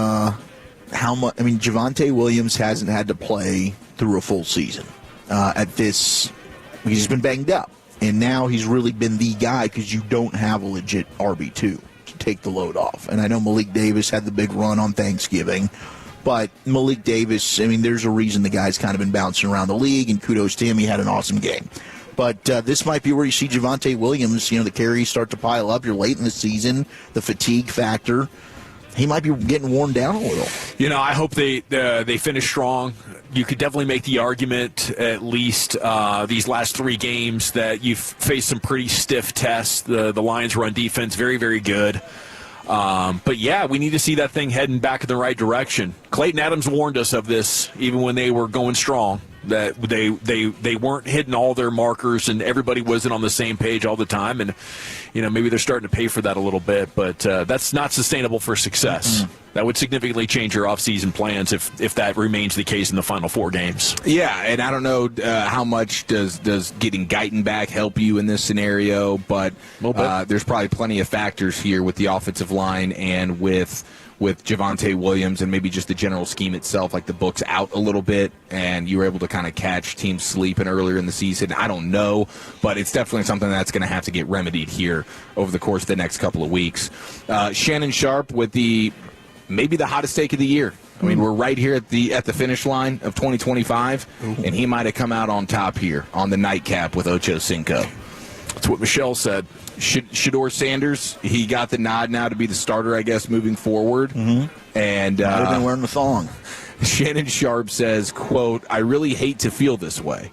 how much. I mean, Javonte Williams hasn't had to play through a full season at this. He's been banged up, and now he's really been the guy because you don't have a legit RB2 to take the load off. And I know Malik Davis had the big run on Thanksgiving, but Malik Davis, I mean, there's a reason the guy's kind of been bouncing around the league, and kudos to him. He had an awesome game. But this might be where you see Javonte Williams, the carries start to pile up. You're late in the season, the fatigue factor. He might be getting worn down a little. I hope they finish strong. You could definitely make the argument, at least these last 3 games, that you've faced some pretty stiff tests. The Lions' run defense, very, very good. But, yeah, we need to see that thing heading back in the right direction. Clayton Adams warned us of this even when they were going strong, that they weren't hitting all their markers and everybody wasn't on the same page all the time. And, maybe they're starting to pay for that a little bit. But that's not sustainable for success. Mm-hmm. That would significantly change your offseason plans if that remains the case in the final 4 games. Yeah, and I don't know how much does getting Guyton back help you in this scenario, but there's probably plenty of factors here with the offensive line and with Javonte Williams and maybe just the general scheme itself, like the book's out a little bit and you were able to kind of catch teams sleeping earlier in the season. I don't know, but it's definitely something that's going to have to get remedied here over the course of the next couple of weeks. Shannon Sharp with maybe the hottest take of the year. I mean, we're right here at the finish line of 2025, and he might have come out on top here on the nightcap with Ocho Cinco. That's what Michelle said. Shedeur Sanders, he got the nod now to be the starter, I guess, moving forward. Mm-hmm. And might have been wearing the thong. Shannon Sharp says, quote, "I really hate to feel this way,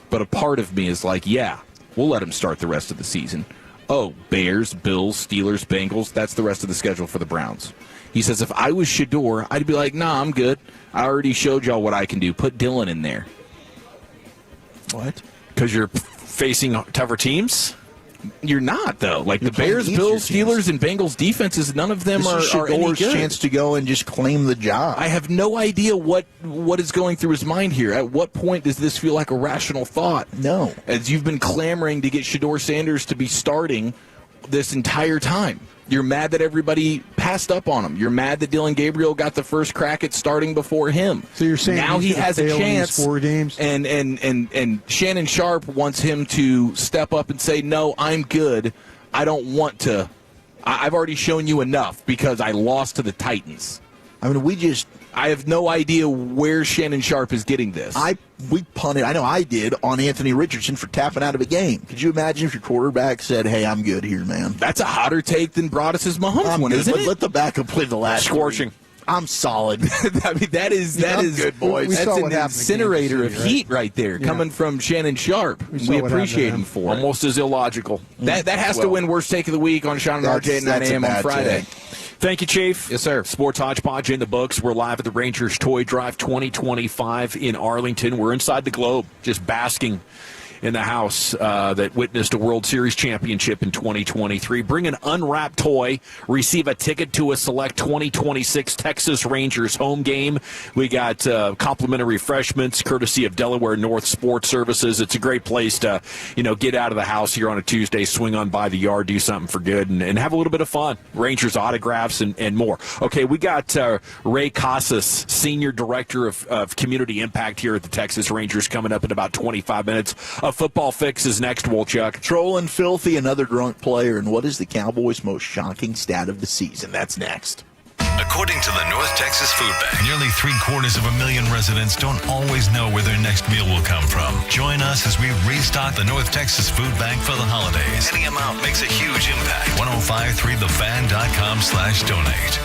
but a part of me is like, yeah, we'll let him start the rest of the season. Oh, Bears, Bills, Steelers, Bengals, that's the rest of the schedule for the Browns." He says, if I was Shedeur, I'd be like, nah, I'm good. I already showed y'all what I can do. Put Dylan in there. What? Because you're facing tougher teams? You're not, though. Like You're the Bears, Bills, Steelers, and Bengals defenses, none of them this are any Shedor's good. chance to go and just claim the job. I have no idea what is going through his mind here. At what point does this feel like a rational thought? No. As you've been clamoring to get Shedeur Sanders to be starting, this entire time. You're mad that everybody passed up on him. You're mad that Dylan Gabriel got the first crack at starting before him. So you're saying now he has a chance. 4 games, and Shannon Sharp wants him to step up and say, "No, I'm good. I don't want to. I've already shown you enough because I lost to the Titans." I mean, I have no idea where Shannon Sharp is getting this. We punted, I know I did, on Anthony Richardson for tapping out of a game. Could you imagine if your quarterback said, "Hey, I'm good here, man"? That's a hotter take than Broadus' Mahomes one, isn't it? Let the backup play the last Scorching. I'm solid. I mean, that is good, boys. That's an incinerator of heat right there coming from Shannon Sharp. We appreciate him for it. Almost as illogical. That has to win Worst Take of the Week on Sean and RJ at 9 a.m. on Friday. Thank you, Chief. Yes, sir. Sports Hodgepodge in the books. We're live at the Rangers Toy Drive 2025 in Arlington. We're inside the globe, just basking in the house that witnessed a World Series championship in 2023. Bring an unwrapped toy, receive a ticket to a select 2026 Texas Rangers home game. We got complimentary refreshments courtesy of Delaware North Sports Services. It's a great place to, get out of the house here on a Tuesday, swing on by the yard, do something for good, and have a little bit of fun. Rangers autographs and more. Okay, we got Ray Casas, Senior Director of Community Impact here at the Texas Rangers, coming up in about 25 minutes. Football Fix is next, Wolchuk. Trolling Filthy, another drunk player, and what is the Cowboys' most shocking stat of the season? That's next. According to the North Texas Food Bank, nearly 750,000 residents don't always know where their next meal will come from. Join us as we restock the North Texas Food Bank for the holidays. Any amount makes a huge impact. 1053thefan.com/donate.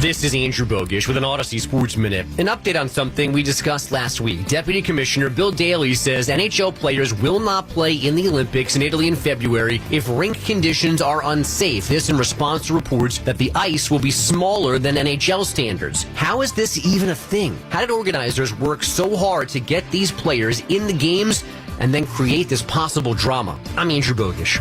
This is Andrew Bogish with an Odyssey Sports Minute. An update on something we discussed last week. Deputy Commissioner Bill Daley says NHL players will not play in the Olympics in Italy in February if rink conditions are unsafe. This in response to reports that the ice will be smaller than NHL standards. How is this even a thing? How did organizers work so hard to get these players in the games and then create this possible drama? I'm Andrew Bogish.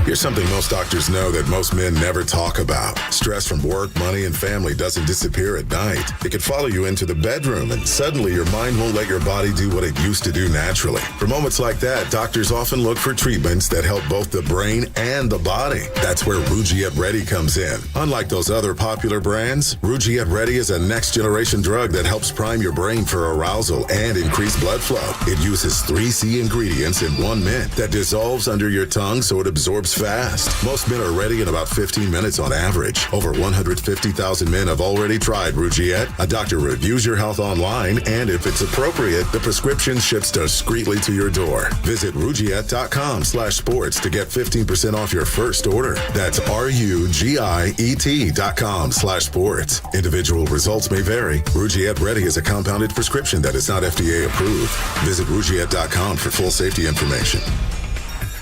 Here's something most doctors know that most men never talk about. Stress from work, money, and family doesn't disappear at night. It could follow you into the bedroom, and suddenly your mind won't let your body do what it used to do naturally. For moments like that, doctors often look for treatments that help both the brain and the body. That's where Rugiet Ready comes in. Unlike those other popular brands, Rugiet Ready is a next-generation drug that helps prime your brain for arousal and increase blood flow. It uses 3 C ingredients in 1 mint that dissolves under your tongue so it absorbs fast. Most men are ready in about 15 minutes on average. Over 150,000 men have already tried Rugiet. A doctor reviews your health online, and if it's appropriate, the prescription ships discreetly to your door. Visit Rugiet.com/sports to get 15% off your first order. That's RUGIET.com/sports. Individual results may vary. Rugiet Ready is a compounded prescription that is not FDA approved. Visit Rugiet.com for full safety information.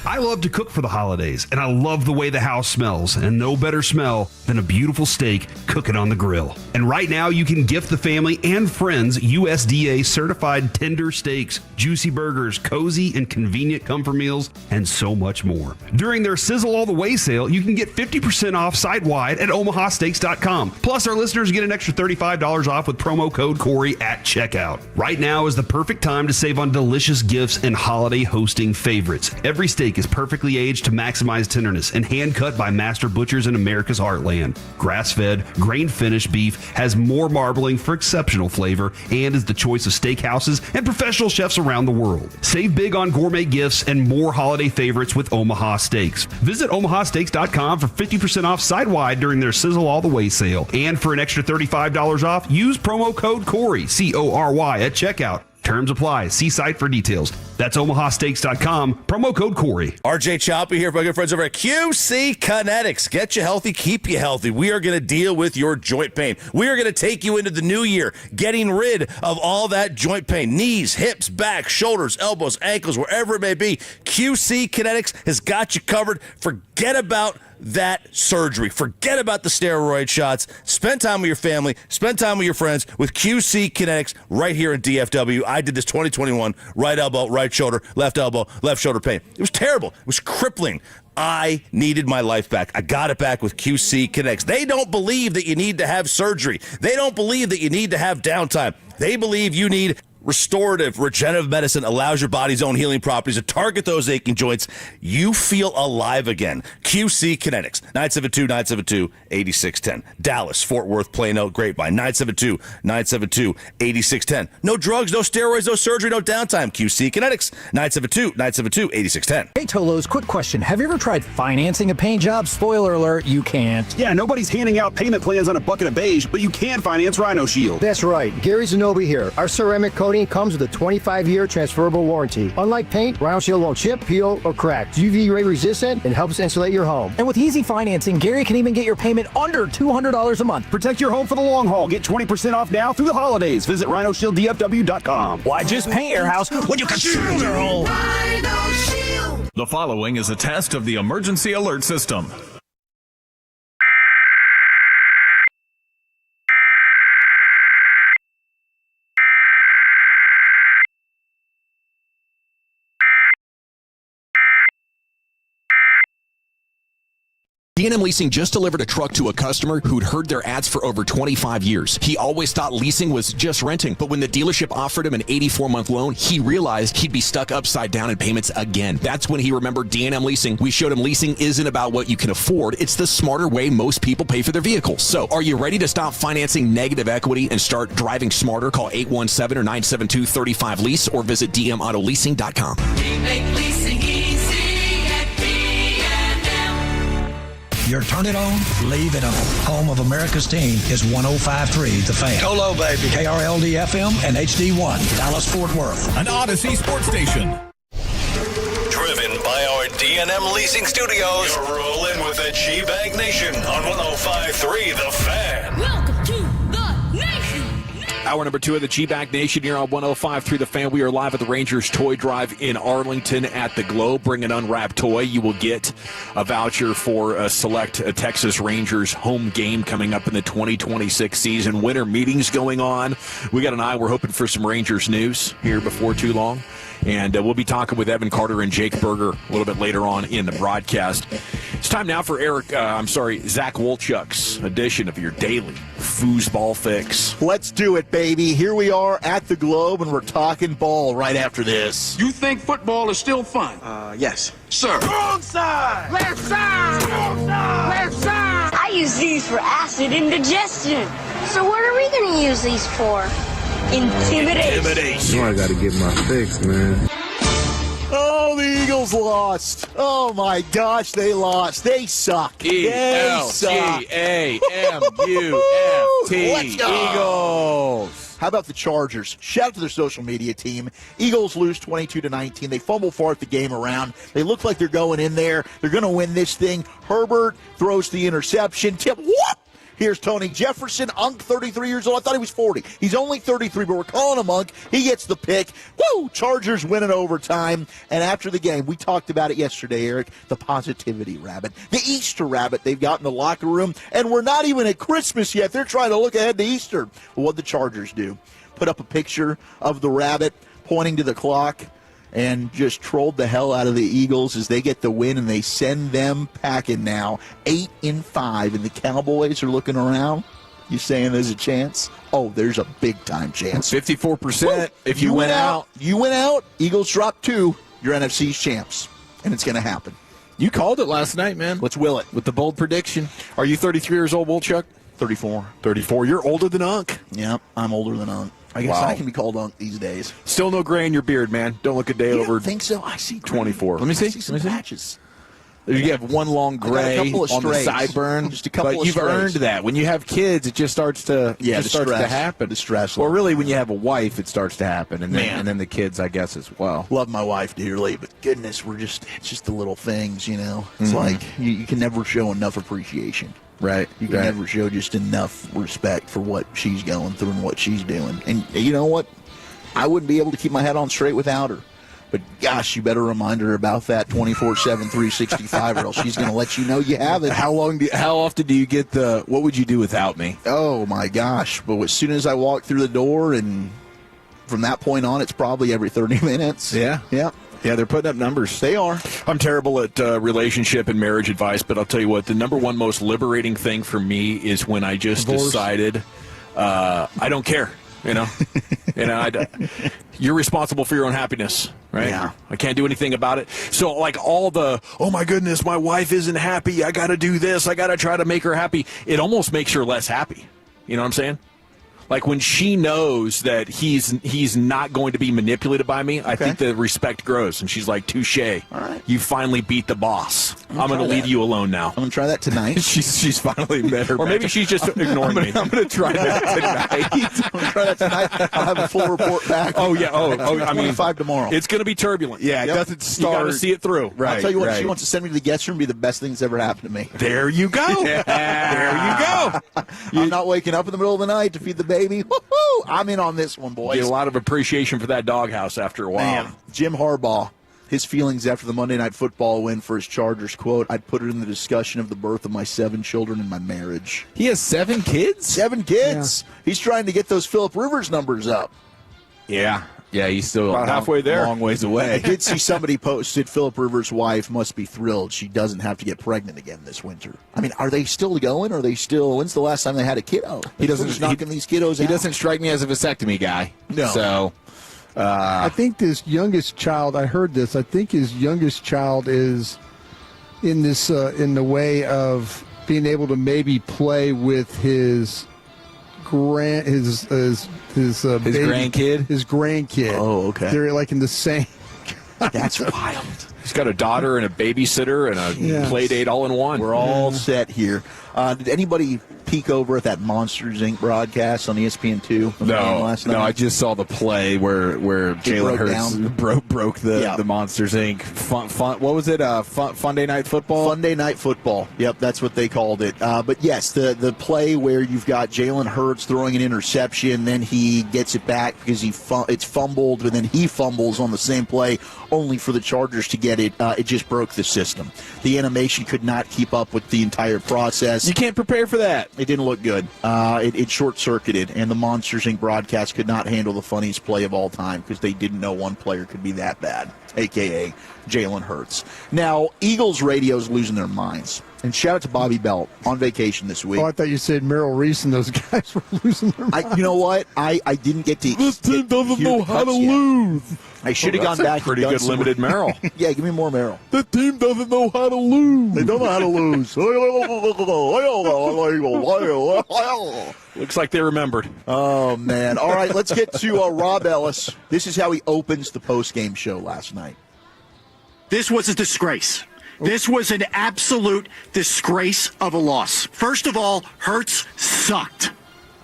I love to cook for the holidays, and I love the way the house smells, and no better smell than a beautiful steak cooking on the grill. And right now, you can gift the family and friends USDA certified tender steaks, juicy burgers, cozy and convenient comfort meals, and so much more. During their Sizzle All the Way sale, you can get 50% off site-wide at omahasteaks.com. Plus, our listeners get an extra $35 off with promo code Corey at checkout. Right now is the perfect time to save on delicious gifts and holiday hosting favorites. Every steak is perfectly aged to maximize tenderness and hand-cut by master butchers in America's heartland. Grass-fed, grain-finished beef has more marbling for exceptional flavor and is the choice of steakhouses and professional chefs around the world. Save big on gourmet gifts and more holiday favorites with Omaha Steaks. Visit omahasteaks.com for 50% off site-wide during their Sizzle All the Way sale. And for an extra $35 off, use promo code Corey, C-O-R-Y, at checkout. Terms apply. See site for details. That's omahasteaks.com. Promo code Corey. RJ Choppy here, my good friends over at QC Kinetics. Get you healthy, keep you healthy. We are going to deal with your joint pain. We are going to take you into the new year, getting rid of all that joint pain. Knees, hips, back, shoulders, elbows, ankles, wherever it may be. QC Kinetics has got you covered. Forget about that surgery. Forget about the steroid shots. Spend time with your family. Spend time with your friends with QC Kinetics right here in DFW. I did this 2021. Right elbow, right shoulder, left elbow, left shoulder pain. It was terrible. It was crippling. I needed my life back. I got it back with QC Kinetics. They don't believe that you need to have surgery. They don't believe that you need to have downtime. They believe you need Restorative, regenerative medicine allows your body's own healing properties to target those aching joints. You feel alive again. QC Kinetics, 972-972-8610. Dallas, Fort Worth, Plano, Grapevine, 972-972-8610. No drugs, no steroids, no surgery, no downtime. QC Kinetics, 972-972-8610. Hey, Tolos, quick question. Have you ever tried financing a paint job? Spoiler alert, you can't. Yeah, nobody's handing out payment plans on a bucket of beige, but you can finance Rhino Shield. That's right. Gary Zanobi here. Our ceramic coating comes with a 25-year transferable warranty. Unlike paint, Rhino Shield won't chip, peel, or crack. It's UV ray resistant and helps insulate your home. And with easy financing, Gary can even get your payment under $200 a month. Protect your home for the long haul. Get 20% off now through the holidays. Visit RhinoShieldDFW.com. Why just paint your house when you can shield your home? Rhino Shield. The following is a test of the emergency alert system. D&M Leasing just delivered a truck to a customer who'd heard their ads for over 25 years. He always thought leasing was just renting, but when the dealership offered him an 84-month loan, he realized he'd be stuck upside down in payments again. That's when he remembered D&M Leasing. We showed him leasing isn't about what you can afford. It's the smarter way most people pay for their vehicles. So, are you ready to stop financing negative equity and start driving smarter? Call 817 or 972-35-LEASE or visit dmautoleasing.com. We make leasing easy. Your turn it on, leave it on. Home of America's team is 105.3 The Fan. Hello, baby. KRLD-FM and HD1, Dallas, Fort Worth. An Odyssey sports station. Driven by our D&M Leasing Studios. You're rolling with the G-Bag Nation on 105.3 The Fan. Welcome to the nation. Hour number 2 of the G-Bag Nation here on 105.3 The Fan. We are live at the Rangers Toy Drive in Arlington at the Globe. Bring an unwrapped toy. You will get a voucher for a select Texas Rangers home game coming up in the 2026 season. Winter meetings going on. We got an eye. We're hoping for some Rangers news here before too long. And we'll be talking with Evan Carter and Jake Berger a little bit later on in the broadcast. It's time now for Zach Wolchuk's edition of your daily foosball fix. Let's do it, baby. Here we are at the Globe, and we're talking ball right after this. You think football is still fun? Yes. Sir. Wrong side. Left side. Wrong side. Left side. I use these for acid indigestion. So what are we going to use these for? Intimidation. You know I got to get my fix, man. Oh, the Eagles lost. Oh, my gosh, they lost. They suck. E-L-G-A-M-U-F-T. Let's go. Eagles. How about the Chargers? Shout out to their social media team. Eagles lose 22-19. They fumble fart the game around. They look like they're going in there. They're going to win this thing. Herbert throws the interception. Whoop! Here's Tony Jefferson, Unk, 33 years old. I thought he was 40. He's only 33, but we're calling him Unk. He gets the pick. Woo! Chargers win in overtime. And after the game, we talked about it yesterday, Eric, the positivity rabbit, the Easter rabbit they've got in the locker room. And we're not even at Christmas yet. They're trying to look ahead to Easter. Well, what'd the Chargers do? Put up a picture of the rabbit pointing to the clock and just trolled the hell out of the Eagles as they get the win, and they send them packing now 8-5, and the Cowboys are looking around. You saying there's a chance? Oh, there's a big-time chance. 54% if you win out. You win out, Eagles drop 2, you're NFC East champs, and it's going to happen. You called it last night, man. Let's will it. With the bold prediction. Are you 33 years old, Wolchuk? 34. 34. You're older than Unk. Yep, I'm older than Unk. I guess I can be called Unk these days. Still no gray in your beard, man. Don't look a day over. I think so. I see 24. Let me see. I see some patches. You have one long gray on the sideburn. Just a couple but of you've strays. earned that. When you have kids, it just starts to happen. The stress. Or really, when you have a wife, it starts to happen, and then the kids, I guess, as well. Love my wife dearly, but goodness, it's just the little things, you know. It's like you can never show enough appreciation. Right. You can never show just enough respect for what she's going through and what she's doing. And you know what? I wouldn't be able to keep my head on straight without her. But gosh, you better remind her about that 24/7, 365, or else she's going to let you know you have it. How often do you get the "What would you do without me"? Oh my gosh! But as soon as I walk through the door, and from that point on, it's probably every 30 minutes. Yeah. Yeah, they're putting up numbers. They are. I'm terrible at relationship and marriage advice, but I'll tell you what, the number one most liberating thing for me is when I just decided I don't care. You know, You're responsible for your own happiness, right? Yeah. I can't do anything about it. So, like, all the, oh, my goodness, my wife isn't happy. I got to do this. I got to try to make her happy. It almost makes her less happy. You know what I'm saying? Like, when she knows that he's not going to be manipulated by me, I think the respect grows. And she's like, touche. All right. You finally beat the boss. I'm going to leave you alone now. I'm going to try that tonight. she's finally met her. Or maybe she's just ignoring me. I'm going to try that tonight. I'm going to try that tonight. I'll have a full report back. Oh, yeah. I mean, 5 tomorrow. It's going to be turbulent. Yeah, it doesn't start. You got to see it through. Right. I'll tell you what, she wants to send me to the guest room, be the best thing that's ever happened to me. There you go. There you go. I'm not waking up in the middle of the night to feed the baby. Woo-hoo! I'm in on this one, boys. Get a lot of appreciation for that doghouse after a while. Man, Jim Harbaugh, his feelings after the Monday Night Football win for his Chargers, quote, I'd put it in the discussion of the birth of my 7 children and my marriage. He has 7 kids? 7 kids. Yeah. He's trying to get those Phillip Rivers numbers up. Yeah. Yeah, he's still about halfway there. A long ways away. I did see somebody posted, Phillip Rivers' wife must be thrilled she doesn't have to get pregnant again this winter. I mean, are they still going? Are they still? When's the last time they had a kiddo? He doesn't knocking these kiddos out. He doesn't strike me as a vasectomy guy. No. So, I think this youngest child, I heard this, I think his youngest child is in this in the way of being able to maybe play with his baby, grandkid? His grandkid. Oh, okay. They're like in the same. That's wild. He's got a daughter and a babysitter and a play date all in one. We're all set here. Did anybody peek over at that Monsters, Inc. broadcast on ESPN2 last night? No, I just saw the play where Jalen Hurts broke the Monsters, Inc. Fun, what was it? Funday Night Football? Funday Night Football. Yep, that's what they called it. But, yes, the play where you've got Jalen Hurts throwing an interception, then he gets it back because it's fumbled, and then he fumbles on the same play, only for the Chargers to get it. It just broke the system. The animation could not keep up with the entire process. You can't prepare for that. It didn't look good. It short-circuited, and the Monsters, Inc. broadcast could not handle the funniest play of all time because they didn't know one player could be that bad, a.k.a. Jalen Hurts. Now, Eagles radio's losing their minds. And shout out to Bobby Belt on vacation this week. Oh, I thought you said Merrill Reese and those guys were losing their minds. You know what? I didn't get to. This team doesn't know how to lose. I should have gone back. Pretty good limited Merrill. Yeah, give me more Merrill. The team doesn't know how to lose. They don't know how to lose. Looks like they remembered. Oh, man. All right, let's get to Rob Ellis. This is how he opens the post-game show last night. This was a disgrace. This was an absolute disgrace of a loss. First of all, Hurts sucked.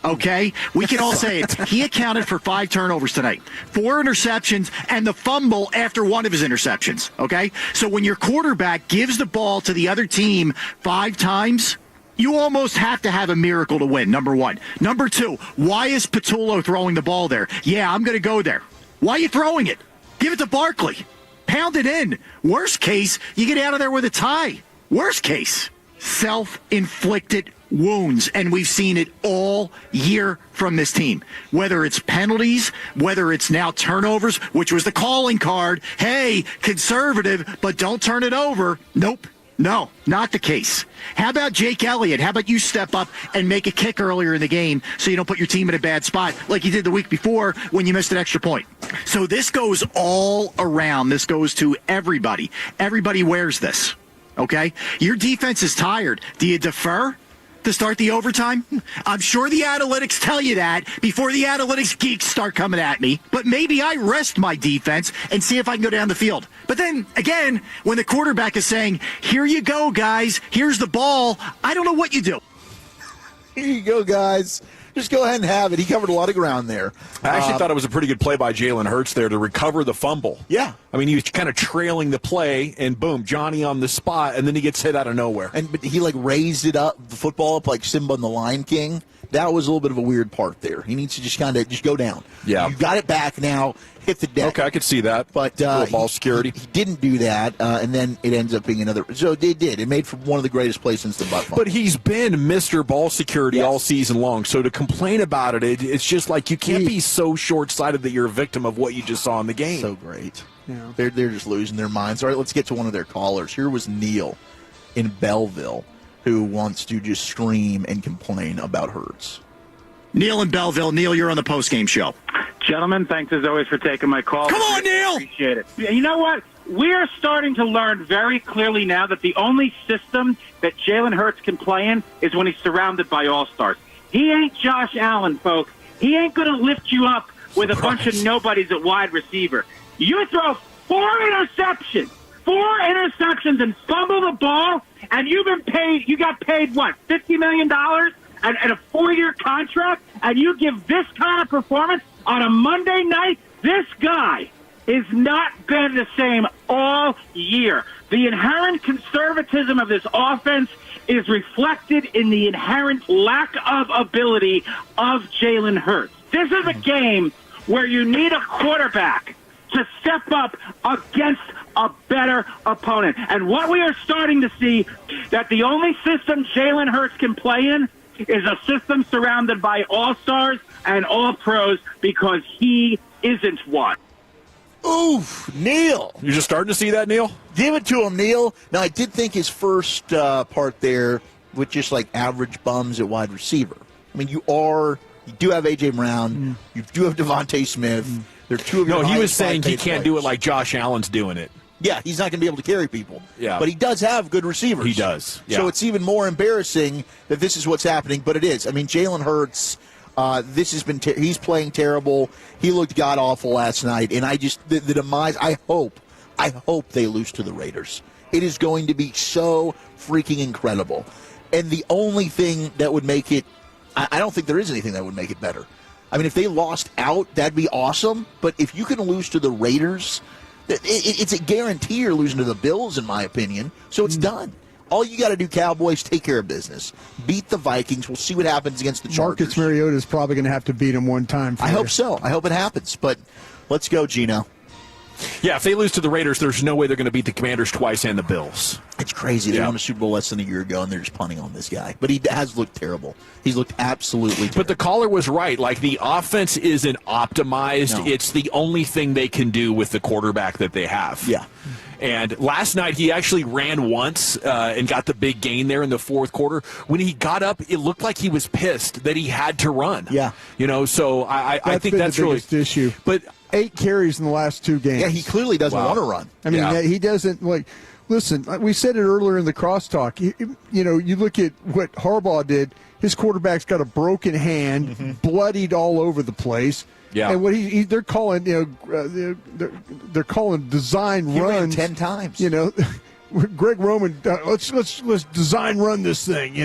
Okay? We can all say it. He accounted for 5 turnovers tonight, 4 interceptions, and the fumble after one of his interceptions. Okay? So when your quarterback gives the ball to the other team 5 times, you almost have to have a miracle to win, number one. Number 2, why is Patullo throwing the ball there? Yeah, I'm going to go there. Why are you throwing it? Give it to Barkley. Pound it in. Worst case, you get out of there with a tie. Worst case, self-inflicted wounds. And we've seen it all year from this team. Whether it's penalties, whether it's now turnovers, which was the calling card. Hey, conservative, but don't turn it over. Nope. No, not the case. How about Jake Elliott? How about you step up and make a kick earlier in the game so you don't put your team in a bad spot like you did the week before when you missed an extra point? So this goes all around. This goes to everybody. Everybody wears this, okay? Your defense is tired. Do you defer to start the overtime? I'm sure the analytics tell you that before the analytics geeks start coming at me. But maybe I rest my defense and see if I can go down the field. But then, again, when the quarterback is saying, here you go, guys, here's the ball, I don't know what you do. Here you go, guys. Just go ahead and have it. He covered a lot of ground there. I actually thought it was a pretty good play by Jalen Hurts there to recover the fumble. Yeah. I mean, he was kind of trailing the play, and boom, Johnny on the spot, and then he gets hit out of nowhere. But he, raised it up, the football up like Simba and the Lion King. That was a little bit of a weird part there. He needs to just go down. Yeah. You got it back now. Hit the deck. Okay, I could see that. But ball security. He didn't do that, and then it ends up being another. So it did. It made for one of the greatest plays since the butt fumble. But he's been Mr. Ball Security all season long. So to complain about it, it's just like you can't be so short-sighted that you're a victim of what you just saw in the game. So great. Yeah. They're just losing their minds. All right, let's get to one of their callers. Here was Neil in Belleville, who wants to just scream and complain about Hurts. Neil in Belleville. Neil, you're on the postgame show. Gentlemen, thanks as always for taking my call. Come on, Neil! Appreciate it. You know what? We're starting to learn very clearly now that the only system that Jalen Hurts can play in is when he's surrounded by all-stars. He ain't Josh Allen, folks. He ain't going to lift you up with a bunch of nobodies at wide receiver. You throw 4 interceptions and fumble the ball, and you got paid, what, $50 million and a 4-year contract, and you give this kind of performance on a Monday night? This guy has not been the same all year. The inherent conservatism of this offense is reflected in the inherent lack of ability of Jalen Hurts. This is a game where you need a quarterback to step up against a better opponent. And what we are starting to see, that the only system Jalen Hurts can play in is a system surrounded by all-stars and all-pros, because he isn't one. Oof, Neil. You're just starting to see that, Neil? Give it to him, Neil. Now, I did think his first part there with just like average bums at wide receiver. I mean, you do have A.J. Brown. You do have Devontae Smith. They're two of your No, he was highest saying he paid can't do it players. like Josh Allen's doing it. Yeah, he's not going to be able to carry people. Yeah. But he does have good receivers. He does. Yeah. So it's even more embarrassing that this is what's happening, but it is. I mean, Jalen Hurts, this has been he's playing terrible. He looked god-awful last night, and the demise, I hope they lose to the Raiders. It is going to be so freaking incredible. And the only thing that would make it, I don't think there is anything that would make it better. I mean, if they lost out, that'd be awesome. But if you can lose to the Raiders, it's a guarantee you're losing to the Bills, in my opinion. So it's done. All you got to do, Cowboys, take care of business. Beat the Vikings. We'll see what happens against the Chargers. Marcus Mariota is probably going to have to beat him one time. I hope so. I hope it happens. But let's go, Gino. Yeah, if they lose to the Raiders, there's no way they're going to beat the Commanders twice and the Bills. It's crazy. They won a Super Bowl less than a year ago, and they're just punting on this guy. But he has looked terrible. He's looked absolutely terrible. But the caller was right. Like, the offense isn't optimized. No. It's the only thing they can do with the quarterback that they have. Yeah. And last night, he actually ran once and got the big gain there in the fourth quarter. When he got up, it looked like he was pissed that he had to run. Yeah. So I think that's the biggest issue. But 8 carries in the last 2 games. Yeah, he clearly doesn't want to run. I mean, he doesn't, like, listen, we said it earlier in the crosstalk. You look at what Harbaugh did. His quarterback's got a broken hand, bloodied all over the place. Yeah. And what they're calling, they're calling design He ran runs 10 times. Greg Roman, let's design run this thing.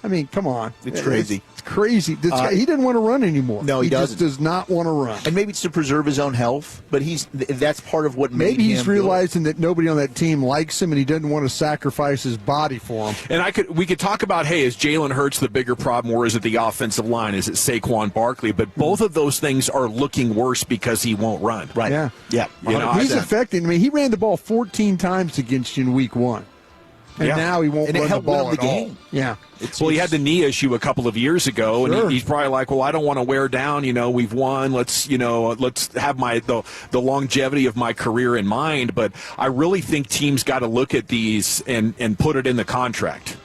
I mean, come on, It's crazy. It's crazy. This guy, he doesn't want to run anymore. No, he doesn't. Just does not want to run. And maybe it's to preserve his own health, but that's part of what made Maybe he's him realizing that nobody on that team likes him, and he doesn't want to sacrifice his body for him. And we could talk about, hey, is Jalen Hurts the bigger problem, or is it the offensive line? Is it Saquon Barkley? But both of those things are looking worse because he won't run. Right. Yeah. He's affecting. I mean, he ran the ball 14 times against you in week 1. And now he won't run the ball at all. Yeah. He had the knee issue a couple of years ago, Sure. and he's probably like, well, I don't want to wear down. We've won. Let's have the longevity of my career in mind. But I really think teams got to look at these and put it in the contract.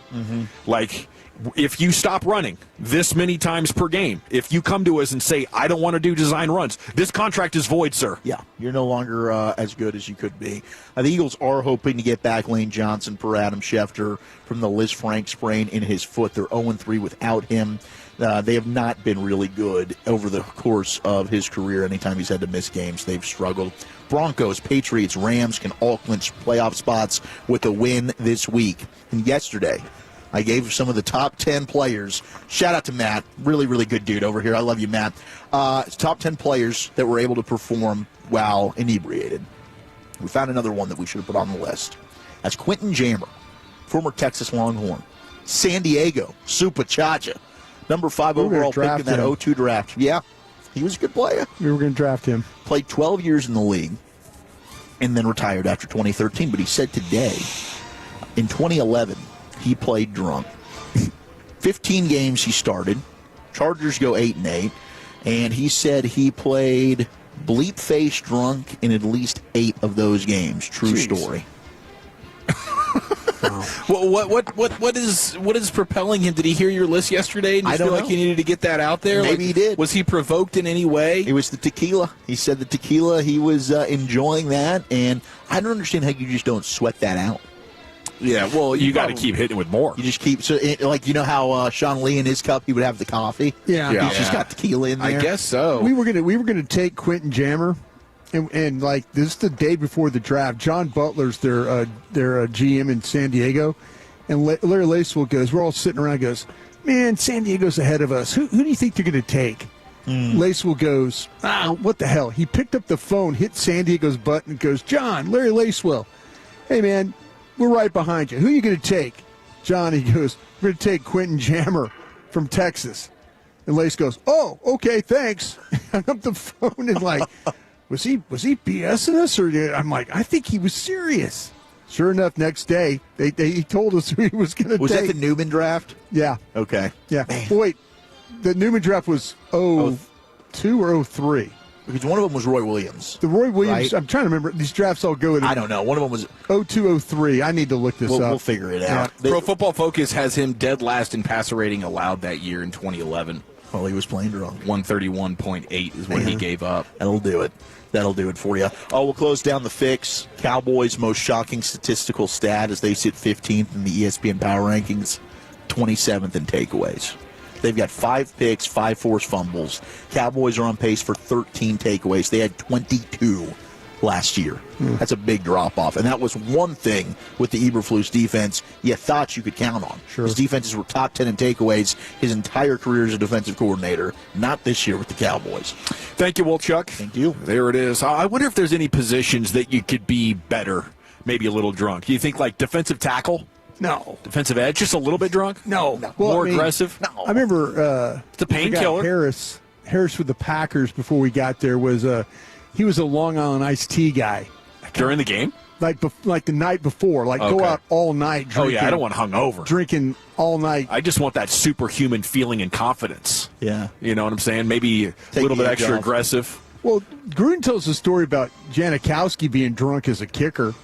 Like, if you stop running this many times per game, if you come to us and say, I don't want to do design runs, this contract is void, sir. Yeah, you're no longer as good as you could be. The Eagles are hoping to get back Lane Johnson per Adam Schefter from the Liz Frank sprain in his foot. They're 0-3 without him. They have not been really good over the course of his career. Anytime he's had to miss games, they've struggled. Broncos, Patriots, Rams can all clinch playoff spots with a win this week. And yesterday, I gave some of the top 10 players. Shout out to Matt. Really, really good dude over here. I love you, Matt. Top 10 players that were able to perform while inebriated. We found another one that we should have put on the list. That's Quentin Jammer, former Texas Longhorn. San Diego, Supa Chacha, number 5 overall pick in that 2002 draft. Yeah, he was a good player. We were going to draft him. Played 12 years in the league and then retired after 2013. But he said today, in 2011, he played drunk. 15 games he started. Chargers go 8-8. And he said he played bleep-faced drunk in at least 8 of those games. True story. What is propelling him? Did he hear your list yesterday and you feel like he needed to get that out there? Maybe he did. Was he provoked in any way? It was the tequila. He said the tequila, he was enjoying that, and I don't understand how you just don't sweat that out. Yeah, well, you got to keep hitting with more. You just keep how Sean Lee in his cup, he would have the coffee. Yeah. He's just got tequila in there. I guess so. We were gonna take Quentin Jammer, and like this is the day before the draft. John Butler's their GM in San Diego, and Larry Lacewell goes. We're all sitting around. Goes, man, San Diego's ahead of us. Who do you think they're gonna take? Lacewell goes, what the hell? He picked up the phone, hit San Diego's button, and goes, John, Larry Lacewell, hey man, we're right behind you. Who are you going to take? John, he goes, we're going to take Quentin Jammer from Texas. And Lace goes, oh, okay, thanks. Hung up the phone and like, was he BSing us? Or I'm like, I think he was serious. Sure enough, next day, he told us who he was going to take. Was that the Newman draft? Yeah. Okay. Yeah. Well, wait, the Newman draft was 02 or 03? Because one of them was Roy Williams. The Roy Williams, right? I'm trying to remember. These drafts all go in. I don't know. One of them was 02, 03. I need to look this up. We'll figure it out. Pro Football Focus has him dead last in passer rating allowed that year in 2011. Well, he was playing drunk. 131.8 is what he gave up. That'll do it. That'll do it for you. Oh, we'll close down the fix. Cowboys' most shocking statistical stat as they sit 15th in the ESPN Power Rankings, 27th in takeaways. They've got 5 picks, 5 forced fumbles. Cowboys are on pace for 13 takeaways. They had 22 last year. That's a big drop-off. And that was one thing with the Eberflus defense you thought you could count on. Sure. His defenses were top 10 in takeaways his entire career as a defensive coordinator. Not this year with the Cowboys. Thank you, Wolchuk. Thank you. There it is. I wonder if there's any positions that you could be better, maybe a little drunk. Do you think like defensive tackle? No. Defensive edge, just a little bit drunk? No. Well, more aggressive? No. I remember it's a painkiller. Harris with the Packers before we got there he was a Long Island iced tea guy. During the game? Like the night before. Go out all night drinking. Oh, yeah, I don't want hungover. Drinking all night. I just want that superhuman feeling and confidence. Yeah. You know what I'm saying? Maybe a little bit extra aggressive. Well, Gruden tells a story about Janikowski being drunk as a kicker.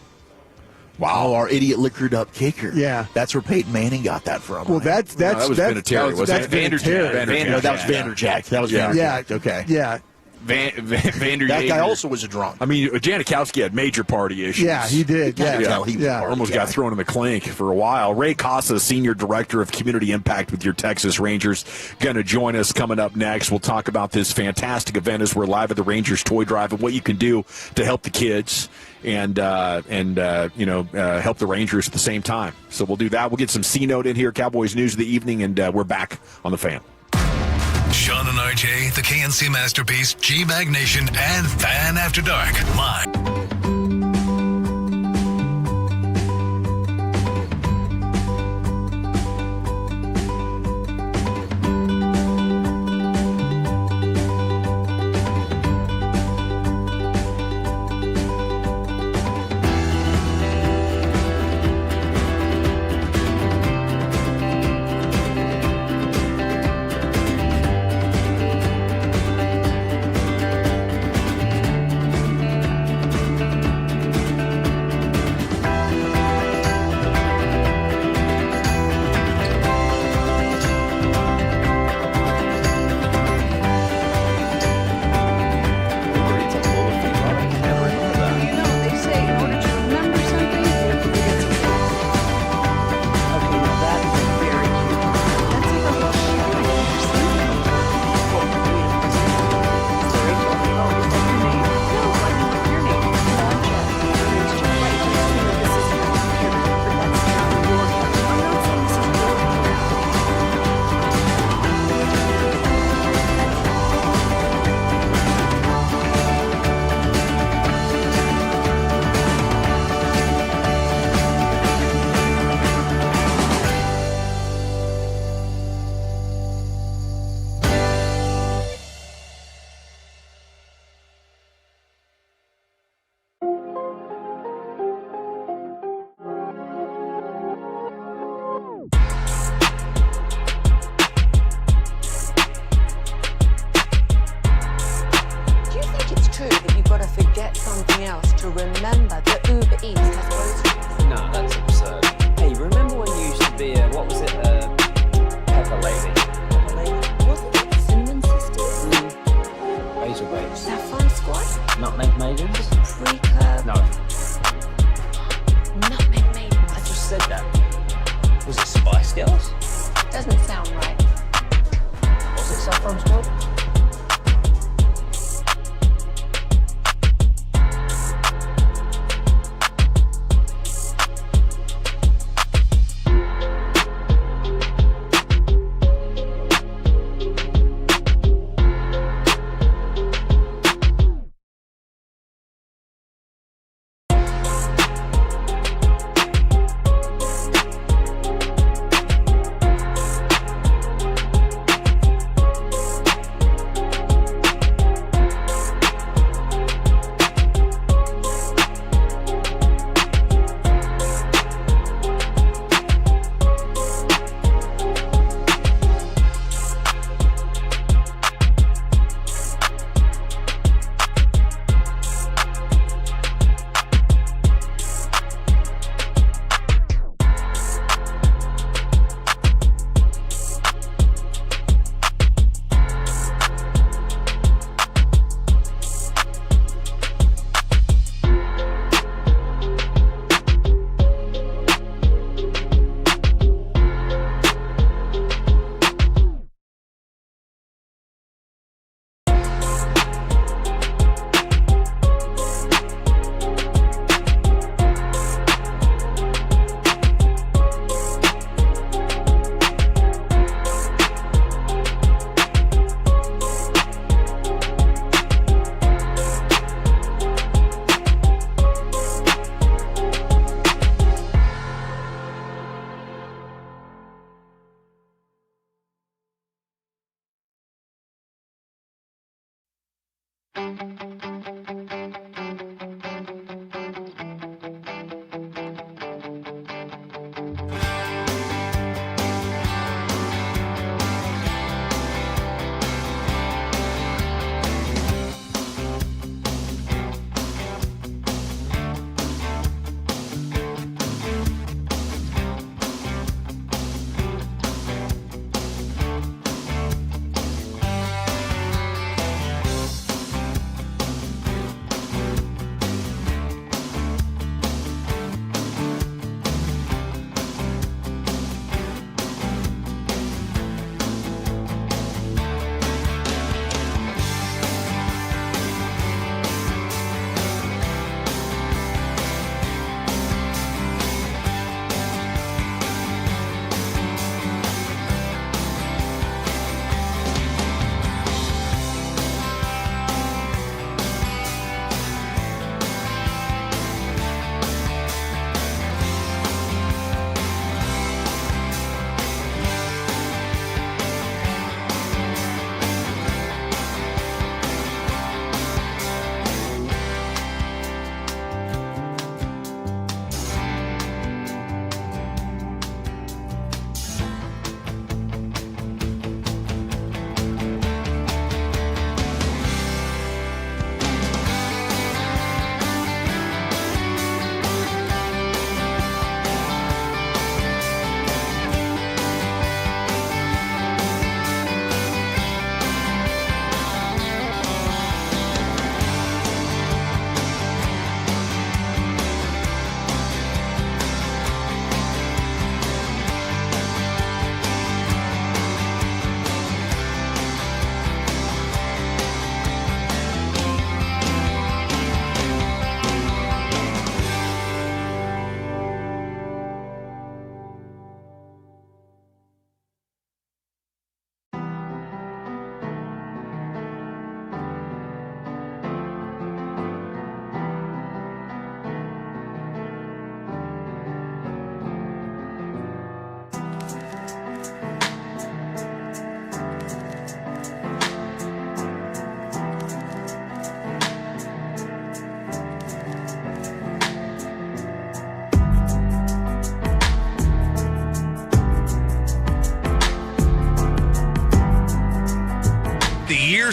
Wow, our idiot liquored up kicker. Yeah. That's where Peyton Manning got that from. Well, right? that was Vinatieri, wasn't it? Vanderjack. No, that was Vanderjack. That was Vanderjack. Yeah. Okay. Yeah. Vander that guy also was a drunk. I mean, Janikowski had major party issues. Yeah, he did. Almost got thrown in the clink for a while. Ray Casa, Senior Director of Community Impact with your Texas Rangers, going to join us coming up next. We'll talk about this fantastic event as we're live at the Rangers Toy Drive and what you can do to help the kids and help the Rangers at the same time. So we'll do that. We'll get some C-Note in here, Cowboys News of the Evening, and we're back on the Fan. Sean and RJ, the KNC Masterpiece, G-Bag Nation, and Fan After Dark. Live.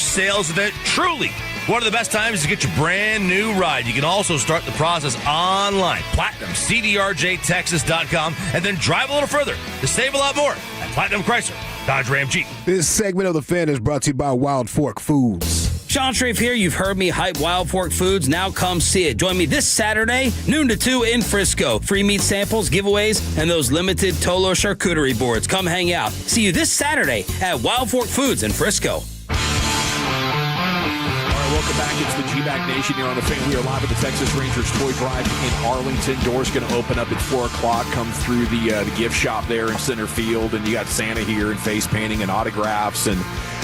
sales event. Truly one of the best times to get your brand new ride. You can also start the process online. PlatinumCDRJTexas.com, and then drive a little further to save a lot more at Platinum Chrysler Dodge Ram Jeep. This segment of The Fan is brought to you by Wild Fork Foods. Sean Shreve here. You've heard me hype Wild Fork Foods. Now come see it. Join me this Saturday, noon to 2 in Frisco. Free meat samples, giveaways, and those limited Tolo charcuterie boards. Come hang out. See you this Saturday at Wild Fork Foods in Frisco. Welcome back. It's the G-Bag Nation here on The Fan. We are live at the Texas Rangers Toy Drive in Arlington. Doors going to open up at 4 o'clock. Come through the gift shop there in center field, and you got Santa here and face painting and autographs and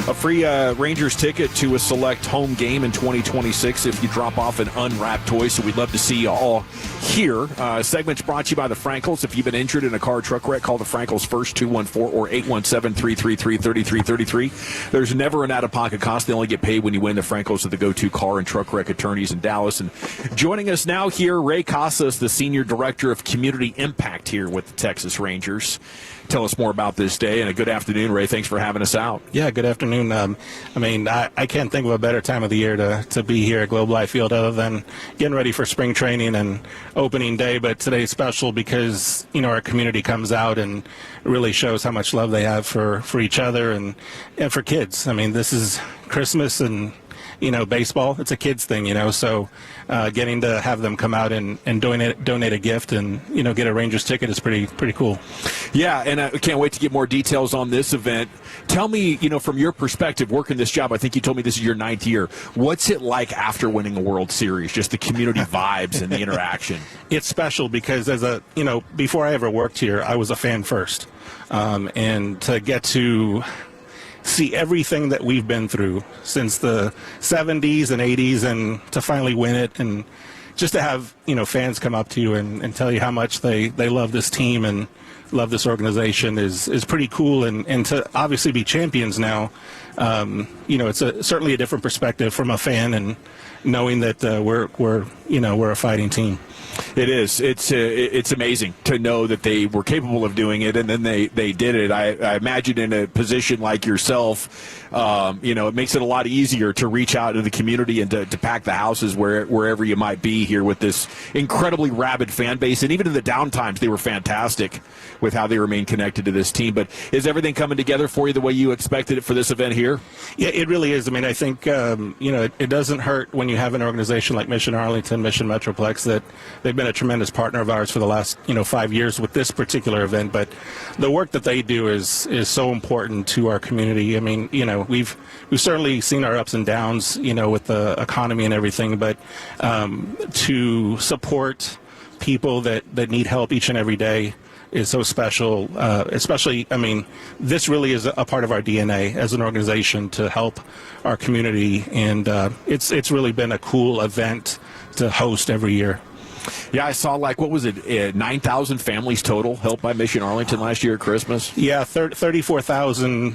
a free Rangers ticket to a select home game in 2026 if you drop off an unwrapped toy. So we'd love to see you all here. Segment's brought to you by the Frankels. If you've been injured in a car or truck wreck, call the Frankels first, 214 or 817-333-3333. There's never an out-of-pocket cost. They only get paid when you win. The Frankels are the go-to car and truck wreck attorneys in Dallas. And joining us now here, Ray Casas, the Senior Director of Community Impact here with the Texas Rangers. Tell us more about this day, and a good afternoon, Ray. Thanks for having us out. Yeah, good afternoon. I can't think of a better time of the year to be here at Globe Life Field other than getting ready for spring training and opening day. But today's special because, our community comes out and really shows how much love they have for each other and for kids. This is Christmas and baseball, it's a kid's thing, so getting to have them come out and donate a gift and, get a Rangers ticket is pretty cool. Yeah, and I can't wait to get more details on this event. Tell me, from your perspective, working this job, I think you told me this is your 9th year. What's it like after winning a World Series, just the community vibes and the interaction? It's special because before I ever worked here, I was a fan first. And to get to see everything that we've been through since the 70s and 80s and to finally win it and just to have, fans come up to you and tell you how much they love this team and love this organization is pretty cool. And to obviously be champions now, it's certainly a different perspective from a fan and knowing that we're a fighting team. It is. It's amazing to know that they were capable of doing it, and then they did it. I imagine in a position like yourself, it makes it a lot easier to reach out to the community and to pack the houses wherever you might be here with this incredibly rabid fan base. And even in the down times, they were fantastic with how they remain connected to this team. But is everything coming together for you the way you expected it for this event here? Yeah, it really is. I think, it doesn't hurt when you have an organization like Mission Arlington, Mission Metroplex, that they've been a tremendous partner of ours for the last 5 years with this particular event. But the work that they do is so important to our community. We've certainly seen our ups and downs, with the economy and everything. But to support people that need help each and every day is so special. Especially, this really is a part of our DNA as an organization to help our community, and it's really been a cool event to host every year. Yeah, I saw 9,000 families total helped by Mission Arlington last year at Christmas. Yeah, 34,000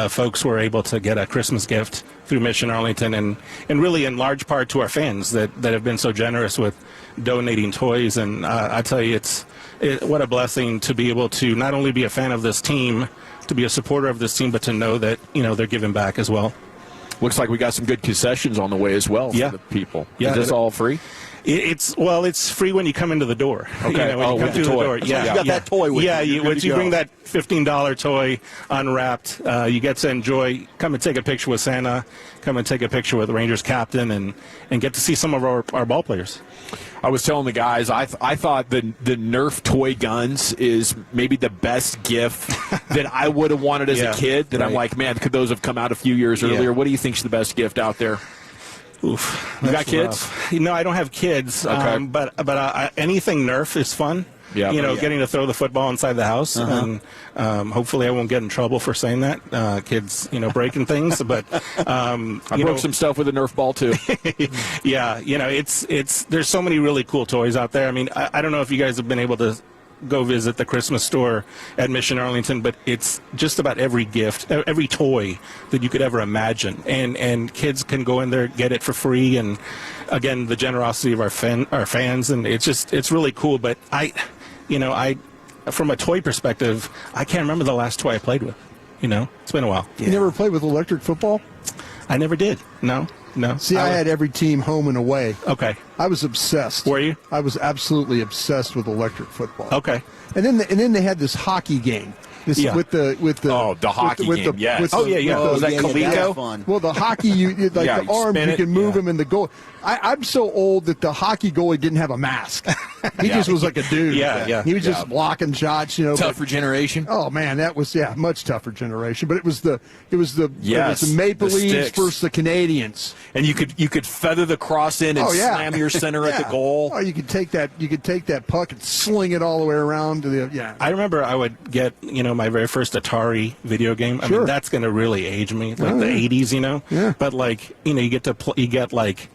folks were able to get a Christmas gift through Mission Arlington, and really in large part to our fans that have been so generous with donating toys. And I tell you, what a blessing to be able to not only be a fan of this team, to be a supporter of this team, but to know that they're giving back as well. Looks like we got some good concessions on the way as well for the people. Yeah, is this all free? It's free when you come into the door. Okay. When you come through the door. Yeah, you got that toy with you. Yeah, once you bring that $15 toy unwrapped, you get to come and take a picture with Santa, come and take a picture with the Rangers captain, and get to see some of our ball players. I was telling the guys, I thought the Nerf toy guns is maybe the best gift that I would have wanted as a kid. That I'm like, man, could those have come out a few years earlier? What do you think's the best gift out there? Oof, you got kids? Rough. No, I don't have kids. Okay. But anything Nerf is fun. Yeah, getting to throw the football inside the house, and hopefully I won't get in trouble for saying that. Kids, breaking things, but I broke some stuff with a Nerf ball too. Yeah, it's there's so many really cool toys out there. I don't know if you guys have been able to go visit the Christmas store at Mission Arlington, but it's just about every gift, every toy that you could ever imagine, and kids can go in there, get it for free, and again, the generosity of our fans, and it's really cool. But I from a toy perspective, I can't remember the last toy I played with. It's been a while. You never played with electric football? I never did. No. See, I had every team home and away. Okay. I was obsessed. Were you? I was absolutely obsessed with electric football. Okay. And then they had this hockey game. With the hockey game. Yes. Was that Coleco? Fun. Well, the hockey, the arms, you can move them in the goal. I'm so old that the hockey goalie didn't have a mask. He just was like a dude. Yeah. He was just blocking shots. Tougher generation. Oh man, that was much tougher generation. But it was the Yes, Maple the Leafs sticks. versus the Canadians. And you could feather the cross in and slam your center at the goal. Oh, you could take that puck and sling it all the way around to the I remember I would get my very first Atari video game. I mean, that's going to really age me, like the 80s, Yeah. But you get like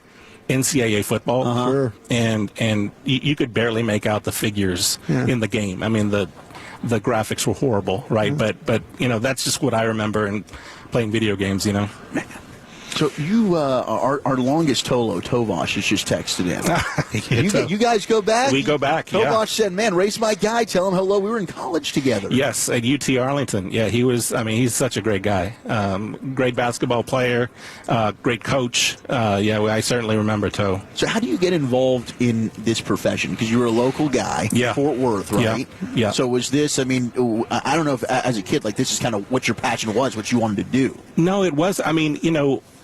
NCAA football, Sure. and you could barely make out the figures in the game. I mean, the graphics were horrible, right? But that's just what I remember in playing video games. So you, our longest Tolo, Tovash, has just texted in. You guys go back? We go back, Tovash said, man, race my guy. Tell him hello. We were in college together. Yes, at UT Arlington. Yeah, he's such a great guy. Great basketball player, great coach. I certainly remember Toe. So how do you get involved in this profession? Because you were a local guy, Fort Worth, right? Yeah. So was this, I don't know if as a kid, this is kind of what your passion was, what you wanted to do. No, it was. I mean,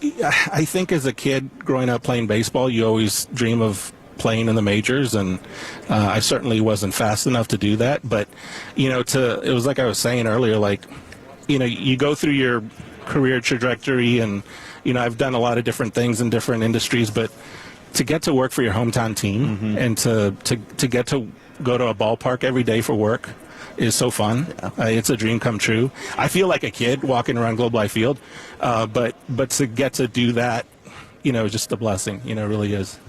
I think as a kid growing up playing baseball, you always dream of playing in the majors, and I certainly wasn't fast enough to do that. But, it was like I was saying earlier, you go through your career trajectory, and, I've done a lot of different things in different industries, but to get to work for your hometown team and to get to go to a ballpark every day for work is so fun. It's a dream come true. I feel like a kid walking around Globe Life Field, but to get to do that, is just a blessing. It really is.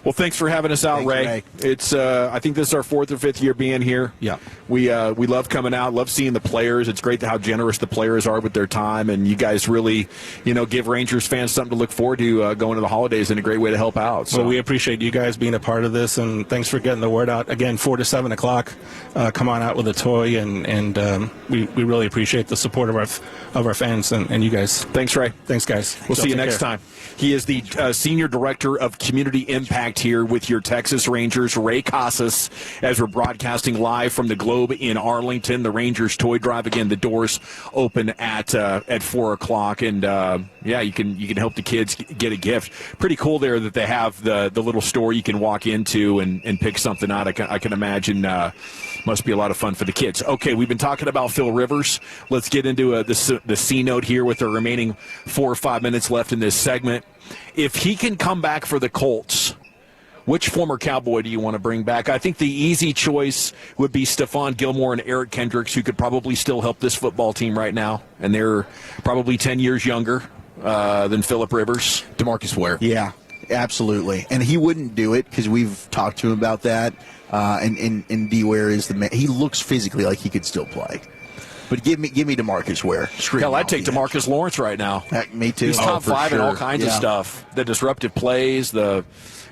Well, thanks for having us out, Ray. It's I think this is our 4th or 5th year being here. Yeah, we love coming out, love seeing the players. It's great how generous the players are with their time, and you guys really, give Rangers fans something to look forward to going to the holidays, and a great way to help out. So we appreciate you guys being a part of this, and thanks for getting the word out. Again, 4 to 7 o'clock, come on out with a toy, and we really appreciate the support of our fans and you guys. Thanks, Ray. Thanks, guys. We'll see you next time. He is the Senior Director of Community Impact here with your Texas Rangers, Ray Casas, as we're broadcasting live from the Globe in Arlington. The Rangers toy drive, again, the doors open at 4 o'clock, and you can help the kids get a gift. Pretty cool there that they have the little store you can walk into and pick something out. I can imagine must be a lot of fun for the kids. Okay, we've been talking about Phil Rivers. Let's get into the C note here with the remaining 4 or 5 minutes left in this segment. If he can come back for the Colts, which former Cowboy do you want to bring back? I think the easy choice would be Stephon Gilmore and Eric Kendricks, who could probably still help this football team right now, and they're probably 10 years younger than Phillip Rivers. DeMarcus Ware. Yeah, absolutely. And he wouldn't do it because we've talked to him about that. And D. Ware is the man. He looks physically like he could still play. But give me DeMarcus Ware. Hell, I'd take DeMarcus Lawrence right now. Me too. He's top 5 in all kinds of stuff. The disruptive plays,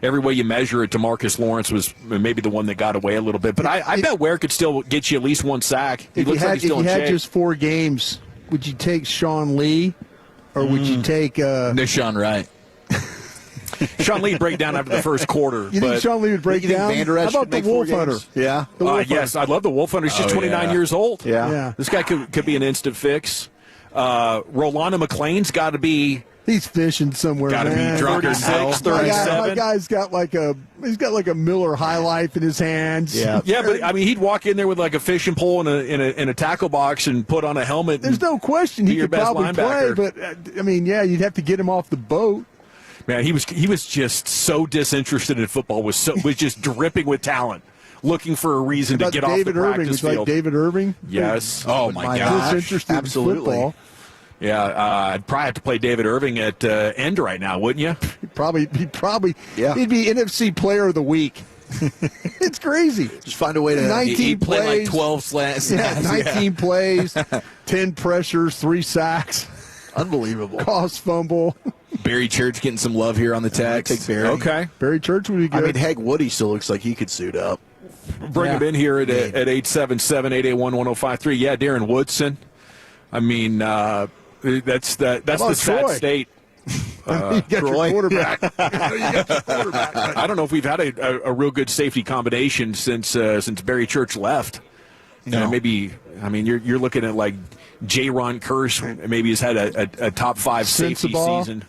every way you measure it, DeMarcus Lawrence was maybe the one that got away a little bit. But I bet Ware could still get you at least one sack. He looks like he's still in shape. If you had just 4 games, would you take Sean Lee, or would you take Deshaun Wright? Sean Lee break down after the first quarter. You think Sean Lee would break down? How about the Wolf Hunter? Yeah. Yes, I love the Wolf Hunter. He's just 29 years old. Yeah. This guy could be an instant fix. Rolando McClain's got to be. He's fishing somewhere. Got to be drunk as hell. 37. My guy's got like a Miller High Life in his hands. Yeah, but I mean, he'd walk in there with like a fishing pole in a tackle box and put on a helmet. There's no question he could probably play, but I mean, you'd have to get him off the boat. Man, he was just so disinterested in football. Was just dripping with talent, looking for a reason to get off the practice field. Like David Irving? Yes. Oh my gosh. Disinterested in football. Yeah, I'd probably have to play David Irving at end right now, wouldn't you? He'd be NFC Player of the Week. It's crazy. Just find a way to 19 plays, like 12 slants. Yeah, 19 plays, 10 pressures, 3 sacks. Unbelievable. Cost fumble. Barry Church getting some love here on the text. Take Barry. Okay. Barry Church would be good. I mean, Heg Woody still looks like he could suit up. Bring him in here at 877-881-1053. Yeah, Darren Woodson. I mean, that's the sad state. You got Troy. your quarterback. You got your quarterback. I don't know if we've had a real good safety combination since Barry Church left. No. Maybe, I mean, you're looking at like J-Ron Kersh maybe has had a top 5 safety season.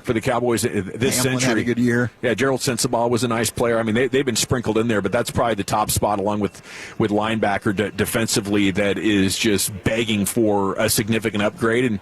For the Cowboys this Hamlin century. had a good year. Yeah, Gerald Sensabaugh was a nice player. I mean, they've been sprinkled in there, but that's probably the top spot along with linebacker defensively that is just begging for a significant upgrade. And,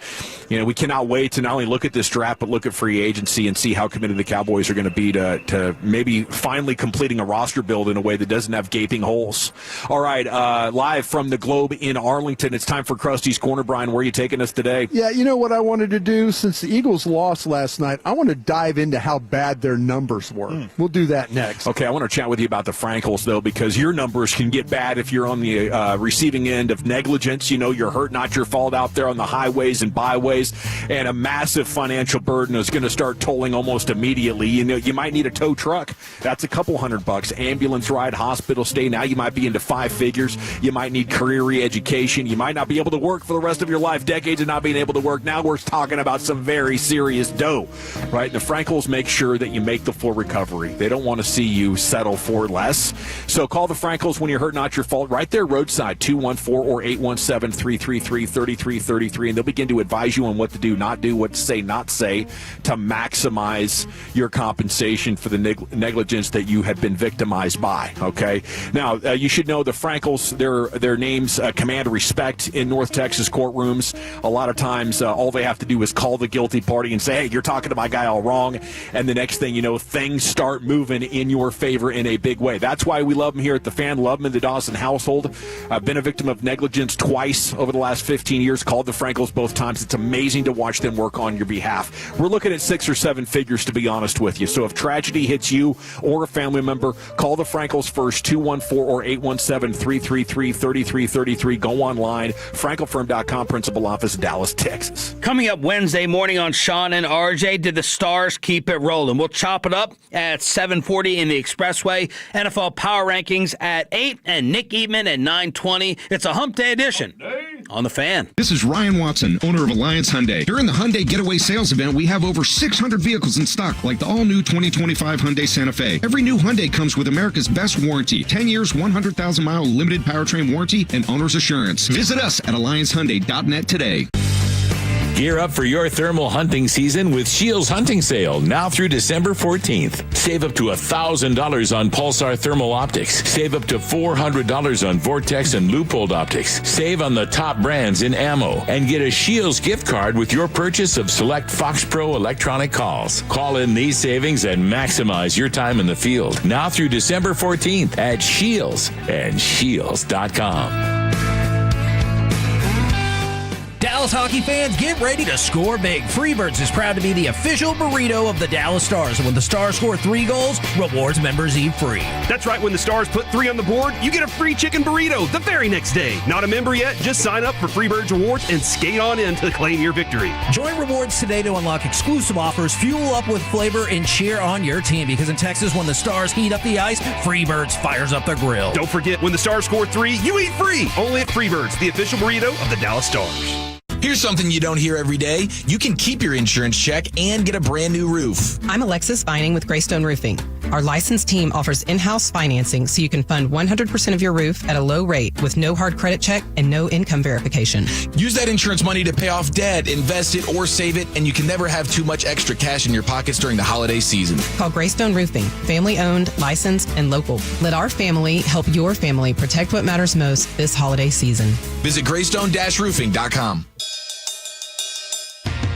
we cannot wait to not only look at this draft, but look at free agency and see how committed the Cowboys are going to be to maybe finally completing a roster build in a way that doesn't have gaping holes. All right, live from the Globe in Arlington, it's time for Krusty's Corner. Brian, where are you taking us today? Yeah, you know what I wanted to do? Since the Eagles lost last night, I want to dive into how bad their numbers were. We'll do that next. Okay, I want to chat with you about the Frankels, though, because your numbers can get bad if you're on the receiving end of negligence. You're hurt, not your fault out there on the highways and byways, and a massive financial burden is going to start tolling almost immediately. You might need a tow truck. That's a couple $100. Ambulance ride, hospital stay. Now you might be into 5 figures. You might need career re-education. You might not be able to work for the rest of your life. Decades of not being able to work. Now we're talking about some very serious dough. Right? The Frankels make sure that you make the full recovery. They don't want to see you settle for less. So call the Frankels when you're hurt, not your fault. Right there, roadside, 214 or 817-333-3333. And they'll begin to advise you on what to do, not do, what to say, not say, to maximize your compensation for the negligence that you have been victimized by. Okay? Now, you should know the Frankels, their names command respect in North Texas courtrooms. A lot of times, all they have to do is call the guilty party and say, hey, you're talking to my guy all wrong, and the next thing you know, things start moving in your favor in a big way. That's why we love them here at the Fan, love them in the Dawson household. I've been a victim of negligence twice over the last 15 years, called the Frankels both times. It's amazing to watch them work on your behalf. We're looking at 6 or 7 figures, to be honest with you. So if tragedy hits you or a family member, call the Frankels first, 214 or 817-333-3333. Go online, frankelfirm.com, principal office, Dallas, Texas. Coming up Wednesday morning on Sean and RJ, did the Stars keep it rolling? We'll chop it up at 7:40 in the Expressway. NFL Power Rankings at 8 and Nick Eatman at 9:20. It's a Hump Day edition on the Fan. This is Ryan Watson, owner of Alliance Hyundai. During the Hyundai Getaway Sales Event, we have over 600 vehicles in stock, like the all-new 2025 Hyundai Santa Fe. Every new Hyundai comes with America's best warranty, 10 years, 100,000-mile limited powertrain warranty, and owner's assurance. Visit us at AllianceHyundai.net today. Gear up for your thermal hunting season with Shields Hunting Sale now through December 14th. Save up to $1,000 on Pulsar Thermal Optics. Save up to $400 on Vortex and Leupold Optics. Save on the top brands in ammo. And get a Shields gift card with your purchase of select Fox Pro electronic calls. Call in these savings and maximize your time in the field. Now through December 14th at Shields and Shields.com. Dallas hockey fans, get ready to score big. Freebirds is proud to be the official burrito of the Dallas Stars. And when the Stars score 3 goals, Rewards members eat free. That's right. When the Stars put 3 on the board, you get a free chicken burrito the very next day. Not a member yet? Just sign up for Freebirds Rewards and skate on in to claim your victory. Join Rewards today to unlock exclusive offers, fuel up with flavor, and cheer on your team. Because in Texas, when the Stars heat up the ice, Freebirds fires up the grill. Don't forget, when the Stars score 3, you eat free. Only at Freebirds, the official burrito of the Dallas Stars. Here's something you don't hear every day. You can keep your insurance check and get a brand new roof. I'm Alexis Vining with Greystone Roofing. Our licensed team offers in-house financing so you can fund 100% of your roof at a low rate with no hard credit check and no income verification. Use that insurance money to pay off debt, invest it, or save it, and you can never have too much extra cash in your pockets during the holiday season. Call Greystone Roofing, family-owned, licensed, and local. Let our family help your family protect what matters most this holiday season. Visit greystone-roofing.com.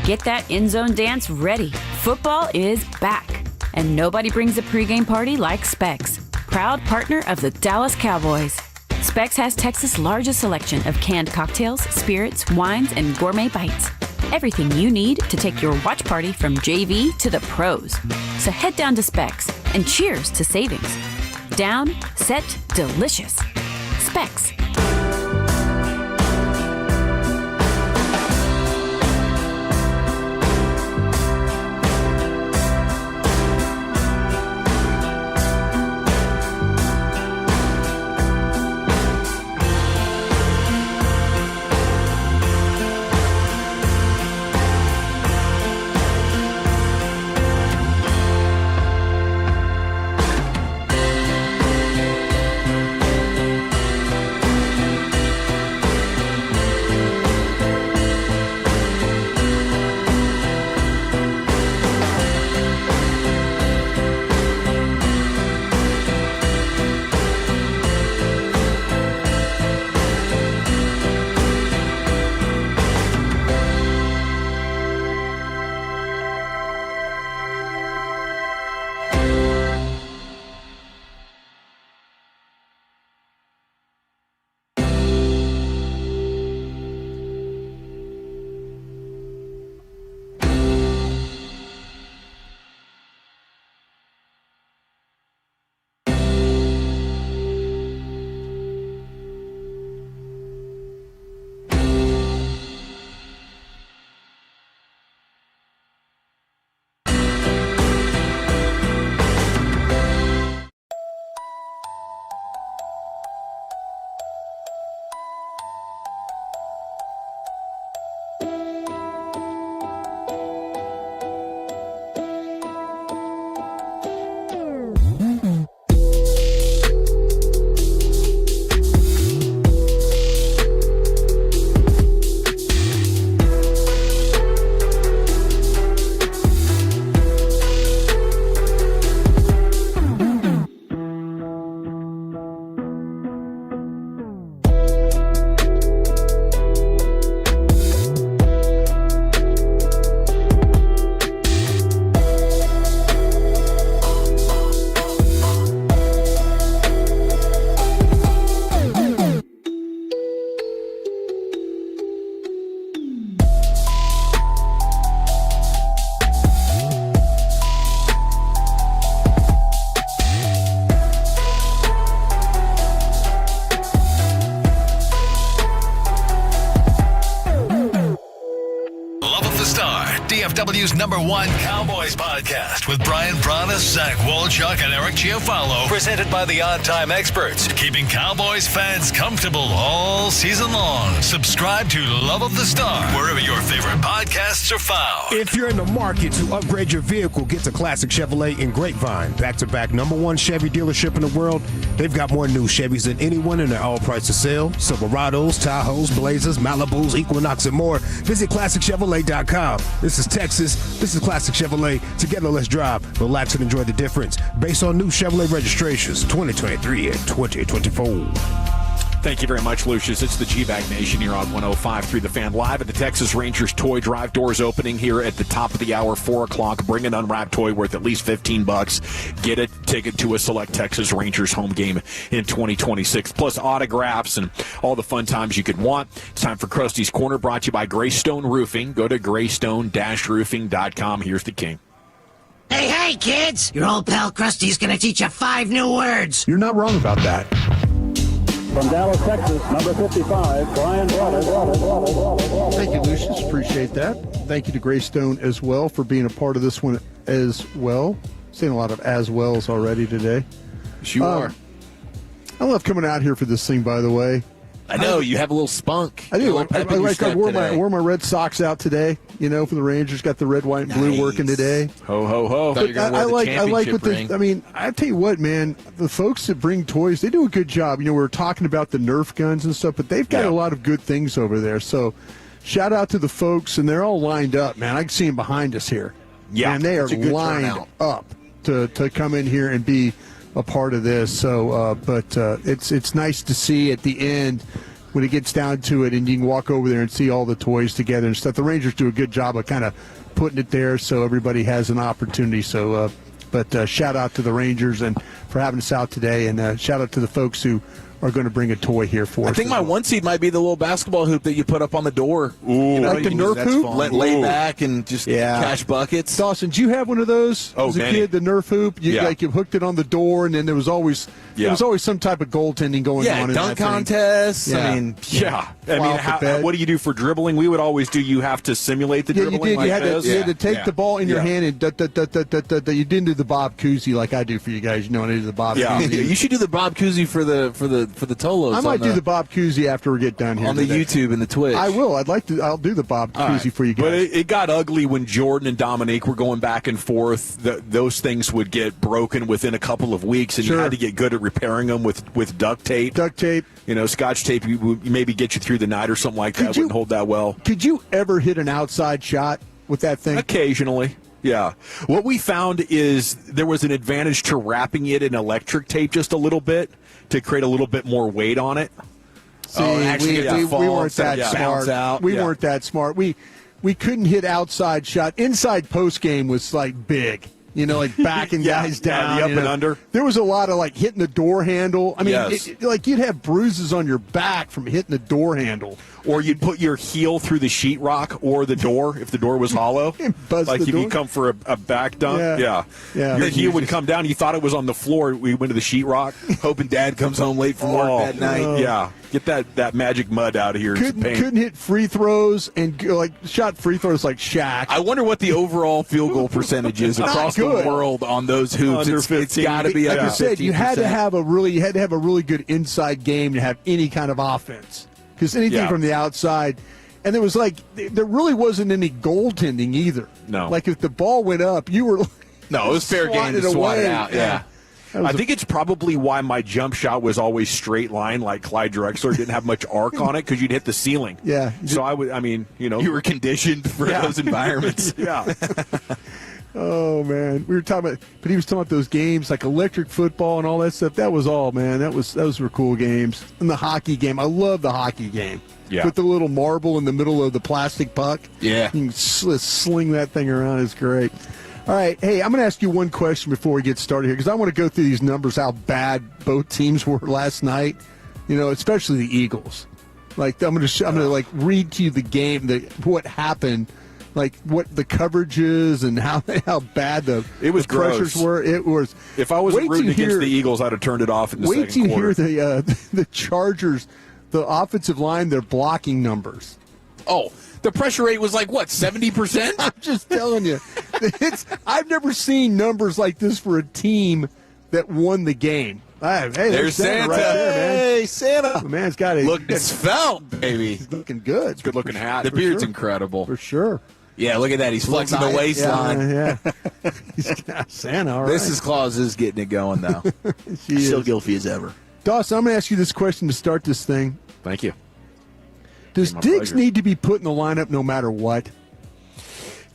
Get that end zone dance ready. Football is back. And nobody brings a pregame party like Specs, proud partner of the Dallas Cowboys. Specs has Texas' largest selection of canned cocktails, spirits, wines, and gourmet bites. Everything you need to take your watch party from JV to the pros. So head down to Specs and cheers to savings. Down, set, delicious. Specs. DFW's #1 Cowboys podcast with Brian Broaddus, Zach Wolchuk, and Eric Chiafalo. Presented by the On-Time Experts, keeping Cowboys fans comfortable all season long. Subscribe to Love of the Star wherever your favorite podcasts are found. If you're in the market to upgrade your vehicle, get to Classic Chevrolet in Grapevine. Back-to-back #1 Chevy dealership in the world. They've got more new Chevys than anyone, and they're all priced to sell. Silverados, Tahoes, Blazers, Malibus, Equinox, and more. Visit ClassicChevrolet.com. This is Texas. This is Classic Chevrolet. Together, let's drive, relax, and enjoy the difference. Based on new Chevrolet registrations, 2023 and 2024. Thank you very much, Lucius. It's the G-Bag Nation here on 105.3 The Fan, live at the Texas Rangers Toy Drive. Doors opening here at the top of the hour, 4 o'clock. Bring an unwrapped toy worth at least $15. Get a ticket to a select Texas Rangers home game in 2026, plus autographs and all the fun times you could want. It's time for Krusty's Corner, brought to you by Greystone Roofing. Go to greystone-roofing.com. Here's the king. Hey, kids! Your old pal Krusty's gonna teach you 5 new words. You're not wrong about that. From Dallas, Texas, number 55, Brian Schottenheimer. Thank you, Lucius. Appreciate that. Thank you to Greystone as well for being a part of this one as well. Seen a lot of as wells already today. Yes, you are. I love coming out here for this thing, by the way. I know, you have a little spunk. I do. I wore my Red Sox out today, for the Rangers. Got the red, white, and blue working today. Ho, ho, ho. I like what they, I tell you what, man, the folks that bring toys, they do a good job. We were talking about the Nerf guns and stuff, but they've got a lot of good things over there. So shout out to the folks, and they're all lined up, man. I can see them behind us here. Yeah. And they are lined up to come in here and be a part of this. So, it's nice to see at the end when it gets down to it, and you can walk over there and see all the toys together and stuff. The Rangers do a good job of kind of putting it there so everybody has an opportunity. So, shout out to the Rangers and for having us out today, and shout out to the folks who are going to bring a toy here for us. I think my one seed might be the little basketball hoop that you put up on the door. Ooh. Like the Nerf hoop? Lay back and just cash buckets. Dawson, do you have one of those as a many. kid, the Nerf hoop? You hooked it on the door, and then there was always some type of goaltending going on in dunk that contests. Yeah. I mean, what do you do for dribbling? We would always do, you have to simulate the dribbling. You did. Like You had to take the ball in your hand and you didn't do the Bob Cousy like I do for you guys. I do the Bob Cousy. You should do the Bob Cousy for the Tolos. I might do the Bob Cousy after we get done here on the YouTube and the Twitch. I will. I'll do the Bob Cousy for you guys. But it got ugly when Jordan and Dominique were going back and forth. Those things would get broken within a couple of weeks, and you had to get good at repairing them with duct tape. Duct tape. Scotch tape, maybe get you through the night or something like that. Wouldn't hold that well. Could you ever hit an outside shot with that thing? Occasionally. Yeah. What we found is there was an advantage to wrapping it in electric tape just a little bit to create a little bit more weight on it. See, we weren't that smart. We weren't that smart. We couldn't hit outside shot. Inside post game was like big. Like backing guys down. The up and under. There was a lot of hitting the door handle. I mean, you'd have bruises on your back from hitting the door handle. Or you'd put your heel through the sheetrock or the door if the door was hollow. If you come for a back dunk. Yeah. Your heel would come down. You thought it was on the floor. We went to the sheetrock. Hoping Dad comes home late from work that night. Yeah. Get that magic mud out of here. Couldn't hit free throws and shot free throws like Shaq. I wonder what the overall field goal percentage is across the world on those hoops. It's got to be like under 15%. I said, you had to have a really good inside game to have any kind of offense. Because anything from the outside, and there was there really wasn't any goaltending either. No. Like if the ball went up, you were no, it was fair game to swat it out. Yeah. I think it's probably why my jump shot was always straight line, like Clyde Drexler. Didn't have much arc on it because you'd hit the ceiling. Yeah. So you were conditioned for those environments. Yeah. Oh man, we were talking about, but he was talking about those games like electric football and all that stuff. That was all, man. Those were cool games. And the hockey game, I love the hockey game. Yeah. With the little marble in the middle of the plastic puck. Yeah. You can sling that thing around. It's great. All right, hey, I'm going to ask you one question before we get started here because I want to go through these numbers, how bad both teams were last night. Especially the Eagles. I'm going to read to you the game, what happened. What the coverage is and how bad the pressures were. It was. If I was rooting against the Eagles, I'd have turned it off in the second quarter. Wait till you hear the Chargers, the offensive line, their blocking numbers. Oh, the pressure rate was like, what, 70%? I'm just telling you. I've never seen numbers like this for a team that won the game. Hey, there's Santa right there, man. Hey, Santa. The man's got it. Look, it's felt, baby. He's looking good. It's a good-looking hat. The beard's incredible. For sure. Yeah, look at that. He's flexing the waistline. Yeah. He's got Santa, all right. Mrs. Claus is getting it going, though. Still guilty as ever. Dawson, I'm going to ask you this question to start this thing. Thank you. Does Diggs need to be put in the lineup no matter what?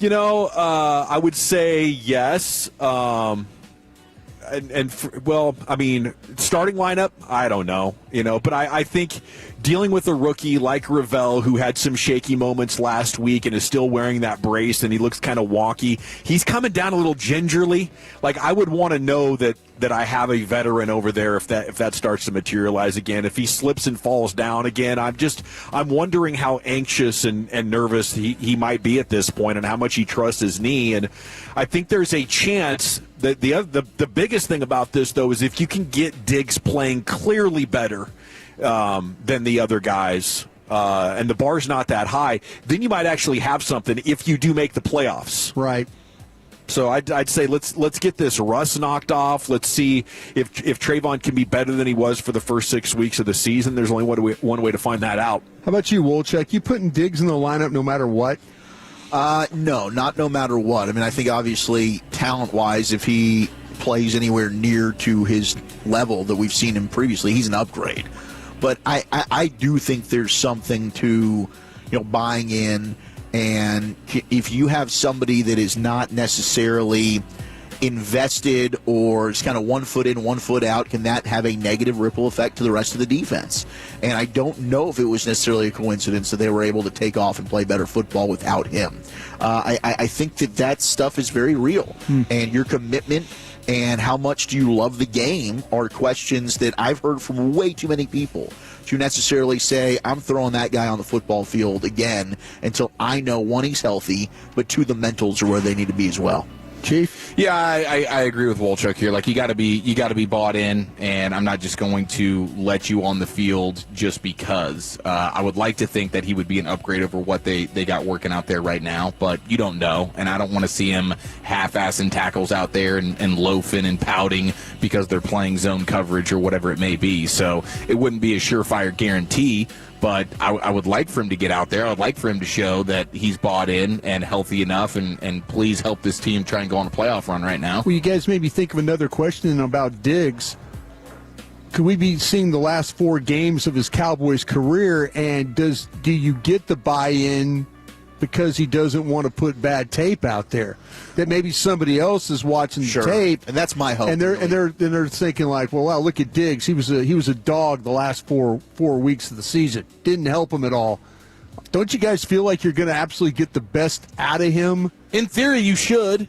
I would say yes. Well, I mean, starting lineup, I don't know, but I think dealing with a rookie like Ravel, who had some shaky moments last week and is still wearing that brace and he looks kind of wonky, he's coming down a little gingerly. Like, I would want to know that I have a veteran over there if that starts to materialize again. If he slips and falls down again, I'm wondering how anxious and nervous he might be at this point and how much he trusts his knee. And I think there's a chance that the biggest thing about this, though, is if you can get Diggs playing clearly better than the other guys, and the bar's not that high, then you might actually have something if you do make the playoffs. Right. So I'd say let's get this rust knocked off. Let's see if Trayvon can be better than he was for the first 6 weeks of the season. There's only one way to find that out. How about you, Wolchuk? You putting Diggs in the lineup no matter what? No, not no matter what. I mean, I think obviously talent-wise, if he plays anywhere near to his level that we've seen him previously, he's an upgrade. But I do think there's something to buying in. And if you have somebody that is not necessarily invested or is kind of 1 foot in, 1 foot out, can that have a negative ripple effect to the rest of the defense? And I don't know if it was necessarily a coincidence that they were able to take off and play better football without him. I think that stuff is very real. And your commitment and how much do you love the game are questions that I've heard from way too many people to necessarily say, I'm throwing that guy on the football field again until I know, one, he's healthy, but two, the mentals are where they need to be as well. Chief? Yeah, I agree with Wolchuk here. Like, you got to be bought in, and I'm not just going to let you on the field just because. I would like to think that he would be an upgrade over what they got working out there right now, but you don't know, and I don't want to see him half-assing tackles out there and loafing and pouting because they're playing zone coverage or whatever it may be. So it wouldn't be a surefire guarantee. But I would like for him to get out there. I would like for him to show that he's bought in and healthy enough, and please help this team try and go on a playoff run right now. Well, you guys maybe think of another question about Diggs. Could we be seeing the last 4 games of his Cowboys career, and do you get the buy-in because he doesn't want to put bad tape out there? That maybe somebody else is watching the tape, and that's my hope. And they're thinking like, well, wow, look at Diggs. He was a dog the last four weeks of the season. Didn't help him at all. Don't you guys feel like you're going to absolutely get the best out of him? In theory, you should.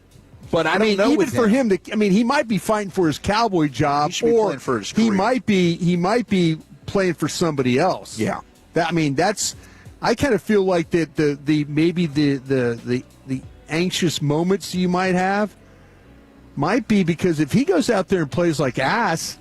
But I don't know. Even for him to, he might be fighting for his Cowboy job, or he might be playing for somebody else. Yeah. That's. I kind of feel like that the anxious moments you might have might be because if he goes out there and plays like ass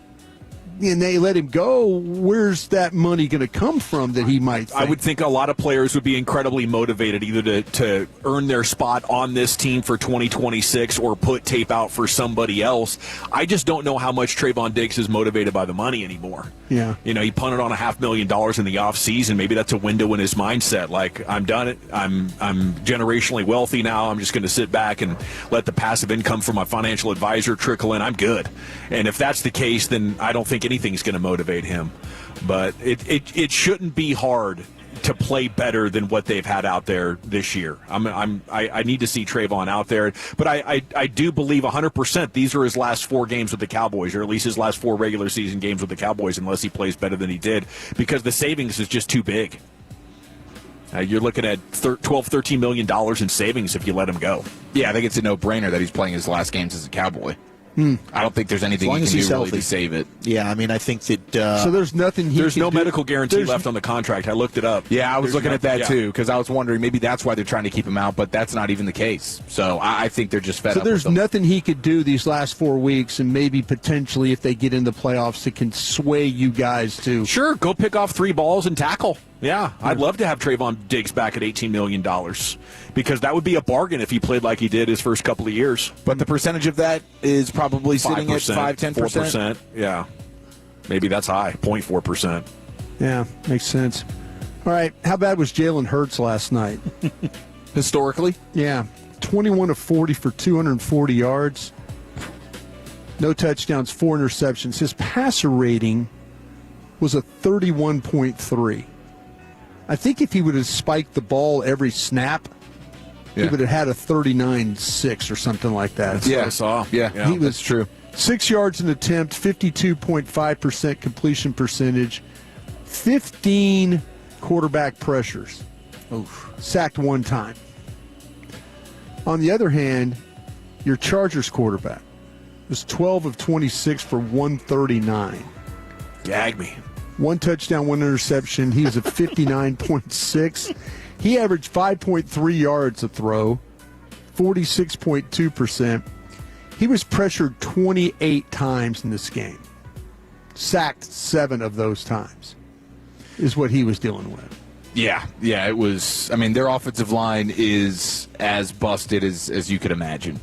and they let him go, where's that money going to come from that he might think? I would think a lot of players would be incredibly motivated either to earn their spot on this team for 2026 or put tape out for somebody else. I just don't know how much Trayvon Diggs is motivated by the money anymore. Yeah. He punted on $500,000 in the offseason. Maybe that's a window in his mindset. Like, I'm done. I'm generationally wealthy now. I'm just going to sit back and let the passive income from my financial advisor trickle in. I'm good. And if that's the case, then I don't think anything's going to motivate him. But it shouldn't be hard to play better than what they've had out there this year. I need to see Trayvon out there, but I do believe 100% these are his last 4 games with the Cowboys, or at least his last 4 regular season games with the Cowboys, unless he plays better than he did, because the savings is just too big. You're looking at $12-13 million in savings if you let him go. Yeah, I think it's a no-brainer that he's playing his last games as a Cowboy. I don't think there's anything he can do really to save it. Yeah, I think that... so there's nothing There's no medical guarantee left on the contract. I looked it up. Yeah, I was looking at that too, because I was wondering maybe that's why they're trying to keep him out, but that's not even the case. So I think they're just fed up. So there's nothing he could do these last 4 weeks, and maybe potentially if they get in the playoffs, it can sway you guys to... Sure, go pick off 3 balls and tackle. Yeah, I'd love to have Trayvon Diggs back at $18 million because that would be a bargain if he played like he did his first couple of years. But the percentage of that is probably sitting at 5-10%. 4%. Yeah. Maybe that's high, 0.4%. Yeah, makes sense. All right, how bad was Jalen Hurts last night? Historically? Yeah, 21 of 40 for 240 yards. No touchdowns, 4 interceptions. His passer rating was a 31.3. I think if he would have spiked the ball every snap, he would have had a 39.6 or something like that. That's what I saw. Yeah, he was that's true. 6 yards an attempt, 52.5% completion percentage, 15 quarterback pressures. Oof. Sacked 1 time. On the other hand, your Chargers quarterback was 12 of 26 for 139. Gag me. 1 touchdown, 1 interception. He was at 59.6. He averaged 5.3 yards a throw, 46.2%. He was pressured 28 times in this game. Sacked 7 of those times is what he was dealing with. Yeah, it was. I mean, their offensive line is as busted as you could imagine.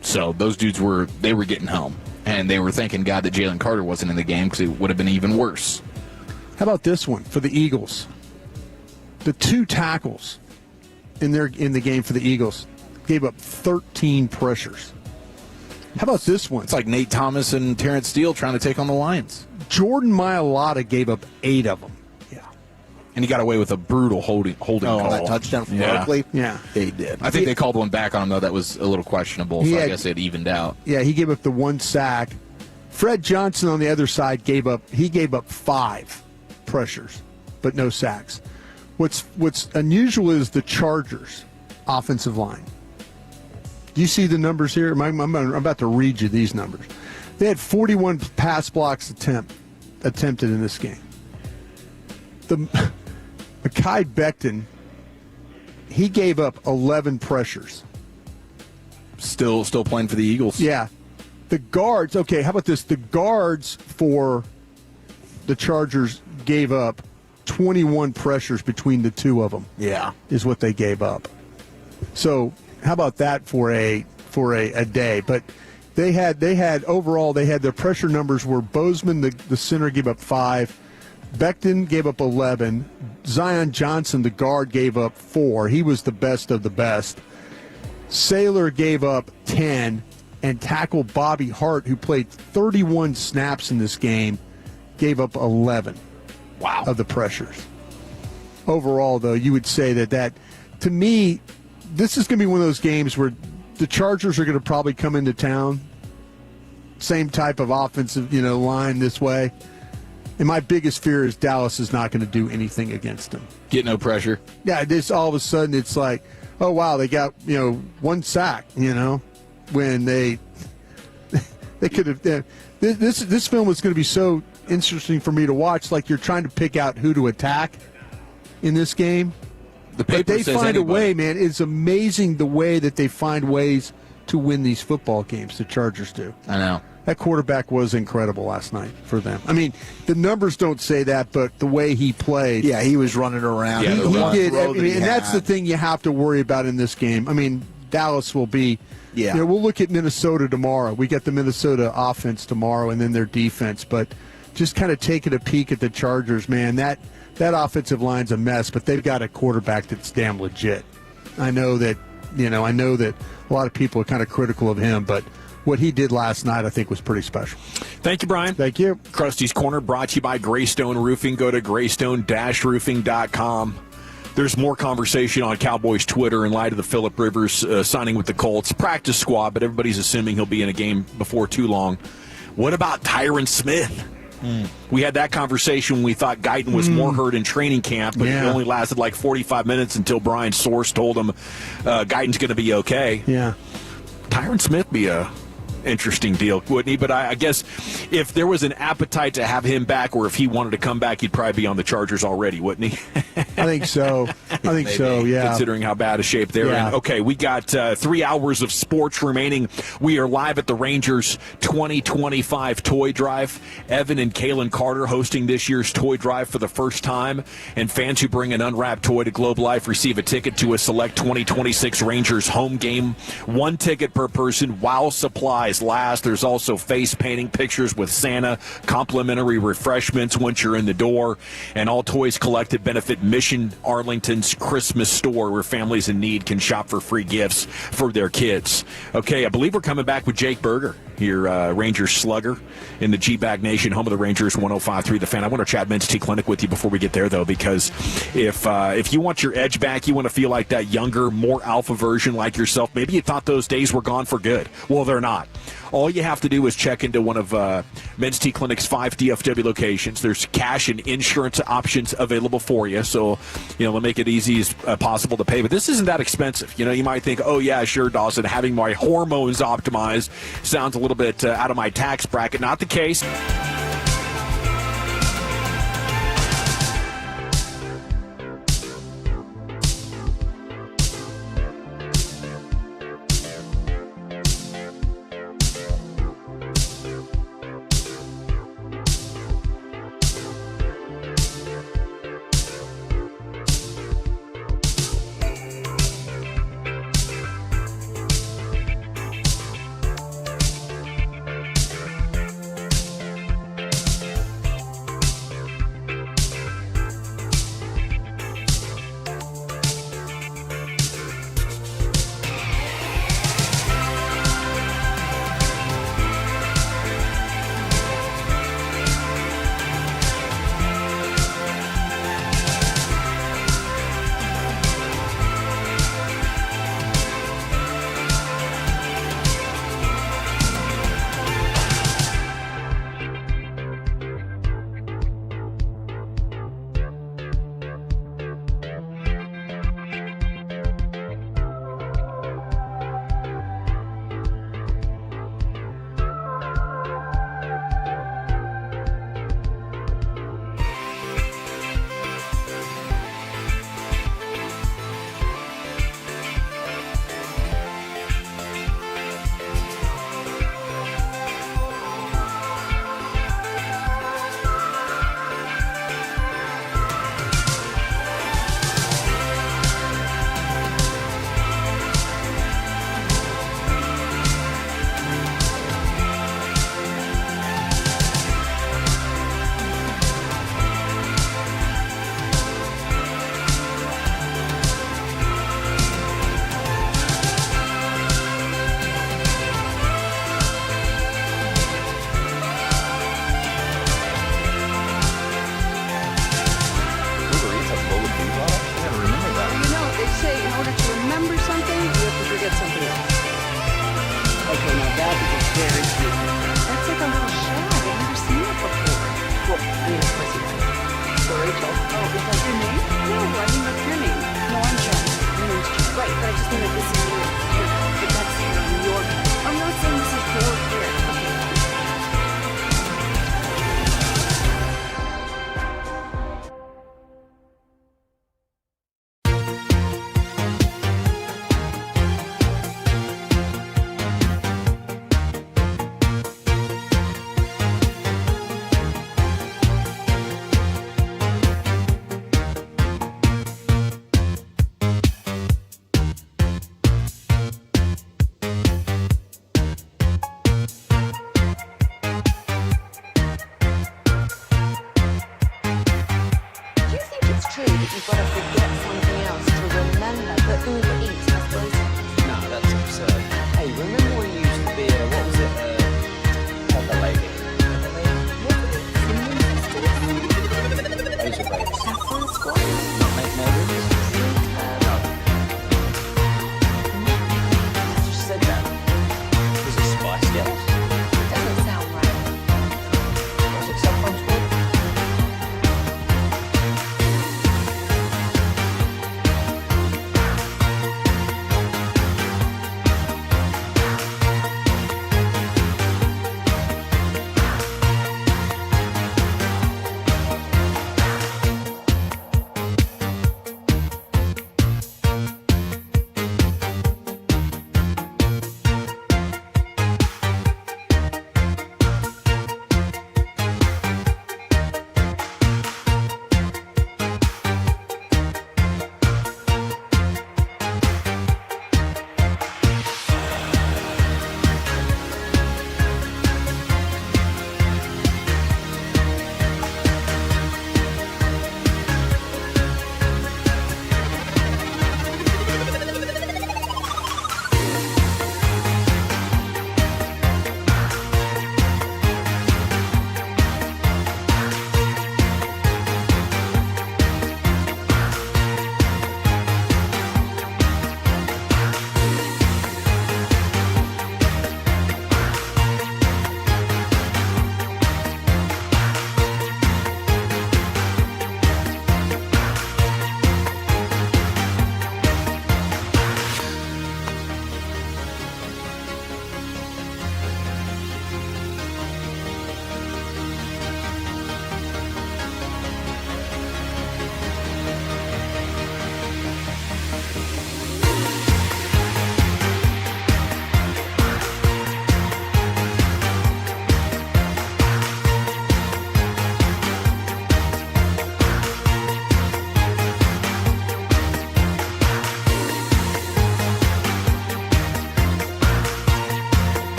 So those dudes were getting home, and they were thanking God that Jalen Carter wasn't in the game because it would have been even worse. How about this one for the Eagles? The 2 tackles in the game for the Eagles gave up 13 pressures. How about this one? It's like Nate Thomas and Terrence Steele trying to take on the Lions. Jordan Mailata gave up 8 of them. And he got away with a brutal holding call. That touchdown from Barkley? Yeah. He did. I think they called one back on him, though. That was a little questionable, I guess it evened out. Yeah, he gave up the 1 sack. Fred Johnson on the other side gave up 5 pressures, but no sacks. What's unusual is the Chargers' offensive line. Do you see the numbers here? I'm about to read you these numbers. They had 41 pass blocks attempted in this game. Mekhi Becton, he gave up 11 pressures. Still playing for the Eagles. Yeah. The guards, okay, how about this? The guards for the Chargers gave up 21 pressures between the 2 of them. Yeah. Is what they gave up. So how about that for a day? But they had overall their pressure numbers were Bozeman, the center, gave up 5. Becton gave up 11. Zion Johnson, the guard, gave up 4. He was the best of the best. Saylor gave up 10. And tackle Bobby Hart, who played 31 snaps in this game, gave up 11 of the pressures. Overall, though, you would say that to me, this is going to be one of those games where the Chargers are going to probably come into town. Same type of offensive, line this way. And my biggest fear is Dallas is not going to do anything against them. Get no pressure. Yeah, all of a sudden it's like, oh, wow, they got, 1 sack, when they could have. This film is going to be so interesting for me to watch. Like you're trying to pick out who to attack in this game. The paper but they says find anybody. a way, man. It's amazing the way that they find ways to win these football games. The Chargers do. I know. That quarterback was incredible last night for them. I mean, the numbers don't say that, but the way he played. Yeah, he was running around. He did. And that's the thing you have to worry about in this game. I mean, Dallas will be. Yeah. We'll look at Minnesota tomorrow. We get the Minnesota offense tomorrow and then their defense. But just kind of taking a peek at the Chargers, man, that offensive line's a mess, but they've got a quarterback that's damn legit. I know that a lot of people are kind of critical of him, but what he did last night, I think, was pretty special. Thank you, Brian. Thank you. Krusty's Corner brought to you by Greystone Roofing. Go to greystone-roofing.com. There's more conversation on Cowboys Twitter in light of the Phillip Rivers signing with the Colts. Practice squad, but everybody's assuming he'll be in a game before too long. What about Tyron Smith? We had that conversation when we thought Guyton was more hurt in training camp, but it only lasted like 45 minutes until Brian's source told him Guyton's going to be okay. Yeah. Tyron Smith be a interesting deal, wouldn't he? But I guess if there was an appetite to have him back, or if he wanted to come back, he'd probably be on the Chargers already, wouldn't he? I think so. Yeah. Considering how bad a shape they're in. Okay, we got 3 hours of sports remaining. We are live at the Rangers 2025 Toy Drive. Evan and Kalen Carter hosting this year's Toy Drive for the first time. And fans who bring an unwrapped toy to Globe Life receive a ticket to a select 2026 Rangers home game. 1 ticket per person while supplies last. There's also face painting, pictures with Santa, complimentary refreshments once you're in the door. And all toys collected benefit Mission Arlington's Christmas store, where families in need can shop for free gifts for their kids. Okay, I believe we're coming back with Jake Berger, your Rangers slugger in the G-Bag Nation, home of the Rangers, 105.3 The Fan. I want to chat Men's T Clinic with you before we get there, though, because if you want your edge back, you want to feel like that younger, more alpha version like yourself, maybe you thought those days were gone for good. Well, they're not. All you have to do is check into one of Men's T Clinic's 5 DFW locations. There's cash and insurance options available for you, so they'll make it easy as possible to pay. But this isn't that expensive. You might think, oh yeah, sure, Dawson, having my hormones optimized sounds a little bit out of my tax bracket. Not the case.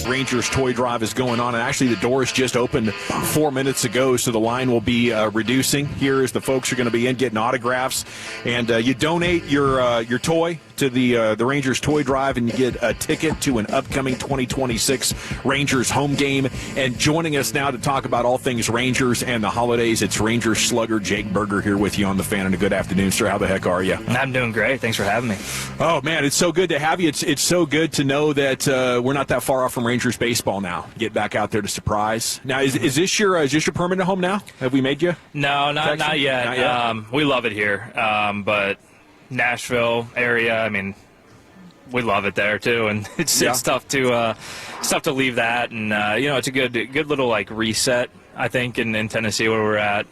Rangers Toy Drive is going on, and actually the doors just opened 4 minutes ago, so the line will be reducing here as the folks are going to be in getting autographs, and you donate your toy to the Rangers Toy Drive, and you get a ticket to an upcoming 2026 Rangers home game. And joining us now to talk about all things Rangers and the holidays, it's Rangers slugger Jake Berger here with you on the Fan, and a good afternoon, sir. How the heck are you? I'm doing great. Thanks for having me. Oh man, it's so good to have you. It's so good to know that we're not that far off from Rangers baseball now. Get back out there to surprise. Now, is this your permanent home now? Have we made you? No, not yet. Not yet. We love it here, but Nashville area, I mean, we love it there too, and it's tough to leave that, and it's a good little like reset, I think, in Tennessee where we're at,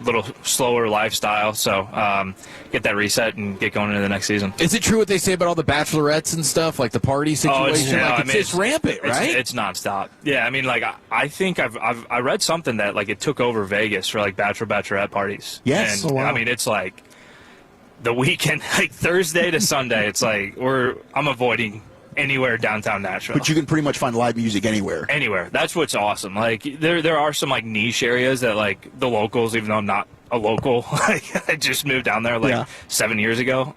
little slower lifestyle, so get that reset and get going into the next season. Is it true what they say about all the bachelorettes and stuff, like the party situation? It's rampant, right? It's nonstop. Yeah, I mean, like I think I read something that like it took over Vegas for like bachelorette parties. Yes, and, I mean, it's like the weekend, like Thursday to Sunday, it's like I'm avoiding anywhere downtown Nashville. But you can pretty much find live music anywhere. Anywhere. That's what's awesome. Like there are some like niche areas that like the locals, even though I'm not a local, like I just moved down there 7 years ago.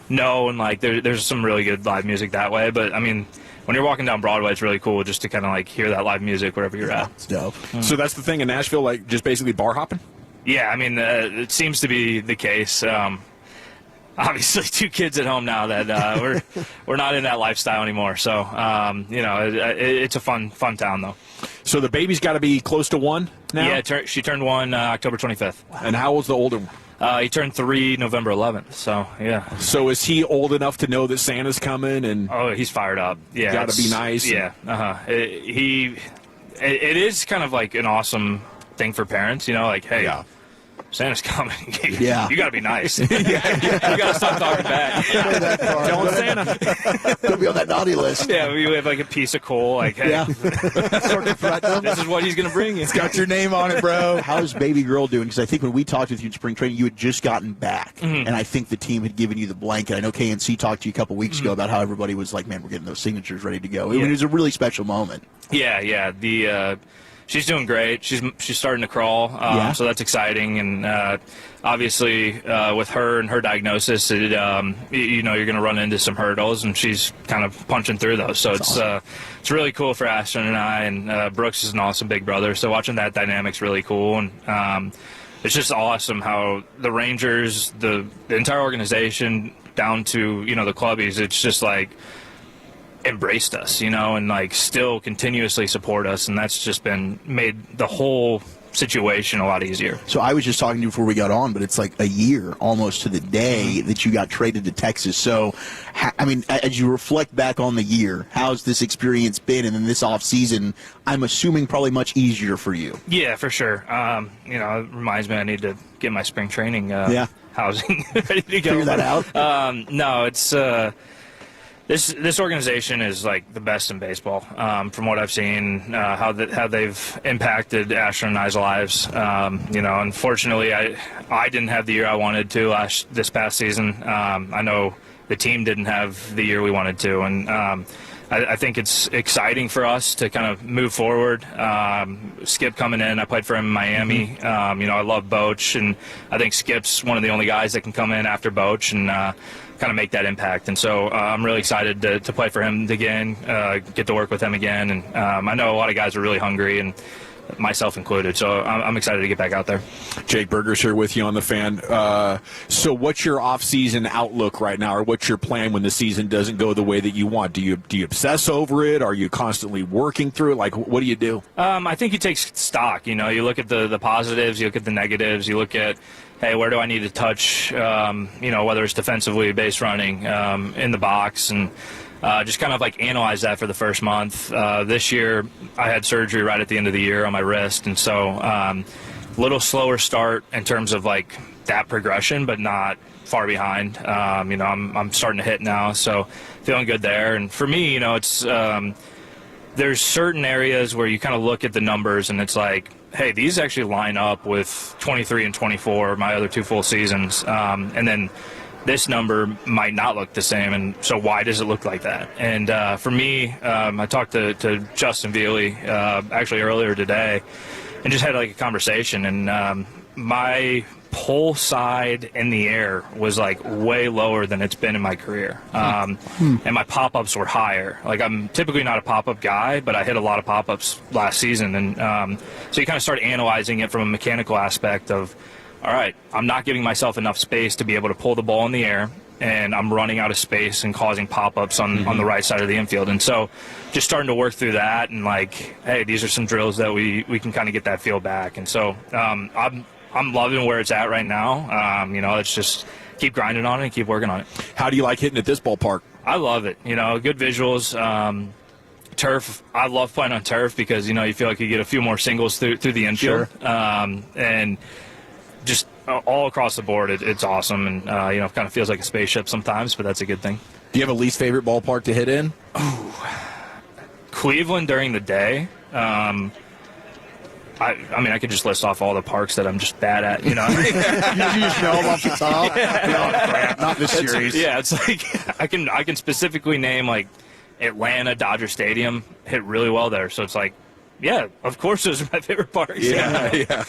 No, and like there's some really good live music that way. But I mean, when you're walking down Broadway, it's really cool just to kind of like hear that live music wherever you're at. It's dope. So that's the thing in Nashville, like just basically bar hopping? Yeah, I mean, it seems to be the case. Obviously, 2 kids at home now that we're not in that lifestyle anymore. So, it's a fun town, though. So the baby's got to be close to 1 now? Yeah, she turned 1 October 25th. And how old's the older one? He turned 3 November 11th, so, yeah. So is he old enough to know that Santa's coming? And oh, he's fired up. Yeah, got to be nice. Yeah, It is kind of like an awesome thing for parents, like, hey, Santa's coming. Yeah. You got to be nice. You got to stop talking back. Tell Santa. He'll be on that naughty list. Yeah, we have like a piece of coal. Like, hey, this is what he's going to bring you. It's got your name on it, bro. How's baby girl doing? Because I think when we talked with you in spring training, you had just gotten back. Mm-hmm. And I think the team had given you the blanket. I know KNC talked to you a couple weeks ago about how everybody was like, man, we're getting those signatures ready to go. It was a really special moment. Yeah. She's doing great. She's starting to crawl, so that's exciting. And obviously, with her and her diagnosis, you're going to run into some hurdles, and she's kind of punching through those. So it's really cool for Ashton and I. And Brooks is an awesome big brother. So watching that dynamic's really cool. And it's just awesome how the Rangers, the entire organization, down to the clubbies, it's just like embraced us, and like still continuously support us, and that's just made the whole situation a lot easier. So I was just talking to you before we got on, but it's like a year almost to the day that you got traded to Texas. So, I mean, as you reflect back on the year, how's this experience been? And then this offseason, I'm assuming probably much easier for you. Yeah, for sure. It reminds me I need to get my spring training housing ready to go. Figure that out? No, it's This organization is like the best in baseball, from what I've seen, how they've impacted Ashton and I's lives. Unfortunately, I didn't have the year I wanted to this past season. I know the team didn't have the year we wanted to, and I think it's exciting for us to kind of move forward. Skip coming in, I played for him in Miami. I love Boch, and I think Skip's one of the only guys that can come in after Boch and kind of make that impact. And so I'm really excited to play for him again, get to work with him again. And I know a lot of guys are really hungry, and myself included. So I'm excited to get back out there. Jake Berger's here with you on the Fan. So what's your off-season outlook right now, or what's your plan when the season doesn't go the way that you want? Do you obsess over it? Are you constantly working through it? Like, what do you do? I think you take stock. You look at the positives, you look at the negatives, you look at, hey, where do I need to touch, whether it's defensively, base running, in the box, and just kind of like analyze that for the first month. This year, I had surgery right at the end of the year on my wrist, and so a little slower start in terms of like that progression, but not far behind. I'm starting to hit now, so feeling good there. And for me, it's there's certain areas where you kind of look at the numbers and it's like, hey, these actually line up with 23 and 24, my other 2 full seasons. And then this number might not look the same, and so why does it look like that? And for me, I talked to Justin Vealey actually earlier today, and just had like a conversation, and my pull side in the air was like way lower than it's been in my career, and my pop-ups were higher. Like, I'm typically not a pop-up guy, but I hit a lot of pop-ups last season, and so you kind of start analyzing it from a mechanical aspect of, all right, I'm not giving myself enough space to be able to pull the ball in the air, and I'm running out of space and causing pop-ups on the right side of the infield. And so just starting to work through that, and like, hey, these are some drills that we can kind of get that feel back. And so I'm loving where it's at right now. Let's just keep grinding on it and keep working on it. How do you like hitting at this ballpark? I love it. Good visuals. Turf, I love playing on turf because, you feel like you get a few more singles through the infield. Sure. And just all across the board, it's awesome. And, it kind of feels like a spaceship sometimes, but that's a good thing. Do you have a least favorite ballpark to hit in? Cleveland during the day. I could just list off all the parks that I'm just bad at, You just know them off the top? Crap, not this series. Yeah, it's like I can specifically name, like, Atlanta, Dodger Stadium hit really well there. So it's like, yeah, of course those are my favorite parks. Yeah.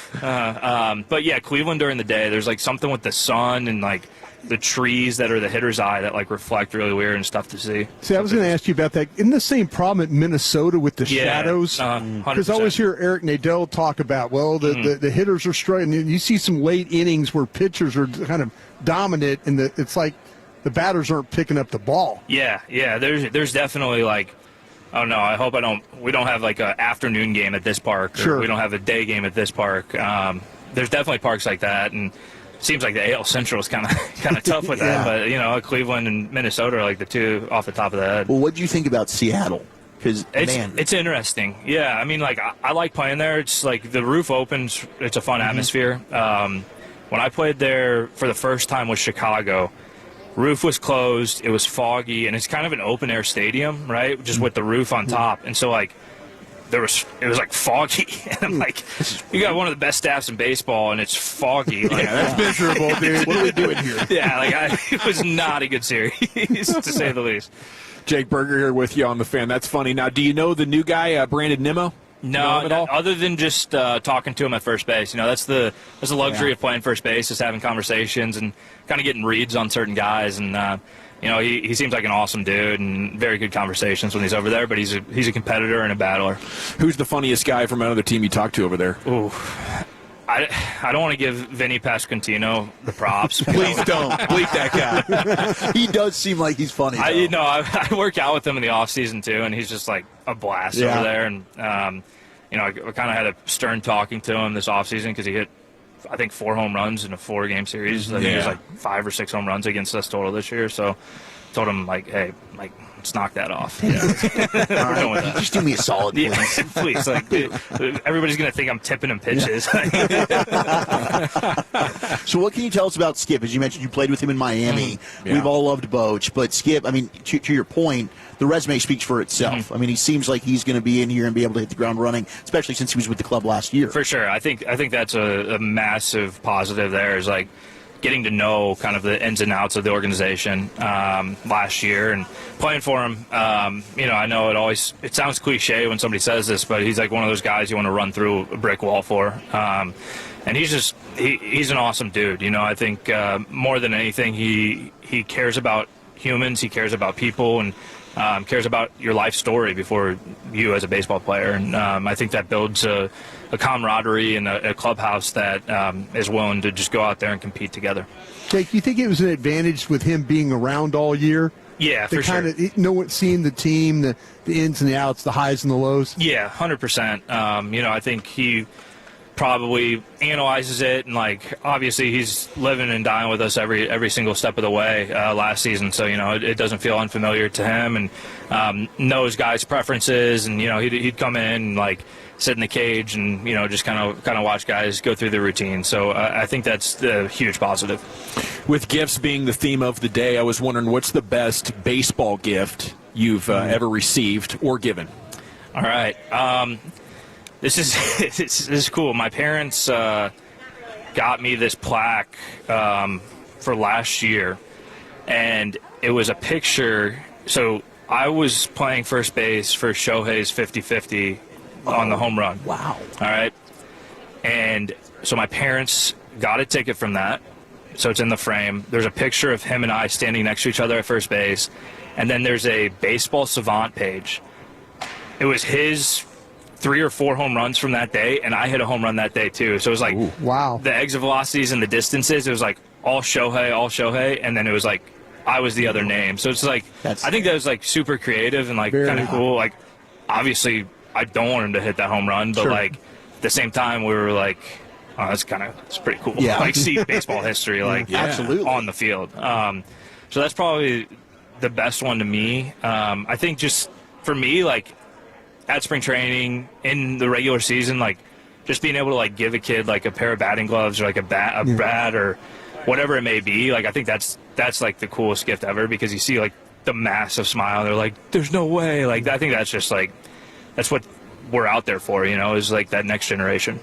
But, yeah, Cleveland during the day, there's, like, something with the sun and, like, the trees that are the hitter's eye that, like, reflect really weird and stuff to see. See, I was going to ask you about that. Isn't the same problem at Minnesota with the shadows? Because I always hear Eric Nadel talk about, the hitters are struggling. You see some late innings where pitchers are kind of dominant, and it's like the batters aren't picking up the ball. Yeah. There's definitely, like, oh, no, I hope we don't have, like, an afternoon game at this park. Or we don't have a day game at this park. There's definitely parks like that, and seems like the AL Central is kind of tough with that, but Cleveland and Minnesota are like the two off the top of the head. Well, what do you think about Seattle? Because it's interesting. Yeah, I like playing there. It's like the roof opens. It's a fun atmosphere. When I played there for the first time with Chicago, roof was closed. It was foggy, and it's kind of an open air stadium, right? Just with the roof on top, and so like. It was like foggy, and I'm like, you got one of the best staffs in baseball, and it's foggy. Like, that's miserable, dude. What are we doing here? Yeah, it was not a good series, to say the least. Jake Berger here with you on The Fan. That's funny. Now, do you know the new guy, Brandon Nimmo? No, other than just talking to him at first base. That's the luxury of playing first base, is having conversations and kind of getting reads on certain guys, and he seems like an awesome dude and very good conversations when he's over there, but he's a competitor and a battler. Who's the funniest guy from another team you talked to over there? Ooh, I don't want to give Vinny Pasquantino the props. Please don't. Bleep that guy. He does seem like he's funny. I work out with him in the offseason too, and he's just like a blast over there. And, I kind of had a stern talking to him this offseason because he hit, I think, 4 home runs in a 4-game series. I think it was like 5 or 6 home runs against us total this year. So told him, like, hey, like, let's knock that off. We're done with that. Just do me a solid, please. Yeah, please. Like, dude, everybody's going to think I'm tipping him pitches. So what can you tell us about Skip? As you mentioned, you played with him in Miami. We've all loved Boch. But Skip, to your point, the resume speaks for itself. He seems like he's going to be in here and be able to hit the ground running, especially since he was with the club last year. For sure. I think that's a massive positive there, is like getting to know kind of the ins and outs of the organization last year and playing for him. I know it sounds cliche when somebody says this, but he's like one of those guys you want to run through a brick wall for. And he's an awesome dude. I think more than anything, he cares about humans. He cares about people, and cares about your life story before you as a baseball player. And I think that builds a camaraderie and a clubhouse that is willing to just go out there and compete together. Jake, you think it was an advantage with him being around all year? Yeah, for sure. Seeing the team, the ins and the outs, the highs and the lows? Yeah, 100%. I think he probably analyzes it, and like obviously he's living and dying with us every single step of the way last season, so it doesn't feel unfamiliar to him, and knows guys' preferences, and he'd come in and like sit in the cage and just kind of watch guys go through the routine. So I think that's a huge positive. With gifts being the theme of the day, I was wondering, what's the best baseball gift you've ever received or given? All right. This is cool. My parents got me this plaque for last year. and it was a picture. So I was playing first base for Shohei's 50-50 on the home run. Wow. All right. And so my parents got a ticket from that. So it's in the frame. There's a picture of him and I standing next to each other at first base. And then there's a Baseball Savant page. It was his 3 or 4 home runs from that day, and I hit a home run that day too. So it was like the exit velocities and the distances. It was like all Shohei, and then it was like I was the other name. So it's like I think that was like super creative and like kind of cool. Like obviously I don't want him to hit that home run, but like at the same time we were like, oh, it's pretty cool. Yeah. Like see baseball history like absolutely on the field. So that's probably the best one to me. I think just for me, like at spring training in the regular season, like just being able to like give a kid like a pair of batting gloves or like a bat or whatever it may be. Like I think that's like the coolest gift ever, because you see like the massive smile. They're like, there's no way. Like I think that's just like that's what we're out there for, is like that next generation.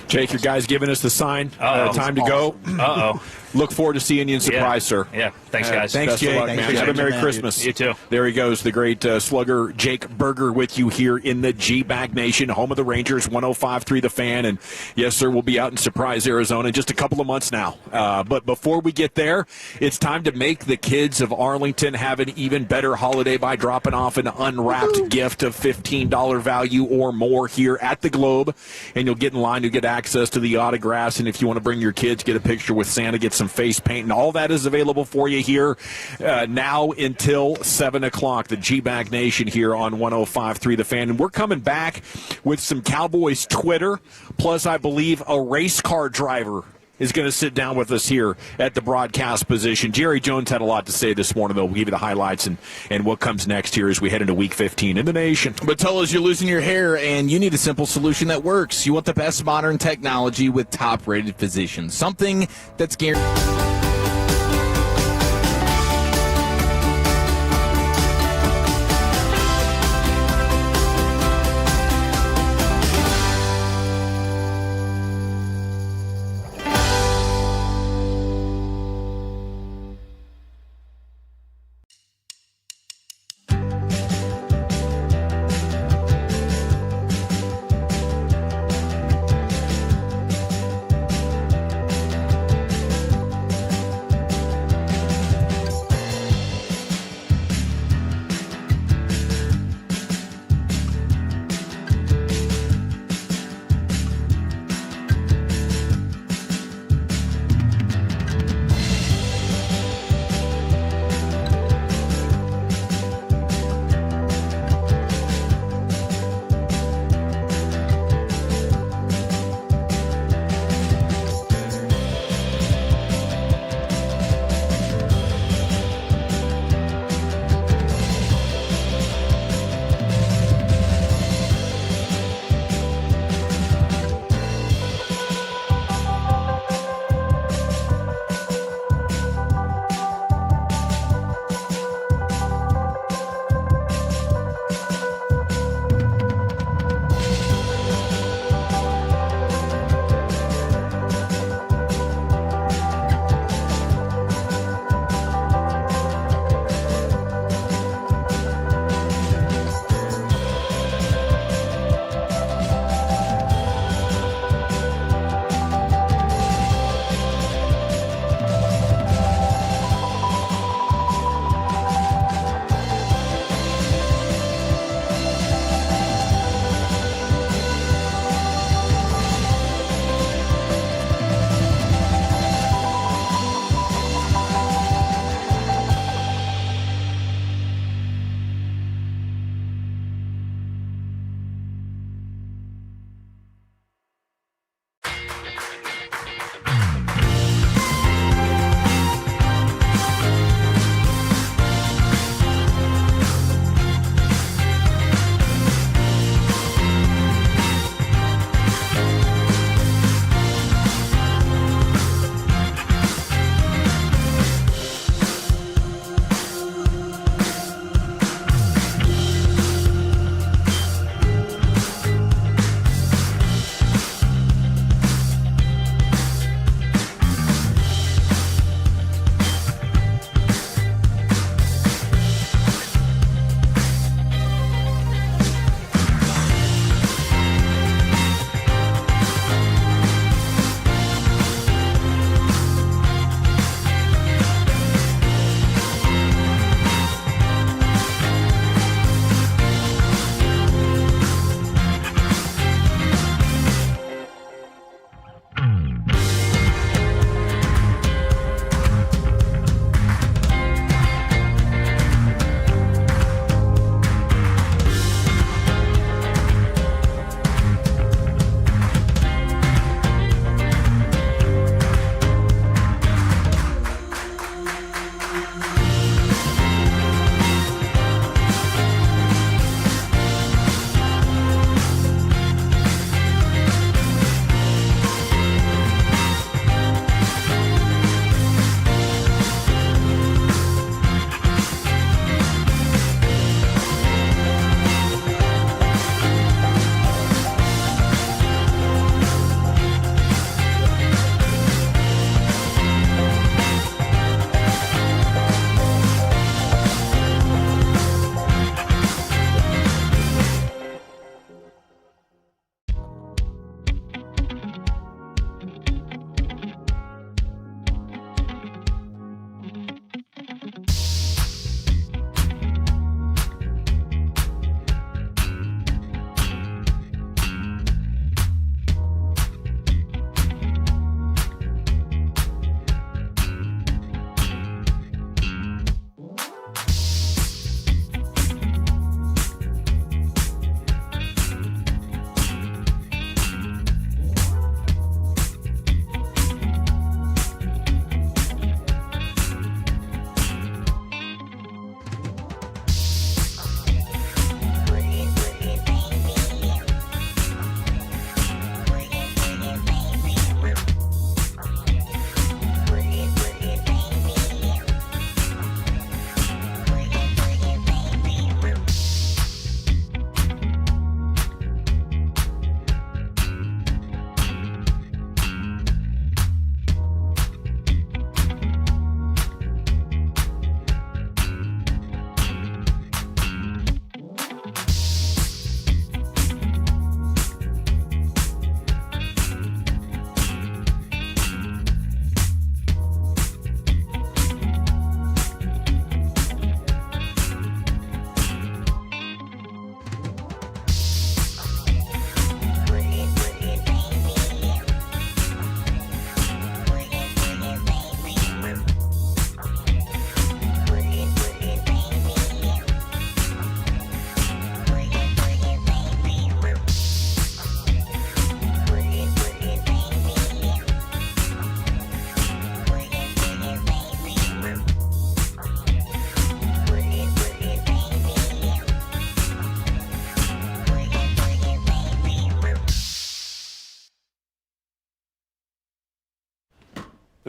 Jake, your guy's giving us the sign. Time to go. Look forward to seeing you in surprise, sir. Yeah. Thanks, guys. Thanks, Best Jake. of luck, man. Have a Merry Christmas. You too. There he goes, the great slugger Jake Berger with you here in the G-Bag Nation, home of the Rangers, 105.3 The Fan. And yes, sir, we'll be out in Surprise, Arizona in just a couple of months now. But before we get there, it's time to make the kids of Arlington have an even better holiday by dropping off an unwrapped gift of $15 value or more here at the Globe. And you'll get in line to get access to the autographs. And if you want to bring your kids, get a picture with Santa, get some face paint, and all that is available for you here now until 7 o'clock. The G-Bag Nation here on 105.3 The Fan. And we're coming back with some Cowboys Twitter, plus I believe a race car driver is going to sit down with us here at the broadcast position. Jerry Jones had a lot to say this morning, though. We'll give you the highlights and what comes next here as we head into Week 15 in the nation. But tell us you're losing your hair, and you need a simple solution that works. You want the best modern technology with top-rated physicians. Something that's guaranteed.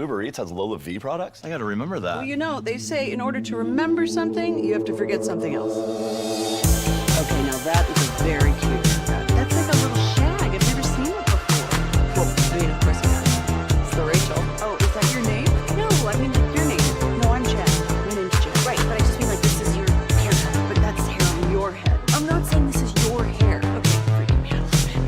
Uber Eats has Lola V products? I got to remember that. Well, you know, they say in order to remember something, you have to forget something else. Okay, now that is a very cute haircut. That's like a little shag. I've never seen it before. Well, I mean, of course I have. It's the Rachel. Oh, is that your name? No, I mean your name. No, I'm Jen. My name's Jen. Right, but I just mean like this is your haircut, but that's hair on your head. I'm not saying this is your hair. Okay, freaking me out a little bit.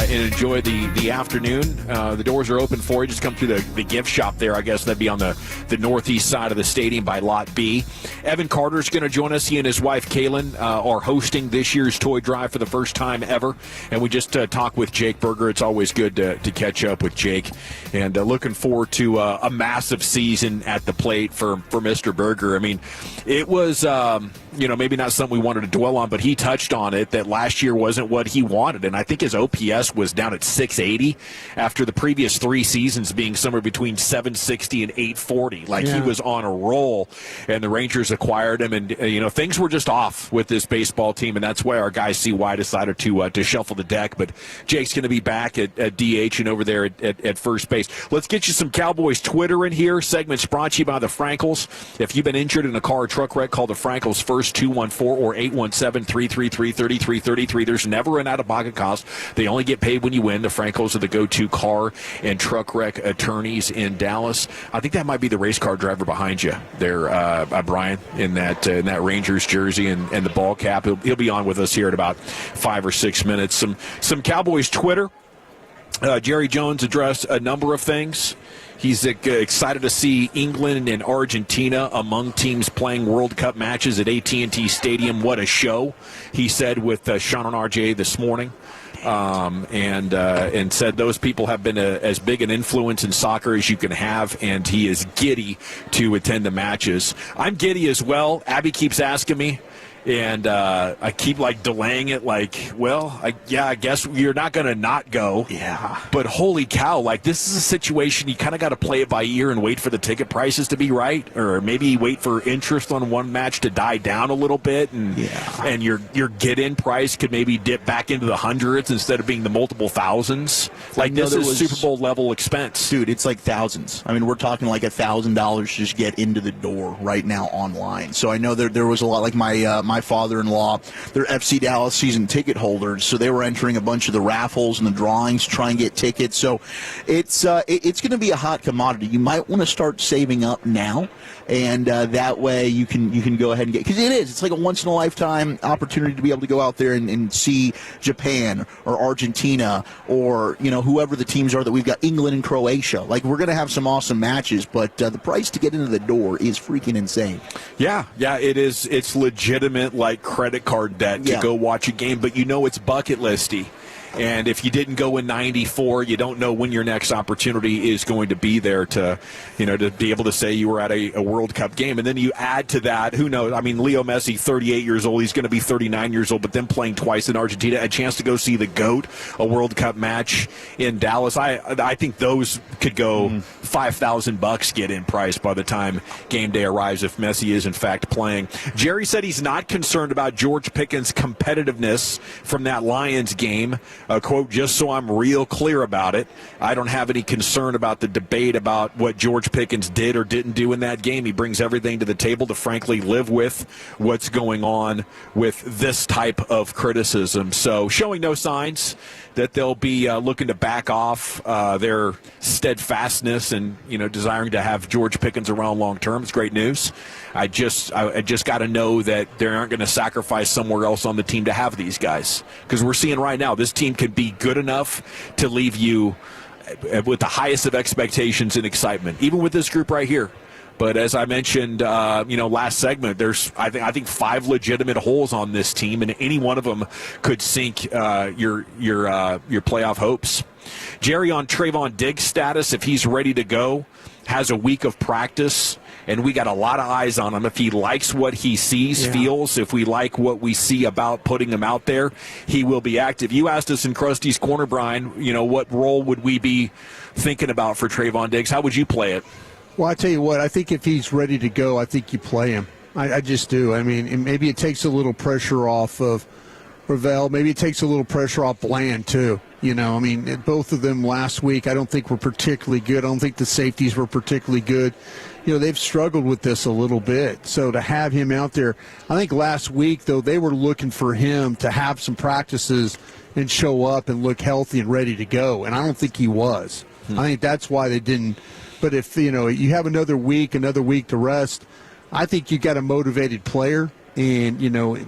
And enjoy the afternoon. The doors are open for you. Just come through the gift shop there. I guess that'd be on the northeast side of the stadium by Lot B. Evan Carter's going to join us. He and his wife, Kaylin, are hosting this year's toy drive for the first time ever. And we just talked with Jake Berger. It's always good to catch up with Jake. And looking forward to a massive season at the plate for Mr. Berger. I mean, it was, maybe not something we wanted to dwell on, but he touched on it that last year wasn't what he wanted. And I think his OPS was down at 680 after the previous 3 seasons being somewhere between 760 and 840. He was on a roll, and the Rangers acquired him, and things were just off with this baseball team, and that's why our guy CY decided to shuffle the deck. But Jake's going to be back at DH and over there at first base. Let's get you some Cowboys Twitter in here. Segments brought to you by the Frankels. If you've been injured in a car or truck wreck, call the Frankels first, 214 or 817-333-3333. There's never an out-of-pocket cost. They only get paid when you win. The Frankels are the go-to car and truck wreck attorneys in Dallas. I think that might be the race car driver behind you there, Brian, in that Rangers jersey and the ball cap. He'll be on with us here in about 5 or 6 minutes. Some Cowboys Twitter. Jerry Jones addressed a number of things. He's excited to see England and Argentina among teams playing World Cup matches at AT&T Stadium. What a show, he said with Sean and RJ this morning. And said those people have been as big an influence in soccer as you can have, and he is giddy to attend the matches. I'm giddy as well. Abby keeps asking me, and I keep delaying it. I guess you're not going to not go. Yeah. But holy cow, this is a situation you kind of got to play it by ear and wait for the ticket prices to be right, or maybe wait for interest on one match to die down a little bit, and your get-in price could maybe dip back into the hundreds instead of being the multiple thousands. This is Super Bowl level expense. Dude, it's thousands. I mean, we're talking $1,000 to just get into the door right now online. So I know there was a lot, my father-in-law, they're FC Dallas season ticket holders, so they were entering a bunch of the raffles and the drawings to try and get tickets. So it's going to be a hot commodity. You might want to start saving up now, and that way you can go ahead and get, because it's a once-in-a-lifetime opportunity to be able to go out there and see Japan or Argentina or whoever the teams are that we've got, England and Croatia. We're going to have some awesome matches, but the price to get into the door is freaking insane. Yeah, it is. It's legitimate credit card debt to go watch a game, but it's bucket listy. And if you didn't go in 94, you don't know when your next opportunity is going to be there to be able to say you were at a World Cup game. And then you add to that, who knows? I mean, Leo Messi, 38 years old. He's going to be 39 years old, but then playing twice in Argentina, a chance to go see the GOAT, a World Cup match in Dallas. I think those could go $5,000 get in price by the time game day arrives if Messi is in fact playing. Jerry said he's not concerned about George Pickens' competitiveness from that Lions game. Quote, just so I'm real clear about it, I don't have any concern about the debate about what George Pickens did or didn't do in that game. He brings everything to the table to frankly live with what's going on with this type of criticism. So showing no signs that they'll be looking to back off their steadfastness and desiring to have George Pickens around long term. It's great news. I just got to know that they aren't going to sacrifice somewhere else on the team to have these guys, because we're seeing right now this team can be good enough to leave you with the highest of expectations and excitement. Even with this group right here, But as I mentioned, last segment, there's I think 5 legitimate holes on this team, and any one of them could sink your playoff hopes. Jerry, on Trayvon Diggs' status, if he's ready to go, has a week of practice, and we got a lot of eyes on him. If he likes what he sees, feels, if we like what we see about putting him out there, he will be active. You asked us in Krusty's Corner, Brian, what role would we be thinking about for Trayvon Diggs? How would you play it? Well, I tell you what, I think if he's ready to go, I think you play him. I just do. I mean, maybe it takes a little pressure off of Ravel. Maybe it takes a little pressure off Bland, too. Both of them last week I don't think were particularly good. I don't think the safeties were particularly good. They've struggled with this a little bit. So to have him out there, I think last week, though, they were looking for him to have some practices and show up and look healthy and ready to go. And I don't think he was. I think that's why they didn't. But if, you have another week to rest, I think you got a motivated player. And,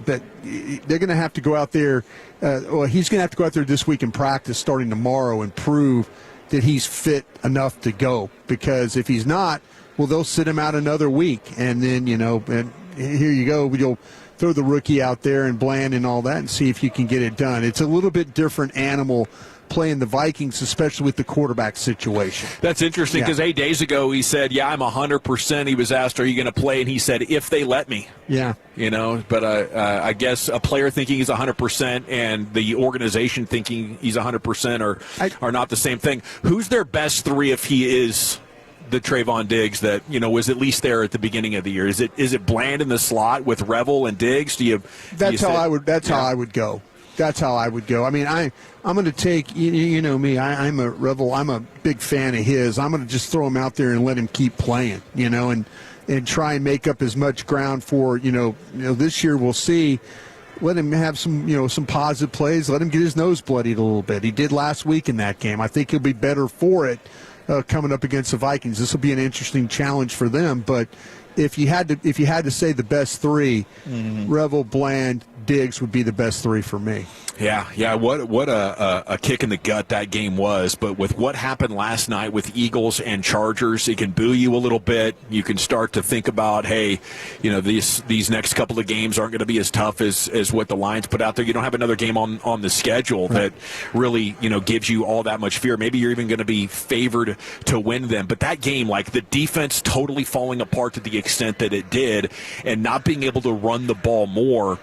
but they're going to have to go out there. He's going to have to go out there this week and practice starting tomorrow and prove that he's fit enough to go. Because if he's not, well, they'll sit him out another week. And then, and here you go. You'll throw the rookie out there and Bland and all that and see if you can get it done. It's a little bit different animal playing the Vikings, especially with the quarterback situation. That's interesting because 8 days ago he said, I'm 100%. He was asked, are you going to play? And he said, if they let me. Yeah. But I guess a player thinking he's 100% and the organization thinking he's 100% are not the same thing. Who's their best 3 if he is the Trayvon Diggs that, was at least there at the beginning of the year? Is it Bland in the slot with Revel and Diggs? That's how I would go. That's how I would go. I mean, I'm going to take, me, I'm a Revel. I'm a big fan of his. I'm going to just throw him out there and let him keep playing, and try and make up as much ground for, this year we'll see. Let him have some positive plays. Let him get his nose bloodied a little bit. He did last week in that game. I think he'll be better for it coming up against the Vikings. This will be an interesting challenge for them. But if you had to say the best 3, Revel, Bland, Diggs would be the best 3 for me. Yeah. What a kick in the gut that game was. But with what happened last night with Eagles and Chargers, it can boo you a little bit. You can start to think about, hey, these next couple of games aren't going to be as tough as what the Lions put out there. You don't have another game on the schedule that really gives you all that much fear. Maybe you're even going to be favored to win them. But that game, like the defense totally falling apart to the extent that it did, and not being able to run the ball more,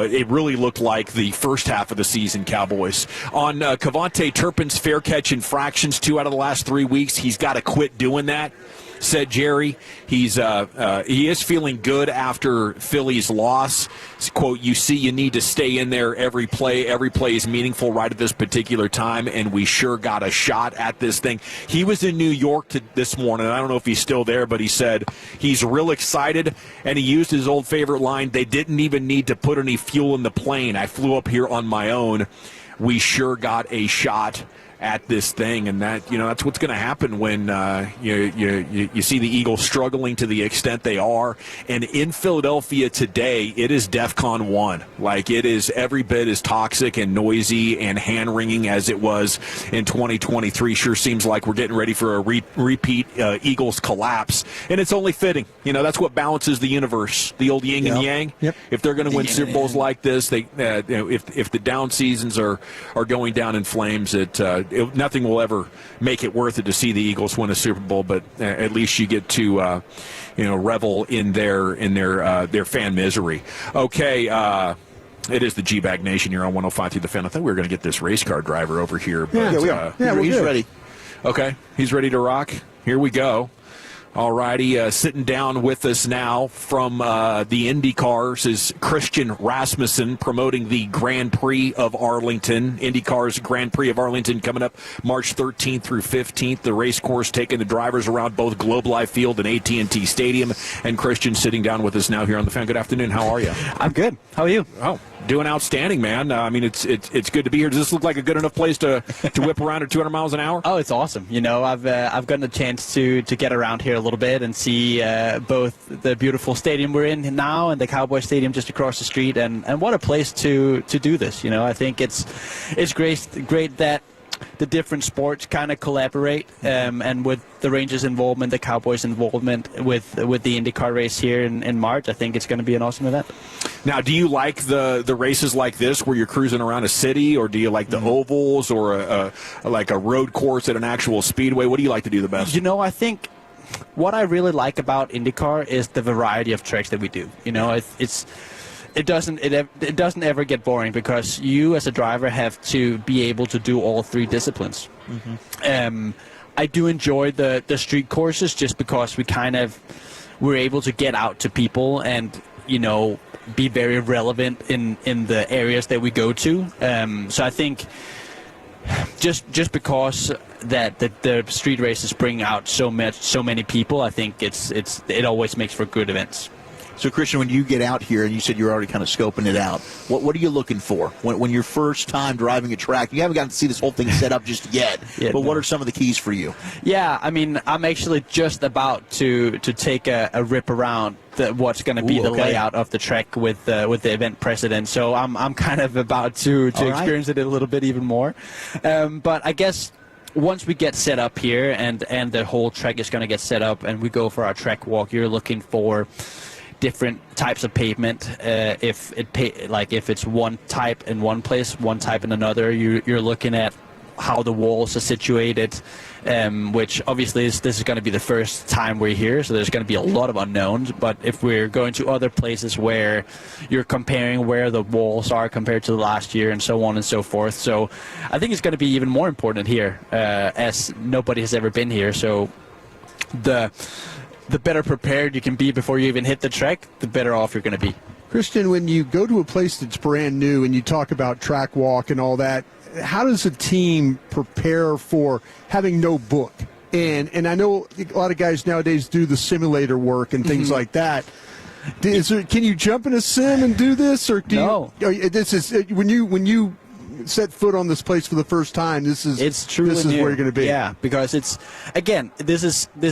it really looked like the first half of the season Cowboys. On Kevontae Turpin's fair catch infractions 2 out of the last 3 weeks, he's got to quit doing that, said Jerry. He is feeling good after Philly's loss. Quote, you need to stay in there every play. Every play is meaningful right at this particular time, and we sure got a shot at this thing. He was in New York this morning. I don't know if he's still there, but he said he's real excited, and he used his old favorite line, they didn't even need to put any fuel in the plane. I flew up here on my own. We sure got a shot at this thing, and that's what's going to happen when you see the Eagles struggling to the extent they are. And in Philadelphia today, it is DEFCON 1. Like, it is every bit as toxic and noisy and hand-wringing as it was in 2023. Sure seems like we're getting ready for a repeat Eagles collapse, and it's only fitting. That's what balances the universe, the old yin and yang. Yep. If they're going to win Super Bowls like this, they if the down seasons are going down in flames, nothing will ever make it worth it to see the Eagles win a Super Bowl, but at least you get to revel in their fan misery. Okay, it is the G-Bag Nation. You're on 105 through the Fan. I thought we were going to get this race car driver over here. But, we are. He's ready. Okay, he's ready to rock. Here we go. All righty, sitting down with us now from the IndyCars is Christian Rasmussen, promoting the Grand Prix of Arlington. IndyCars Grand Prix of Arlington coming up March 13th through 15th. The race course taking the drivers around both Globe Life Field and AT&T Stadium. And Christian sitting down with us now here on the Fan. Good afternoon. How are you? I'm good. How are you? Oh, doing outstanding, man. It's good to be here. Does this look like a good enough place to whip around at 200 miles an hour? Oh, it's awesome. I've gotten a chance to get around here a little bit and see both the beautiful stadium we're in now and the Cowboys Stadium just across the street. And what a place to do this. I think it's great that the different sports kind of collaborate, and with the Rangers' involvement, the Cowboys' involvement with the IndyCar race here in March, I think it's going to be an awesome event. Now, do you like the races like this where you're cruising around a city, or do you like the ovals or like a road course at an actual speedway? What do you like to do the best? You know, I think what I really like about IndyCar is the variety of tracks that we do. You know, it doesn't ever get boring because you as a driver have to be able to do all three disciplines. I do enjoy the street courses just because we're able to get out to people and, you know, be very relevant in the areas that we go to. So I think just because that the street races bring out so many people, I think it always makes for good events. So, Christian, when you get out here, and you said you're already kind of scoping it out, what are you looking for when you're first time driving a track? You haven't gotten to see this whole thing set up just yet, but what are some of the keys for you? Yeah, I mean, I'm actually just about to take a rip around what's going to be the layout of the track with the event president. So I'm kind of about to experience it a little bit even more. But I guess once we get set up here and the whole track is going to get set up and we go for our track walk, you're looking for different types of pavement. If it's one type in one place, one type in another, you're looking at how the walls are situated, which obviously this is going to be the first time we're here, so there's going to be a lot of unknowns. But if we're going to other places where you're comparing where the walls are compared to last year and so on and so forth, so I think it's going to be even more important here, as nobody has ever been here. So the better prepared you can be before you even hit the track, the better off you're going to be. Christian, when you go to a place that's brand new and you talk about track walk and all that, how does a team prepare for having no book? And I know a lot of guys nowadays do the simulator work and things like that. Can you jump in a sim and do this, or no? This is when you set foot on this place for the first time. This is truly this is new. where you're going to be. Yeah, because this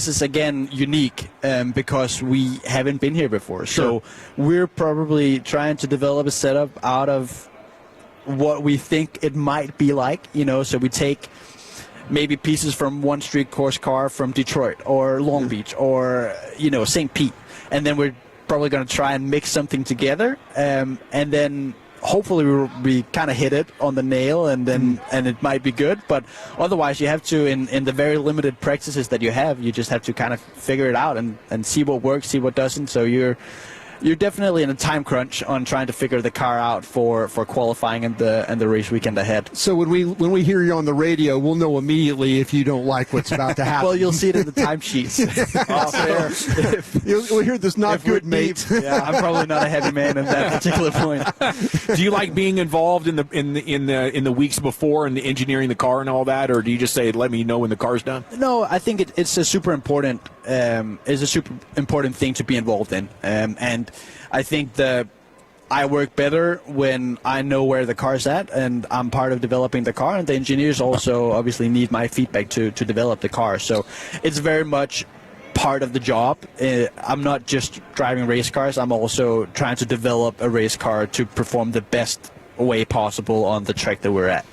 is again unique because we haven't been here before. Sure. So we're probably trying to develop a setup out of what we think it might be like. You know, so we take maybe pieces from one street course car from Detroit or Long Beach or St. Pete, and then we're probably going to try and mix something together, and then hopefully we kind of hit it on the nail, and it might be good. But otherwise, you have to, in the very limited practices that you have, you just have to kind of figure it out and see what works, see what doesn't. So you're definitely in a time crunch on trying to figure the car out for qualifying and the race weekend ahead. So when we hear you on the radio, we'll know immediately if you don't like what's about to happen. Well, you'll see it in the timesheets. We'll hear this not good, mate. Yeah, I'm probably not a heavy man at that particular point. Do you like being involved in the weeks before and the engineering the car and all that, or do you just say let me know when the car's done? No, I think it's a super important thing to be involved in, and I think I work better when I know where the car's at and I'm part of developing the car, and the engineers also obviously need my feedback to develop the car. So it's very much part of the job. I'm not just driving race cars, I'm also trying to develop a race car to perform the best way possible on the track that we're at.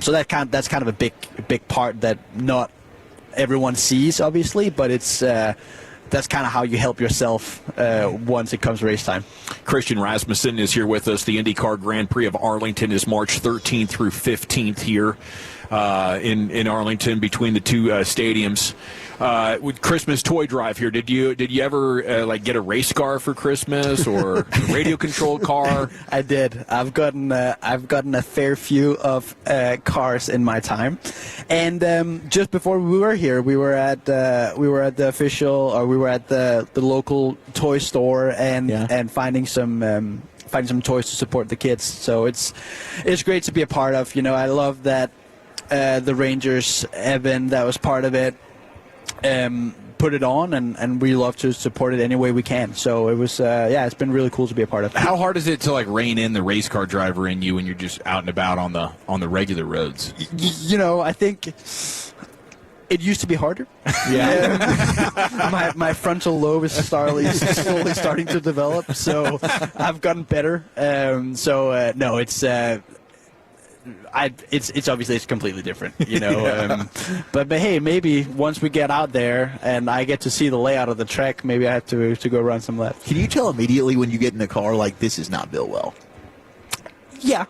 So that's kind of a big part that not everyone sees, obviously, but that's kind of how you help yourself once it comes race time. Christian Rasmussen is here with us. The IndyCar Grand Prix of Arlington is March 13th through 15th here in Arlington between the two stadiums. With Christmas toy drive here, did you ever get a race car for Christmas or a radio controlled car? I did. I've gotten a fair few of cars in my time, and just before we were here, we were at the local toy store and finding some toys to support the kids. So it's great to be a part of. I love that the Rangers, Evan, that was part of it. Put it on, and we love to support it any way we can. So it was, it's been really cool to be a part of. How hard is it to rein in the race car driver in you when you're just out and about on the regular roads? I think it used to be harder. Yeah. my frontal lobe is slowly starting to develop, so I've gotten better. No, it's. it's obviously it's completely different, you know. But hey, maybe once we get out there and I get to see the layout of the track, maybe I have to go run some laps. Can you tell immediately when you get in the car, like, this is not built well? Yeah.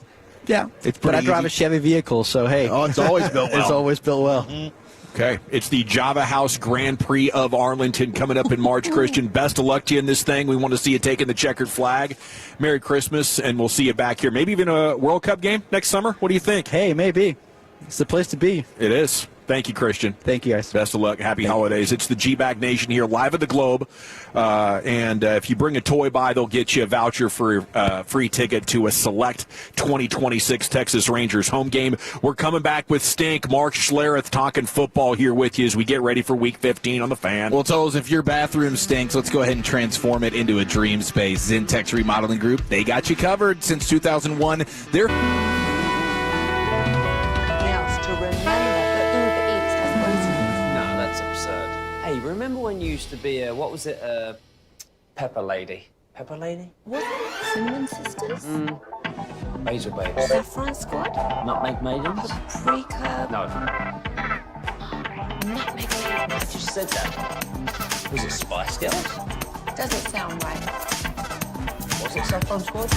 But I drive a Chevy vehicle, so hey. Oh, it's always built well. It's always built well. Okay, it's the Java House Grand Prix of Arlington coming up in March. Christian, best of luck to you in this thing. We want to see you taking the checkered flag. Merry Christmas, and we'll see you back here. Maybe even a World Cup game next summer? What do you think? Hey, maybe. It's the place to be. It is. Thank you, Christian. Thank you, guys. Best of luck. Happy holidays. It's the G-Bag Nation here, live at the Globe. And if you bring a toy by, they'll get you a voucher for a free ticket to a select 2026 Texas Rangers home game. We're coming back with Stink. Mark Schlereth talking football here with you as we get ready for Week 15 on the Fan. Well, Toles, if your bathroom stinks, let's go ahead and transform it into a dream space. Zentex Remodeling Group, they got you covered since 2001. They're... Hey, remember when you used to be a, what was it, Pepper Lady? Pepper Lady? Was it Cinnamon Sisters? Basil Babes. Saffron Squad? Nutmeg Maidens? Pre-curb? No. Nutmeg Maidens. I just said that. Was it Spice Girls? Doesn't sound right. Was it Saffron Squad?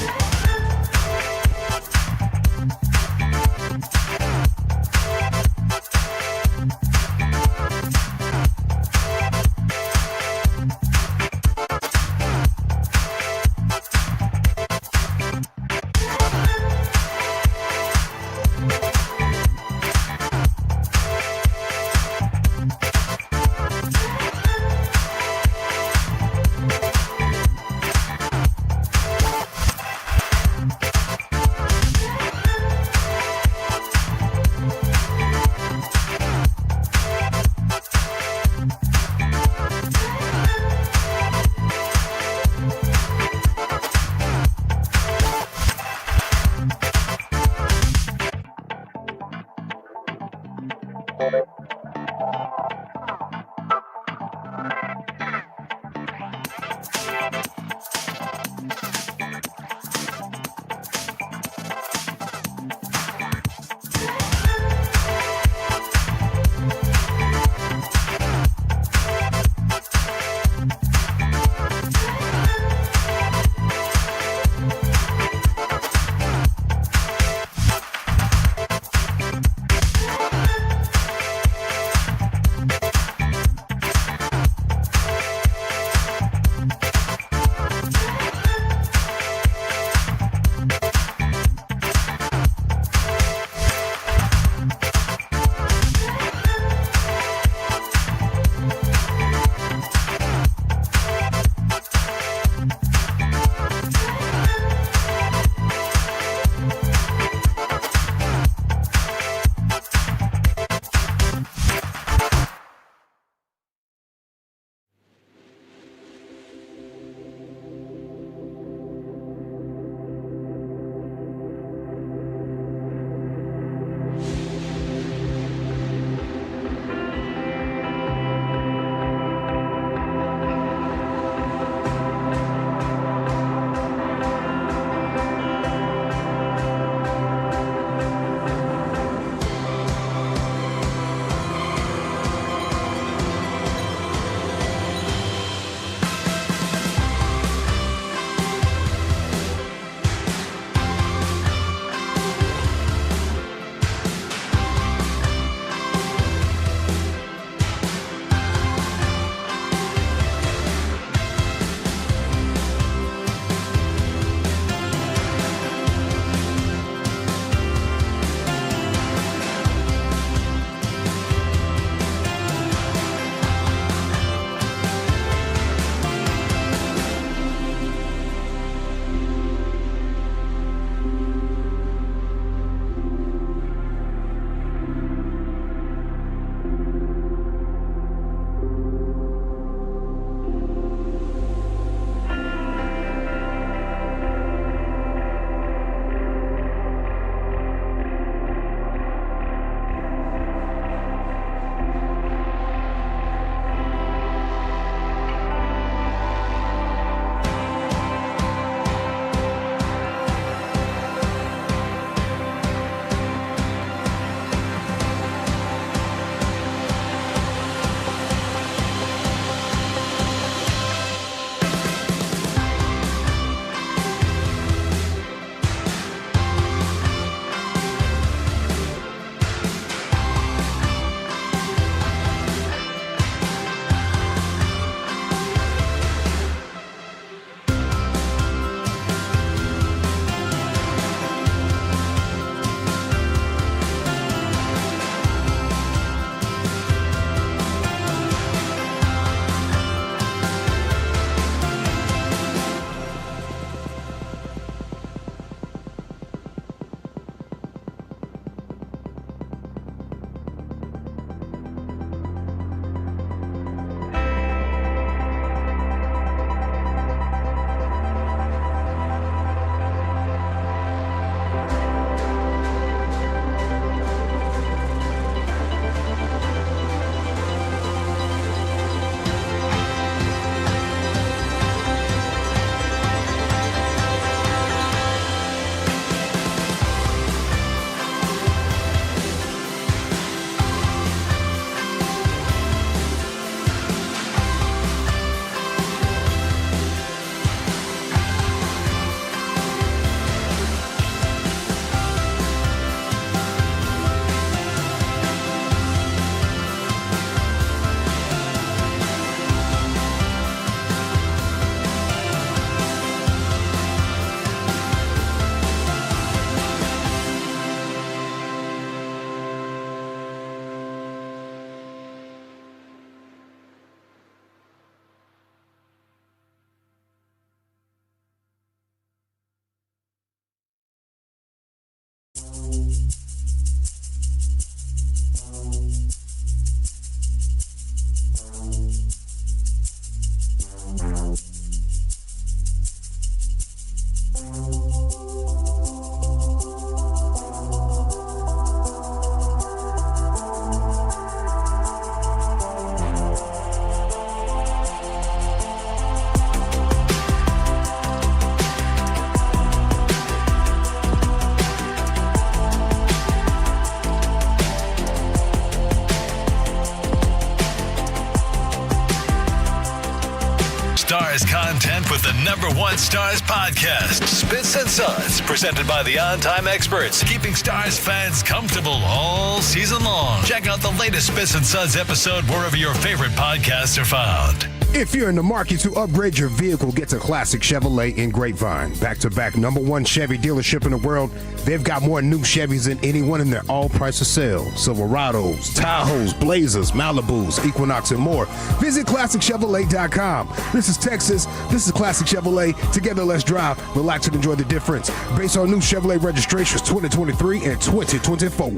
Stars content with the #1 Stars podcast. Spits and Suds, presented by the On-Time Experts, keeping Stars fans comfortable all season long. Check out the latest Spits and Suds episode wherever your favorite podcasts are found. If you're in the market to upgrade your vehicle, get to Classic Chevrolet in Grapevine. Back-to-back #1 Chevy dealership in the world. They've got more new Chevys than anyone in their all-price of sale. Silverados, Tahoes, Blazers, Malibus, Equinox, and more. Visit ClassicChevrolet.com. This is Texas. This is Classic Chevrolet. Together, let's drive, relax, and enjoy the difference. Based on new Chevrolet registrations 2023 and 2024.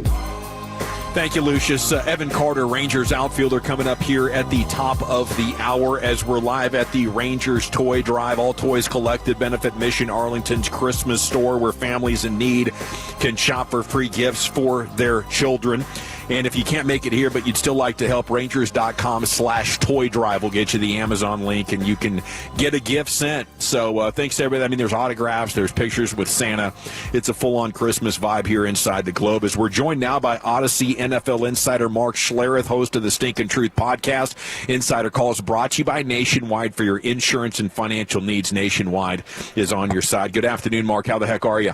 Thank you, Lucius. Evan Carter, Rangers outfielder, coming up here at the top of the hour as we're live at the Rangers Toy Drive. All toys collected, benefit Mission Arlington's Christmas store where families in need can shop for free gifts for their children. And if you can't make it here, but you'd still like to help, Rangers.com/toy drive will get you the Amazon link, and you can get a gift sent. So thanks to everybody. I mean, there's autographs, there's pictures with Santa. It's a full-on Christmas vibe here inside the Globe. As we're joined now by Odyssey NFL insider Mark Schlereth, host of the Stinkin' Truth podcast. Insider Calls brought to you by Nationwide. For your insurance and financial needs, Nationwide is on your side. Good afternoon, Mark. How the heck are you?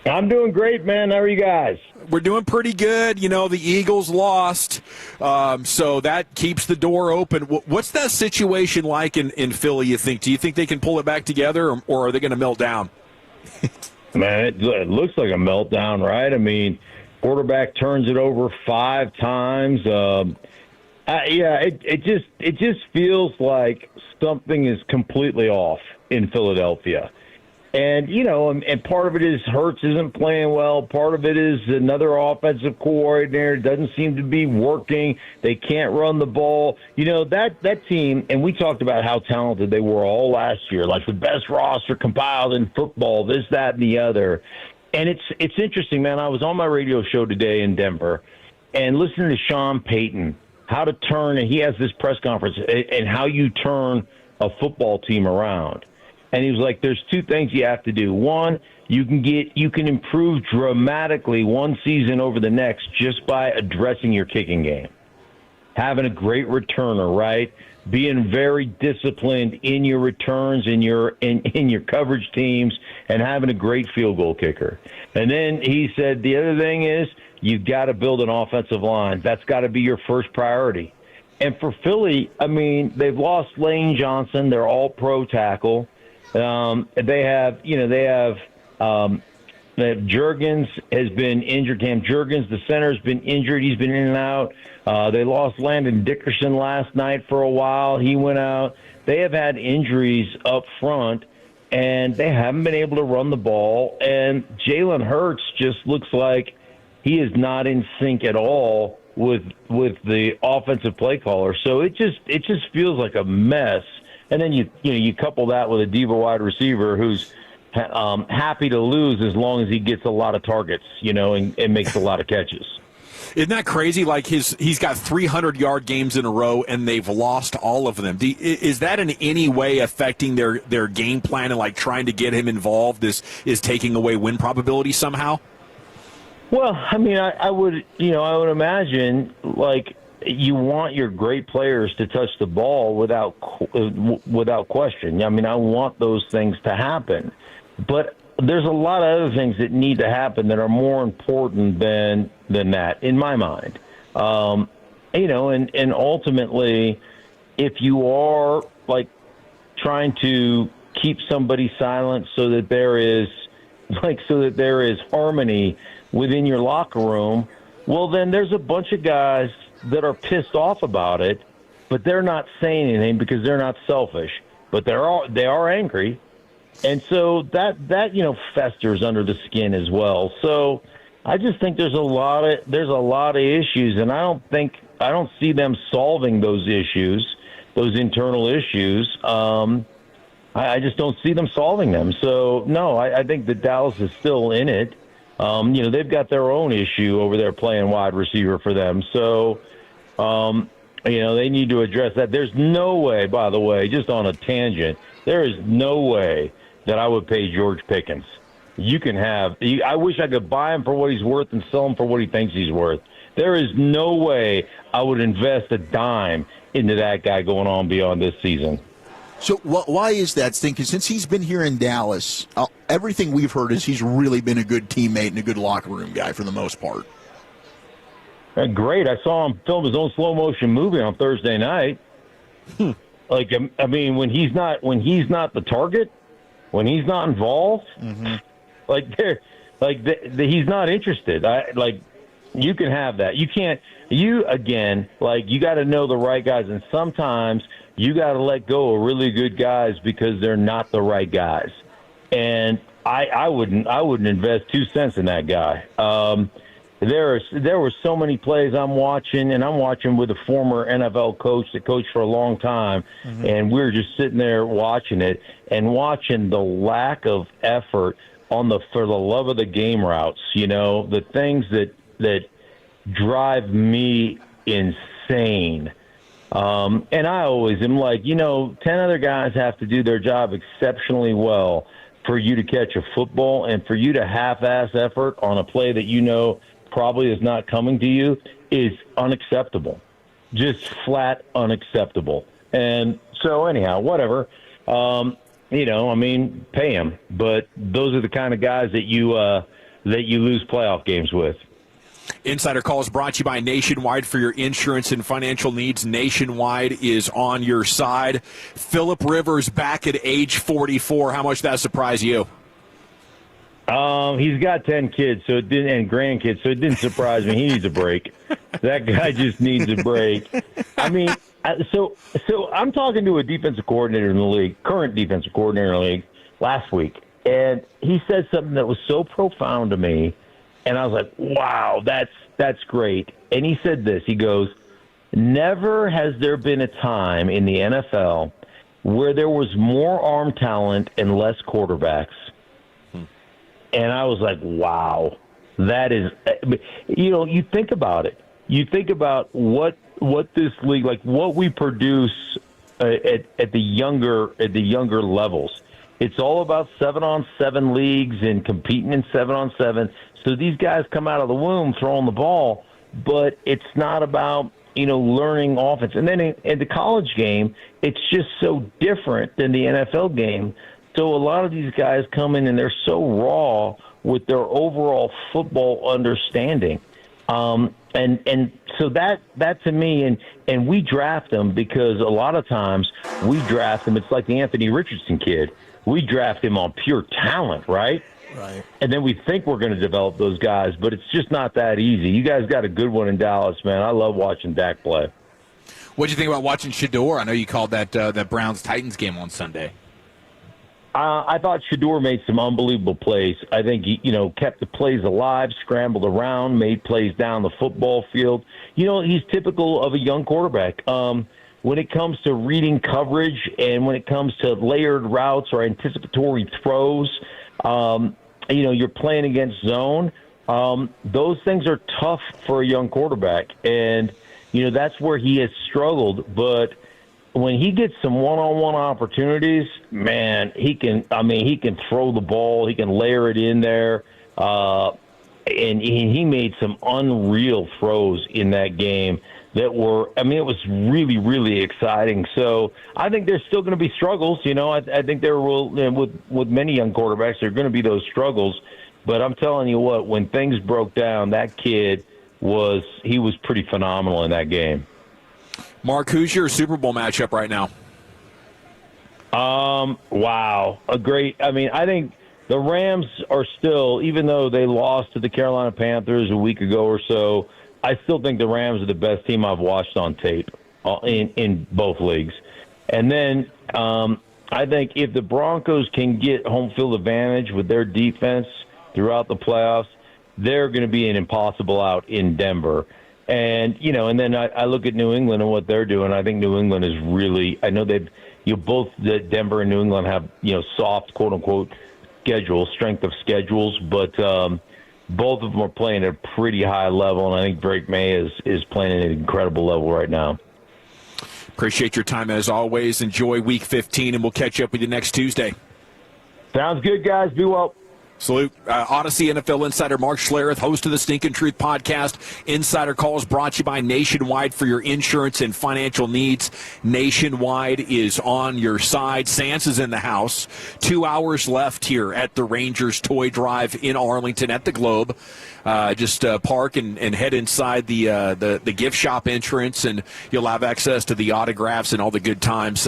I'm doing great, man. How are you guys? We're doing pretty good. You know, the Eagles lost, so that keeps the door open. What's that situation like in Philly, you think? Do you think they can pull it back together, or are they going to melt down? Man, it looks like a meltdown, right? I mean, quarterback turns it over 5 times. It just feels like something is completely off in Philadelphia. And, you know, and part of it is Hurts isn't playing well. Part of it is another offensive coordinator doesn't seem to be working. They can't run the ball. You know, that team, and we talked about how talented they were all last year, like the best roster compiled in football, this, that, and the other. And it's interesting, man. I was on my radio show today in Denver and listening to Sean Payton, how to turn, and he has this press conference, and how you turn a football team around. And he was like, there's 2 things you have to do. One, you can improve dramatically one season over the next just by addressing your kicking game. Having a great returner, right? Being very disciplined in your returns, in your coverage teams, and having a great field goal kicker. And then he said the other thing is you've got to build an offensive line. That's got to be your first priority. And for Philly, I mean, they've lost Lane Johnson, their all-pro tackle. They have Juergens has been injured. Cam Juergens, the center, has been injured. He's been in and out. They lost Landon Dickerson last night for a while. He went out. They have had injuries up front, and they haven't been able to run the ball. And Jalen Hurts just looks like he is not in sync at all with the offensive play caller. So it just feels like a mess. And then you couple that with a diva wide receiver who's happy to lose as long as he gets a lot of targets, and makes a lot of catches. Isn't that crazy? Like he's got 300-yard games in a row, and they've lost all of them. Is that in any way affecting their game plan and like trying to get him involved? Is taking away win probability somehow? Well, I mean, I would imagine like. You want your great players to touch the ball without question. I mean, I want those things to happen. But there's a lot of other things that need to happen that are more important than that, in my mind. And ultimately, if you are, like, trying to keep somebody silent so that there is harmony within your locker room, well, then there's a bunch of guys that are pissed off about it, but they're not saying anything because they're not selfish, but they are angry, and so that festers under the skin as well. So I just think there's a lot of issues, and I don't see them solving those issues, those internal issues. I just don't see them solving them. So no, I think that Dallas is still in it. They've got their own issue over there playing wide receiver for them. So, they need to address that. There's no way, by the way, just on a tangent, there is no way that I would pay George Pickens. I wish I could buy him for what he's worth and sell him for what he thinks he's worth. There is no way I would invest a dime into that guy going on beyond this season. So why is that, Sting? Because since he's been here in Dallas, everything we've heard is he's really been a good teammate and a good locker room guy for the most part. Great. I saw him film his own slow motion movie on Thursday night. Like, I mean, when he's not the target, when he's not involved, he's not interested. You can have that. You can't. You got to know the right guys, and sometimes you got to let go of really good guys because they're not the right guys. And I wouldn't invest 2 cents in that guy. There were so many plays I'm watching, and I'm watching with a former NFL coach that coached for a long time, and we're just sitting there watching it and watching the lack of effort on for the love of the game routes. The things that drive me insane. And I always am like, 10 other guys have to do their job exceptionally well for you to catch a football, and for you to half-ass effort on a play that probably is not coming to you is unacceptable. Just flat unacceptable. And so anyhow, whatever. Pay him. But those are the kind of guys that you lose playoff games with. Insider Calls brought to you by Nationwide. For your insurance and financial needs, Nationwide is on your side. Phillip Rivers back at age 44. How much that surprise you? He's got 10 kids, and grandkids, so it didn't surprise me. He needs a break. That guy just needs a break. I mean, so I'm talking to a defensive coordinator in the league, current defensive coordinator in the league, last week, and he said something that was so profound to me, and I was like, wow, that's great. And he said this. He goes, never has there been a time in the NFL where there was more arm talent and less quarterbacks. And I was like, wow, that is, you think about it. You think about what this league, like what we produce at the younger levels. It's all about 7-on-7 leagues and competing in 7-on-7. So these guys come out of the womb throwing the ball, but it's not about, learning offense. And then in the college game, it's just so different than the NFL game. So a lot of these guys come in and they're so raw with their overall football understanding. And so that to me, and we draft them because a lot of times we draft them. It's like the Anthony Richardson kid. We draft him on pure talent, right? Right. And then we think we're going to develop those guys, but it's just not that easy. You guys got a good one in Dallas, man. I love watching Dak play. What did you think about watching Shedeur? I know you called that Browns-Titans game on Sunday. I thought Shedeur made some unbelievable plays. I think he, kept the plays alive, scrambled around, made plays down the football field. He's typical of a young quarterback. When it comes to reading coverage and when it comes to layered routes or anticipatory throws, you're playing against zone. Those things are tough for a young quarterback. And, that's where he has struggled. But when he gets some one-on-one opportunities, man, he can throw the ball. He can layer it in there. And he made some unreal throws in that game that were, it was really, really exciting. So I think there's still going to be struggles. I think there will, with many young quarterbacks, there are going to be those struggles. But I'm telling you what, when things broke down, that kid was pretty phenomenal in that game. Mark, who's your Super Bowl matchup right now? Wow. I think the Rams are still, even though they lost to the Carolina Panthers a week ago or so, I still think the Rams are the best team I've watched on tape in both leagues. And then I think if the Broncos can get home field advantage with their defense throughout the playoffs, they're going to be an impossible out in Denver. And, and then I look at New England and what they're doing. I think New England is really – I know both Denver and New England have, soft, quote-unquote, strength of schedules, but both of them are playing at a pretty high level, and I think Drake May is playing at an incredible level right now. Appreciate your time as always. Enjoy Week 15, and we'll catch up with you next Tuesday. Sounds good, guys. Be well. Salute. Odyssey NFL insider Mark Schlereth, host of the Stinkin' Truth podcast. Insider Calls brought to you by Nationwide for your insurance and financial needs. Nationwide is on your side. Sans is in the house. 2 hours left here at the Rangers Toy Drive in Arlington at the Globe. Just park and head inside the gift shop entrance, and you'll have access to the autographs and all the good times,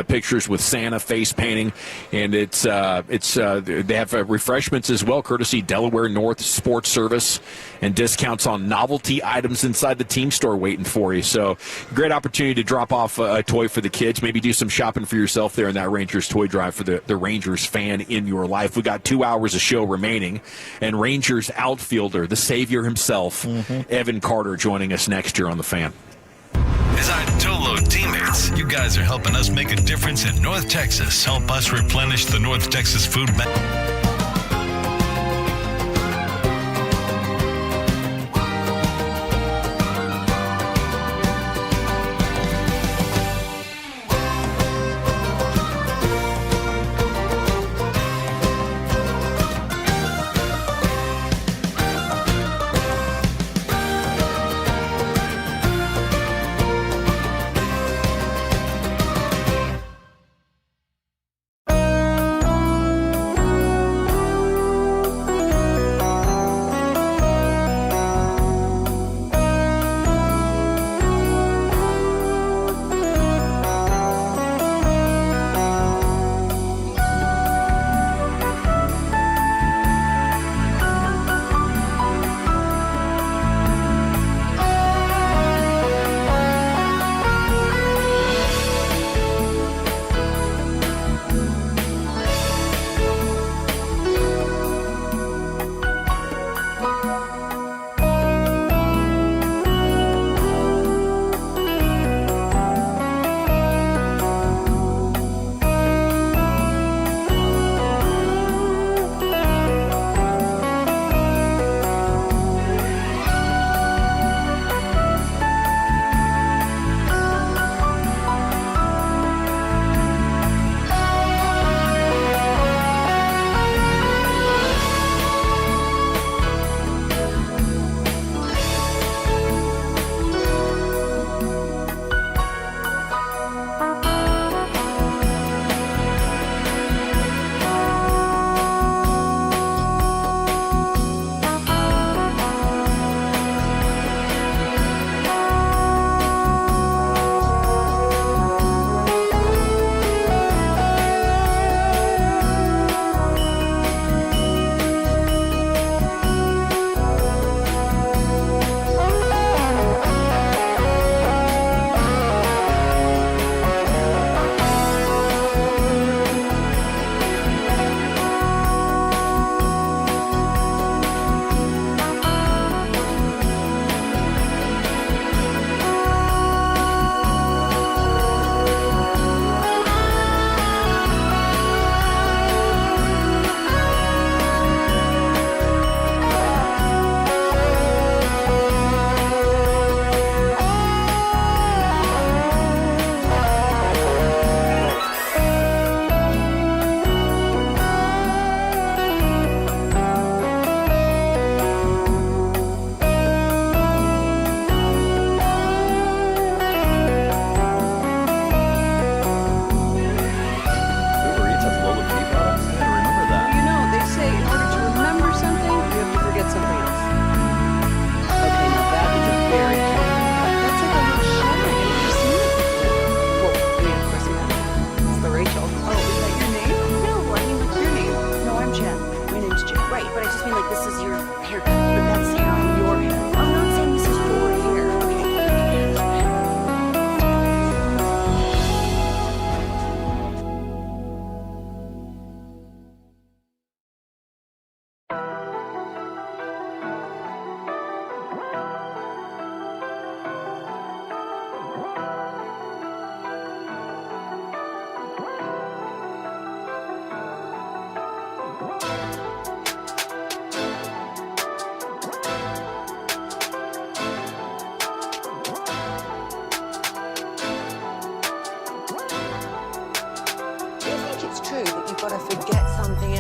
pictures with Santa, face painting, and they have refreshments as well, courtesy Delaware North Sports Service, and discounts on novelty items inside the team store waiting for you. So great opportunity to drop off a toy for the kids, maybe do some shopping for yourself there in that Rangers Toy Drive for the Rangers fan in your life. We got 2 hours of show remaining, and Rangers outfielder, the savior himself, Evan Carter, joining us next year on The Fan. As our Tolo teammates, you guys are helping us make a difference in North Texas. Help us replenish the North Texas food bank.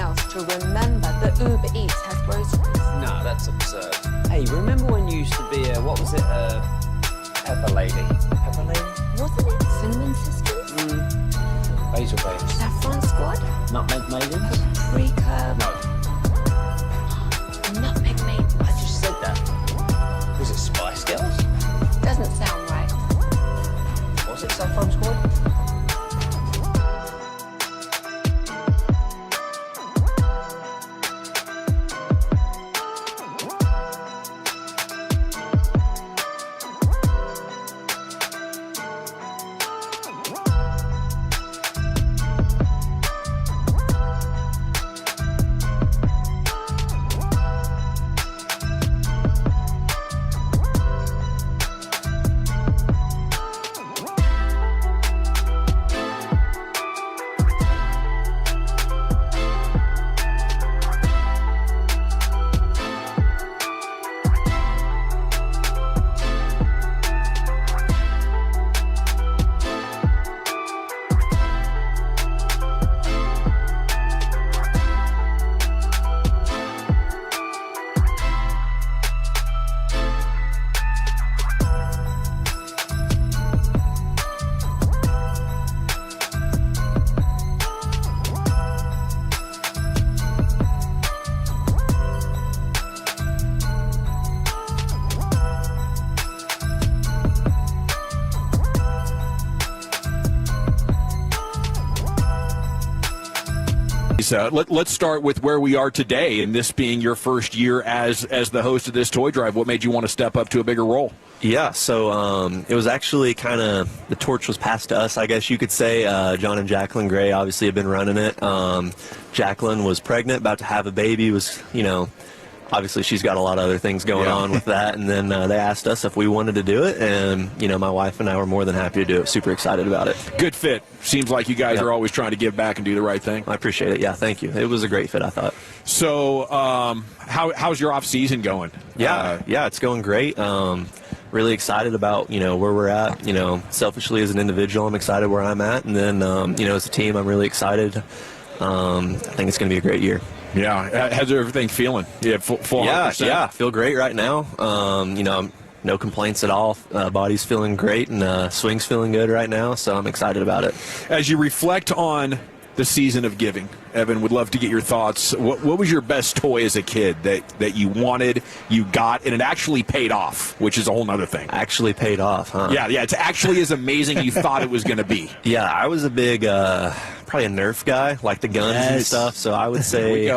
else to remember that Uber Eats has groceries. No, that's absurd. Hey, remember when you used to be what was it, Pepper Lady? Pepper Lady? Wasn't it Cinnamon Sisters? Basil Babes. Saffron Squad? Nutmeg Maidens? Pre-curb? No. Nutmeg Maidens? I just said that. Was it Spice Girls? Doesn't sound right. Was it Saffron Squad? Let's start with where we are today, and this being your first year as the host of this toy drive. What made you want to step up to a bigger role? Yeah, so it was actually kind of the torch was passed to us, I guess you could say. John and Jacqueline Gray obviously have been running it. Jacqueline was pregnant, about to have a baby, was, obviously she's got a lot of other things going on with that, and then they asked us if we wanted to do it, and my wife and I were more than happy to do it. Super excited about it. Good fit. Seems like you guys are always trying to give back and do the right thing. I appreciate it. Yeah, thank you. It was a great fit, I thought. So how's your off season going? Yeah, it's going great. Really excited about where we're at. Selfishly as an individual, I'm excited where I'm at, and then as a team, I'm really excited. I think it's going to be a great year. Yeah, how's everything feeling? Yeah, full 100%? Yeah, feel great right now. No complaints at all. Body's feeling great, and swing's feeling good right now, so I'm excited about it. As you reflect on the season of giving, Evan, would love to get your thoughts. What was your best toy as a kid that you wanted, you got, and it actually paid off, which is a whole other thing? Actually paid off, huh? Yeah, it's actually as amazing you thought it was going to be. Yeah, I was a big, probably a Nerf guy, like the guns and stuff, so I would say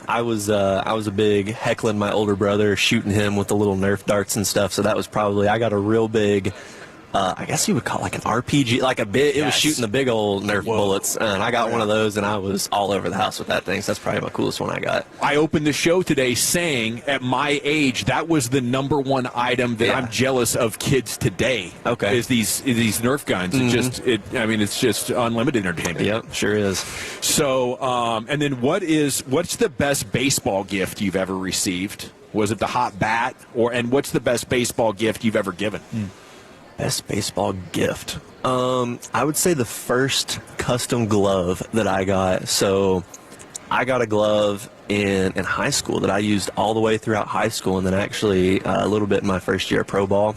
I was a big heckling my older brother, shooting him with the little Nerf darts and stuff, so that was probably, I got a real big... I guess you would call it like an RPG, like a bit. It was shooting the big old Nerf bullets, and I got one of those, and I was all over the house with that thing. So that's probably my coolest one I got. I opened the show today saying, at my age, that was the number one item that I'm jealous of kids today. Okay, is these Nerf guns? Mm-hmm. It's just unlimited entertainment. Yep, sure is. So, and then what's the best baseball gift you've ever received? Was it the hot bat, and what's the best baseball gift you've ever given? Best baseball gift. I would say the first custom glove that I got. So I got a glove in high school that I used all the way throughout high school, and then actually a little bit in my first year of pro ball.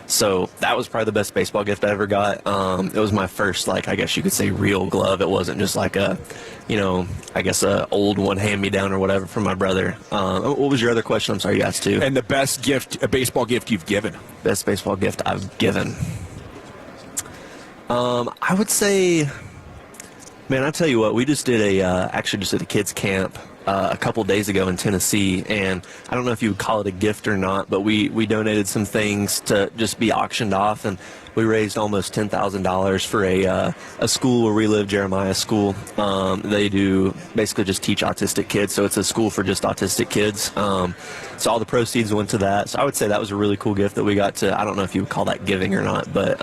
So that was probably the best baseball gift I ever got. It was my first, I guess you could say, real glove. It wasn't just like a old one hand-me-down or whatever from my brother. What was your other question? I'm sorry, you asked too. And the best gift, a baseball gift you've given? Best baseball gift I've given. I would say, man, I tell you what, we just did actually just did a kids camp a couple days ago in Tennessee, and I don't know if you would call it a gift or not, but we donated some things to just be auctioned off, and we raised almost $10,000 for a school where we live, Jeremiah School. They do basically just teach autistic kids, so it's a school for just autistic kids. So all the proceeds went to that. So I would say that was a really cool gift that we got to, I don't know if you would call that giving or not, but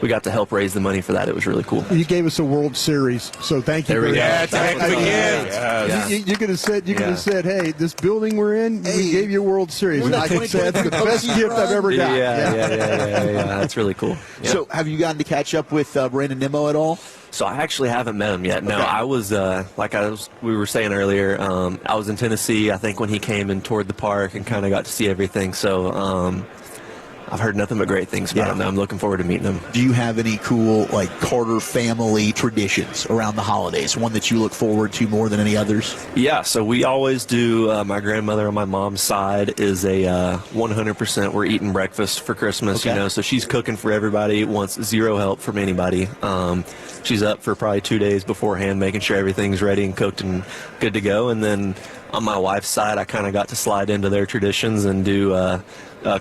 we got to help raise the money for that. It was really cool. You gave us a World Series, so thank you. There we go. Yeah, it's a heck of a gift. You could have said, hey, this building we're in, we gave you a World Series. And I could say that's the best gift I've ever got. Yeah. That's really cool. Yeah. So have you gotten to catch up with Brandon Nimmo at all? So I actually haven't met him yet. No, Okay. I was we were saying earlier. I was in Tennessee, I think, when he came and toured the park and kind of got to see everything. So I've heard nothing but great things about him. I'm looking forward to meeting him. Do you have any cool Carter family traditions around the holidays? One that you look forward to more than any others? Yeah, so we always do. My grandmother on my mom's side is a 100%. We're eating breakfast for Christmas, so she's cooking for everybody. Wants zero help from anybody. She's up for probably 2 days beforehand, making sure everything's ready and cooked and good to go. And then on my wife's side, I kind of got to slide into their traditions and do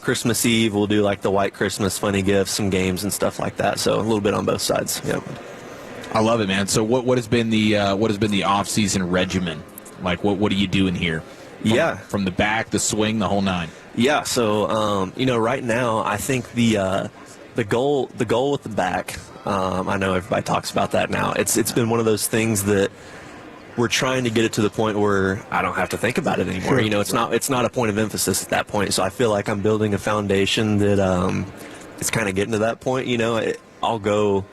Christmas Eve. We'll do the white Christmas, funny gifts, some games and stuff like that. So a little bit on both sides. Yep. I love it, man. So what has been the off-season regimen? What are you doing here? From the back, the swing, the whole nine. Yeah. So right now, I think the goal with the back. I know everybody talks about that now. It's been one of those things that we're trying to get it to the point where I don't have to think about it anymore. Sure. It's not a point of emphasis at that point. So I feel like I'm building a foundation that it's kind of getting to that point. I'll go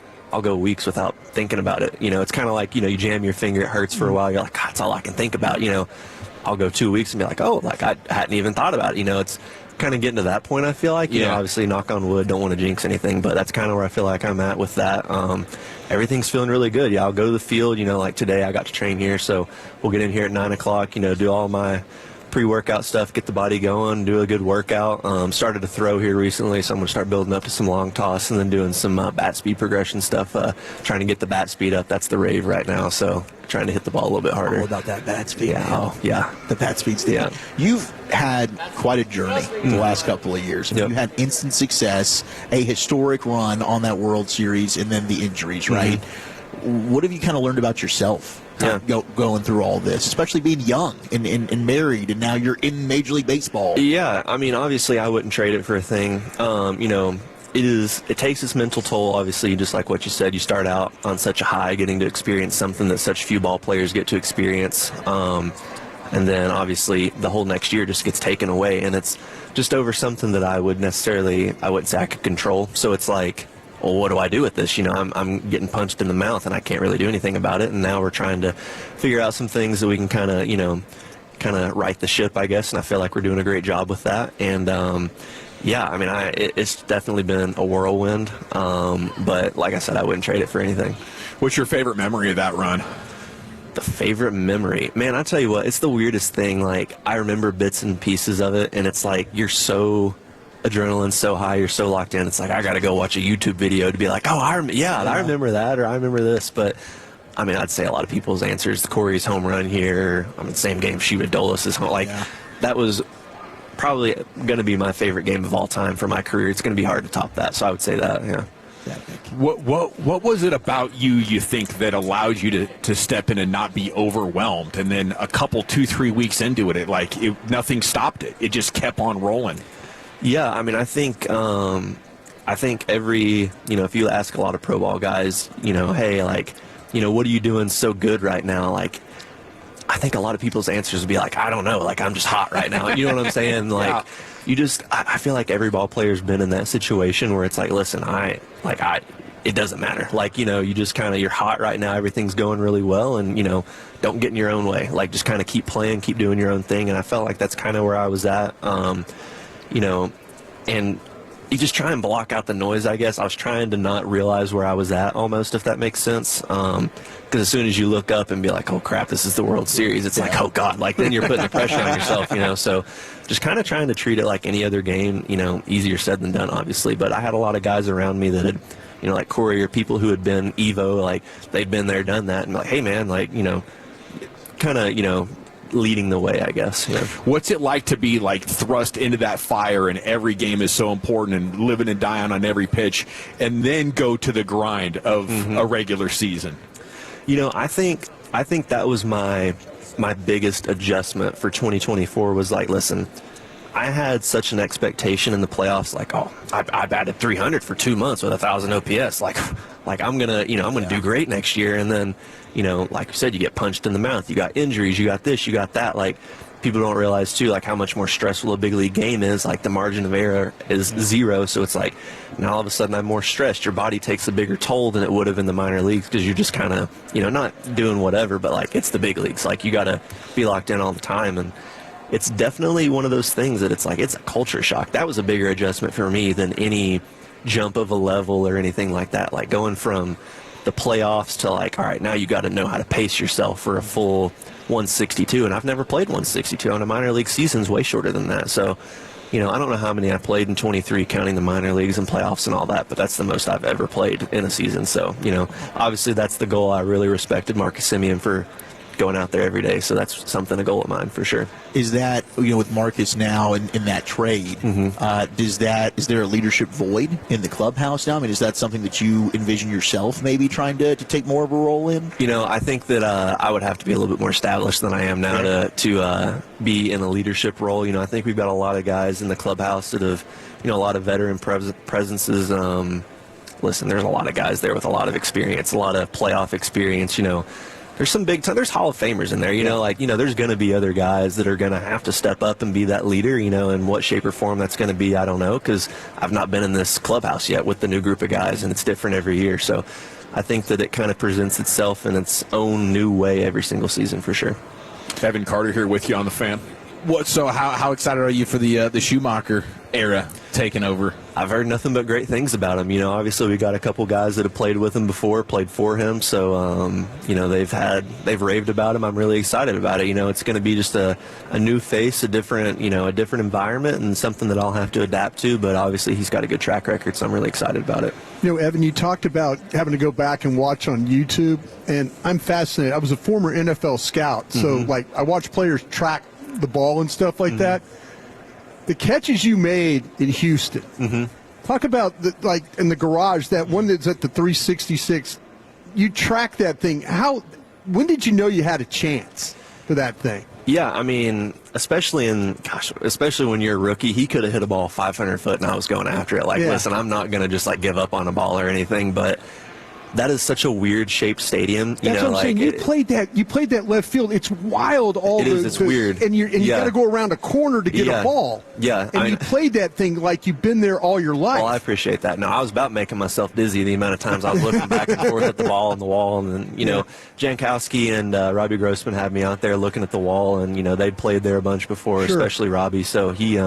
weeks without thinking about it. It's kind of like you jam your finger, it hurts for a while. You're like, God, that's all I can think about. I'll go 2 weeks and be like, oh, I hadn't even thought about it. It's kind of getting to that point. I feel like obviously, knock on wood, don't want to jinx anything, but that's kind of where I feel like I'm at with that. Everything's feeling really good. I'll go to the field. Like today, I got to train here, so we'll get in here at 9 o'clock. Do all my pre-workout stuff, get the body going, do a good workout. Started to throw here recently, so I'm going to start building up to some long toss and then doing some bat speed progression stuff, trying to get the bat speed up. That's the rave right now, so trying to hit the ball a little bit harder. All about that bat speed. Yeah, man. The bat speed's the yeah. You've had quite a journey the last couple of years. You had instant success, a historic run on that World Series, and then the injuries, right? What have you kind of learned about yourself going through all this, especially being young and married, and now you're in Major League Baseball? Yeah, I mean, obviously I wouldn't trade it for a thing. It takes its mental toll, obviously, just like what you said. You start out on such a high, getting to experience something that such few ball players get to experience. And then, obviously, the whole next year just gets taken away, and it's just over something that I wouldn't say I could control. So it's like, well, what do I do with this? I'm getting punched in the mouth, and I can't really do anything about it. And now we're trying to figure out some things that we can kind of right the ship, I guess. And I feel like we're doing a great job with that. And it's definitely been a whirlwind. But like I said, I wouldn't trade it for anything. What's your favorite memory of that run? The favorite memory? Man, I tell you what, it's the weirdest thing. I remember bits and pieces of it, and it's like you're so adrenaline so high, you're so locked in. It's like I got to go watch a YouTube video to be like, I remember that, or I remember this. But I mean, I'd say a lot of people's answers: Corey's home run here. Same game, Shiva Dolis' home. That was probably going to be my favorite game of all time for my career. It's going to be hard to top that. So I would say that. Yeah. What was it about you think that allowed you to step in and not be overwhelmed? And then a couple 2-3 weeks into it, nothing stopped it. It just kept on rolling. Yeah, I mean, I think every, if you ask a lot of pro ball guys, hey, what are you doing so good right now? I think a lot of people's answers would be I don't know, I'm just hot right now. You know what I'm saying? I feel like every ball player's been in that situation where it's listen, it doesn't matter. You just you're hot right now. Everything's going really well, and, don't get in your own way. Just kind of keep playing, keep doing your own thing. And I felt like that's kind of where I was at. And you just try and block out the noise, I guess. I was trying to not realize where I was at almost, if that makes sense. Because as soon as you look up and be like, oh, crap, this is the World Series, it's oh, God. Then you're putting the pressure on yourself, So just kind of trying to treat it like any other game, easier said than done, obviously. But I had a lot of guys around me that had, like Corey, or people who had been Evo, they'd been there, done that. And hey, man, kind of, leading the way, I guess. What's it like to be thrust into that fire, and every game is so important, and living and dying on every pitch, and then go to the grind of a regular season? I think that was my biggest adjustment for 2024 was listen, I had such an expectation in the playoffs, I batted 300 for 2 months with 1,000 OPS, I'm gonna do great next year, and then like you said, you get punched in the mouth, you got injuries, you got this, you got that, people don't realize too, like how much more stressful a big league game is. Like the margin of error is 0, so it's like now all of a sudden I'm more stressed. Your body takes a bigger toll than it would have in the minor leagues because you're just kind of, not doing whatever, but like it's the big leagues. Like you got to be locked in all the time, and it's definitely one of those things that it's like it's a culture shock. That was a bigger adjustment for me than any jump of a level or anything like that. Like going from the playoffs to like, all right, now you got to know how to pace yourself for a full 162, and I've never played 162 on a minor league season's way shorter than that. So, I don't know how many I played in 23, counting the minor leagues and playoffs and all that, but that's the most I've ever played in a season. So, obviously that's the goal. I really respected Marcus Semien for going out there every day, so that's a goal of mine for sure. Is that, with Marcus now in that trade, is there a leadership void in the clubhouse now? I mean, is that something that you envision yourself maybe trying to take more of a role in? I think that I would have to be a little bit more established than I am now to be in a leadership role. I think we've got a lot of guys in the clubhouse that have, a lot of veteran presences. Listen, there's a lot of guys there with a lot of experience, a lot of playoff experience, There's some big time. There's Hall of Famers in there, there's going to be other guys that are going to have to step up and be that leader, in what shape or form that's going to be, I don't know, because I've not been in this clubhouse yet with the new group of guys, and it's different every year. So I think that it kind of presents itself in its own new way every single season for sure. Evan Carter here with you on The Fan. So how excited are you for the Schumacher era taking over? I've heard nothing but great things about him. Obviously we got a couple guys that have played with him before, played for him. So, they've raved about him. I'm really excited about it. It's going to be just a new face, a different environment, and something that I'll have to adapt to. But obviously he's got a good track record, so I'm really excited about it. Evan, you talked about having to go back and watch on YouTube, and I'm fascinated. I was a former NFL scout, so I watch players track the ball and stuff like that. The catches you made in Houston, talk about in the garage, that one that's at the 366, you track that thing. When did you know you had a chance for that thing? Yeah, I mean, especially when you're a rookie, he could have hit a ball 500 foot and I was going after it. Listen, I'm not going to just give up on a ball or anything, but that is such a weird shaped stadium. That's what I'm saying. You played that left field. It's wild. It's weird. And you got to go around a corner to get a ball. Yeah. And you played that thing like you've been there all your life. Well, I appreciate that. No, I was about making myself dizzy the amount of times I was looking back and forth at the ball on the wall. And then, Jankowski and Robbie Grossman had me out there looking at the wall. And, they'd played there a bunch before, especially Robbie. So he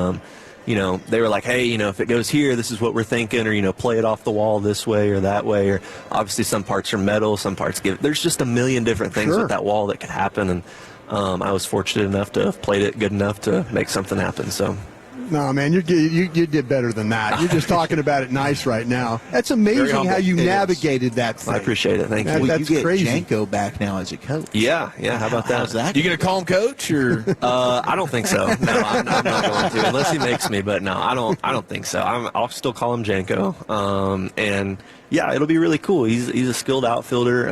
they were like, hey, if it goes here, this is what we're thinking, or, play it off the wall this way or that way, or obviously some parts are metal, some parts there's just a million different things with that wall that could happen, and I was fortunate enough to have played it good enough to make something happen, so. No, man, you did better than that. You're just talking about it nice right now. That's amazing how you navigated that thing. I appreciate it. Thank you. That's you get crazy. Janko back now as a coach. Yeah. How about that? How's that? You going to call him coach, or? I don't think so. No, I'm not going to, unless he makes me. But no, I don't think so. I'll still call him Janko. And yeah, it'll be really cool. He's a skilled outfielder.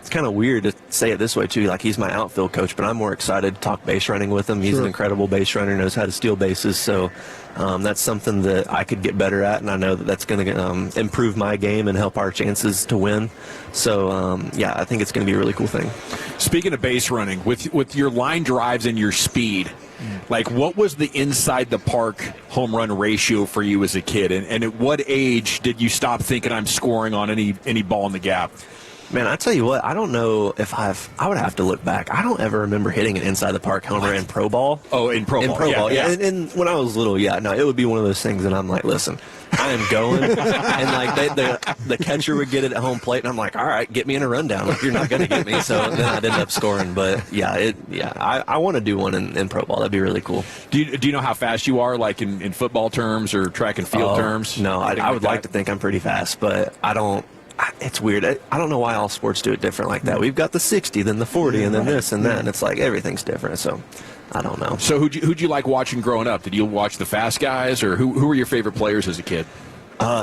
It's kind of weird to say it this way, too. He's my outfield coach, but I'm more excited to talk base running with him. He's an incredible base runner, knows how to steal bases. So that's something that I could get better at, and I know that that's going to improve my game and help our chances to win. So, I think it's going to be a really cool thing. Speaking of base running, with your line drives and your speed, what was the inside the park home run ratio for you as a kid? And at what age did you stop thinking I'm scoring on any ball in the gap? Man, I tell you what, I don't know if I would have to look back. I don't ever remember hitting an inside the park homer in pro ball. Oh, in pro ball. Ball, yeah. And when I was little, it would be one of those things, and I'm like, listen, I am going. And the catcher would get it at home plate, and I'm like, all right, get me in a rundown. You're not going to get me. So then I'd end up scoring. But I want to do one in pro ball. That'd be really cool. Do you know how fast you are, in football terms or track and field terms? No, I would like to think I'm pretty fast, but I don't. It's weird. I don't know why all sports do it different like that. We've got the 60, then the 40, and then this and that, and it's everything's different. So I don't know. So who'd you like watching growing up? Did you watch the fast guys, or who were your favorite players as a kid?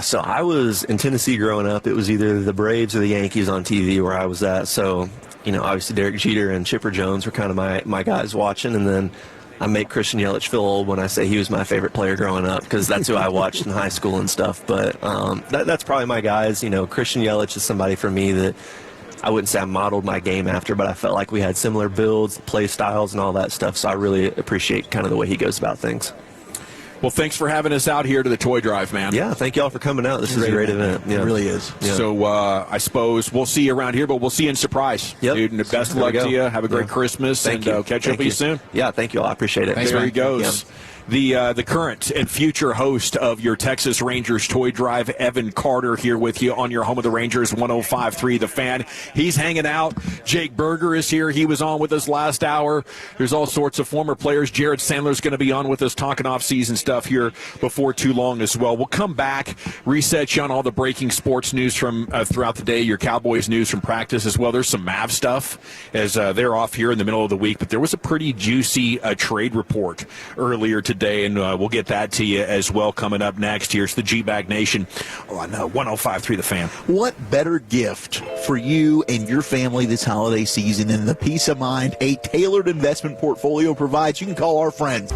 So I was in Tennessee growing up. It was either the Braves or the Yankees on TV where I was at. So, obviously Derek Jeter and Chipper Jones were kind of my guys watching, and then I make Christian Yelich feel old when I say he was my favorite player growing up, because that's who I watched in high school and stuff. But that's probably my guys. Christian Yelich is somebody for me that I wouldn't say I modeled my game after, but I felt like we had similar builds, play styles, and all that stuff. So I really appreciate kind of the way he goes about things. Well, thanks for having us out here to the Toy Drive, man. Yeah, thank you all for coming out. This is a great event. Yeah. It really is. Yeah. So I suppose we'll see you around here, but we'll see you in Surprise. Yep. Dude, and best of luck to you. Have a great Christmas. Thank you. Catch up with you soon. Yeah, thank you all. I appreciate it. Thanks, there he goes. The current and future host of your Texas Rangers Toy Drive, Evan Carter, here with you on your home of the Rangers, 105.3 The Fan. He's hanging out. Jake Berger is here. He was on with us last hour. There's all sorts of former players. Jared Sandler's going to be on with us talking off-season stuff here before too long as well. We'll come back, reset you on all the breaking sports news from throughout the day, your Cowboys news from practice as well. There's some Mav stuff as they're off here in the middle of the week, but there was a pretty juicy trade report earlier today, and we'll get that to you as well coming up next. Here's the G-Bag Nation on 105.3 The Fan. What better gift for you and your family this holiday season than the peace of mind a tailored investment portfolio provides? You can call our friends.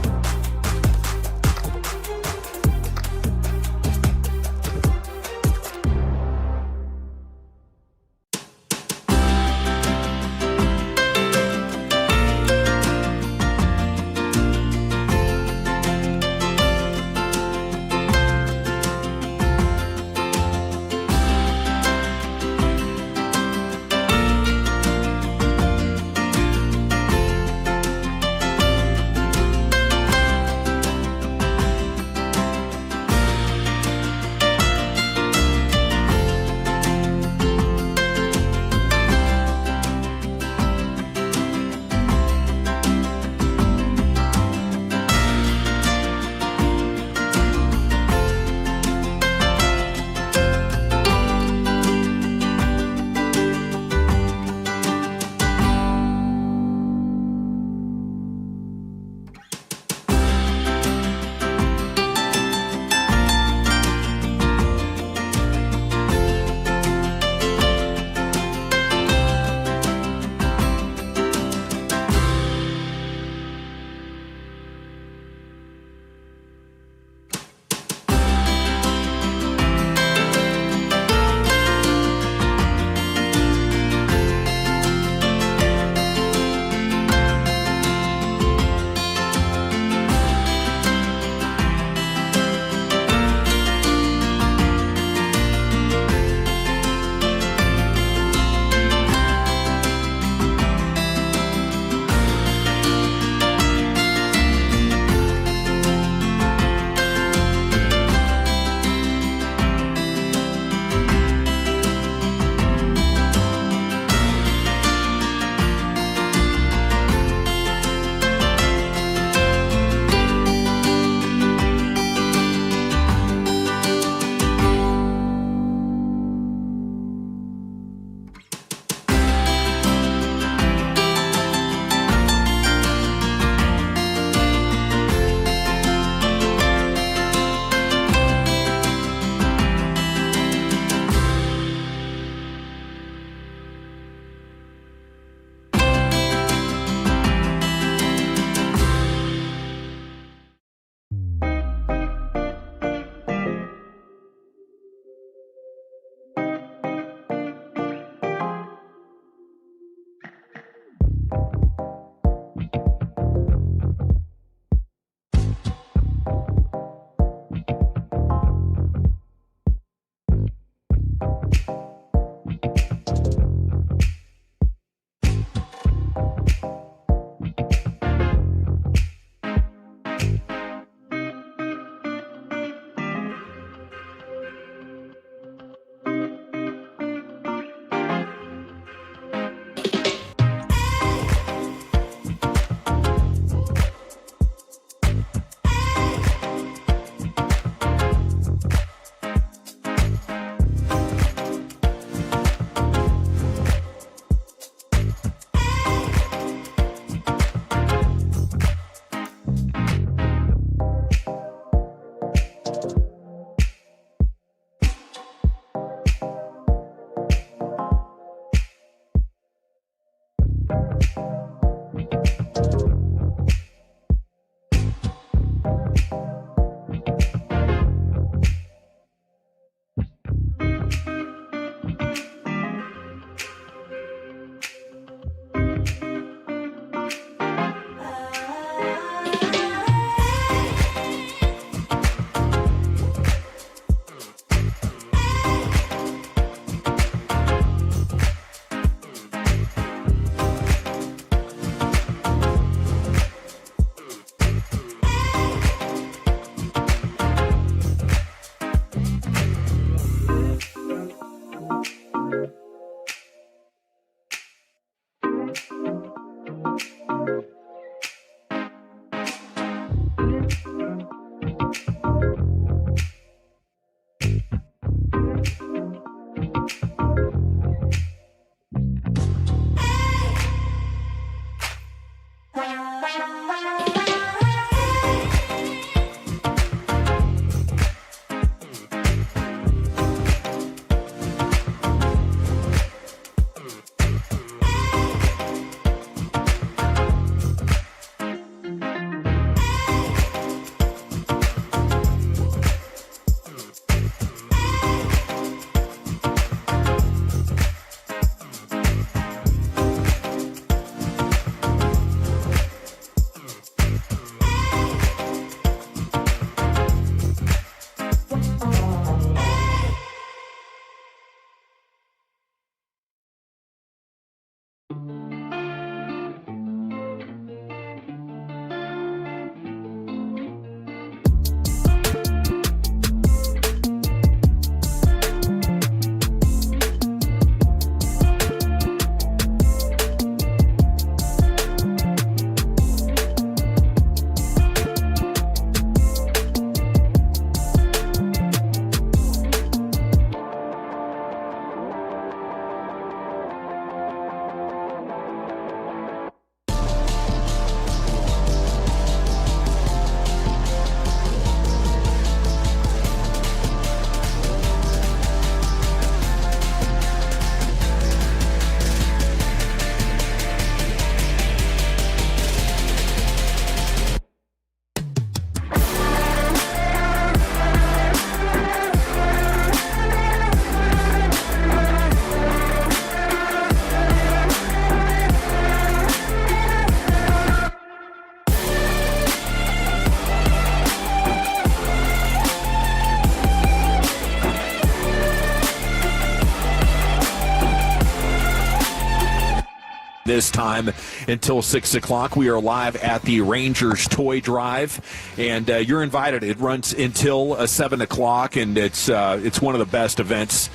This time until 6 o'clock. We are live at the Rangers Toy Drive, and you're invited. It runs until 7 o'clock, and it's one of the best events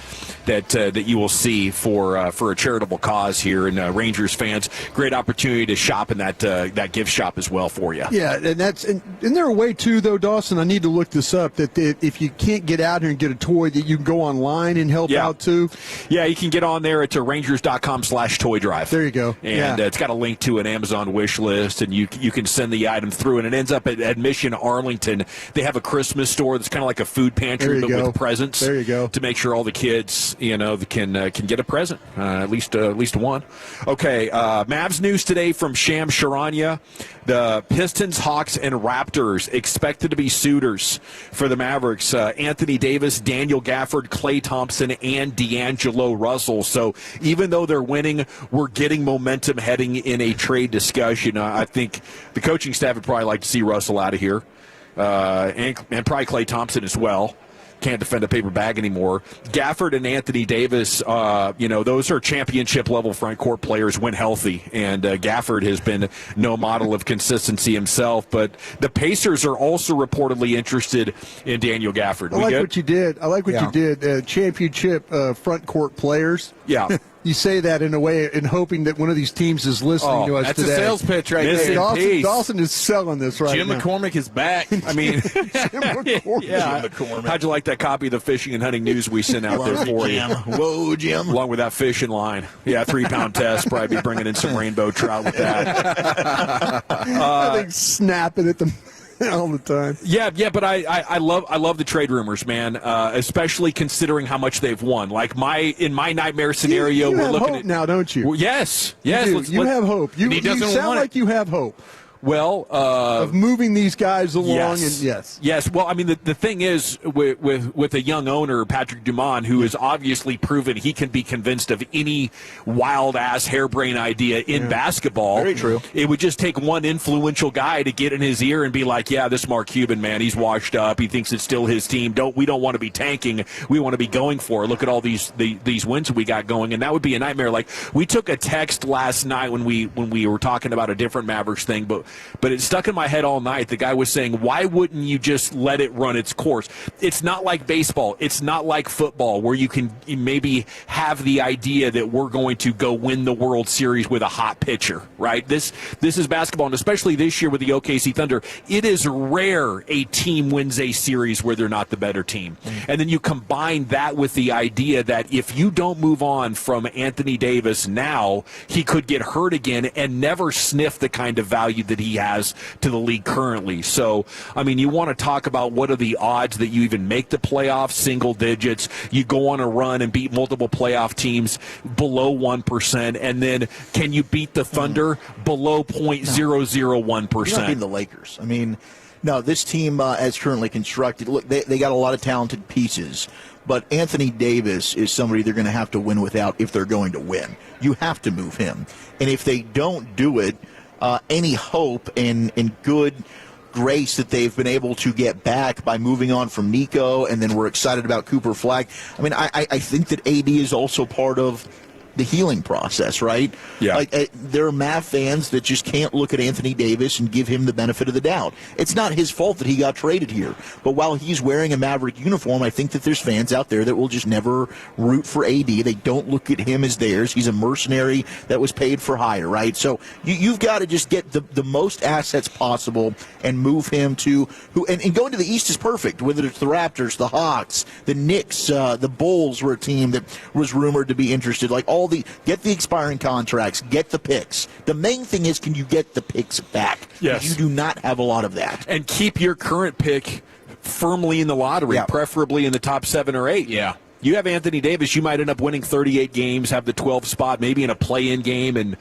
that you will see for a charitable cause here. And Rangers fans, great opportunity to shop in that gift shop as well for you. Yeah, and isn't there a way too, though, Dawson? I need to look this up. That if you can't get out here and get a toy, that you can go online and help out too. Yeah, you can get on there. It's Rangers.com/toy drive. There you go. And it's got a link to an Amazon wish list, and you can send the item through, and it ends up at Mission Arlington. They have a Christmas store that's kind of like a food pantry, but with presents. There you go. To make sure all the kids, can get a present, at least one. Okay, Mavs news today from Shams Charania. The Pistons, Hawks, and Raptors expected to be suitors for the Mavericks. Anthony Davis, Daniel Gafford, Klay Thompson, and D'Angelo Russell. So even though they're winning, we're getting momentum heading in a trade discussion. I think the coaching staff would probably like to see Russell out of here, and probably Klay Thompson as well. Can't defend a paper bag anymore. Gafford and Anthony Davis, those are championship-level front court players when healthy, and Gafford has been no model of consistency himself. But the Pacers are also reportedly interested in Daniel Gafford. I like what you did. Championship front court players. Yeah. You say that in a way in hoping that one of these teams is listening to us that's today. That's a sales pitch right there. Dawson is selling this right Jim now. McCormick is back. I mean, Jim McCormick. Yeah. Jim McCormick. How'd you like that copy of the Fishing and Hunting News we sent out there for you? Whoa, Jim. Along with that fishing line. Yeah, 3-pound test. Probably be bringing in some rainbow trout with that. I think snapping at them all the time. Yeah, but I love the trade rumors, man. Especially considering how much they've won. Like in my nightmare scenario, you we're have looking hope at now, don't you? Well, yes. You have hope. You sound like you have hope. Well, of moving these guys along, yes. and yes. Well, I mean, the thing is with a young owner, Patrick Dumont, who has obviously proven he can be convinced of any wild ass harebrained idea in basketball. Very true. It would just take one influential guy to get in his ear and be like, "Yeah, this Mark Cuban man, he's washed up. He thinks it's still his team. We don't want to be tanking. We want to be going for it. Look at all these wins we got going." And that would be a nightmare. Like, we took a text last night when we were talking about a different Mavericks thing, but it stuck in my head all night. The guy was saying, why wouldn't you just let it run its course? It's not like baseball. It's not like football where you can maybe have the idea that we're going to go win the World Series with a hot pitcher, right? This is basketball, and especially this year with the OKC Thunder, it is rare a team wins a series where they're not the better team. And then you combine that with the idea that if you don't move on from Anthony Davis now, he could get hurt again and never sniff the kind of value that he has to the league currently. So, I mean, you want to talk about what are the odds that you even make the playoffs, single digits, you go on a run and beat multiple playoff teams below 1%, and then can you beat the Thunder below 0.001%? You're not beating the Lakers. I mean, no, this team as currently constructed, look, they got a lot of talented pieces, but Anthony Davis is somebody they're going to have to win without if they're going to win. You have to move him. And if they don't do it, any hope in good grace that they've been able to get back by moving on from Nico, and then we're excited about Cooper Flagg. I mean, I think that AD is also part of the healing process, right? Yeah. Like there are Mav fans that just can't look at Anthony Davis and give him the benefit of the doubt. It's not his fault that he got traded here. But while he's wearing a Maverick uniform, I think that there's fans out there that will just never root for AD. They don't look at him as theirs. He's a mercenary that was paid for hire, right? So you've got to just get the most assets possible and move him to and going to the East is perfect, whether it's the Raptors, the Hawks, the Knicks, the Bulls were a team that was rumored to be interested. Like get the expiring contracts, get the picks. The main thing is, can you get the picks back? Yes. You do not have a lot of that. And keep your current pick firmly in the lottery, preferably in the top 7 or 8. Yeah. You have Anthony Davis, you might end up winning 38 games, have the 12th spot, maybe in a play-in game, and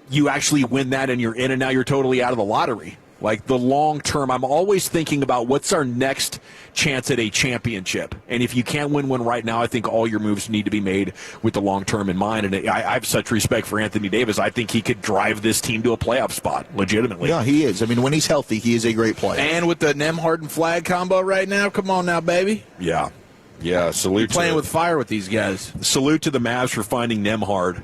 you actually win that and you're in, and now you're totally out of the lottery. Like the long term, I'm always thinking about what's our next chance at a championship. And if you can't win one right now, I think all your moves need to be made with the long term in mind. And I have such respect for Anthony Davis. I think he could drive this team to a playoff spot, legitimately. Yeah, he is. I mean, when he's healthy, he is a great player. And with the Nembhard and Flag combo right now, come on now, baby. Yeah. Yeah, salute. You're playing with fire with these guys. Salute to the Mavs for finding Nembhard.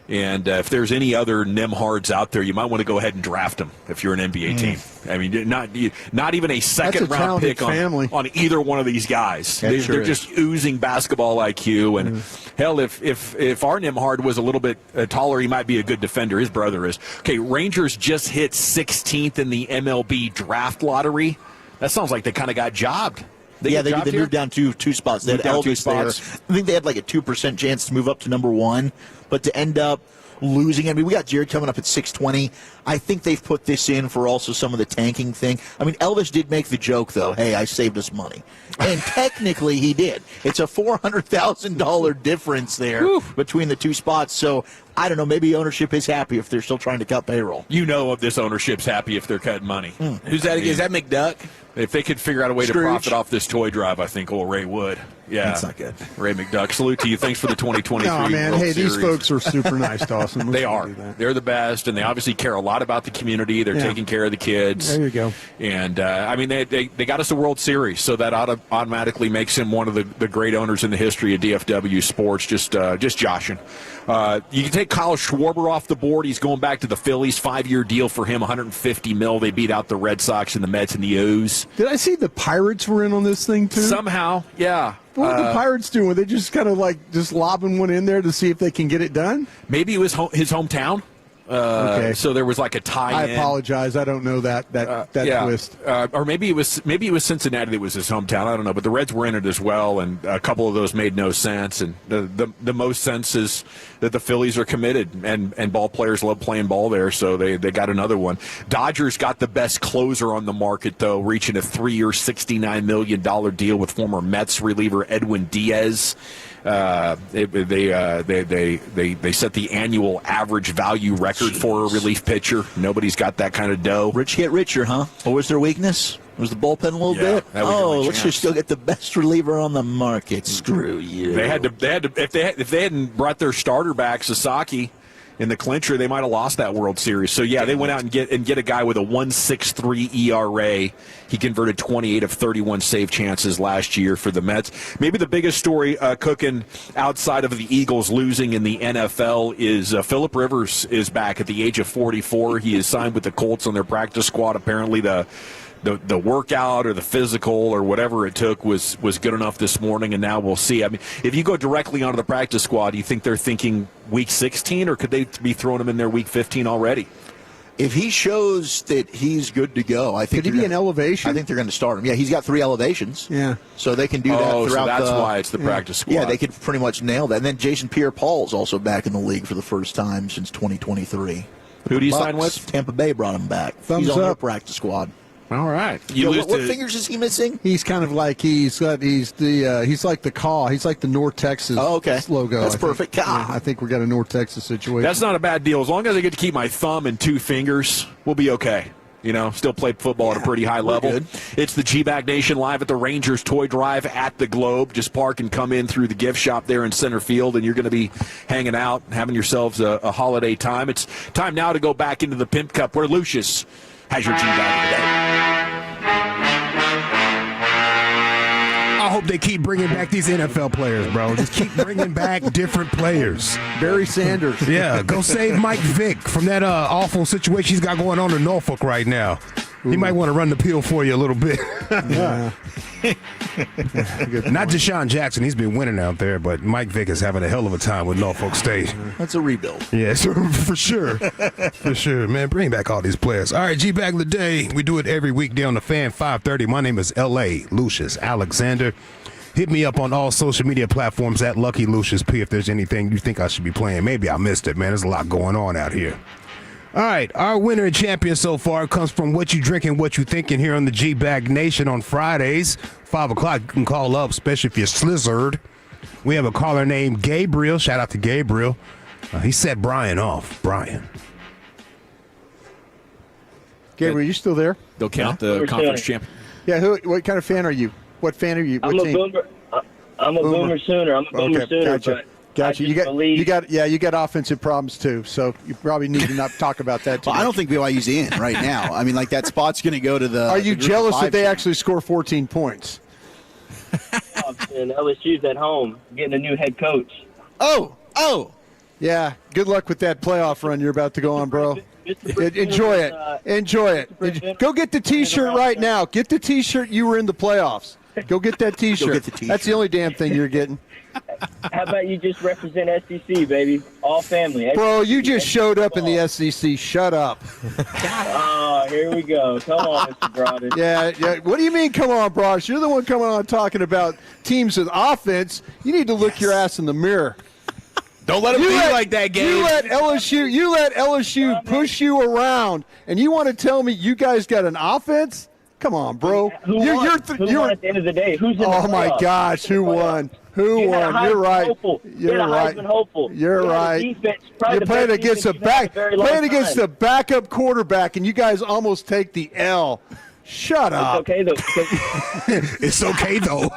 And if there's any other Nembhards out there, you might want to go ahead and draft them if you're an NBA team. I mean, not even a second-round pick on either one of these guys. They're just oozing basketball IQ. And, hell, if our Nembhard was a little bit taller, he might be a good defender. His brother is. Okay, Rangers just hit 16th in the MLB draft lottery. That sounds like they kind of got jobbed. They moved down two spots. They had Elvis there. I think they had like a 2% chance to move up to number 1, but to end up losing. I mean, we got Jared coming up at 620. I think they've put this in for also some of the tanking thing. I mean, Elvis did make the joke, though, hey, I saved us money. And technically he did. It's a $400,000 difference there between the two spots. So I don't know, maybe ownership is happy if they're still trying to cut payroll. You know, if this ownership's happy if they're cutting money. Who's that? Is that McDuck? If they could figure out a way to profit off this toy drive, I think old Ray would. Yeah, that's not good. Ray McDuck, salute to you. Thanks for the 2023 No, man. World Hey, Series. these folks are super nice, Dawson. They are. They're the best, and they obviously care a lot about the community. They're taking care of the kids. There you go. And, I mean, they got us a World Series, so that automatically makes him one of the great owners in the history of DFW sports, just joshing. You can take Kyle Schwarber off the board. He's going back to the Phillies. 5-year deal for him, $150 million. They beat out the Red Sox and the Mets and the O's. Did I see the Pirates were in on this thing, too? Somehow, yeah. What are the Pirates doing? Were they just kind of like just lobbing one in there to see if they can get it done? Maybe it was his hometown. Okay. So there was like a tie-in. I apologize. I don't know that twist. Or maybe it was Cincinnati that was his hometown. I don't know. But the Reds were in it as well, and a couple of those made no sense. And the most sense is that the Phillies are committed, and ball players love playing ball there, so they got another one. Dodgers got the best closer on the market, though, reaching a 3-year, $69 million deal with former Mets reliever Edwin Diaz. They set the annual average value record for a relief pitcher. Nobody's got that kind of dough. Rich get richer, huh? What was their weakness? Was the bullpen a little bit? Let's just go get the best reliever on the market. Screw you. They had to. If they hadn't brought their starter back, Sasaki, in the clincher, they might have lost that World Series. So, yeah, they went out and get a guy with a 1.63 ERA. He converted 28 of 31 save chances last year for the Mets. Maybe the biggest story cooking outside of the Eagles losing in the NFL is Phillip Rivers is back at the age of 44. He is signed with the Colts on their practice squad. Apparently the workout or the physical or whatever it took was good enough this morning, and now we'll see. I mean, if you go directly onto the practice squad, do you think they're thinking week 16, or could they be throwing him in there week 15 already? If he shows that he's good to go, I think could he be an elevation? I think they're going to start him. Yeah, he's got 3 elevations. Yeah, so they can do that throughout. So that's why it's the practice squad. Yeah, they could pretty much nail that. And then Jason Pierre-Paul's also back in the league for the first time since 2023. Who do you sign with? Tampa Bay brought him back. Thumbs he's on up. their practice squad. All right. What fingers is he missing? He's kind of like he's like the caw. He's like the North Texas logo. That's perfect. Yeah, I think we got a North Texas situation. That's not a bad deal. As long as I get to keep my thumb and 2 fingers, we'll be okay. You know, still played football at a pretty high level. Good. It's the G-Bag Nation live at the Rangers Toy Drive at the Globe. Just park and come in through the gift shop there in center field, and you're going to be hanging out and having yourselves a holiday time. It's time now to go back into the Pimp Cup where Lucius has your G-Bag of the day. I hope they keep bringing back these NFL players, bro. Just keep bringing back different players. Barry Sanders. Yeah, go save Mike Vick from that awful situation he's got going on in Norfolk right now. He might want to run the pill for you a little bit. Yeah. Not Deshaun Jackson. He's been winning out there, but Mike Vick is having a hell of a time with Norfolk State. That's a rebuild. Yes, for sure. For sure, man. Bring back all these players. All right, G-Bag of the Day. We do it every weekday on the Fan 530. My name is L.A. Lucius Alexander. Hit me up on all social media platforms at Lucky Lucius P if there's anything you think I should be playing. Maybe I missed it, man. There's a lot going on out here. All right, our winner and champion so far comes from What You Drinking, What You Thinking here on the G-Bag Nation on Fridays. 5 o'clock, you can call up, especially if you're slizzard. We have a caller named Gabriel. Shout out to Gabriel. He set Brian off. Brian. Gabriel, you still there? They'll count the conference champ. Yeah, what kind of fan are you? What fan are you? What I'm team? a Boomer. I'm a Boomer Sooner. I'm a Boomer Sooner. Gotcha. Gotcha. You got offensive problems too, so you probably need to not talk about that too Well, I don't think BYU's in right now. I mean, like that spot's going to go to the. Are you the jealous that they team. actually score 14 points? And LSU's at home getting a new head coach. Oh. Yeah. Good luck with that playoff run you're about to go on, bro. Enjoy it. Enjoy it. Go get the T-shirt right now. Get the T-shirt. You were in the playoffs. Go get that T-shirt. Go get the T-shirt. That's the only damn thing you're getting. How about you just represent SEC, baby? All family. Bro, you just showed up in the SEC. Shut up. Oh, here we go. Come on, Mr. Broaden. Yeah. What do you mean, come on, Brosh? You're the one coming on talking about teams with offense. You need to look your ass in the mirror. Don't let him be like that, Gabe. You let LSU push you around, and you want to tell me you guys got an offense? Come on, bro. Who won at the end of the day? Who's in the Oh, my playoffs? gosh. Who won? Who won? You're right. You're right. You're right. You're playing against the backup quarterback, and you guys almost take the L. Shut up. It's okay, though. It's okay, though.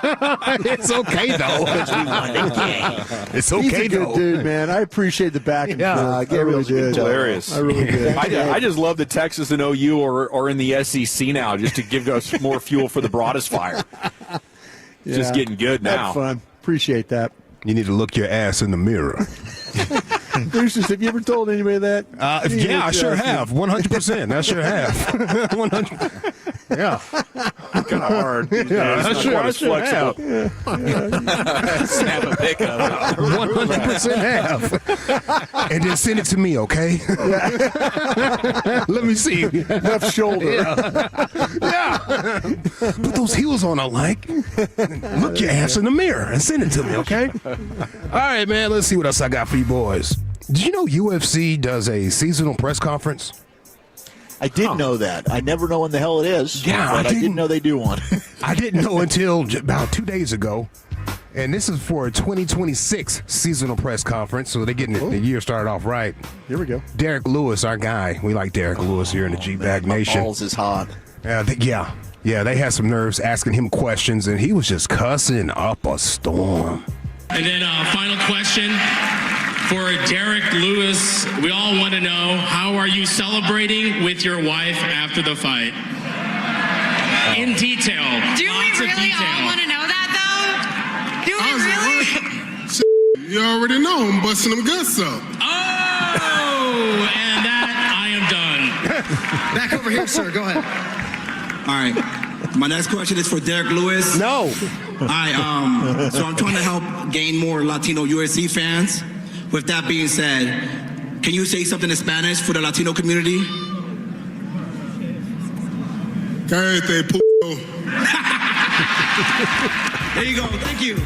It's okay, though. It's okay, He's a good though. dude, man. I appreciate the back and forth. I really did. Hilarious. I really did. I just love that Texas and OU are in the SEC now, just to give us more fuel for the Broadus fire. It's just getting good now. That's fun. Appreciate that. You need to look your ass in the mirror. Bruce, have you ever told anybody that? Yeah, I sure have. 100%. I sure have. 100. Yeah. Kind of hard. Yeah, I sure have. Snap a pic of it. 100% have. And then send it to me, okay? Let me see. Left shoulder. Yeah. Put those heels on I like. Look your ass in the mirror and send it to me, okay? All right, man. Let's see what else I got for you boys. Did you know UFC does a seasonal press conference? I did know that. I never know when the hell it is. Yeah, but I didn't know they do one. I didn't know until about 2 days ago. And this is for a 2026 seasonal press conference, so they're getting the year started off right. Here we go. Derek Lewis, our guy. We like Derek Lewis here in the G-Bag Nation. Balls is hot. Yeah, they had some nerves asking him questions, and he was just cussing up a storm. And then final question for Derek Lewis. We all want to know, how are you celebrating with your wife after the fight? In detail. Do we really all want to know that, though? Do we really? You already know I'm busting them guts up. Oh, and that I am done. Back over here, sir. Go ahead. All right. My next question is for Derek Lewis. No. All right. So I'm trying to help gain more Latino USC fans. With that being said, can you say something in Spanish for the Latino community? Cállate, p***. There you go. Thank you.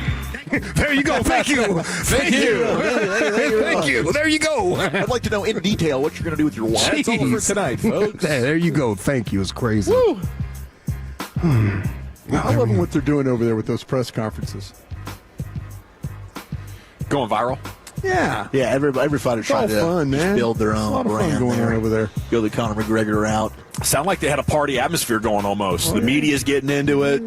There you go. Thank you. Thank you. Thank you. There you go. I'd like to know in detail what you're going to do with your wife. That's all for tonight, folks. There you go. Thank you. It's crazy. Woo. I love what they're doing over there with those press conferences. Going viral. Yeah. Yeah, every fighter's trying to build their own brand going on over there. Go the Conor McGregor route. Sound like they had a party atmosphere going almost. The media's getting into it.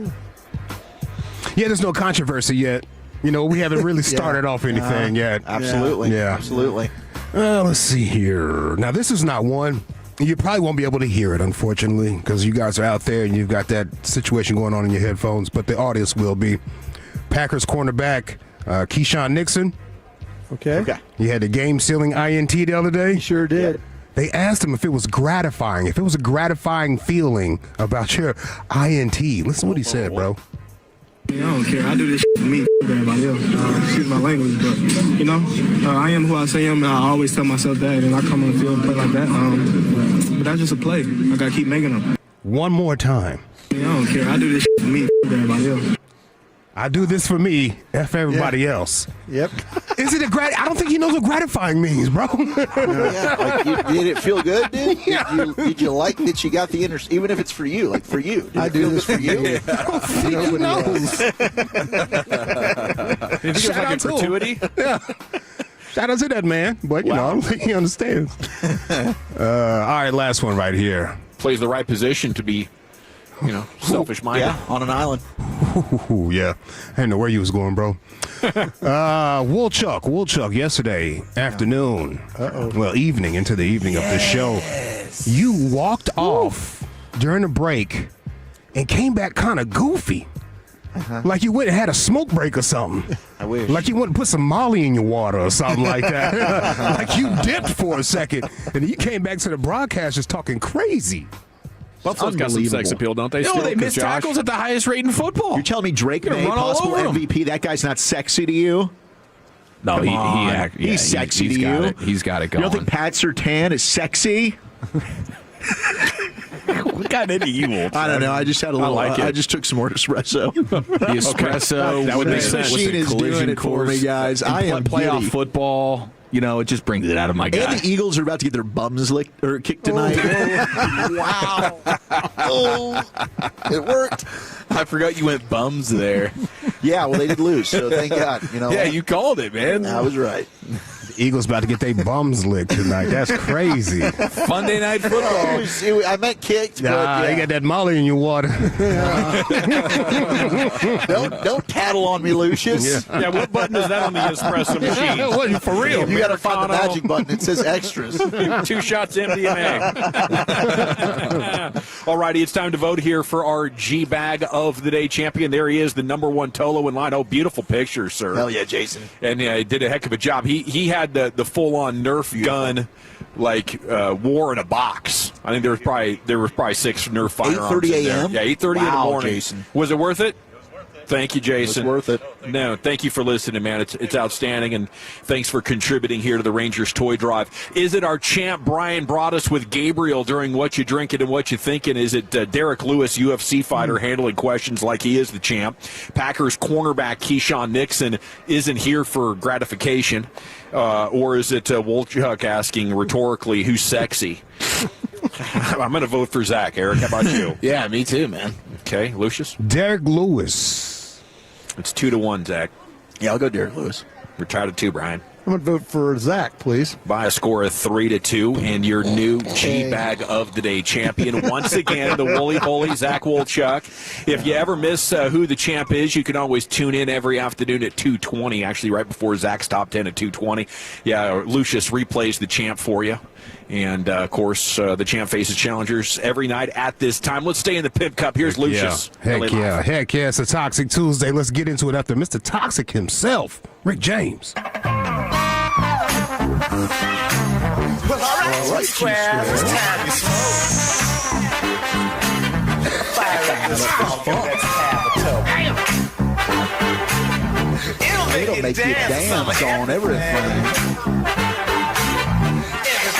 Yeah, there's no controversy yet. You know, we haven't really started off anything yet. Absolutely. Yeah. Absolutely. Let's see here. Now, this is not one. You probably won't be able to hear it, unfortunately, because you guys are out there and you've got that situation going on in your headphones, but the audience will be. Packers cornerback Keyshawn Nixon. Okay. He had the game-sealing INT the other day. He sure did. They asked him if it was gratifying, if it was a gratifying feeling about your INT. Listen to what he said, bro. I don't care. I do this shit for me, everybody else. Excuse my language, but, I am who I say I am, and I always tell myself that, and I come on the field and play like that. But that's just a play. I got to keep making them. One more time. I don't care. I do this shit for me, everybody else. I do this for me, F everybody else. Yep. Is it I don't think he knows what gratifying means, bro. Did it feel good, dude? Yeah. Did you like that you got the even if it's for you, like for you? Did it feel good for you? Nobody knows. Shout out to gratuity. Yeah. Shout out to that man, but I don't think he understands. All right, last one right here. Plays the right position to be, selfish-minded. Yeah, on an island. Yeah. I didn't know where you was going, bro. Woolchuck, yesterday afternoon, evening, into the evening of the show, you walked off during the break and came back kind of goofy. Like you went and had a smoke break or something. I wish. Like you went and put some Molly in your water or something like that. Like you dipped for a second, and then you came back to the broadcast just talking crazy. Buffalo's got some sex appeal, don't they? They miss tackles at the highest rate in football. You're telling me Drake May, possible MVP, that guy's not sexy to you? No, he's sexy to you. He's got it going. You don't think Pat Surtain is sexy? What got into you, Wolf? I don't know. I just had a little. I just took some more espresso. The espresso. That would make sense. Machine is doing it for me, guys. I am playoff giddy. Football. It just brings it out of my guy. And the Eagles are about to get their bums kicked tonight. Wow. It worked. I forgot you went bums there. Yeah, well, they did lose, so thank God. Yeah, you called it, man. I was right. The Eagles about to get their bums licked tonight. That's crazy. Monday Night Football. I meant kicked, but you got that Molly in your water. Don't tattle on me, Lucius. Yeah, what button is that on the espresso machine? What, for real? You got to find the magic button. It says extras. 2 shots MDMA. All righty, it's time to vote here for our G-Bag of the Day champion. There he is, the number one Tolo in line. Oh, beautiful picture, sir. Hell yeah, Jason. And he did a heck of a job. He had the full-on Nerf gun, war in a box. I think there was probably 6 Nerf firearms. 8:30 a.m. Yeah, 8:30 in the morning. Jason. Was it worth it? Thank you, Jason. It's worth it. No, thank you for listening, man. It's outstanding, and thanks for contributing here to the Rangers Toy Drive. Is it our champ Brian brought us with Gabriel during What You Drinking and What You Thinking? Is it Derek Lewis, UFC fighter, handling questions like he is the champ? Packers cornerback Keyshawn Nixon isn't here for gratification, or is it Wolchuk asking rhetorically who's sexy? I'm going to vote for Zach. Eric, how about you? Yeah, me too, man. Okay, Lucius? Derek Lewis. It's 2-1, Zach. Yeah, I'll go Derek Lewis. We're tied at 2, Brian. I'm going to vote for Zach, please. By a score of 3-2, and your new G-Bag of the Day champion. Once again, the Woolly Bully, Zach Wolchuk. If you ever miss who the champ is, you can always tune in every afternoon at 2:20, actually right before Zach's top 10 at 2:20. Yeah, Lucius replays the champ for you. And, of course, the champ faces challengers every night at this time. Let's stay in the Pimp Cup. Here's Lucius. Heck yeah. It's a Toxic Tuesday. Let's get into it after Mr. Toxic himself, Rick James. Well, all right, Square. It's time to smoke. Fire up this funk and let's have a toke. It'll make you dance on everything.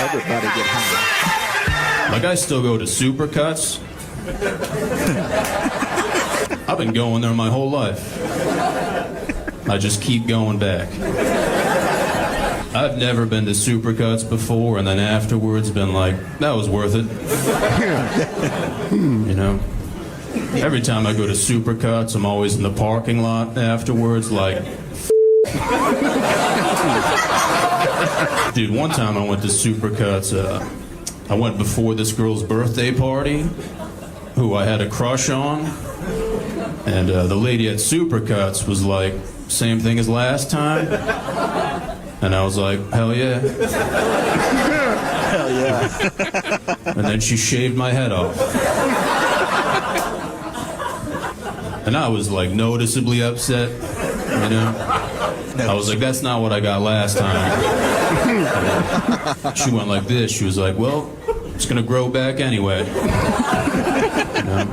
Everybody get high. Like, I still go to Supercuts. I've been going there my whole life. I just keep going back. I've never been to Supercuts before, and then afterwards been like, that was worth it. Every time I go to Supercuts, I'm always in the parking lot afterwards, like, dude, one time I went to Supercuts. I went before this girl's birthday party, who I had a crush on. And the lady at Supercuts was like, same thing as last time. And I was like, hell yeah. Hell yeah. And then she shaved my head off. And I was like noticeably upset, you know. I was like, that's not what I got last time. She went like this. She was like, well, it's going to grow back anyway. You know?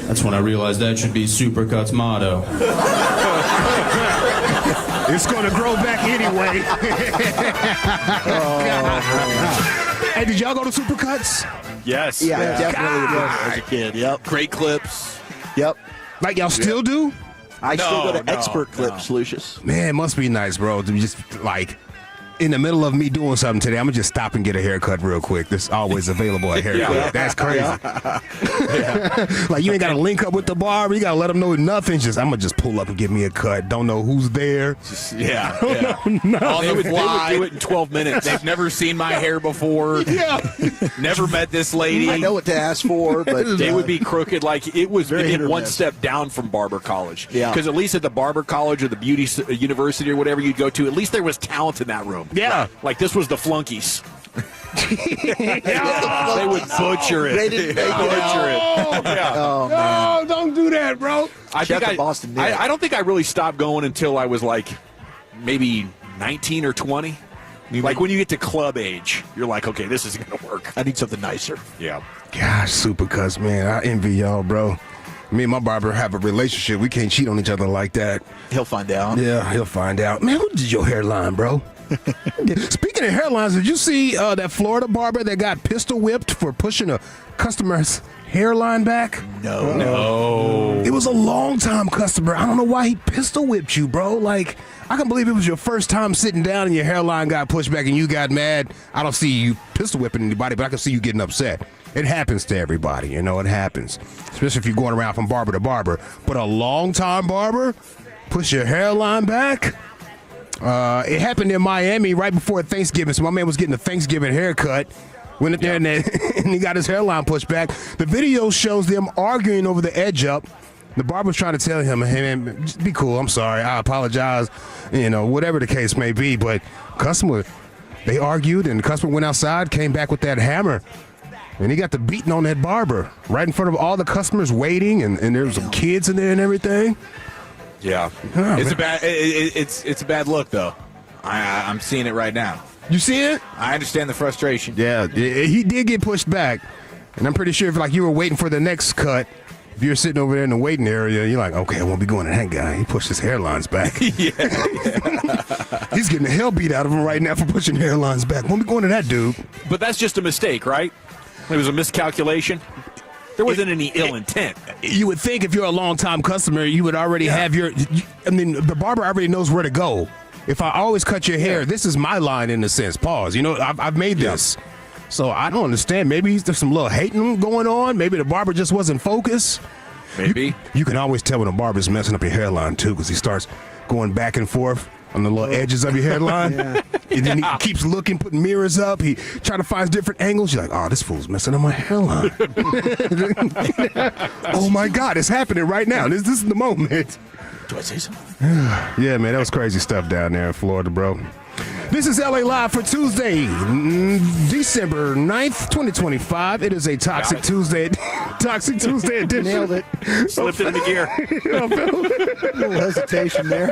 That's when I realized that should be Supercut's motto. It's going to grow back anyway. Hey, did y'all go to Supercuts? Yes. Yeah, I definitely did as a kid. Yep. Great clips. Yep. Like y'all still do? I still go to Expert Clips, Lucius. Man, it must be nice, bro, to just like in the middle of me doing something today, I'm gonna just stop and get a haircut real quick. This always available at haircut. Yeah. That's crazy. Like you ain't gotta link up with the barber. You gotta let them know nothing. Just I'm gonna just pull up and give me a cut. Don't know who's there. Yeah. No. They would do it in 12 minutes. They've never seen my hair before. Yeah. Never met this lady. I know what to ask for, but they would be crooked. Like it was Very hit or one miss. step down from barber college. Yeah. Because at least at the barber college or the beauty university or whatever you'd go to, at least there was talent in that room. Yeah. Like this was the flunkies. They would butcher it. They didn't make it butcher it. Oh, man. No, don't do that, bro. I Shout think out to Boston Nick. I don't think I really stopped going until I was like maybe 19 or 20. Like when you get to club age, you're like, okay, this isn't going to work. I need something nicer. Yeah. Gosh, Supercuts, man. I envy y'all, bro. Me and my barber have a relationship. We can't cheat on each other like that. He'll find out. Yeah, he'll find out. Man, who did your hairline, bro? Speaking of hairlines, did you see that Florida barber that got pistol whipped for pushing a customer's hairline back? No. It was a long-time customer. I don't know why he pistol whipped you, bro. Like, I can believe it was your first time sitting down and your hairline got pushed back and you got mad. I don't see you pistol whipping anybody, but I can see you getting upset. It happens to everybody, you know, it happens. Especially if you're going around from barber to barber. But a long-time barber push your hairline back? It happened in Miami right before Thanksgiving. So my man was getting a Thanksgiving haircut. Went in there and he got his hairline pushed back. The video shows them arguing over the edge up. The barber's trying to tell him, hey man, just be cool. I'm sorry. I apologize. You know, whatever the case may be. But customer, they argued and the customer went outside, came back with that hammer. And he got the beating on that barber right in front of all the customers waiting. And there was some kids in there and everything. Yeah. Oh, it's man. a bad it's a bad look though. I'm seeing it right now. You see it? I understand the frustration. Yeah, he did get pushed back. And I'm pretty sure if like you were waiting for the next cut, if you're sitting over there in the waiting area, you're like, okay, I won't be going to that guy. He pushed his hairlines back. He's getting the hell beat out of him right now for pushing hairlines back. Won't be going to that dude. But that's just a mistake, right? It was a miscalculation. There wasn't any ill intent. You would think if you're a long-time customer, you would already have the barber already knows where to go. If I always cut your hair, this is my line in a sense. Pause. You know, I've made this. So I don't understand. Maybe there's some little hating going on. Maybe the barber just wasn't focused. Maybe. You can always tell when a barber's messing up your hairline, too, because he starts going back and forth on the little edges of your hairline. And then he keeps looking, putting mirrors up. He trying to find different angles. You're like, oh, this fool's messing up my hairline. Oh, my God, it's happening right now. This is the moment. Do I say something? Yeah, man, that was crazy stuff down there in Florida, bro. This is LA Live for Tuesday, December 9th, 2025. It is a Toxic Tuesday edition. Nailed it. Slipped it into gear. A little hesitation there.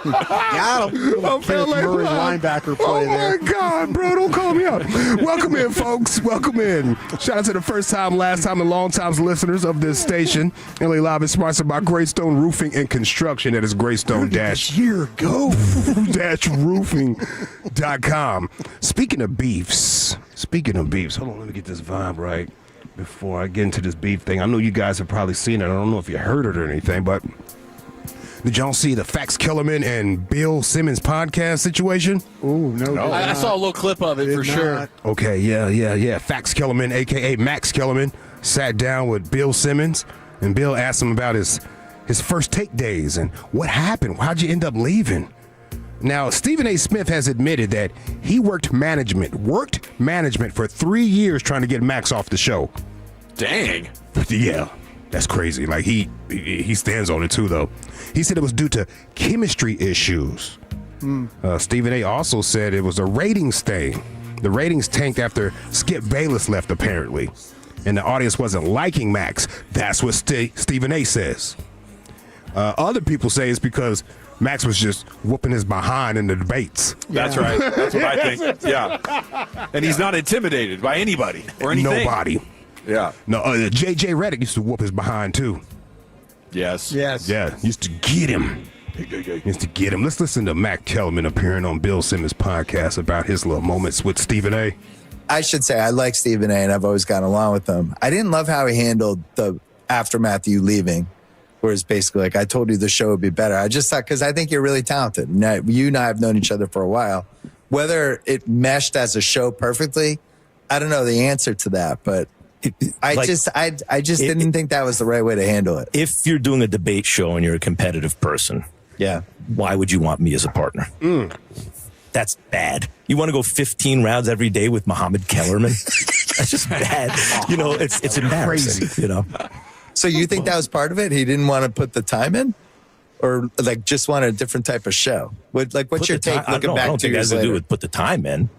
Got him. Kenneth Murray linebacker play there. Oh, my God, bro. Don't call me out. Welcome in, folks. Welcome in. Shout out to the first time, last time, and long time listeners of this station. LA Live is sponsored by Greystone Roofing and Construction. That is Greystone-roofing.com. Speaking of beefs, hold on, let me get this vibe right before I get into this beef thing. I know you guys have probably seen it. I don't know if you heard it or anything, but did y'all see the Fax Kellerman and Bill Simmons podcast situation? Ooh, no. I saw a little clip of it for sure. Okay, yeah. Fax Kellerman, a.k.a. Max Kellerman, sat down with Bill Simmons, and Bill asked him about his first take days and what happened. How'd you end up leaving? Now, Stephen A. Smith has admitted that he worked management for 3 years trying to get Max off the show. Dang. Yeah, that's crazy. Like, he stands on it, too, though. He said it was due to chemistry issues. Stephen A. also said it was a ratings thing. The ratings tanked after Skip Bayless left, apparently. and the audience wasn't liking Max. That's what Stephen A. says. Other people say it's because Max was just whooping his behind in the debates. That's right. That's what I think. Yeah. And he's not intimidated by anybody or anything. Nobody. Yeah. No, J.J. Redick used to whoop his behind, too. Yes. Yeah, used to get him. Let's listen to Matt Kellerman appearing on Bill Simmons' podcast about his little moments with Stephen A. I should say I like Stephen A. and I've always gotten along with him. I didn't love how he handled the aftermath of you leaving, where it's basically like, I told you the show would be better. I just thought, because I think you're really talented. Now, you and I have known each other for a while. Whether it meshed as a show perfectly, I don't know the answer to that, but I just didn't think that was the right way to handle it. If you're doing a debate show and you're a competitive person, why would you want me as a partner? That's bad. You want to go 15 rounds every day with Mohammed Kellerman? That's just bad. It's embarrassing. Crazy. So you think that was part of it? He didn't want to put the time in, or like just wanted a different type of show? What's your take looking back? I don't think it has to do with put the time in.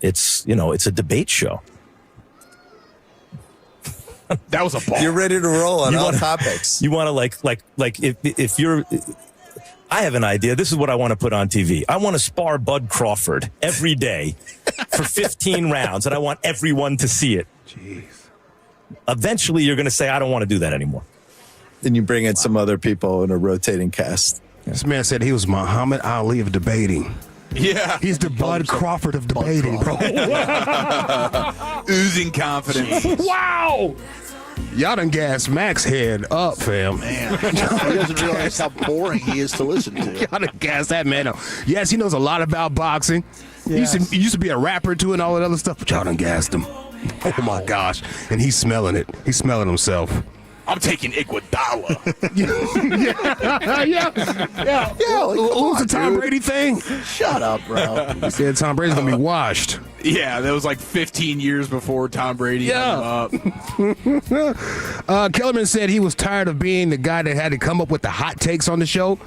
It's it's a debate show. That was a ball. You're ready to roll on all topics. You want to if you're. I have an idea. This is what I want to put on TV. I want to spar Bud Crawford every day for 15 rounds, and I want everyone to see it. Jeez. Eventually, you're going to say, I don't want to do that anymore. Then you bring in some other people in a rotating cast. This man said he was Muhammad Ali of debating. Yeah. He's the Bud Crawford of debating, bro. Oozing confidence. Wow. Y'all done gassed Max head up, fam. Man, he doesn't realize how boring he is to listen to. Y'all done gassed that man up. Yes, he knows a lot about boxing. Yes. He used to be a rapper, too, and all that other stuff, but y'all done gassed him. Oh, my gosh. And he's smelling it. He's smelling himself. I'm taking Iguodala. Yeah. What was the Tom Brady thing? Shut up, bro. He said Tom Brady's going to be washed. Yeah, that was like 15 years before Tom Brady hung him up. Kellerman said he was tired of being the guy that had to come up with the hot takes on the show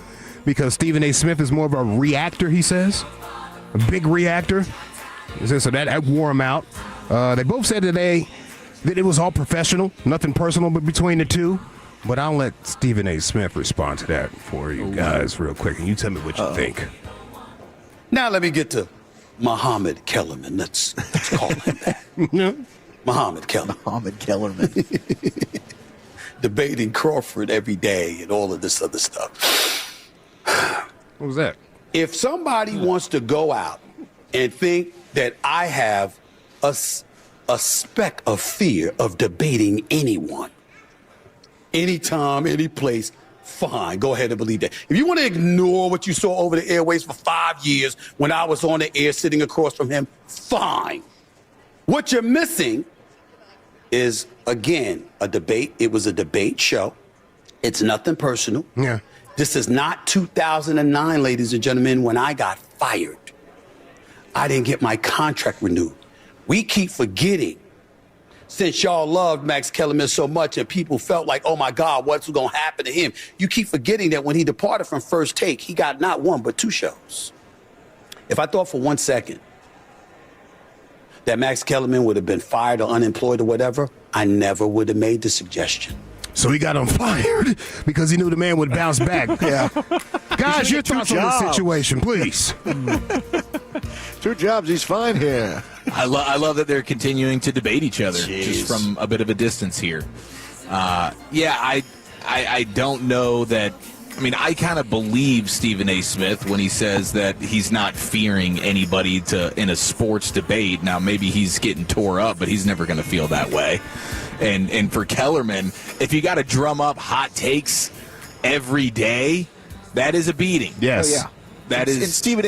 because Stephen A. Smith is more of a reactor, he says. A big reactor. So that wore him out. They both said today that it was all professional, nothing personal between the two. But I'll let Stephen A. Smith respond to that for you guys real quick, and you tell me what you think. Now let me get to Mohammed Kellerman. Let's call him that. Mohammed Kellerman. Mohammed Kellerman. Debating Crawford every day and all of this other stuff. What was that? If somebody wants to go out and think that I have a speck of fear of debating anyone, anytime, any place, fine, go ahead and believe that. If you want to ignore what you saw over the airways for 5 years when I was on the air sitting across from him, fine. What you're missing is, again, a debate. It was a debate show. It's nothing personal. Yeah. This is not 2009, ladies and gentlemen, when I got fired. I didn't get my contract renewed. We keep forgetting, since y'all loved Max Kellerman so much and people felt like, oh, my God, what's going to happen to him? You keep forgetting that when he departed from First Take, he got not one but 2 shows. If I thought for 1 second that Max Kellerman would have been fired or unemployed or whatever, I never would have made the suggestion. So he got him fired because he knew the man would bounce back. Yeah. Guys, your thoughts on this situation, please. 2 jobs, he's fine here. I love that they're continuing to debate each other just from a bit of a distance here. I don't know that. I mean, I kind of believe Stephen A. Smith when he says that he's not fearing anybody in a sports debate. Now, maybe he's getting tore up, but he's never going to feel that way. And for Kellerman, if you got to drum up hot takes every day, that is a beating. Yes. Oh, yeah. That is. And Stephen